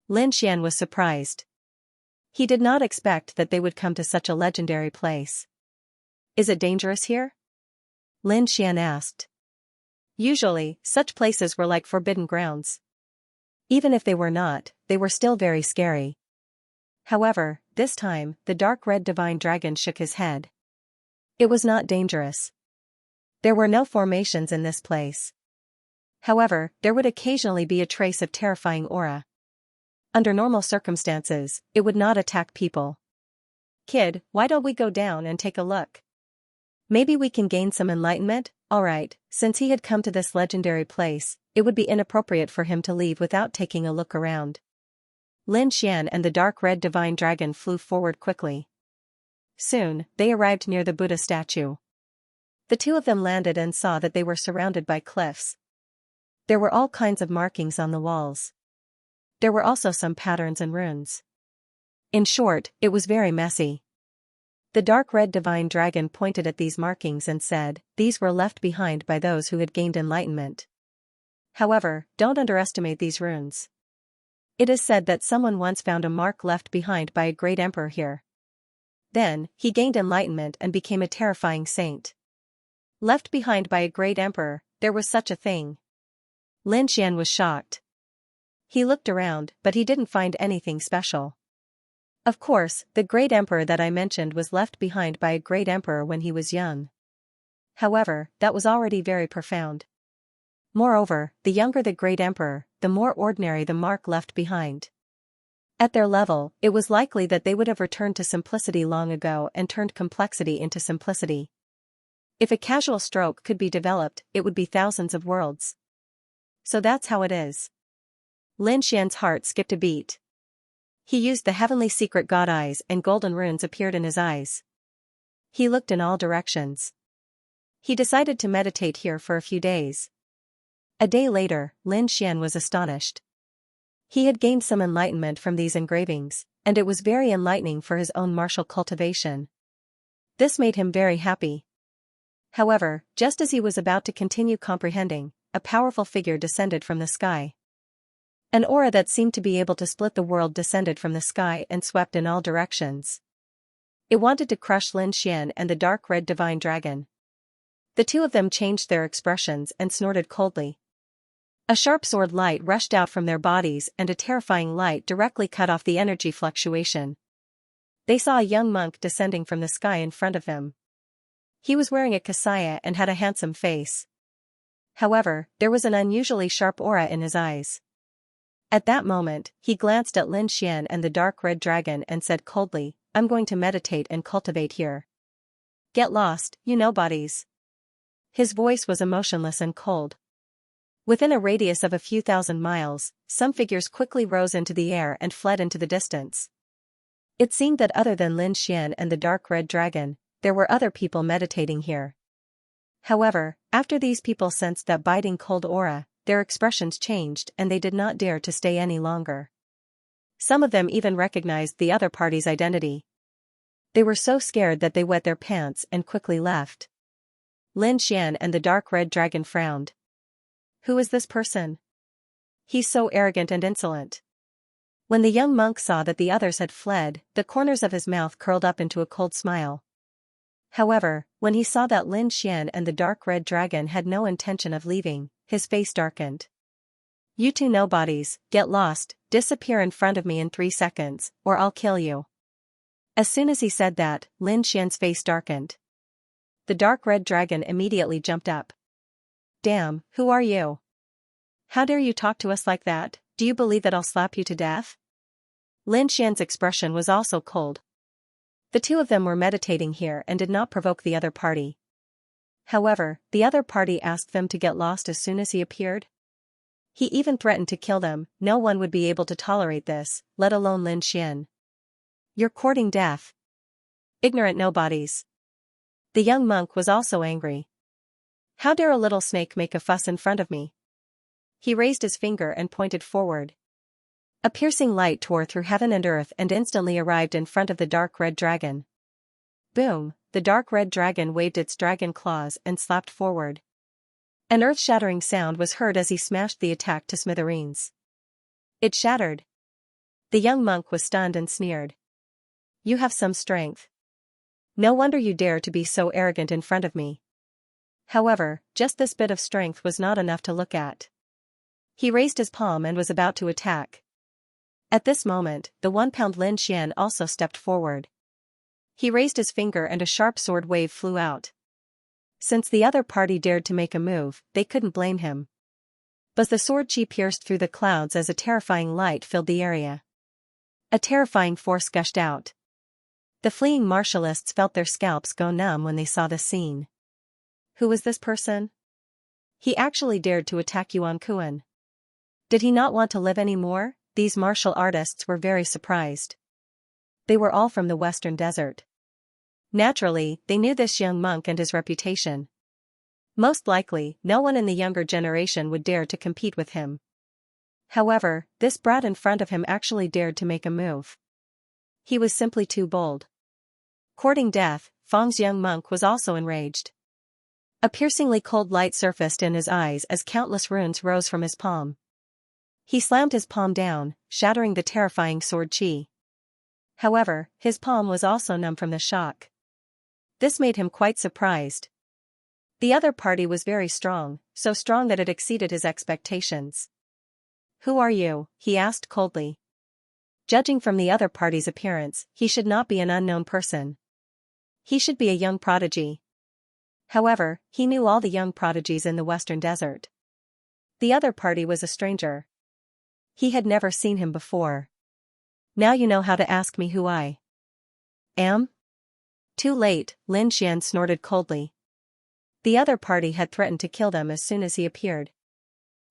Lin Xian was surprised. He did not expect that they would come to such a legendary place. Is it dangerous here? Lin Xian asked. Usually, such places were like forbidden grounds. Even if they were not, they were still very scary. However, this time, the dark red divine dragon shook his head. It was not dangerous. There were no formations in this place. However, there would occasionally be a trace of terrifying aura. Under normal circumstances, it would not attack people. Kid, why don't we go down and take a look? Maybe we can gain some enlightenment? Alright, since he had come to this legendary place, it would be inappropriate for him to leave without taking a look around. Lin Xian and the dark red divine dragon flew forward quickly. Soon, they arrived near the Buddha statue. The two of them landed and saw that they were surrounded by cliffs. There were all kinds of markings on the walls. There were also some patterns and runes. In short, it was very messy. The dark red divine dragon pointed at these markings and said, these were left behind by those who had gained enlightenment. However, don't underestimate these runes. It is said that someone once found a mark left behind by a great emperor here. Then, he gained enlightenment and became a terrifying saint. Left behind by a great emperor, there was such a thing. Lin Xian was shocked. He looked around, but he didn't find anything special. Of course, the great emperor that I mentioned was left behind by a great emperor when he was young. However, that was already very profound. Moreover, the younger the great emperor, the more ordinary the mark left behind. At their level, it was likely that they would have returned to simplicity long ago and turned complexity into simplicity. If a casual stroke could be developed, it would be thousands of worlds. So that's how it is. Lin Xian's heart skipped a beat. He used the heavenly secret god eyes and golden runes appeared in his eyes. He looked in all directions. He decided to meditate here for a few days. A day later, Lin Xian was astonished. He had gained some enlightenment from these engravings, and it was very enlightening for his own martial cultivation. This made him very happy. However, just as he was about to continue comprehending, a powerful figure descended from the sky. An aura that seemed to be able to split the world descended from the sky and swept in all directions. It wanted to crush Lin Xian and the dark red divine dragon. The two of them changed their expressions and snorted coldly. A sharp sword light rushed out from their bodies and a terrifying light directly cut off the energy fluctuation. They saw a young monk descending from the sky in front of them. He was wearing a Xianxia and had a handsome face. However, there was an unusually sharp aura in his eyes. At that moment, he glanced at Lin Xian and the dark red dragon and said coldly, I'm going to meditate and cultivate here. Get lost, you nobodies. His voice was emotionless and cold. Within a radius of a few thousand miles, some figures quickly rose into the air and fled into the distance. It seemed that other than Lin Xian and the dark red dragon, there were other people meditating here. However, after these people sensed that biting cold aura, their expressions changed and they did not dare to stay any longer. Some of them even recognized the other party's identity. They were so scared that they wet their pants and quickly left. Lin Xian and the dark red dragon frowned. Who is this person? He's so arrogant and insolent. When the young monk saw that the others had fled, the corners of his mouth curled up into a cold smile. However, when he saw that Lin Xian and the dark red dragon had no intention of leaving, his face darkened. You two nobodies, get lost, disappear in front of me in 3 seconds, or I'll kill you. As soon as he said that, Lin Xian's face darkened. The dark red dragon immediately jumped up. Damn, who are you? How dare you talk to us like that? Do you believe that I'll slap you to death? Lin Xian's expression was also cold. The two of them were meditating here and did not provoke the other party. However, the other party asked them to get lost as soon as he appeared. He even threatened to kill them. No one would be able to tolerate this, let alone Lin Xian. You're courting death. Ignorant nobodies. The young monk was also angry. How dare a little snake make a fuss in front of me? He raised his finger and pointed forward. A piercing light tore through heaven and earth and instantly arrived in front of the dark red dragon. Boom, the dark red dragon waved its dragon claws and slapped forward. An earth-shattering sound was heard as he smashed the attack to smithereens. It shattered. The young monk was stunned and sneered. You have some strength. No wonder you dare to be so arrogant in front of me. However, just this bit of strength was not enough to look at. He raised his palm and was about to attack. At this moment, the 1-pound Lin Xian also stepped forward. He raised his finger and a sharp sword wave flew out. Since the other party dared to make a move, they couldn't blame him. But the sword chi pierced through the clouds as a terrifying light filled the area. A terrifying force gushed out. The fleeing martialists felt their scalps go numb when they saw the scene. Who was this person? He actually dared to attack Yuan Kuan. Did he not want to live anymore? These martial artists were very surprised. They were all from the Western Desert. Naturally, they knew this young monk and his reputation. Most likely, no one in the younger generation would dare to compete with him. However, this brat in front of him actually dared to make a move. He was simply too bold. Courting death, Fang's young monk was also enraged. A piercingly cold light surfaced in his eyes as countless runes rose from his palm. He slammed his palm down, shattering the terrifying sword chi. However, his palm was also numb from the shock. This made him quite surprised. The other party was very strong, so strong that it exceeded his expectations. Who are you? He asked coldly. Judging from the other party's appearance, he should not be an unknown person. He should be a young prodigy. However, he knew all the young prodigies in the Western Desert. The other party was a stranger. He had never seen him before. Now you know how to ask me who I am? Too late, Lin Xian snorted coldly. The other party had threatened to kill them as soon as he appeared.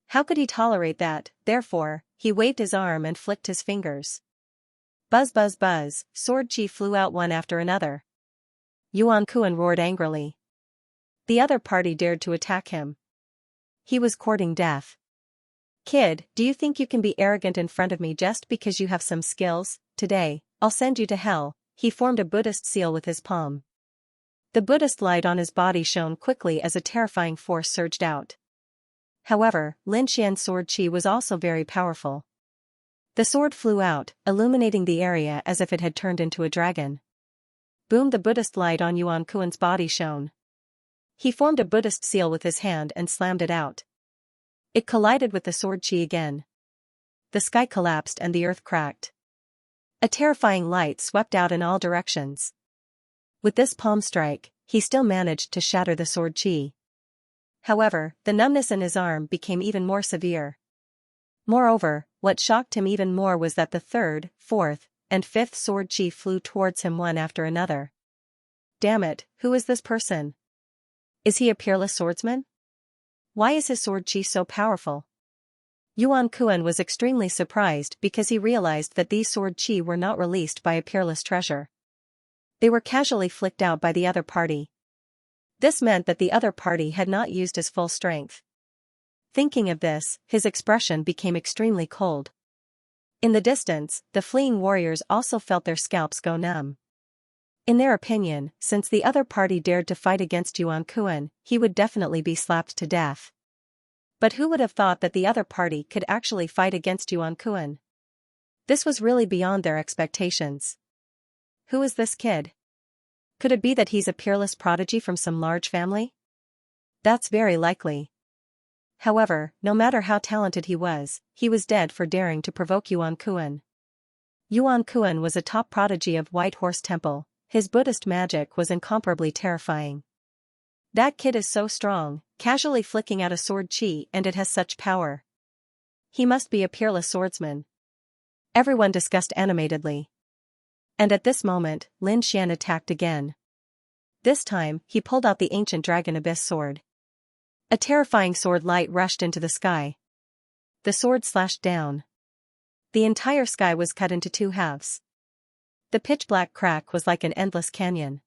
How could he tolerate that? Therefore, he waved his arm and flicked his fingers. Buzz buzz buzz, sword chi flew out one after another. Yuan Kuan roared angrily. The other party dared to attack him. He was courting death. Kid, do you think you can be arrogant in front of me just because you have some skills? Today, I'll send you to hell. He formed a Buddhist seal with his palm. The Buddhist light on his body shone quickly as a terrifying force surged out. However, Lin Xian's sword chi was also very powerful. The sword flew out, illuminating the area as if it had turned into a dragon. Boom! The Buddhist light on Yuan Kuan's body shone. He formed a Buddhist seal with his hand and slammed it out. It collided with the sword chi again. The sky collapsed and the earth cracked. A terrifying light swept out in all directions. With this palm strike, he still managed to shatter the sword chi. However, the numbness in his arm became even more severe. Moreover, what shocked him even more was that the third, fourth, and fifth sword chi flew towards him one after another. Damn it, who is this person? Is he a peerless swordsman? Why is his sword chi so powerful? Yuan Kuan was extremely surprised because he realized that these sword chi were not released by a peerless treasure. They were casually flicked out by the other party. This meant that the other party had not used his full strength. Thinking of this, his expression became extremely cold. In the distance, the fleeing warriors also felt their scalps go numb. In their opinion, since the other party dared to fight against Yuan Kuan, he would definitely be slapped to death. But who would have thought that the other party could actually fight against Yuan Kuan? This was really beyond their expectations. Who is this kid? Could it be that he's a peerless prodigy from some large family? That's very likely. However, no matter how talented he was dead for daring to provoke Yuan Kuan. Yuan Kuan was a top prodigy of White Horse Temple. His Buddhist magic was incomparably terrifying. That kid is so strong, casually flicking out a sword chi, and it has such power. He must be a peerless swordsman. Everyone discussed animatedly. And at this moment, Lin Xian attacked again. This time, he pulled out the ancient dragon abyss sword. A terrifying sword light rushed into the sky. The sword slashed down. The entire sky was cut into two halves. The pitch-black crack was like an endless canyon.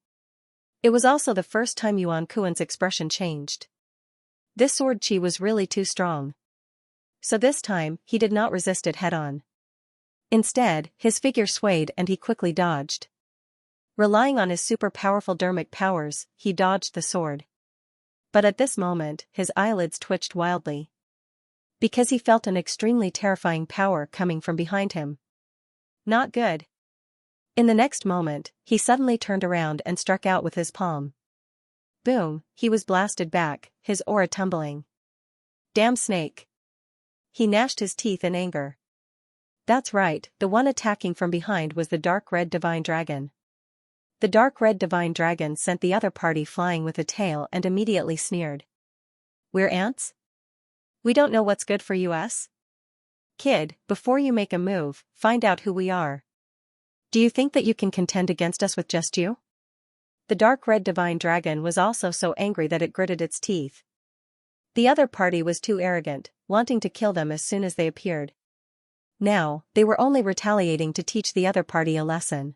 It was also the first time Yuan Kuan's expression changed. This sword chi was really too strong. So this time, he did not resist it head-on. Instead, his figure swayed and he quickly dodged. Relying on his super-powerful dermic powers, he dodged the sword. But at this moment, his eyelids twitched wildly. Because he felt an extremely terrifying power coming from behind him. Not good. In the next moment, he suddenly turned around and struck out with his palm. Boom, he was blasted back, his aura tumbling. Damn snake. He gnashed his teeth in anger. That's right, the one attacking from behind was the dark red divine dragon. The dark red divine dragon sent the other party flying with a tail and immediately sneered. We're ants? We don't know what's good for us? Kid, before you make a move, find out who we are. Do you think that you can contend against us with just you? The dark red divine dragon was also so angry that it gritted its teeth. The other party was too arrogant, wanting to kill them as soon as they appeared. Now, they were only retaliating to teach the other party a lesson.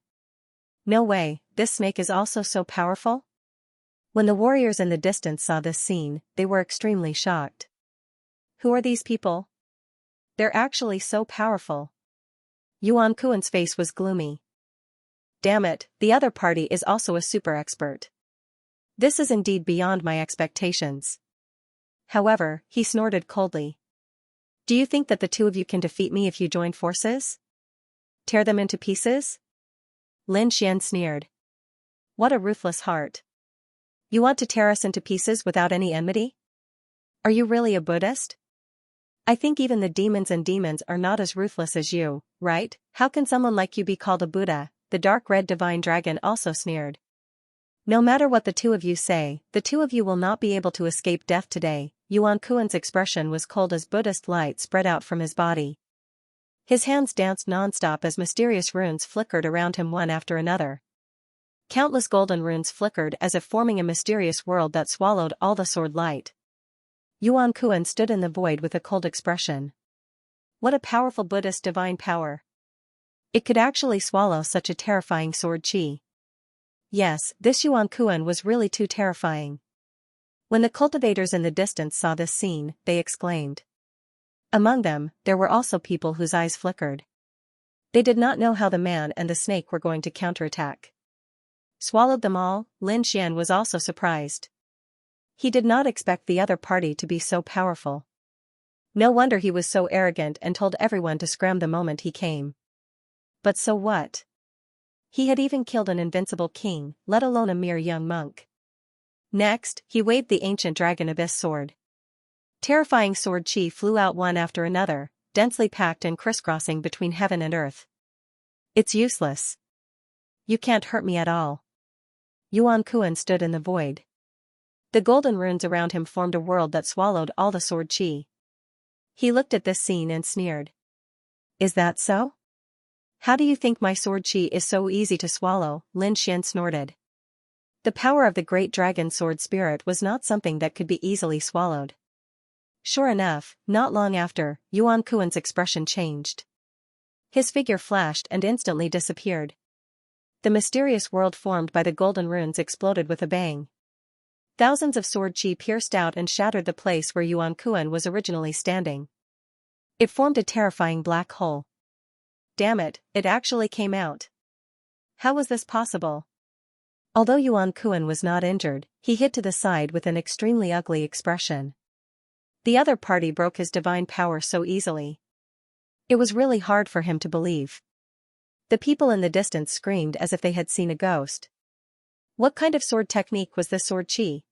No way, this snake is also so powerful? When the warriors in the distance saw this scene, they were extremely shocked. Who are these people? They're actually so powerful. Yuan Kuan's face was gloomy. Damn it, the other party is also a super expert. This is indeed beyond my expectations. However, he snorted coldly. Do you think that the two of you can defeat me if you join forces? Tear them into pieces? Lin Xian sneered. What a ruthless heart. You want to tear us into pieces without any enmity? Are you really a Buddhist? I think even the demons are not as ruthless as you, right? How can someone like you be called a Buddha? The dark red divine dragon also sneered. No matter what the two of you say, the two of you will not be able to escape death today. Yuan Kuan's expression was cold as Buddhist light spread out from his body. His hands danced non-stop as mysterious runes flickered around him one after another. Countless golden runes flickered as if forming a mysterious world that swallowed all the sword light. Yuan Kuan stood in the void with a cold expression. What a powerful Buddhist divine power. It could actually swallow such a terrifying sword chi. Yes, this Yuan Kuan was really too terrifying. When the cultivators in the distance saw this scene, they exclaimed. Among them, there were also people whose eyes flickered. They did not know how the man and the snake were going to counterattack. Swallowed them all, Lin Xian was also surprised. He did not expect the other party to be so powerful. No wonder he was so arrogant and told everyone to scram the moment he came. But so what? He had even killed an invincible king, let alone a mere young monk. Next, he waved the ancient dragon abyss sword. Terrifying sword chi flew out one after another, densely packed and crisscrossing between heaven and earth. It's useless. You can't hurt me at all. Yuan Kuan stood in the void. The golden runes around him formed a world that swallowed all the sword chi. He looked at this scene and sneered. Is that so? How do you think my sword chi is so easy to swallow? Lin Xian snorted. The power of the great dragon sword spirit was not something that could be easily swallowed. Sure enough, not long after, Yuan Kuan's expression changed. His figure flashed and instantly disappeared. The mysterious world formed by the golden runes exploded with a bang. Thousands of sword chi pierced out and shattered the place where Yuan Kuan was originally standing. It formed a terrifying black hole. Damn it, it actually came out. How was this possible? Although Yuan Kuan was not injured, he hit to the side with an extremely ugly expression. The other party broke his divine power so easily. It was really hard for him to believe. The people in the distance screamed as if they had seen a ghost. What kind of sword technique was this sword chi?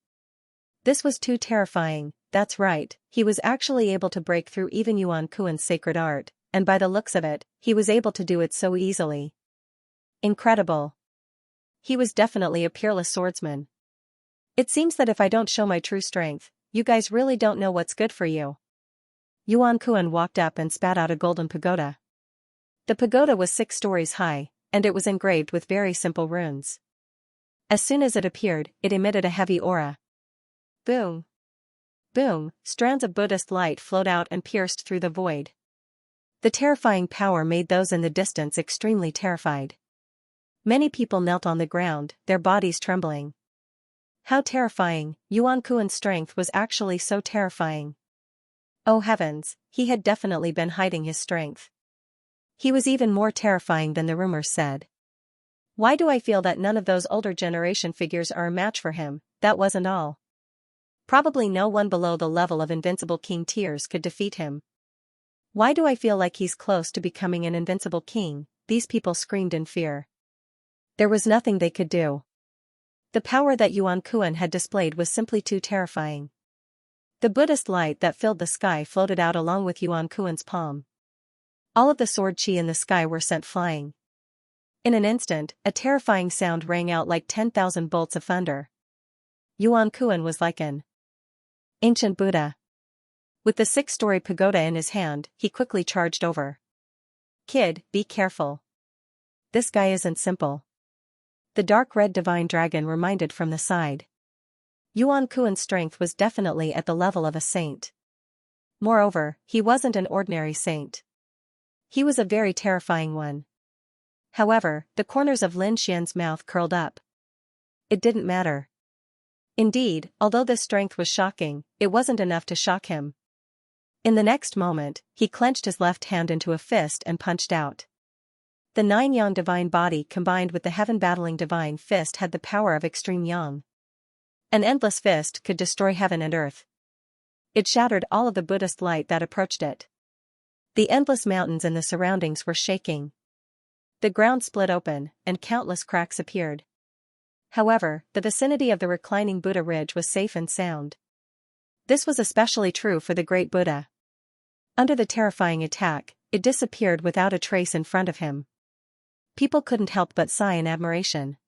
This was too terrifying. That's right, he was actually able to break through even Yuan Kuan's sacred art, and by the looks of it, he was able to do it so easily. Incredible. He was definitely a peerless swordsman. It seems that if I don't show my true strength, you guys really don't know what's good for you. Yuan Kuan walked up and spat out a golden pagoda. The pagoda was 6 stories high, and it was engraved with very simple runes. As soon as it appeared, it emitted a heavy aura. Boom! Boom! Strands of Buddhist light flowed out and pierced through the void. The terrifying power made those in the distance extremely terrified. Many people knelt on the ground, their bodies trembling. How terrifying! Yuan Kuan's strength was actually so terrifying. Oh heavens, he had definitely been hiding his strength. He was even more terrifying than the rumors said. Why do I feel that none of those older generation figures are a match for him? That wasn't all. Probably no one below the level of Invincible King Tears could defeat him. Why do I feel like he's close to becoming an invincible king? These people screamed in fear. There was nothing they could do. The power that Yuan Kuan had displayed was simply too terrifying. The Buddhist light that filled the sky floated out along with Yuan Kuan's palm. All of the sword chi in the sky were sent flying. In an instant, a terrifying sound rang out like 10,000 bolts of thunder. Yuan Kuan was like an ancient Buddha. With the 6-story pagoda in his hand, he quickly charged over. Kid, be careful. This guy isn't simple. The dark red divine dragon reminded from the side. Yuan Kuan's strength was definitely at the level of a saint. Moreover, he wasn't an ordinary saint. He was a very terrifying one. However, the corners of Lin Xian's mouth curled up. It didn't matter. Indeed, although this strength was shocking, it wasn't enough to shock him. In the next moment, he clenched his left hand into a fist and punched out. The 9-yang divine body combined with the heaven-battling divine fist had the power of extreme yang. An endless fist could destroy heaven and earth. It shattered all of the Buddhist light that approached it. The endless mountains and the surroundings were shaking. The ground split open, and countless cracks appeared. However, the vicinity of the reclining Buddha ridge was safe and sound. This was especially true for the great Buddha. Under the terrifying attack, it disappeared without a trace in front of him. People couldn't help but sigh in admiration.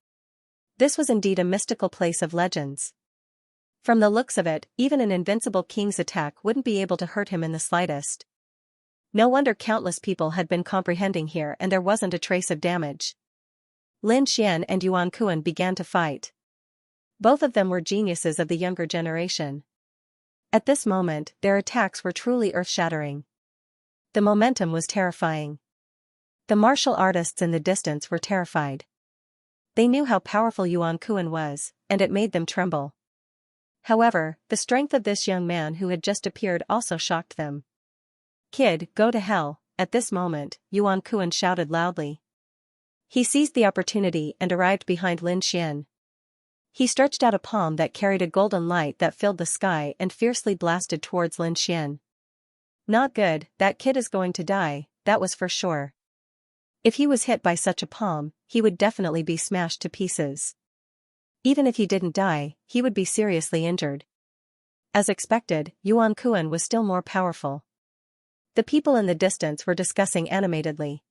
This was indeed a mystical place of legends. From the looks of it, even an invincible king's attack wouldn't be able to hurt him in the slightest. No wonder countless people had been comprehending here and there wasn't a trace of damage. Lin Xian and Yuan Kuan began to fight. Both of them were geniuses of the younger generation. At this moment, their attacks were truly earth-shattering. The momentum was terrifying. The martial artists in the distance were terrified. They knew how powerful Yuan Kuan was, and it made them tremble. However, the strength of this young man who had just appeared also shocked them. Kid, go to hell. At this moment, Yuan Kuan shouted loudly. He seized the opportunity and arrived behind Lin Xian. He stretched out a palm that carried a golden light that filled the sky and fiercely blasted towards Lin Xian. Not good, that kid is going to die, that was for sure. If he was hit by such a palm, he would definitely be smashed to pieces. Even if he didn't die, he would be seriously injured. As expected, Yuan Kuan was still more powerful. The people in the distance were discussing animatedly.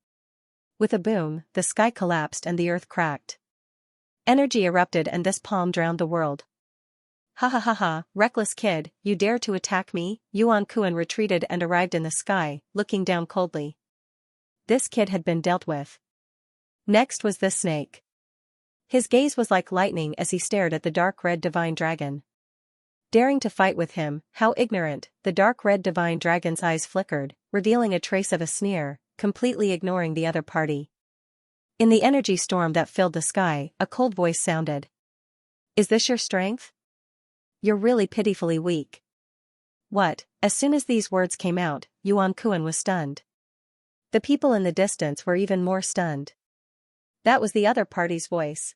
With a boom, the sky collapsed and the earth cracked. Energy erupted and this palm drowned the world. Ha ha ha ha, reckless kid, you dare to attack me? Yuan Kuan retreated and arrived in the sky, looking down coldly. This kid had been dealt with. Next was this snake. His gaze was like lightning as he stared at the dark red divine dragon. Daring to fight with him, how ignorant! The dark red divine dragon's eyes flickered, revealing a trace of a sneer, completely ignoring the other party. In the energy storm that filled the sky, a cold voice sounded. Is this your strength? You're really pitifully weak. What? As soon as these words came out, Yuan Kuan was stunned. The people in the distance were even more stunned. That was the other party's voice.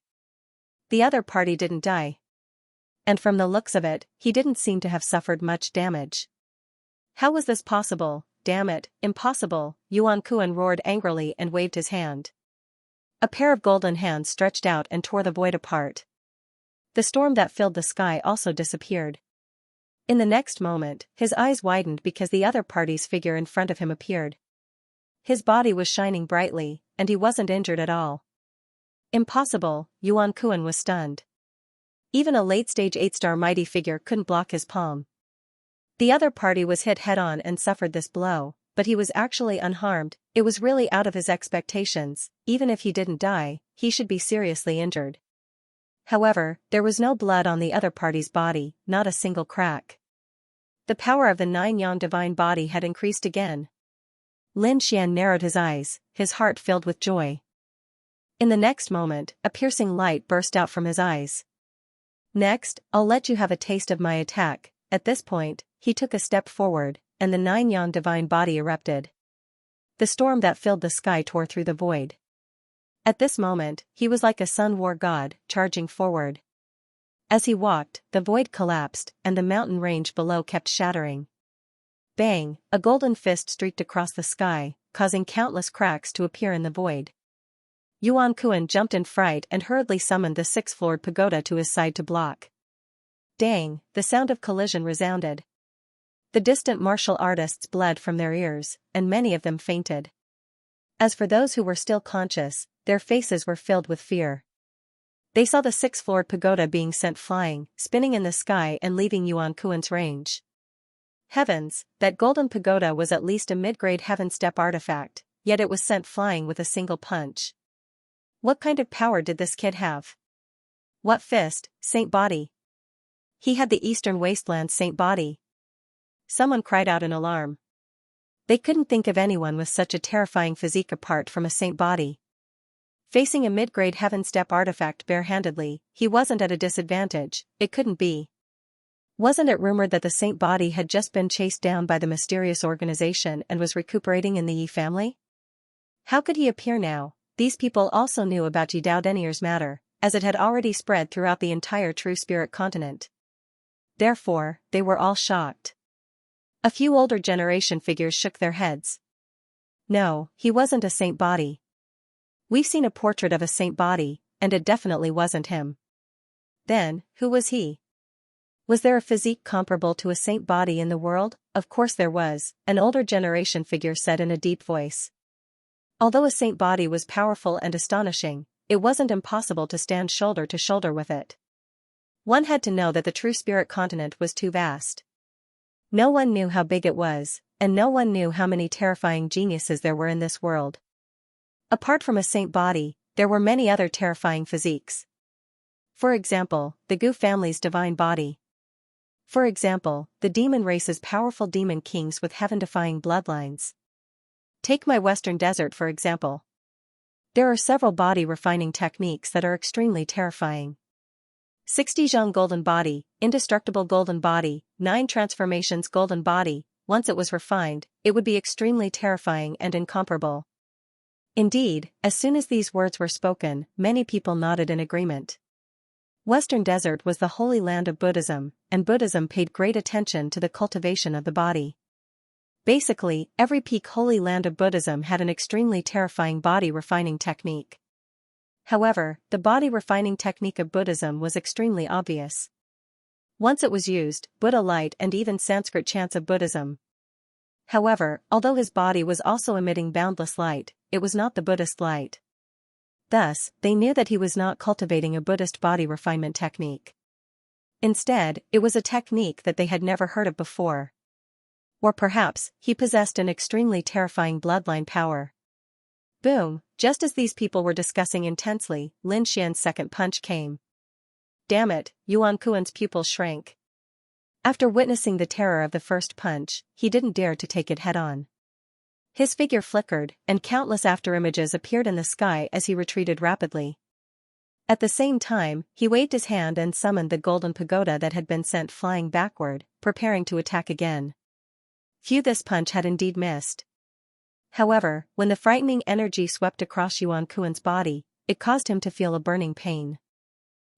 The other party didn't die. And from the looks of it, he didn't seem to have suffered much damage. How was this possible? Damn it, impossible! Yuan Kuan roared angrily and waved his hand. A pair of golden hands stretched out and tore the void apart. The storm that filled the sky also disappeared. In the next moment, his eyes widened because the other party's figure in front of him appeared. His body was shining brightly, and he wasn't injured at all. Impossible, Yuan Kuan was stunned. Even a late-stage 8-star mighty figure couldn't block his palm. The other party was hit head-on and suffered this blow, but he was actually unharmed. It was really out of his expectations. Even if he didn't die, he should be seriously injured. However, there was no blood on the other party's body, not a single crack. The power of the 9-yang divine body had increased again. Lin Xian narrowed his eyes, his heart filled with joy. In the next moment, a piercing light burst out from his eyes. Next, I'll let you have a taste of my attack. At this point, he took a step forward, and the 9-yang divine body erupted. The storm that filled the sky tore through the void. At this moment, he was like a sun war god, charging forward. As he walked, the void collapsed, and the mountain range below kept shattering. Bang! A golden fist streaked across the sky, causing countless cracks to appear in the void. Yuan Kuan jumped in fright and hurriedly summoned the six-floored pagoda to his side to block. Dang! The sound of collision resounded. The distant martial artists bled from their ears, and many of them fainted. As for those who were still conscious, their faces were filled with fear. They saw the six-floored pagoda being sent flying, spinning in the sky and leaving Yuan Kuan's range. Heavens, that golden pagoda was at least a mid-grade heaven step artifact, yet it was sent flying with a single punch. What kind of power did this kid have? What fist, saint body? He had the Eastern Wasteland's saint body. Someone cried out in alarm. They couldn't think of anyone with such a terrifying physique apart from a saint body. Facing a mid-grade heaven step artifact barehandedly, he wasn't at a disadvantage. It couldn't be. Wasn't it rumored that the saint body had just been chased down by the mysterious organization and was recuperating in the Yi family? How could he appear now? These people also knew about Jidao Denier's matter, as it had already spread throughout the entire True Spirit continent. Therefore, they were all shocked. A few older generation figures shook their heads. No, he wasn't a saint body. We've seen a portrait of a saint body, and it definitely wasn't him. Then, who was he? Was there a physique comparable to a saint body in the world? Of course there was, an older generation figure said in a deep voice. Although a saint body was powerful and astonishing, it wasn't impossible to stand shoulder to shoulder with it. One had to know that the True Spirit continent was too vast. No one knew how big it was, and no one knew how many terrifying geniuses there were in this world. Apart from a saint body, there were many other terrifying physiques. For example, the Gu family's divine body. For example, the demon race's powerful demon kings with heaven-defying bloodlines. Take my Western Desert for example. There are several body-refining techniques that are extremely terrifying. 60 Zhang golden body, indestructible golden body, 9 transformations golden body. Once it was refined, it would be extremely terrifying and incomparable. Indeed, as soon as these words were spoken, many people nodded in agreement. Western Desert was the holy land of Buddhism, and Buddhism paid great attention to the cultivation of the body. Basically, every peak holy land of Buddhism had an extremely terrifying body-refining technique. However, the body-refining technique of Buddhism was extremely obvious. Once it was used, Buddha light and even Sanskrit chants of Buddhism. However, although his body was also emitting boundless light, it was not the Buddhist light. Thus, they knew that he was not cultivating a Buddhist body refinement technique. Instead, it was a technique that they had never heard of before. Or perhaps, he possessed an extremely terrifying bloodline power. Boom! Just as these people were discussing intensely, Lin Xian's second punch came. Damn it, Yuan Kuan's pupils shrank. After witnessing the terror of the first punch, he didn't dare to take it head-on. His figure flickered, and countless afterimages appeared in the sky as he retreated rapidly. At the same time, he waved his hand and summoned the golden pagoda that had been sent flying backward, preparing to attack again. Phew, this punch had indeed missed. However, when the frightening energy swept across Yuan Kuan's body, it caused him to feel a burning pain.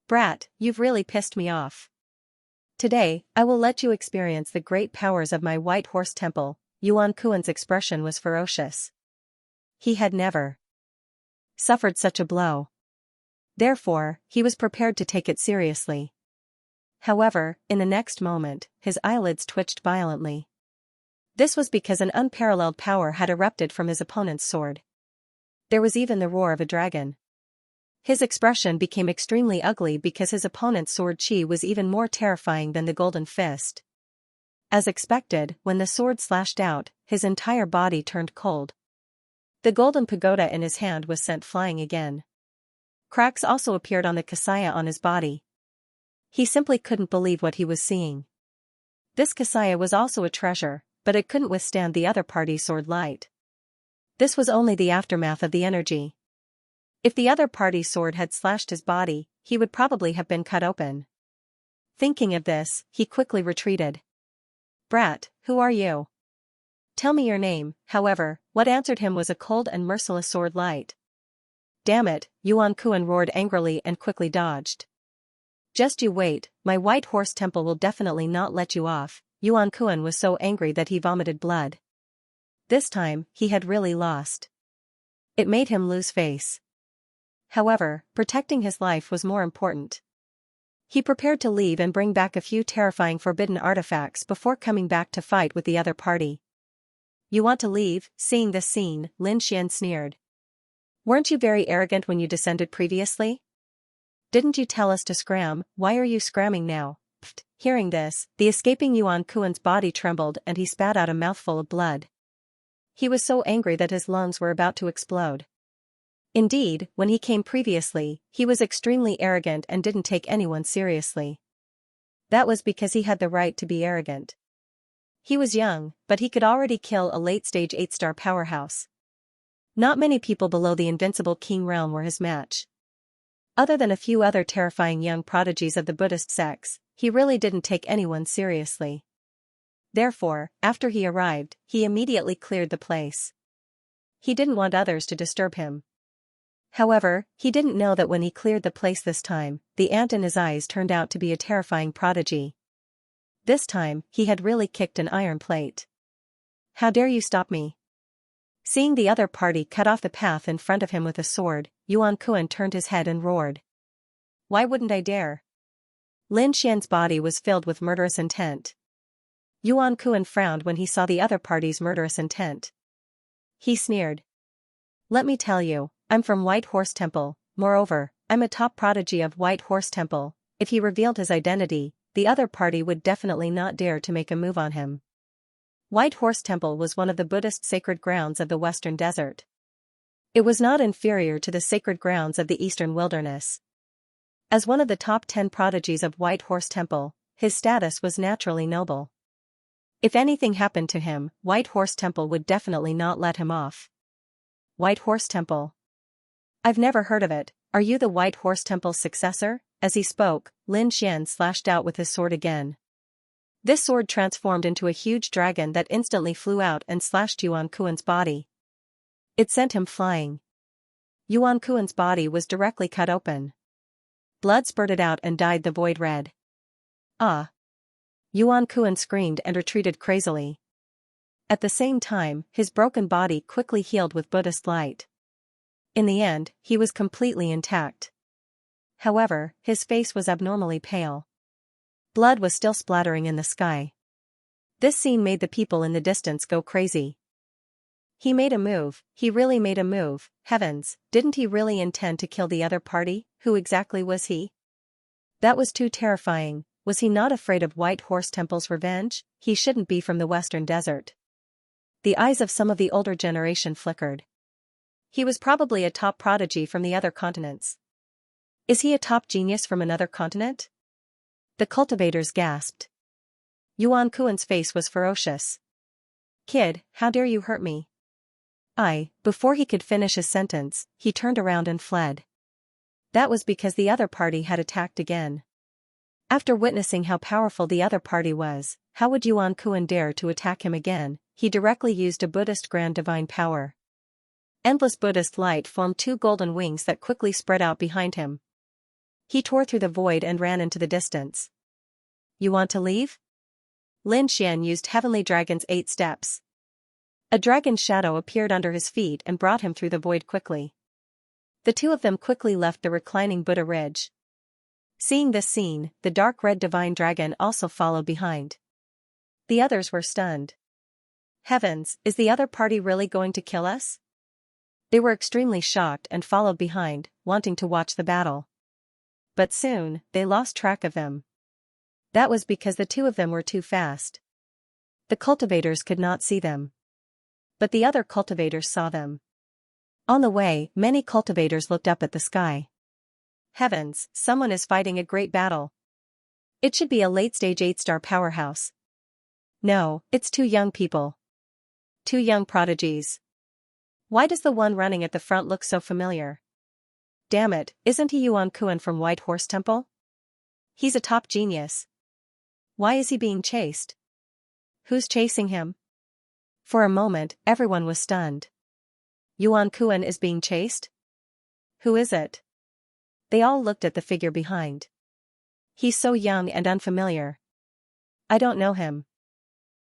Brat, you've really pissed me off. Today, I will let you experience the great powers of my White Horse Temple. Yuan Kuan's expression was ferocious. He had never suffered such a blow. Therefore, he was prepared to take it seriously. However, in the next moment, his eyelids twitched violently. This was because an unparalleled power had erupted from his opponent's sword. There was even the roar of a dragon. His expression became extremely ugly because his opponent's sword chi was even more terrifying than the golden fist. As expected, when the sword slashed out, his entire body turned cold. The golden pagoda in his hand was sent flying again. Cracks also appeared on the Xianxia on his body. He simply couldn't believe what he was seeing. This Xianxia was also a treasure, but it couldn't withstand the other party's sword light. This was only the aftermath of the energy. If the other party's sword had slashed his body, he would probably have been cut open. Thinking of this, he quickly retreated. "Brat, who are you? Tell me your name." However, what answered him was a cold and merciless sword light. "Damn it," Yuan Kuan roared angrily and quickly dodged. "Just you wait, my White Horse Temple will definitely not let you off." Yuan Kuan was so angry that he vomited blood. This time, he had really lost. It made him lose face. However, protecting his life was more important. He prepared to leave and bring back a few terrifying forbidden artifacts before coming back to fight with the other party. "You want to leave?" Seeing this scene, Lin Xian sneered. "Weren't you very arrogant when you descended previously? Didn't you tell us to scram? Why are you scramming now?" Pfft. Hearing this, the escaping Yuan Kuan's body trembled and he spat out a mouthful of blood. He was so angry that his lungs were about to explode. Indeed, when he came previously, he was extremely arrogant and didn't take anyone seriously. That was because he had the right to be arrogant. He was young, but he could already kill a late-stage 8-star powerhouse. Not many people below the invincible king realm were his match. Other than a few other terrifying young prodigies of the Buddhist sects, he really didn't take anyone seriously. Therefore, after he arrived, he immediately cleared the place. He didn't want others to disturb him. However, he didn't know that when he cleared the place this time, the ant in his eyes turned out to be a terrifying prodigy. This time, he had really kicked an iron plate. "How dare you stop me?" Seeing the other party cut off the path in front of him with a sword, Yuan Kuan turned his head and roared. "Why wouldn't I dare?" Lin Xian's body was filled with murderous intent. Yuan Kuan frowned when he saw the other party's murderous intent. He sneered. "Let me tell you, I'm from White Horse Temple, moreover, I'm a top prodigy of White Horse Temple." If he revealed his identity, the other party would definitely not dare to make a move on him. White Horse Temple was one of the Buddhist sacred grounds of the Western Desert. It was not inferior to the sacred grounds of the Eastern Wilderness. As one of the top 10 prodigies of White Horse Temple, his status was naturally noble. If anything happened to him, White Horse Temple would definitely not let him off. White Horse Temple. "I've never heard of it. Are you the White Horse Temple's successor?" As he spoke, Lin Xian slashed out with his sword again. This sword transformed into a huge dragon that instantly flew out and slashed Yuan Kuan's body. It sent him flying. Yuan Kuan's body was directly cut open. Blood spurted out and dyed the void red. "Ah!" Yuan Kuan screamed and retreated crazily. At the same time, his broken body quickly healed with Buddhist light. In the end, he was completely intact. However, his face was abnormally pale. Blood was still splattering in the sky. This scene made the people in the distance go crazy. He made a move, he really made a move. Heavens, didn't he really intend to kill the other party? Who exactly was he? That was too terrifying. Was he not afraid of White Horse Temple's revenge? He shouldn't be from the Western Desert. The eyes of some of the older generation flickered. He was probably a top prodigy from the other continents. Is he a top genius from another continent? The cultivators gasped. Yuan Kuan's face was ferocious. "Kid, how dare you hurt me?" Before he could finish his sentence, he turned around and fled. That was because the other party had attacked again. After witnessing how powerful the other party was, how would Yuan Kuan dare to attack him again? He directly used a Buddhist grand divine power. Endless Buddhist light formed 2 golden wings that quickly spread out behind him. He tore through the void and ran into the distance. "You want to leave?" Lin Xian used Heavenly Dragon's 8 steps. A dragon's shadow appeared under his feet and brought him through the void quickly. The two of them quickly left the reclining Buddha ridge. Seeing this scene, the dark red divine dragon also followed behind. The others were stunned. Heavens, is the other party really going to kill us? They were extremely shocked and followed behind, wanting to watch the battle. But soon, they lost track of them. That was because the two of them were too fast. The cultivators could not see them. But the other cultivators saw them. On the way, many cultivators looked up at the sky. Heavens, someone is fighting a great battle. It should be a late-stage 8-star powerhouse. No, it's two young people. Two young prodigies. Why does the one running at the front look so familiar? Damn it, isn't he Yuan Kuan from White Horse Temple? He's a top genius. Why is he being chased? Who's chasing him? For a moment, everyone was stunned. Yuan Kuan is being chased? Who is it? They all looked at the figure behind. He's so young and unfamiliar. I don't know him.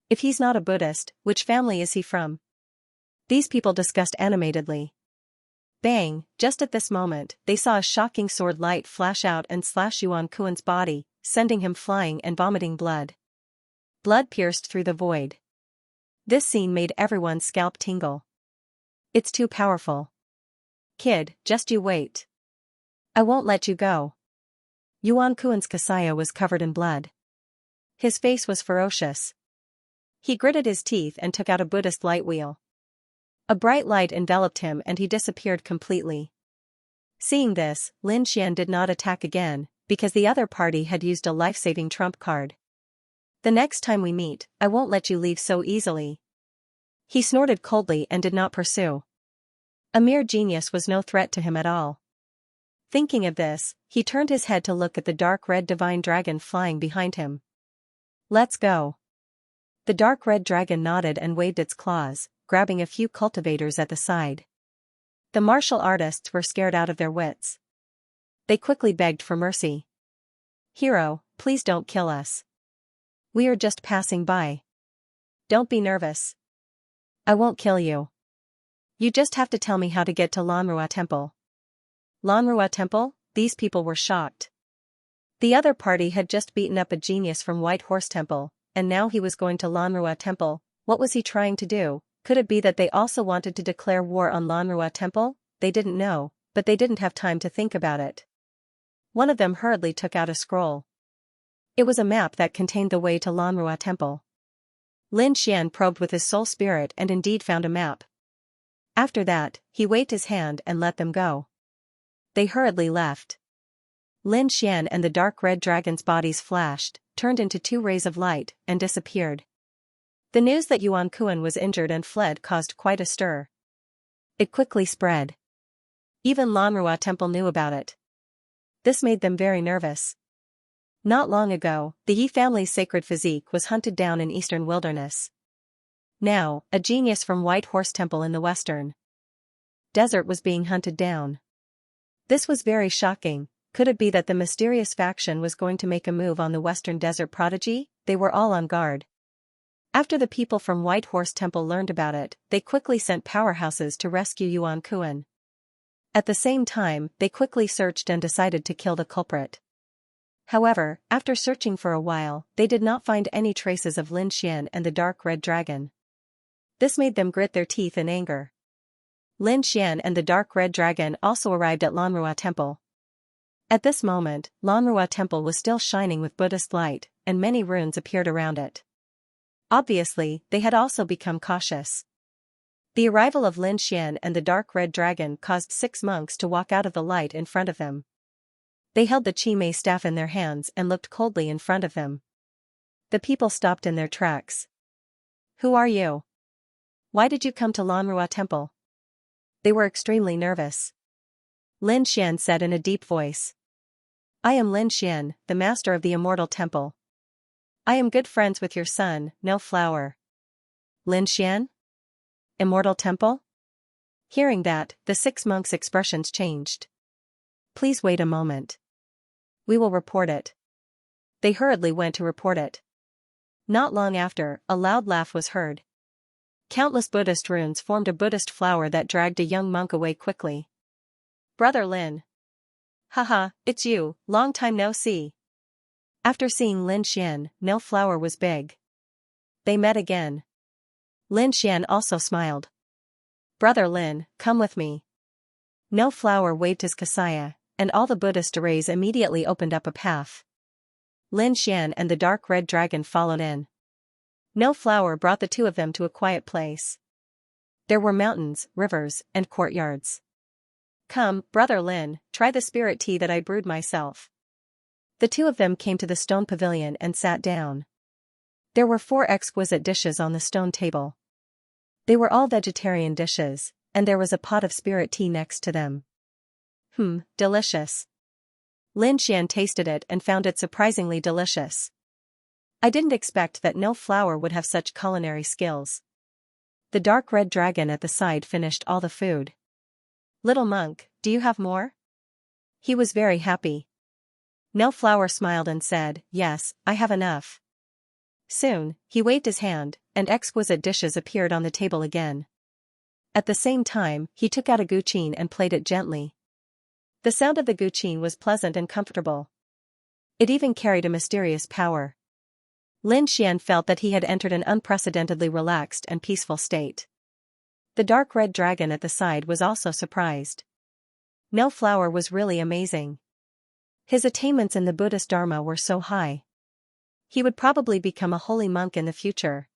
If he's not a Buddhist, which family is he from? These people discussed animatedly. Bang, just at this moment, they saw a shocking sword light flash out and slash Yuan Kuan's body, sending him flying and vomiting blood. Blood pierced through the void. This scene made everyone's scalp tingle. It's too powerful. Kid, just you wait. I won't let you go. Yuan Kuan's Xianxia was covered in blood. His face was ferocious. He gritted his teeth and took out a Buddhist light wheel. A bright light enveloped him and he disappeared completely. Seeing this, Lin Xian did not attack again, because the other party had used a life-saving trump card. The next time we meet, I won't let you leave so easily. He snorted coldly and did not pursue. A mere genius was no threat to him at all. Thinking of this, he turned his head to look at the dark red divine dragon flying behind him. Let's go. The dark red dragon nodded and waved its claws, grabbing a few cultivators at the side. The martial artists were scared out of their wits. They quickly begged for mercy. Hero, please don't kill us. We are just passing by. Don't be nervous. I won't kill you. You just have to tell me how to get to Lanrua Temple. Lanrua Temple? These people were shocked. The other party had just beaten up a genius from White Horse Temple, and now he was going to Lanrua Temple. What was he trying to do? Could it be that they also wanted to declare war on Lanrua Temple? They didn't know, but they didn't have time to think about it. One of them hurriedly took out a scroll. It was a map that contained the way to Lanrua Temple. Lin Xian probed with his soul spirit and indeed found a map. After that, he waved his hand and let them go. They hurriedly left. Lin Xian and the dark red dragon's bodies flashed, turned into two rays of light, and disappeared. The news that Yuan Kuan was injured and fled caused quite a stir. It quickly spread. Even Lanrua Temple knew about it. This made them very nervous. Not long ago, the Yi family's sacred physique was hunted down in eastern wilderness. Now, a genius from White Horse Temple in the western desert was being hunted down. This was very shocking. Could it be that the mysterious faction was going to make a move on the western desert prodigy? They were all on guard. After the people from White Horse Temple learned about it, they quickly sent powerhouses to rescue Yuan Kuan. At the same time, they quickly searched and decided to kill the culprit. However, after searching for a while, they did not find any traces of Lin Xian and the dark red dragon. This made them grit their teeth in anger. Lin Xian and the dark red dragon also arrived at Lanrua Temple. At this moment, Lanrua Temple was still shining with Buddhist light, and many runes appeared around it. Obviously, they had also become cautious. The arrival of Lin Xian and the dark red dragon caused 6 monks to walk out of the light in front of them. They held the Chi Mei staff in their hands and looked coldly in front of them. The people stopped in their tracks. Who are you? Why did you come to Lanrua Temple? They were extremely nervous. Lin Xian said in a deep voice. I am Lin Xian, the master of the Immortal Temple. I am good friends with your son, No Flower. Lin Xian? Immortal Temple? Hearing that, the 6 monks' expressions changed. Please wait a moment. We will report it. They hurriedly went to report it. Not long after, a loud laugh was heard. Countless Buddhist runes formed a Buddhist flower that dragged a young monk away quickly. Brother Lin. Haha, it's you, long time no see. After seeing Lin Xian, No Flower was big. They met again. Lin Xian also smiled. Brother Lin, come with me. No Flower waved his Xianxia, and all the Buddhist arrays immediately opened up a path. Lin Xian and the dark red dragon followed in. No flower brought the two of them to a quiet place. There were mountains, rivers, and courtyards. Come, Brother Lin, try the spirit tea that I brewed myself. The two of them came to the stone pavilion and sat down. There were 4 exquisite dishes on the stone table. They were all vegetarian dishes, and there was a pot of spirit tea next to them. Delicious. Lin Xian tasted it and found it surprisingly delicious. I didn't expect that no flower would have such culinary skills. The dark red dragon at the side finished all the food. Little monk, do you have more? He was very happy. No flower smiled and said, yes, I have enough. Soon, he waved his hand, and exquisite dishes appeared on the table again. At the same time, he took out a guqin and played it gently. The sound of the guqin was pleasant and comfortable. It even carried a mysterious power. Lin Xian felt that he had entered an unprecedentedly relaxed and peaceful state. The dark red dragon at the side was also surprised. No flower was really amazing. His attainments in the Buddhist Dharma were so high. He would probably become a holy monk in the future.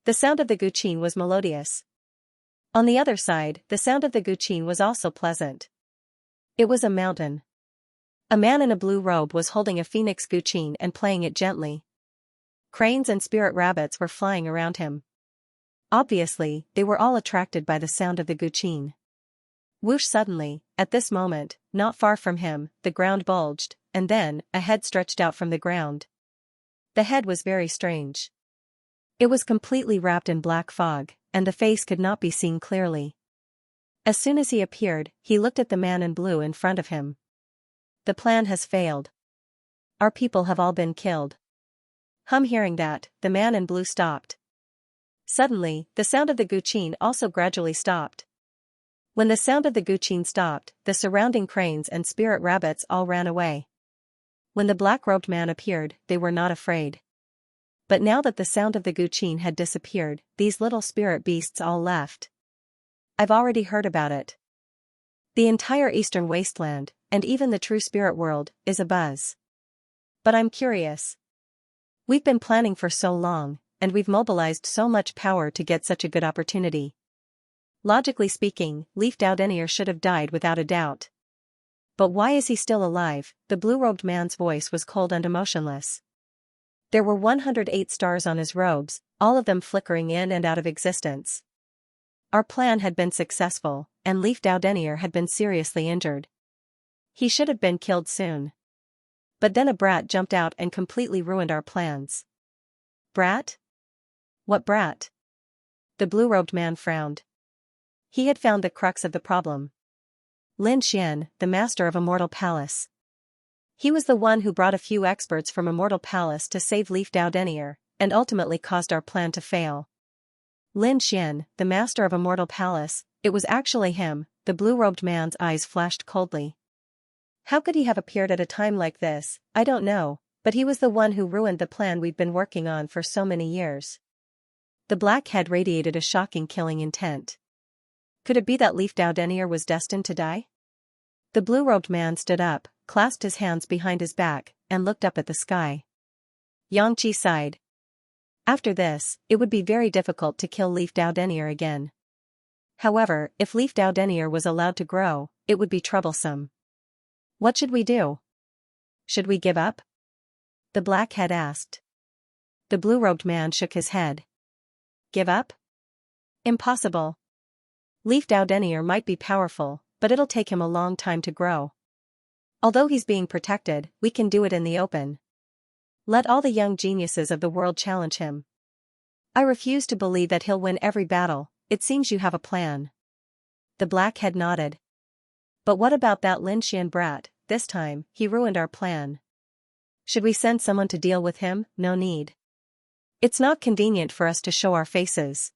The sound of the guqin was melodious. On the other side, the sound of the guqin was also pleasant. It was a mountain. A man in a blue robe was holding a phoenix guqin and playing it gently. Cranes and spirit rabbits were flying around him. Obviously, they were all attracted by the sound of the guqin. Whoosh! Suddenly, at this moment, not far from him, the ground bulged, and then, a head stretched out from the ground. The head was very strange. It was completely wrapped in black fog, and the face could not be seen clearly. As soon as he appeared, he looked at the man in blue in front of him. The plan has failed. Our people have all been killed. Hearing that, the man in blue stopped. Suddenly, the sound of the guqin also gradually stopped. When the sound of the guqin stopped, the surrounding cranes and spirit rabbits all ran away. When the black-robed man appeared, they were not afraid. But now that the sound of the guqin had disappeared, these little spirit beasts all left. I've already heard about it. The entire eastern wasteland, and even the true spirit world, is abuzz. But I'm curious. We've been planning for so long, and we've mobilized so much power to get such a good opportunity. Logically speaking, Leaf Dao Denier should have died without a doubt. But why is he still alive? The blue-robed man's voice was cold and emotionless. There were 108 stars on his robes, all of them flickering in and out of existence. Our plan had been successful, and Leaf Dao Denier had been seriously injured. He should have been killed soon. But then a brat jumped out and completely ruined our plans. Brat? What brat? The blue-robed man frowned. He had found the crux of the problem. Lin Xian, the master of Immortal Palace. He was the one who brought a few experts from Immortal Palace to save Leaf Dao Denier, and ultimately caused our plan to fail. Lin Xian, the master of Immortal Palace, it was actually him. The blue-robed man's eyes flashed coldly. How could he have appeared at a time like this? I don't know, but he was the one who ruined the plan we'd been working on for so many years. The black head radiated a shocking killing intent. Could it be that Leaf Dao Denier was destined to die? The blue-robed man stood up, clasped his hands behind his back, and looked up at the sky. Xianxia sighed. After this, it would be very difficult to kill Leaf Dao Denier again. However, if Leaf Dao Denier was allowed to grow, it would be troublesome. What should we do? Should we give up? The black head asked. The blue-robed man shook his head. Give up? Impossible. Leaf Dao Denier might be powerful, but it'll take him a long time to grow. Although he's being protected, we can do it in the open. Let all the young geniuses of the world challenge him. I refuse to believe that he'll win every battle. It seems you have a plan. The black head nodded. But what about that Lin Xian brat? This time, he ruined our plan. Should we send someone to deal with him? No need. It's not convenient for us to show our faces.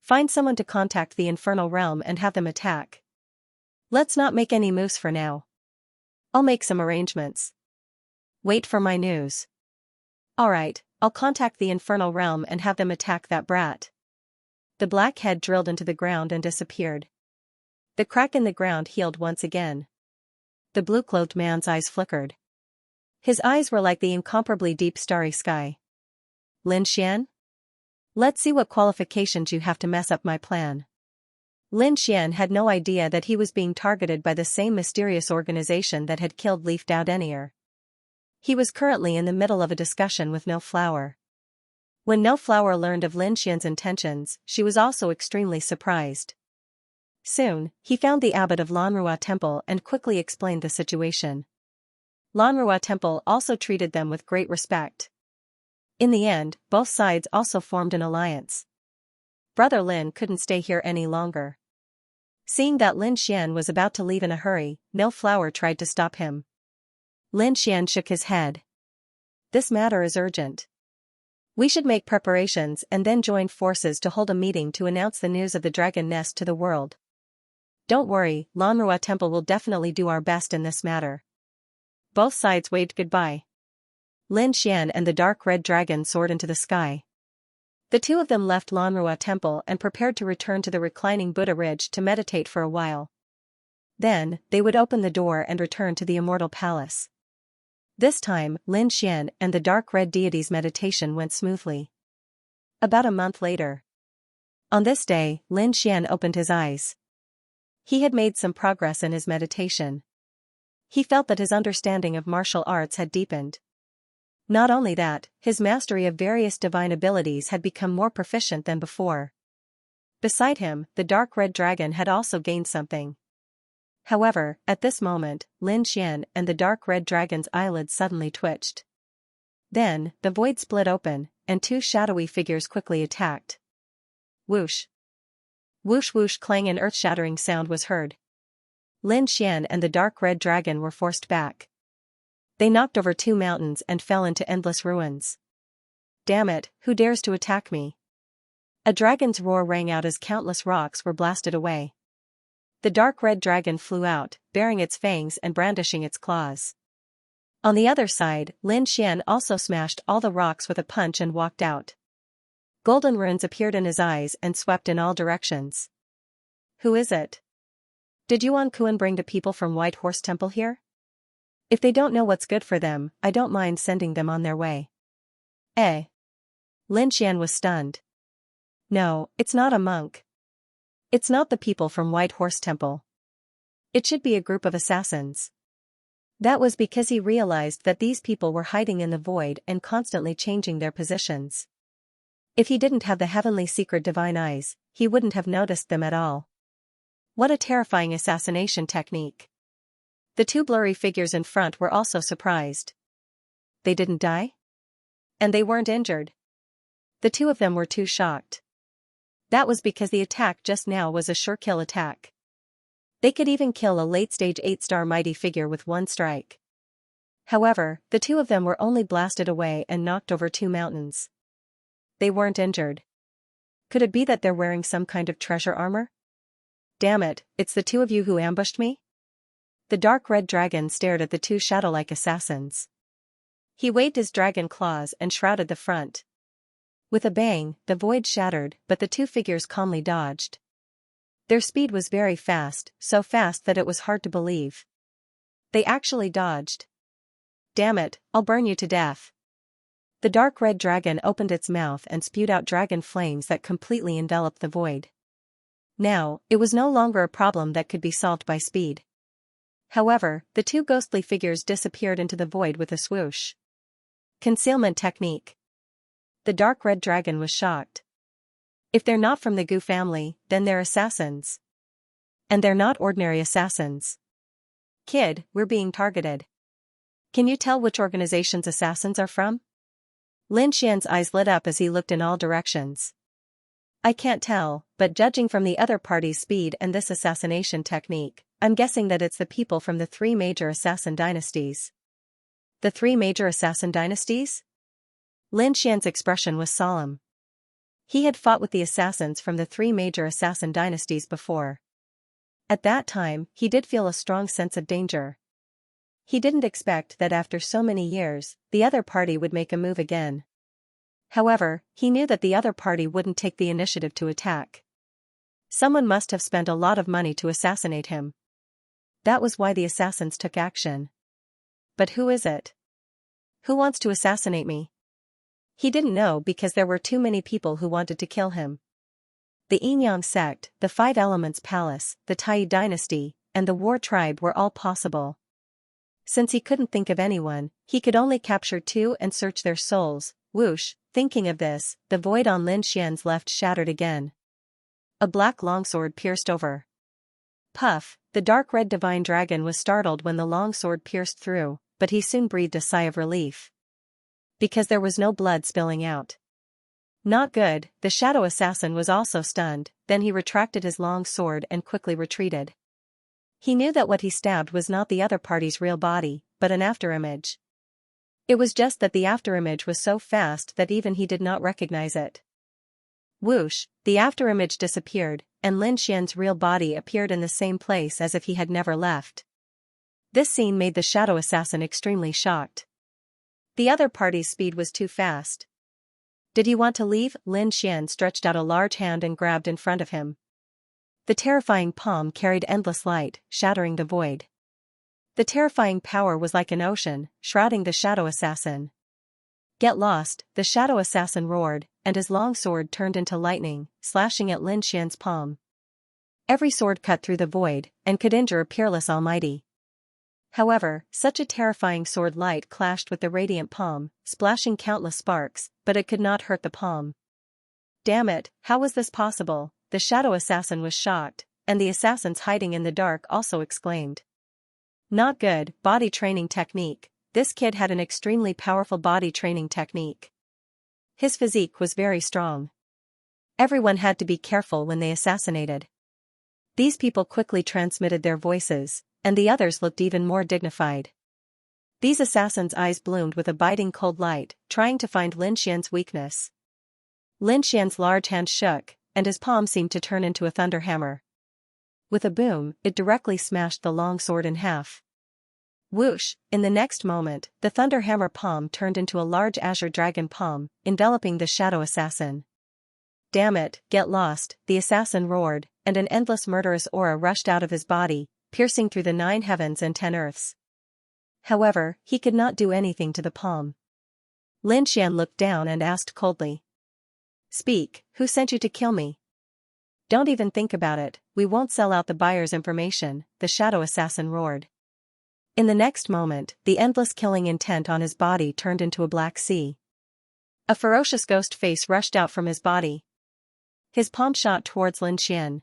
Find someone to contact the infernal realm and have them attack. Let's not make any moves for now. I'll make some arrangements. Wait for my news. Alright, I'll contact the infernal realm and have them attack that brat. The black head drilled into the ground and disappeared. The crack in the ground healed once again. The blue-clothed man's eyes flickered. His eyes were like the incomparably deep starry sky. Lin Xian? Let's see what qualifications you have to mess up my plan. Lin Xian had no idea that he was being targeted by the same mysterious organization that had killed Leaf Dao Denier. He was currently in the middle of a discussion with No Flower. When No Flower learned of Lin Xian's intentions, she was also extremely surprised. Soon, he found the abbot of Lanrua Temple and quickly explained the situation. Lanrua Temple also treated them with great respect. In the end, both sides also formed an alliance. Brother Lin couldn't stay here any longer. Seeing that Lin Xian was about to leave in a hurry, No Flower tried to stop him. Lin Xian shook his head. This matter is urgent. We should make preparations and then join forces to hold a meeting to announce the news of the dragon nest to the world. Don't worry, Lanrua Temple will definitely do our best in this matter. Both sides waved goodbye. Lin Xian and the dark red dragon soared into the sky. The two of them left Lanrua Temple and prepared to return to the reclining Buddha Ridge to meditate for a while. Then, they would open the door and return to the Immortal Palace. This time, Lin Xian and the dark red deity's meditation went smoothly. About a month later. On this day, Lin Xian opened his eyes. He had made some progress in his meditation. He felt that his understanding of martial arts had deepened. Not only that, his mastery of various divine abilities had become more proficient than before. Beside him, the dark red dragon had also gained something. However, at this moment, Lin Xian and the dark red dragon's eyelids suddenly twitched. Then, the void split open, and two shadowy figures quickly attacked. Whoosh! Whoosh whoosh clang, an earth-shattering sound was heard. Lin Xian and the dark red dragon were forced back. They knocked over two mountains and fell into endless ruins. Damn it, who dares to attack me? A dragon's roar rang out as countless rocks were blasted away. The dark red dragon flew out, baring its fangs and brandishing its claws. On the other side, Lin Xian also smashed all the rocks with a punch and walked out. Golden runes appeared in his eyes and swept in all directions. Who is it? Did Yuan Kuan bring the people from White Horse Temple here? If they don't know what's good for them, I don't mind sending them on their way. Eh? Lin Xian was stunned. No, it's not a monk. It's not the people from White Horse Temple. It should be a group of assassins. That was because he realized that these people were hiding in the void and constantly changing their positions. If he didn't have the heavenly secret divine eyes, he wouldn't have noticed them at all. What a terrifying assassination technique. The two blurry figures in front were also surprised. They didn't die? And they weren't injured. The two of them were too shocked. That was because the attack just now was a sure kill attack. They could even kill a late-stage 8-star mighty figure with one strike. However, the two of them were only blasted away and knocked over two mountains. They weren't injured. Could it be that they're wearing some kind of treasure armor? Damn it, it's the two of you who ambushed me? The dark red dragon stared at the two shadow-like assassins. He waved his dragon claws and shrouded the front. With a bang, the void shattered, but the two figures calmly dodged. Their speed was very fast, so fast that it was hard to believe. They actually dodged. Damn it, I'll burn you to death. The dark red dragon opened its mouth and spewed out dragon flames that completely enveloped the void. Now, it was no longer a problem that could be solved by speed. However, the two ghostly figures disappeared into the void with a swoosh. Concealment technique. The dark red dragon was shocked. If they're not from the Gu family, then they're assassins. And they're not ordinary assassins. Kid, we're being targeted. Can you tell which organization's assassins are from? Lin Xian's eyes lit up as he looked in all directions. I can't tell, but judging from the other party's speed and this assassination technique, I'm guessing that it's the people from the three major assassin dynasties. The three major assassin dynasties? Lin Xian's expression was solemn. He had fought with the assassins from the three major assassin dynasties before. At that time, he did feel a strong sense of danger. He didn't expect that after so many years, the other party would make a move again. However, he knew that the other party wouldn't take the initiative to attack. Someone must have spent a lot of money to assassinate him. That was why the assassins took action. But who is it? Who wants to assassinate me? He didn't know because there were too many people who wanted to kill him. The Yinyang sect, the Five Elements Palace, the Tai dynasty, and the War tribe were all possible. Since he couldn't think of anyone, he could only capture two and search their souls. Whoosh, thinking of this, the void on Lin Xian's left shattered again. A black longsword pierced over. Puff, the dark red divine dragon was startled when the longsword pierced through, but he soon breathed a sigh of relief. Because there was no blood spilling out. Not good, the shadow assassin was also stunned, then he retracted his long sword and quickly retreated. He knew that what he stabbed was not the other party's real body, but an afterimage. It was just that the afterimage was so fast that even he did not recognize it. Whoosh, the afterimage disappeared, and Lin Xian's real body appeared in the same place as if he had never left. This scene made the shadow assassin extremely shocked. The other party's speed was too fast. Did he want to leave? Lin Xian stretched out a large hand and grabbed in front of him. The terrifying palm carried endless light, shattering the void. The terrifying power was like an ocean, shrouding the shadow assassin. Get lost, the shadow assassin roared, and his long sword turned into lightning, slashing at Lin Xian's palm. Every sword cut through the void, and could injure a peerless almighty. However, such a terrifying sword light clashed with the radiant palm, splashing countless sparks, but it could not hurt the palm. Damn it, how was this possible? The shadow assassin was shocked, and the assassins hiding in the dark also exclaimed. Not good, body training technique. This kid had an extremely powerful body training technique. His physique was very strong. Everyone had to be careful when they assassinated. These people quickly transmitted their voices, and the others looked even more dignified. These assassins' eyes bloomed with a biting cold light, trying to find Lin Xian's weakness. Lin Xian's large hand shook, and his palm seemed to turn into a thunder hammer. With a boom, it directly smashed the long sword in half. Whoosh, in the next moment, the thunder hammer palm turned into a large azure dragon palm, enveloping the shadow assassin. Damn it, get lost, the assassin roared, and an endless murderous aura rushed out of his body, piercing through the 9 heavens and 10 earths. However, he could not do anything to the palm. Lin Xian looked down and asked coldly. Speak, who sent you to kill me? Don't even think about it, we won't sell out the buyer's information, the shadow assassin roared. In the next moment, the endless killing intent on his body turned into a black sea. A ferocious ghost face rushed out from his body. His palm shot towards Lin Xian.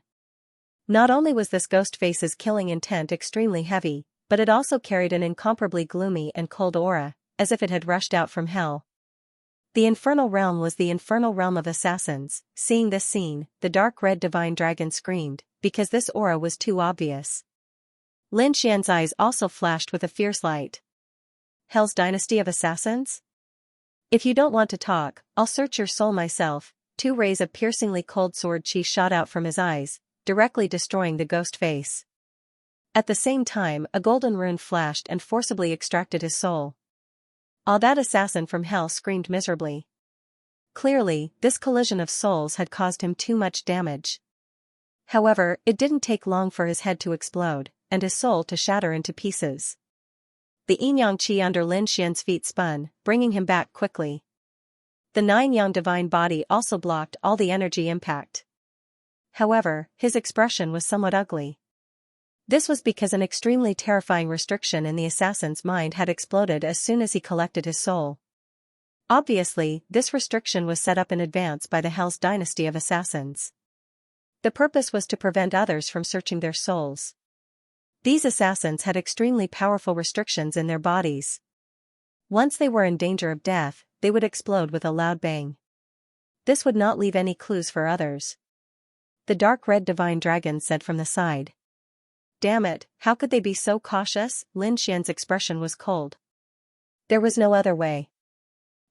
Not only was this ghost face's killing intent extremely heavy, but it also carried an incomparably gloomy and cold aura, as if it had rushed out from hell. The infernal realm was the infernal realm of assassins. Seeing this scene, the dark red divine dragon screamed, because this aura was too obvious. Lin Xian's eyes also flashed with a fierce light. Hell's dynasty of assassins? If you don't want to talk, I'll search your soul myself. 2 rays of piercingly cold sword chi shot out from his eyes, directly destroying the ghost face. At the same time, a golden rune flashed and forcibly extracted his soul. That assassin from hell screamed miserably. Clearly, this collision of souls had caused him too much damage. However, it didn't take long for his head to explode, and his soul to shatter into pieces. The yin-yang qi under Lin Xian's feet spun, bringing him back quickly. The 9-yang divine body also blocked all the energy impact. However, his expression was somewhat ugly. This was because an extremely terrifying restriction in the assassin's mind had exploded as soon as he collected his soul. Obviously, this restriction was set up in advance by the Hell's dynasty of assassins. The purpose was to prevent others from searching their souls. These assassins had extremely powerful restrictions in their bodies. Once they were in danger of death, they would explode with a loud bang. This would not leave any clues for others. The dark red divine dragon said from the side. Damn it, how could they be so cautious? Lin Xian's expression was cold. There was no other way.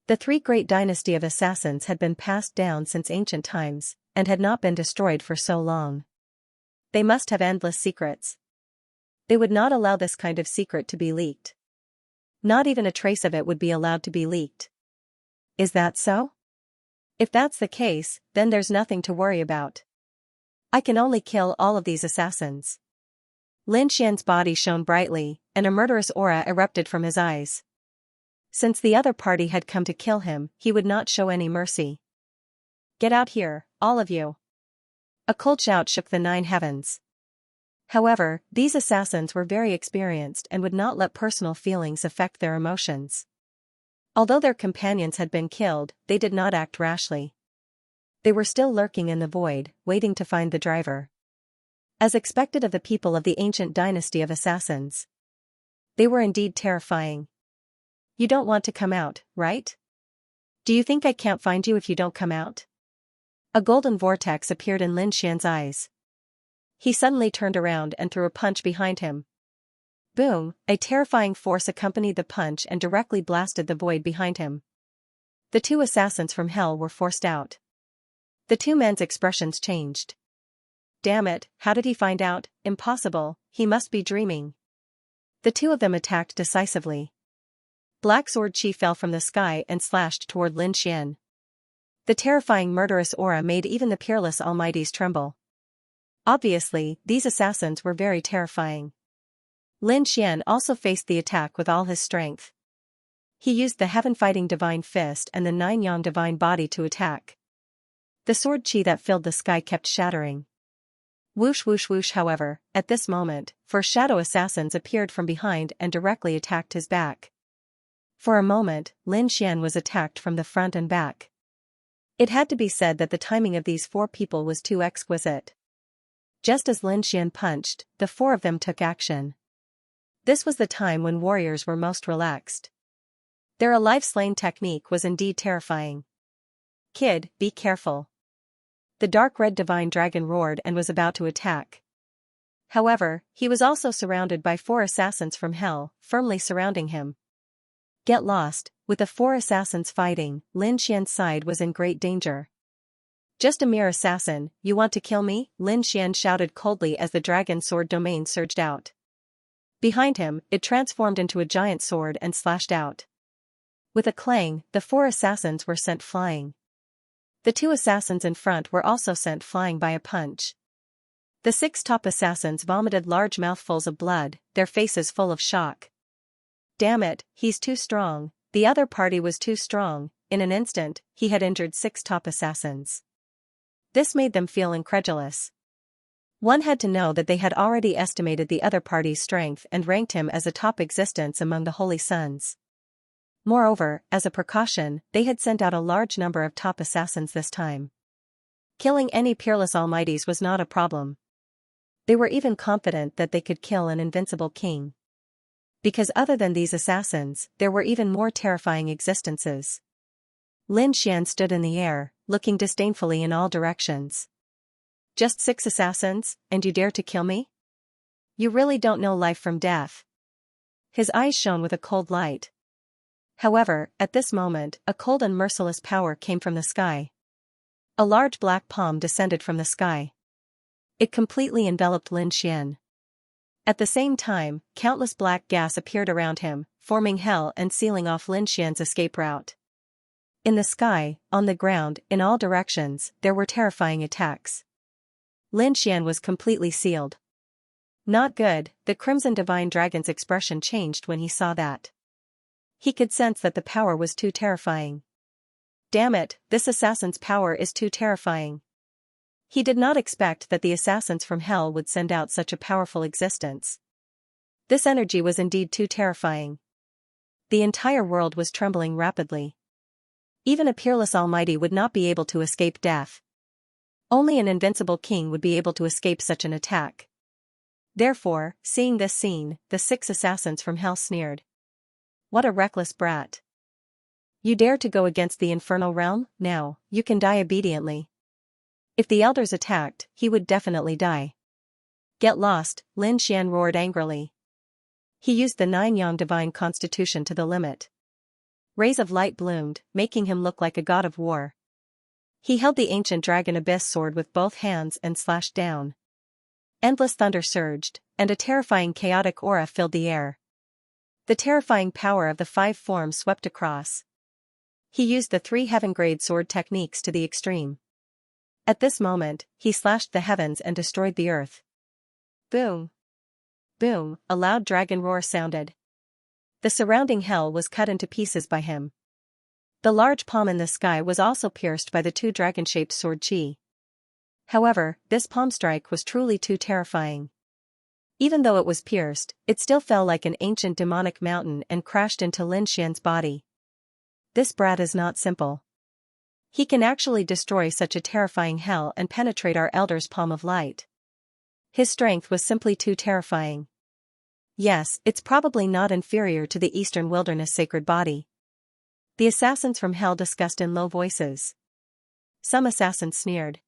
The 3 great dynasty of assassins had been passed down since ancient times, and had not been destroyed for so long. They must have endless secrets. They would not allow this kind of secret to be leaked. Not even a trace of it would be allowed to be leaked. Is that so? If that's the case, then there's nothing to worry about. I can only kill all of these assassins. Lin Xian's body shone brightly, and a murderous aura erupted from his eyes. Since the other party had come to kill him, he would not show any mercy. "Get out here, all of you!" A cold shout shook the 9 heavens. However, these assassins were very experienced and would not let personal feelings affect their emotions. Although their companions had been killed, they did not act rashly. They were still lurking in the void, waiting to find the driver. As expected of the people of the ancient dynasty of assassins. They were indeed terrifying. "You don't want to come out, right? Do you think I can't find you if you don't come out?" A golden vortex appeared in Lin Xian's eyes. He suddenly turned around and threw a punch behind him. Boom! A terrifying force accompanied the punch and directly blasted the void behind him. The 2 assassins from hell were forced out. The 2 men's expressions changed. "Damn it, how did he find out? Impossible, he must be dreaming." The 2 of them attacked decisively. Black Sword Chi fell from the sky and slashed toward Lin Xian. The terrifying murderous aura made even the peerless almighties tremble. Obviously, these assassins were very terrifying. Lin Xian also faced the attack with all his strength. He used the heaven-fighting divine fist and the 9 yang divine body to attack. The sword chi that filled the sky kept shattering. Whoosh whoosh whoosh. However, at this moment, 4 shadow assassins appeared from behind and directly attacked his back. For a moment, Lin Xian was attacked from the front and back. It had to be said that the timing of these 4 people was too exquisite. Just as Lin Xian punched, the 4 of them took action. This was the time when warriors were most relaxed. Their alive-slain technique was indeed terrifying. "Kid, be careful." The dark red divine dragon roared and was about to attack. However, he was also surrounded by 4 assassins from hell, firmly surrounding him. Get lost. With the 4 assassins fighting, Lin Xian's side was in great danger. "Just a mere assassin, you want to kill me?" Lin Xian shouted coldly as the dragon sword domain surged out. Behind him, it transformed into a giant sword and slashed out. With a clang, the 4 assassins were sent flying. The 2 assassins in front were also sent flying by a punch. The 6 top assassins vomited large mouthfuls of blood, their faces full of shock. "Damn it, he's too strong." The other party was too strong. In an instant, he had injured 6 top assassins. This made them feel incredulous. One had to know that they had already estimated the other party's strength and ranked him as a top existence among the Holy Sons. Moreover, as a precaution, they had sent out a large number of top assassins this time. Killing any peerless almighties was not a problem. They were even confident that they could kill an invincible king. Because other than these assassins, there were even more terrifying existences. Lin Xian stood in the air, looking disdainfully in all directions. "Just 6 assassins, and you dare to kill me? You really don't know life from death." His eyes shone with a cold light. However, at this moment, a cold and merciless power came from the sky. A large black palm descended from the sky. It completely enveloped Lin Xian. At the same time, countless black gas appeared around him, forming hell and sealing off Lin Xian's escape route. In the sky, on the ground, in all directions, there were terrifying attacks. Lin Xian was completely sealed. Not good. The Crimson Divine Dragon's expression changed when he saw that. He could sense that the power was too terrifying. "Damn it, this assassin's power is too terrifying." He did not expect that the assassins from hell would send out such a powerful existence. This energy was indeed too terrifying. The entire world was trembling rapidly. Even a peerless almighty would not be able to escape death. Only an invincible king would be able to escape such an attack. Therefore, seeing this scene, the 6 assassins from hell sneered. "What a reckless brat. You dare to go against the infernal realm? Now, you can die obediently." If the elders attacked, he would definitely die. "Get lost," Lin Xian roared angrily. He used the 9 yang divine constitution to the limit. Rays of light bloomed, making him look like a god of war. He held the ancient dragon abyss sword with both hands and slashed down. Endless thunder surged, and a terrifying chaotic aura filled the air. The terrifying power of the 5 forms swept across. He used the 3 heaven-grade sword techniques to the extreme. At this moment, he slashed the heavens and destroyed the earth. Boom! Boom! A loud dragon roar sounded. The surrounding hell was cut into pieces by him. The large palm in the sky was also pierced by the two dragon-shaped sword chi. However, this palm strike was truly too terrifying. Even though it was pierced, it still fell like an ancient demonic mountain and crashed into Lin Xian's body. This brat is not simple. He can actually destroy such a terrifying hell and penetrate our elder's palm of light. His strength was simply too terrifying. Yes, it's probably not inferior to the Eastern Wilderness sacred body. The assassins from hell discussed in low voices. Some assassins sneered.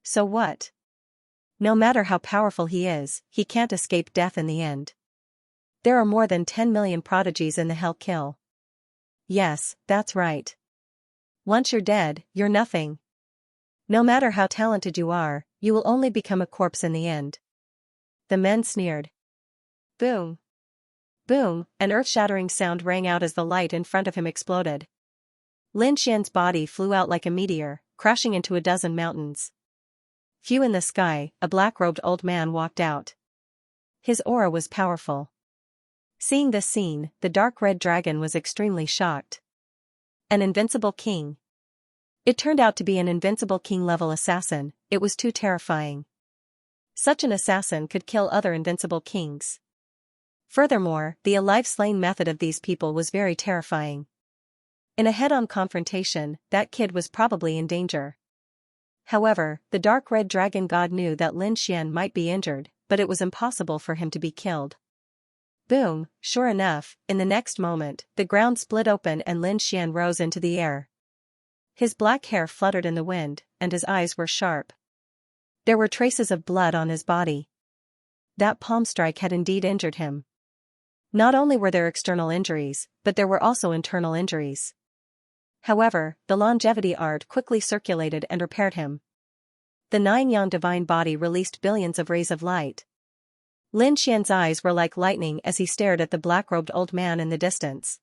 So what? No matter how powerful he is, he can't escape death in the end. There are more than 10 million prodigies in the hell kill. Yes, that's right. Once you're dead, you're nothing. No matter how talented you are, you will only become a corpse in the end. The men sneered. Boom. Boom, an earth-shattering sound rang out as the light in front of him exploded. Lin Xian's body flew out like a meteor, crashing into a dozen mountains. Few in the sky, a black-robed old man walked out. His aura was powerful. Seeing this scene, the dark red dragon was extremely shocked. An invincible king. It turned out to be an invincible king-level assassin. It was too terrifying. Such an assassin could kill other invincible kings. Furthermore, the alive-slain method of these people was very terrifying. In a head-on confrontation, that kid was probably in danger. However, the dark red dragon god knew that Lin Xian might be injured, but it was impossible for him to be killed. Boom, sure enough, in the next moment, the ground split open and Lin Xian rose into the air. His black hair fluttered in the wind, and his eyes were sharp. There were traces of blood on his body. That palm strike had indeed injured him. Not only were there external injuries, but there were also internal injuries. However, the longevity art quickly circulated and repaired him. The nine-yang divine body released billions of rays of light. Lin Xian's eyes were like lightning as he stared at the black-robed old man in the distance.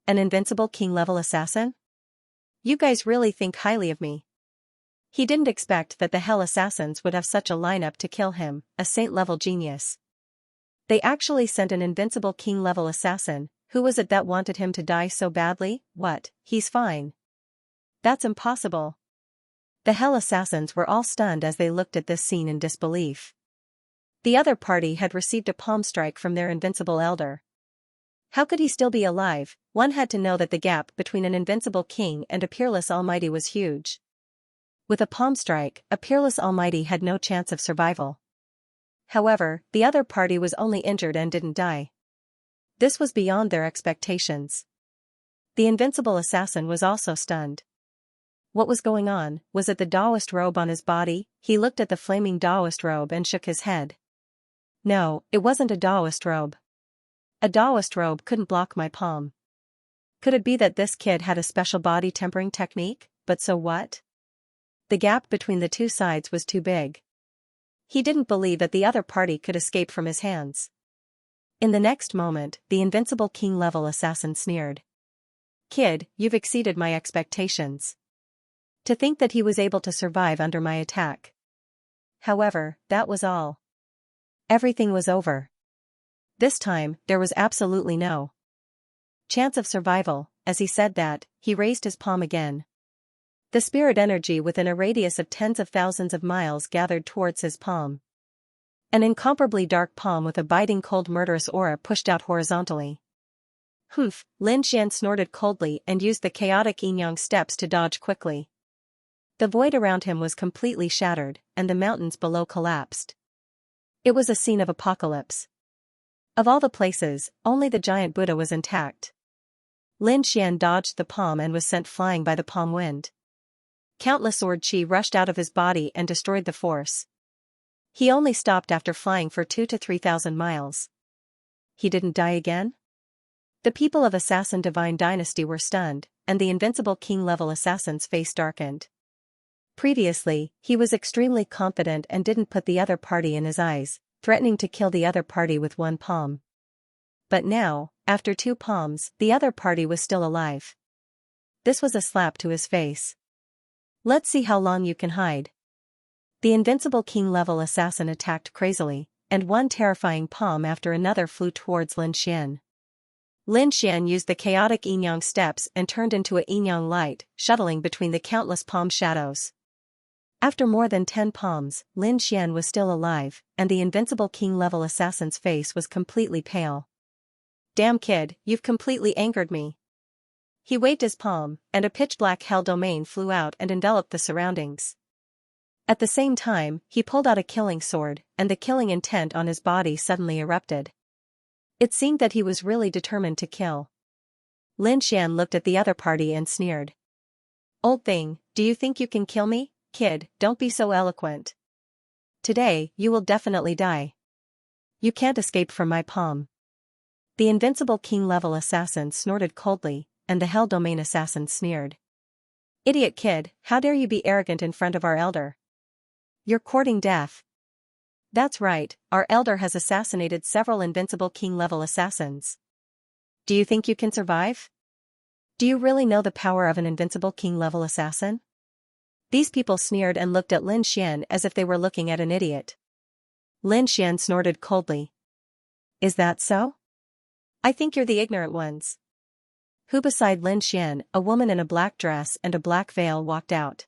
An invincible king-level assassin? You guys really think highly of me. He didn't expect that the hell assassins would have such a lineup to kill him, a saint-level genius. They actually sent an invincible king-level assassin. Who was it that wanted him to die so badly? What, he's fine. That's impossible. The hell assassins were all stunned as they looked at this scene in disbelief. The other party had received a palm strike from their invincible elder. How could he still be alive? One had to know that the gap between an invincible king and a peerless almighty was huge. With a palm strike, a peerless almighty had no chance of survival. However, the other party was only injured and didn't die. This was beyond their expectations. The invincible assassin was also stunned. What was going on? Was it the Taoist robe on his body? He looked at the flaming Taoist robe and shook his head. No, it wasn't a Taoist robe. A Taoist robe couldn't block my palm. Could it be that this kid had a special body tempering technique? But so what? The gap between the two sides was too big. He didn't believe that the other party could escape from his hands. In the next moment, the invincible king-level assassin sneered. Kid, you've exceeded my expectations. To think that he was able to survive under my attack. However, that was all. Everything was over. This time, there was absolutely no chance of survival. As he said that, he raised his palm again. The spirit energy within a radius of tens of thousands of miles gathered towards his palm. An incomparably dark palm with a biting cold murderous aura pushed out horizontally. Humph, Lin Xian snorted coldly and used the chaotic yin-yang steps to dodge quickly. The void around him was completely shattered, and the mountains below collapsed. It was a scene of apocalypse. Of all the places, only the giant Buddha was intact. Lin Xian dodged the palm and was sent flying by the palm wind. Countless sword chi rushed out of his body and destroyed the force. He only stopped after flying for 2,000 to 3,000 miles. He didn't die again? The people of Assassin Divine Dynasty were stunned, and the invincible king-level assassin's face darkened. Previously, he was extremely confident and didn't put the other party in his eyes, threatening to kill the other party with one palm. But now, after 2 palms, the other party was still alive. This was a slap to his face. Let's see how long you can hide. The invincible king-level assassin attacked crazily, and one terrifying palm after another flew towards Lin Xian. Lin Xian used the chaotic yin-yang steps and turned into a yin-yang light, shuttling between the countless palm shadows. After more than 10 palms, Lin Xian was still alive, and the invincible king-level assassin's face was completely pale. Damn kid, you've completely angered me. He waved his palm, and a pitch-black hell domain flew out and enveloped the surroundings. At the same time, he pulled out a killing sword, and the killing intent on his body suddenly erupted. It seemed that he was really determined to kill. Lin Xian looked at the other party and sneered. Old thing, do you think you can kill me? Kid, don't be so eloquent. Today, you will definitely die. You can't escape from my palm. The invincible king-level assassin snorted coldly, and the Hell Domain assassin sneered. Idiot kid, how dare you be arrogant in front of our elder? You're courting death. That's right, our elder has assassinated several invincible king-level assassins. Do you think you can survive? Do you really know the power of an invincible king-level assassin? These people sneered and looked at Lin Xian as if they were looking at an idiot. Lin Xian snorted coldly. Is that so? I think you're the ignorant ones. Who beside Lin Xian, a woman in a black dress and a black veil walked out.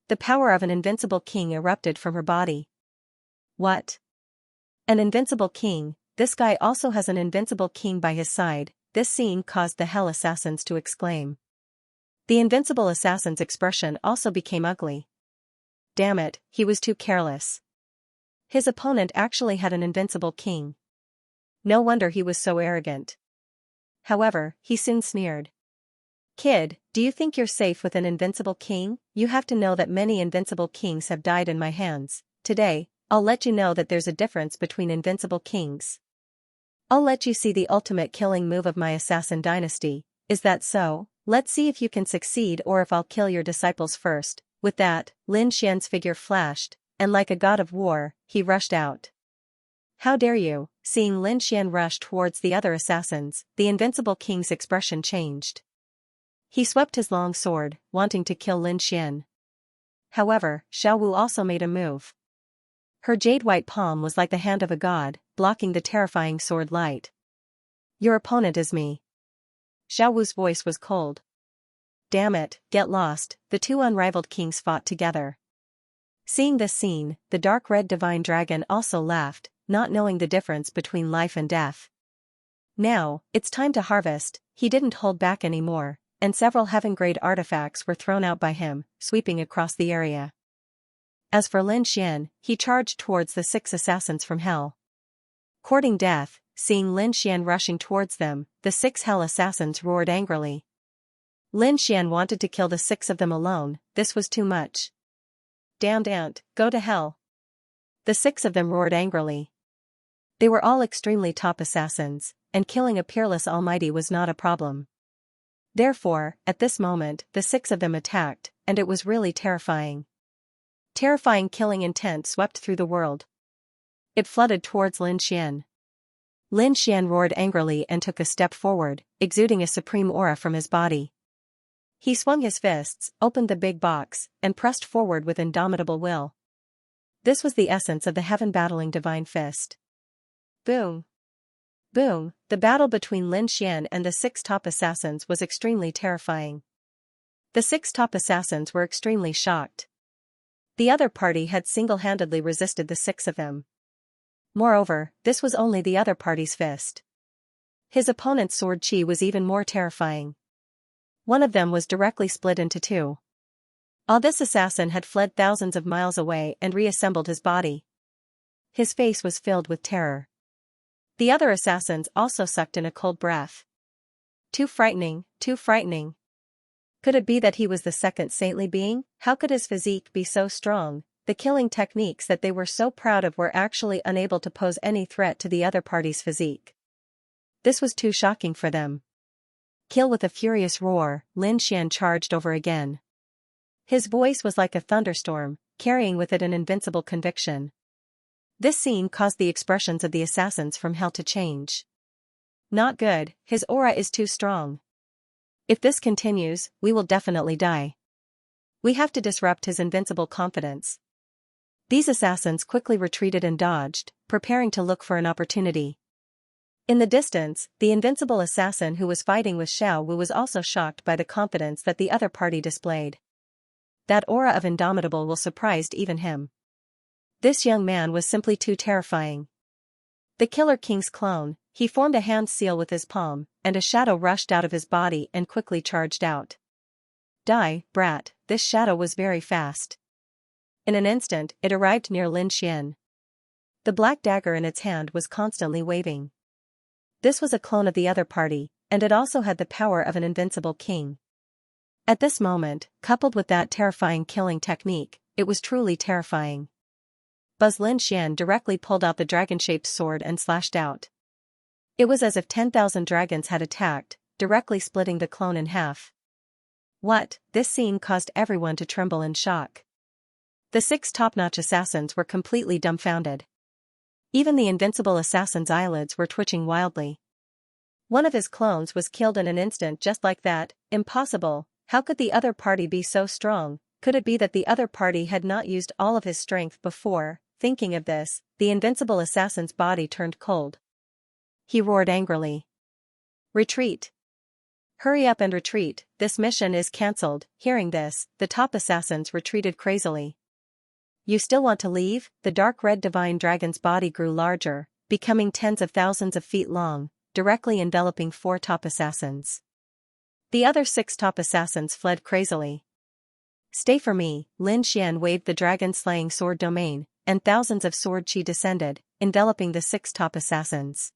The power of an invincible king erupted from her body. What? An invincible king? This guy also has an invincible king by his side. This scene caused the Hell assassins to exclaim. The invincible assassin's expression also became ugly. Damn it, he was too careless. His opponent actually had an invincible king. No wonder he was so arrogant. However, he soon sneered. Kid, do you think you're safe with an invincible king? You have to know that many invincible kings have died in my hands. Today, I'll let you know that there's a difference between invincible kings. I'll let you see the ultimate killing move of my assassin dynasty. Is that so? Let's see if you can succeed or if I'll kill your disciples first. With that, Lin Xian's figure flashed, and like a god of war, he rushed out. How dare you? Seeing Lin Xian rush towards the other assassins, the invincible king's expression changed. He swept his long sword, wanting to kill Lin Xian. However, Xiao Wu also made a move. Her jade-white palm was like the hand of a god, blocking the terrifying sword light. Your opponent is me. Xiao Wu's voice was cold. Damn it, get lost, the two unrivaled kings fought together. Seeing this scene, the dark red divine dragon also laughed, not knowing the difference between life and death. Now, it's time to harvest. He didn't hold back anymore, and several heaven-grade artifacts were thrown out by him, sweeping across the area. As for Lin Xian, he charged towards the 6 assassins from hell. Courting death, seeing Lin Xian rushing towards them, the 6 hell assassins roared angrily. Lin Xian wanted to kill the 6 of them alone. This was too much. Damned ant, go to hell. The 6 of them roared angrily. They were all extremely top assassins, and killing a peerless almighty was not a problem. Therefore, at this moment, the 6 of them attacked, and it was really terrifying. Terrifying killing intent swept through the world. It flooded towards Lin Xian. Lin Xian roared angrily and took a step forward, exuding a supreme aura from his body. He swung his fists, opened the big box, and pressed forward with indomitable will. This was the essence of the heaven-battling divine fist. Boom! Boom! The battle between Lin Xian and the 6 top assassins was extremely terrifying. The 6 top assassins were extremely shocked. The other party had single-handedly resisted the 6 of them. Moreover, this was only the other party's fist. His opponent's sword chi was even more terrifying. One of them was directly split into 2. This assassin had fled thousands of miles away and reassembled his body. His face was filled with terror. The other assassins also sucked in a cold breath. Too frightening, too frightening. Could it be that he was the second saintly being? How could his physique be so strong? The killing techniques that they were so proud of were actually unable to pose any threat to the other party's physique. This was too shocking for them. Kill with a furious roar, Lin Xian charged over again. His voice was like a thunderstorm, carrying with it an invincible conviction. This scene caused the expressions of the assassins from hell to change. Not good, his aura is too strong. If this continues, we will definitely die. We have to disrupt his invincible confidence. These assassins quickly retreated and dodged, preparing to look for an opportunity. In the distance, the invincible assassin who was fighting with Xiao Wu was also shocked by the confidence that the other party displayed. That aura of indomitable will surprised even him. This young man was simply too terrifying. The Killer King's clone, he formed a hand seal with his palm, and a shadow rushed out of his body and quickly charged out. Die, brat, this shadow was very fast. In an instant, it arrived near Lin Xian. The black dagger in its hand was constantly waving. This was a clone of the other party, and it also had the power of an invincible king. At this moment, coupled with that terrifying killing technique, it was truly terrifying. Buzz Lin Xian directly pulled out the dragon-shaped sword and slashed out. It was as if 10,000 dragons had attacked, directly splitting the clone in half. What? This scene caused everyone to tremble in shock. The 6 top-notch assassins were completely dumbfounded. Even the invincible assassin's eyelids were twitching wildly. One of his clones was killed in an instant just like that. Impossible. How could the other party be so strong? Could it be that the other party had not used all of his strength before? Thinking of this, the invincible assassin's body turned cold. He roared angrily. Retreat! Hurry up and retreat, this mission is cancelled. Hearing this, the top assassins retreated crazily. You still want to leave? The dark red divine dragon's body grew larger, becoming tens of thousands of feet long, directly enveloping 4 top assassins. The other 6 top assassins fled crazily. Stay for me, Lin Xian waved the dragon-slaying sword domain, and thousands of sword chi descended, enveloping the 6 top assassins.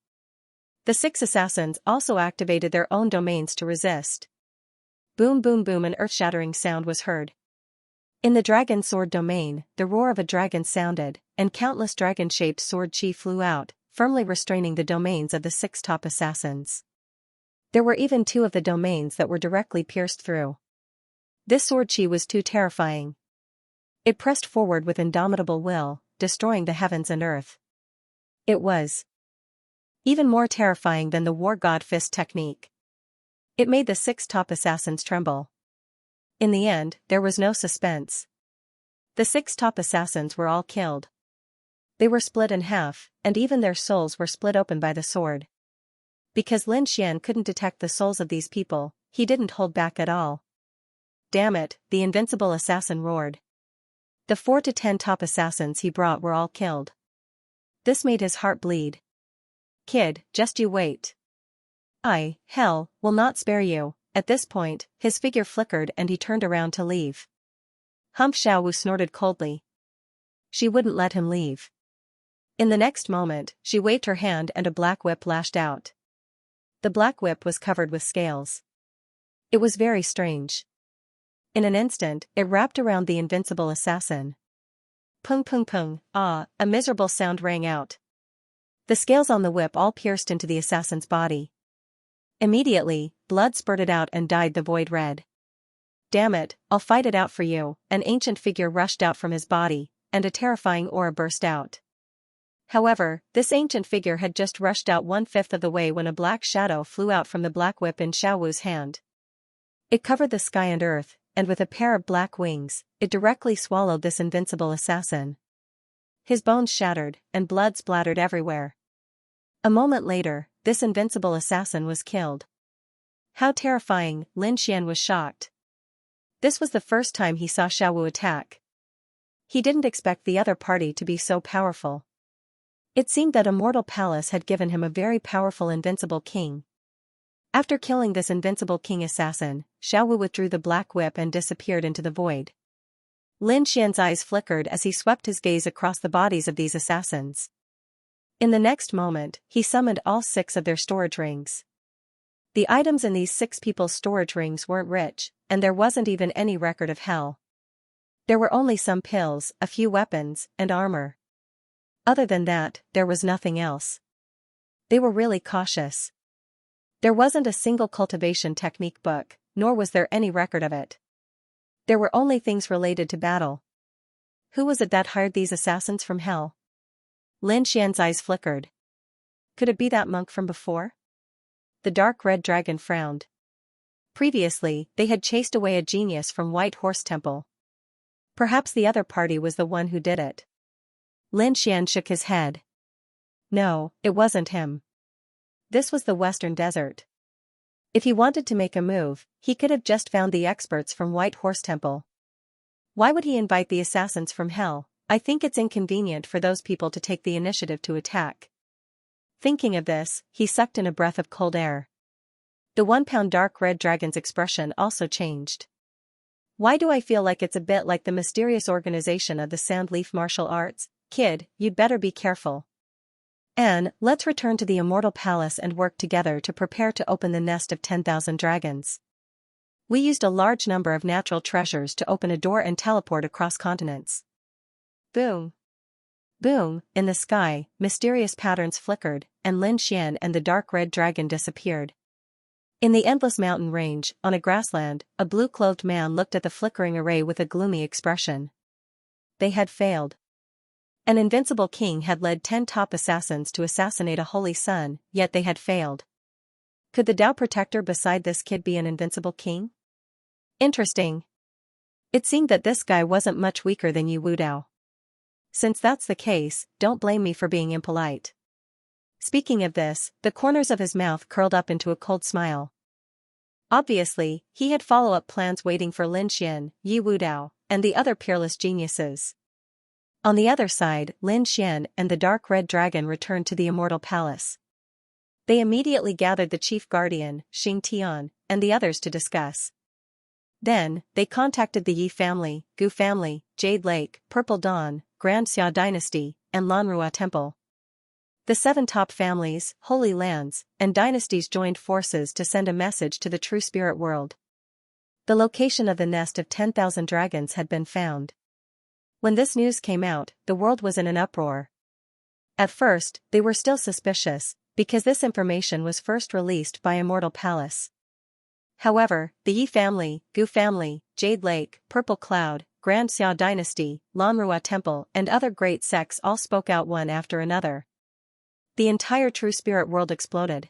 The 6 assassins also activated their own domains to resist. Boom boom boom, an earth-shattering sound was heard. In the dragon sword domain, the roar of a dragon sounded, and countless dragon-shaped sword chi flew out, firmly restraining the domains of the 6 top assassins. There were even 2 of the domains that were directly pierced through. This sword chi was too terrifying. It pressed forward with indomitable will, destroying the heavens and earth. It was even more terrifying than the war god fist technique. It made the 6 top assassins tremble. In the end, there was no suspense. The 6 top assassins were all killed. They were split in half, and even their souls were split open by the sword. Because Lin Xian couldn't detect the souls of these people, he didn't hold back at all. Damn it, the invincible assassin roared. The 4 to 10 top assassins he brought were all killed. This made his heart bleed. Kid, just you wait. Hell, will not spare you. At this point, his figure flickered and he turned around to leave. Hump Xiao Wu snorted coldly. She wouldn't let him leave. In the next moment, she waved her hand and a black whip lashed out. The black whip was covered with scales. It was very strange. In an instant, it wrapped around the invincible assassin. Pung pung pung, a miserable sound rang out. The scales on the whip all pierced into the assassin's body. Immediately, blood spurted out and dyed the void red. Damn it, I'll fight it out for you, an ancient figure rushed out from his body, and a terrifying aura burst out. However, this ancient figure had just rushed out 1/5 of the way when a black shadow flew out from the black whip in Xiao Wu's hand. It covered the sky and earth, and with a pair of black wings, it directly swallowed this invincible assassin. His bones shattered, and blood splattered everywhere. A moment later, this invincible assassin was killed. How terrifying, Lin Xian was shocked. This was the first time he saw Xiao Wu attack. He didn't expect the other party to be so powerful. It seemed that Immortal Palace had given him a very powerful invincible king. After killing this invincible king assassin, Xiao Wu withdrew the black whip and disappeared into the void. Lin Xian's eyes flickered as he swept his gaze across the bodies of these assassins. In the next moment, he summoned all 6 of their storage rings. The items in these 6 people's storage rings weren't rich, and there wasn't even any record of hell. There were only some pills, a few weapons, and armor. Other than that, there was nothing else. They were really cautious. There wasn't a single cultivation technique book, nor was there any record of it. There were only things related to battle. Who was it that hired these assassins from hell? Lin Xian's eyes flickered. Could it be that monk from before? The dark red dragon frowned. Previously, they had chased away a genius from White Horse Temple. Perhaps the other party was the one who did it. Lin Xian shook his head. No, it wasn't him. This was the Western Desert. If he wanted to make a move, he could have just found the experts from White Horse Temple. Why would he invite the assassins from hell? I think it's inconvenient for those people to take the initiative to attack. Thinking of this, he sucked in a breath of cold air. The 1-pound dark red dragon's expression also changed. Why do I feel like it's a bit like the mysterious organization of the Sandleaf martial arts? Kid, you'd better be careful. Anne, let's return to the Immortal Palace and work together to prepare to open the nest of 10,000 dragons. We used a large number of natural treasures to open a door and teleport across continents. Boom. Boom, in the sky, mysterious patterns flickered, and Lin Xian and the dark red dragon disappeared. In the endless mountain range, on a grassland, a blue-clothed man looked at the flickering array with a gloomy expression. They had failed. An invincible king had led 10 top assassins to assassinate a holy son, yet they had failed. Could the Tao protector beside this kid be an invincible king? Interesting. It seemed that this guy wasn't much weaker than Yu Wu Dao. Since that's the case, don't blame me for being impolite. Speaking of this, the corners of his mouth curled up into a cold smile. Obviously, he had follow-up plans waiting for Lin Xian, Yu Wu Dao, and the other peerless geniuses. On the other side, Lin Xian and the dark red dragon returned to the Immortal Palace. They immediately gathered the chief guardian, Xianxia, and the others to discuss. Then, they contacted the Yi family, Gu family, Jade Lake, Purple Dawn, Grand Xia Dynasty, and Lanrua Temple. The 7 top families, holy lands, and dynasties joined forces to send a message to the true spirit world. The location of the nest of 10,000 dragons had been found. When this news came out, the world was in an uproar. At first, they were still suspicious, because this information was first released by Immortal Palace. However, the Yi family, Gu family, Jade Lake, Purple Cloud, Grand Xia Dynasty, Lanrua Temple, and other great sects all spoke out one after another. The entire true spirit world exploded.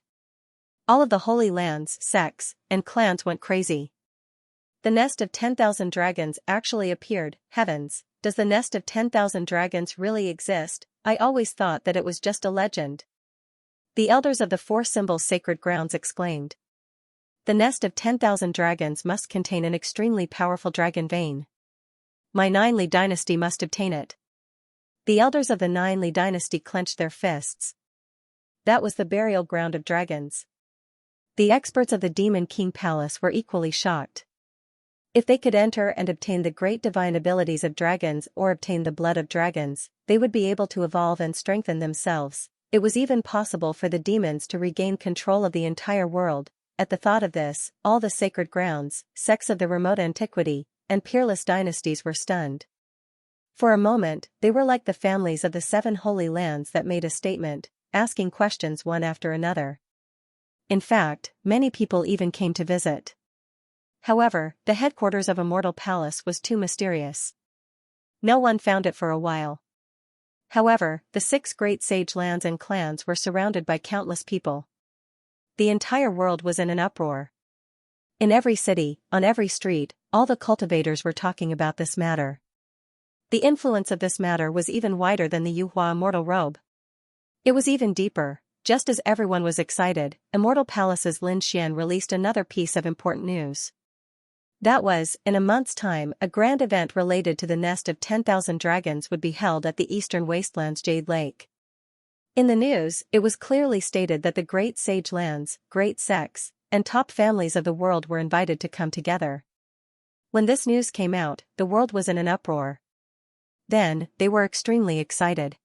All of the holy lands, sects, and clans went crazy. The nest of 10,000 dragons actually appeared. Heavens, does the nest of 10,000 dragons really exist? I always thought that it was just a legend. The elders of the 4 symbols sacred grounds exclaimed. The nest of 10,000 dragons must contain an extremely powerful dragon vein. My 9 Li dynasty must obtain it. The elders of the 9 Li dynasty clenched their fists. That was the burial ground of dragons. The experts of the Demon King Palace were equally shocked. If they could enter and obtain the great divine abilities of dragons or obtain the blood of dragons, they would be able to evolve and strengthen themselves. It was even possible for the demons to regain control of the entire world. At the thought of this, all the sacred grounds, sects of the remote antiquity, and peerless dynasties were stunned. For a moment, they were like the families of the 7 holy lands that made a statement, asking questions one after another. In fact, many people even came to visit. However, the headquarters of Immortal Palace was too mysterious. No one found it for a while. However, the 6 great sage lands and clans were surrounded by countless people. The entire world was in an uproar. In every city, on every street, all the cultivators were talking about this matter. The influence of this matter was even wider than the Yuhua Immortal Robe. It was even deeper. Just as everyone was excited, Immortal Palace's Lin Xian released another piece of important news. That was, in a month's time, a grand event related to the nest of 10,000 dragons would be held at the Eastern Wastelands Jade Lake. In the news, it was clearly stated that the great sage lands, great sects, and top families of the world were invited to come together. When this news came out, the world was in an uproar. Then, they were extremely excited.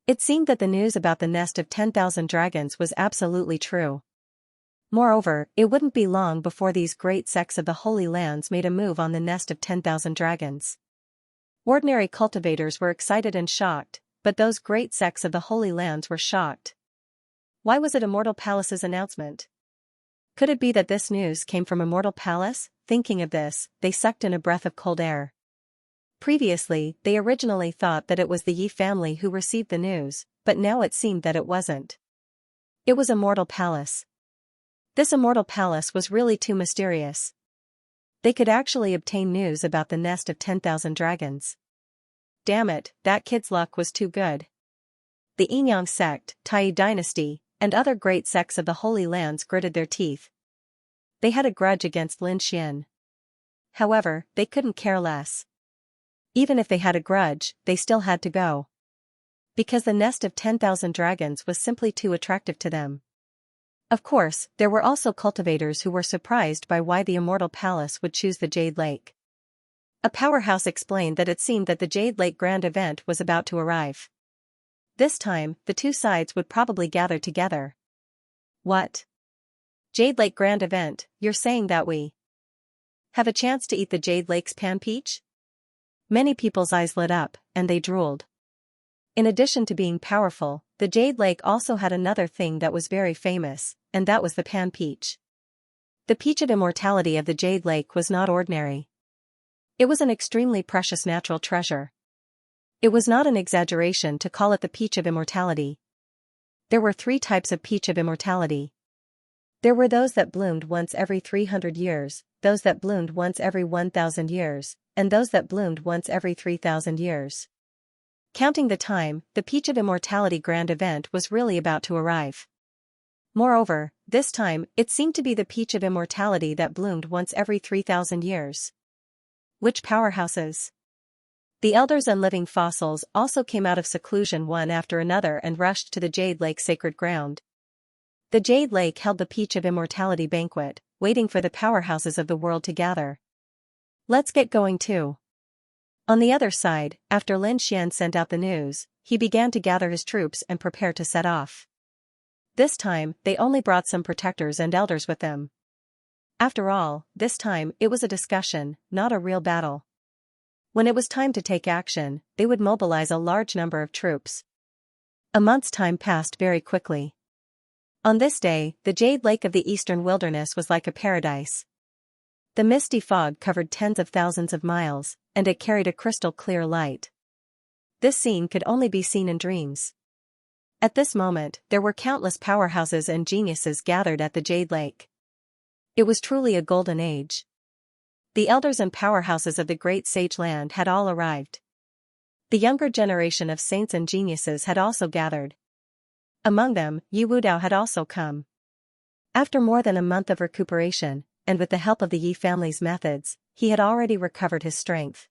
It seemed that the news about the nest of 10,000 dragons was absolutely true. Moreover, it wouldn't be long before these great sects of the Holy Lands made a move on the nest of 10,000 dragons. Ordinary cultivators were excited and shocked, but those great sects of the Holy Lands were shocked. Why was it Immortal Palace's announcement? Could it be that this news came from Immortal Palace? Thinking of this, they sucked in a breath of cold air. Previously, they originally thought that it was the Yi family who received the news, but now it seemed that it wasn't. It was Immortal Palace. This Immortal Palace was really too mysterious. They could actually obtain news about the nest of 10,000 dragons. Damn it, that kid's luck was too good. The Yinyang sect, Tai Dynasty, and other great sects of the Holy Lands gritted their teeth. They had a grudge against Lin Xian. However, they couldn't care less. Even if they had a grudge, they still had to go. Because the nest of 10,000 dragons was simply too attractive to them. Of course, there were also cultivators who were surprised by why the Immortal Palace would choose the Jade Lake. A powerhouse explained that it seemed that the Jade Lake Grand Event was about to arrive. This time, the two sides would probably gather together. What? Jade Lake Grand Event, you're saying that we have a chance to eat the Jade Lake's pan peach? Many people's eyes lit up, and they drooled. In addition to being powerful, the Jade Lake also had another thing that was very famous, and that was the pan peach. The peach of immortality of the Jade Lake was not ordinary. It was an extremely precious natural treasure. It was not an exaggeration to call it the peach of immortality. There were 3 types of peach of immortality. There were those that bloomed once every 300 years, those that bloomed once every 1,000 years, and those that bloomed once every 3,000 years. Counting the time, the Peach of Immortality Grand Event was really about to arrive. Moreover, this time, it seemed to be the Peach of Immortality that bloomed once every 3,000 years. Which powerhouses? The elders and living fossils also came out of seclusion one after another and rushed to the Jade Lake sacred ground. The Jade Lake held the Peach of Immortality banquet, waiting for the powerhouses of the world to gather. Let's get going too. On the other side, after Lin Xian sent out the news, he began to gather his troops and prepare to set off. This time, they only brought some protectors and elders with them. After all, this time, it was a discussion, not a real battle. When it was time to take action, they would mobilize a large number of troops. A month's time passed very quickly. On this day, the Jade Lake of the Eastern Wilderness was like a paradise. The misty fog covered tens of thousands of miles, and it carried a crystal-clear light. This scene could only be seen in dreams. At this moment, there were countless powerhouses and geniuses gathered at the Jade Lake. It was truly a golden age. The elders and powerhouses of the great sage land had all arrived. The younger generation of saints and geniuses had also gathered. Among them, Yi Wudao had also come. After more than a month of recuperation, and with the help of the Yi family's methods, he had already recovered his strength.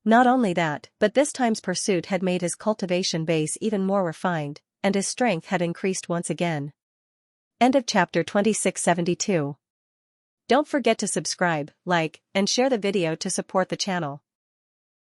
Not only that, but this time's pursuit had made his cultivation base even more refined, and his strength had increased once again. End of chapter 2672. Don't forget to subscribe, like, and share the video to support the channel.